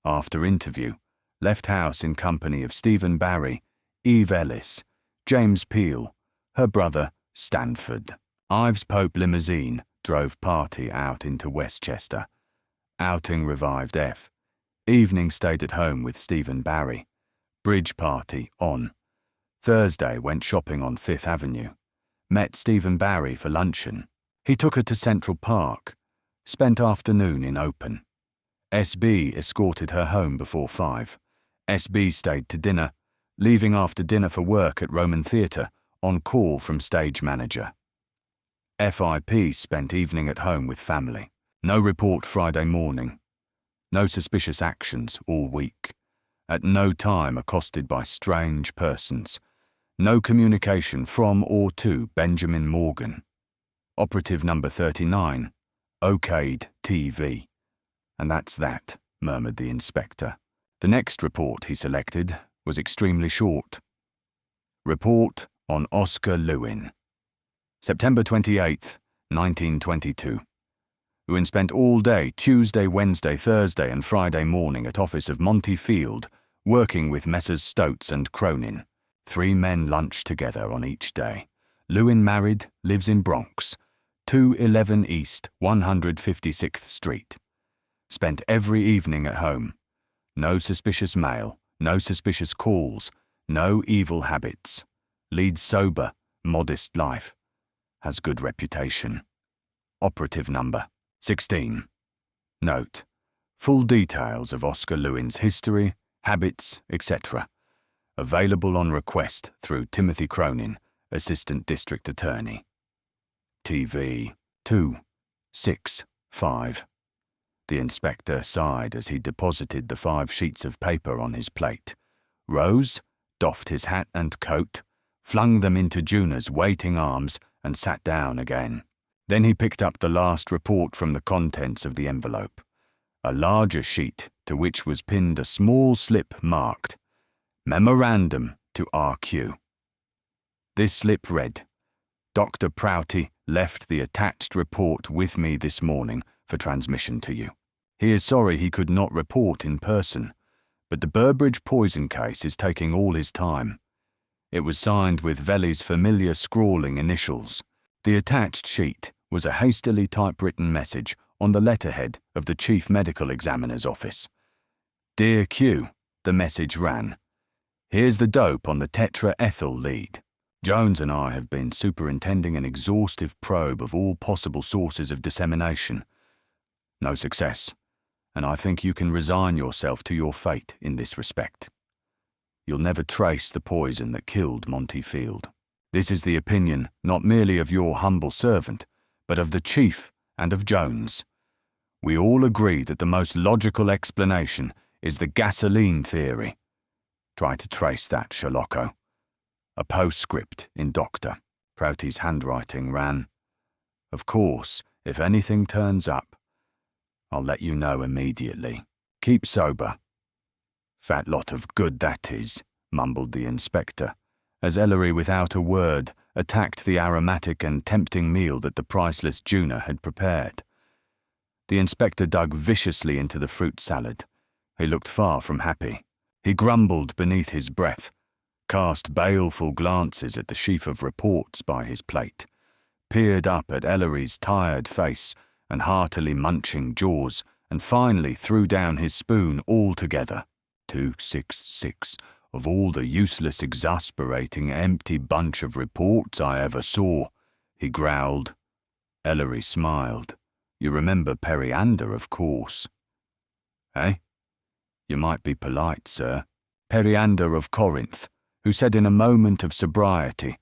After interview, left house in company of Stephen Barry, Eve Ellis, James Peel, her brother Stanford. Ives Pope limousine drove party out into Westchester. Outing revived F. Evening stayed at home with Stephen Barry. Bridge party on. Thursday went shopping on 5th Avenue. Met Stephen Barry for luncheon. He took her to Central Park. Spent afternoon in Open. SB escorted her home before 5. SB stayed to dinner, leaving after dinner for work at Roman Theatre on call from stage manager. FIP spent evening at home with family. No report Friday morning. No suspicious actions all week. At no time accosted by strange persons. No communication from or to Benjamin Morgan. Operative number 39. Okayed TV. And that's that, murmured the inspector. The next report he selected was extremely short. Report on Oscar Lewin. September 28th, 1922. Lewin spent all day Tuesday, Wednesday, Thursday and Friday morning at office of Monty Field, working with Messrs. Stoats and Cronin. 3 men lunched together on each day. Lewin married, lives in Bronx, 211 East 156th Street. Spent every evening at home. No suspicious mail, no suspicious calls, no evil habits. Leads sober, modest life. Has good reputation. Operative number 16. Note: full details of Oscar Lewin's history, habits, etc. Available on request through Timothy Cronin, Assistant District Attorney. TV 265. The inspector sighed as he deposited the 5 sheets of paper on his plate, rose, doffed his hat and coat, flung them into Juna's waiting arms, and sat down again. Then he picked up the last report from the contents of the envelope, a larger sheet to which was pinned a small slip marked, Memorandum to RQ. This slip read, Dr. Prouty left the attached report with me this morning for transmission to you. He is sorry he could not report in person, but the Burbridge poison case is taking all his time. It was signed with Velli's familiar scrawling initials. The attached sheet was a hastily typewritten message on the letterhead of the Chief Medical Examiner's office. Dear Q, the message ran, here's the dope on the tetraethyl lead. Jones and I have been superintending an exhaustive probe of all possible sources of dissemination. No success, and I think you can resign yourself to your fate in this respect. You'll never trace the poison that killed Monty Field. This is the opinion not merely of your humble servant, but of the Chief and of Jones. We all agree that the most logical explanation is the gasoline theory. Try to trace that, Sherlocko. A postscript in Dr. Prouty's handwriting ran, Of course, if anything turns up, I'll let you know immediately. Keep sober. Fat lot of good that is, mumbled the inspector, as Ellery without a word attacked the aromatic and tempting meal that the priceless Juna had prepared. The inspector dug viciously into the fruit salad. He looked far from happy. He grumbled beneath his breath, cast baleful glances at the sheaf of reports by his plate, peered up at Ellery's tired face and heartily munching jaws, and finally threw down his spoon altogether. 266, of all the useless, exasperating, empty bunch of reports I ever saw, he growled. Ellery smiled. You remember Periander, of course. Eh? You might be polite, sir. Periander of Corinth, who said in a moment of sobriety,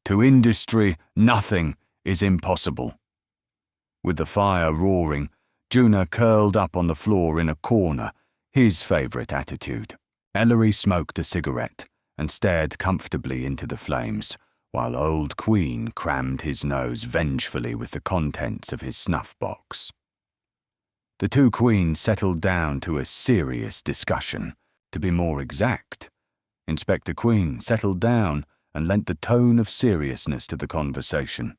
To industry, nothing is impossible. With the fire roaring, Juna curled up on the floor in a corner, his favourite attitude. Ellery smoked a cigarette and stared comfortably into the flames, while old Queen crammed his nose vengefully with the contents of his snuff-box. The two queens settled down to a serious discussion. To be more exact, Inspector Queen settled down and lent the tone of seriousness to the conversation.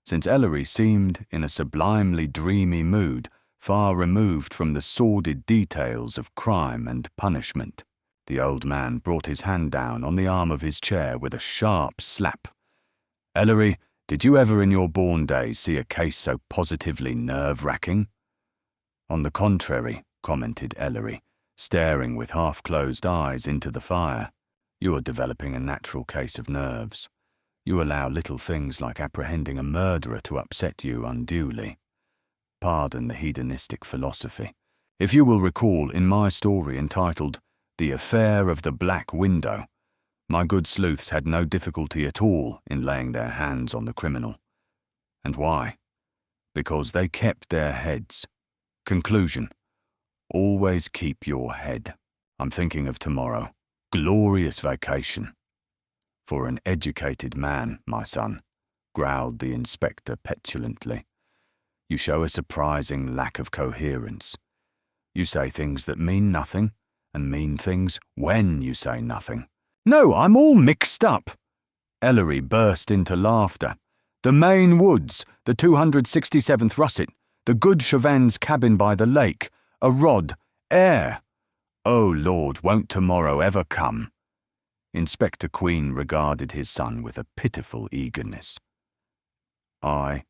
Since Ellery seemed in a sublimely dreamy mood, far removed from the sordid details of crime and punishment, the old man brought his hand down on the arm of his chair with a sharp slap. "Ellery, did you ever in your born days see a case so positively nerve-wracking?" "On the contrary," commented Ellery, staring with half-closed eyes into the fire. "You are developing a natural case of nerves. You allow little things like apprehending a murderer to upset you unduly. Pardon the hedonistic philosophy. If you will recall in my story entitled The Affair of the Black Window, my good sleuths had no difficulty at all in laying their hands on the criminal. And why? Because they kept their heads. Conclusion: always keep your head. I'm thinking of tomorrow. Glorious vacation." "For an educated man, my son," growled the inspector petulantly. "You show a surprising lack of coherence. You say things that mean nothing, and mean things when you say nothing." "No, I'm all mixed up." Ellery burst into laughter. "The Maine woods, the 267th russet, the good Chauvin's cabin by the lake, a rod, air. Oh, Lord, won't tomorrow ever come?" Inspector Queen regarded his son with a pitiful eagerness. I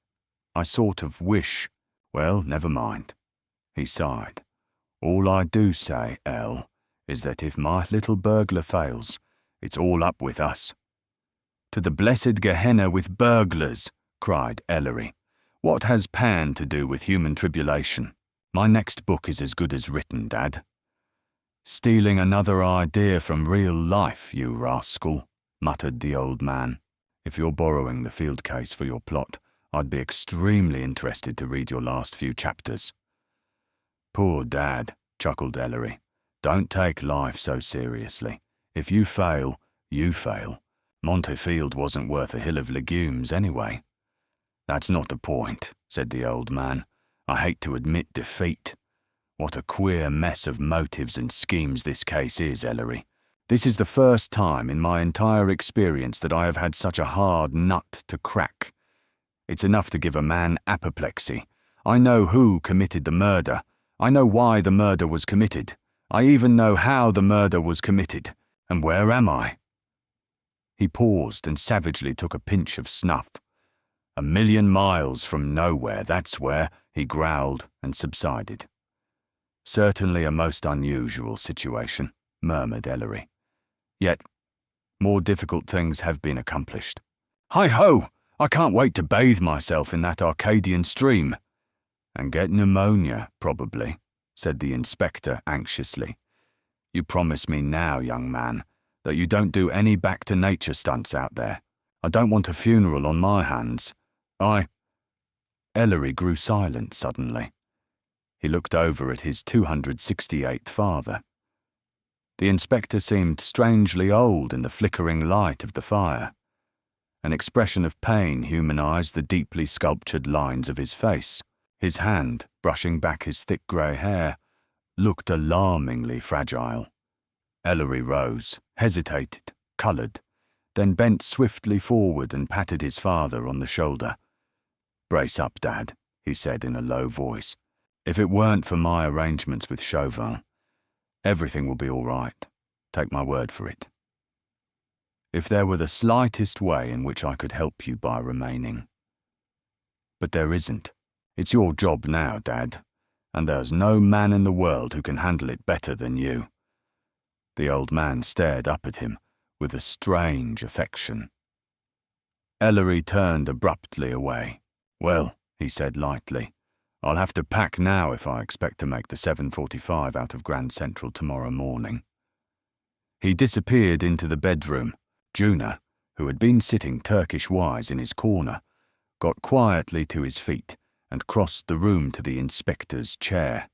sort of wish. Well, never mind." He sighed. "All I do say, El, is that if my little burglar fails, it's all up with us." "To the blessed Gehenna with burglars," cried Ellery. "What has Pan to do with human tribulation? My next book is as good as written, Dad." "Stealing another idea from real life, you rascal," muttered the old man. "If you're borrowing the field case for your plot, I'd be extremely interested to read your last few chapters." "Poor Dad," chuckled Ellery. "Don't take life so seriously. If you fail, you fail. Montefield wasn't worth a hill of legumes anyway." "That's not the point," said the old man. "I hate to admit defeat. What a queer mess of motives and schemes this case is, Ellery. This is the first time in my entire experience that I have had such a hard nut to crack. It's enough to give a man apoplexy. I know who committed the murder. I know why the murder was committed. I even know how the murder was committed. And where am I?" He paused and savagely took a pinch of snuff. "A million miles from nowhere, that's where," he growled and subsided. "Certainly a most unusual situation," murmured Ellery. "Yet, more difficult things have been accomplished. Hi-ho! I can't wait to bathe myself in that Arcadian stream." "And get pneumonia, probably," said the inspector anxiously. "You promise me now, young man, that you don't do any back-to-nature stunts out there. I don't want a funeral on my hands. Ellery grew silent suddenly. He looked over at his 268th father. The inspector seemed strangely old in the flickering light of the fire. An expression of pain humanized the deeply sculptured lines of his face. His hand, brushing back his thick grey hair, looked alarmingly fragile. Ellery rose, hesitated, coloured, then bent swiftly forward and patted his father on the shoulder. "Brace up, Dad," he said in a low voice. "If it weren't for my arrangements with Chauvin, everything will be all right. Take my word for it. If there were the slightest way in which I could help you by remaining. But there isn't. It's your job now, Dad, and there's no man in the world who can handle it better than you." The old man stared up at him with a strange affection. Ellery turned abruptly away. "Well," he said lightly, "I'll have to pack now if I expect to make the 7:45 out of Grand Central tomorrow morning." He disappeared into the bedroom. Juna, who had been sitting Turkish-wise in his corner, got quietly to his feet and crossed the room to the inspector's chair.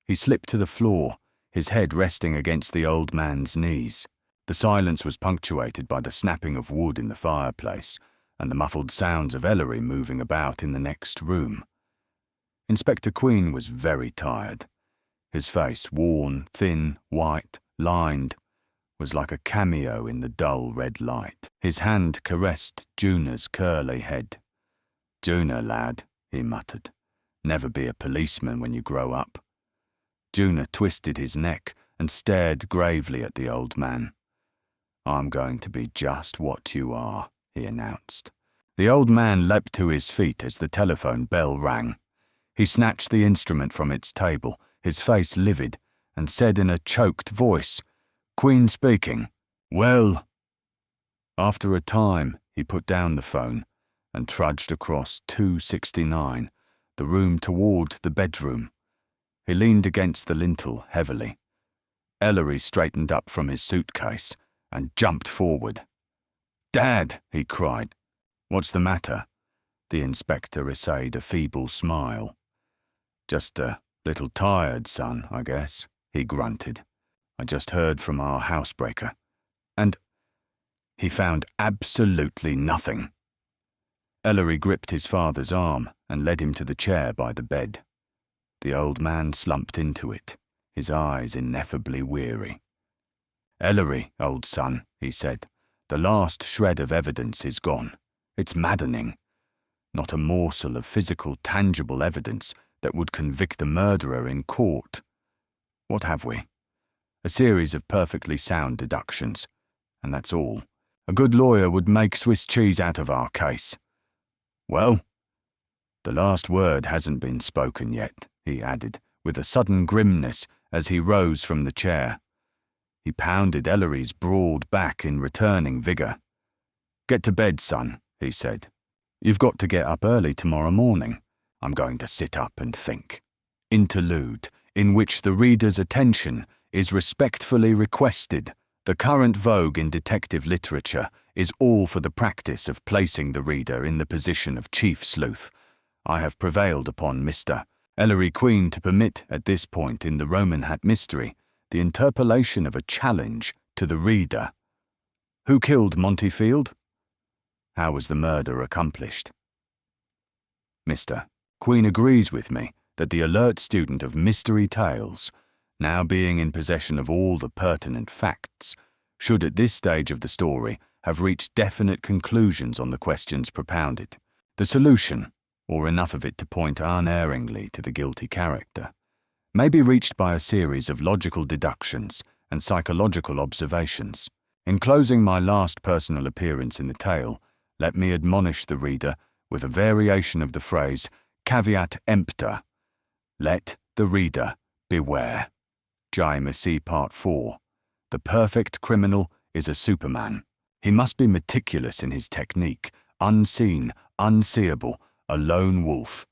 He slipped to the floor, his head resting against the old man's knees. The silence was punctuated by the snapping of wood in the fireplace and the muffled sounds of Ellery moving about in the next room. Inspector Queen was very tired. His face, worn, thin, white, lined, was like a cameo in the dull red light. His hand caressed Juna's curly head. "Juna, lad," he muttered, "never be a policeman when you grow up." Juna twisted his neck and stared gravely at the old man. "I'm going to be just what you are," he announced. The old man leapt to his feet as the telephone bell rang. He snatched the instrument from its table, his face livid, and said in a choked voice, "Queen speaking. Well?" After a time, he put down the phone and trudged across 269, the room toward the bedroom. He leaned against the lintel heavily. Ellery straightened up from his suitcase and jumped forward. "Dad!" he cried. "What's the matter?" The inspector essayed a feeble smile. "Just a little tired, son, I guess," he grunted. "I just heard from our housebreaker. And he found absolutely nothing." Ellery gripped his father's arm and led him to the chair by the bed. The old man slumped into it, his eyes ineffably weary. "Ellery, old son," he said, "the last shred of evidence is gone. It's maddening. Not a morsel of physical, tangible evidence that would convict the murderer in court. What have we? A series of perfectly sound deductions, and that's all. A good lawyer would make Swiss cheese out of our case. Well, the last word hasn't been spoken yet," he added, with a sudden grimness as he rose from the chair. He pounded Ellery's broad back in returning vigour. "Get to bed, son," he said. "You've got to get up early tomorrow morning. I'm going to sit up and think." Interlude, in which the reader's attention is respectfully requested. The current vogue in detective literature is all for the practice of placing the reader in the position of chief sleuth. I have prevailed upon Mr. Ellery Queen to permit, at this point in the Roman Hat mystery, the interpolation of a challenge to the reader. Who killed Montefield? How was the murder accomplished? Mr. Queen agrees with me that the alert student of mystery tales, now being in possession of all the pertinent facts, should at this stage of the story have reached definite conclusions on the questions propounded. The solution, or enough of it to point unerringly to the guilty character, may be reached by a series of logical deductions and psychological observations. In closing my last personal appearance in the tale, let me admonish the reader with a variation of the phrase caveat emptor. Let the reader beware. J.M.C. Part 4. The perfect criminal is a Superman. He must be meticulous in his technique, unseen, unseeable, a lone wolf.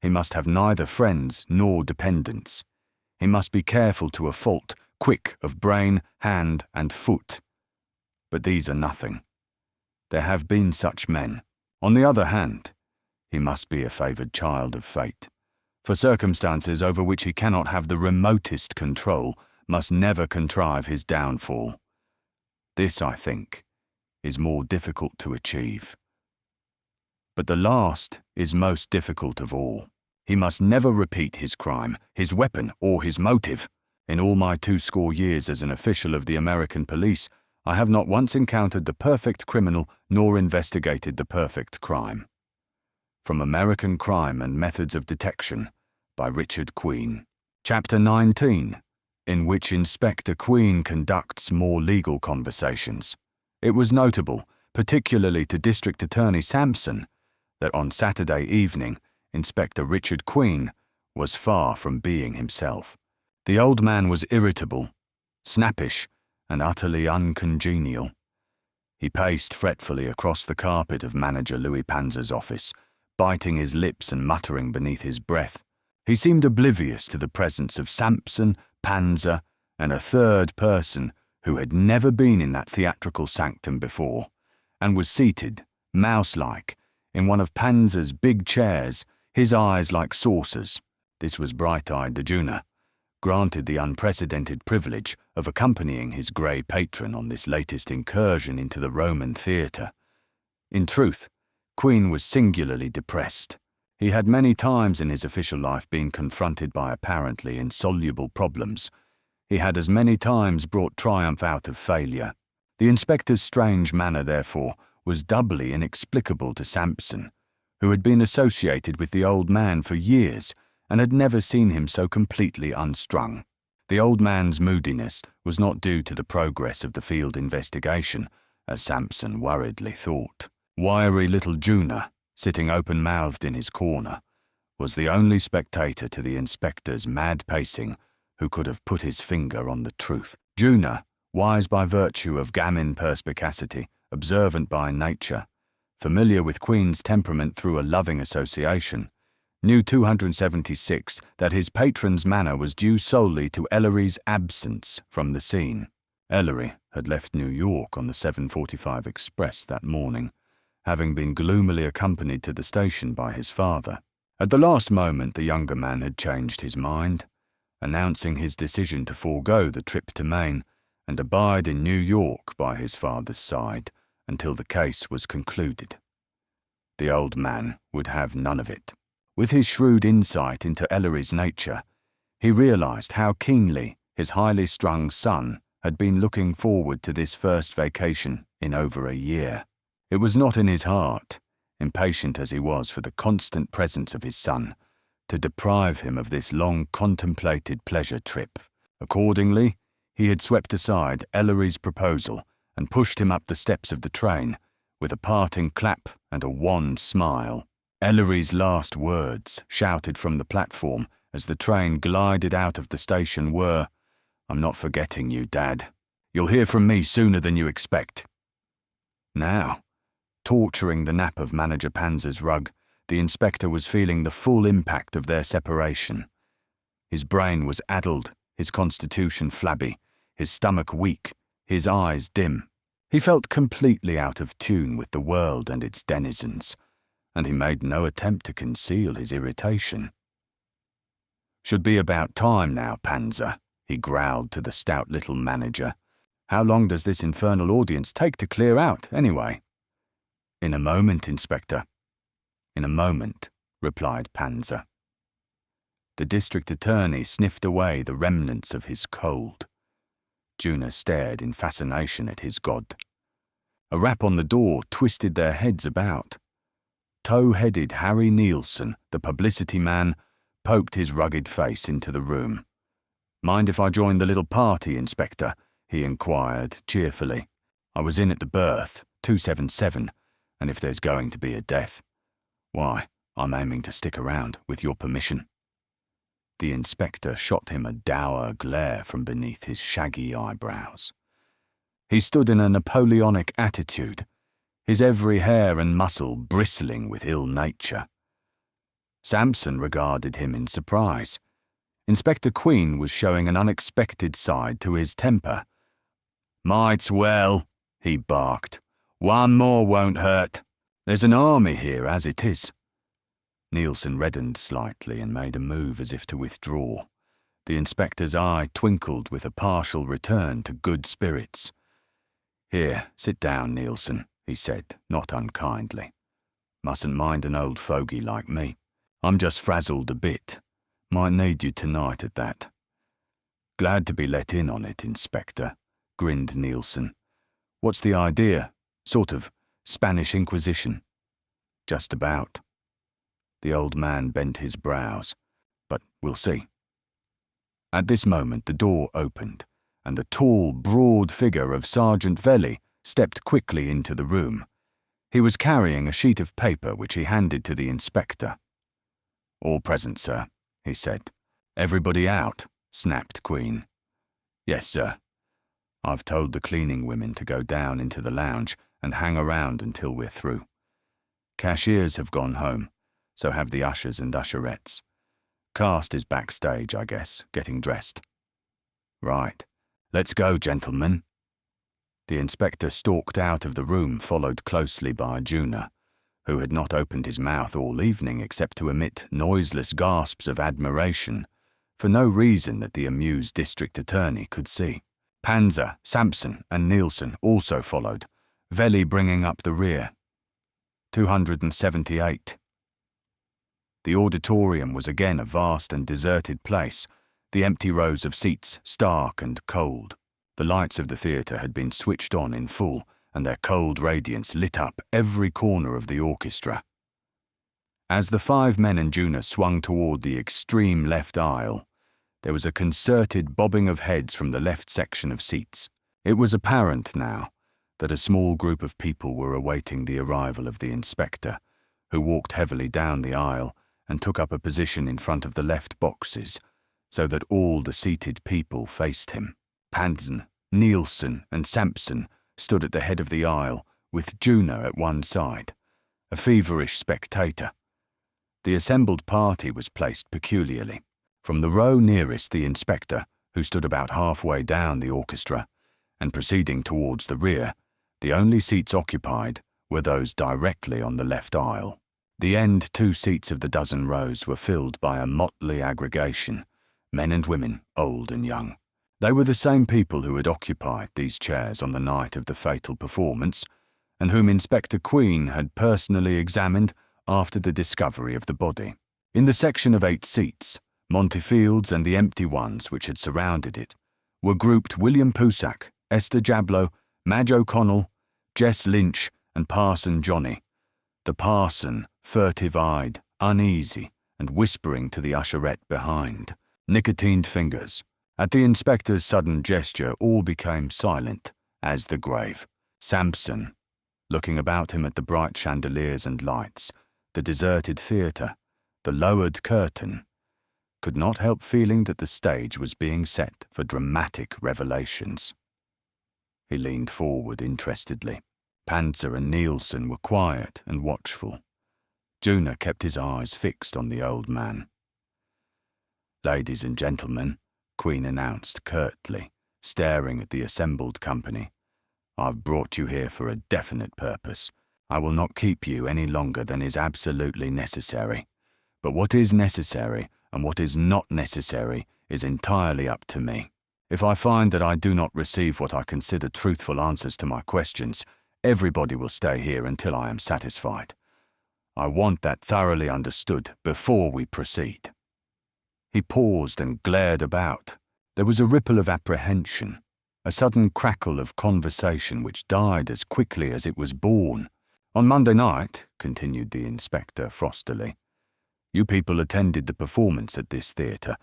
He must have neither friends nor dependents. He must be careful to a fault, quick of brain, hand, and foot. But these are nothing. There have been such men. On the other hand, he must be a favoured child of fate, for circumstances over which he cannot have the remotest control must never contrive his downfall. This, I think, is more difficult to achieve. But the last is most difficult of all. He must never repeat his crime, his weapon, or his motive. In all my 20 years as an official of the American police, I have not once encountered the perfect criminal nor investigated the perfect crime. From American Crime and Methods of Detection, by Richard Queen. Chapter 19, in which Inspector Queen conducts more legal conversations. It was notable, particularly to District Attorney Sampson, that on Saturday evening, Inspector Richard Queen was far from being himself. The old man was irritable, snappish, and utterly uncongenial. He paced fretfully across the carpet of Manager Louis Panzer's office, biting his lips and muttering beneath his breath. He seemed oblivious to the presence of Sampson, Panzer, and a third person who had never been in that theatrical sanctum before, and was seated, mouse-like, in one of Panzer's big chairs, his eyes like saucers. This was bright-eyed Dejuna, granted the unprecedented privilege of accompanying his grey patron on this latest incursion into the Roman theatre. In truth, Queen was singularly depressed. He had many times in his official life been confronted by apparently insoluble problems. He had as many times brought triumph out of failure. The inspector's strange manner, therefore, was doubly inexplicable to Sampson, who had been associated with the old man for years and had never seen him so completely unstrung. The old man's moodiness was not due to the progress of the field investigation, as Sampson worriedly thought. Wiry little Juna, sitting open-mouthed in his corner, was the only spectator to the inspector's mad pacing who could have put his finger on the truth. Juna, wise by virtue of gamin perspicacity, observant by nature, familiar with Queen's temperament through a loving association, knew 276 that his patron's manner was due solely to Ellery's absence from the scene. Ellery had left New York on the 7:45 express that morning, having been gloomily accompanied to the station by his father. At the last moment the younger man had changed his mind, announcing his decision to forego the trip to Maine and abide in New York by his father's side until the case was concluded. The old man would have none of it. With his shrewd insight into Ellery's nature, he realized how keenly his highly strung son had been looking forward to this first vacation in over a year. It was not in his heart, impatient as he was for the constant presence of his son, to deprive him of this long-contemplated pleasure trip. Accordingly, he had swept aside Ellery's proposal and pushed him up the steps of the train, with a parting clap and a wan smile. Ellery's last words, shouted from the platform as the train glided out of the station, were, "I'm not forgetting you, Dad. You'll hear from me sooner than you expect." Now, torturing the nap of Manager Panzer's rug, the inspector was feeling the full impact of their separation. His brain was addled, his constitution flabby, his stomach weak, his eyes dim. He felt completely out of tune with the world and its denizens, and he made no attempt to conceal his irritation. "Should be about time now, Panzer," he growled to the stout little manager. "How long does this infernal audience take to clear out, anyway?" "In a moment, Inspector." "In a moment," replied Panzer. The district attorney sniffed away the remnants of his cold. Juna stared in fascination at his god. A rap on the door twisted their heads about. Tow-headed Harry Nielsen, the publicity man, poked his rugged face into the room. "Mind if I join the little party, Inspector?" he inquired cheerfully. "I was in at the berth, 277, and if there's going to be a death, why, I'm aiming to stick around, with your permission." The inspector shot him a dour glare from beneath his shaggy eyebrows. He stood in a Napoleonic attitude, his every hair and muscle bristling with ill nature. Sampson regarded him in surprise. Inspector Queen was showing an unexpected side to his temper. "Might's well," he barked. "One more won't hurt. There's an army here as it is." Nielsen reddened slightly and made a move as if to withdraw. The inspector's eye twinkled with a partial return to good spirits. "Here, sit down, Nielsen," he said, not unkindly. "Mustn't mind an old fogey like me. I'm just frazzled a bit. Might need you tonight at that." "Glad to be let in on it, Inspector," grinned Nielsen. "What's the idea? Sort of Spanish Inquisition?" "Just about." The old man bent his brows. "But we'll see." At this moment the door opened, and the tall, broad figure of Sergeant Velli stepped quickly into the room. He was carrying a sheet of paper which he handed to the inspector. "All present, sir," he said. "Everybody out?" snapped Queen. "Yes, sir. I've told the cleaning women to go down into the lounge and hang around until we're through. Cashiers have gone home, so have the ushers and usherettes. Cast is backstage, I guess, getting dressed." "Right. Let's go, gentlemen." The inspector stalked out of the room, followed closely by Juna, who had not opened his mouth all evening except to emit noiseless gasps of admiration, for no reason that the amused district attorney could see. Panzer, Sampson, and Nielsen also followed, Veli bringing up the rear. 278. The auditorium was again a vast and deserted place, the empty rows of seats stark and cold. The lights of the theatre had been switched on in full, and their cold radiance lit up every corner of the orchestra. As the 5 men and Juna swung toward the extreme left aisle, there was a concerted bobbing of heads from the left section of seats. It was apparent now that a small group of people were awaiting the arrival of the inspector, who walked heavily down the aisle and took up a position in front of the left boxes, so that all the seated people faced him. Pansen, Nielsen, and Sampson stood at the head of the aisle, with Juna at one side, a feverish spectator. The assembled party was placed peculiarly. From the row nearest the inspector, who stood about halfway down the orchestra, and proceeding towards the rear, the only seats occupied were those directly on the left aisle. The end 2 seats of the dozen rows were filled by a motley aggregation, men and women, old and young. They were the same people who had occupied these chairs on the night of the fatal performance, and whom Inspector Queen had personally examined after the discovery of the body. In the section of 8 seats, Montefields and the empty ones which had surrounded it, were grouped William Pusak, Esther Jablow, Madge O'Connell, Jess Lynch, and Parson Johnny. The parson, furtive-eyed, uneasy, and whispering to the usherette behind, nicotined fingers. At the inspector's sudden gesture, all became silent, as the grave. Sampson, looking about him at the bright chandeliers and lights, the deserted theatre, the lowered curtain, could not help feeling that the stage was being set for dramatic revelations. He leaned forward interestedly. Panzer and Nielsen were quiet and watchful. Juna kept his eyes fixed on the old man. "Ladies and gentlemen," Queen announced curtly, staring at the assembled company, "I've brought you here for a definite purpose. I will not keep you any longer than is absolutely necessary. But what is necessary and what is not necessary is entirely up to me. If I find that I do not receive what I consider truthful answers to my questions, everybody will stay here until I am satisfied. I want that thoroughly understood before we proceed." He paused and glared about. There was a ripple of apprehension, a sudden crackle of conversation which died as quickly as it was born. "On Monday night," continued the inspector frostily, "you people attended the performance at this theatre,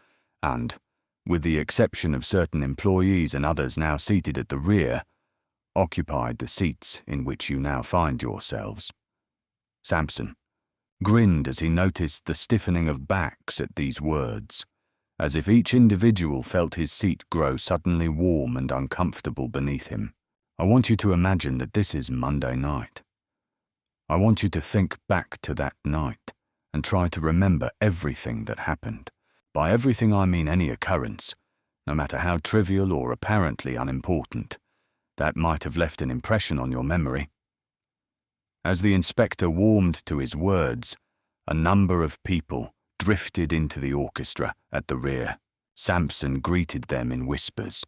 and, with the exception of certain employees and others now seated at the rear, occupied the seats in which you now find yourselves." Sampson grinned as he noticed the stiffening of backs at these words, as if each individual felt his seat grow suddenly warm and uncomfortable beneath him. "I want you to imagine that this is Monday night. I want you to think back to that night and try to remember everything that happened. By everything I mean any occurrence, no matter how trivial or apparently unimportant, that might have left an impression on your memory." As the inspector warmed to his words, a number of people drifted into the orchestra at the rear. Sampson greeted them in whispers.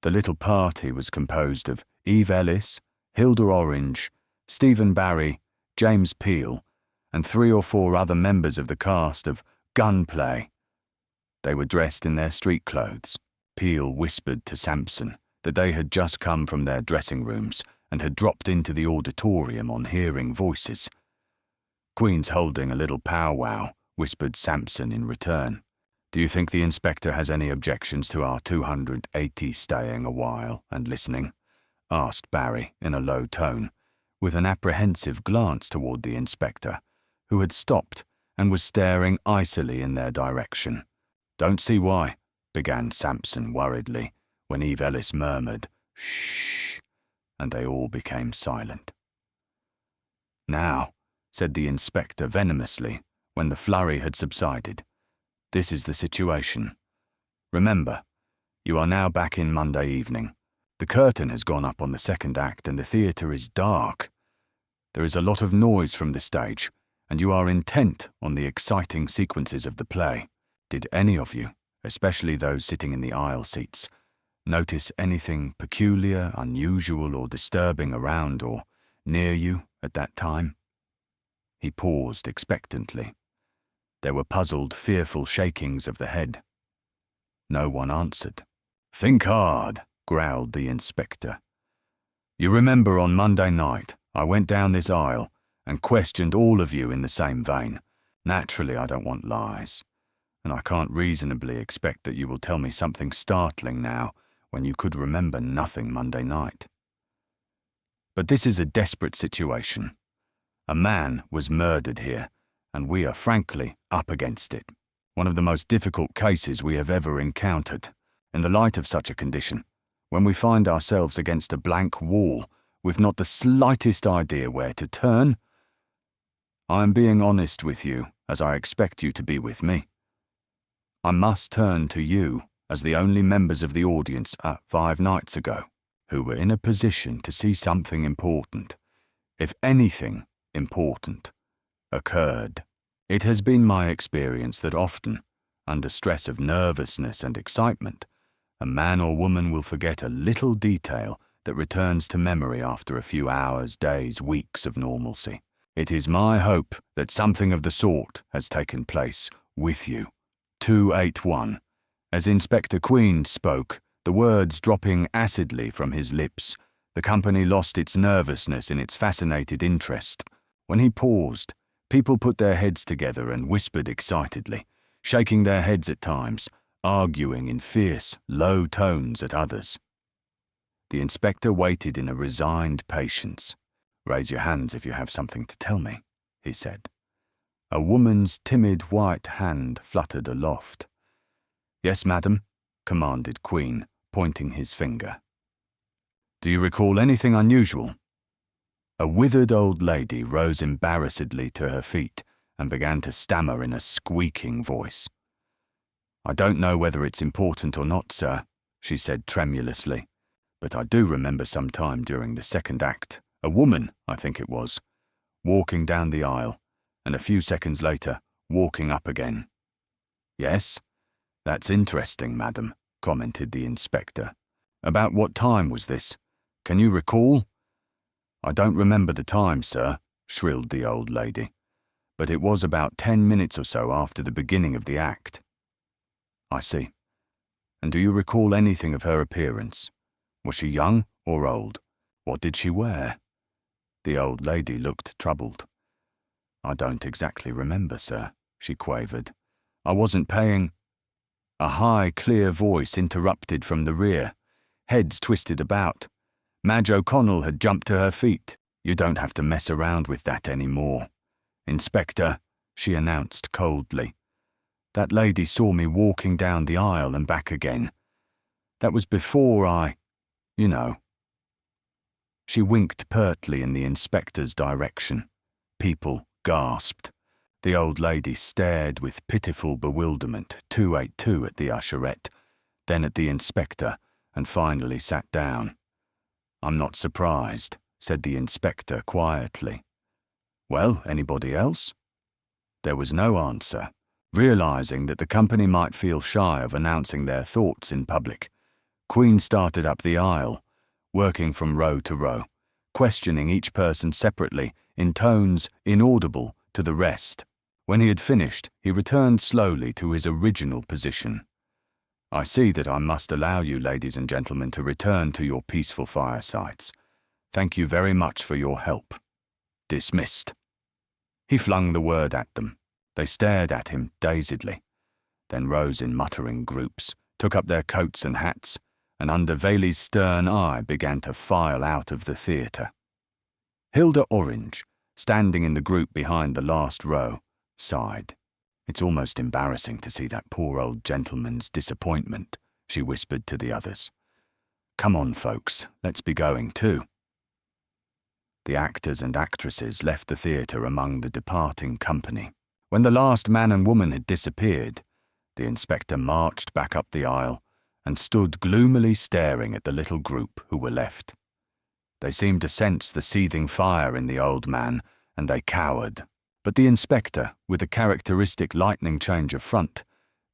The little party was composed of Eve Ellis, Hilda Orange, Stephen Barry, James Peel, and 3 or 4 other members of the cast of Gunplay. They were dressed in their street clothes. Peel whispered to Sampson that they had just come from their dressing rooms and had dropped into the auditorium on hearing voices. "Queen's holding a little powwow," whispered Sampson in return. "Do you think the inspector has any objections to our 280 staying a while and listening?" asked Barry in a low tone, with an apprehensive glance toward the inspector, who had stopped and was staring icily in their direction. "Don't see why," began Sampson worriedly, when Eve Ellis murmured, "Shh," and they all became silent. "Now," said the inspector venomously, when the flurry had subsided, "this is the situation. Remember, you are now back in Monday evening. The curtain has gone up on the second act and the theatre is dark. There is a lot of noise from the stage, and you are intent on the exciting sequences of the play. Did any of you especially those sitting in the aisle seats, notice anything peculiar, unusual, or disturbing around or near you at that time?" He paused expectantly. There were puzzled, fearful shakings of the head. No one answered. "Think hard," growled the inspector. "You remember on Monday night, I went down this aisle and questioned all of you in the same vein. Naturally, I don't want lies, and I can't reasonably expect that you will tell me something startling now when you could remember nothing Monday night. But this is a desperate situation. A man was murdered here, and we are frankly up against it. One of the most difficult cases we have ever encountered. In the light of such a condition, when we find ourselves against a blank wall with not the slightest idea where to turn, I am being honest with you, as I expect you to be with me. I must turn to you as the only members of the audience 5 nights ago who were in a position to see something important, if anything important, occurred. It has been my experience that often, under stress of nervousness and excitement, a man or woman will forget a little detail that returns to memory after a few hours, days, weeks of normalcy. It is my hope that something of the sort has taken place with you. 281. As Inspector Queen spoke, the words dropping acidly from his lips, the company lost its nervousness in its fascinated interest. When he paused, people put their heads together and whispered excitedly, shaking their heads at times, arguing in fierce, low tones at others. The inspector waited in a resigned patience. "Raise your hands if you have something to tell me," he said. A woman's timid white hand fluttered aloft. "Yes, madam," commanded Queen, pointing his finger. "Do you recall anything unusual?" A withered old lady rose embarrassedly to her feet and began to stammer in a squeaking voice. "I don't know whether it's important or not, sir," she said tremulously, "but I do remember some time during the second act, a woman, I think it was, walking down the aisle, and a few seconds later, walking up again." "Yes, that's interesting, madam," commented the inspector. "About what time was this? Can you recall?" "I don't remember the time, sir," shrilled the old lady, "but it was about 10 minutes or so after the beginning of the act." "I see. And do you recall anything of her appearance? Was she young or old? What did she wear?" The old lady looked troubled. "I don't exactly remember, sir," she quavered. "I wasn't paying—" A high, clear voice interrupted from the rear. Heads twisted about. Madge O'Connell had jumped to her feet. "You don't have to mess around with that anymore. Inspector," she announced coldly. "That lady saw me walking down the aisle and back again. That was before you know." She winked pertly in the inspector's direction. People gasped. The old lady stared with pitiful bewilderment, 282 at the usherette, then at the inspector, and finally sat down. "I'm not surprised," said the inspector quietly. "Well, anybody else?" There was no answer. Realizing that the company might feel shy of announcing their thoughts in public, Queen started up the aisle, working from row to row, questioning each person separately in tones inaudible to the rest. When he had finished, he returned slowly to his original position. "I see that I must allow you, ladies and gentlemen, to return to your peaceful firesides. Thank you very much for your help. Dismissed." He flung the word at them. They stared at him dazedly, then rose in muttering groups, took up their coats and hats, and under Bailey's stern eye began to file out of the theatre. Hilda Orange, standing in the group behind the last row, sighed. "It's almost embarrassing to see that poor old gentleman's disappointment," she whispered to the others. "Come on, folks, let's be going too." The actors and actresses left the theatre among the departing company. When the last man and woman had disappeared, the inspector marched back up the aisle and stood gloomily staring at the little group who were left. They seemed to sense the seething fire in the old man, and they cowered. But the inspector, with a characteristic lightning change of front,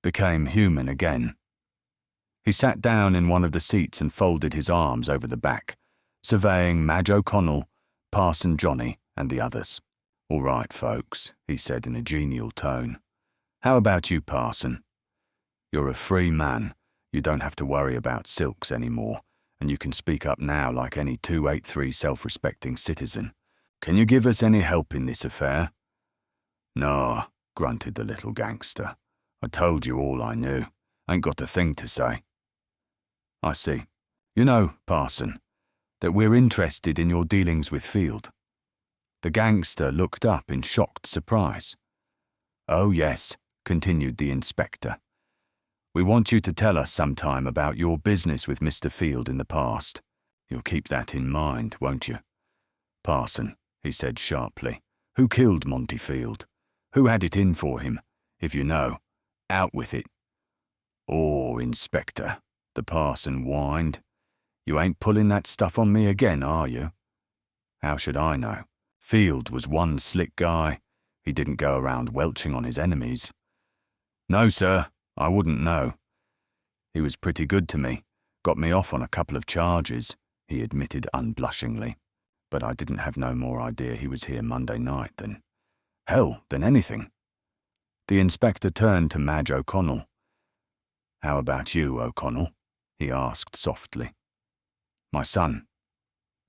became human again. He sat down in one of the seats and folded his arms over the back, surveying Madge O'Connell, Parson Johnny, and the others. "All right, folks," he said in a genial tone. "How about you, Parson? You're a free man. You don't have to worry about silks anymore, and you can speak up now like any 283 self-respecting citizen. Can you give us any help in this affair?" "No," grunted the little gangster. "I told you all I knew. Ain't got a thing to say." "I see. You know, Parson, that we're interested in your dealings with Field." The gangster looked up in shocked surprise. "Oh yes," continued the inspector. "We want you to tell us sometime about your business with Mr. Field in the past. You'll keep that in mind, won't you? Parson," he said sharply, "who killed Monty Field? Who had it in for him? If you know, out with it." "Oh, Inspector," the parson whined. "You ain't pulling that stuff on me again, are you?" "How should I know? Field was one slick guy. He didn't go around welching on his enemies." "No, sir, I wouldn't know. He was pretty good to me. Got me off on a couple of charges," he admitted unblushingly. "But I didn't have no more idea he was here Monday night than anything." The inspector turned to Madge O'Connell. "How about you, O'Connell?" he asked softly. "My son,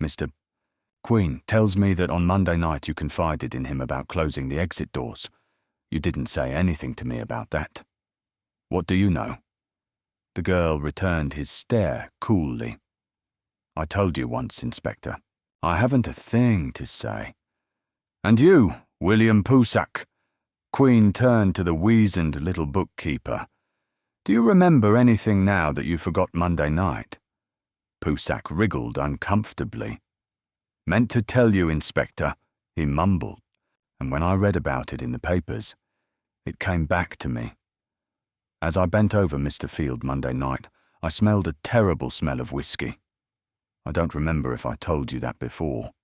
Mr. Queen, tells me that on Monday night you confided in him about closing the exit doors. You didn't say anything to me about that. What do you know?" The girl returned his stare coolly. "I told you once, Inspector. I haven't a thing to say." "And you, William Pusak?" Queen turned to the weazened little bookkeeper. "Do you remember anything now that you forgot Monday night?" Pusak wriggled uncomfortably. "Meant to tell you, Inspector," he mumbled, "and when I read about it in the papers, it came back to me. As I bent over Mr. Field Monday night, I smelled a terrible smell of whiskey. I don't remember if I told you that before."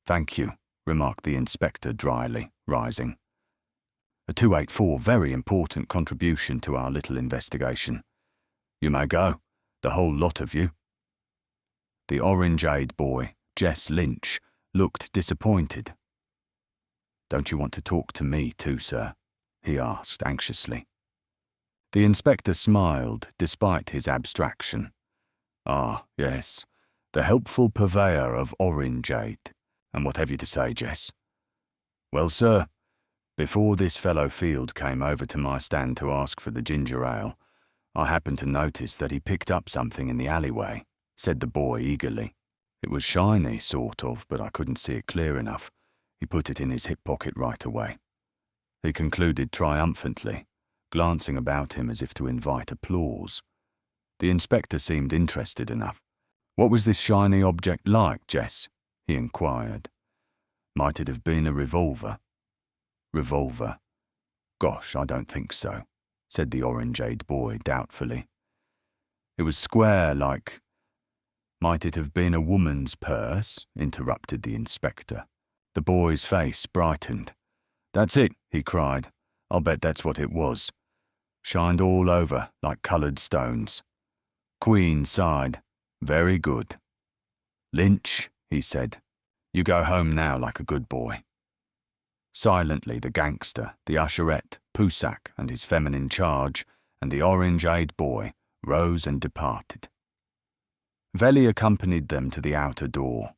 "Thank you," remarked the inspector dryly, rising. "A 284 very important contribution to our little investigation. You may go, the whole lot of you." The orange-eyed boy, Jess Lynch, looked disappointed. "Don't you want to talk to me too, sir?" he asked anxiously. The inspector smiled despite his abstraction. "Ah, yes, the helpful purveyor of orangeade. And what have you to say, Jess?" "Well, sir, before this fellow Field came over to my stand to ask for the ginger ale, I happened to notice that he picked up something in the alleyway," said the boy eagerly. "It was shiny, sort of, but I couldn't see it clear enough. He put it in his hip pocket right away." He concluded triumphantly, glancing about him as if to invite applause. The inspector seemed interested enough. "What was this shiny object like, Jess?" he inquired. "Might it have been a revolver?" "Revolver? Gosh, I don't think so," said the orange-eyed boy doubtfully. "It was square like—" "Might it have been a woman's purse?" interrupted the inspector. The boy's face brightened. "That's it," he cried. "I'll bet that's what it was. Shined all over like coloured stones." Queen sighed. "Very good." "Lynch," he said, "you go home now like a good boy." Silently the gangster, the usherette, Pusak and his feminine charge, and the orange-eyed boy rose and departed. Velly accompanied them to the outer door.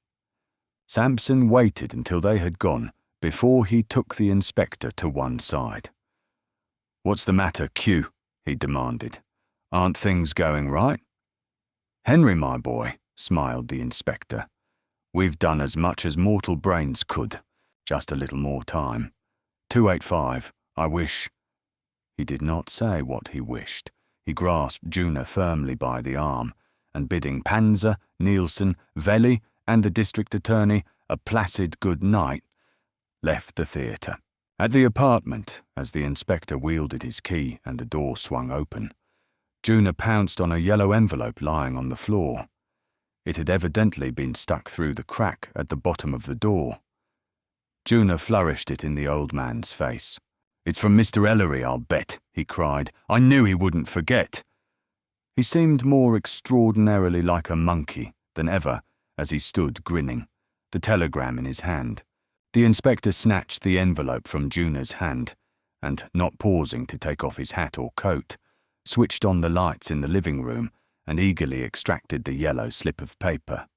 Sampson waited until they had gone before he took the inspector to one side. "What's the matter, Q?" he demanded. "Aren't things going right?" "Henry, my boy," smiled the inspector, "we've done as much as mortal brains could. Just a little more time. 285, I wish—" He did not say what he wished. He grasped Juna firmly by the arm, and bidding Panzer, Nielsen, Velly, and the district attorney a placid good night, left the theatre. At the apartment, as the inspector wielded his key and the door swung open, Juna pounced on a yellow envelope lying on the floor. It had evidently been stuck through the crack at the bottom of the door. Juna flourished it in the old man's face. It's from Mr. Ellery, I'll bet," he cried. "I knew he wouldn't forget." He seemed more extraordinarily like a monkey than ever as he stood grinning, the telegram in his hand. The inspector snatched the envelope from Juna's hand and, not pausing to take off his hat or coat, switched on the lights in the living room and eagerly extracted the yellow slip of paper.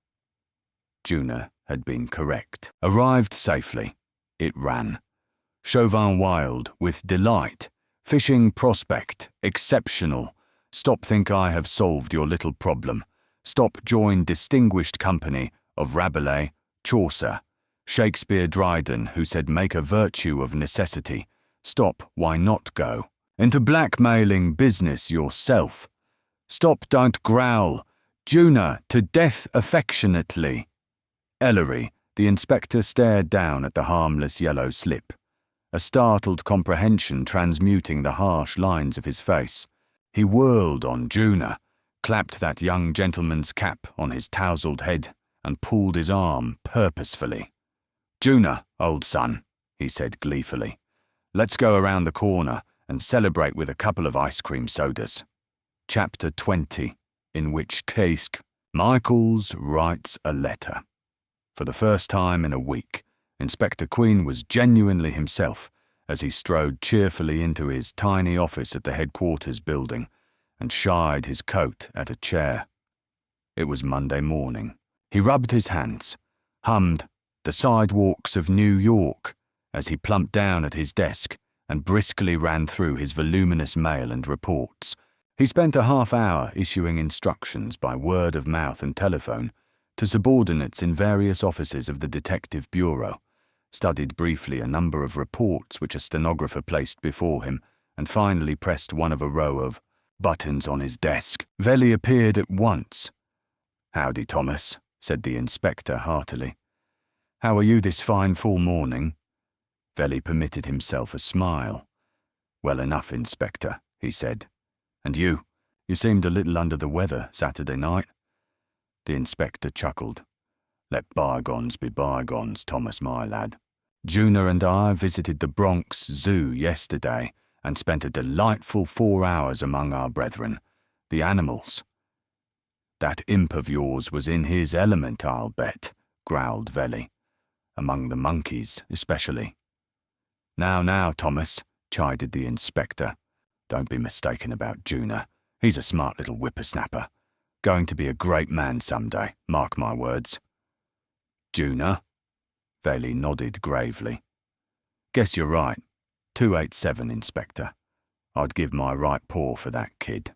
Juna had been correct. Arrived safely, it ran. Chauvin Wild, with delight. Fishing prospect, exceptional. Stop think I have solved your little problem. Stop join distinguished company of Rabelais, Chaucer, Shakespeare, Dryden, who said make a virtue of necessity. Stop, why not go? Into blackmailing business yourself. Stop, don't growl. Juna, to death affectionately. Ellery, the inspector stared down at the harmless yellow slip, a startled comprehension transmuting the harsh lines of his face. He whirled on Juna, clapped that young gentleman's cap on his tousled head, and pulled his arm purposefully. "Juna, old son," he said gleefully, "let's go around the corner and celebrate with a couple of ice cream sodas." Chapter 20, in which case Michaels writes a letter. For the first time in a week, Inspector Queen was genuinely himself as he strode cheerfully into his tiny office at the headquarters building and shied his coat at a chair. It was Monday morning. He rubbed his hands, hummed "The Sidewalks of New York" as he plumped down at his desk and briskly ran through his voluminous mail and reports. He spent a half-hour issuing instructions by word of mouth and telephone to subordinates in various offices of the Detective Bureau, studied briefly a number of reports which a stenographer placed before him, and finally pressed one of a row of buttons on his desk. Velli appeared at once. "Howdy, Thomas," said the inspector heartily. "How are you this fine full morning?" Velli permitted himself a smile. "Well enough, Inspector," he said. "And you? You seemed a little under the weather Saturday night." The inspector chuckled. "Let bygones be bygones, Thomas, my lad. Juna and I visited the Bronx Zoo yesterday and spent a delightful 4 hours among our brethren, the animals." "That imp of yours was in his element, I'll bet," growled Velli. "Among the monkeys, especially." Now, Thomas," chided the inspector. "Don't be mistaken about Juna. He's a smart little whippersnapper. Going to be a great man someday, mark my words." "Juna?" Velli nodded gravely. "Guess you're right. 287, Inspector. I'd give my right paw for that kid."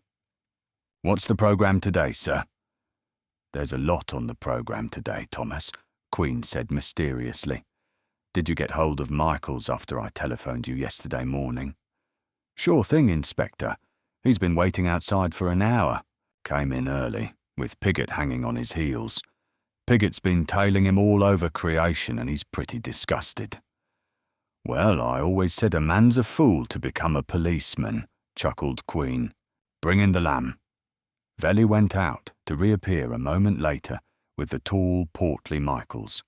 "What's the programme today, sir?" "There's a lot on the programme today, Thomas," Queen said mysteriously. "Did you get hold of Michaels after I telephoned you yesterday morning?" "Sure thing, Inspector. He's been waiting outside for an hour. Came in early, with Piggott hanging on his heels. Piggott's been tailing him all over creation and he's pretty disgusted." "Well, I always said a man's a fool to become a policeman," chuckled Queen. "Bring in the lamb." Velli went out to reappear a moment later with the tall, portly Michaels.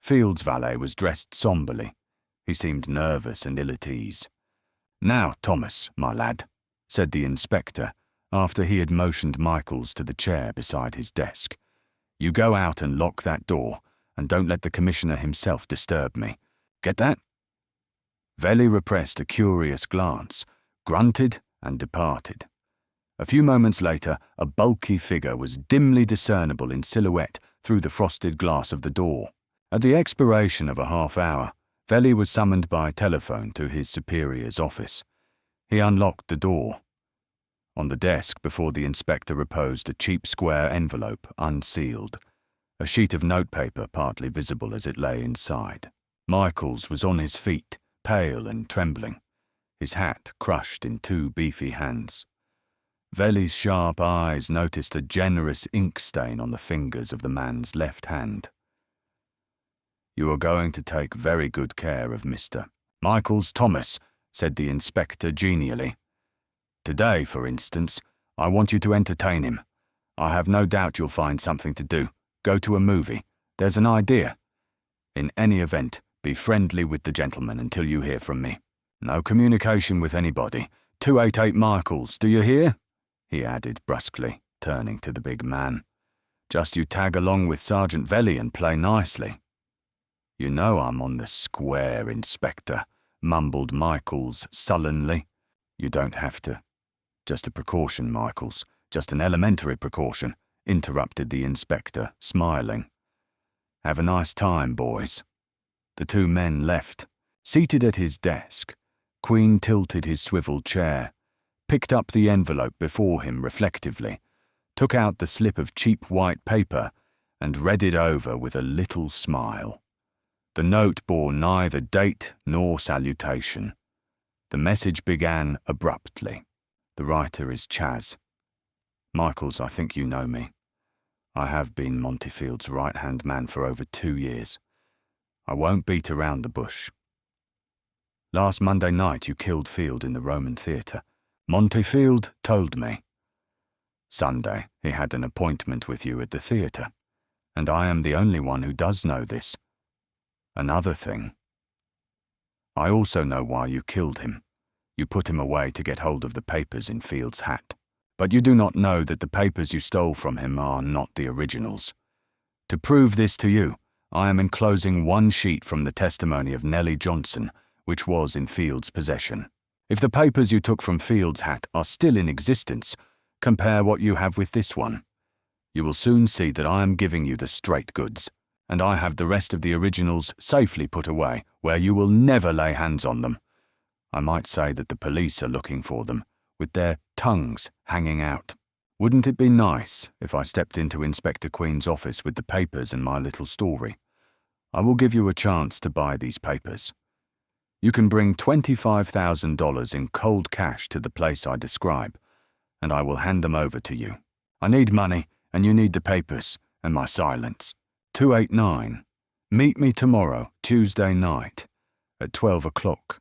Field's valet was dressed somberly. He seemed nervous and ill at ease. "Now, Thomas, my lad," said the inspector, after he had motioned Michaels to the chair beside his desk. "You go out and lock that door, and don't let the commissioner himself disturb me. Get that?" Velli repressed a curious glance, grunted, and departed. A few moments later, a bulky figure was dimly discernible in silhouette through the frosted glass of the door. At the expiration of a half-hour, Velli was summoned by telephone to his superior's office. He unlocked the door. On the desk before the inspector reposed a cheap square envelope, unsealed, a sheet of notepaper partly visible as it lay inside. Michaels was on his feet, pale and trembling, his hat crushed in 2 beefy hands. Velli's sharp eyes noticed a generous ink stain on the fingers of the man's left hand. "You are going to take very good care of Mr. Michaels, Thomas," said the inspector genially. "Today, for instance, I want you to entertain him. I have no doubt you'll find something to do. Go to a movie. There's an idea. In any event, be friendly with the gentleman until you hear from me. No communication with anybody. 288 Michaels, do you hear? He added brusquely, turning to the big man. Just you tag along with Sergeant Velli and play nicely. You know I'm on the square, Inspector, mumbled Michaels sullenly. You don't have to. Just a precaution, Michaels. Just an elementary precaution, interrupted the inspector, smiling. Have a nice time, boys. The two men left. Seated at his desk, Queen tilted his swivel chair, picked up the envelope before him reflectively, took out the slip of cheap white paper, and read it over with a little smile. The note bore neither date nor salutation. The message began abruptly. The writer is Chaz. Michaels, I think you know me. I have been Montefield's right-hand man for over 2 years. I won't beat around the bush. Last Monday night you killed Field in the Roman Theatre. Montefield told me. Sunday he had an appointment with you at the theatre, and I am the only one who does know this. Another thing. I also know why you killed him. You put him away to get hold of the papers in Field's hat. But you do not know that the papers you stole from him are not the originals. To prove this to you, I am enclosing one sheet from the testimony of Nellie Johnson, which was in Field's possession. If the papers you took from Field's hat are still in existence, compare what you have with this one. You will soon see that I am giving you the straight goods, and I have the rest of the originals safely put away, where you will never lay hands on them. I might say that the police are looking for them, with their tongues hanging out. Wouldn't it be nice if I stepped into Inspector Queen's office with the papers and my little story? I will give you a chance to buy these papers. You can bring $25,000 in cold cash to the place I describe, and I will hand them over to you. I need money, and you need the papers, and my silence. 289. Meet me tomorrow, Tuesday night, at 12 o'clock,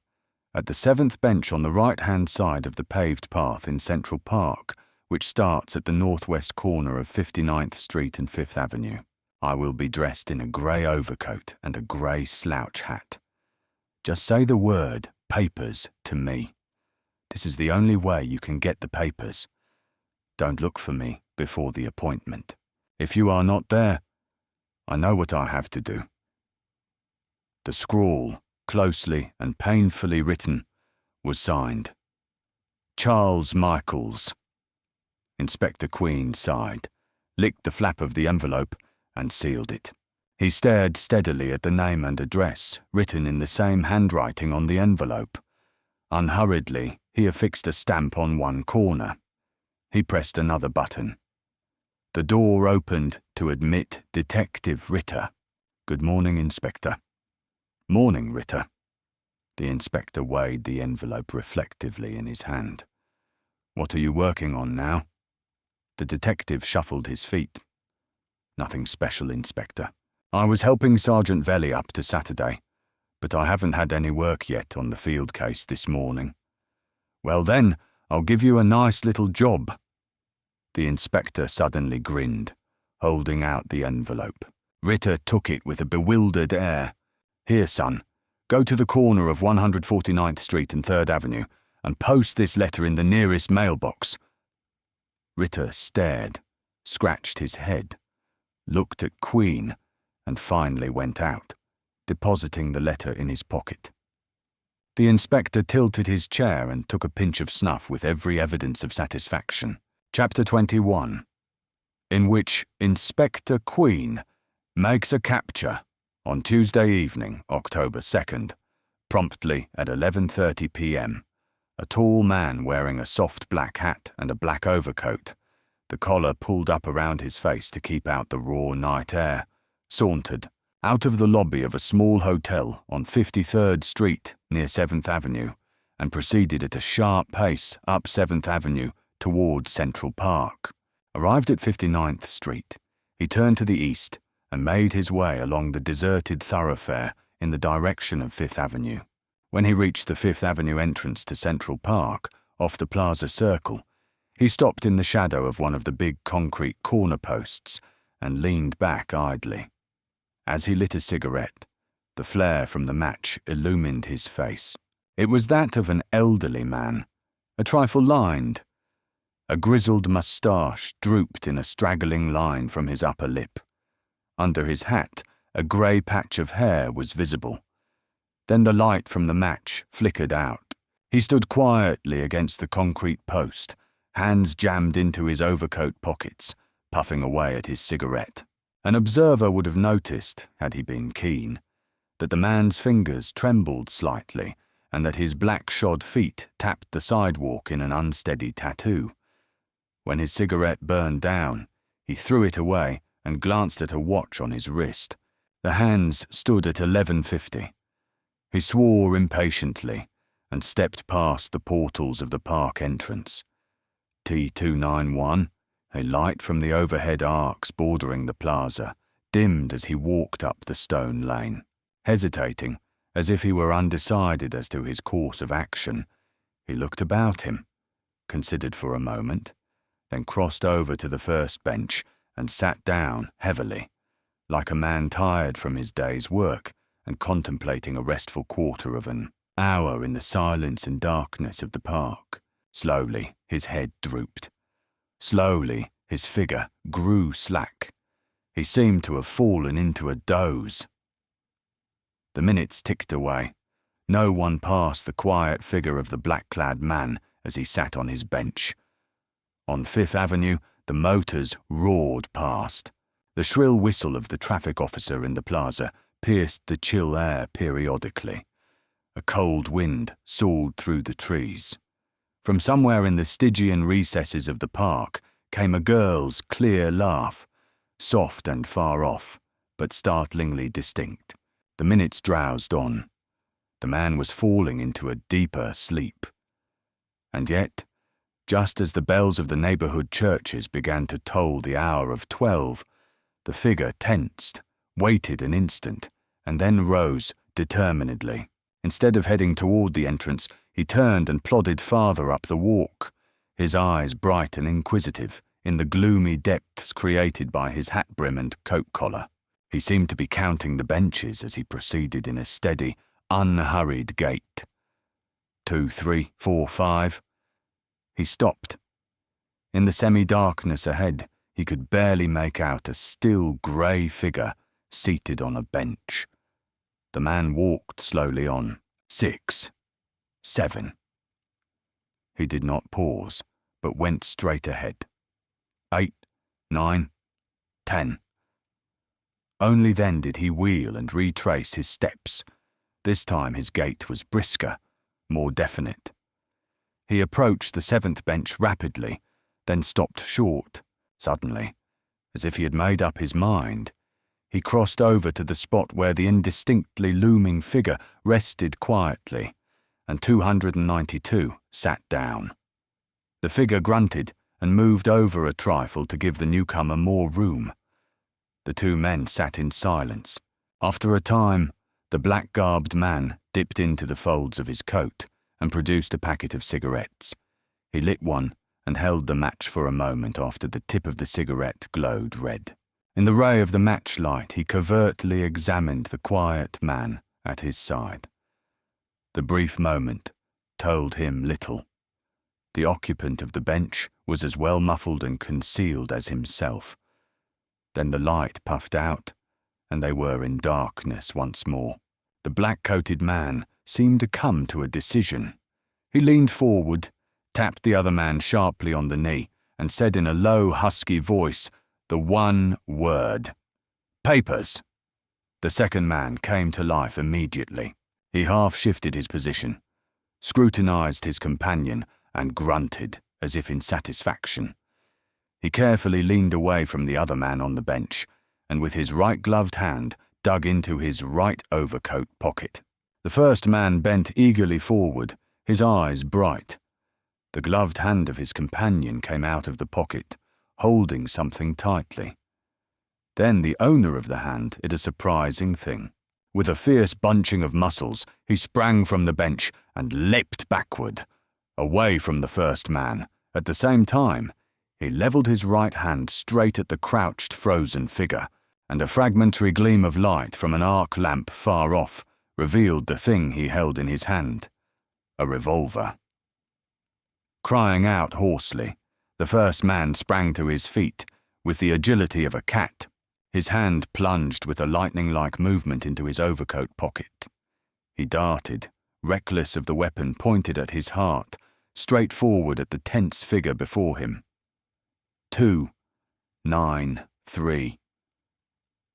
at the 7th bench on the right-hand side of the paved path in Central Park, which starts at the northwest corner of 59th Street and 5th Avenue. I will be dressed in a grey overcoat and a grey slouch hat. Just say the word papers to me. This is the only way you can get the papers. Don't look for me before the appointment. If you are not there, I know what I have to do. The scrawl, closely and painfully written, was signed. Charles Michaels. Inspector Queen sighed, licked the flap of the envelope, and sealed it. He stared steadily at the name and address, written in the same handwriting on the envelope. Unhurriedly, he affixed a stamp on one corner. He pressed another button. The door opened to admit Detective Ritter. Good morning, Inspector. Morning, Ritter. The inspector weighed the envelope reflectively in his hand. What are you working on now? The detective shuffled his feet. Nothing special, Inspector. I was helping Sergeant Velli up to Saturday, but I haven't had any work yet on the Field case this morning. Well then, I'll give you a nice little job. The inspector suddenly grinned, holding out the envelope. Ritter took it with a bewildered air. Here, son, go to the corner of 149th Street and 3rd Avenue and post this letter in the nearest mailbox. Ritter stared, scratched his head, looked at Queen, and finally went out, depositing the letter in his pocket. The inspector tilted his chair and took a pinch of snuff with every evidence of satisfaction. Chapter 21, in which Inspector Queen makes a capture on Tuesday evening, October 2nd, promptly at 11:30 p.m. A tall man wearing a soft black hat and a black overcoat, the collar pulled up around his face to keep out the raw night air, sauntered out of the lobby of a small hotel on 53rd Street near 7th Avenue and proceeded at a sharp pace up 7th Avenue toward Central Park. Arrived at 59th Street, he turned to the east and made his way along the deserted thoroughfare in the direction of 5th Avenue. When he reached the 5th Avenue entrance to Central Park, off the Plaza Circle, he stopped in the shadow of one of the big concrete corner posts and leaned back idly. As he lit a cigarette, the flare from the match illumined his face. It was that of an elderly man, a trifle lined. A grizzled moustache drooped in a straggling line from his upper lip. Under his hat, a grey patch of hair was visible. Then the light from the match flickered out. He stood quietly against the concrete post, hands jammed into his overcoat pockets, puffing away at his cigarette. An observer would have noticed, had he been keen, that the man's fingers trembled slightly and that his black-shod feet tapped the sidewalk in an unsteady tattoo. When his cigarette burned down, he threw it away and glanced at a watch on his wrist. The hands stood at 11:50. He swore impatiently and stepped past the portals of the park entrance. T291, a light from the overhead arcs bordering the plaza, dimmed as he walked up the stone lane. Hesitating, as if he were undecided as to his course of action, he looked about him, considered for a moment, then crossed over to the first bench and sat down heavily, like a man tired from his day's work and contemplating a restful quarter of an hour in the silence and darkness of the park. Slowly, his head drooped. Slowly, his figure grew slack. He seemed to have fallen into a doze. The minutes ticked away. No one passed the quiet figure of the black-clad man as he sat on his bench. On Fifth Avenue, the motors roared past. The shrill whistle of the traffic officer in the plaza pierced the chill air periodically. A cold wind soared through the trees. From somewhere in the Stygian recesses of the park came a girl's clear laugh, soft and far off, but startlingly distinct. The minutes drowsed on. The man was falling into a deeper sleep. And yet, just as the bells of the neighborhood churches began to toll the hour of 12, the figure tensed, waited an instant, and then rose determinedly. Instead of heading toward the entrance, he turned and plodded farther up the walk, his eyes bright and inquisitive in the gloomy depths created by his hat brim and coat collar. He seemed to be counting the benches as he proceeded in a steady, unhurried gait. 2, 3, 4, 5. He stopped. In the semi-darkness ahead, he could barely make out a still grey figure seated on a bench. The man walked slowly on. 6, 7. He did not pause, but went straight ahead. 8, 9, 10. Only then did he wheel and retrace his steps. This time his gait was brisker, more definite. He approached the 7th bench rapidly, then stopped short. Suddenly, as if he had made up his mind, he crossed over to the spot where the indistinctly looming figure rested quietly, and 292 sat down. The figure grunted and moved over a trifle to give the newcomer more room. The two men sat in silence. After a time, the black-garbed man dipped into the folds of his coat and produced a packet of cigarettes. He lit one and held the match for a moment after the tip of the cigarette glowed red. In the ray of the matchlight, he covertly examined the quiet man at his side. The brief moment told him little. The occupant of the bench was as well muffled and concealed as himself. Then the light puffed out, and they were in darkness once more. The black-coated man seemed to come to a decision. He leaned forward, tapped the other man sharply on the knee, and said in a low, husky voice the one word: "Papers." The second man came to life immediately. He half-shifted his position, scrutinized his companion, and grunted as if in satisfaction. He carefully leaned away from the other man on the bench, and with his right-gloved hand dug into his right overcoat pocket. The first man bent eagerly forward, his eyes bright. The gloved hand of his companion came out of the pocket, holding something tightly. Then the owner of the hand did a surprising thing. With a fierce bunching of muscles, he sprang from the bench and leapt backward, away from the first man. At the same time, he levelled his right hand straight at the crouched, frozen figure, and a fragmentary gleam of light from an arc lamp far off revealed the thing he held in his hand. a revolver. Crying out hoarsely, the first man sprang to his feet with the agility of a cat. His hand plunged with a lightning-like movement into his overcoat pocket. He darted, reckless of the weapon pointed at his heart, straight forward at the tense figure before him. 2, 9, 3.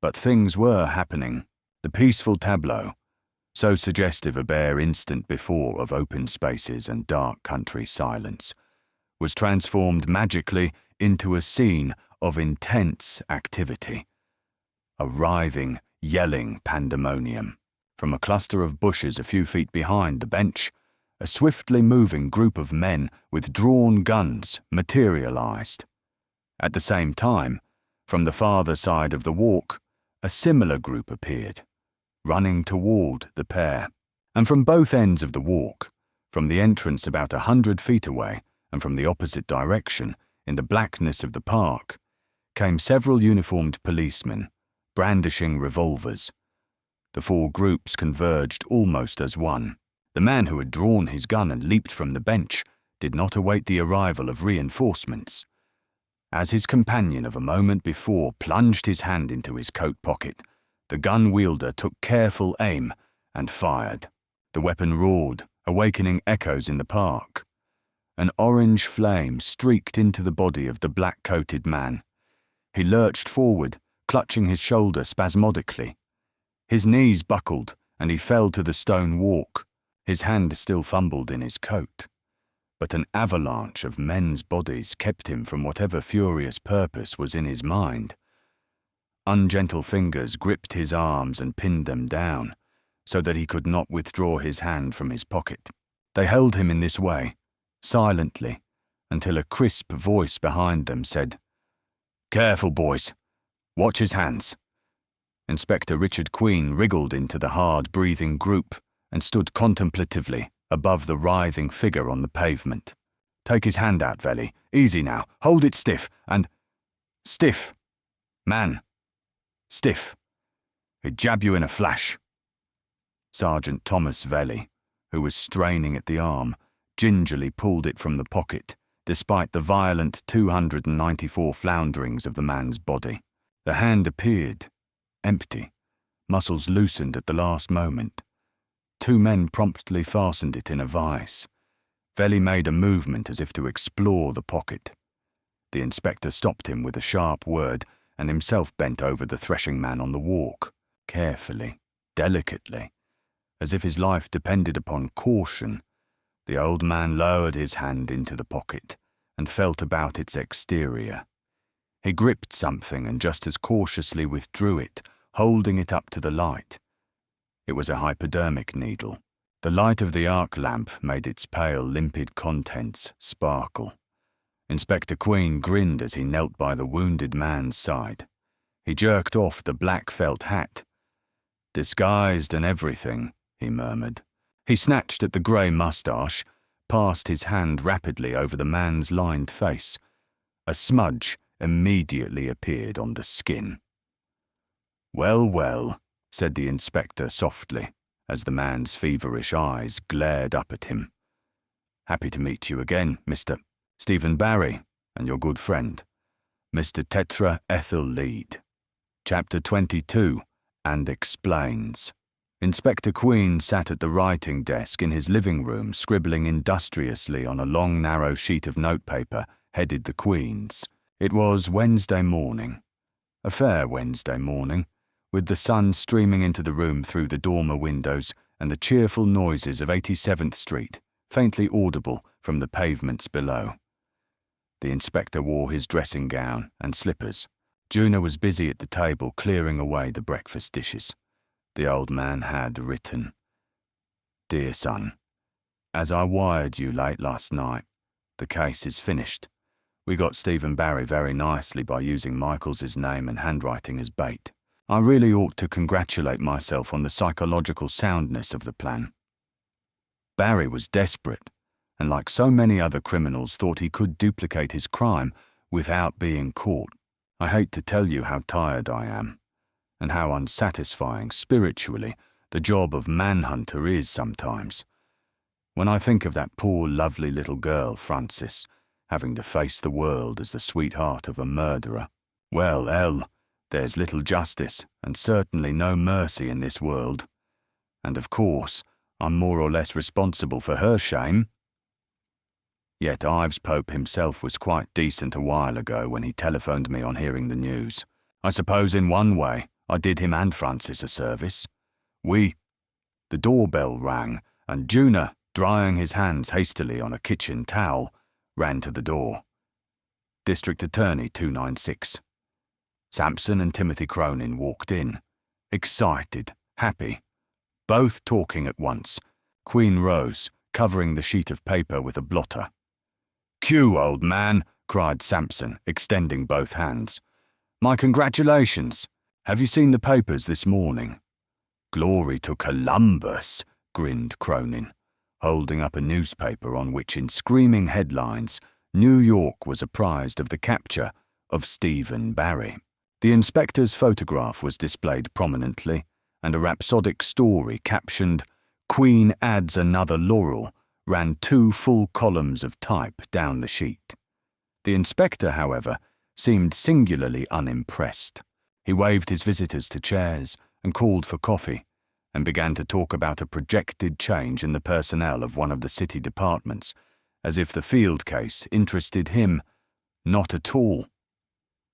But things were happening. The peaceful tableau, so suggestive a bare instant before of open spaces and dark country silence, was transformed magically into a scene of intense activity. A writhing, yelling pandemonium. From a cluster of bushes a few feet behind the bench, a swiftly moving group of men with drawn guns materialized. At the same time, from the farther side of the walk, a similar group appeared, running toward the pair. And from both ends of the walk, from the entrance about 100 feet away and from the opposite direction, in the blackness of the park, came several uniformed policemen, brandishing revolvers. The four groups converged almost as one. The man who had drawn his gun and leaped from the bench did not await the arrival of reinforcements. As his companion of a moment before plunged his hand into his coat pocket, the gun wielder took careful aim and fired. The weapon roared, awakening echoes in the park. An orange flame streaked into the body of the black-coated man. He lurched forward, clutching his shoulder spasmodically. His knees buckled, and he fell to the stone walk. His hand still fumbled in his coat. But an avalanche of men's bodies kept him from whatever furious purpose was in his mind. Ungentle fingers gripped his arms and pinned them down, so that he could not withdraw his hand from his pocket. They held him in this way, silently, until a crisp voice behind them said, "Careful, boys. Watch his hands." Inspector Richard Queen wriggled into the hard-breathing group and stood contemplatively above the writhing figure on the pavement. "Take his hand out, Velly. Easy now. Hold it stiff and... stiff. Man. Stiff. He'd jab you in a flash." Sergeant Thomas Velly, who was straining at the arm, gingerly pulled it from the pocket, despite the violent 294 flounderings of the man's body. The hand appeared, empty, muscles loosened at the last moment. Two men promptly fastened it in a vise. Velly made a movement as if to explore the pocket. The inspector stopped him with a sharp word and himself bent over the threshing man on the walk, carefully, delicately, as if his life depended upon caution. The old man lowered his hand into the pocket and felt about its exterior. He gripped something and just as cautiously withdrew it, holding it up to the light. It was a hypodermic needle. The light of the arc lamp made its pale, limpid contents sparkle. Inspector Queen grinned as he knelt by the wounded man's side. He jerked off the black felt hat. "Disguised and everything," he murmured. He snatched at the grey moustache, passed his hand rapidly over the man's lined face. A smudge immediately appeared on the skin. "Well, well," said the inspector softly, as the man's feverish eyes glared up at him. "Happy to meet you again, Mr. Stephen Barry, and your good friend, Mr. Tetra Ethel Lead." Chapter 22, and explains. Inspector Queen sat at the writing desk in his living room, scribbling industriously on a long, narrow sheet of notepaper headed "The Queen's." It was Wednesday morning, a fair Wednesday morning, with the sun streaming into the room through the dormer windows and the cheerful noises of 87th Street, faintly audible from the pavements below. The inspector wore his dressing gown and slippers. Juna was busy at the table clearing away the breakfast dishes. The old man had written, "Dear son, as I wired you late last night, the case is finished. We got Stephen Barry very nicely by using Michaels's name and handwriting as bait. I really ought to congratulate myself on the psychological soundness of the plan. Barry was desperate, and like so many other criminals thought he could duplicate his crime without being caught. I hate to tell you how tired I am, and how unsatisfying spiritually the job of manhunter is sometimes. When I think of that poor, lovely little girl, Frances, having to face the world as the sweetheart of a murderer, well, Elle, there's little justice and certainly no mercy in this world. And of course, I'm more or less responsible for her shame. Yet Ives Pope himself was quite decent a while ago when he telephoned me on hearing the news. I suppose in one way I did him and Francis a service. The doorbell rang, and Juna, drying his hands hastily on a kitchen towel, ran to the door. District Attorney 296. Sampson and Timothy Cronin walked in, excited, happy, both talking at once. Queen rose, covering the sheet of paper with a blotter. "Q, old man," cried Sampson, extending both hands. "My congratulations. Have you seen the papers this morning?" "Glory to Columbus," grinned Cronin, holding up a newspaper on which, in screaming headlines, New York was apprised of the capture of Stephen Barry. The inspector's photograph was displayed prominently, and a rhapsodic story captioned "Queen Adds Another Laurel" ran 2 full columns of type down the sheet. The inspector, however, seemed singularly unimpressed. He waved his visitors to chairs and called for coffee, and began to talk about a projected change in the personnel of one of the city departments, as if the Field case interested him not at all.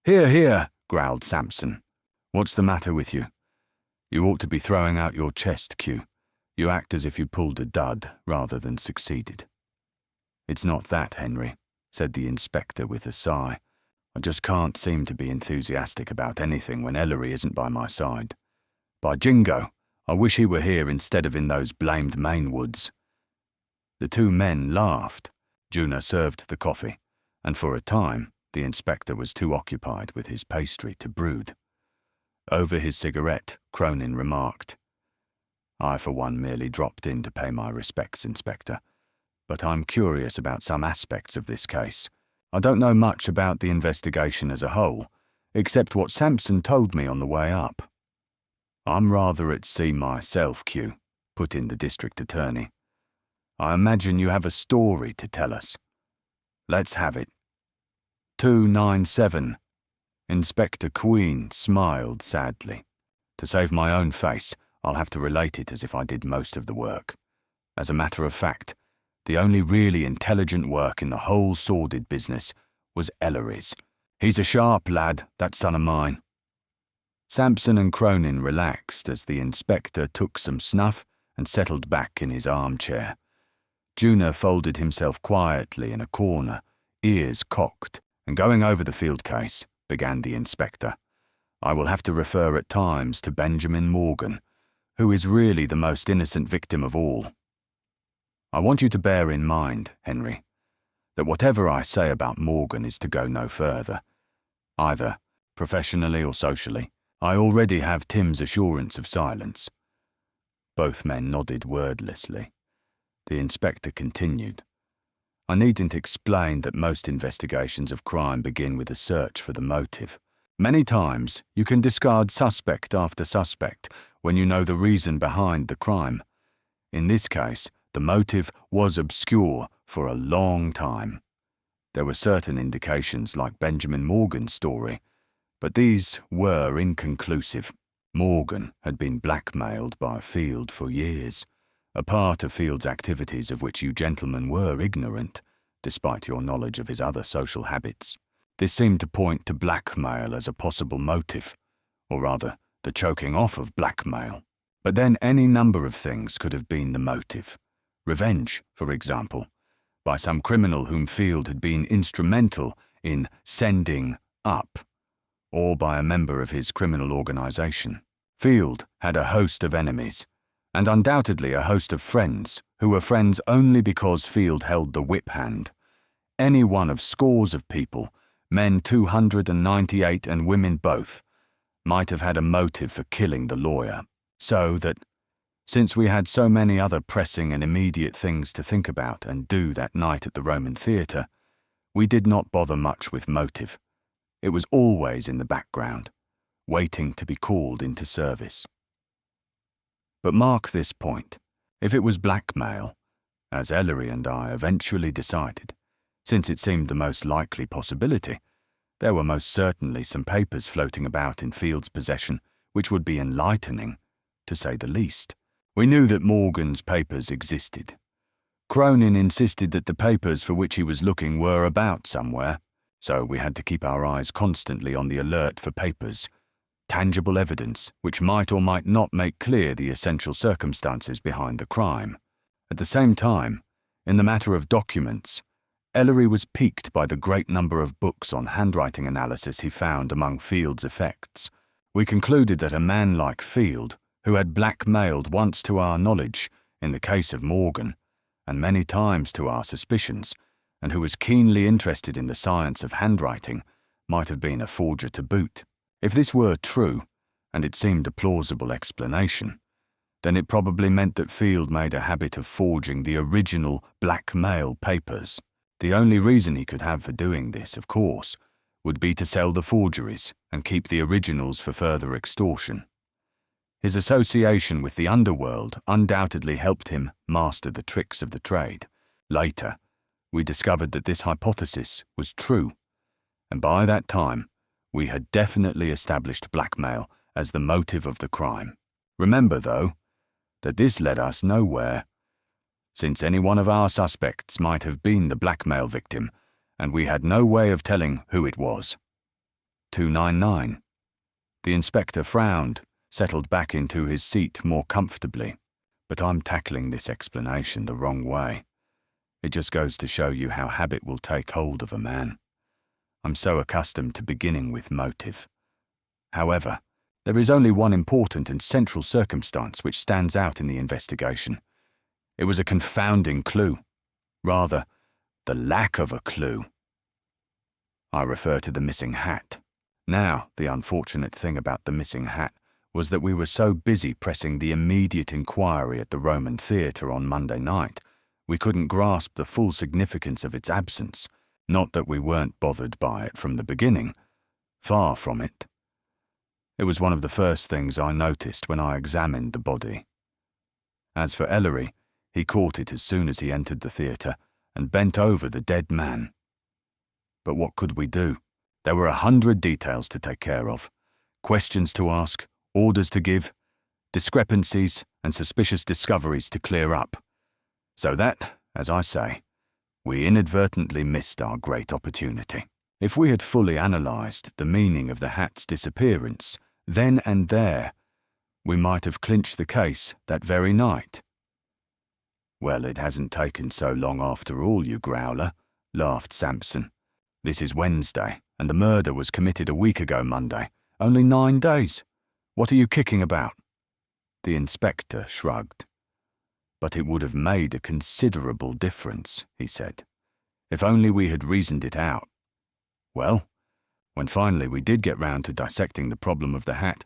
"Hear, hear," growled Sampson. "What's the matter with you? You ought to be throwing out your chest, Q. You act as if you pulled a dud rather than succeeded." "It's not that, Henry," said the inspector with a sigh. "I just can't seem to be enthusiastic about anything when Ellery isn't by my side. By jingo, I wish he were here instead of in those blamed Maine woods." The 2 men laughed. Juna served the coffee, and for a time the inspector was too occupied with his pastry to brood. Over his cigarette, Cronin remarked, "I for one merely dropped in to pay my respects, Inspector, but I'm curious about some aspects of this case. I don't know much about the investigation as a whole, except what Sampson told me on the way up." "I'm rather at sea myself, Q," put in the district attorney. "I imagine you have a story to tell us. Let's have it." 297. Inspector Queen smiled sadly. "To save my own face, I'll have to relate it as if I did most of the work. As a matter of fact, the only really intelligent work in the whole sordid business was Ellery's. He's a sharp lad, that son of mine." Sampson and Cronin relaxed as the inspector took some snuff and settled back in his armchair. Juna folded himself quietly in a corner, ears cocked, and going over the Field case, began the inspector. "I will have to refer at times to Benjamin Morgan, who is really the most innocent victim of all. I want you to bear in mind, Henry, that whatever I say about Morgan is to go no further. Either professionally or socially, I already have Tim's assurance of silence." Both men nodded wordlessly. The inspector continued. "I needn't explain that most investigations of crime begin with a search for the motive. Many times you can discard suspect after suspect when you know the reason behind the crime. In this case, the motive was obscure for a long time. There were certain indications like Benjamin Morgan's story, but these were inconclusive. Morgan had been blackmailed by Field for years, a part of Field's activities of which you gentlemen were ignorant, despite your knowledge of his other social habits. This seemed to point to blackmail as a possible motive, or rather, the choking off of blackmail. But then any number of things could have been the motive. Revenge, for example, by some criminal whom Field had been instrumental in sending up, or by a member of his criminal organization. Field had a host of enemies, and undoubtedly a host of friends, who were friends only because Field held the whip hand. Any one of scores of people, men 298 and women both, might have had a motive for killing the lawyer, so that, since we had so many other pressing and immediate things to think about and do that night at the Roman Theatre, we did not bother much with motive. It was always in the background, waiting to be called into service. But mark this point. If it was blackmail, as Ellery and I eventually decided, since it seemed the most likely possibility. There were most certainly some papers floating about in Field's possession which would be enlightening, to say the least. We knew that Morgan's papers existed. Cronin insisted that the papers for which he was looking were about somewhere, so we had to keep our eyes constantly on the alert for papers, tangible evidence which might or might not make clear the essential circumstances behind the crime. At the same time, in the matter of documents, Ellery was piqued by the great number of books on handwriting analysis he found among Field's effects. We concluded that a man like Field, who had blackmailed once to our knowledge in the case of Morgan, and many times to our suspicions, and who was keenly interested in the science of handwriting, might have been a forger to boot. If this were true, and it seemed a plausible explanation, then it probably meant that Field made a habit of forging the original blackmail papers. The only reason he could have for doing this, of course, would be to sell the forgeries and keep the originals for further extortion. His association with the underworld undoubtedly helped him master the tricks of the trade. Later, we discovered that this hypothesis was true, and by that time, we had definitely established blackmail as the motive of the crime. Remember, though, that this led us nowhere, since any one of our suspects might have been the blackmail victim, and we had no way of telling who it was. 299. The inspector frowned, settled back into his seat more comfortably. But I'm tackling this explanation the wrong way. It just goes to show you how habit will take hold of a man. I'm so accustomed to beginning with motive. However, there is only one important and central circumstance which stands out in the investigation. It was a confounding clue. Rather, the lack of a clue. I refer to the missing hat. Now, the unfortunate thing about the missing hat was that we were so busy pressing the immediate inquiry at the Roman Theatre on Monday night, we couldn't grasp the full significance of its absence. Not that we weren't bothered by it from the beginning. Far from it. It was one of the first things I noticed when I examined the body. As for Ellery, he caught it as soon as he entered the theatre and bent over the dead man. But what could we do? There were 100 details to take care of, questions to ask, orders to give, discrepancies and suspicious discoveries to clear up. So that, as I say, we inadvertently missed our great opportunity. If we had fully analysed the meaning of the hat's disappearance, then and there, we might have clinched the case that very night. Well, it hasn't taken so long after all, you growler, laughed Sampson. This is Wednesday, and the murder was committed a week ago Monday. Only 9 days. What are you kicking about? The inspector shrugged. But it would have made a considerable difference, he said, if only we had reasoned it out. Well, when finally we did get round to dissecting the problem of the hat,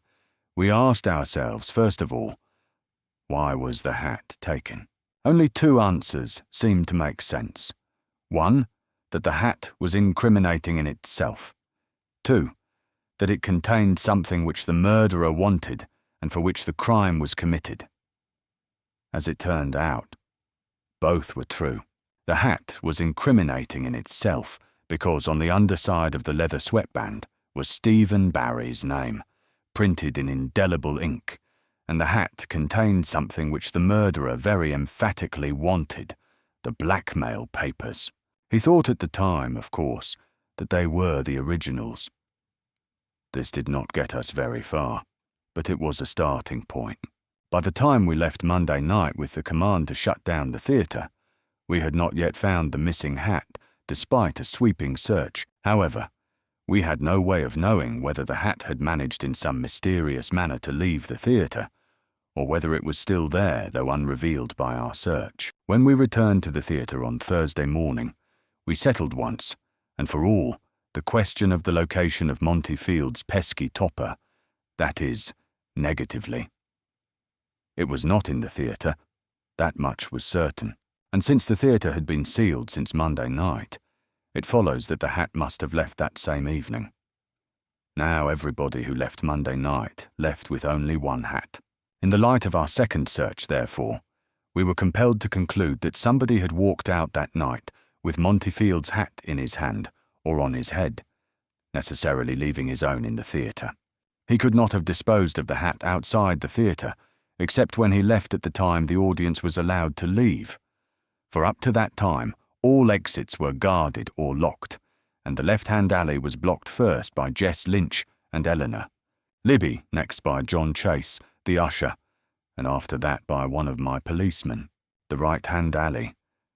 we asked ourselves, first of all, why was the hat taken? Only 2 answers seemed to make sense. 1, that the hat was incriminating in itself. 2, that it contained something which the murderer wanted and for which the crime was committed. As it turned out, both were true. The hat was incriminating in itself because on the underside of the leather sweatband was Stephen Barry's name, printed in indelible ink, and the hat contained something which the murderer very emphatically wanted, the blackmail papers. He thought at the time, of course, that they were the originals. This did not get us very far, but it was a starting point. By the time we left Monday night with the command to shut down the theatre, we had not yet found the missing hat, despite a sweeping search. However, we had no way of knowing whether the hat had managed in some mysterious manner to leave the theatre, or whether it was still there, though unrevealed by our search. When we returned to the theatre on Thursday morning, we settled once, and for all, the question of the location of Monty Field's pesky topper, that is, negatively. It was not in the theatre, that much was certain, and since the theatre had been sealed since Monday night, it follows that the hat must have left that same evening. Now everybody who left Monday night left with only 1 hat. In the light of our second search, therefore, we were compelled to conclude that somebody had walked out that night with Montefield's hat in his hand or on his head, necessarily leaving his own in the theatre. He could not have disposed of the hat outside the theatre, except when he left at the time the audience was allowed to leave. For up to that time, all exits were guarded or locked, and the left-hand alley was blocked first by Jess Lynch and Eleanor, Libby next by John Chase, the usher, and after that by one of my policemen. The right-hand alley,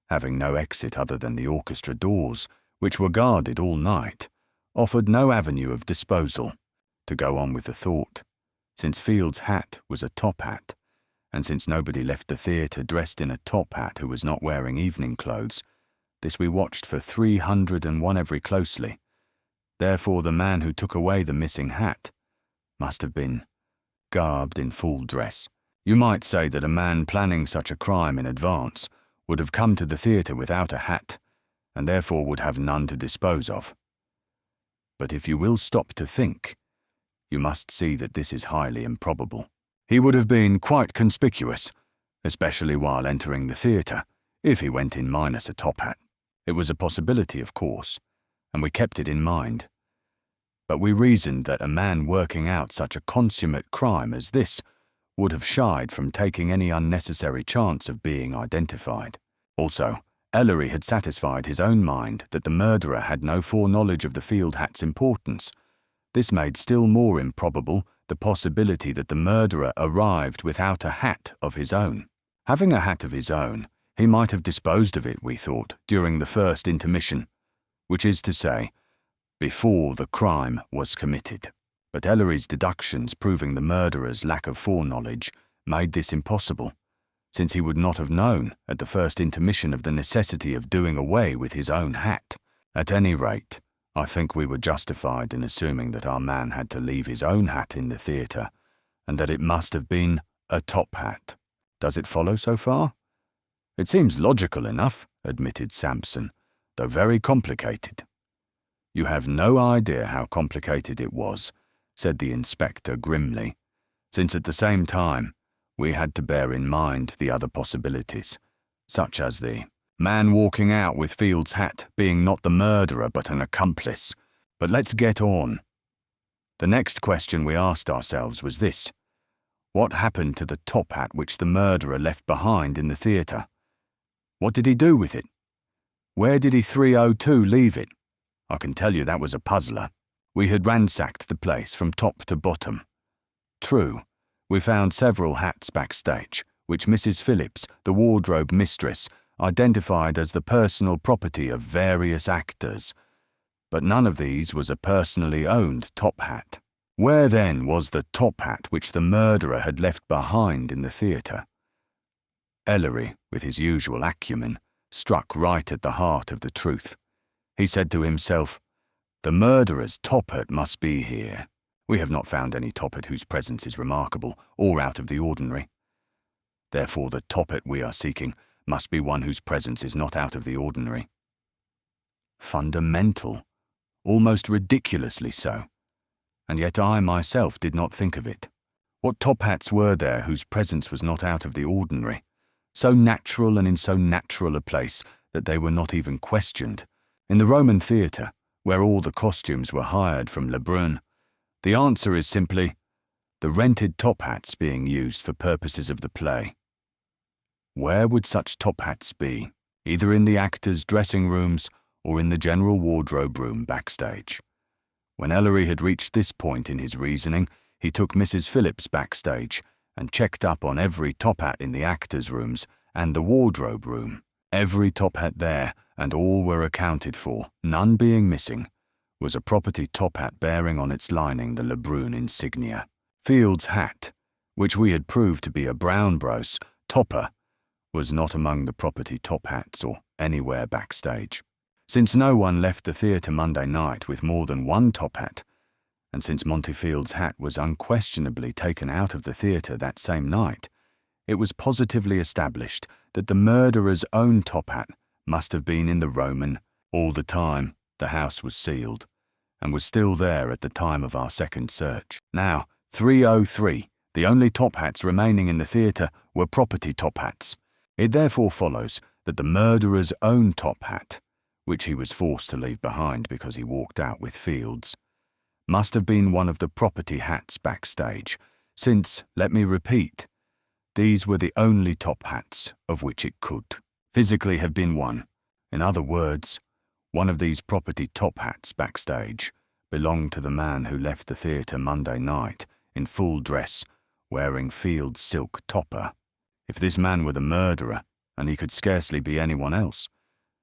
having no exit other than the orchestra doors, which were guarded all night, offered no avenue of disposal. To go on with the thought, since Field's hat was a top hat, and since nobody left the theatre dressed in a top hat who was not wearing evening clothes, this we watched for 301 every closely. Therefore the man who took away the missing hat must have been garbed in full dress. You might say that a man planning such a crime in advance would have come to the theatre without a hat, and therefore would have none to dispose of. But if you will stop to think, you must see that this is highly improbable. He would have been quite conspicuous, especially while entering the theatre, if he went in minus a top hat. It was a possibility, of course, and we kept it in mind. But we reasoned that a man working out such a consummate crime as this would have shied from taking any unnecessary chance of being identified. Also, Ellery had satisfied his own mind that the murderer had no foreknowledge of the field hat's importance. This made still more improbable the possibility that the murderer arrived without a hat of his own. Having a hat of his own, he might have disposed of it, we thought, during the first intermission, which is to say, before the crime was committed. But Ellery's deductions proving the murderer's lack of foreknowledge made this impossible, since he would not have known at the first intermission of the necessity of doing away with his own hat. At any rate, I think we were justified in assuming that our man had to leave his own hat in the theatre, and that it must have been a top hat. Does it follow so far? It seems logical enough, admitted Sampson, though very complicated. You have no idea how complicated it was, said the inspector grimly, since at the same time we had to bear in mind the other possibilities, such as the man walking out with Field's hat being not the murderer but an accomplice. But let's get on. The next question we asked ourselves was this: what happened to the top hat which the murderer left behind in the theatre? What did he do with it? Where did he 302 leave it? I can tell you that was a puzzler. We had ransacked the place from top to bottom. True, we found several hats backstage, which Mrs. Phillips, the wardrobe mistress, identified as the personal property of various actors, but none of these was a personally owned top hat. Where then was the top hat which the murderer had left behind in the theatre? Ellery, with his usual acumen, struck right at the heart of the truth. He said to himself, "The murderer's top hat must be here. We have not found any top hat whose presence is remarkable or out of the ordinary. Therefore the top hat we are seeking must be one whose presence is not out of the ordinary." Fundamental, almost ridiculously so. And yet I myself did not think of it. What top hats were there whose presence was not out of the ordinary, so natural and in so natural a place that they were not even questioned? In the Roman theatre, where all the costumes were hired from Lebrun, the answer is simply the rented top hats being used for purposes of the play. Where would such top hats be? Either in the actors' dressing rooms or in the general wardrobe room backstage. When Ellery had reached this point in his reasoning, he took Mrs. Phillips backstage and checked up on every top hat in the actors' rooms and the wardrobe room. Every top hat there, and all were accounted for, none being missing, was a property top hat bearing on its lining the Lebrun insignia. Field's hat, which we had proved to be a brown brose topper, was not among the property top hats or anywhere backstage. Since no one left the theatre Monday night with more than one top hat, and since Montefield's hat was unquestionably taken out of the theatre that same night, it was positively established that the murderer's own top hat must have been in the Roman all the time the house was sealed, and was still there at the time of our second search. Now, 303, the only top hats remaining in the theatre were property top hats. It therefore follows that the murderer's own top hat, which he was forced to leave behind because he walked out with Fields, must have been one of the property hats backstage, since, let me repeat, these were the only top hats of which it could physically have been one. In other words, one of these property top hats backstage belonged to the man who left the theatre Monday night in full dress, wearing Fields' silk topper. If this man were the murderer, and he could scarcely be anyone else,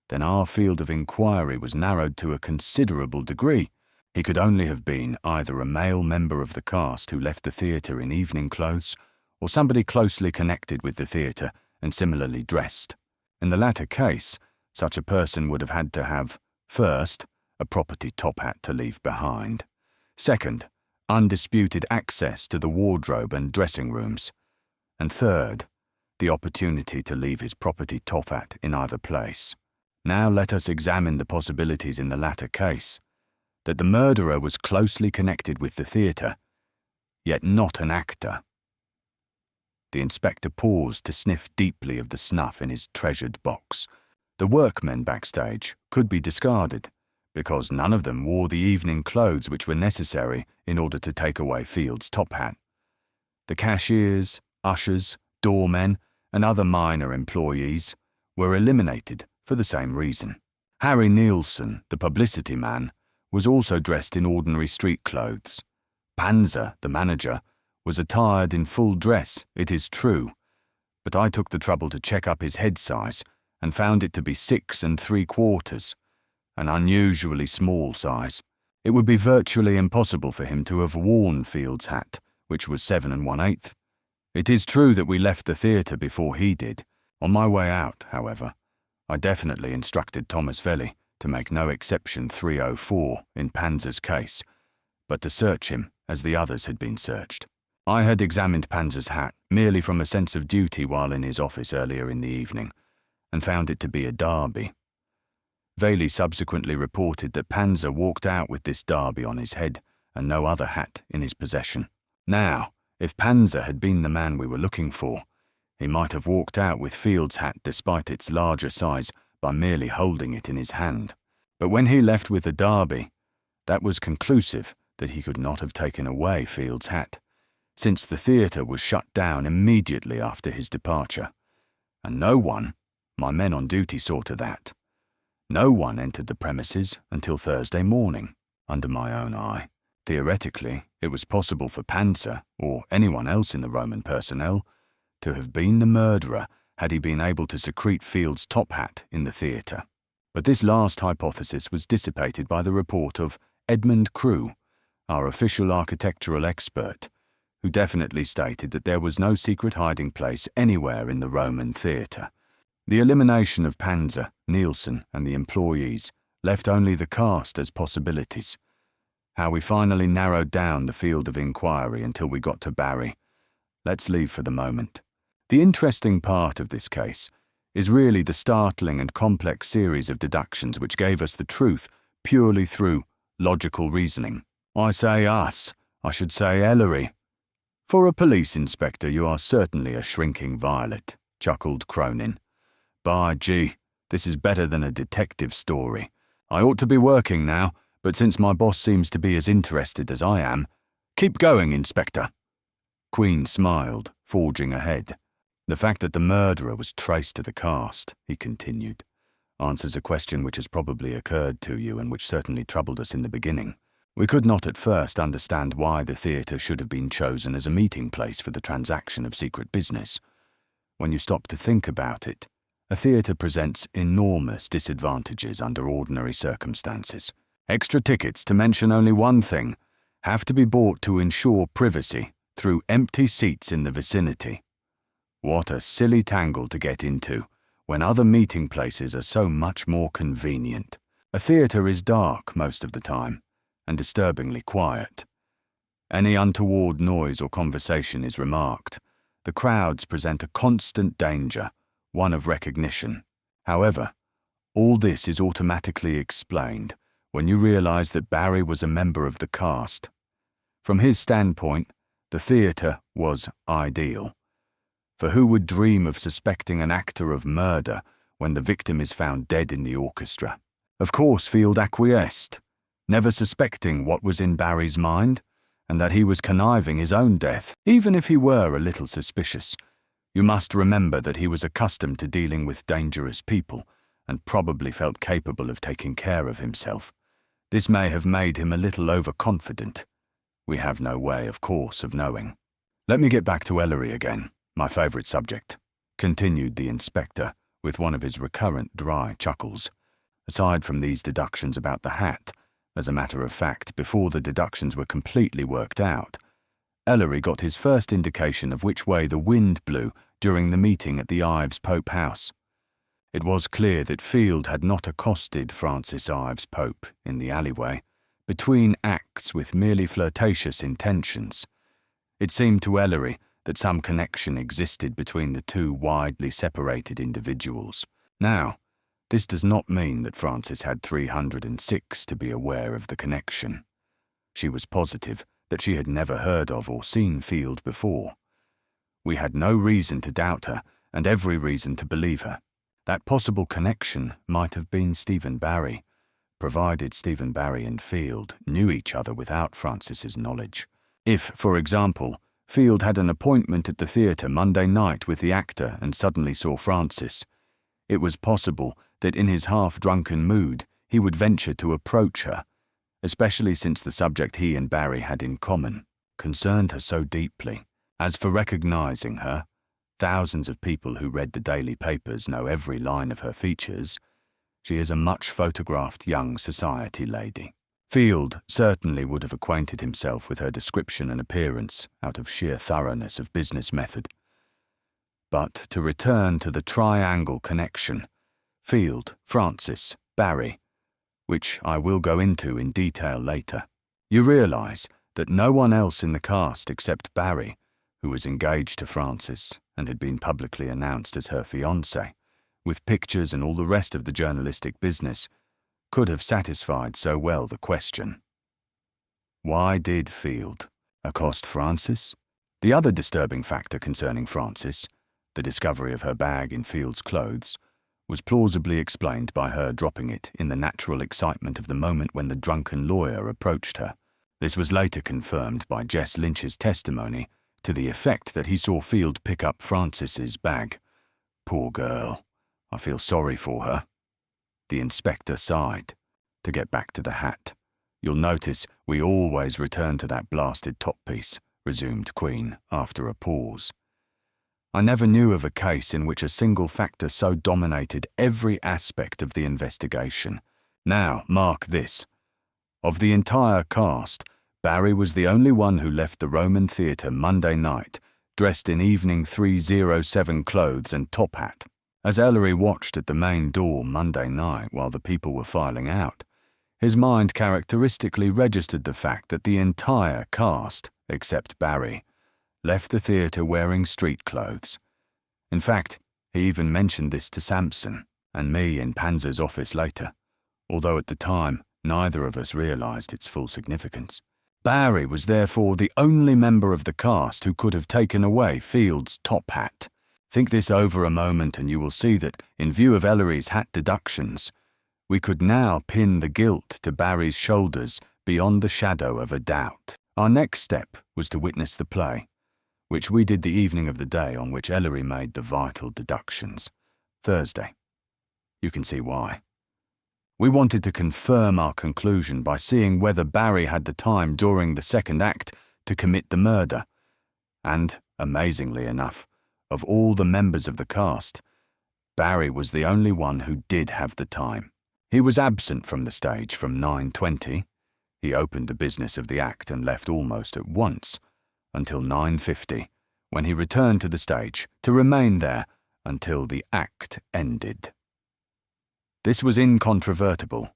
then our field of inquiry was narrowed to a considerable degree. He could only have been either a male member of the cast who left the theatre in evening clothes, or somebody closely connected with the theatre and similarly dressed. In the latter case, such a person would have had to have, first, a property top hat to leave behind, second, undisputed access to the wardrobe and dressing rooms, and third, the opportunity to leave his property top hat in either place. Now let us examine the possibilities in the latter case, that the murderer was closely connected with the theatre, yet not an actor. The inspector paused to sniff deeply of the snuff in his treasured box. The workmen backstage could be discarded, because none of them wore the evening clothes which were necessary in order to take away Fields' top hat. The cashiers, ushers, doormen, and other minor employees were eliminated for the same reason. Harry Nielsen, the publicity man, was also dressed in ordinary street clothes. Panzer, the manager, was attired in full dress, it is true, but I took the trouble to check up his head size and found it to be 6 3/4, an unusually small size. It would be virtually impossible for him to have worn Fields' hat, which was 7 1/8. It is true that we left the theatre before he did. On my way out, however, I definitely instructed Thomas Velli to make no exception 304 in Panzer's case, but to search him as the others had been searched. I had examined Panzer's hat merely from a sense of duty while in his office earlier in the evening, and found it to be a derby. Velli subsequently reported that Panzer walked out with this derby on his head and no other hat in his possession. Now, if Panzer had been the man we were looking for, he might have walked out with Fields' hat despite its larger size by merely holding it in his hand. But when he left with the derby, that was conclusive that he could not have taken away Fields' hat, since the theatre was shut down immediately after his departure, and no one, my men on duty saw to that, no one entered the premises until Thursday morning, under my own eye. Theoretically, it was possible for Panzer, or anyone else in the Roman personnel, to have been the murderer had he been able to secrete Fields' top hat in the theatre. But this last hypothesis was dissipated by the report of Edmund Crewe, our official architectural expert, who definitely stated that there was no secret hiding place anywhere in the Roman theatre. The elimination of Panzer, Nielsen, and the employees left only the cast as possibilities. How we finally narrowed down the field of inquiry until we got to Barry, let's leave for the moment. The interesting part of this case is really the startling and complex series of deductions which gave us the truth purely through logical reasoning. I say us, I should say Ellery. For a police inspector, you are certainly a shrinking violet, chuckled Cronin. By gee, this is better than a detective story. I ought to be working now, but since my boss seems to be as interested as I am, keep going, Inspector. Queen smiled, forging ahead. The fact that the murderer was traced to the cast, he continued, answers a question which has probably occurred to you and which certainly troubled us in the beginning. We could not at first understand why the theatre should have been chosen as a meeting place for the transaction of secret business. When you stop to think about it, a theatre presents enormous disadvantages under ordinary circumstances. Extra tickets, to mention only one thing, have to be bought to ensure privacy through empty seats in the vicinity. What a silly tangle to get into when other meeting places are so much more convenient. A theatre is dark most of the time, and disturbingly quiet. Any untoward noise or conversation is remarked. The crowds present a constant danger, one of recognition. However, all this is automatically explained when you realize that Barry was a member of the cast. From his standpoint, the theatre was ideal. For who would dream of suspecting an actor of murder when the victim is found dead in the orchestra? Of course, Field acquiesced, never suspecting what was in Barry's mind, and that he was conniving his own death, even if he were a little suspicious. You must remember that he was accustomed to dealing with dangerous people, and probably felt capable of taking care of himself. This may have made him a little overconfident. We have no way, of course, of knowing. Let me get back to Ellery again, my favourite subject, continued the inspector, with one of his recurrent dry chuckles. Aside from these deductions about the hat, as a matter of fact, before the deductions were completely worked out, Ellery got his first indication of which way the wind blew during the meeting at the Ives Pope house. It was clear that Field had not accosted Francis Ives Pope in the alleyway, between acts with merely flirtatious intentions. It seemed to Ellery that some connection existed between the two widely separated individuals. Now, this does not mean that Francis had 306 to be aware of the connection. She was positive that she had never heard of or seen Field before. We had no reason to doubt her, and every reason to believe her. That possible connection might have been Stephen Barry, provided Stephen Barry and Field knew each other without Francis's knowledge. If, for example, Field had an appointment at the theatre Monday night with the actor and suddenly saw Francis, it was possible that in his half-drunken mood he would venture to approach her, especially since the subject he and Barry had in common concerned her so deeply. As for recognizing her, thousands of people who read the daily papers know every line of her features. She is a much-photographed young society lady. Field certainly would have acquainted himself with her description and appearance out of sheer thoroughness of business method. But to return to the triangle connection, Field, Francis, Barry, which I will go into in detail later, you realize that no one else in the cast except Barry, who was engaged to Francis and had been publicly announced as her fiancé, with pictures and all the rest of the journalistic business, could have satisfied so well the question. Why did Field accost Francis? The other disturbing factor concerning Francis, the discovery of her bag in Field's clothes, was plausibly explained by her dropping it in the natural excitement of the moment when the drunken lawyer approached her. This was later confirmed by Jess Lynch's testimony to the effect that he saw Field pick up Francis's bag. Poor girl. I feel sorry for her. The inspector sighed. To get back to the hat. You'll notice we always return to that blasted top piece, resumed Queen after a pause. I never knew of a case in which a single factor so dominated every aspect of the investigation. Now, mark this. Of the entire cast, Barry was the only one who left the Roman Theatre Monday night, dressed in evening 307 clothes and top hat. As Ellery watched at the main door Monday night while the people were filing out, his mind characteristically registered the fact that the entire cast, except Barry, left the theatre wearing street clothes. In fact, he even mentioned this to Sampson and me in Panzer's office later, although at the time neither of us realised its full significance. Barry was therefore the only member of the cast who could have taken away Field's top hat. Think this over a moment and you will see that, in view of Ellery's hat deductions, we could now pin the guilt to Barry's shoulders beyond the shadow of a doubt. Our next step was to witness the play, which we did the evening of the day on which Ellery made the vital deductions, Thursday. You can see why. We wanted to confirm our conclusion by seeing whether Barry had the time during the second act to commit the murder. And, amazingly enough, of all the members of the cast, Barry was the only one who did have the time. He was absent from the stage from 9:20. He opened the business of the act and left almost at once, until 9:50, when he returned to the stage to remain there until the act ended. This was incontrovertible,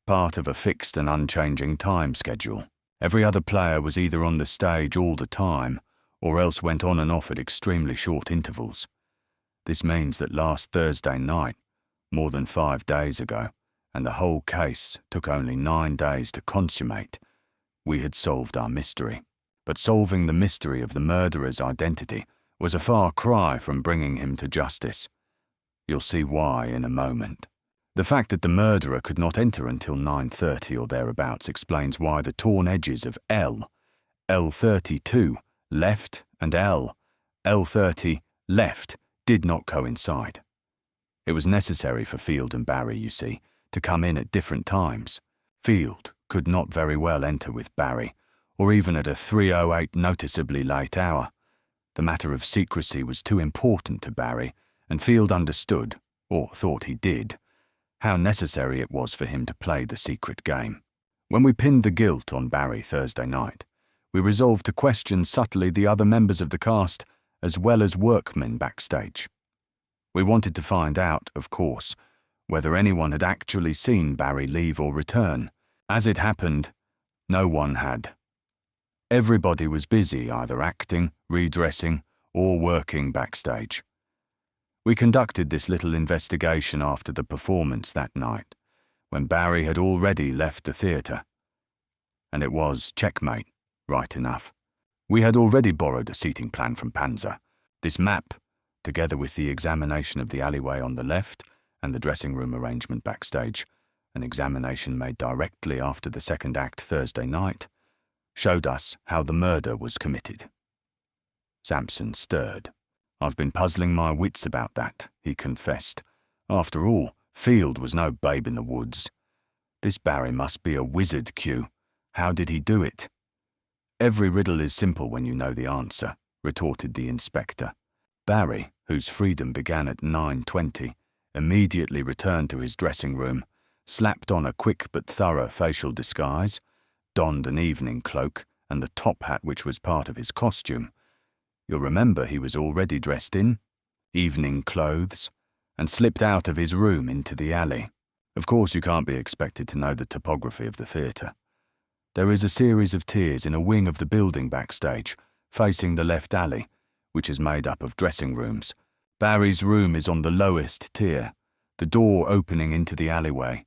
part of a fixed and unchanging time schedule. Every other player was either on the stage all the time, or else went on and off at extremely short intervals. This means that last Thursday night, more than 5 days ago, and the whole case took only 9 days to consummate, we had solved our mystery. But solving the mystery of the murderer's identity was a far cry from bringing him to justice. You'll see why in a moment. The fact that the murderer could not enter until 9:30 or thereabouts explains why the torn edges of L32 left and L30 left did not coincide. It was necessary for Field and Barry, you see, to come in at different times. Field could not very well enter with Barry, or even at a 3:08 noticeably late hour. The matter of secrecy was too important to Barry, and Field understood, or thought he did, how necessary it was for him to play the secret game. When we pinned the guilt on Barry Thursday night, we resolved to question subtly the other members of the cast as well as workmen backstage. We wanted to find out, of course, whether anyone had actually seen Barry leave or return. As it happened, no one had. Everybody was busy either acting, redressing, or working backstage. We conducted this little investigation after the performance that night, when Barry had already left the theatre. And it was checkmate, right enough. We had already borrowed a seating plan from Panzer. This map, together with the examination of the alleyway on the left and the dressing room arrangement backstage, an examination made directly after the second act Thursday night, showed us how the murder was committed. Sampson stirred. "I've been puzzling my wits about that," he confessed. "After all, Field was no babe in the woods. This Barry must be a wizard, Q. How did he do it?" "Every riddle is simple when you know the answer," retorted the inspector. Barry, whose freedom began at 9:20, immediately returned to his dressing room, slapped on a quick but thorough facial disguise, donned an evening cloak and the top hat which was part of his costume. You'll remember he was already dressed in evening clothes, and slipped out of his room into the alley. Of course, you can't be expected to know the topography of the theatre. There is a series of tiers in a wing of the building backstage, facing the left alley, which is made up of dressing rooms. Barry's room is on the lowest tier, the door opening into the alleyway.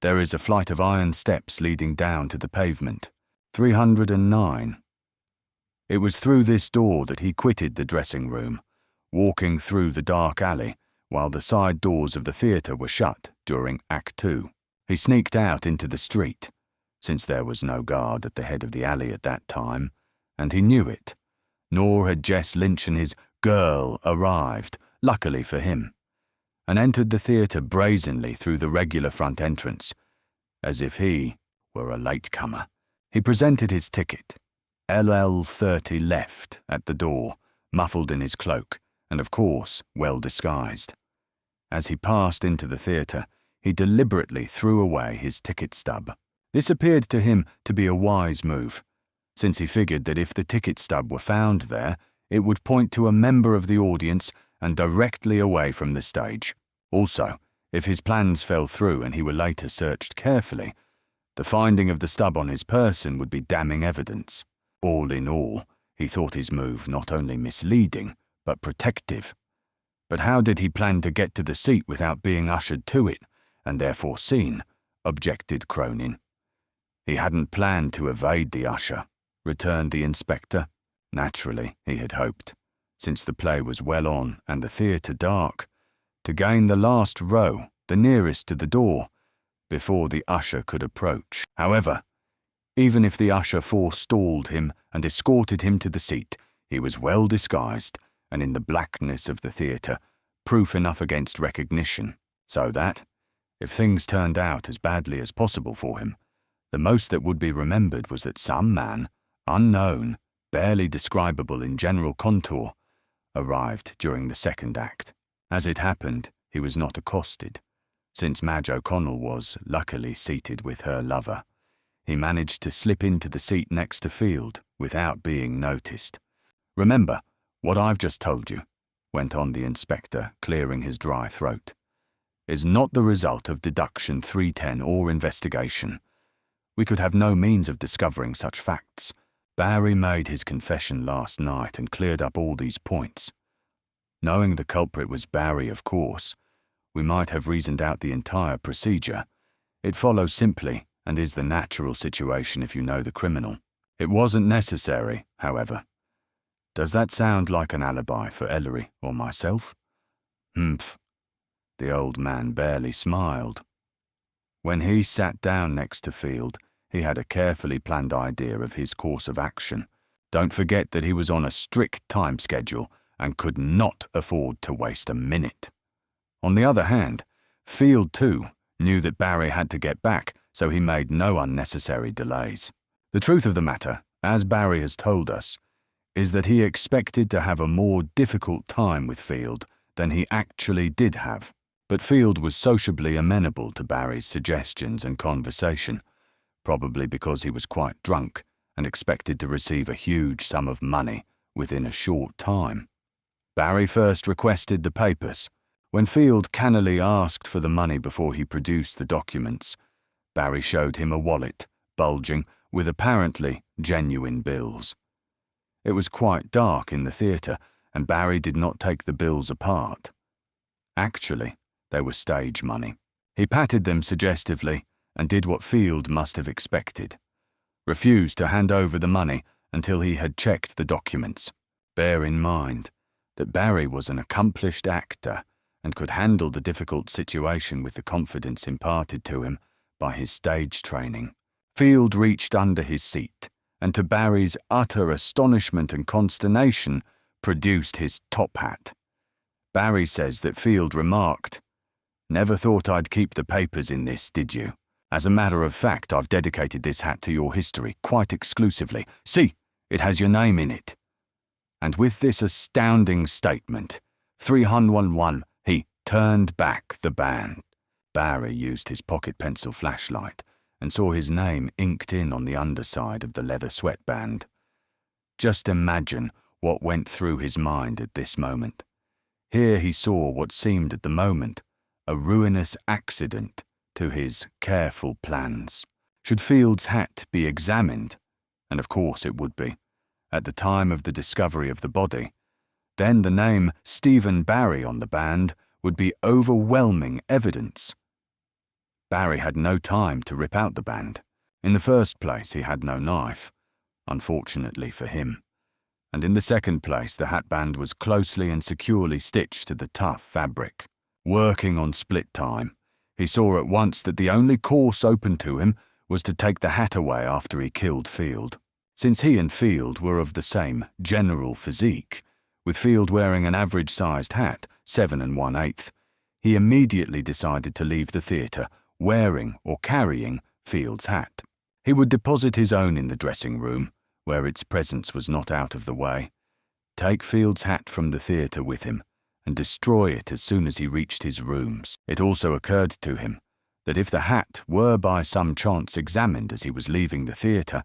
There is a flight of iron steps leading down to the pavement. 309. It was through this door that he quitted the dressing room, walking through the dark alley while the side doors of the theatre were shut during Act 2. He sneaked out into the street, since there was no guard at the head of the alley at that time, and he knew it. Nor had Jess Lynch and his girl arrived, luckily for him, and entered the theatre brazenly through the regular front entrance, as if he were a latecomer. He presented his ticket, LL30 left, at the door, muffled in his cloak, and of course well disguised. As he passed into the theatre, he deliberately threw away his ticket stub. This appeared to him to be a wise move, since he figured that if the ticket stub were found there, it would point to a member of the audience and directly away from the stage. Also, if his plans fell through and he were later searched carefully, the finding of the stub on his person would be damning evidence. All in all, he thought his move not only misleading, but protective. But how did he plan to get to the seat without being ushered to it, and therefore seen? Objected Cronin. He hadn't planned to evade the usher, returned the inspector. Naturally, he had hoped, since the play was well on and the theatre dark, to gain the last row, the nearest to the door, before the usher could approach. However, even if the usher forestalled him and escorted him to the seat, he was well disguised and in the blackness of the theatre, proof enough against recognition, so that, if things turned out as badly as possible for him, the most that would be remembered was that some man, unknown, barely describable in general contour, arrived during the second act. As it happened, he was not accosted, since Madge O'Connell was, luckily, seated with her lover. He managed to slip into the seat next to Field without being noticed. "Remember what I've just told you," went on the inspector, clearing his dry throat, "is not the result of deduction 310 or investigation. We could have no means of discovering such facts. Barry made his confession last night and cleared up all these points. Knowing the culprit was Barry, of course, we might have reasoned out the entire procedure. It follows simply, and is the natural situation if you know the criminal. It wasn't necessary, however. Does that sound like an alibi for Ellery or myself? Humph. The old man barely smiled. When he sat down next to Field, he had a carefully planned idea of his course of action. Don't forget that he was on a strict time schedule and could not afford to waste a minute. On the other hand, Field too knew that Barry had to get back, so he made no unnecessary delays. The truth of the matter, as Barry has told us, is that he expected to have a more difficult time with Field than he actually did have. But Field was sociably amenable to Barry's suggestions and conversation, probably because he was quite drunk and expected to receive a huge sum of money within a short time. Barry first requested the papers. When Field cannily asked for the money before he produced the documents, Barry showed him a wallet, bulging with apparently genuine bills. It was quite dark in the theatre, and Barry did not take the bills apart. Actually, they were stage money. He patted them suggestively and did what Field must have expected. Refused to hand over the money until he had checked the documents. Bear in mind that Barry was an accomplished actor and could handle the difficult situation with the confidence imparted to him by his stage training. Field reached under his seat and, to Barry's utter astonishment and consternation, produced his top hat. Barry says that Field remarked, "Never thought I'd keep the papers in this, did you? As a matter of fact, I've dedicated this hat to your history quite exclusively. See, it has your name in it." And with this astounding statement, 311, he turned back the band. Barry used his pocket pencil flashlight and saw his name inked in on the underside of the leather sweatband. Just imagine what went through his mind at this moment. Here he saw what seemed at the moment a ruinous accident to his careful plans. Should Field's hat be examined, and of course it would be, at the time of the discovery of the body, then the name Stephen Barry on the band would be overwhelming evidence. Barry had no time to rip out the band. In the first place, he had no knife, unfortunately for him. And in the second place, the hatband was closely and securely stitched to the tough fabric. Working on split time, he saw at once that the only course open to him was to take the hat away after he killed Field. Since he and Field were of the same general physique, with Field wearing an average-sized hat, 7 1/8, he immediately decided to leave the theatre wearing or carrying Field's hat. He would deposit his own in the dressing room, where its presence was not out of the way, take Field's hat from the theatre with him, and destroy it as soon as he reached his rooms. It also occurred to him that if the hat were by some chance examined as he was leaving the theatre,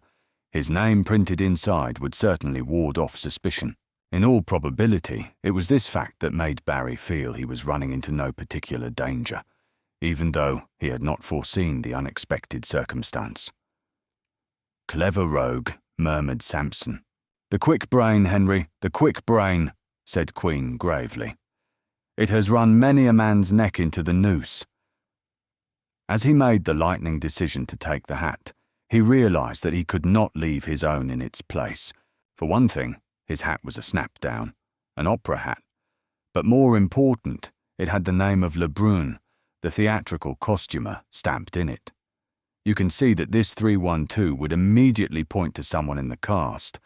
his name printed inside would certainly ward off suspicion. In all probability, it was this fact that made Barry feel he was running into no particular danger, even though he had not foreseen the unexpected circumstance. "Clever rogue," murmured Sampson. "The quick brain, Henry, the quick brain," said Queen gravely. "It has run many a man's neck into the noose." As he made the lightning decision to take the hat, he realized that he could not leave his own in its place. For one thing, his hat was a snap-down, an opera hat. But more important, it had the name of Lebrun, the theatrical costumer, stamped in it. You can see that this 312 would immediately point to someone in the cast,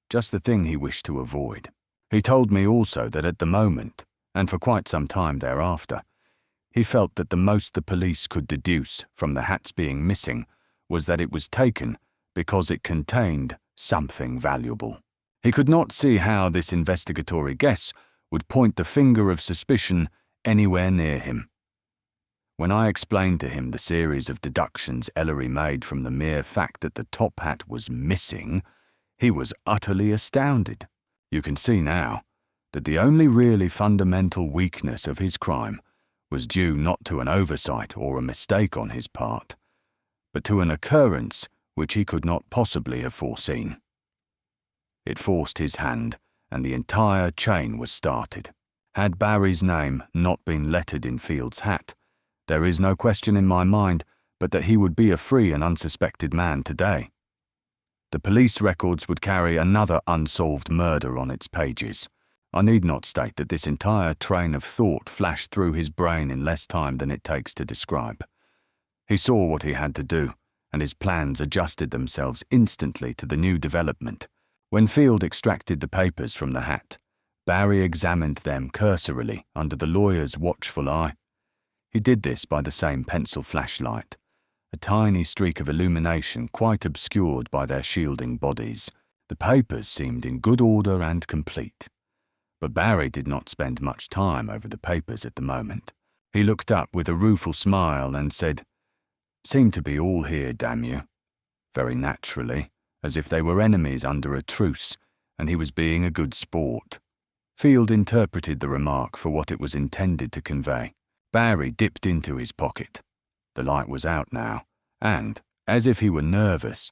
just the thing he wished to avoid. He told me also that at the moment, and for quite some time thereafter, he felt that the most the police could deduce from the hat's being missing was that it was taken because it contained something valuable. He could not see how this investigatory guess would point the finger of suspicion anywhere near him. When I explained to him the series of deductions Ellery made from the mere fact that the top hat was missing, he was utterly astounded. You can see now that the only really fundamental weakness of his crime was due not to an oversight or a mistake on his part, but to an occurrence which he could not possibly have foreseen. It forced his hand, and the entire chain was started. Had Barry's name not been lettered in Field's hat, there is no question in my mind but that he would be a free and unsuspected man today. The police records would carry another unsolved murder on its pages. I need not state that this entire train of thought flashed through his brain in less time than it takes to describe. He saw what he had to do, and his plans adjusted themselves instantly to the new development. When Field extracted the papers from the hat, Barry examined them cursorily under the lawyer's watchful eye. He did this by the same pencil flashlight, a tiny streak of illumination quite obscured by their shielding bodies. The papers seemed in good order and complete. But Barry did not spend much time over the papers at the moment. He looked up with a rueful smile and said, "Seem to be all here, damn you," very naturally, as if they were enemies under a truce, and he was being a good sport. Field interpreted the remark for what it was intended to convey. Barry dipped into his pocket. The light was out now, and, as if he were nervous,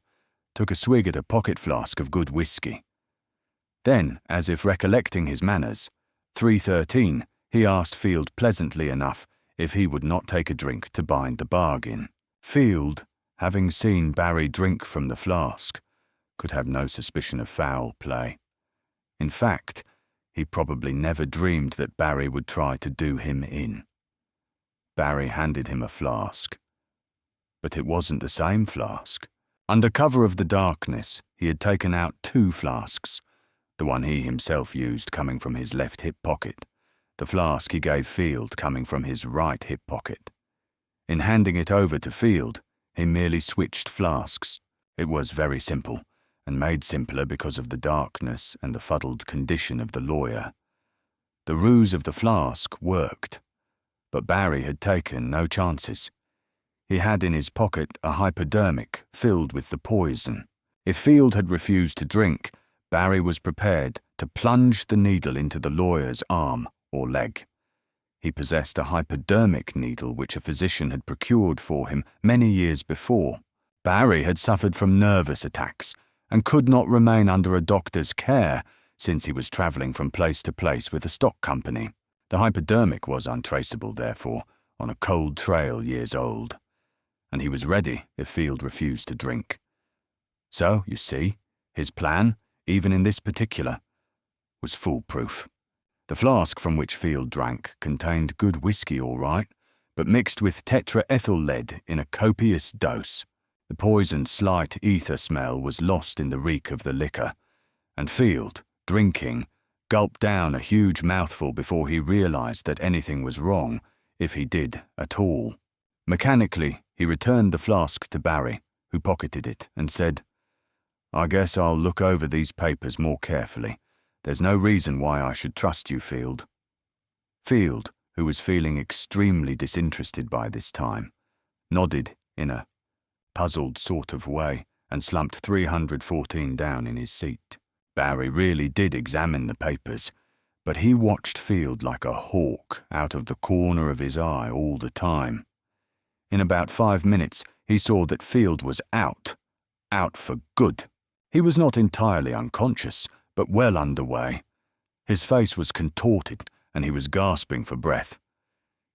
took a swig at a pocket flask of good whiskey. Then, as if recollecting his manners, 3:13, he asked Field pleasantly enough if he would not take a drink to bind the bargain. Field, having seen Barry drink from the flask, could have no suspicion of foul play. In fact, he probably never dreamed that Barry would try to do him in. Barry handed him a flask. But it wasn't the same flask. Under cover of the darkness, he had taken out 2 flasks, the one he himself used coming from his left hip pocket, the flask he gave Field coming from his right hip pocket. In handing it over to Field, he merely switched flasks. It was very simple, and made simpler because of the darkness and the fuddled condition of the lawyer. The ruse of the flask worked, but Barry had taken no chances. He had in his pocket a hypodermic filled with the poison. If Field had refused to drink, Barry was prepared to plunge the needle into the lawyer's arm or leg. He possessed a hypodermic needle which a physician had procured for him many years before. Barry had suffered from nervous attacks and could not remain under a doctor's care since he was travelling from place to place with a stock company. The hypodermic was untraceable, therefore, on a cold trail years old, and he was ready if Field refused to drink. So, you see, his plan, even in this particular, was foolproof. The flask from which Field drank contained good whiskey all right, but mixed with tetraethyl lead in a copious dose. The poison's slight ether smell was lost in the reek of the liquor, and Field, drinking, gulped down a huge mouthful before he realized that anything was wrong, if he did at all. Mechanically, he returned the flask to Barry, who pocketed it and said, "I guess I'll look over these papers more carefully. There's no reason why I should trust you, Field." Field, who was feeling extremely disinterested by this time, nodded in a puzzled sort of way and slumped 314 down in his seat. Barry really did examine the papers, but he watched Field like a hawk out of the corner of his eye all the time. In about 5 minutes, he saw that Field was out for good. He was not entirely unconscious, but well underway. His face was contorted, and he was gasping for breath.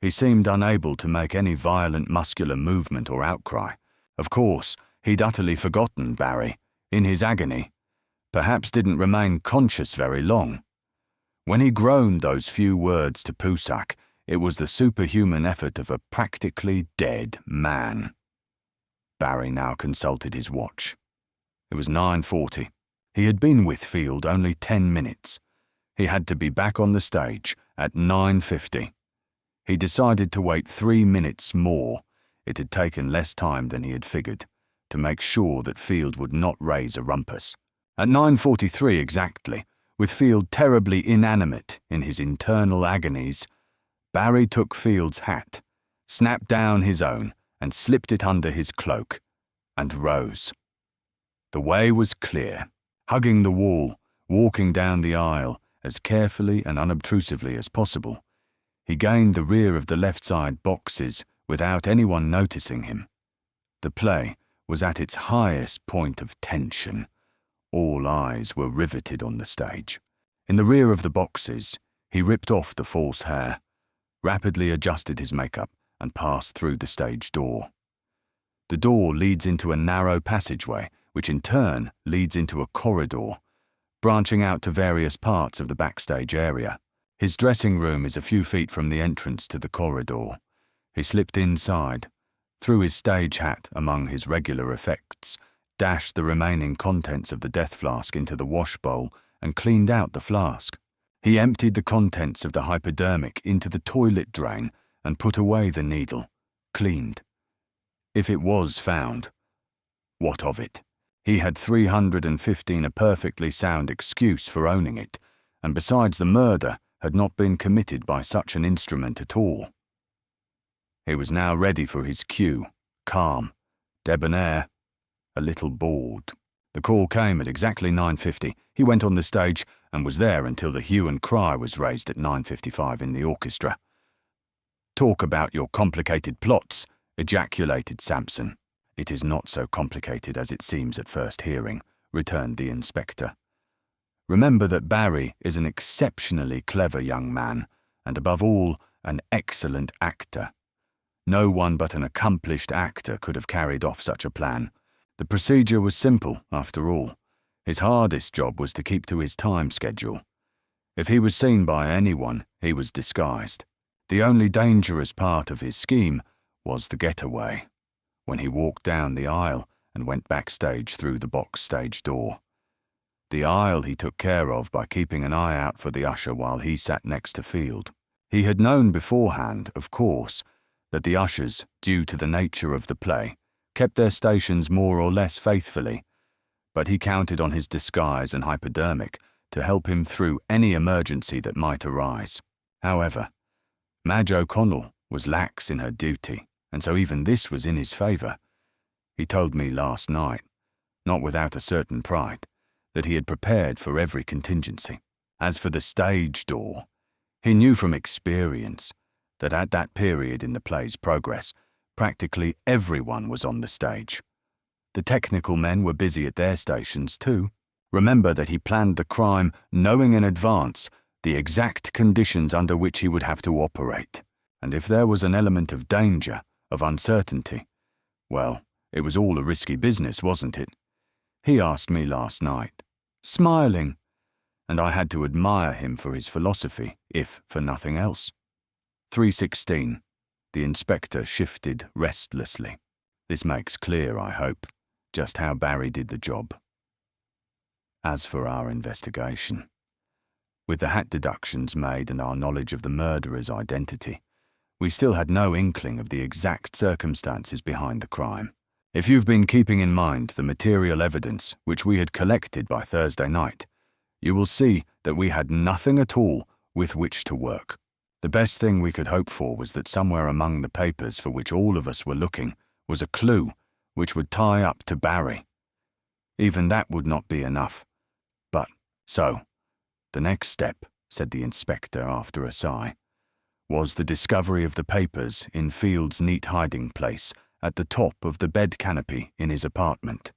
He seemed unable to make any violent muscular movement or outcry. Of course, he'd utterly forgotten Barry, in his agony. Perhaps didn't remain conscious very long. When he groaned those few words to Pusak, it was the superhuman effort of a practically dead man. Barry now consulted his watch. It was 9:40. He had been with Field only 10 minutes. He had to be back on the stage at 9:50. He decided to wait 3 minutes more. It had taken less time than he had figured, to make sure that Field would not raise a rumpus. At 9:43 exactly, with Field terribly inanimate in his internal agonies, Barry took Field's hat, snapped down his own, and slipped it under his cloak, and rose. The way was clear. Hugging the wall, walking down the aisle as carefully and unobtrusively as possible, he gained the rear of the left side boxes without anyone noticing him. The play was at its highest point of tension. All eyes were riveted on the stage. In the rear of the boxes, he ripped off the false hair, rapidly adjusted his makeup, and passed through the stage door. The door leads into a narrow passageway which in turn leads into a corridor, branching out to various parts of the backstage area. His dressing room is a few feet from the entrance to the corridor. He slipped inside, threw his stage hat among his regular effects, dashed the remaining contents of the death flask into the wash bowl, and cleaned out the flask. He emptied the contents of the hypodermic into the toilet drain and put away the needle, cleaned. If it was found, what of it? He had 315 a perfectly sound excuse for owning it, and besides the murder had not been committed by such an instrument at all. He was now ready for his cue, calm, debonair, a little bored. The call came at exactly 9:50. He went on the stage and was there until the hue and cry was raised at 9:55 in the orchestra. "Talk about your complicated plots," ejaculated Sampson. "It is not so complicated as it seems at first hearing," returned the inspector. "Remember that Barry is an exceptionally clever young man, and above all, an excellent actor. No one but an accomplished actor could have carried off such a plan. The procedure was simple, after all. His hardest job was to keep to his time schedule. If he was seen by anyone, he was disguised. The only dangerous part of his scheme was the getaway, when he walked down the aisle and went backstage through the box stage door. The aisle he took care of by keeping an eye out for the usher while he sat next to Field. He had known beforehand, of course, that the ushers, due to the nature of the play, kept their stations more or less faithfully, but he counted on his disguise and hypodermic to help him through any emergency that might arise. However, Madge O'Connell was lax in her duty, and so even this was in his favour. He told me last night, not without a certain pride, that he had prepared for every contingency. As for the stage door, he knew from experience that at that period in the play's progress, practically everyone was on the stage. The technical men were busy at their stations too. Remember that he planned the crime knowing in advance the exact conditions under which he would have to operate. And if there was an element of danger, of uncertainty, well, it was all a risky business, wasn't it? He asked me last night, smiling, and I had to admire him for his philosophy, if for nothing else. 3:16. The inspector shifted restlessly. This makes clear, I hope, just how Barry did the job. As for our investigation, with the hat deductions made and our knowledge of the murderer's identity, we still had no inkling of the exact circumstances behind the crime. If you've been keeping in mind the material evidence which we had collected by Thursday night, you will see that we had nothing at all with which to work. The best thing we could hope for was that somewhere among the papers for which all of us were looking was a clue which would tie up to Barry. Even that would not be enough. But, so, the next step, said the inspector after a sigh, was the discovery of the papers in Field's neat hiding place at the top of the bed canopy in his apartment.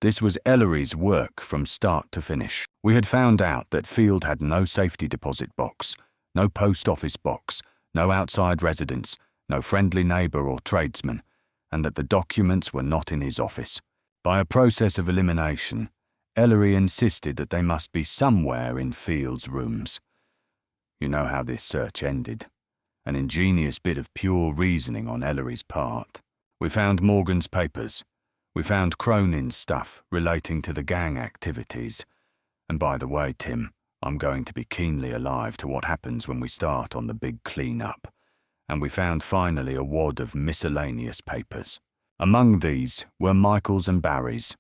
This was Ellery's work from start to finish. We had found out that Field had no safety deposit box, no post office box, no outside residence, no friendly neighbour or tradesman, and that the documents were not in his office. By a process of elimination, Ellery insisted that they must be somewhere in Field's rooms. You know how this search ended. An ingenious bit of pure reasoning on Ellery's part. We found Morgan's papers. We found Cronin's stuff relating to the gang activities. And by the way, Tim, I'm going to be keenly alive to what happens when we start on the big clean-up. And we found finally a wad of miscellaneous papers. Among these were Michael's and Barry's.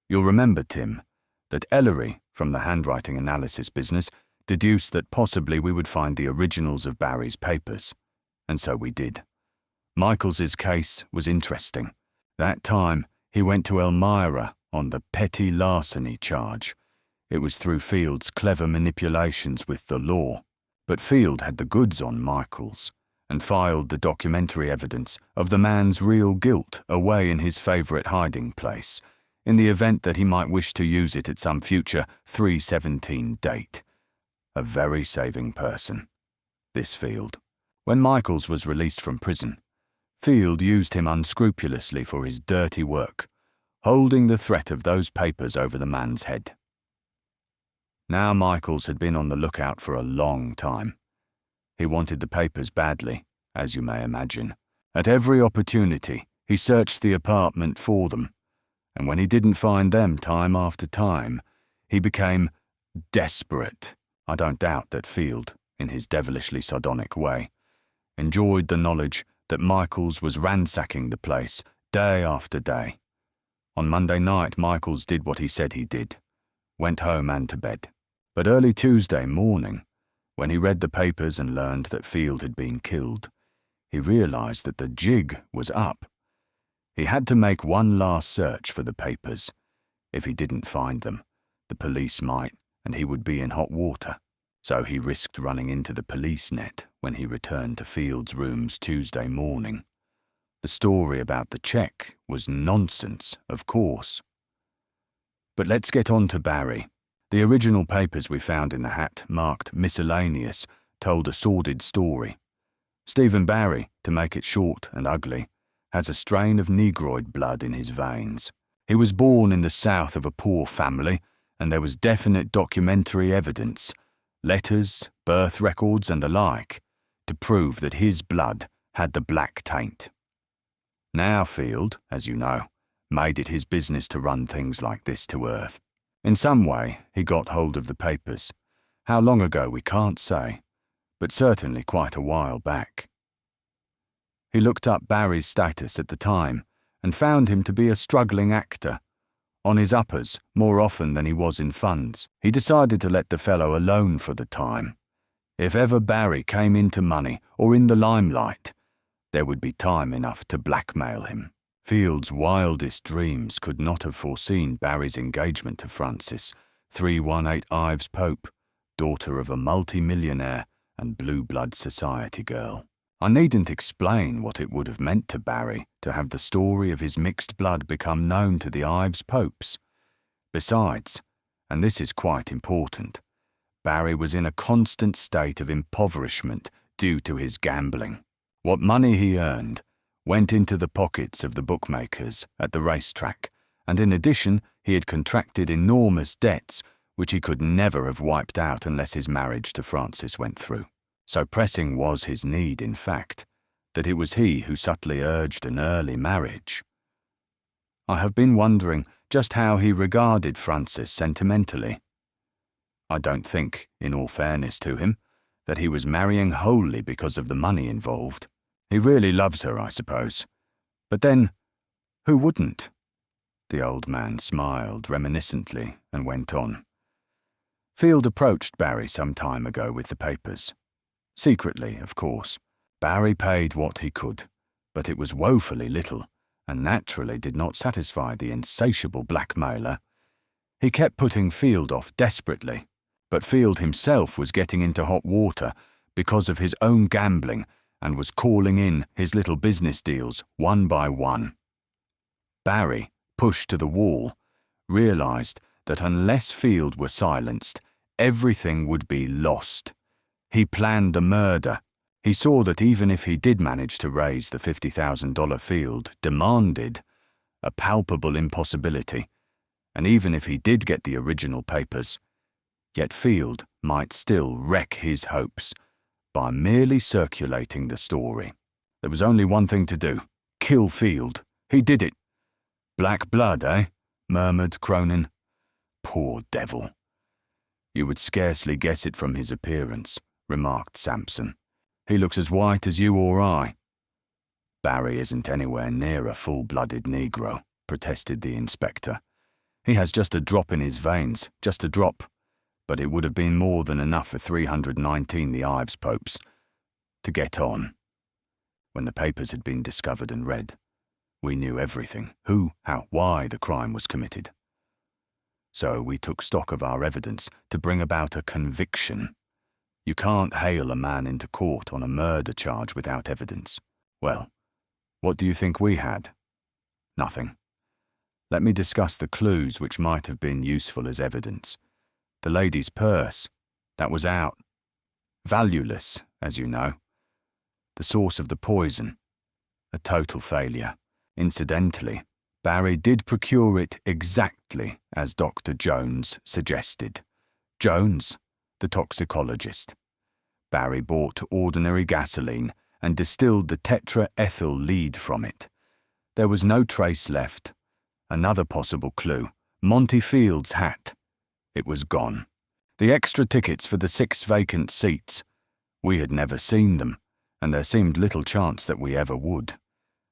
You'll remember, Tim, that Ellery, from the handwriting analysis business, deduced that possibly we would find the originals of Barry's papers. And so we did. Michael's case was interesting. That time, he went to Elmira on the petty larceny charge. It was through Field's clever manipulations with the law. But Field had the goods on Michael's and filed the documentary evidence of the man's real guilt away in his favourite hiding place, in the event that he might wish to use it at some future 3/17 date. A very saving person, this Field. When Michaels was released from prison, Field used him unscrupulously for his dirty work, holding the threat of those papers over the man's head. Now Michaels had been on the lookout for a long time. He wanted the papers badly, as you may imagine. At every opportunity, he searched the apartment for them, and when he didn't find them time after time, he became desperate. I don't doubt that Field, in his devilishly sardonic way, enjoyed the knowledge that Michaels was ransacking the place day after day. On Monday night, Michaels did what he said he did, went home and to bed. But early Tuesday morning, when he read the papers and learned that Field had been killed, he realized that the jig was up. He had to make one last search for the papers. If he didn't find them, the police might, and he would be in hot water. So he risked running into the police net when he returned to Field's rooms Tuesday morning. The story about the cheque was nonsense, of course. But let's get on to Barry. The original papers we found in the hat, marked miscellaneous, told a sordid story. Stephen Barry, to make it short and ugly, has a strain of Negroid blood in his veins. He was born in the south of a poor family, and there was definite documentary evidence, letters, birth records and the like, to prove that his blood had the black taint. Now Field, as you know, made it his business to run things like this to earth. In some way, he got hold of the papers. How long ago we can't say, but certainly quite a while back. He looked up Barry's status at the time and found him to be a struggling actor, on his uppers more often than he was in funds. He decided to let the fellow alone for the time. If ever Barry came into money or in the limelight, there would be time enough to blackmail him. Field's wildest dreams could not have foreseen Barry's engagement to Frances, 318 Ives Pope, daughter of a multi-millionaire and blue blood society girl. I needn't explain what it would have meant to Barry to have the story of his mixed blood become known to the Ives Popes. Besides, and this is quite important, Barry was in a constant state of impoverishment due to his gambling. What money he earned went into the pockets of the bookmakers at the racetrack, and in addition he had contracted enormous debts which he could never have wiped out unless his marriage to Frances went through. So pressing was his need, in fact, that it was he who subtly urged an early marriage. I have been wondering just how he regarded Frances sentimentally. I don't think, in all fairness to him, that he was marrying wholly because of the money involved. He really loves her, I suppose. But then, who wouldn't? The old man smiled reminiscently and went on. Field approached Barry some time ago with the papers. Secretly, of course. Barry paid what he could, but it was woefully little, and naturally did not satisfy the insatiable blackmailer. He kept putting Field off desperately, but Field himself was getting into hot water because of his own gambling and was calling in his little business deals one by one. Barry, pushed to the wall, realized that unless Field were silenced, everything would be lost. He planned the murder. He saw that even if he did manage to raise the $50,000 Field demanded, a palpable impossibility, and even if he did get the original papers, yet Field might still wreck his hopes by merely circulating the story. There was only one thing to do: kill Field. He did it. Black blood, eh? Murmured Cronin. Poor devil. You would scarcely guess it from his appearance, remarked Sampson. He looks as white as you or I. Barry isn't anywhere near a full-blooded Negro, protested the inspector. He has just a drop in his veins, just a drop. But it would have been more than enough for 319 the Ives Popes to get on. When the papers had been discovered and read, we knew everything: who, how, why the crime was committed. So we took stock of our evidence to bring about a conviction. You can't hail a man into court on a murder charge without evidence. Well, what do you think we had? Nothing. Let me discuss the clues which might have been useful as evidence. The lady's purse, that was out. Valueless, as you know. The source of the poison, a total failure. Incidentally, Barry did procure it exactly as Dr. Jones suggested. Jones, the toxicologist. Barry bought ordinary gasoline and distilled the tetraethyl lead from it. There was no trace left. Another possible clue, Monty Field's hat. It was gone. The extra tickets for the 6 vacant seats. We had never seen them, and there seemed little chance that we ever would.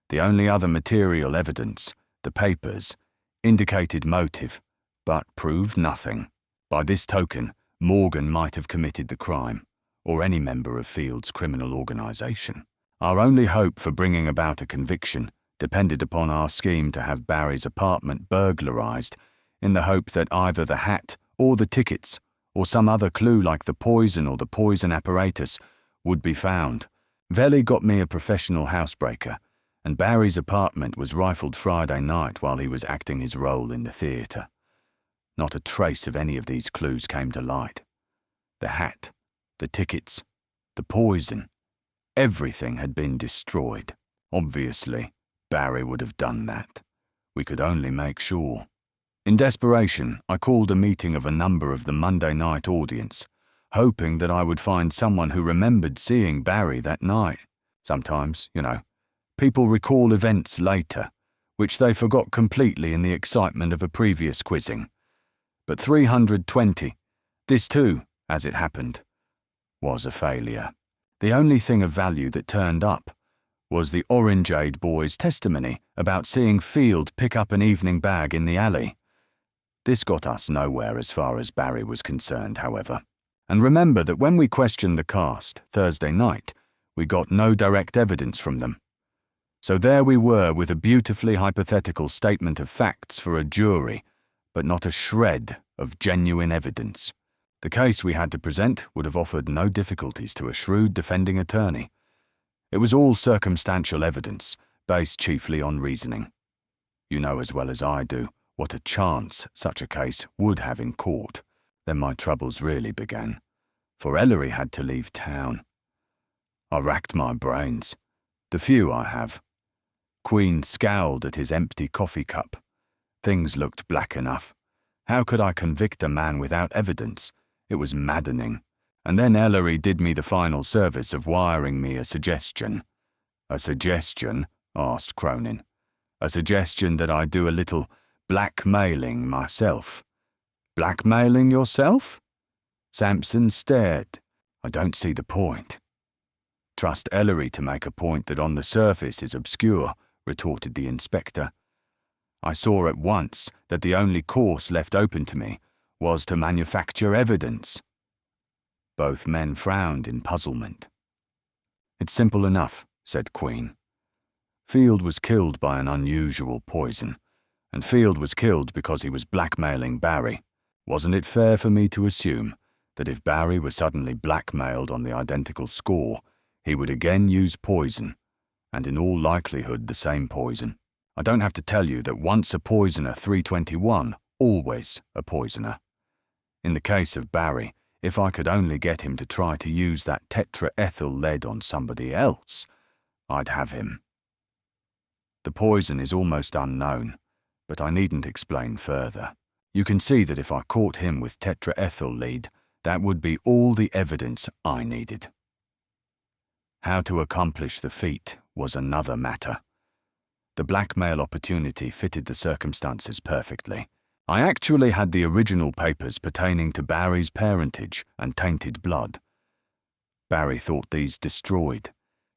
The only other material evidence, the papers, indicated motive, but proved nothing. By this token, Morgan might have committed the crime, or any member of Field's criminal organisation. Our only hope for bringing about a conviction depended upon our scheme to have Barry's apartment burglarised, in the hope that either the hat or the tickets, or some other clue like the poison or the poison apparatus, would be found. Velli got me a professional housebreaker, and Barry's apartment was rifled Friday night while he was acting his role in the theatre. Not a trace of any of these clues came to light. The hat, the tickets, the poison, everything had been destroyed. Obviously, Barry would have done that. We could only make sure. In desperation, I called a meeting of a number of the Monday night audience, hoping that I would find someone who remembered seeing Barry that night. Sometimes, people recall events later, which they forgot completely in the excitement of a previous quizzing. But 320, this too, as it happened, was a failure. The only thing of value that turned up was the Orangeade boy's testimony about seeing Field pick up an evening bag in the alley. This got us nowhere as far as Barry was concerned, however. And remember that when we questioned the cast Thursday night, we got no direct evidence from them. So there we were with a beautifully hypothetical statement of facts for a jury, but not a shred of genuine evidence. The case we had to present would have offered no difficulties to a shrewd defending attorney. It was all circumstantial evidence, based chiefly on reasoning. You know as well as I do what a chance such a case would have in court. Then my troubles really began, for Ellery had to leave town. I racked my brains, the few I have. Queen scowled at his empty coffee cup. Things looked black enough. How could I convict a man without evidence? It was maddening. And then Ellery did me the final service of wiring me a suggestion. A suggestion? Asked Cronin. A suggestion that I do a little blackmailing myself. Blackmailing yourself? Sampson stared. I don't see the point. Trust Ellery to make a point that on the surface is obscure, retorted the inspector. I saw at once that the only course left open to me was to manufacture evidence. Both men frowned in puzzlement. It's simple enough, said Queen. Field was killed by an unusual poison, and Field was killed because he was blackmailing Barry. Wasn't it fair for me to assume that if Barry was suddenly blackmailed on the identical score, he would again use poison, and in all likelihood the same poison? I don't have to tell you that once a poisoner 321, always a poisoner. In the case of Barry, if I could only get him to try to use that tetraethyl lead on somebody else, I'd have him. The poison is almost unknown, but I needn't explain further. You can see that if I caught him with tetraethyl lead, that would be all the evidence I needed. How to accomplish the feat was another matter. The blackmail opportunity fitted the circumstances perfectly. I actually had the original papers pertaining to Barry's parentage and tainted blood. Barry thought these destroyed.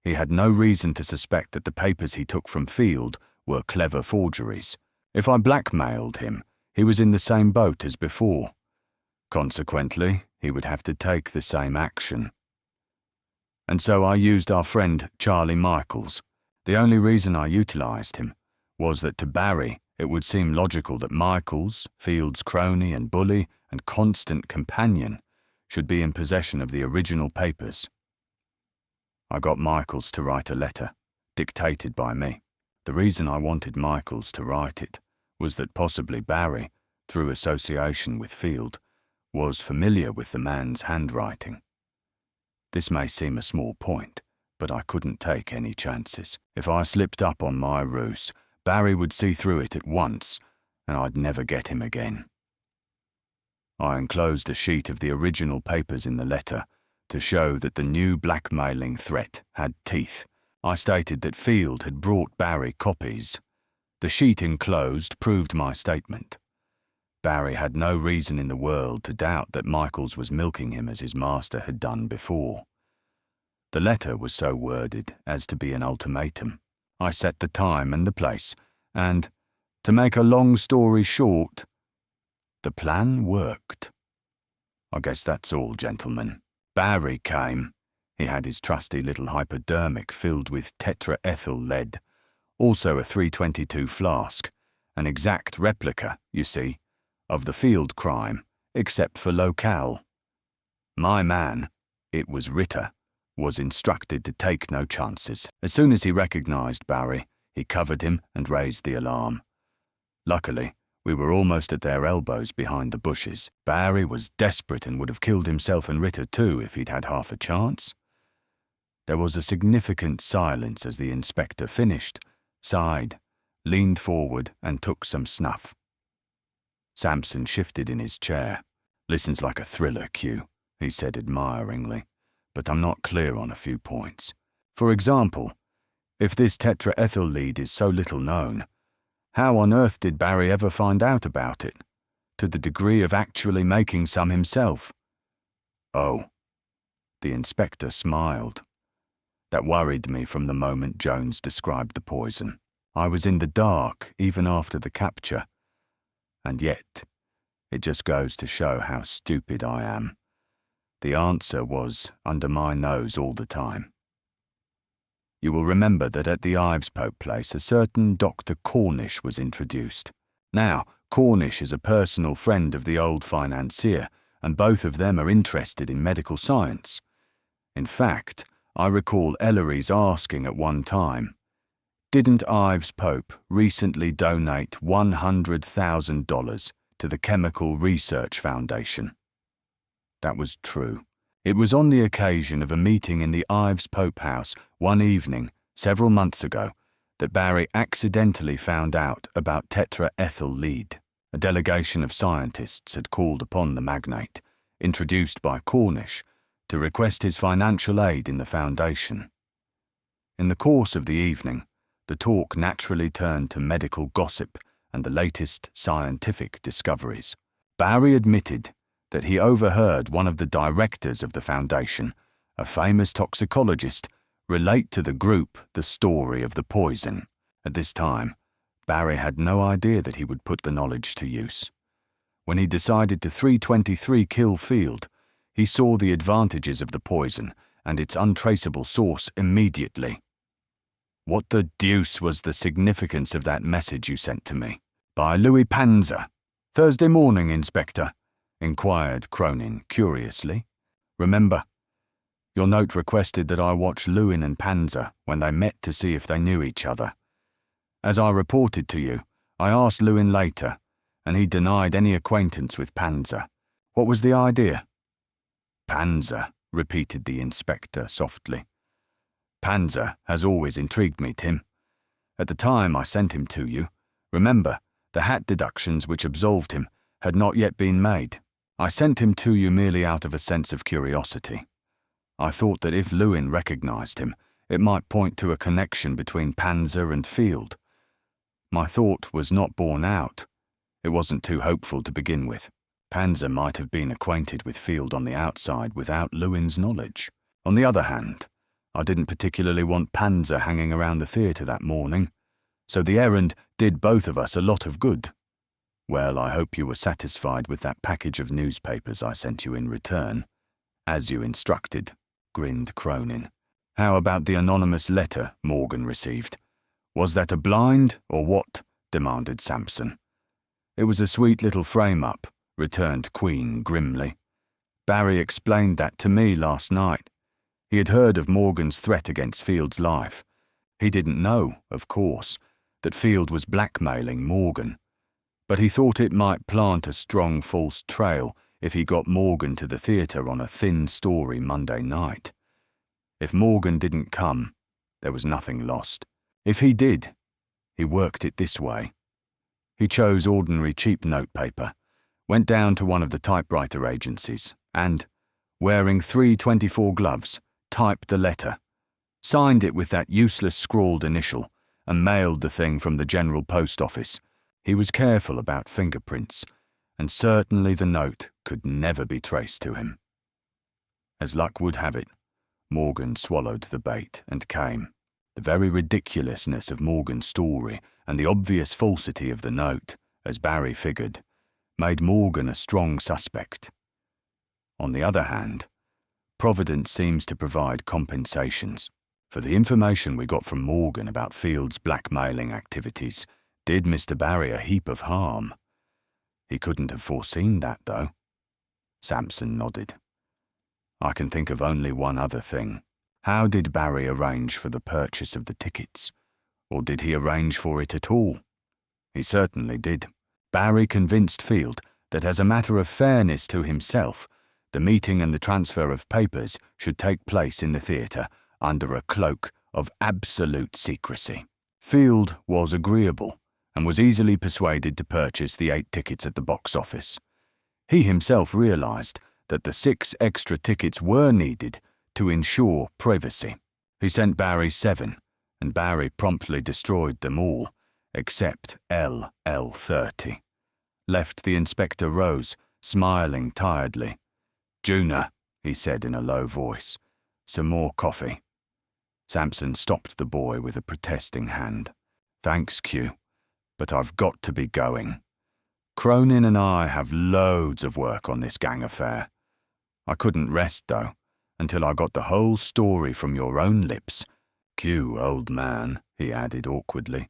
He had no reason to suspect that the papers he took from Field were clever forgeries. If I blackmailed him, he was in the same boat as before. Consequently, he would have to take the same action. And so I used our friend Charlie Michaels. The only reason I utilised him was that to Barry it would seem logical that Michaels, Field's crony and bully and constant companion, should be in possession of the original papers. I got Michaels to write a letter, dictated by me. The reason I wanted Michaels to write it was that possibly Barry, through association with Field, was familiar with the man's handwriting. This may seem a small point, but I couldn't take any chances. If I slipped up on my ruse, Barry would see through it at once, and I'd never get him again. I enclosed a sheet of the original papers in the letter to show that the new blackmailing threat had teeth. I stated that Field had brought Barry copies. The sheet enclosed proved my statement. Barry had no reason in the world to doubt that Michaels was milking him as his master had done before. The letter was so worded as to be an ultimatum. I set the time and the place, and, to make a long story short, the plan worked. I guess that's all, gentlemen. Barry came. He had his trusty little hypodermic filled with tetraethyl lead, also a 322 flask, an exact replica, you see, of the Field crime, except for locale. My man, it was Ritter, was instructed to take no chances. As soon as he recognized Barry, he covered him and raised the alarm. Luckily, we were almost at their elbows behind the bushes. Barry was desperate and would have killed himself and Ritter too if he'd had half a chance. There was a significant silence as the inspector finished, sighed, leaned forward and took some snuff. Sampson shifted in his chair. "Listens like a thriller, Q," he said admiringly, "but I'm not clear on a few points. For example, if this tetraethyl lead is so little known, how on earth did Barry ever find out about it, to the degree of actually making some himself?" "Oh." The inspector smiled. That worried me from the moment Jones described the poison. I was in the dark even after the capture. And yet, it just goes to show how stupid I am. The answer was under my nose all the time. You will remember that at the Ives Pope place a certain Dr. Cornish was introduced. Now, Cornish is a personal friend of the old financier, and both of them are interested in medical science. In fact, I recall Ellery's asking at one time, "Didn't Ives Pope recently donate $100,000 to the Chemical Research Foundation?" That was true. It was on the occasion of a meeting in the Ives Pope house one evening, several months ago, that Barry accidentally found out about tetraethyl lead. A delegation of scientists had called upon the magnate, introduced by Cornish, to request his financial aid in the foundation. In the course of the evening, the talk naturally turned to medical gossip and the latest scientific discoveries. Barry admitted that he overheard one of the directors of the foundation, a famous toxicologist, relate to the group the story of the poison. At this time, Barry had no idea that he would put the knowledge to use. When he decided to 323 kill Field, he saw the advantages of the poison and its untraceable source immediately. "What the deuce was the significance of that message you sent to me?" "By Louis Panzer. Thursday morning, Inspector," inquired Cronin curiously. "Remember, your note requested that I watch Lewin and Panzer when they met to see if they knew each other. As I reported to you, I asked Lewin later, and he denied any acquaintance with Panzer. What was the idea?" "Panzer," repeated the inspector softly. "Panzer has always intrigued me, Tim. At the time I sent him to you, remember, the hat deductions which absolved him had not yet been made. I sent him to you merely out of a sense of curiosity. I thought that if Lewin recognized him, it might point to a connection between Panzer and Field. My thought was not borne out. It wasn't too hopeful to begin with. Panzer might have been acquainted with Field on the outside without Lewin's knowledge. On the other hand, I didn't particularly want Panzer hanging around the theatre that morning, so the errand did both of us a lot of good. Well, I hope you were satisfied with that package of newspapers I sent you in return." "As you instructed," grinned Cronin. "How about the anonymous letter Morgan received? Was that a blind, or what?" demanded Sampson. "It was a sweet little frame-up," returned Queen grimly. "Barry explained that to me last night. He had heard of Morgan's threat against Field's life. He didn't know, of course, that Field was blackmailing Morgan, but he thought it might plant a strong false trail if he got Morgan to the theatre on a thin story Monday night. If Morgan didn't come, there was nothing lost. If he did, He worked it this way. He chose ordinary cheap notepaper, went down to one of the typewriter agencies, and, wearing 324 gloves, typed the letter, signed it with that useless scrawled initial, and mailed the thing from the General Post Office. He was careful about fingerprints, and certainly the note could never be traced to him. As luck would have it, Morgan swallowed the bait and came. The very ridiculousness of Morgan's story and the obvious falsity of the note, as Barry figured, made Morgan a strong suspect. On the other hand, Providence seems to provide compensations. For the information we got from Morgan about Field's blackmailing activities did Mr. Barry a heap of harm. He couldn't have foreseen that, though. Sampson nodded. I can think of only one other thing. How did Barry arrange for the purchase of the tickets? Or did he arrange for it at all? He certainly did. Barry convinced Field that as a matter of fairness to himself, the meeting and the transfer of papers should take place in the theatre under a cloak of absolute secrecy. Field was agreeable and was easily persuaded to purchase the 8 tickets at the box office. He himself realised that the 6 extra tickets were needed to ensure privacy. He sent Barry 7, and Barry promptly destroyed them all, except LL30. Left the Inspector Rose, smiling tiredly. "Juna," he said in a low voice, "some more coffee." Sampson stopped the boy with a protesting hand. "Thanks, Q, but I've got to be going. Cronin and I have loads of work on this gang affair. I couldn't rest, though, until I got the whole story from your own lips. Q, old man," he added awkwardly,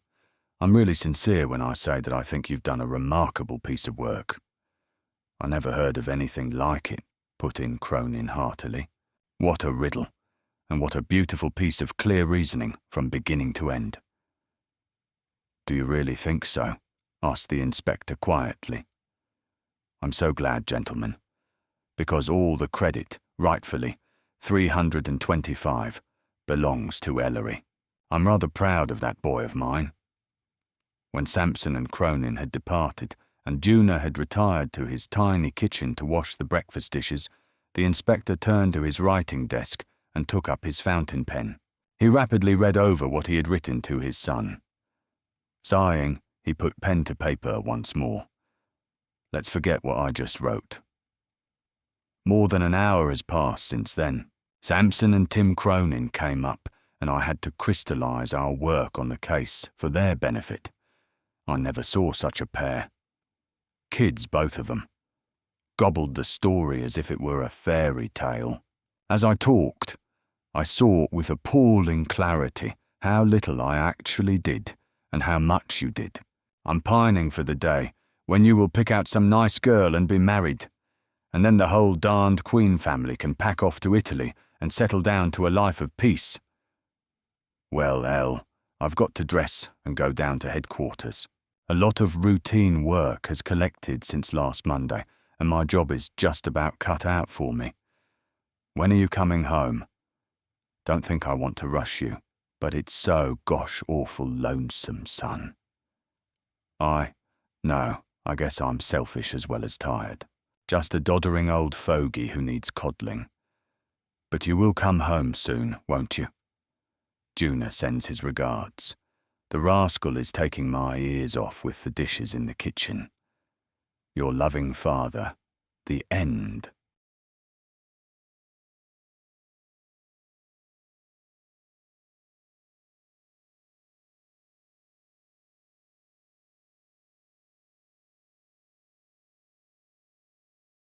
"I'm really sincere when I say that I think you've done a remarkable piece of work." "I never heard of anything like it," put in Cronin heartily. "What a riddle, and what a beautiful piece of clear reasoning from beginning to end." "Do you really think so?" asked the inspector quietly. "I'm so glad, gentlemen, because all the credit, rightfully, 325, belongs to Ellery. I'm rather proud of that boy of mine." When Sampson and Cronin had departed, and Juna had retired to his tiny kitchen to wash the breakfast dishes, the inspector turned to his writing desk and took up his fountain pen. He rapidly read over what he had written to his son. Sighing, he put pen to paper once more. "Let's forget what I just wrote." More than an hour has passed since then. Sampson and Tim Cronin came up, and I had to crystallise our work on the case for their benefit. I never saw such a pair. Kids, both of them. Gobbled the story as if it were a fairy tale. As I talked, I saw with appalling clarity how little I actually did and how much you did. I'm pining for the day when you will pick out some nice girl and be married, and then the whole darned Queen family can pack off to Italy and settle down to a life of peace. Well, Elle, I've got to dress and go down to headquarters. A lot of routine work has collected since last Monday, and my job is just about cut out for me. When are you coming home? Don't think I want to rush you, but it's so gosh awful lonesome, son. No, I guess I'm selfish as well as tired. Just a doddering old fogey who needs coddling. But you will come home soon, won't you? Juna sends his regards. The rascal is taking my ears off with the dishes in the kitchen. Your loving father, The End.